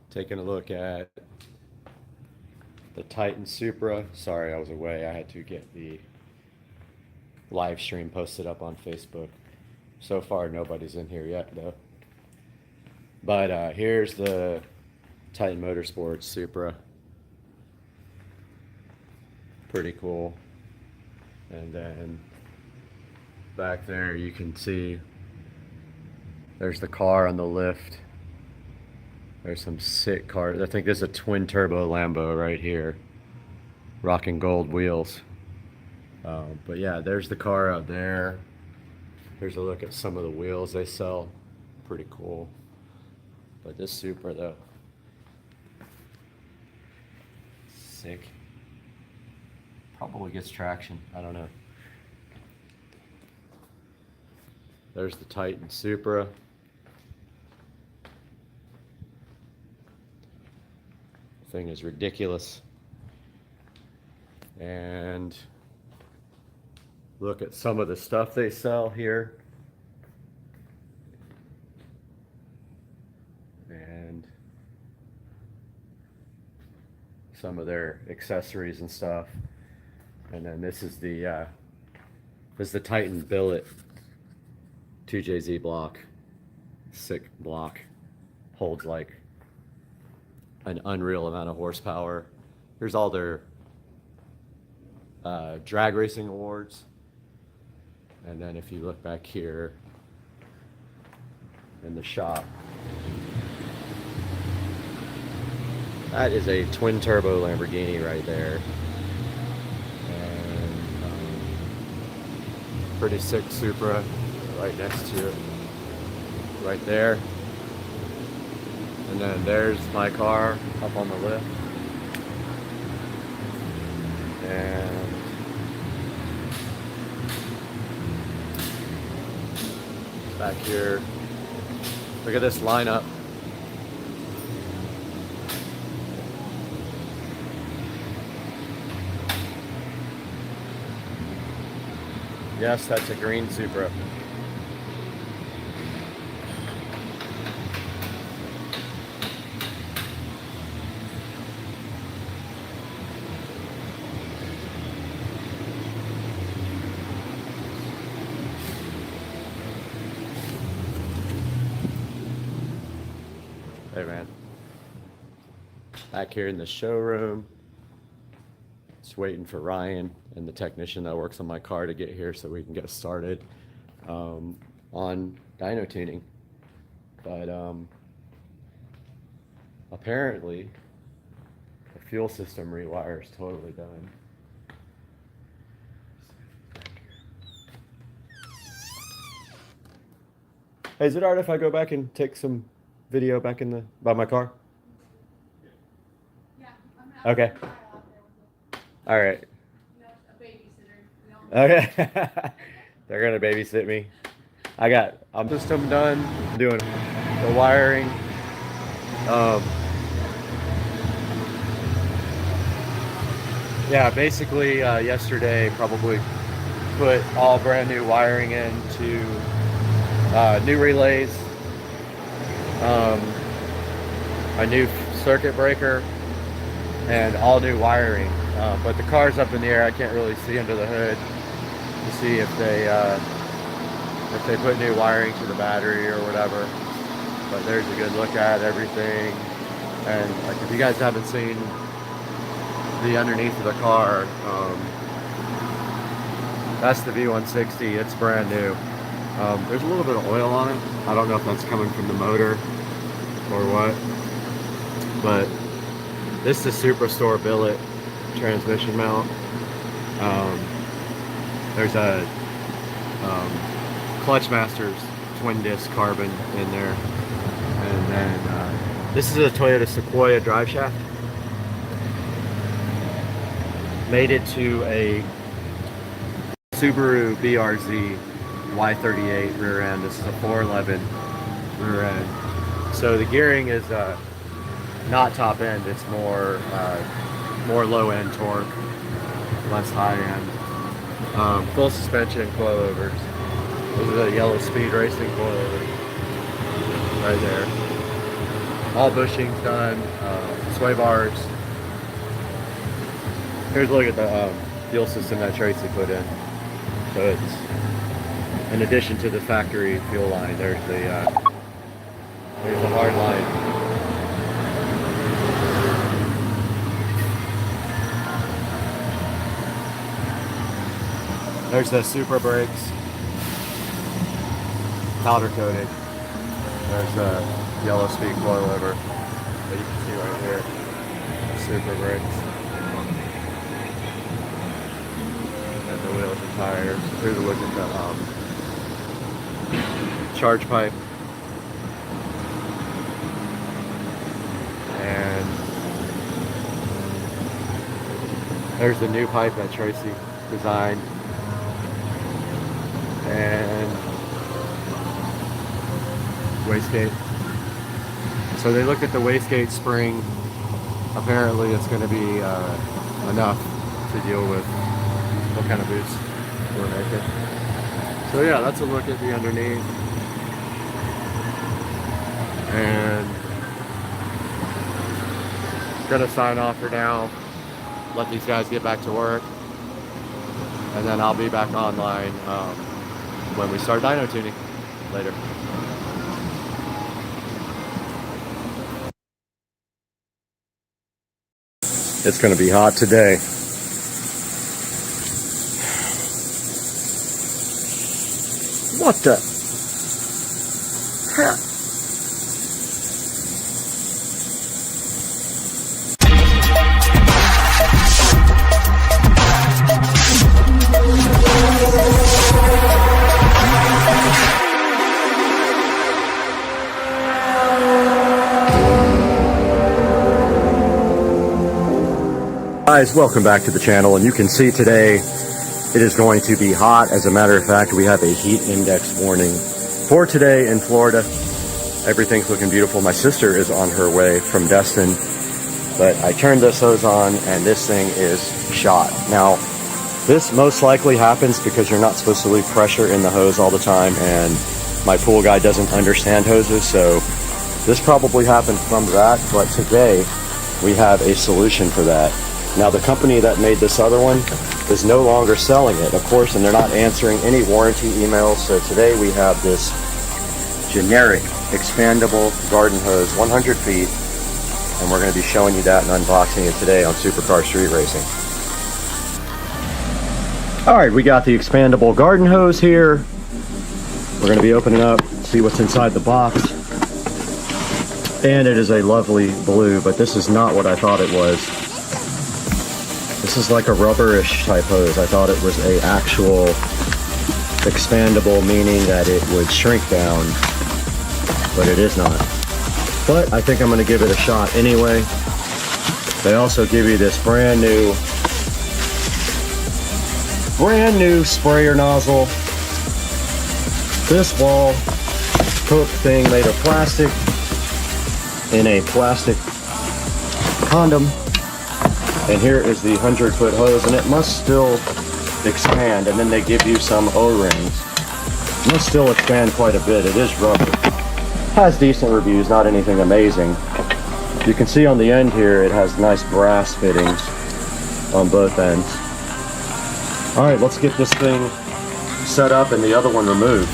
Taking a look at the Titan Supra. Sorry, I was away. I had to get the live stream posted up on Facebook. So far, nobody's in here yet, though. But here's the Titan Motorsports Supra. Pretty cool. And then back there, you can see there's the car on the lift. There's some sick cars. I think there's a twin turbo Lambo right here. Rocking gold wheels. But yeah, there's the car out there. Here's a look at some of the wheels they sell. Pretty cool. But this Supra though, sick. Probably gets traction. I don't know. There's the Titan Supra. Thing is ridiculous. And look at some of the stuff they sell here. And some of their accessories and stuff. And then this is the Titan billet 2JZ block. Sick block. Holds like an unreal amount of horsepower. Here's all their drag racing awards. And then if you look back here in the shop, that is a twin turbo Lamborghini right there. And pretty sick Supra right next to it, right there. And then there's my car up on the lift. And back here, look at this lineup. Yes, that's a green Supra. Hey man, back here in the showroom, just waiting for Ryan and the technician that works on my car to get here so we can get started on dyno tuning. But apparently the fuel system rewire is totally done. Hey, is it alright if I go back and take some video back in by my car? Yeah. Okay. All right. Okay. They're gonna babysit me. I'm system done. Doing the wiring. Yeah, basically yesterday probably put all brand new wiring into new relays, a new circuit breaker, and all new wiring. But the car's up in the air. I can't really see under the hood to see if they put new wiring to the battery or whatever. But there's a good look at everything. And like, if you guys haven't seen the underneath of the car, that's the V160. It's brand new. There's a little bit of oil on it. I don't know if that's coming from the motor or what. But this is a Superstore billet transmission mount. There's a Clutch Masters twin disc carbon in there. And then this is a Toyota Sequoia drive shaft. Made it to a Subaru BRZ Y38 rear end. This is a 411 rear end. So the gearing is not top end, it's more low end torque, less high end. Full suspension coilovers. This is a yellow speed racing coilover right there. All bushings done, sway bars. Here's a look at the fuel system that Tracy put in. So it's, in addition to the factory fuel line, there's the hard line. There's the Supra brakes, powder coated. There's the yellow speed coilover that you can see right here. Supra brakes. And the wheels and tires. Here's a look at the charge pipe. And there's the new pipe that Tracy designed. And wastegate. So they looked at the wastegate spring. Apparently it's going to be enough to deal with what kind of boost we're making. So yeah, that's a look at the underneath. And gonna sign off for now. Let these guys get back to work. And then I'll be back online when we start dyno tuning later. It's gonna be hot today. What the heck? Guys, welcome back to the channel, and you can see today it is going to be hot. As a matter of fact, we have a heat index warning for today in Florida. Everything's looking beautiful. My sister is on her way from Destin, but I turned this hose on and this thing is shot. Now, this most likely happens because you're not supposed to leave pressure in the hose all the time, and my pool guy doesn't understand hoses, so this probably happened from that. But today we have a solution for that. Now, the company that made this other one is no longer selling it, of course, and they're not answering any warranty emails. So today we have this generic expandable garden hose, 100 feet, and we're going to be showing you that and unboxing it today on Supercar Street Racing. All right, we got the expandable garden hose here. We're going to be opening up, see what's inside the box. And it is a lovely blue, but this is not what I thought it was. This is like a rubberish type hose. I thought it was a actual expandable, meaning that it would shrink down, but it is not. But I think I'm going to give it a shot anyway. They also give you this brand new sprayer nozzle. This wall coat thing made of plastic in a plastic condom. And here is the 100-foot hose, and it must still expand. And then they give you some O-rings. It must still expand quite a bit. It is rubber. Has decent reviews, not anything amazing. You can see on the end here, it has nice brass fittings on both ends. All right, let's get this thing set up and the other one removed.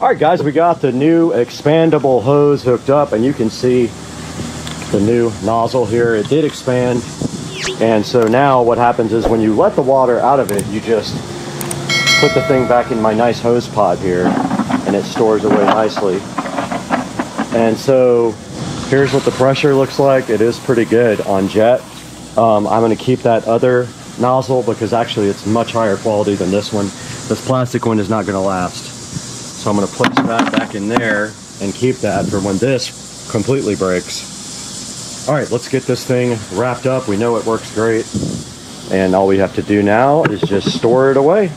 All right, guys, we got the new expandable hose hooked up, and you can see the new nozzle here. It did expand, and so now what happens is when you let the water out of it, you just put the thing back in my nice hose pod here, and it stores away nicely. And so here's what the pressure looks like. It is pretty good on jet. I'm going to keep that other nozzle because actually it's much higher quality than this one. This plastic one is not going to last. So I'm going to place that back in there and keep that for when this completely breaks. All right, let's get this thing wrapped up. We know it works great. And all we have to do now is just store it away.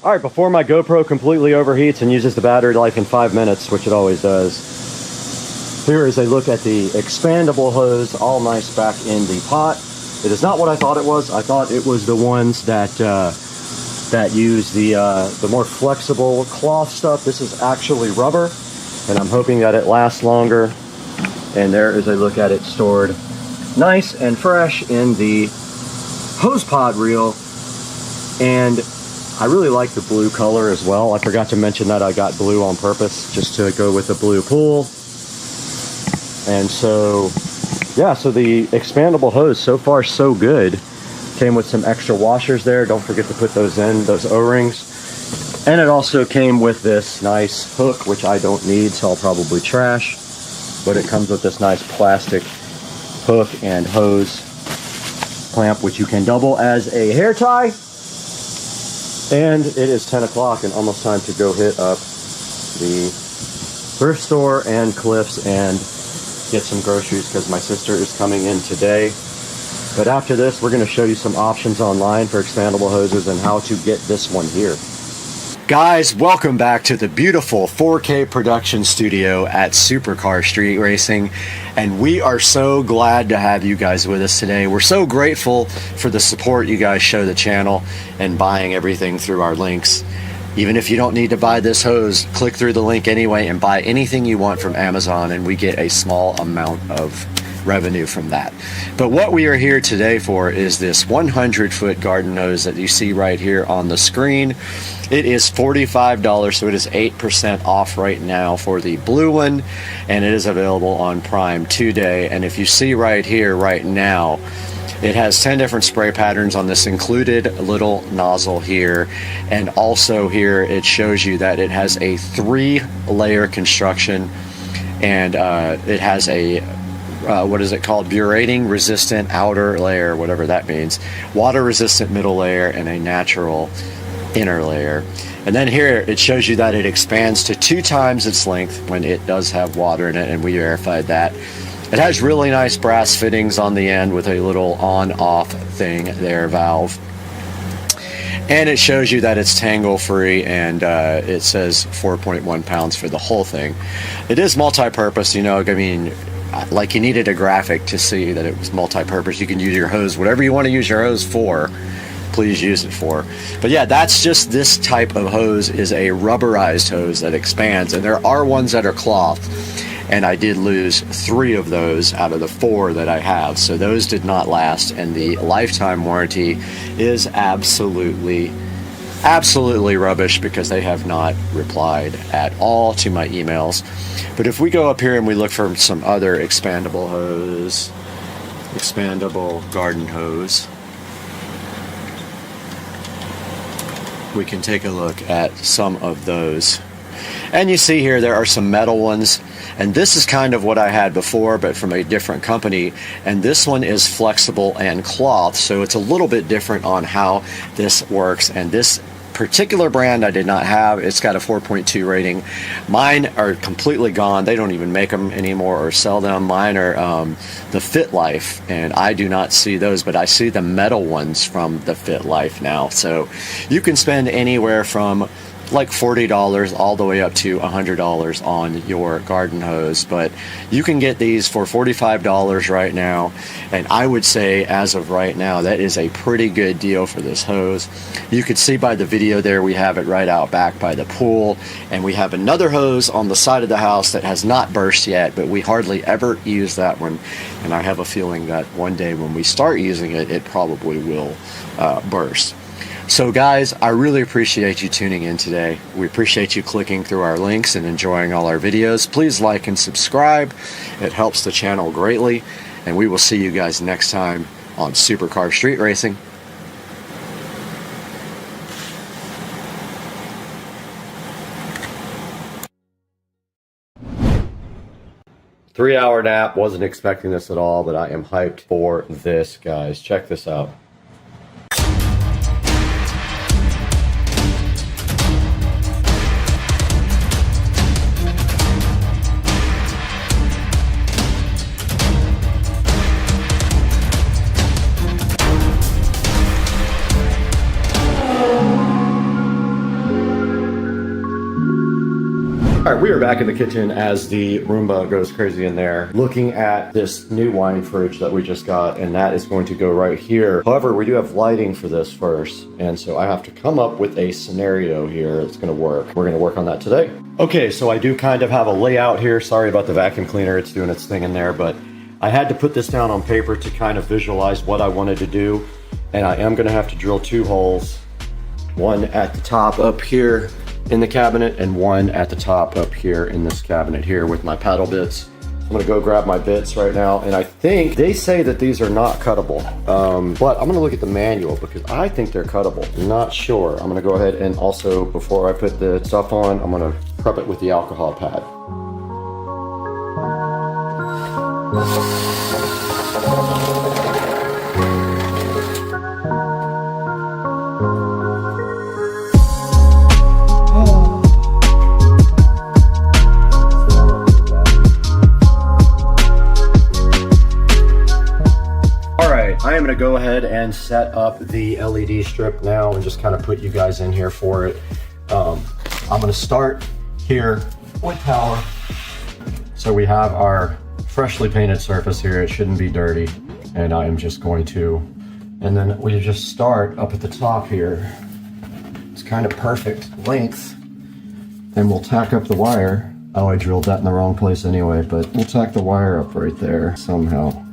All right, before my GoPro completely overheats and uses the battery life in 5 minutes, which it always does, here is a look at the expandable hose, all nice back in the pot. It is not what I thought it was. I thought it was the ones that that use the more flexible cloth stuff. This is actually rubber, and I'm hoping that it lasts longer. And there is a look at it stored nice and fresh in the hose pod reel. And I really like the blue color as well. I forgot to mention that I got blue on purpose just to go with the blue pool. And so, yeah, so the expandable hose, so far so good. Came with some extra washers there. Don't forget to put those in, those O-rings. And it also came with this nice hook, which I don't need, so I'll probably trash. But it comes with this nice plastic hook and hose clamp, which you can double as a hair tie. And it is 10 o'clock and almost time to go hit up the thrift store and Cliff's and get some groceries because my sister is coming in today. But after this, we're going to show you some options online for expandable hoses and how to get this one here. Guys, welcome back to the beautiful 4K production studio at Supercar Street Racing, and we are so glad to have you guys with us today. We're so grateful for the support you guys show the channel and buying everything through our links. Even if you don't need to buy this hose, click through the link anyway and buy anything you want from Amazon, and we get a small amount of revenue from that. But what we are here today for is this 100-foot garden hose that you see right here on the screen. It is $45, so it is 8% off right now for the blue one, and it is available on Prime today. And if you see right here right now, it has 10 different spray patterns on this included little nozzle here. And also here it shows you that it has a 3-layer construction, and it has a what is it called? Burating resistant outer layer, whatever that means. Water resistant middle layer and a natural inner layer. And then here it shows you that it expands to 2 times its length when it does have water in it, and we verified that. It has really nice brass fittings on the end with a little on-off thing there, valve. And it shows you that it's tangle free, and it says 4.1 pounds for the whole thing. It is multi-purpose, you know, I mean, like you needed a graphic to see that it was multi-purpose. You can use your hose, whatever you want to use your hose for. please use it for. But yeah, that's just this type of hose is a rubberized hose that expands, and there are ones that are cloth, and I did lose 3 of those out of the 4 that I have, so those did not last, and the lifetime warranty is absolutely rubbish because they have not replied at all to my emails. But if we go up here and we look for some other expandable hose, expandable garden hose, we can take a look at some of those. And you see here there are some metal ones, and this is kind of what I had before but from a different company, and this one is flexible and cloth, so it's a little bit different on how this works. And this particular brand I did not have. It's got a 4.2 rating. Mine are completely gone. They don't even make them anymore or sell them. Mine are the Fit Life, and I do not see those, but I see the metal ones from the Fit Life now. So you can spend anywhere from like $40 all the way up to $100 on your garden hose, but you can get these for $45 right now, and I would say as of right now that is a pretty good deal for this hose. You could see by the video there we have it right out back by the pool, and we have another hose on the side of the house that has not burst yet, but we hardly ever use that one, and I have a feeling that one day when we start using it, it probably will burst. So guys, I really appreciate you tuning in today. We appreciate you clicking through our links and enjoying all our videos. Please like and subscribe. It helps the channel greatly. And we will see you guys next time on Supercar Street Racing. Three-hour nap. Wasn't expecting this at all, but I am hyped for this, guys. Check this out. All right, we are back in the kitchen as the Roomba goes crazy in there, looking at this new wine fridge that we just got, and that is going to go right here. However, we do have lighting for this first, and so I have to come up with a scenario here that's going to work. We're going to work on that today. Okay, so I do kind of have a layout here. Sorry about the vacuum cleaner. It's doing its thing in there, but I had to put this down on paper to kind of visualize what I wanted to do, and I am going to have to drill 2 holes, one at the top up here in the cabinet and one at the top up here in this cabinet here with my paddle bits. I'm gonna go grab my bits right now, and I think they say that these are not cuttable, but I'm gonna look at the manual because I think they're cuttable. Not sure. I'm gonna go ahead and also, before I put the stuff on, I'm gonna prep it with the alcohol pad. I am going to go ahead and set up the LED strip now and just kind of put you guys in here for it. I'm going to start here with power. So we have our freshly painted surface here. It shouldn't be dirty. And I am just going to, and then we just start up at the top here. It's kind of perfect length. And we'll tack up the wire. Oh, I drilled that in the wrong place anyway, but we'll tack the wire up right there somehow.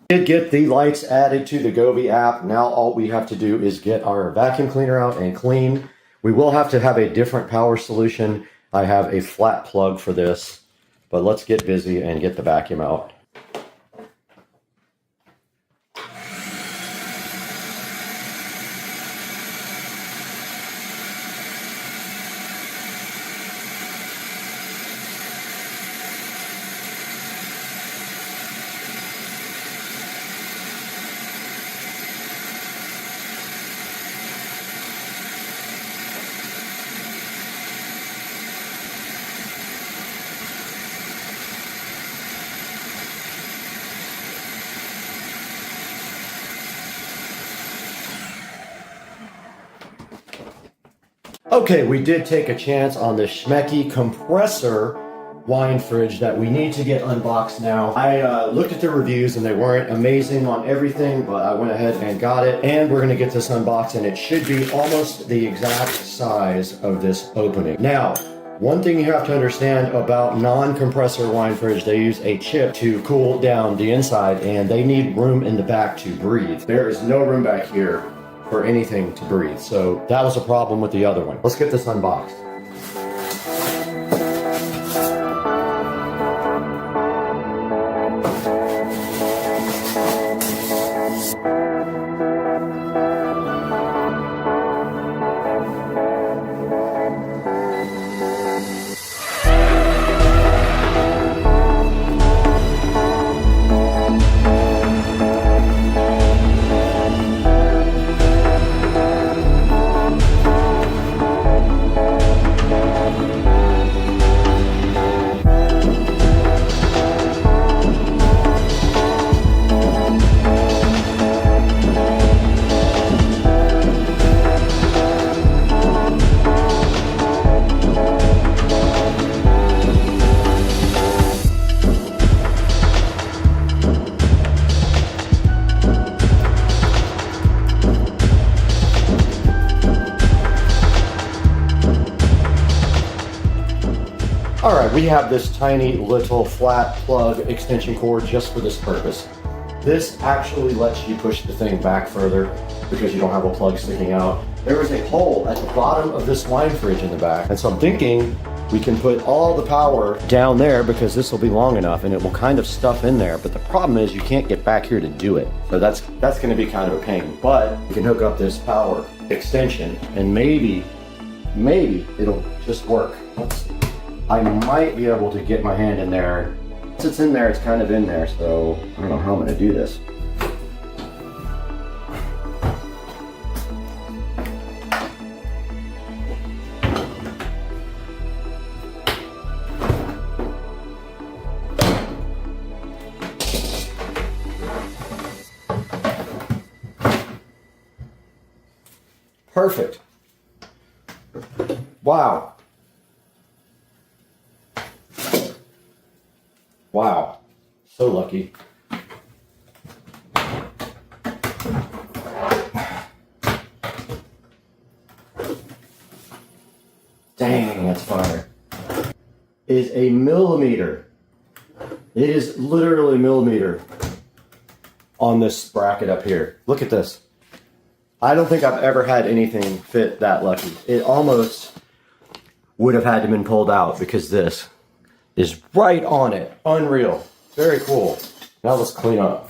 Did get the lights added to the Govee app. Now all we have to do is get our vacuum cleaner out and clean. We will have to have a different power solution. I have a flat plug for this, but let's get busy and get the vacuum out. Okay, we did take a chance on the Schmecky compressor wine fridge that we need to get unboxed now. I looked at the reviews and they weren't amazing on everything, but I went ahead and got it, and we're gonna get this unboxed, and it should be almost the exact size of this opening. Now, one thing you have to understand about non-compressor wine fridge, they use a chip to cool down the inside, and they need room in the back to breathe. There is no room back here for anything to breathe. So that was a problem with the other one. Let's get this unboxed. All right, we have this tiny little flat plug extension cord just for this purpose. This actually lets you push the thing back further because you don't have a plug sticking out. There is a hole at the bottom of this wine fridge in the back, and so I'm thinking we can put all the power down there because this will be long enough and it will kind of stuff in there. But the problem is you can't get back here to do it. So that's going to be kind of a pain. But you can hook up this power extension and maybe it'll just work. Let's see. I might be able to get my hand in there. Once it's in there, it's kind of in there, so I don't know how I'm going to do this. Perfect. Wow. Wow, so lucky. Dang, that's fire. Is a millimeter. It is literally a millimeter on this bracket up here. Look at this. I don't think I've ever had anything fit that lucky. It almost would have had to been pulled out because this is right on it. Unreal. Very cool. Now let's clean up.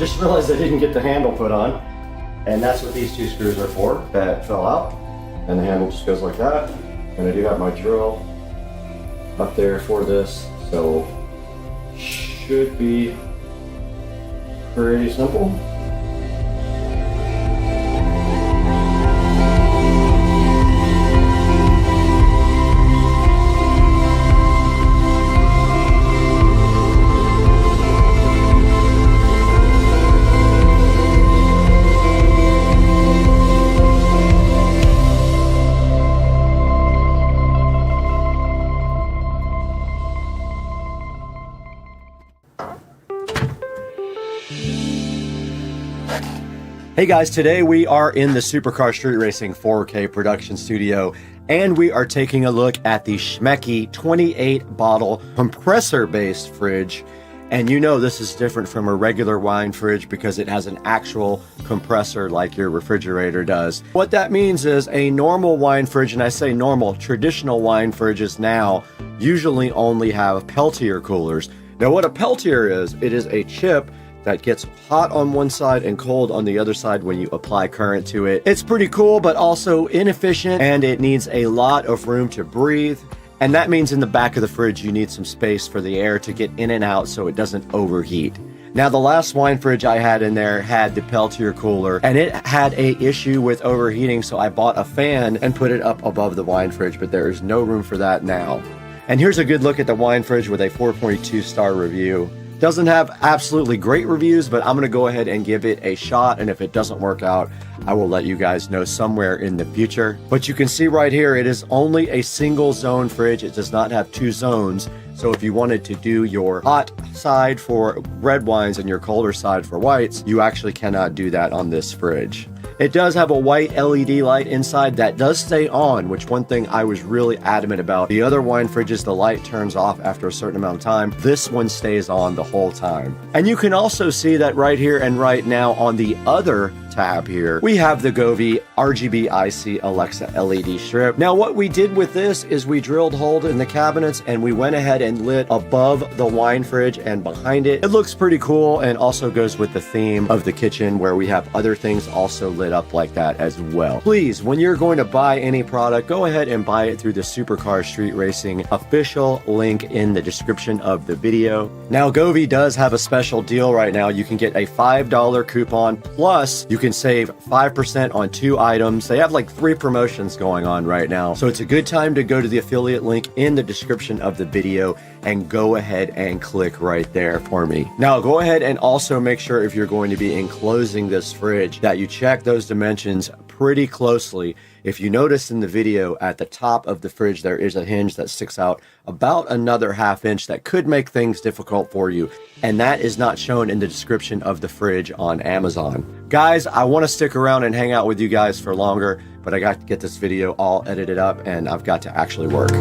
just realized I didn't get the handle put on, and that's what these 2 screws are for that fell out, and the handle just goes like that. And I do have my drill up there for this, so should be pretty simple. Hey guys, today we are in the Supercar Street Racing 4K production studio, and we are taking a look at the Schmecky 28 bottle compressor based fridge. And you know this is different from a regular wine fridge because it has an actual compressor like your refrigerator does. What that means is a normal wine fridge, and I say normal, traditional wine fridges now usually only have Peltier coolers. Now what a Peltier is, it is a chip that gets hot on one side and cold on the other side when you apply current to it. It's pretty cool, but also inefficient, and it needs a lot of room to breathe. And that means in the back of the fridge, you need some space for the air to get in and out so it doesn't overheat. Now, the last wine fridge I had in there had the Peltier cooler, and it had a issue with overheating, so I bought a fan and put it up above the wine fridge, but there is no room for that now. And here's a good look at the wine fridge with a 4.2 star review. Doesn't have absolutely great reviews, but I'm going to go ahead and give it a shot, and if it doesn't work out, I will let you guys know somewhere in the future. But you can see right here, it is only a single zone fridge. It does not have 2 zones. So if you wanted to do your hot side for red wines and your colder side for whites, you actually cannot do that on this fridge. It does have a white LED light inside that does stay on, which one thing I was really adamant about. The other wine fridges, the light turns off after a certain amount of time. This one stays on the whole time. And you can also see that right here and right now on the other tab here, we have the Govee RGB IC Alexa LED strip. Now what we did with this is we drilled holes in the cabinets and we went ahead and lit above the wine fridge and behind it. It looks pretty cool and also goes with the theme of the kitchen where we have other things also lit up like that as well. Please, when you're going to buy any product, go ahead and buy it through the Supercar Street Racing official link in the description of the video. Now Govee does have a special deal right now. You can get a $5 coupon plus you can save 5% on 2 items. They have like 3 promotions going on right now. So it's a good time to go to the affiliate link in the description of the video and go ahead and click right there for me. Now go ahead and also make sure if you're going to be enclosing this fridge that you check those dimensions pretty closely. If you notice in the video at the top of the fridge, there is a hinge that sticks out about another ½ inch that could make things difficult for you. And that is not shown in the description of the fridge on Amazon. Guys, I want to stick around and hang out with you guys for longer, but I got to get this video all edited up and I've got to actually work.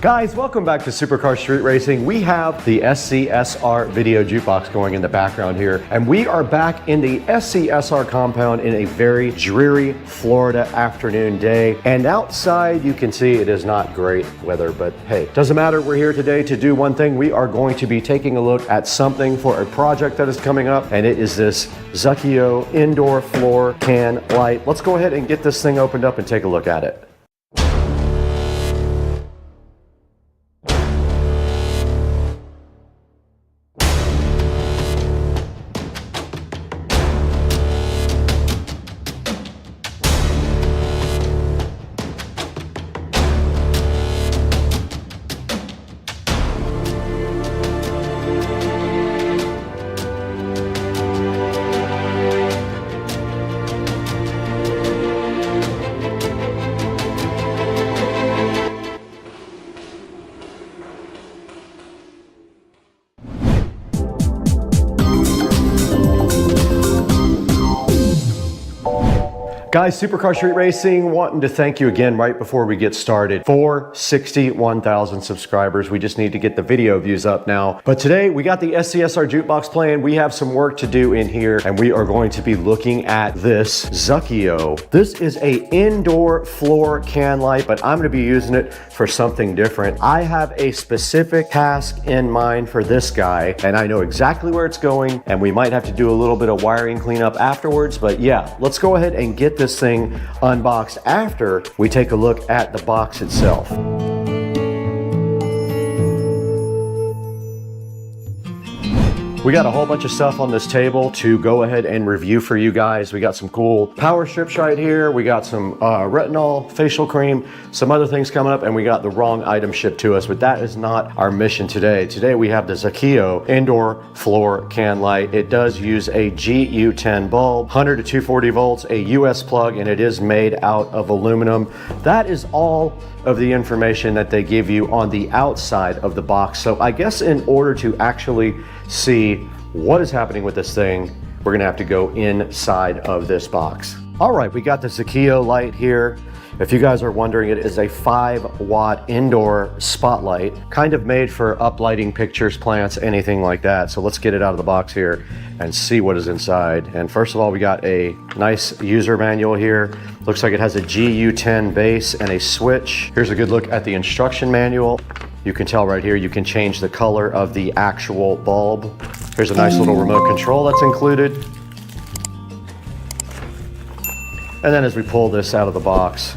Guys, welcome back to Supercar Street Racing. We have the SCSR video jukebox going in the background here, and we are back in the SCSR compound in a very dreary Florida afternoon day. And outside, you can see it is not great weather, but hey, doesn't matter. We're here today to do one thing. We are going to be taking a look at something for a project that is coming up, and it is this Zucchio indoor floor can light. Let's go ahead and get this thing opened up and take a look at it. Guys, Supercar Street Racing wanting to thank you again right before we get started for 61,000 subscribers. We just need to get the video views up now. But today we got the SCSR Jukebox playing. We have some work to do in here and we are going to be looking at this Jukebox. This is a indoor floor can light, but I'm going to be using it for something different. I have a specific task in mind for this guy and I know exactly where it's going, and we might have to do a little bit of wiring cleanup afterwards. But yeah, let's go ahead and get this thing unboxed after we take a look at the box itself. We got a whole bunch of stuff on this table to go ahead and review for you guys. We got some cool power strips right here. We got some retinol facial cream, some other things coming up, and we got the wrong item shipped to us, but that is not our mission today. Today we have the Jukebox indoor floor can light. It does use a GU10 bulb, 100 to 240 volts, a US plug, and it is made out of aluminum. That is all of the information that they give you on the outside of the box. So I guess in order to actually see what is happening with this thing, we're gonna have to go inside of this box. All right, we got the Jukebox light here. If you guys are wondering, it is a 5-watt indoor spotlight, kind of made for uplighting pictures, plants, anything like that. So let's get it out of the box here and see what is inside. And first of all, we got a nice user manual here. Looks like it has a GU10 base and a switch. Here's a good look at the instruction manual. You can tell right here, you can change the color of the actual bulb. Here's a nice little remote control that's included. And then as we pull this out of the box,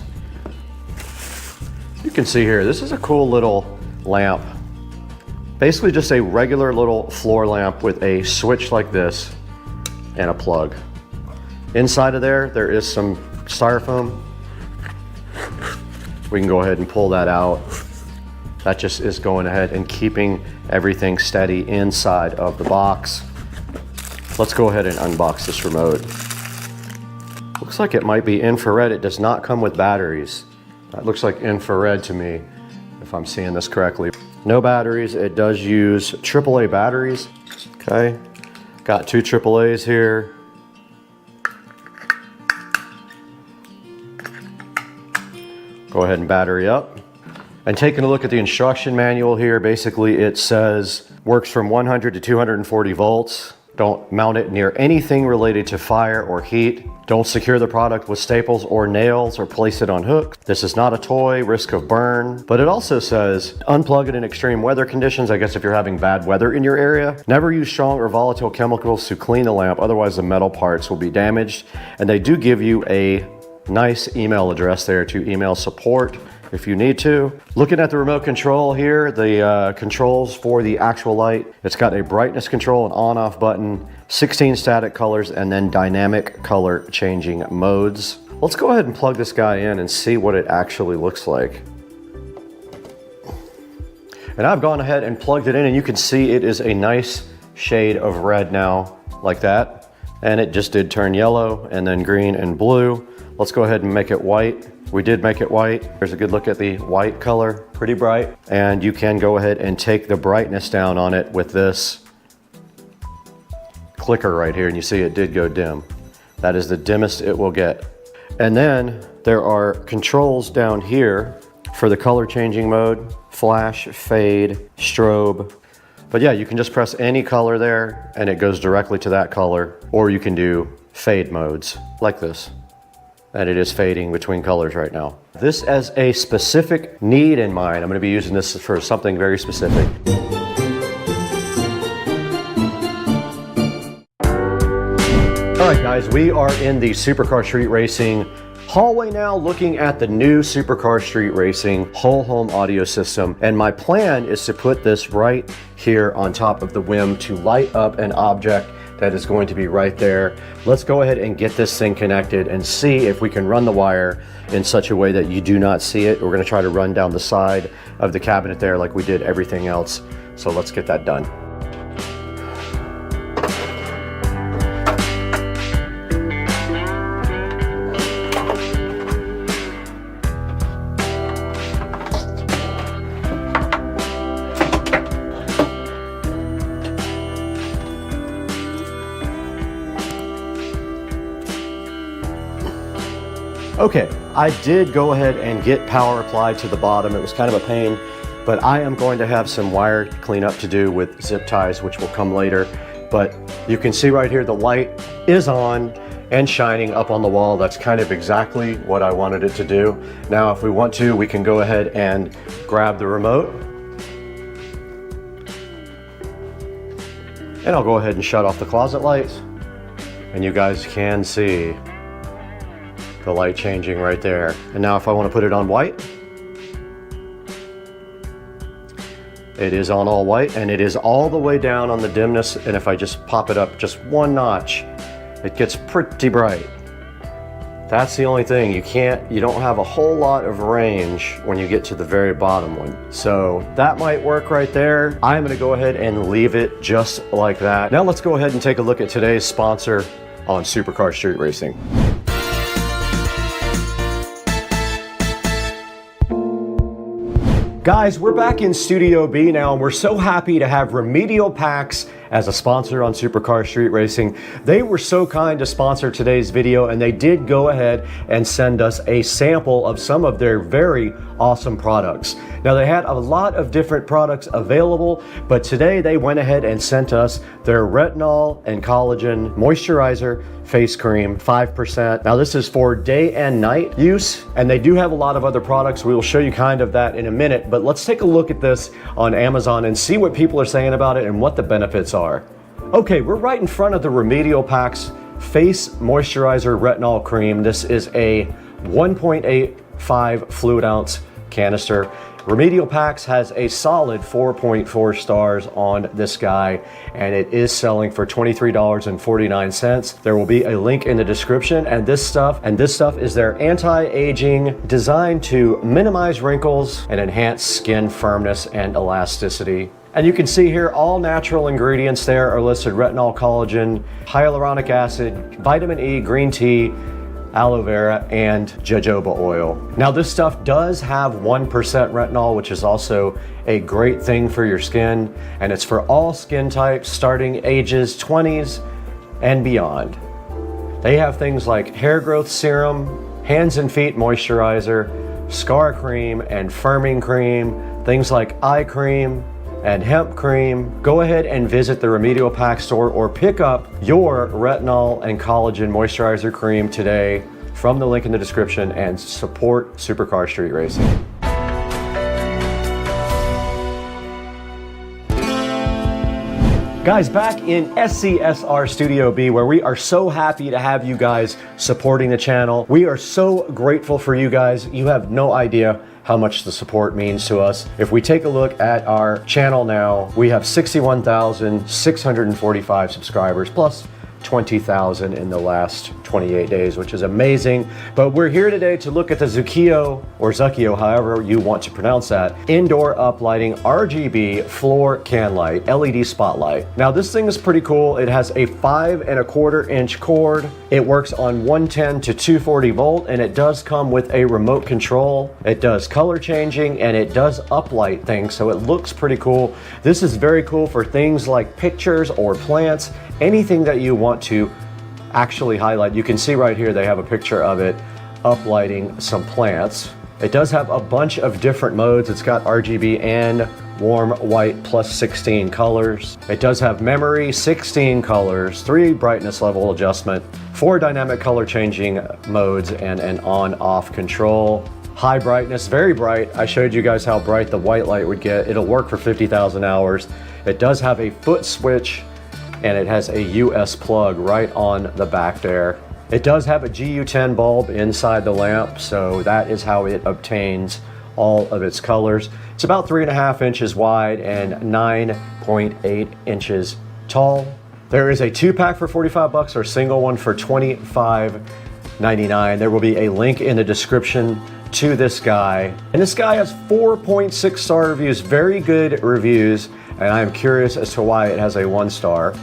you can see here, this is a cool little lamp. Basically just a regular little floor lamp with a switch like this and a plug. Inside of there is some styrofoam. We can go ahead and pull that out. That just is going ahead and keeping everything steady inside of the box. Let's go ahead and unbox this remote. Looks like it might be infrared. It does not come with batteries. That looks like infrared to me, if I'm seeing this correctly. No batteries. It does use AAA batteries. Okay, got 2 AAAs here. Go ahead and battery up. And taking a look at the instruction manual here, basically it says works from 100 to 240 volts. Don't mount it near anything related to fire or heat. Don't secure the product with staples or nails or place it on hooks. This is not a toy, risk of burn. But it also says unplug it in extreme weather conditions. I guess if you're having bad weather in your area. Never use strong or volatile chemicals to clean the lamp, otherwise the metal parts will be damaged. And they do give you a nice email address there to email support if you need to. Looking at the remote control here, the controls for the actual light, it's got a brightness control, an on-off button, 16 static colors, and then dynamic color changing modes. Let's go ahead and plug this guy in and see what it actually looks like. And I've gone ahead and plugged it in, and you can see it is a nice shade of red now, like that. And it just did turn yellow, and then green and blue. Let's go ahead and make it white. We did make it white. There's a good look at the white color, pretty bright. And you can go ahead and take the brightness down on it with this clicker right here, and you see it did go dim. That is the dimmest it will get. And then there are controls down here for the color changing mode, flash, fade, strobe. But yeah, you can just press any color there and it goes directly to that color, or you can do fade modes like this. And it is fading between colors right now. This as a specific need in mind. I'm gonna be using this for something very specific. All right guys, we are in the Supercar Street Racing hallway now, looking at the new Supercar Street Racing whole home audio system. And my plan is to put this right here on top of the WIM to light up an object that is going to be right there. Let's go ahead and get this thing connected and see if we can run the wire in such a way that you do not see it. We're gonna try to run down the side of the cabinet there like we did everything else. So let's get that done. Okay, I did go ahead and get power applied to the bottom. It was kind of a pain, but I am going to have some wire cleanup to do with zip ties, which will come later. But you can see right here, the light is on and shining up on the wall. That's kind of exactly what I wanted it to do. Now, if we want to, we can go ahead and grab the remote. And I'll go ahead and shut off the closet lights. And you guys can see the light changing right there. And now if I want to put it on white, it is on all white, and it is all the way down on the dimness. And if I just pop it up just one notch, it gets pretty bright. That's the only thing. You don't have a whole lot of range when you get to the very bottom one. So that might work right there. I'm gonna go ahead and leave it just like that. Now let's go ahead and take a look at today's sponsor on Supercar Street Racing. Guys, we're back in Studio B now, and we're so happy to have Remedial Packs as a sponsor on Supercar Street Racing. They were so kind to sponsor today's video, and they did go ahead and send us a sample of some of their very awesome products. Now, they had a lot of different products available, but today they went ahead and sent us their retinol and collagen moisturizer face cream, 5%. Now, this is for day and night use, and they do have a lot of other products. We will show you kind of that in a minute, but let's take a look at this on Amazon and see what people are saying about it and what the benefits are. Okay, we're right in front of the Remedial Packs Face Moisturizer Retinol Cream. This is a 1.85 fluid ounce canister. Remedial Packs has a solid 4.4 stars on this guy, and it is selling for $23.49. There will be a link in the description, and this stuff is their anti-aging, designed to minimize wrinkles and enhance skin firmness and elasticity. And you can see here all natural ingredients there are listed: retinol, collagen, hyaluronic acid, vitamin E, green tea, aloe vera, and jojoba oil. Now, this stuff does have 1% retinol, which is also a great thing for your skin, and it's for all skin types starting ages 20s and beyond. They have things like hair growth serum, hands and feet moisturizer, scar cream and firming cream, things like eye cream and hemp cream. Go ahead and visit the Remedial Pack store or pick up your retinol and collagen moisturizer cream today from the link in the description and support Supercar Street Racing. Guys, back in SCSR Studio B, where we are so happy to have you guys supporting the channel. We are so grateful for you guys. You have no idea how much the support means to us. If we take a look at our channel now, we have 61,645 subscribers, plus 20,000 in the last 28 days, which is amazing. But we're here today to look at the Zukio, or Zukio, however you want to pronounce that, indoor uplighting RGB floor can light, LED spotlight. Now, this thing is pretty cool. It has a 5¼ inch cord. It works on 110 to 240 volt, and it does come with a remote control. It does color changing, and it does uplight things, so it looks pretty cool. This is very cool for things like pictures or plants, anything that you want to actually highlight. You can see right here they have a picture of it uplighting some plants. It does have a bunch of different modes. It's got RGB and warm white plus 16 colors. It does have memory, 16 colors, 3 brightness level adjustment, 4 dynamic color changing modes, and an on-off control. High brightness, very bright. I showed you guys how bright the white light would get. It'll work for 50,000 hours. It does have a foot switch, and it has a US plug right on the back there. It does have a GU10 bulb inside the lamp, so that is how it obtains all of its colors. It's about 3.5 inches wide and 9.8 inches tall. There is a 2-pack for $45 or a single one for $25.99. There will be a link in the description to this guy. And this guy has 4.6 star reviews, very good reviews, and I am curious as to why it has a 1 star.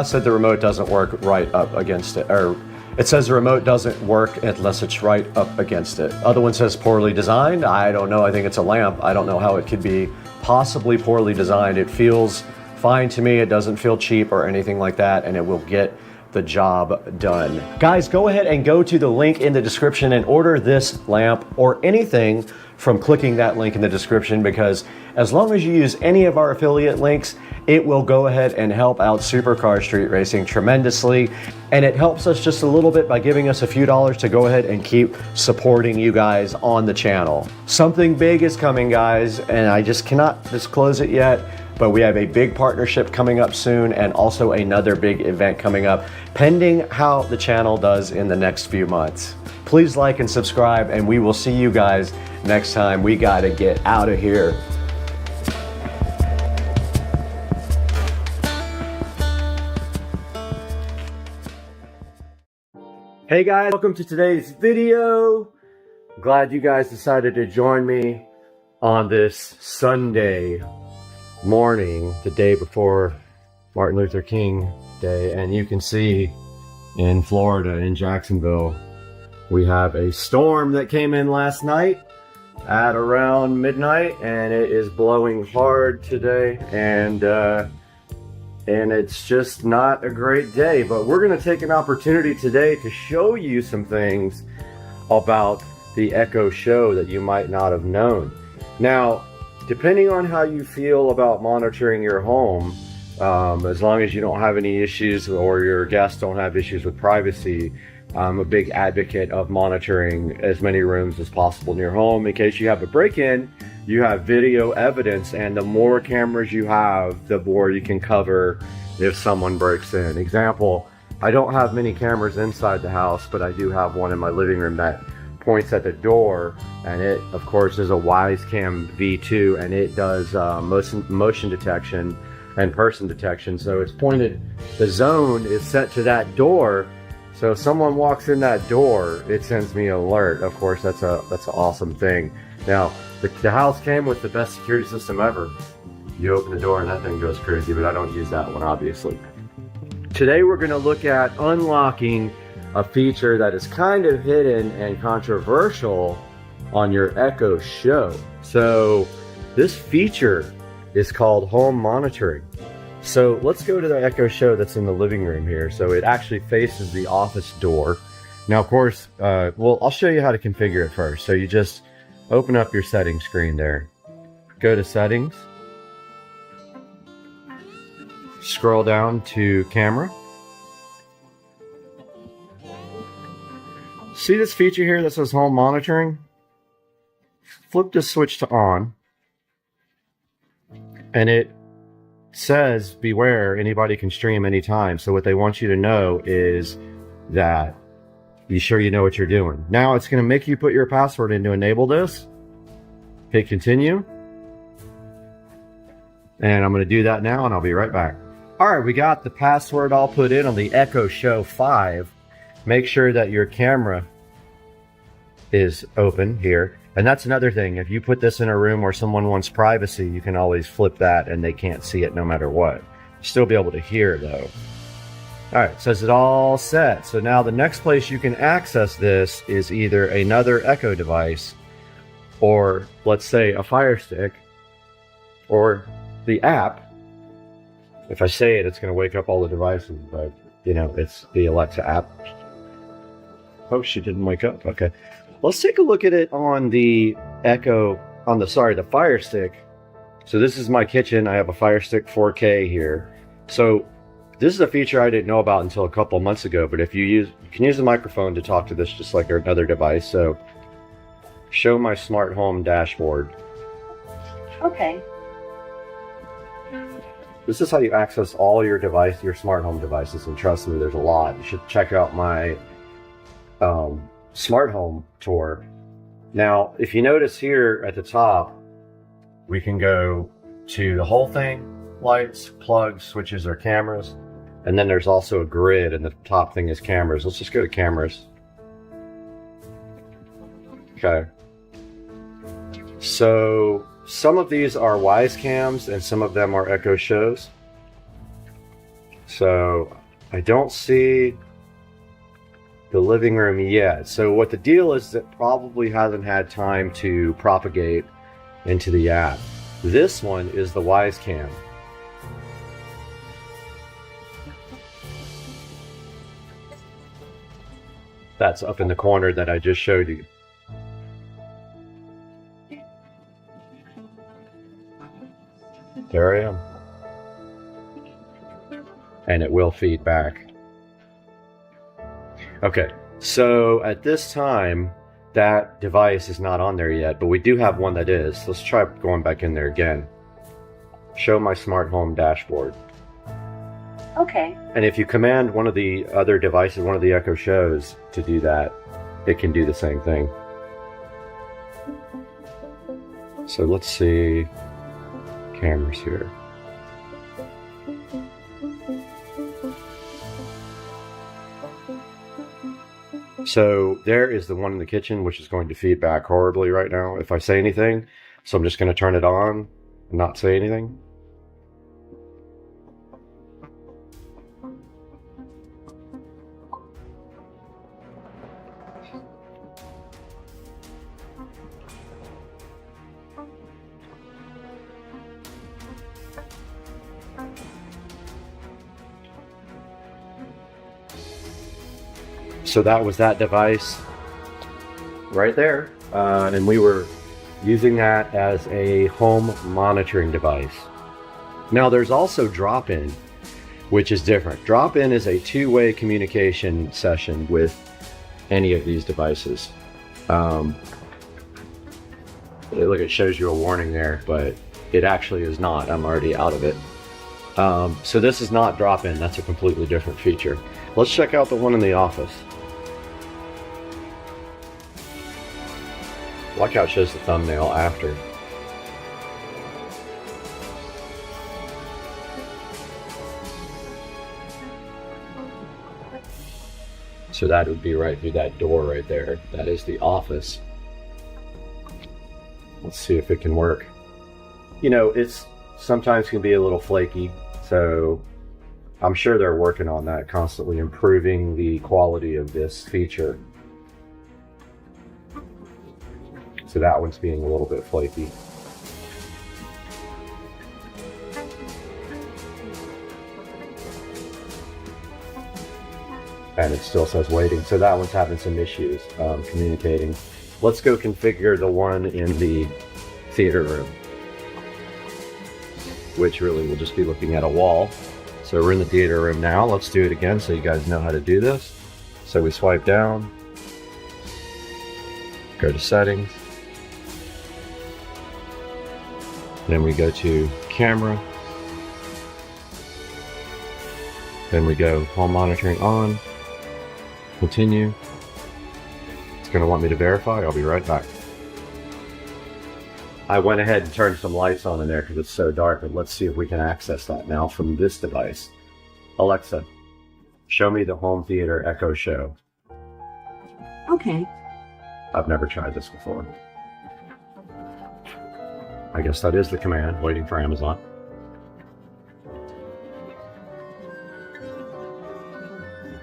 Said the remote doesn't work right up against it, or it says the remote doesn't work unless it's right up against it. Other one says poorly designed. I don't know. I think it's a lamp. I don't know how it could be possibly poorly designed. It feels fine to me. It doesn't feel cheap or anything like that, and it will get the job done. Guys, go ahead and go to the link in the description and order this lamp or anything from clicking that link in the description, because as long as you use any of our affiliate links, it will go ahead and help out Supercar Street Racing tremendously. And it helps us just a little bit by giving us a few dollars to go ahead and keep supporting you guys on the channel. Something big is coming, guys, and I just cannot disclose it yet, but we have a big partnership coming up soon and also another big event coming up, pending how the channel does in the next few months. Please like and subscribe, and we will see you guys next time. We gotta get out of here. Hey guys, welcome to today's video. Glad you guys decided to join me on this Sunday morning, the day before Martin Luther King Day. And you can see in Florida, in Jacksonville, we have a storm that came in last night at around midnight, and it is blowing hard today, and it's just not a great day. But we're going to take an opportunity today to show you some things about the Echo Show that you might not have known. Now, depending on how you feel about monitoring your home, as long as you don't have any issues or your guests don't have issues with privacy, I'm a big advocate of monitoring as many rooms as possible in your home. In case you have a break-in, you have video evidence, and the more cameras you have, the more you can cover if someone breaks in. Example, I don't have many cameras inside the house, but I do have one in my living room that points at the door, and it, of course, is a Wisecam V2, and it does motion detection and person detection. So it's pointed, the zone is set to that door. So if someone walks in that door, it sends me an alert. Of course, that's an awesome thing. Now, the house came with the best security system ever. You open the door and that thing goes crazy, but I don't use that one, obviously. Today we're going to look at unlocking a feature that is kind of hidden and controversial on your Echo Show. So this feature is called home monitoring. So let's go to the Echo Show that's in the living room here. So it actually faces the office door. Now, of course, well, I'll show you how to configure it first. So you just open up your settings screen there. Go to settings. Scroll down to camera. See this feature here that says home monitoring? Flip this switch to on. And it says, beware, anybody can stream anytime. So what they want you to know is that be sure you know what you're doing. Now it's going to make you put your password in to enable this. Hit continue. And I'm going to do that now, and I'll be right back. All right, we got the password all put in on the Echo Show 5. Make sure that your camera is open here. And that's another thing. If you put this in a room where someone wants privacy, you can always flip that and they can't see it no matter what. Still be able to hear though. All right, says it all set. So now the next place you can access this is either another Echo device, or let's say a Fire Stick, or the app. If I say it, it's going to wake up all the devices, but you know, it's the Alexa app. Oh, she didn't wake up. Okay. Let's take a look at it on the Echo, the Fire Stick. So this is my kitchen. I have a Fire Stick 4K here. So this is a feature I didn't know about until a couple months ago, but if you can use the microphone to talk to this just like another device. So show my smart home dashboard. Okay. This is how you access all your smart home devices, and trust me, there's a lot. You should check out my smart home tour. Now, if you notice here at the top, we can go to the whole thing, lights, plugs, switches, or cameras. And then there's also a grid, and the top thing is cameras. Let's just go to cameras. Okay. So some of these are Wisecams and some of them are Echo Shows. So I don't see the living room yet. So what the deal is, that probably hasn't had time to propagate into the app. This one is the Wisecam. That's up in the corner that I just showed you. There I am. And it will feed back. Okay, so at this time, that device is not on there yet, but we do have one that is. Let's try going back in there again. Show my smart home dashboard. Okay. And if you command one of the other devices, one of the Echo Shows, to do that, it can do the same thing. So let's see cameras here. So there is the one in the kitchen, which is going to feed back horribly right now if I say anything. So I'm just going to turn it on and not say anything. So that was that device right there. And we were using that as a home monitoring device. Now there's also drop-in, which is different. Drop-in is a two-way communication session with any of these devices. Look, it shows you a warning there, but it actually is not. I'm already out of it. So this is not drop-in. That's a completely different feature. Let's check out the one in the office. Like how it shows the thumbnail after. So that would be right through that door right there. That is the office. Let's see if it can work. You know, it's sometimes can be a little flaky, so I'm sure they're working on that, constantly improving the quality of this feature. So that one's being a little bit flaky. And it still says waiting. So that one's having some issues communicating. Let's go configure the one in the theater room, which really will just be looking at a wall. So we're in the theater room now. Let's do it again so you guys know how to do this. So we swipe down, go to settings. Then we go to camera. Then we go home monitoring on. Continue. It's going to want me to verify. I'll be right back. I went ahead and turned some lights on in there because it's so dark, but let's see if we can access that now from this device. Alexa, show me the home theater Echo Show. Okay. I've never tried this before. I guess that is the command, waiting for Amazon.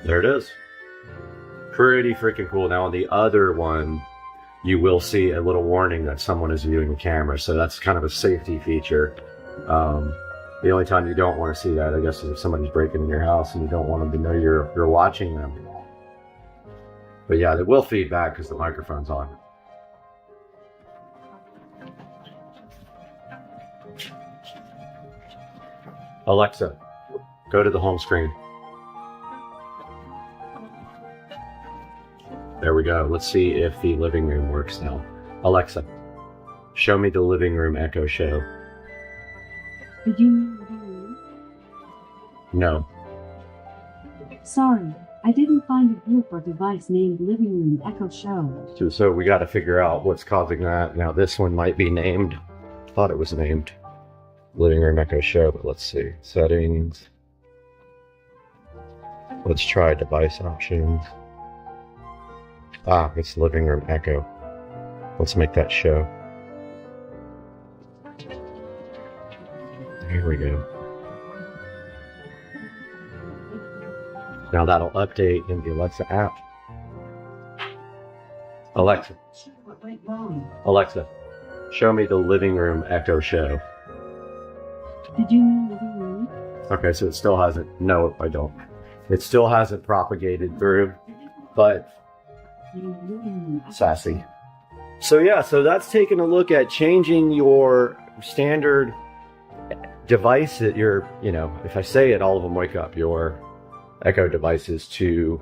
There it is. Pretty freaking cool. Now on the other one, you will see a little warning that someone is viewing the camera. So that's kind of a safety feature. The only time you don't want to see that, I guess, is if somebody's breaking in your house and you don't want them to know you're watching them. But yeah, it will feed back because the microphone's on. Alexa, go to the home screen. There we go. Let's see if the living room works now. Alexa, show me the living room Echo Show. Did you mean living room? No. Sorry, I didn't find a group or device named Living Room Echo Show. So we got to figure out what's causing that. Now this one might be named. I thought it was named Living Room Echo Show, but let's see. Settings. Let's try device options. Ah, it's Living Room Echo. Let's make that show. Here we go. Now that'll update in the Alexa app. Alexa. Alexa, show me the Living Room Echo Show. Did you mean living room? Okay, so it still hasn't, no, I don't. It still hasn't propagated through, but Sassy. So yeah, so that's taking a look at changing your standard device that your, if I say it, all of them wake up, your Echo devices to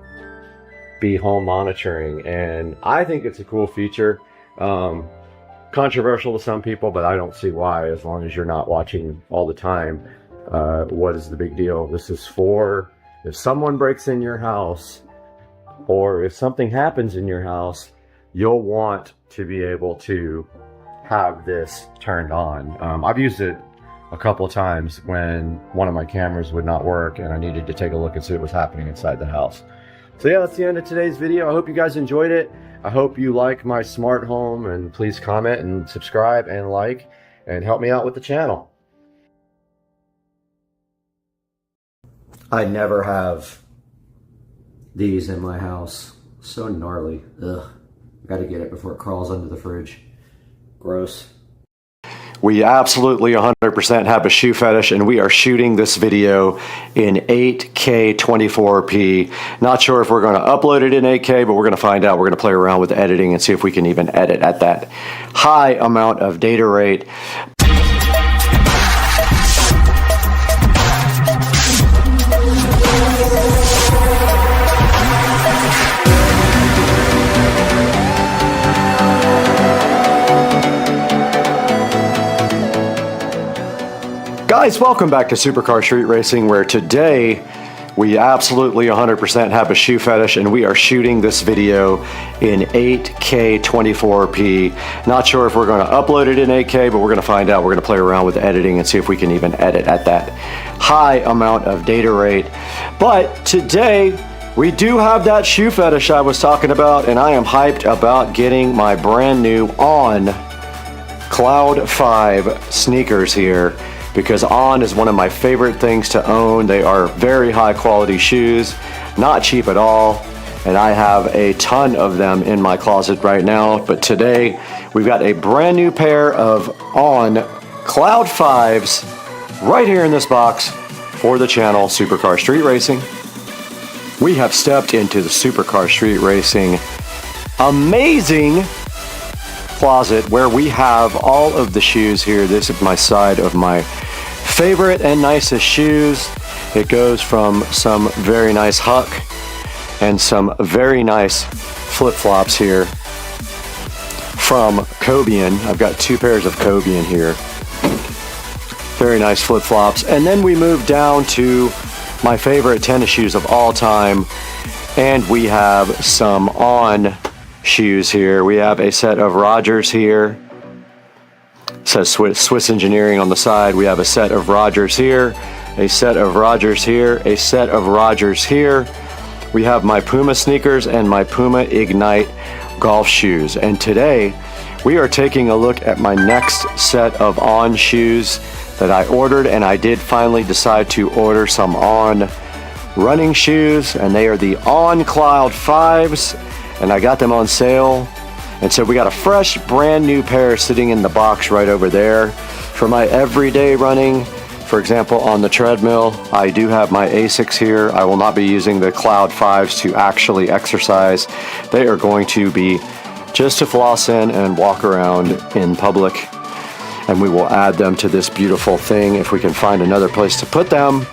be home monitoring. And I think it's a cool feature. Controversial to some people, but I don't see why, as long as you're not watching all the time. What is the big deal? This is for if someone breaks in your house or if something happens in your house, you'll want to be able to have this turned on. I've used it a couple of times when one of my cameras would not work and I needed to take a look and see what was happening inside the house. So yeah, that's the end of today's video. I hope you guys enjoyed it. I hope you like my smart home, and please comment and subscribe and like and help me out with the channel. I never have these in my house. So gnarly. Ugh. Gotta get it before it crawls under the fridge. Gross. We absolutely 100% have a shoe fetish, and we are shooting this video in 8K 24p. Not sure if we're going to upload it in 8K, but we're going to find out. We're going to play around with editing and see if we can even edit at that high amount of data rate. Guys, welcome back to Supercar Street Racing, where today we absolutely 100% have a shoe fetish, and we are shooting this video in 8K 24p. Not sure if we're going to upload it in 8K, but we're going to find out. We're going to play around with editing and see if we can even edit at that high amount of data rate. But today we do have that shoe fetish I was talking about, and I am hyped about getting my brand new On Cloud 5 sneakers here, because On is one of my favorite things to own. They are very high quality shoes, not cheap at all, and I have a ton of them in my closet right now. But today we've got a brand new pair of On Cloud 5s right here in this box for the channel Supercar Street Racing. We have stepped into the Supercar Street Racing amazing closet where we have all of the shoes here. This is my side of my favorite and nicest shoes. It goes from some very nice Huck and some very nice flip-flops here from Cobian. I've got two pairs of Cobian here. Very nice flip-flops. And then we move down to my favorite tennis shoes of all time, and we have some On shoes here. We have a set of Rogers here. It says Swiss Engineering on the side. We have a set of Rogers here, a set of Rogers here, a set of Rogers here. We have my Puma sneakers and my Puma Ignite golf shoes. And today we are taking a look at my next set of On shoes that I ordered, and I did finally decide to order some On running shoes, and they are the On Cloud 5s. And I got them on sale, and so we got a fresh brand new pair sitting in the box right over there. For my everyday running, for example on the treadmill, I do have my Asics here. I will not be using the Cloud 5s to actually exercise. They are going to be just to floss in and walk around in public, and we will add them to this beautiful thing if we can find another place to put them.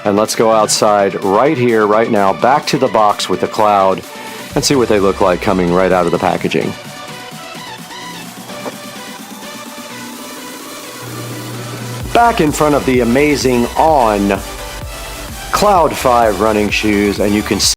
And let's go outside right here, right now, back to the box with the Cloud, and see what they look like coming right out of the packaging. Back in front of the amazing On Cloud 5 running shoes, and you can see